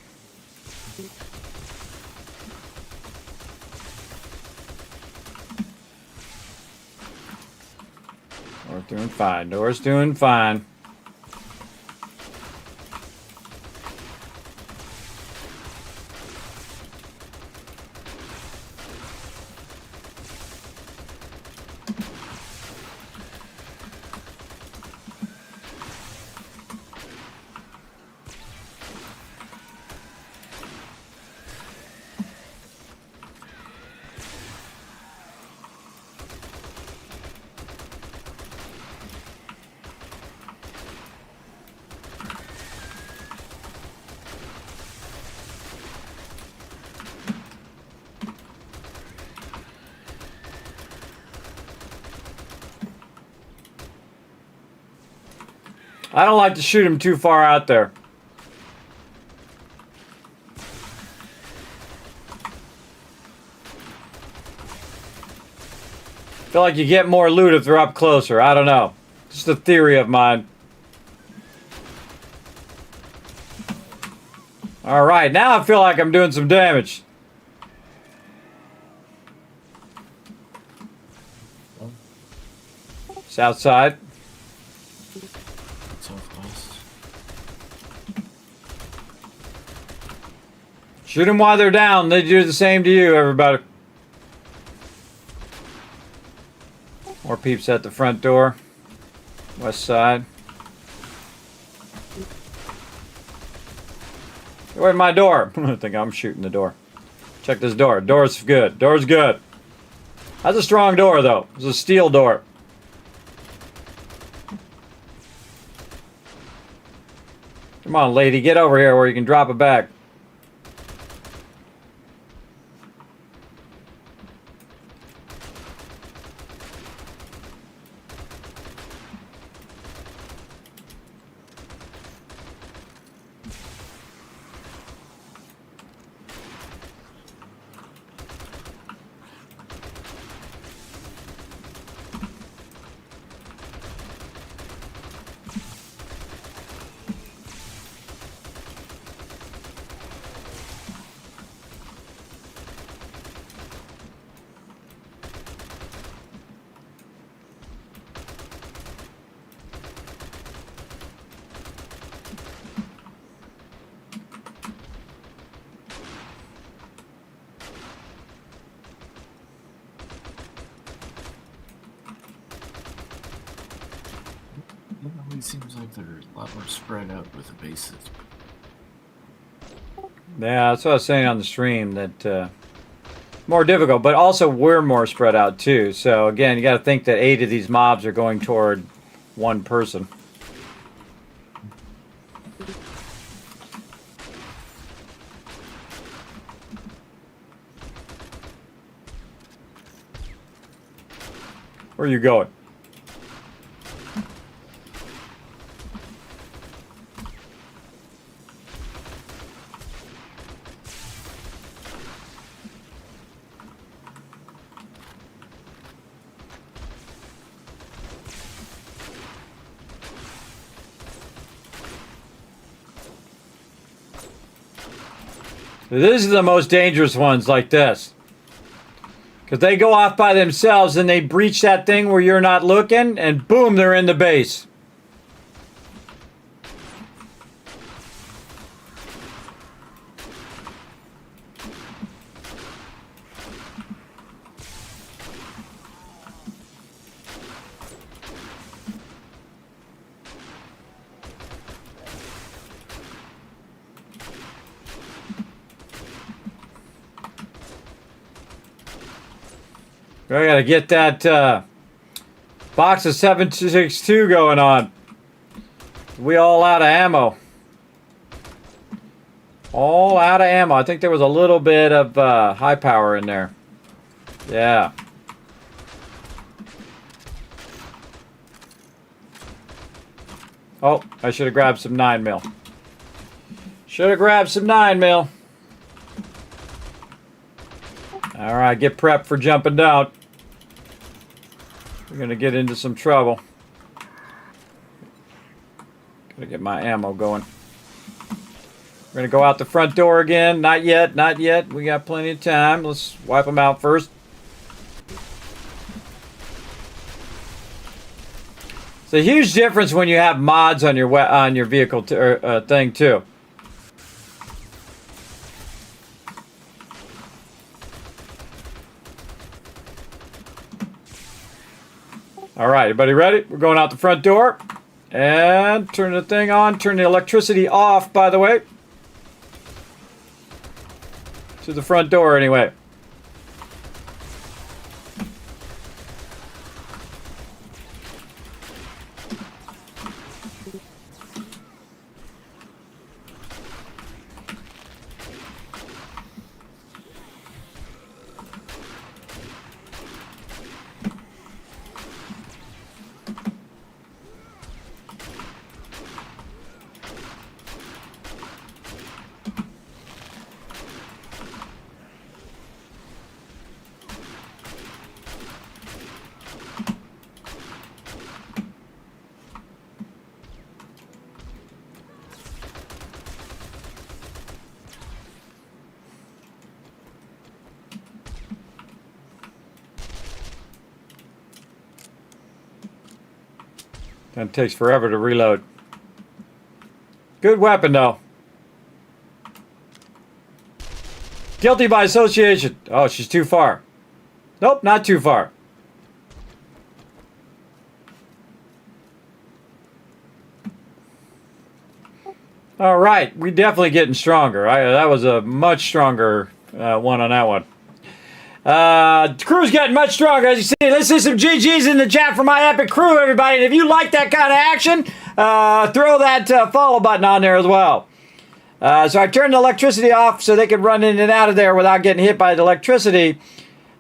Door's doing fine. Door's doing fine. I don't like to shoot him too far out there. Feel like you get more loot if they're up closer. I don't know. Just a theory of mine. Alright, now I feel like I'm doing some damage. South side. Southwest. Shoot them while they're down. They do the same to you, everybody. More peeps at the front door. West side. Where's my door? I think I'm shooting the door. Check this door. Door's good. Door's good. That's a strong door, though. It's a steel door. Come on, lady. Get over here where you can drop it back. It always seems like they're a lot more spread out with the bases. Yeah, that's what I was saying on the stream, that more difficult, but also we're more spread out too. So again, you got to think that 8 of these mobs are going toward one person. Where are you going? These are the most dangerous ones, like this. Because they go off by themselves and they breach that thing where you're not looking, and boom, they're in the base. I gotta get that box of 762 going on. We all out of ammo. All out of ammo. I think there was a little bit of high power in there. Yeah. Oh, I should have grabbed some 9mm. Should have grabbed some 9mm. Alright, get prepped for jumping down. We're gonna get into some trouble. Gotta get my ammo going. We're gonna go out the front door again. Not yet, not yet. We got plenty of time. Let's wipe them out first. It's a huge difference when you have mods on your vehicle thing too. All right, everybody ready? We're going out the front door. And turn the thing on. Turn the electricity off, by the way. To the front door, anyway. That takes forever to reload. Good weapon, though. Guilty by association. Oh, she's too far. Nope, not too far. All right, we definitely getting stronger. That was a much stronger one on that one. The crew's getting much stronger, as you see. Let's see some GGs in the chat for my epic crew, everybody. And if you like that kind of action, throw that follow button on there as well. So I turned the electricity off so they could run in and out of there without getting hit by the electricity,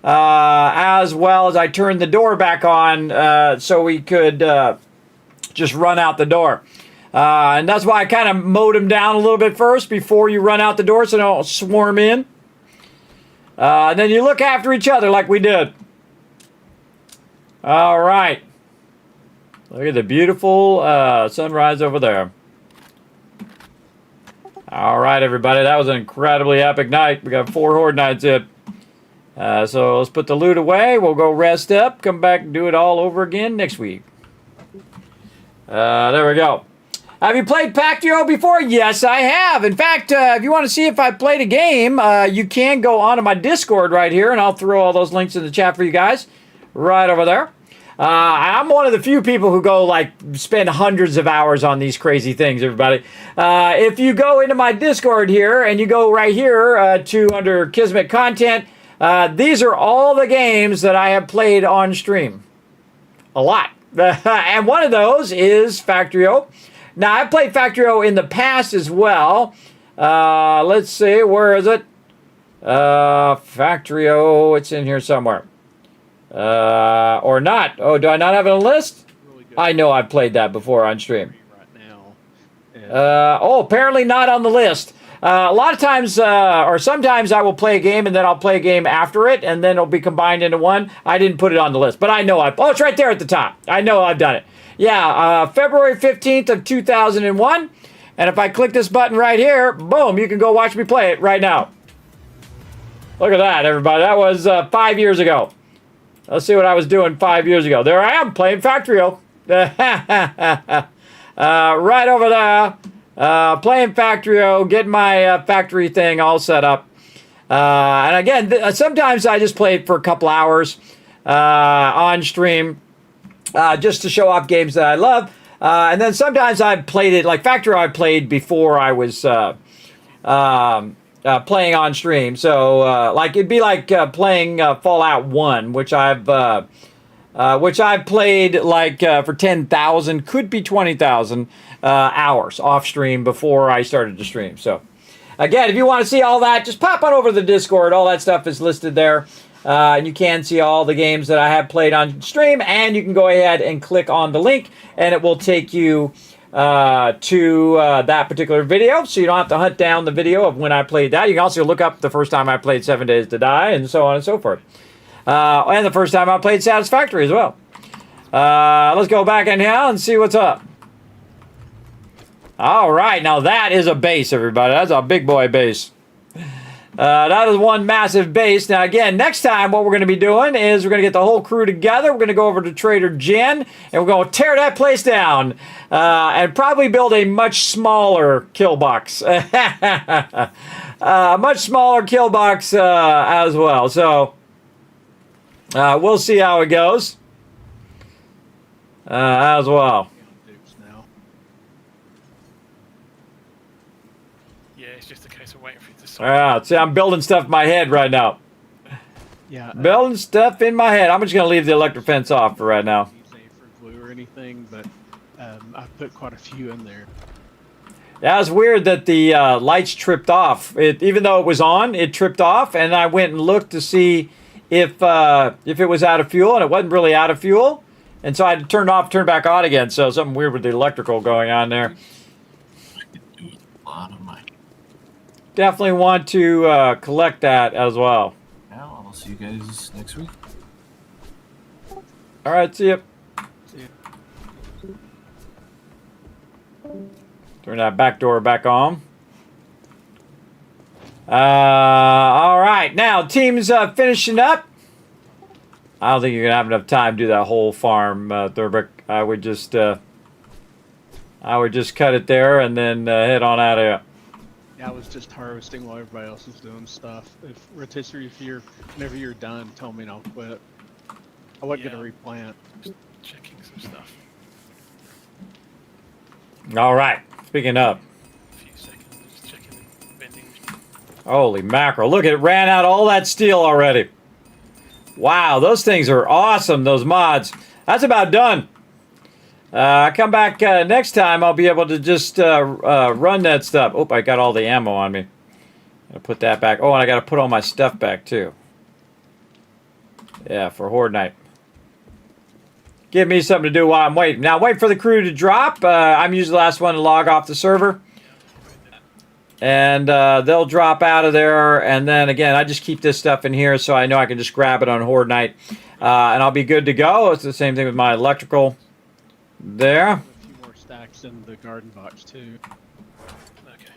as well as I turned the door back on so we could just run out the door. And that's why I kind of mowed them down a little bit first before you run out the door so they don't swarm in. And then you look after each other like we did. All right. Look at the beautiful sunrise over there. All right, everybody. That was an incredibly epic night. We got 4 Horde nights in. So let's put the loot away. We'll go rest up. Come back and do it all over again next week. There we go. Have you played Pactio before? Yes, I have. In fact, if you want to see if I played a game, you can go onto my Discord right here, and I'll throw all those links in the chat for you guys right over there. I'm one of the few people who go, like, spend hundreds of hours on these crazy things, everybody. If you go into my Discord here, and you go right here to under Kismet content, these are all the games that I have played on stream. A lot. And one of those is Factorio. Now, I've played Factorio in the past as well. Let's see, where is it? Factorio, it's in here somewhere. Or not. Oh, do I not have it on a list? I know I've played that before on stream. Oh, apparently not on the list. A lot of times, or sometimes I will play a game and then I'll play a game after it and then it'll be combined into one. I didn't put it on the list, but I know oh, it's right there at the top. I know I've done it. Yeah, February 15th of 2001. And if I click this button right here, boom, you can go watch me play it right now. Look at that, everybody. That was 5 years ago. Let's see what I was doing 5 years ago. There I am, playing Factorio. Right over there. Playing Factorio, getting my factory thing all set up. And again, sometimes I just play it for a couple hours on stream. Just to show off games that I love. And then sometimes I've played it, like Factorio I played before I was playing on stream. So, like, it'd be like playing Fallout 1, which I've played, like, for 10,000, could be 20,000 hours off stream before I started to stream. So, again, if you want to see all that, just pop on over to the Discord. All that stuff is listed there. And you can see all the games that I have played on stream, and you can go ahead and click on the link, and it will take you to that particular video, so you don't have to hunt down the video of when I played that. You can also look up the first time I played 7 Days to Die, and so on and so forth. And the first time I played Satisfactory as well. Let's go back in here and see what's up. All right, now that is a base, everybody. That's a big boy base. That is one massive base. Now, again, next time what we're going to be doing is we're going to get the whole crew together. We're going to go over to Trader Jen, and we're going to tear that place down and probably build a much smaller kill box. A much smaller kill box as well. So, we'll see how it goes as well. See, I'm building stuff in my head right now. Yeah. Building stuff in my head. I'm just going to leave the electric fence off for right now. For glue or anything, but I've put quite a few in there. Yeah, it's weird that the lights tripped off. Even though it was on, it tripped off, and I went and looked to see if it was out of fuel, and it wasn't really out of fuel. And so I had to turn back on again. So something weird with the electrical going on there. Definitely want to collect that as well. Now I'll see you guys next week. All right, see ya. Turn that back door back on. All right, now team's finishing up. I don't think you're gonna have enough time to do that whole farm, Thurbeck. I would just I would just cut it there and then head on out of here. Yeah, I was just harvesting while everybody else was doing stuff. If Rotisserie, whenever you're done, tell me and I'll quit. I wasn't gonna replant. Just checking some stuff. All right. Speaking of. A few seconds, just checking the vending machine. Holy mackerel. Look, it ran out all that steel already. Wow, those things are awesome, those mods. That's about done. Come back next time, I'll be able to just run that stuff. Oh, I got all the ammo on me. I'll put that back. Oh, and I got to put all my stuff back, too. Yeah, for Horde Night. Give me something to do while I'm waiting. Now, wait for the crew to drop. I'm usually the last one to log off the server. And they'll drop out of there. And then, again, I just keep this stuff in here so I know I can just grab it on Horde Night. And I'll be good to go. It's the same thing with my electrical there. A few more stacks in the garden box, too. Okay.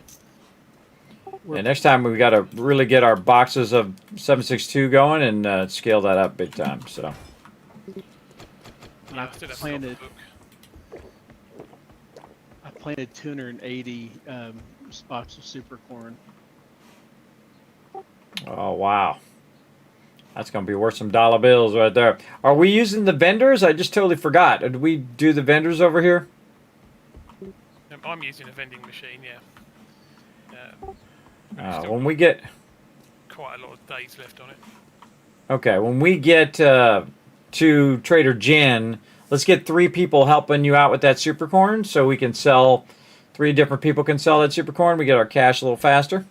And next time we've got to really get our boxes of 762 going and scale that up big time. So. And I planted 280 spots of super corn. Oh, wow. That's going to be worth some dollar bills right there. Are we using the vendors? I just totally forgot. Did we do the vendors over here? I'm using a vending machine, yeah. When we get... Quite a lot of days left on it. Okay, when we get to Trader Jen, let's get 3 people helping you out with that super corn so we can sell... 3 different people can sell that super corn. We get our cash a little faster.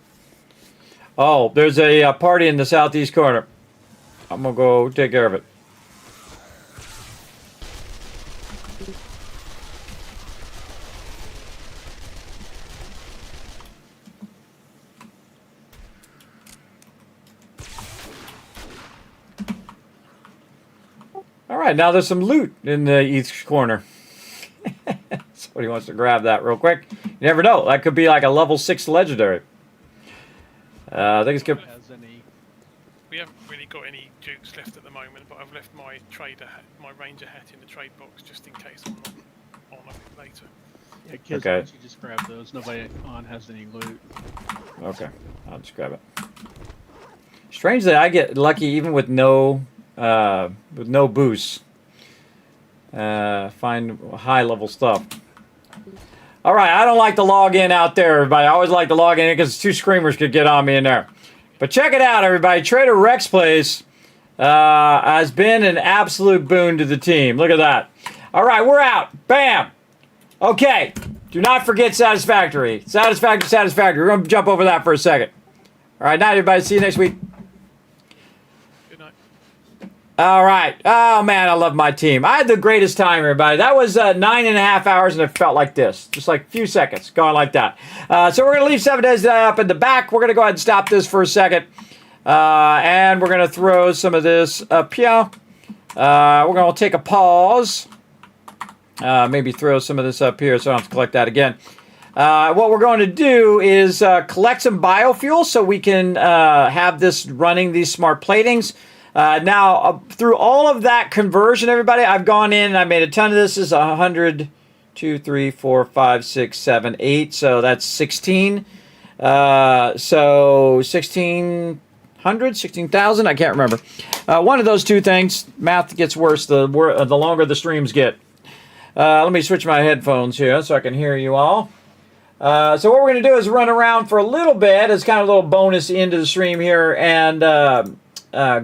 Oh, there's a party in the southeast corner. I'm going to go take care of it. All right, now there's some loot in the east corner. Somebody wants to grab that real quick. You never know. That could be like a level 6 legendary. I think it's good. We haven't really got any dukes left at the moment, but I've left my trader hat, my ranger hat in the trade box just in case I'm not on a bit later. Yeah, kids, why don't you just grab those? Nobody on has any loot. Okay, I'll just grab it. Strangely, I get lucky even with no boosts. Find high level stuff. All right, I don't like to log in out there, everybody. I always like to log in because 2 screamers could get on me in there. But check it out, everybody. Trader Rex Place has been an absolute boon to the team. Look at that. All right, we're out. Bam. Okay. Do not forget Satisfactory. Satisfactory. We're going to jump over that for a second. All right, night, everybody. See you next week. Good night. All right. Oh, man, I love my team. I had the greatest time, everybody. That was 9.5 hours, and it felt like this. Just like a few seconds going like that. So we're going to leave 7 days up in the back. We're going to go ahead and stop this for a second. And we're going to throw some of this up here. We're going to take a pause. Maybe throw some of this up here so I don't have to collect that again. What we're going to do is collect some biofuel so we can have this running, these smart platings. Now, through all of that conversion, everybody, I've gone in and I made a ton of this. This is 100, 2, 3, 4, 5, 6, 7, 8. So that's 16. So 1,600, 16,000. I can't remember. One of those 2 things. Math gets worse the longer the streams get. Let me switch my headphones here so I can hear you all. So what we're going to do is run around for a little bit as kind of a little bonus into the stream here and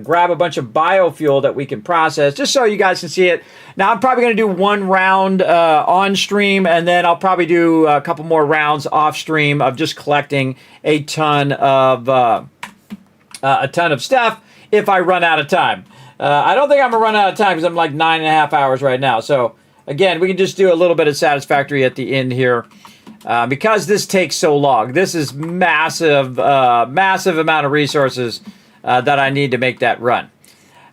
grab a bunch of biofuel that we can process just so you guys can see it. Now, I'm probably going to do 1 round on stream, and then I'll probably do a couple more rounds off stream of just collecting a ton of stuff if I run out of time. I don't think I'm going to run out of time because I'm like 9.5 hours right now. So, again, we can just do a little bit of Satisfactory at the end here. Because this takes so long. This is massive amount of resources that I need to make that run.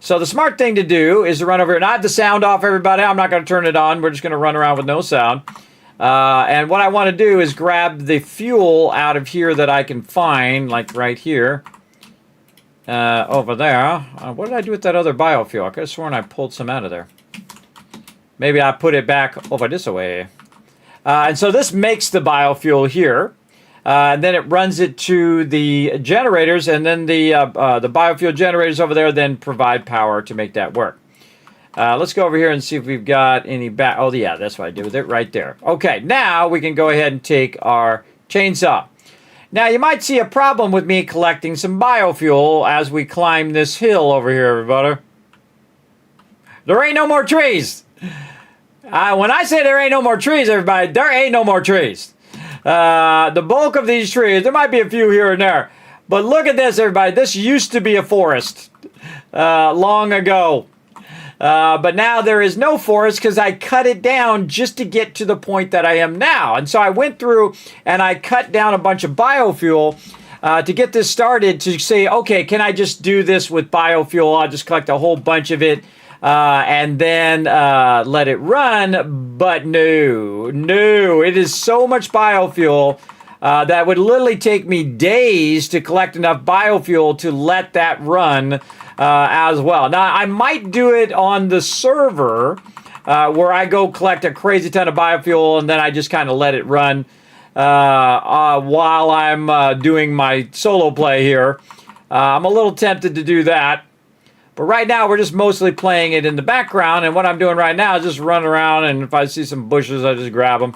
So the smart thing to do is to run over here. And I have the sound off, everybody. I'm not going to turn it on. We're just going to run around with no sound. And what I want to do is grab the fuel out of here that I can find, like right here. Over there. What did I do with that other biofuel? I could have sworn I pulled some out of there. Maybe I put it back over this way. And so this makes the biofuel here. And then it runs it to the generators, and then the biofuel generators over there then provide power to make that work. Let's go over here and see if we've got any back. Oh, yeah, that's what I did with it right there. Okay, now we can go ahead and take our chainsaw. Now, you might see a problem with me collecting some biofuel as we climb this hill over here, everybody. There ain't no more trees. When I say there ain't no more trees, everybody, there ain't no more trees. The bulk of these trees, there might be a few here and there. But look at this, everybody. This used to be a forest long ago. But now there is no forest because I cut it down just to get to the point that I am now. And so I went through and I cut down a bunch of biofuel to get this started to say, okay, can I just do this with biofuel? I'll just collect a whole bunch of it and then let it run. But no, it is so much biofuel that would literally take me days to collect enough biofuel to let that run as well. Now, I might do it on the server where I go collect a crazy ton of biofuel and then I just kind of let it run while I'm doing my solo play here. I'm a little tempted to do that. But right now, we're just mostly playing it in the background. And what I'm doing right now is just run around. And if I see some bushes, I just grab them.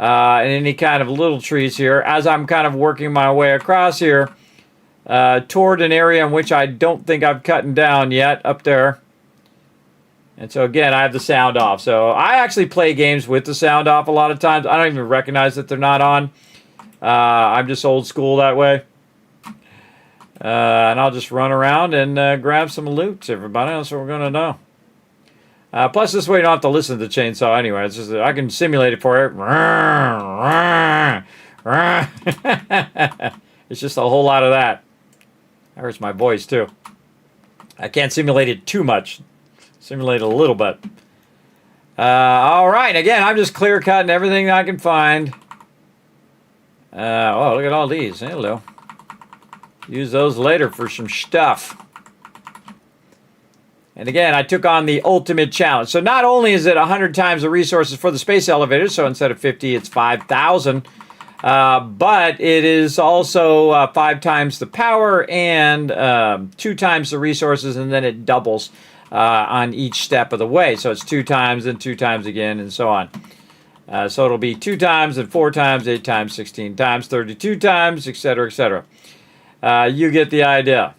And any kind of little trees here. As I'm kind of working my way across here toward an area in which I don't think I've cut down yet up there. And so, again, I have the sound off. So I actually play games with the sound off a lot of times. I don't even recognize that they're not on. I'm just old school that way. And I'll just run around and grab some loot, everybody. That's what we're going to do. Plus, this way you don't have to listen to the chainsaw anyway. It's just I can simulate it for you. It's just a whole lot of that. That hurts my voice, too. I can't simulate it too much. Simulate a little bit. All right. Again, I'm just clear-cutting everything I can find. Oh, look at all these. Hello. Use those later for some stuff. And again, I took on the ultimate challenge. So not only is it 100 times the resources for the space elevator, so instead of 50, it's 5,000. But it is also 5 times the power and 2 times the resources, and then it doubles on each step of the way. So it's 2 times and 2 times again, and so on. So it'll be 2 times and 4 times, 8 times, 16 times, 32 times, etc., etc. You get the idea.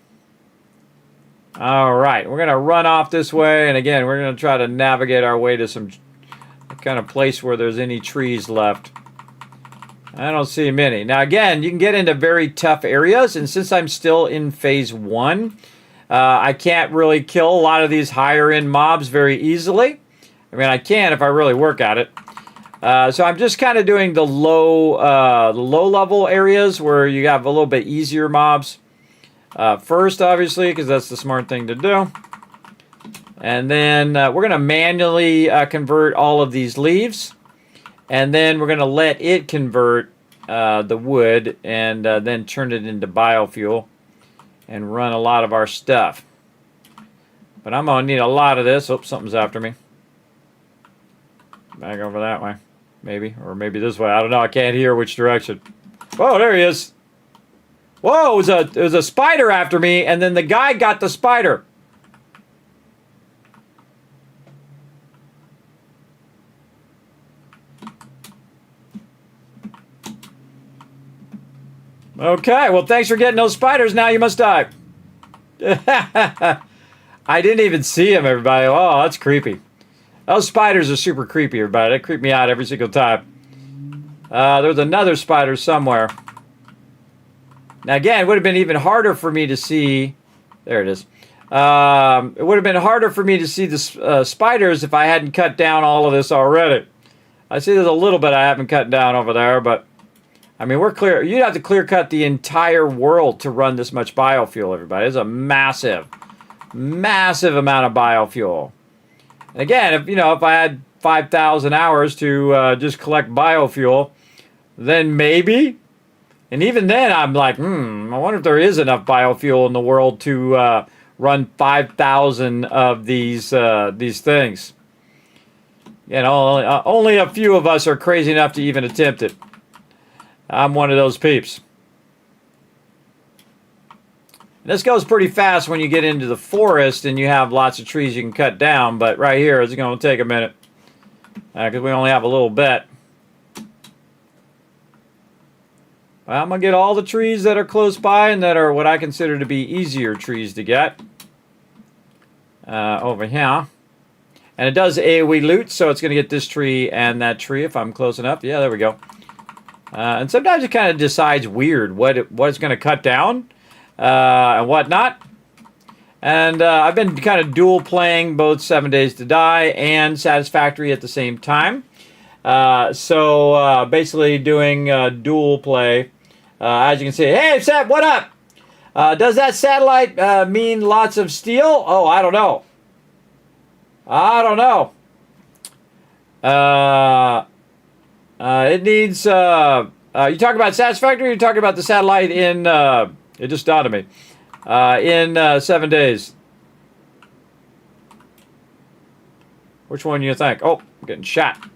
All right, we're going to run off this way. And again, we're going to try to navigate our way to some kind of place where there's any trees left. I don't see many. Now, again, you can get into very tough areas. And since I'm still in phase 1, I can't really kill a lot of these higher-end mobs very easily. I mean, I can if I really work at it. So I'm just kind of doing the low-level areas where you have a little bit easier mobs first, obviously, because that's the smart thing to do. And then we're going to manually convert all of these leaves. And then we're going to let it convert the wood and then turn it into biofuel and run a lot of our stuff. But I'm going to need a lot of this. Oh, something's after me. Back over that way. Maybe. Or maybe this way. I don't know. I can't hear which direction. Whoa, there he is. Whoa, it was a spider after me, and then the guy got the spider. Okay, well, thanks for getting those spiders. Now you must die. I didn't even see him, everybody. Oh, that's creepy. Those spiders are super creepy, everybody. They creep me out every single time. There's another spider somewhere. Now, again, it would have been even harder for me to see. There it is. It would have been harder for me to see the spiders if I hadn't cut down all of this already. I see there's a little bit I haven't cut down over there, but I mean, we're clear. You'd have to clear cut the entire world to run this much biofuel, everybody. It's a massive, massive amount of biofuel. And again, if I had 5,000 hours to just collect biofuel, then maybe. And even then, I'm like, I wonder if there is enough biofuel in the world to run 5,000 of these things. You know, only a few of us are crazy enough to even attempt it. I'm one of those peeps. This goes pretty fast when you get into the forest and you have lots of trees you can cut down, but right here it's going to take a minute because we only have a little bit. Well, I'm going to get all the trees that are close by and that are what I consider to be easier trees to get over here. And it does AoE loot, so it's going to get this tree and that tree if I'm close enough. Yeah, there we go. And sometimes it kind of decides weird what it's going to cut down and whatnot. And I've been kind of dual playing both 7 Days to Die and Satisfactory at the same time. So basically doing dual play. As you can see, hey, Seth, what up? Does that satellite mean lots of steel? Oh, I don't know. I don't know. It needs... you talking about Satisfactory or you talking about the satellite in... it just dawned on me. In 7 days. Which one do you think? Oh, I'm getting shot.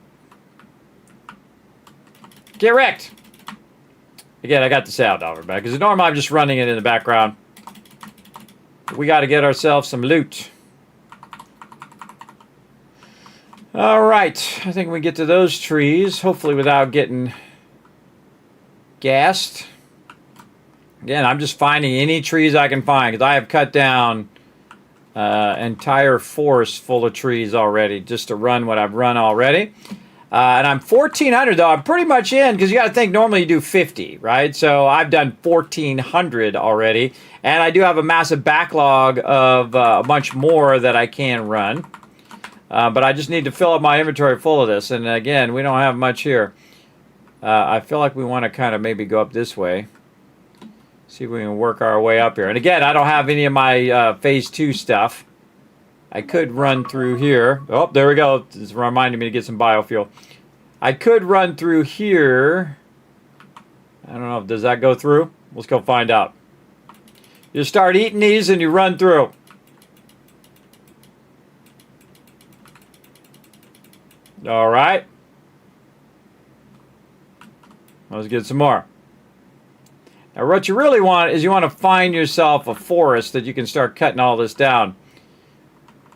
Get wrecked. Again, I got the sound over back. Because normally I'm just running it in the background. We got to get ourselves some loot. Alright, I think we get to those trees, hopefully without getting gassed. Again, I'm just finding any trees I can find, because I have cut down entire forests full of trees already, just to run what I've run already. And I'm 1,400 though, I'm pretty much in, because you got to think normally you do 50, right? So I've done 1,400 already, and I do have a massive backlog of a bunch more that I can run. But I just need to fill up my inventory full of this. And again, we don't have much here. I feel like we want to kind of maybe go up this way. See if we can work our way up here. And again, I don't have any of my Phase 2 stuff. I could run through here. Oh, there we go. It's reminding me to get some biofuel. I could run through here. I don't know. Does that go through? Let's go find out. You start eating these and you run through. All right. Let's get some more. Now, what you really want is you want to find yourself a forest that you can start cutting all this down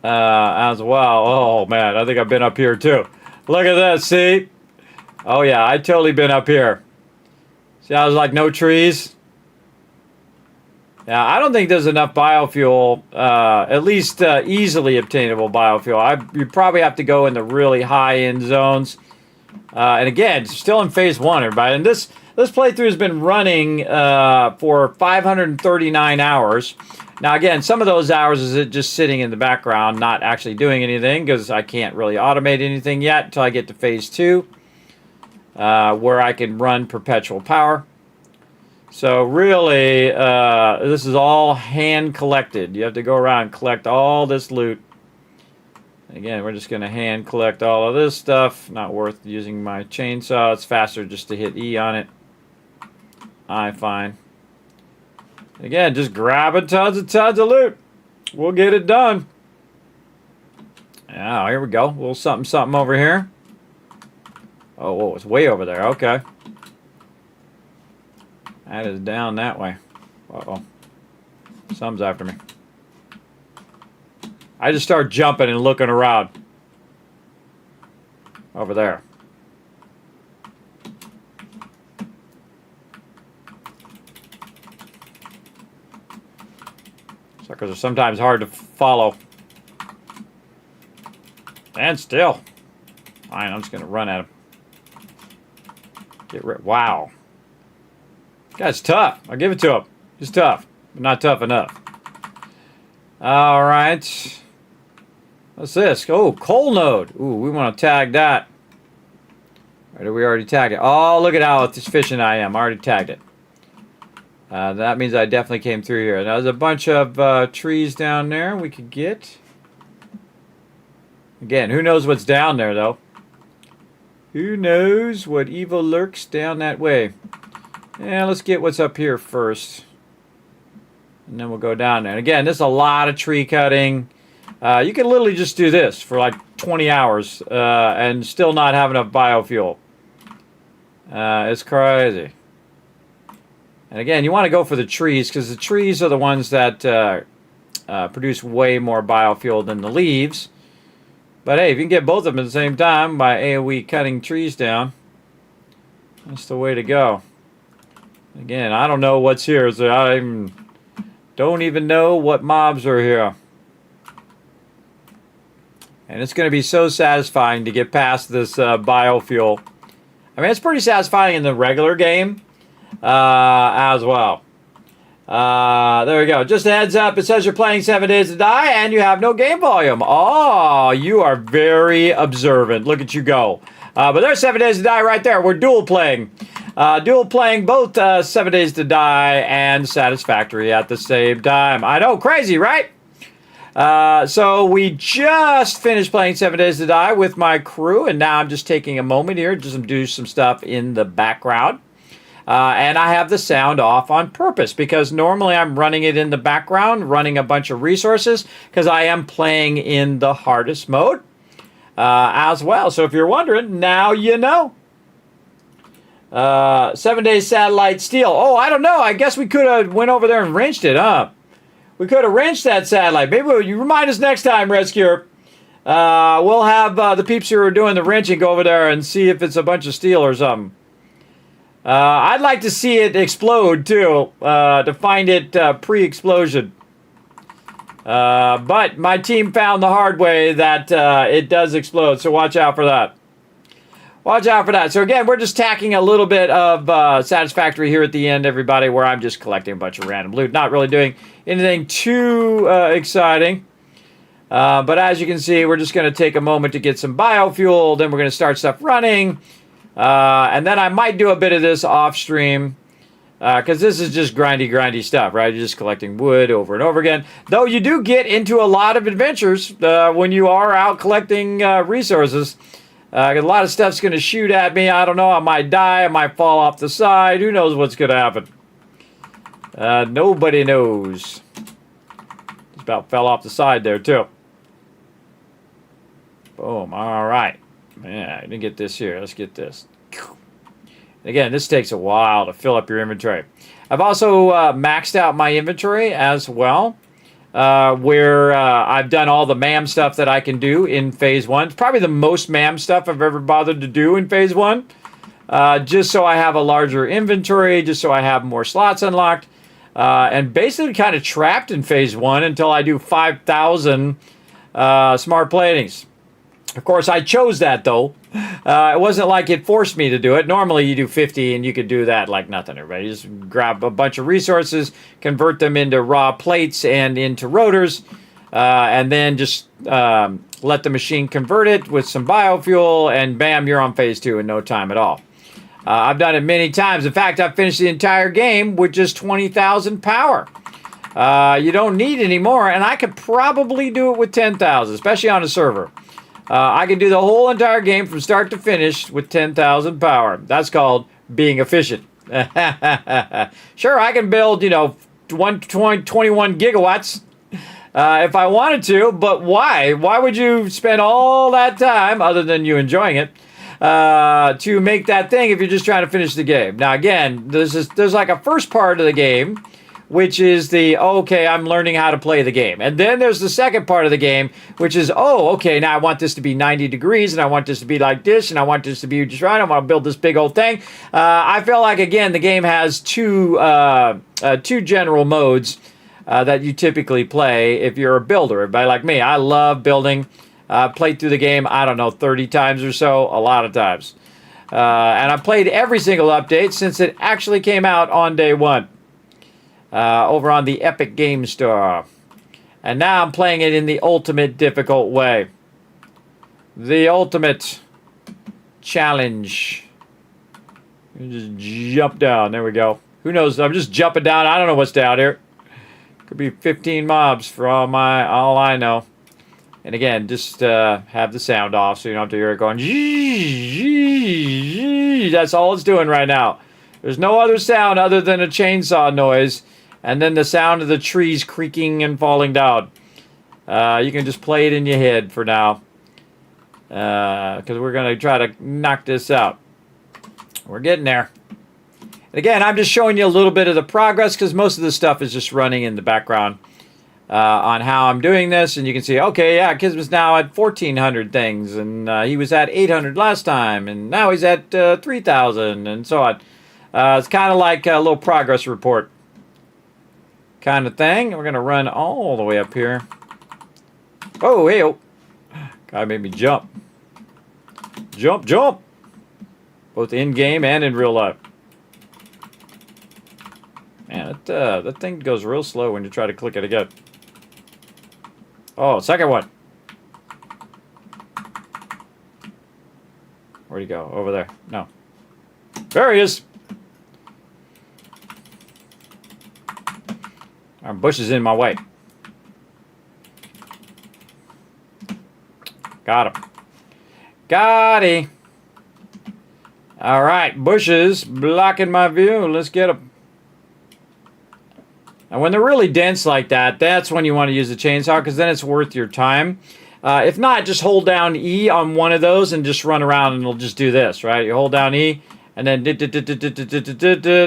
as well. Oh, man. I think I've been up here, too. Look at this. See? Oh, yeah. I totally been up here. See how there's like no trees? Yeah, I don't think there's enough biofuel, at least easily obtainable biofuel. You probably have to go in the really high-end zones. And again, it's still in Phase 1, everybody. And this playthrough has been running for 539 hours. Now, again, some of those hours is it just sitting in the background, not actually doing anything, because I can't really automate anything yet until I get to Phase 2, where I can run perpetual power. So really, this is all hand collected. You have to go around and collect all this loot. Again, we're just going to hand collect all of this stuff. Not worth using my chainsaw. It's faster just to hit E on it. I find. Again, just grabbing tons of loot. We'll get it done. Oh, here we go. A little something over here. Oh, whoa, it's way over there. Okay. That is down that way. Uh-oh. Something's after me. I just start jumping and looking around. Over there. Suckers are sometimes hard to follow. And still. Fine, I'm just going to run at him. Get rid. Wow. Guy's tough. I'll give it to him. He's tough, but not tough enough. All right. What's this? Oh, coal node. Ooh, we want to tag that. Or did we already tag it? Oh, look at how efficient I am. I already tagged it. That means I definitely came through here. Now, there's a bunch of trees down there we could get. Again, who knows what's down there, though? Who knows what evil lurks down that way? Yeah, let's get what's up here first. And then we'll go down there. And again, this is a lot of tree cutting. You can literally just do this for like 20 hours and still not have enough biofuel. It's crazy. And again, you want to go for the trees because the trees are the ones that produce way more biofuel than the leaves. But hey, if you can get both of them at the same time by AoE cutting trees down, that's the way to go. Again, I don't know what's here. So I don't even know what mobs are here. And it's going to be so satisfying to get past this biofuel. I mean, it's pretty satisfying in the regular game as well. There we go. Just a heads up, it says you're playing 7 Days to Die and you have no game volume. Oh, you are very observant. Look at you go. But there's 7 Days to Die right there. We're dual playing. Dual playing both 7 Days to Die and Satisfactory at the same time. I know, crazy, right? So we just finished playing 7 Days to Die with my crew, and now I'm just taking a moment here just to do some stuff in the background. And I have the sound off on purpose because normally I'm running it in the background, running a bunch of resources because I am playing in the hardest mode as well. So if you're wondering, now you know. 7 Days Satellite Steel. Oh, I don't know. I guess we could have went over there and wrenched it, huh? We could have wrenched that satellite. Maybe you remind us next time, Rescuer. We'll have the peeps who are doing the wrenching go over there and see if it's a bunch of steel or something. I'd like to see it explode, too, to find it pre-explosion. But my team found the hard way that it does explode, so watch out for that. Watch out for that. So again, we're just tacking a little bit of Satisfactory here at the end, everybody, where I'm just collecting a bunch of random loot. Not really doing anything too exciting. But as you can see, we're just going to take a moment to get some biofuel. Then we're going to start stuff running. And then I might do a bit of this off stream. Because this is just grindy stuff, right? You're just collecting wood over and over again. Though you do get into a lot of adventures when you are out collecting resources. A lot of stuff's going to shoot at me. I don't know. I might die. I might fall off the side. Who knows what's going to happen? Nobody knows. Just about fell off the side there, too. Boom. All right. Yeah, I didn't get this here. Let's get this. Again, this takes a while to fill up your inventory. I've also maxed out my inventory as well. Where I've done all the MAM stuff that I can do in Phase 1. It's probably the most MAM stuff I've ever bothered to do in Phase 1. Just so I have a larger inventory, just so I have more slots unlocked. And basically kind of trapped in Phase 1 until I do 5,000 smart platings. Of course, I chose that, though. It wasn't like it forced me to do it. Normally, you do 50, and you could do that like nothing. Everybody just grab a bunch of resources, convert them into raw plates and into rotors, and then just let the machine convert it with some biofuel, and bam, you're on Phase 2 in no time at all. I've done it many times. In fact, I've finished the entire game with just 20,000 power. You don't need any more, and I could probably do it with 10,000, especially on a server. I can do the whole entire game from start to finish with 10,000 power. That's called being efficient. Sure, I can build, 21 gigawatts if I wanted to, but why? Why would you spend all that time, other than you enjoying it, to make that thing if you're just trying to finish the game? Now, again, there's like a first part of the game, which is okay, I'm learning how to play the game. And then there's the second part of the game, which is, okay, now I want this to be 90 degrees, and I want this to be like this, and I want this to be just right. I want to build this big old thing. I feel like, again, the game has two general modes that you typically play if you're a builder. Everybody like me, I love building. Played through the game, I don't know, 30 times or so, a lot of times. And I played every single update since it actually came out on day one. Over on the Epic Game Store. And now I'm playing it in the ultimate difficult way. The ultimate challenge. You just jump down. There we go. Who knows? I'm just jumping down. I don't know what's down here. Could be 15 mobs for all I know. And again, just have the sound off so you don't have to hear it going. That's all it's doing right now. There's no other sound other than a chainsaw noise. And then the sound of the trees creaking and falling down. You can just play it in your head for now. Because we're going to try to knock this out. We're getting there. And again, I'm just showing you a little bit of the progress because most of the stuff is just running in the background on how I'm doing this. And you can see, okay, yeah, Kismet's now at 1,400 things. And he was at 800 last time. And now he's at 3,000 and so on. It's kind of like a little progress report kind of thing. We're going to run all the way up here. Oh, hey, oh. Guy made me jump. Jump, jump. Both in-game and in real life. Man, that thing goes real slow when you try to click it again. Oh, second one. Where'd he go? Over there. No. There he is. Our bush is in my way. Got him. Got him. All right, bushes blocking my view. Let's get them. And when they're really dense like that, that's when you want to use the chainsaw because then it's worth your time. If not, just hold down E on one of those and just run around and it'll just do this, right? You hold down E and then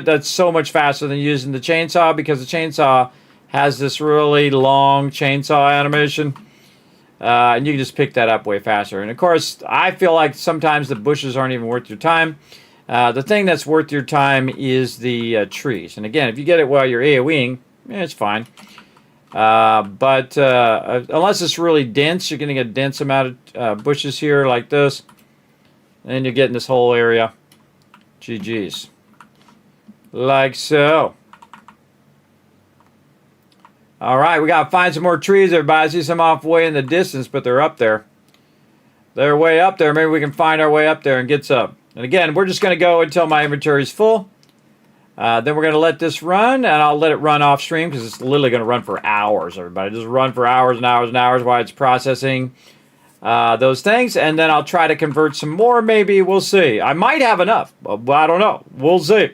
that's so much faster than using the chainsaw because the chainsaw has this really long chainsaw animation. And you can just pick that up way faster. And of course, I feel like sometimes the bushes aren't even worth your time. The thing that's worth your time is the trees. And again, if you get it while you're AoEing, it's fine. But unless it's really dense, you're going to get a dense amount of bushes here like this. And you're getting this whole area. GG's. Like so. All right, we got to find some more trees, everybody. I see some off way in the distance, but they're up there. They're way up there. Maybe we can find our way up there and get some. And again, we're just going to go until my inventory is full. Then we're going to let this run, and I'll let it run off stream because it's literally going to run for hours, everybody. Just run for hours and hours and hours while it's processing those things. And then I'll try to convert some more, maybe. We'll see. I might have enough, but I don't know. We'll see.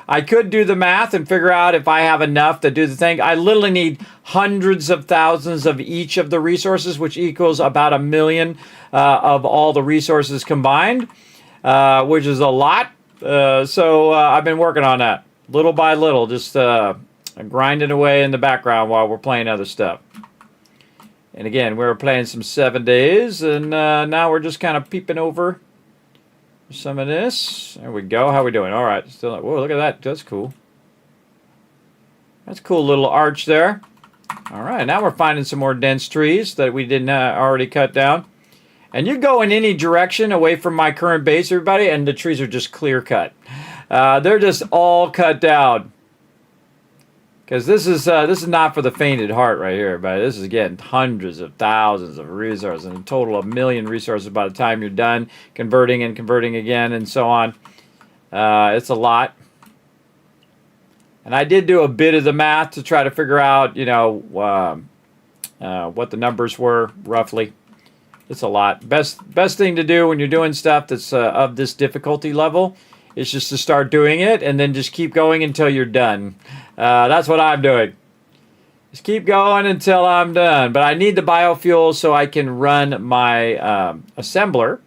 I could do the math and figure out if I have enough to do the thing. I literally need hundreds of thousands of each of the resources, which equals about 1 million of all the resources combined, which is a lot. So I've been working on that little by little, just grinding away in the background while we're playing other stuff. And again, we were playing some 7 days, and now we're just kind of peeping over some of this. There we go. How we doing? All right. Still. Whoa, look at that. That's cool. That's a cool little arch there. All right. Now we're finding some more dense trees that we didn't already cut down. And you go in any direction away from my current base, everybody, and the trees are just clear cut. They're just all cut down. Because this is not for the fainted heart right here, everybody. This is getting hundreds of thousands of resources, and a total of 1 million resources by the time you're done converting and converting again and so on. It's a lot. And I did do a bit of the math to try to figure out, you know, what the numbers were roughly. It's a lot. Best thing to do when you're doing stuff that's of this difficulty level is just to start doing it and then just keep going until you're done. That's what I'm doing. Just keep going until I'm done. But I need the biofuel so I can run my assembler,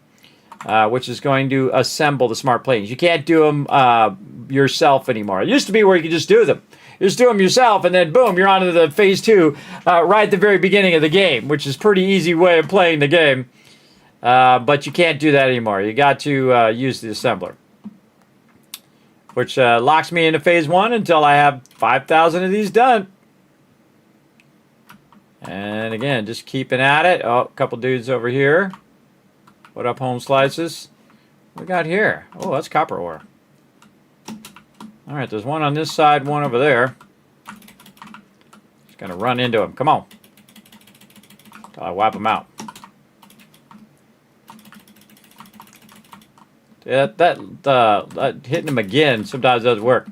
which is going to assemble the smart planes. You can't do them yourself anymore. It used to be where you could just do them. You just do them yourself, and then boom, you're on to the phase 2 right at the very beginning of the game, which is a pretty easy way of playing the game. But you can't do that anymore. You got to use the assembler, which locks me into phase 1 until I have 5,000 of these done. And again, just keeping at it. Oh, a couple dudes over here. What up, home slices? What we got here? Oh, that's copper ore. All right, there's one on this side, one over there. Just gonna run into him. Come on. Till I wipe him out. Yeah, that hitting him again sometimes doesn't work.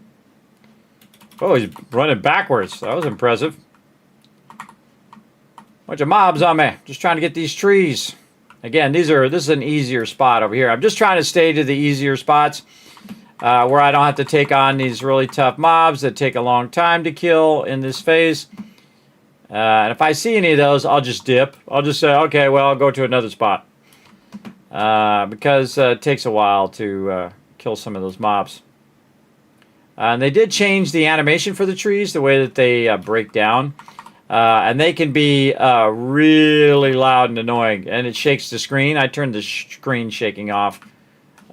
Oh, he's running backwards. That was impressive. Bunch of mobs on me. Just trying to get these trees. Again, this is an easier spot over here. I'm just trying to stay to the easier spots where I don't have to take on these really tough mobs that take a long time to kill in this phase. And if I see any of those, I'll just dip. I'll just say, okay, well, I'll go to another spot. Because it takes a while to kill some of those mobs. And they did change the animation for the trees, the way that they break down. And they can be really loud and annoying. And it shakes the screen. I turned the screen shaking off.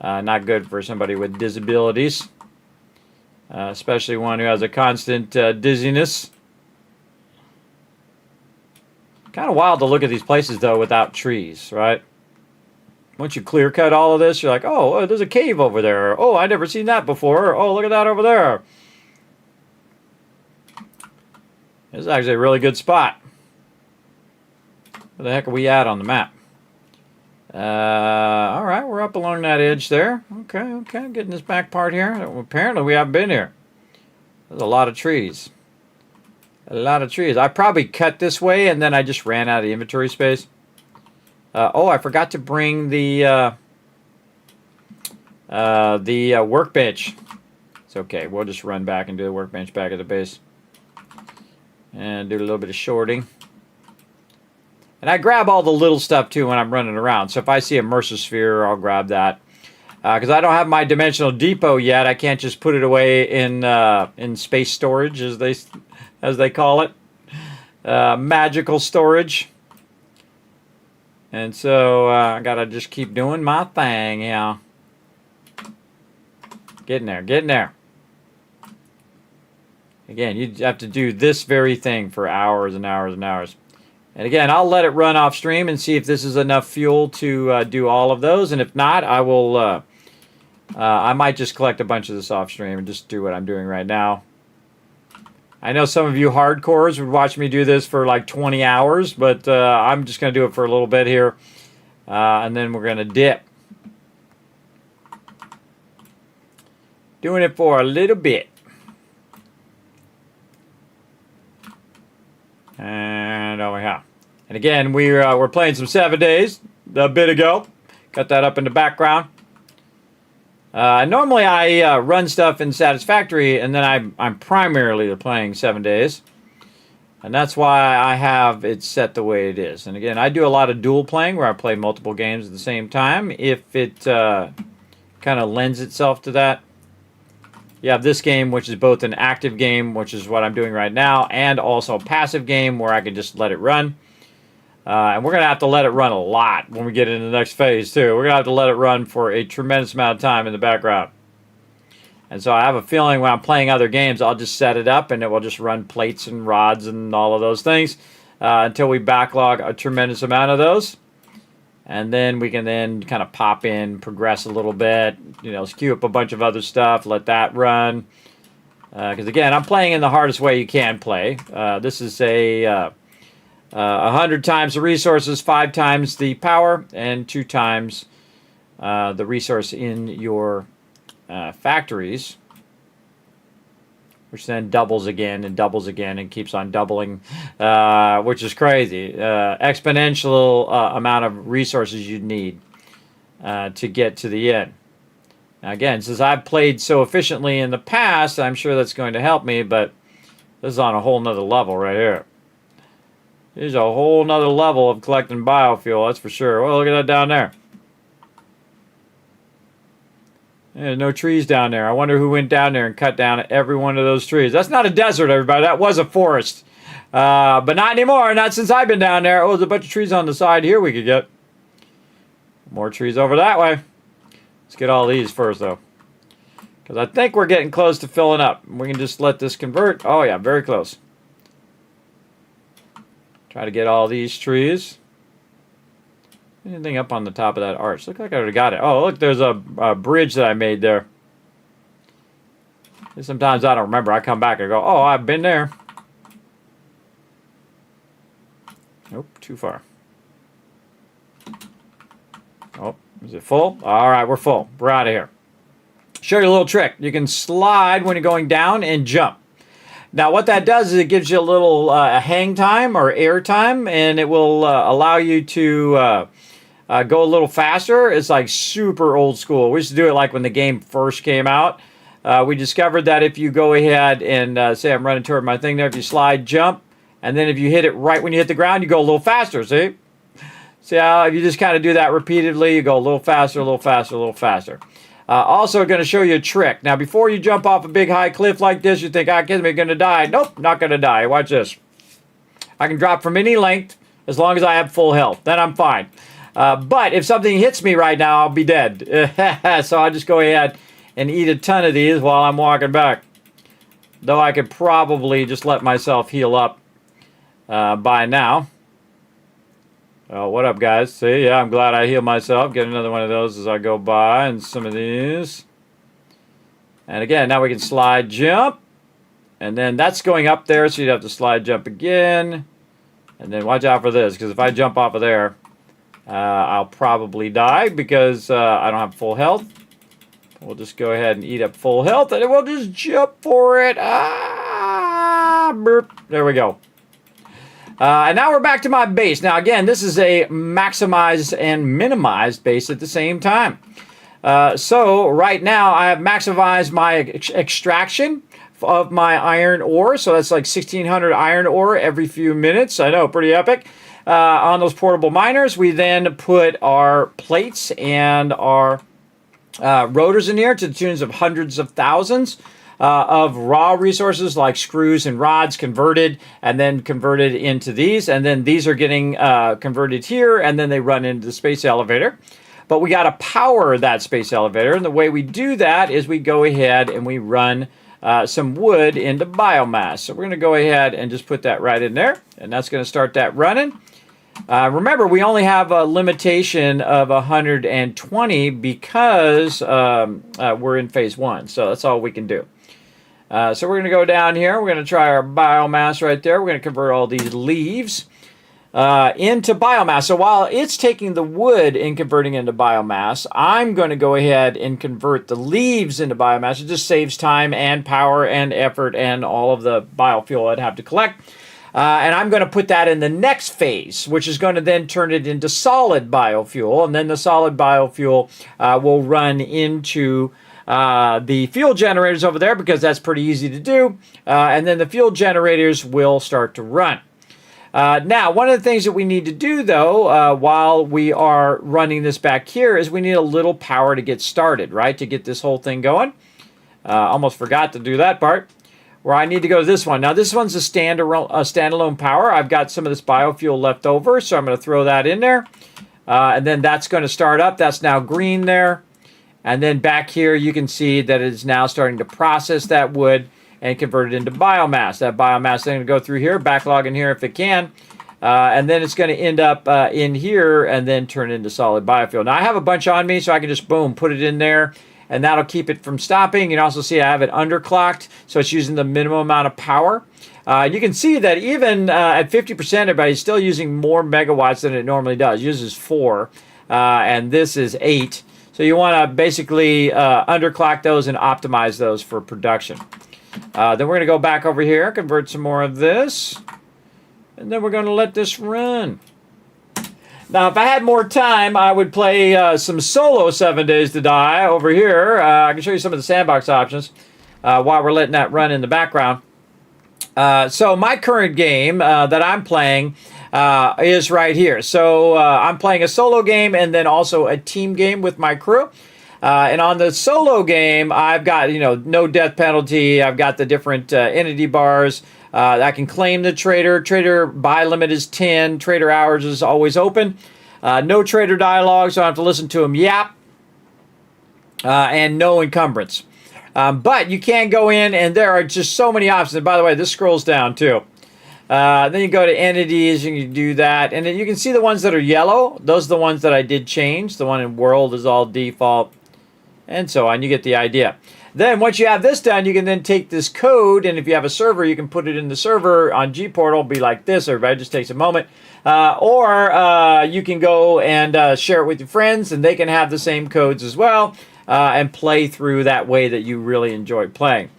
Not good for somebody with disabilities. Especially one who has a constant dizziness. Kind of wild to look at these places, though, without trees, right? Once you clear cut all of this, you're like, oh, there's a cave over there. Oh, I never seen that before. Oh, look at that over there. This is actually a really good spot. Where the heck are we at on the map? All right, we're up along that edge there. Okay, getting this back part here. Apparently, we haven't been here. There's a lot of trees. A lot of trees. I probably cut this way, and then I just ran out of inventory space. Oh, I forgot to bring the workbench. It's okay. We'll just run back and do the workbench back at the base. And do a little bit of shorting. And I grab all the little stuff, too, when I'm running around. So if I see a Mercer Sphere, I'll grab that. Because I don't have my Dimensional Depot yet. I can't just put it away in space storage, as they call it. Magical storage. And so I gotta just keep doing my thing, yeah. Getting there. Again, you have to do this very thing for hours and hours and hours. And again, I'll let it run off stream and see if this is enough fuel to do all of those. And if not, I will. I might just collect a bunch of this off stream and just do what I'm doing right now. I know some of you hardcores would watch me do this for like 20 hours, but I'm just going to do it for a little bit here. And then we're going to dip. Doing it for a little bit. And over here. And again, we're playing some 7 Days a bit ago. Got that up in the background. Normally I run stuff in Satisfactory, and then I'm primarily playing 7 Days. And that's why I have it set the way it is. And again, I do a lot of dual playing where I play multiple games at the same time. If it kind of lends itself to that. You have this game, which is both an active game, which is what I'm doing right now, and also a passive game where I can just let it run. And we're going to have to let it run a lot when we get into the next phase, too. We're going to have to let it run for a tremendous amount of time in the background. And so I have a feeling when I'm playing other games, I'll just set it up, and it will just run plates and rods and all of those things until we backlog a tremendous amount of those. And then we can then kind of pop in, progress a little bit, queue up a bunch of other stuff, let that run. Because, again, I'm playing in the hardest way you can play. This is a 100 times the resources, 5 times the power, and 2 times the resource in your factories, which then doubles again and keeps on doubling, which is crazy. Exponential amount of resources you need to get to the end. Now, again, since I've played so efficiently in the past, I'm sure that's going to help me, but this is on a whole nother level right here. There's a whole nother level of collecting biofuel, that's for sure. Well, look at that down there. There's no trees down there. I wonder who went down there and cut down every one of those trees. That's not a desert, everybody. That was a forest. But not anymore. Not since I've been down there. Oh, there's a bunch of trees on the side here we could get. More trees over that way. Let's get all these first, though. Because I think we're getting close to filling up. We can just let this convert. Oh, yeah, very close. Try to get all these trees. Anything up on the top of that arch? Look like I already got it. Oh, look, there's a bridge that I made there. Sometimes I don't remember. I come back and go, oh, I've been there. Nope, too far. Oh, is it full? All right, we're full. We're out of here. Show you a little trick. You can slide when you're going down and jump. Now, what that does is it gives you a little hang time or air time, and it will allow you to go a little faster. It's like super old school. We used to do it like when the game first came out. We discovered that if you go ahead and say I'm running toward my thing there, if you slide, jump, And then if you hit it right when you hit the ground, you go a little faster, see? See how if you just kind of do that repeatedly, you go a little faster, a little faster, a little faster. Also going to show you a trick. Now, before you jump off a big high cliff like this, you think, I'm going to die. Nope, not going to die. Watch this. I can drop from any length as long as I have full health. Then I'm fine. But if something hits me right now, I'll be dead. So I'll just go ahead and eat a ton of these while I'm walking back. Though I could probably just let myself heal up by now. Oh, what up, guys? See, yeah, I'm glad I healed myself. Get another one of those as I go by, and some of these. And again, now we can slide jump. And then that's going up there, so you'd have to slide jump again. And then watch out for this, because if I jump off of there, I'll probably die because I don't have full health. We'll just go ahead and eat up full health, and then we'll just jump for it. Burp. There we go. And now we're back to my base. Now, again, this is a maximized and minimized base at the same time. So right now, I have maximized my extraction of my iron ore. So that's like 1,600 iron ore every few minutes. I know, pretty epic. On those portable miners, we then put our plates and our rotors in here to the tunes of hundreds of thousands. Of raw resources like screws and rods converted and then converted into these. And then these are getting converted here, and then they run into the space elevator. But we got to power that space elevator. And the way we do that is we go ahead and we run some wood into biomass. So we're going to go ahead and just put that right in there. And that's going to start that running. Remember, we only have a limitation of 120 because we're in phase 1. So that's all we can do. So we're going to go down here. We're going to try our biomass right there. We're going to convert all these leaves into biomass. So while it's taking the wood and converting into biomass, I'm going to go ahead and convert the leaves into biomass. It just saves time and power and effort and all of the biofuel I'd have to collect. And I'm going to put that in the next phase, which is going to then turn it into solid biofuel. And then the solid biofuel will run into the fuel generators over there because that's pretty easy to do. And then the fuel generators will start to run. Now, one of the things that we need to do, though, while we are running this back here is we need a little power to get started, right? To get this whole thing going. Almost forgot to do that part. Where I need to go to this one. Now, this one's a standalone power. I've got some of this biofuel left over, so I'm going to throw that in there. And then that's going to start up. That's now green there. And then back here, you can see that it is now starting to process that wood and convert it into biomass. That biomass is going to go through here, backlog in here if it can. And then it's going to end up in here and then turn into solid biofuel. Now, I have a bunch on me, so I can just, boom, put it in there. And that'll keep it from stopping. You can also see I have it underclocked, so it's using the minimum amount of power. You can see that even at 50%, everybody's still using more megawatts than it normally does. It uses 4, and this is 8. So you want to basically underclock those and optimize those for production. Then we're going to go back over here, convert some more of this, and then we're going to let this run. Now, if I had more time, I would play some solo 7 Days to Die over here. I can show you some of the sandbox options while we're letting that run in the background. So my current game that I'm playing is right here. So I'm playing a solo game and then also a team game with my crew. And on the solo game, I've got, no death penalty. I've got the different entity bars. I can claim the trader. Trader buy limit is 10. Trader hours is always open. No trader dialogue, so I don't have to listen to him yap. And no encumbrance. But you can go in, and there are just so many options. And by the way, this scrolls down too. Then you go to entities, and you do that. And then you can see the ones that are yellow. Those are the ones that I did change. The one in world is all default. And so on. You get the idea. Then once you have this done, you can then take this code, and if you have a server, you can put it in the server on Gportal. It'll be like this. Everybody just takes a moment. Or you can go and share it with your friends, and they can have the same codes as well and play through that way that you really enjoy playing.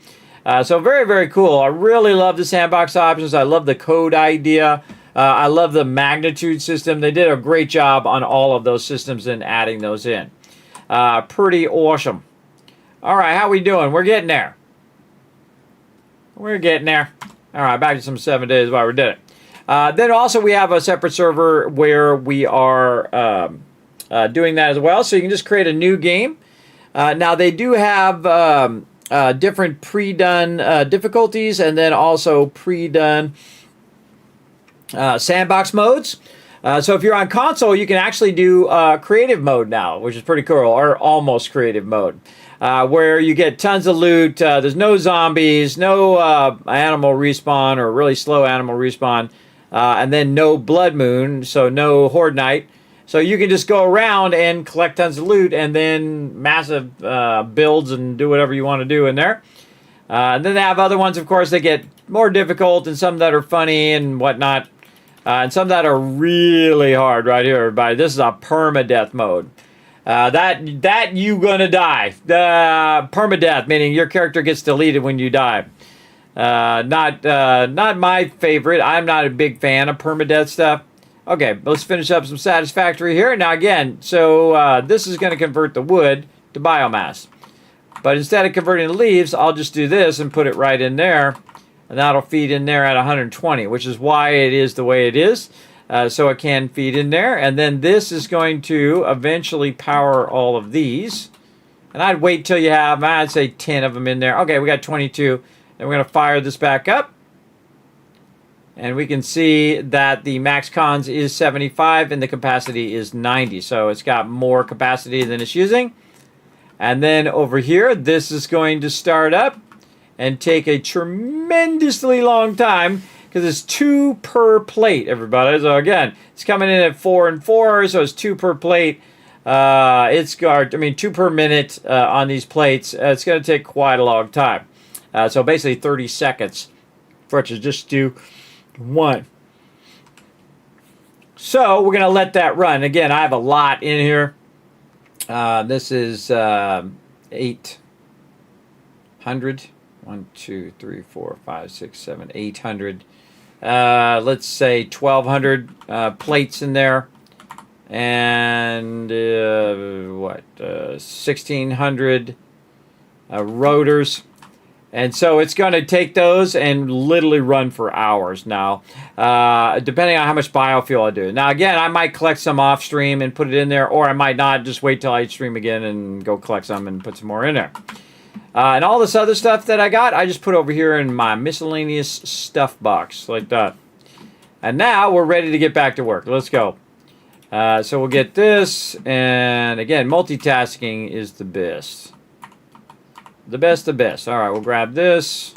So very, very cool. I really love the sandbox options. I love the code idea. I love the magnitude system. They did a great job on all of those systems and adding those in. Pretty awesome. All right, how we doing? We're getting there. We're getting there. All right, back to some 7 days while we did it. Then also we have a separate server where we are doing that as well. So you can just create a new game. Now they do have different pre-done difficulties and then also pre-done sandbox modes. So if you're on console, you can actually do creative mode now, which is pretty cool, or almost creative mode, where you get tons of loot. There's no zombies, no animal respawn or really slow animal respawn, and then no blood moon, so no horde night. So you can just go around and collect tons of loot and then massive builds and do whatever you want to do in there. And then they have other ones, of course, that get more difficult and some that are funny and whatnot. And some that are really hard right here, everybody. This is a permadeath mode. That you gonna die. Permadeath, meaning your character gets deleted when you die. Not my favorite. I'm not a big fan of permadeath stuff. Okay, let's finish up some satisfactory here. Now again, so this is going to convert the wood to biomass. But instead of converting the leaves, I'll just do this and put it right in there. And that'll feed in there at 120, which is why it is the way it is. So it can feed in there. And then this is going to eventually power all of these. And I'd wait till you have, I'd say 10 of them in there. Okay, we got 22. And we're going to fire this back up. And we can see that the max cons is 75 and the capacity is 90. So it's got more capacity than it's using. And then over here, this is going to start up and take a tremendously long time because it's 2 per plate, everybody. So again, it's coming in at 4 and 4, so it's 2 per plate. It's got, 2 per minute on these plates. It's going to take quite a long time. So basically 30 seconds for it to just do one. So we're going to let that run. Again, I have a lot in here. This is 800. 1, 2, 3, 4, 5, 6, 7, 800. Let's say 1,200 plates in there. And 1,600 rotors. And so it's going to take those and literally run for hours now, depending on how much biofuel I do. Now, again, I might collect some off stream and put it in there, or I might not, just wait till I stream again and go collect some and put some more in there. And all this other stuff that I got, I just put over here in my miscellaneous stuff box, like that. And now we're ready to get back to work. Let's go. So we'll get this, and again, multitasking is the best. The best. All right, we'll grab this,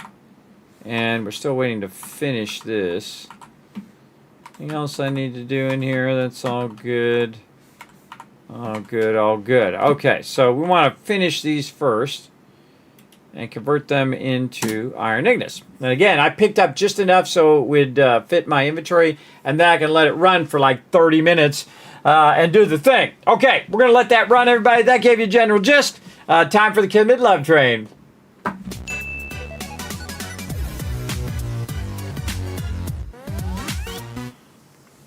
and we're still waiting to finish this. Anything else I need to do in here? That's all good. All good. Okay, so we want to finish these first and convert them into iron ignis. And again, I picked up just enough so it would fit my inventory, and then I can let it run for like 30 minutes and do the thing. Okay, we're going to let that run, everybody. That gave you a general gist. Time for the Kismet Love Train.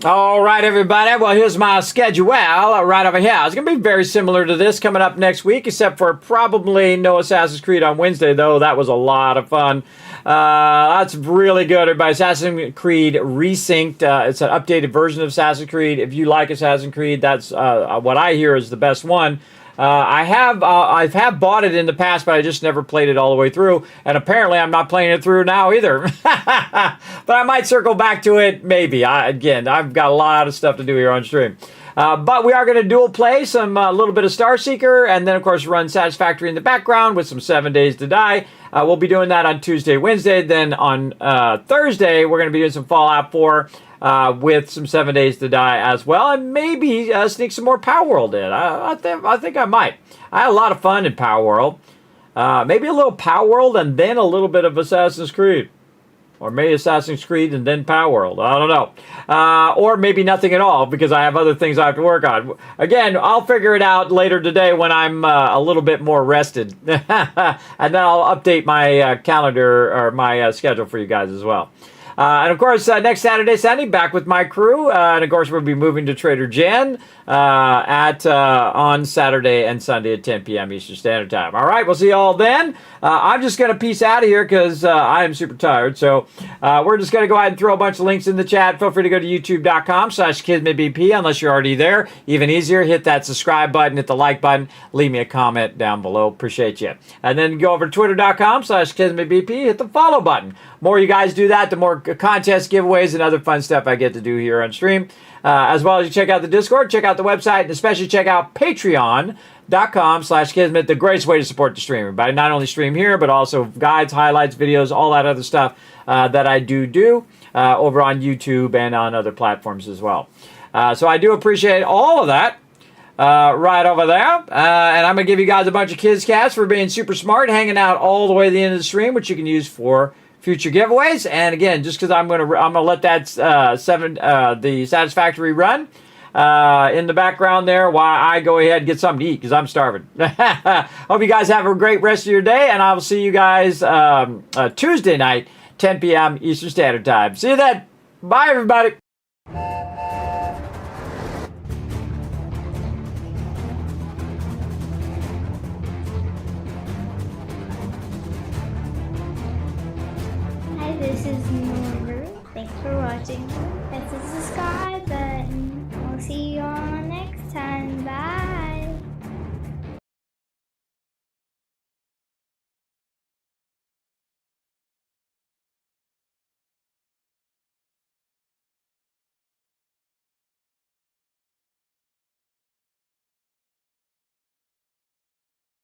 All right, everybody. Well, here's my schedule right over here. It's going to be very similar to this coming up next week, except for probably no Assassin's Creed on Wednesday, though. That was a lot of fun. That's really good, everybody. Assassin's Creed Resynced. It's an updated version of Assassin's Creed. If you like Assassin's Creed, that's what I hear is the best one. I have bought it in the past, but I just never played it all the way through. And apparently, I'm not playing it through now either. But I might circle back to it, maybe. Again, I've got a lot of stuff to do here on stream. But we are going to dual play some a little bit of Star Seeker, and then, of course, run Satisfactory in the background with some 7 Days to Die. We'll be doing that on Tuesday, Wednesday. Then on Thursday, we're going to be doing some Fallout 4. With some 7 Days to Die as well, and maybe sneak some more Power World in. I think I might. I had a lot of fun in Power World. Maybe a little Power World and then a little bit of Assassin's Creed. Or maybe Assassin's Creed and then Power World. I don't know. Or maybe nothing at all because I have other things I have to work on. Again, I'll figure it out later today when I'm a little bit more rested. And then I'll update my calendar or my schedule for you guys as well. And of course, next Saturday, Sunday, back with my crew. And of course, we'll be moving to Trader Jen on Saturday and Sunday at 10 p.m. Eastern Standard Time. All right, we'll see you all then. I'm just going to peace out of here because I am super tired. So we're just going to go ahead and throw a bunch of links in the chat. Feel free to go to youtube.com/KismetBP unless you're already there. Even easier, hit that subscribe button, hit the like button, leave me a comment down below. Appreciate you. And then go over to twitter.com/KismetBP, hit the follow button. More you guys do that, the more contests, giveaways, and other fun stuff I get to do here on stream. As well as you check out the Discord, check out the website, and especially check out patreon.com/Kismet, the greatest way to support the stream. Everybody, not only stream here, but also guides, highlights, videos, all that other stuff that I do over on YouTube and on other platforms as well. So I do appreciate all of that. Right over there. And I'm going to give you guys a bunch of Kids Cats for being super smart, hanging out all the way to the end of the stream, which you can use for future giveaways. And again, just because I'm going to let that the Satisfactory run in the background there while I go ahead and get something to eat because I'm starving. Hope you guys have a great rest of your day, and I will see you guys Tuesday night, 10 p.m. Eastern Standard Time. See you then. Bye, everybody. This is Norbert. Thanks for watching. Press the subscribe button. We'll see you all next time. Bye.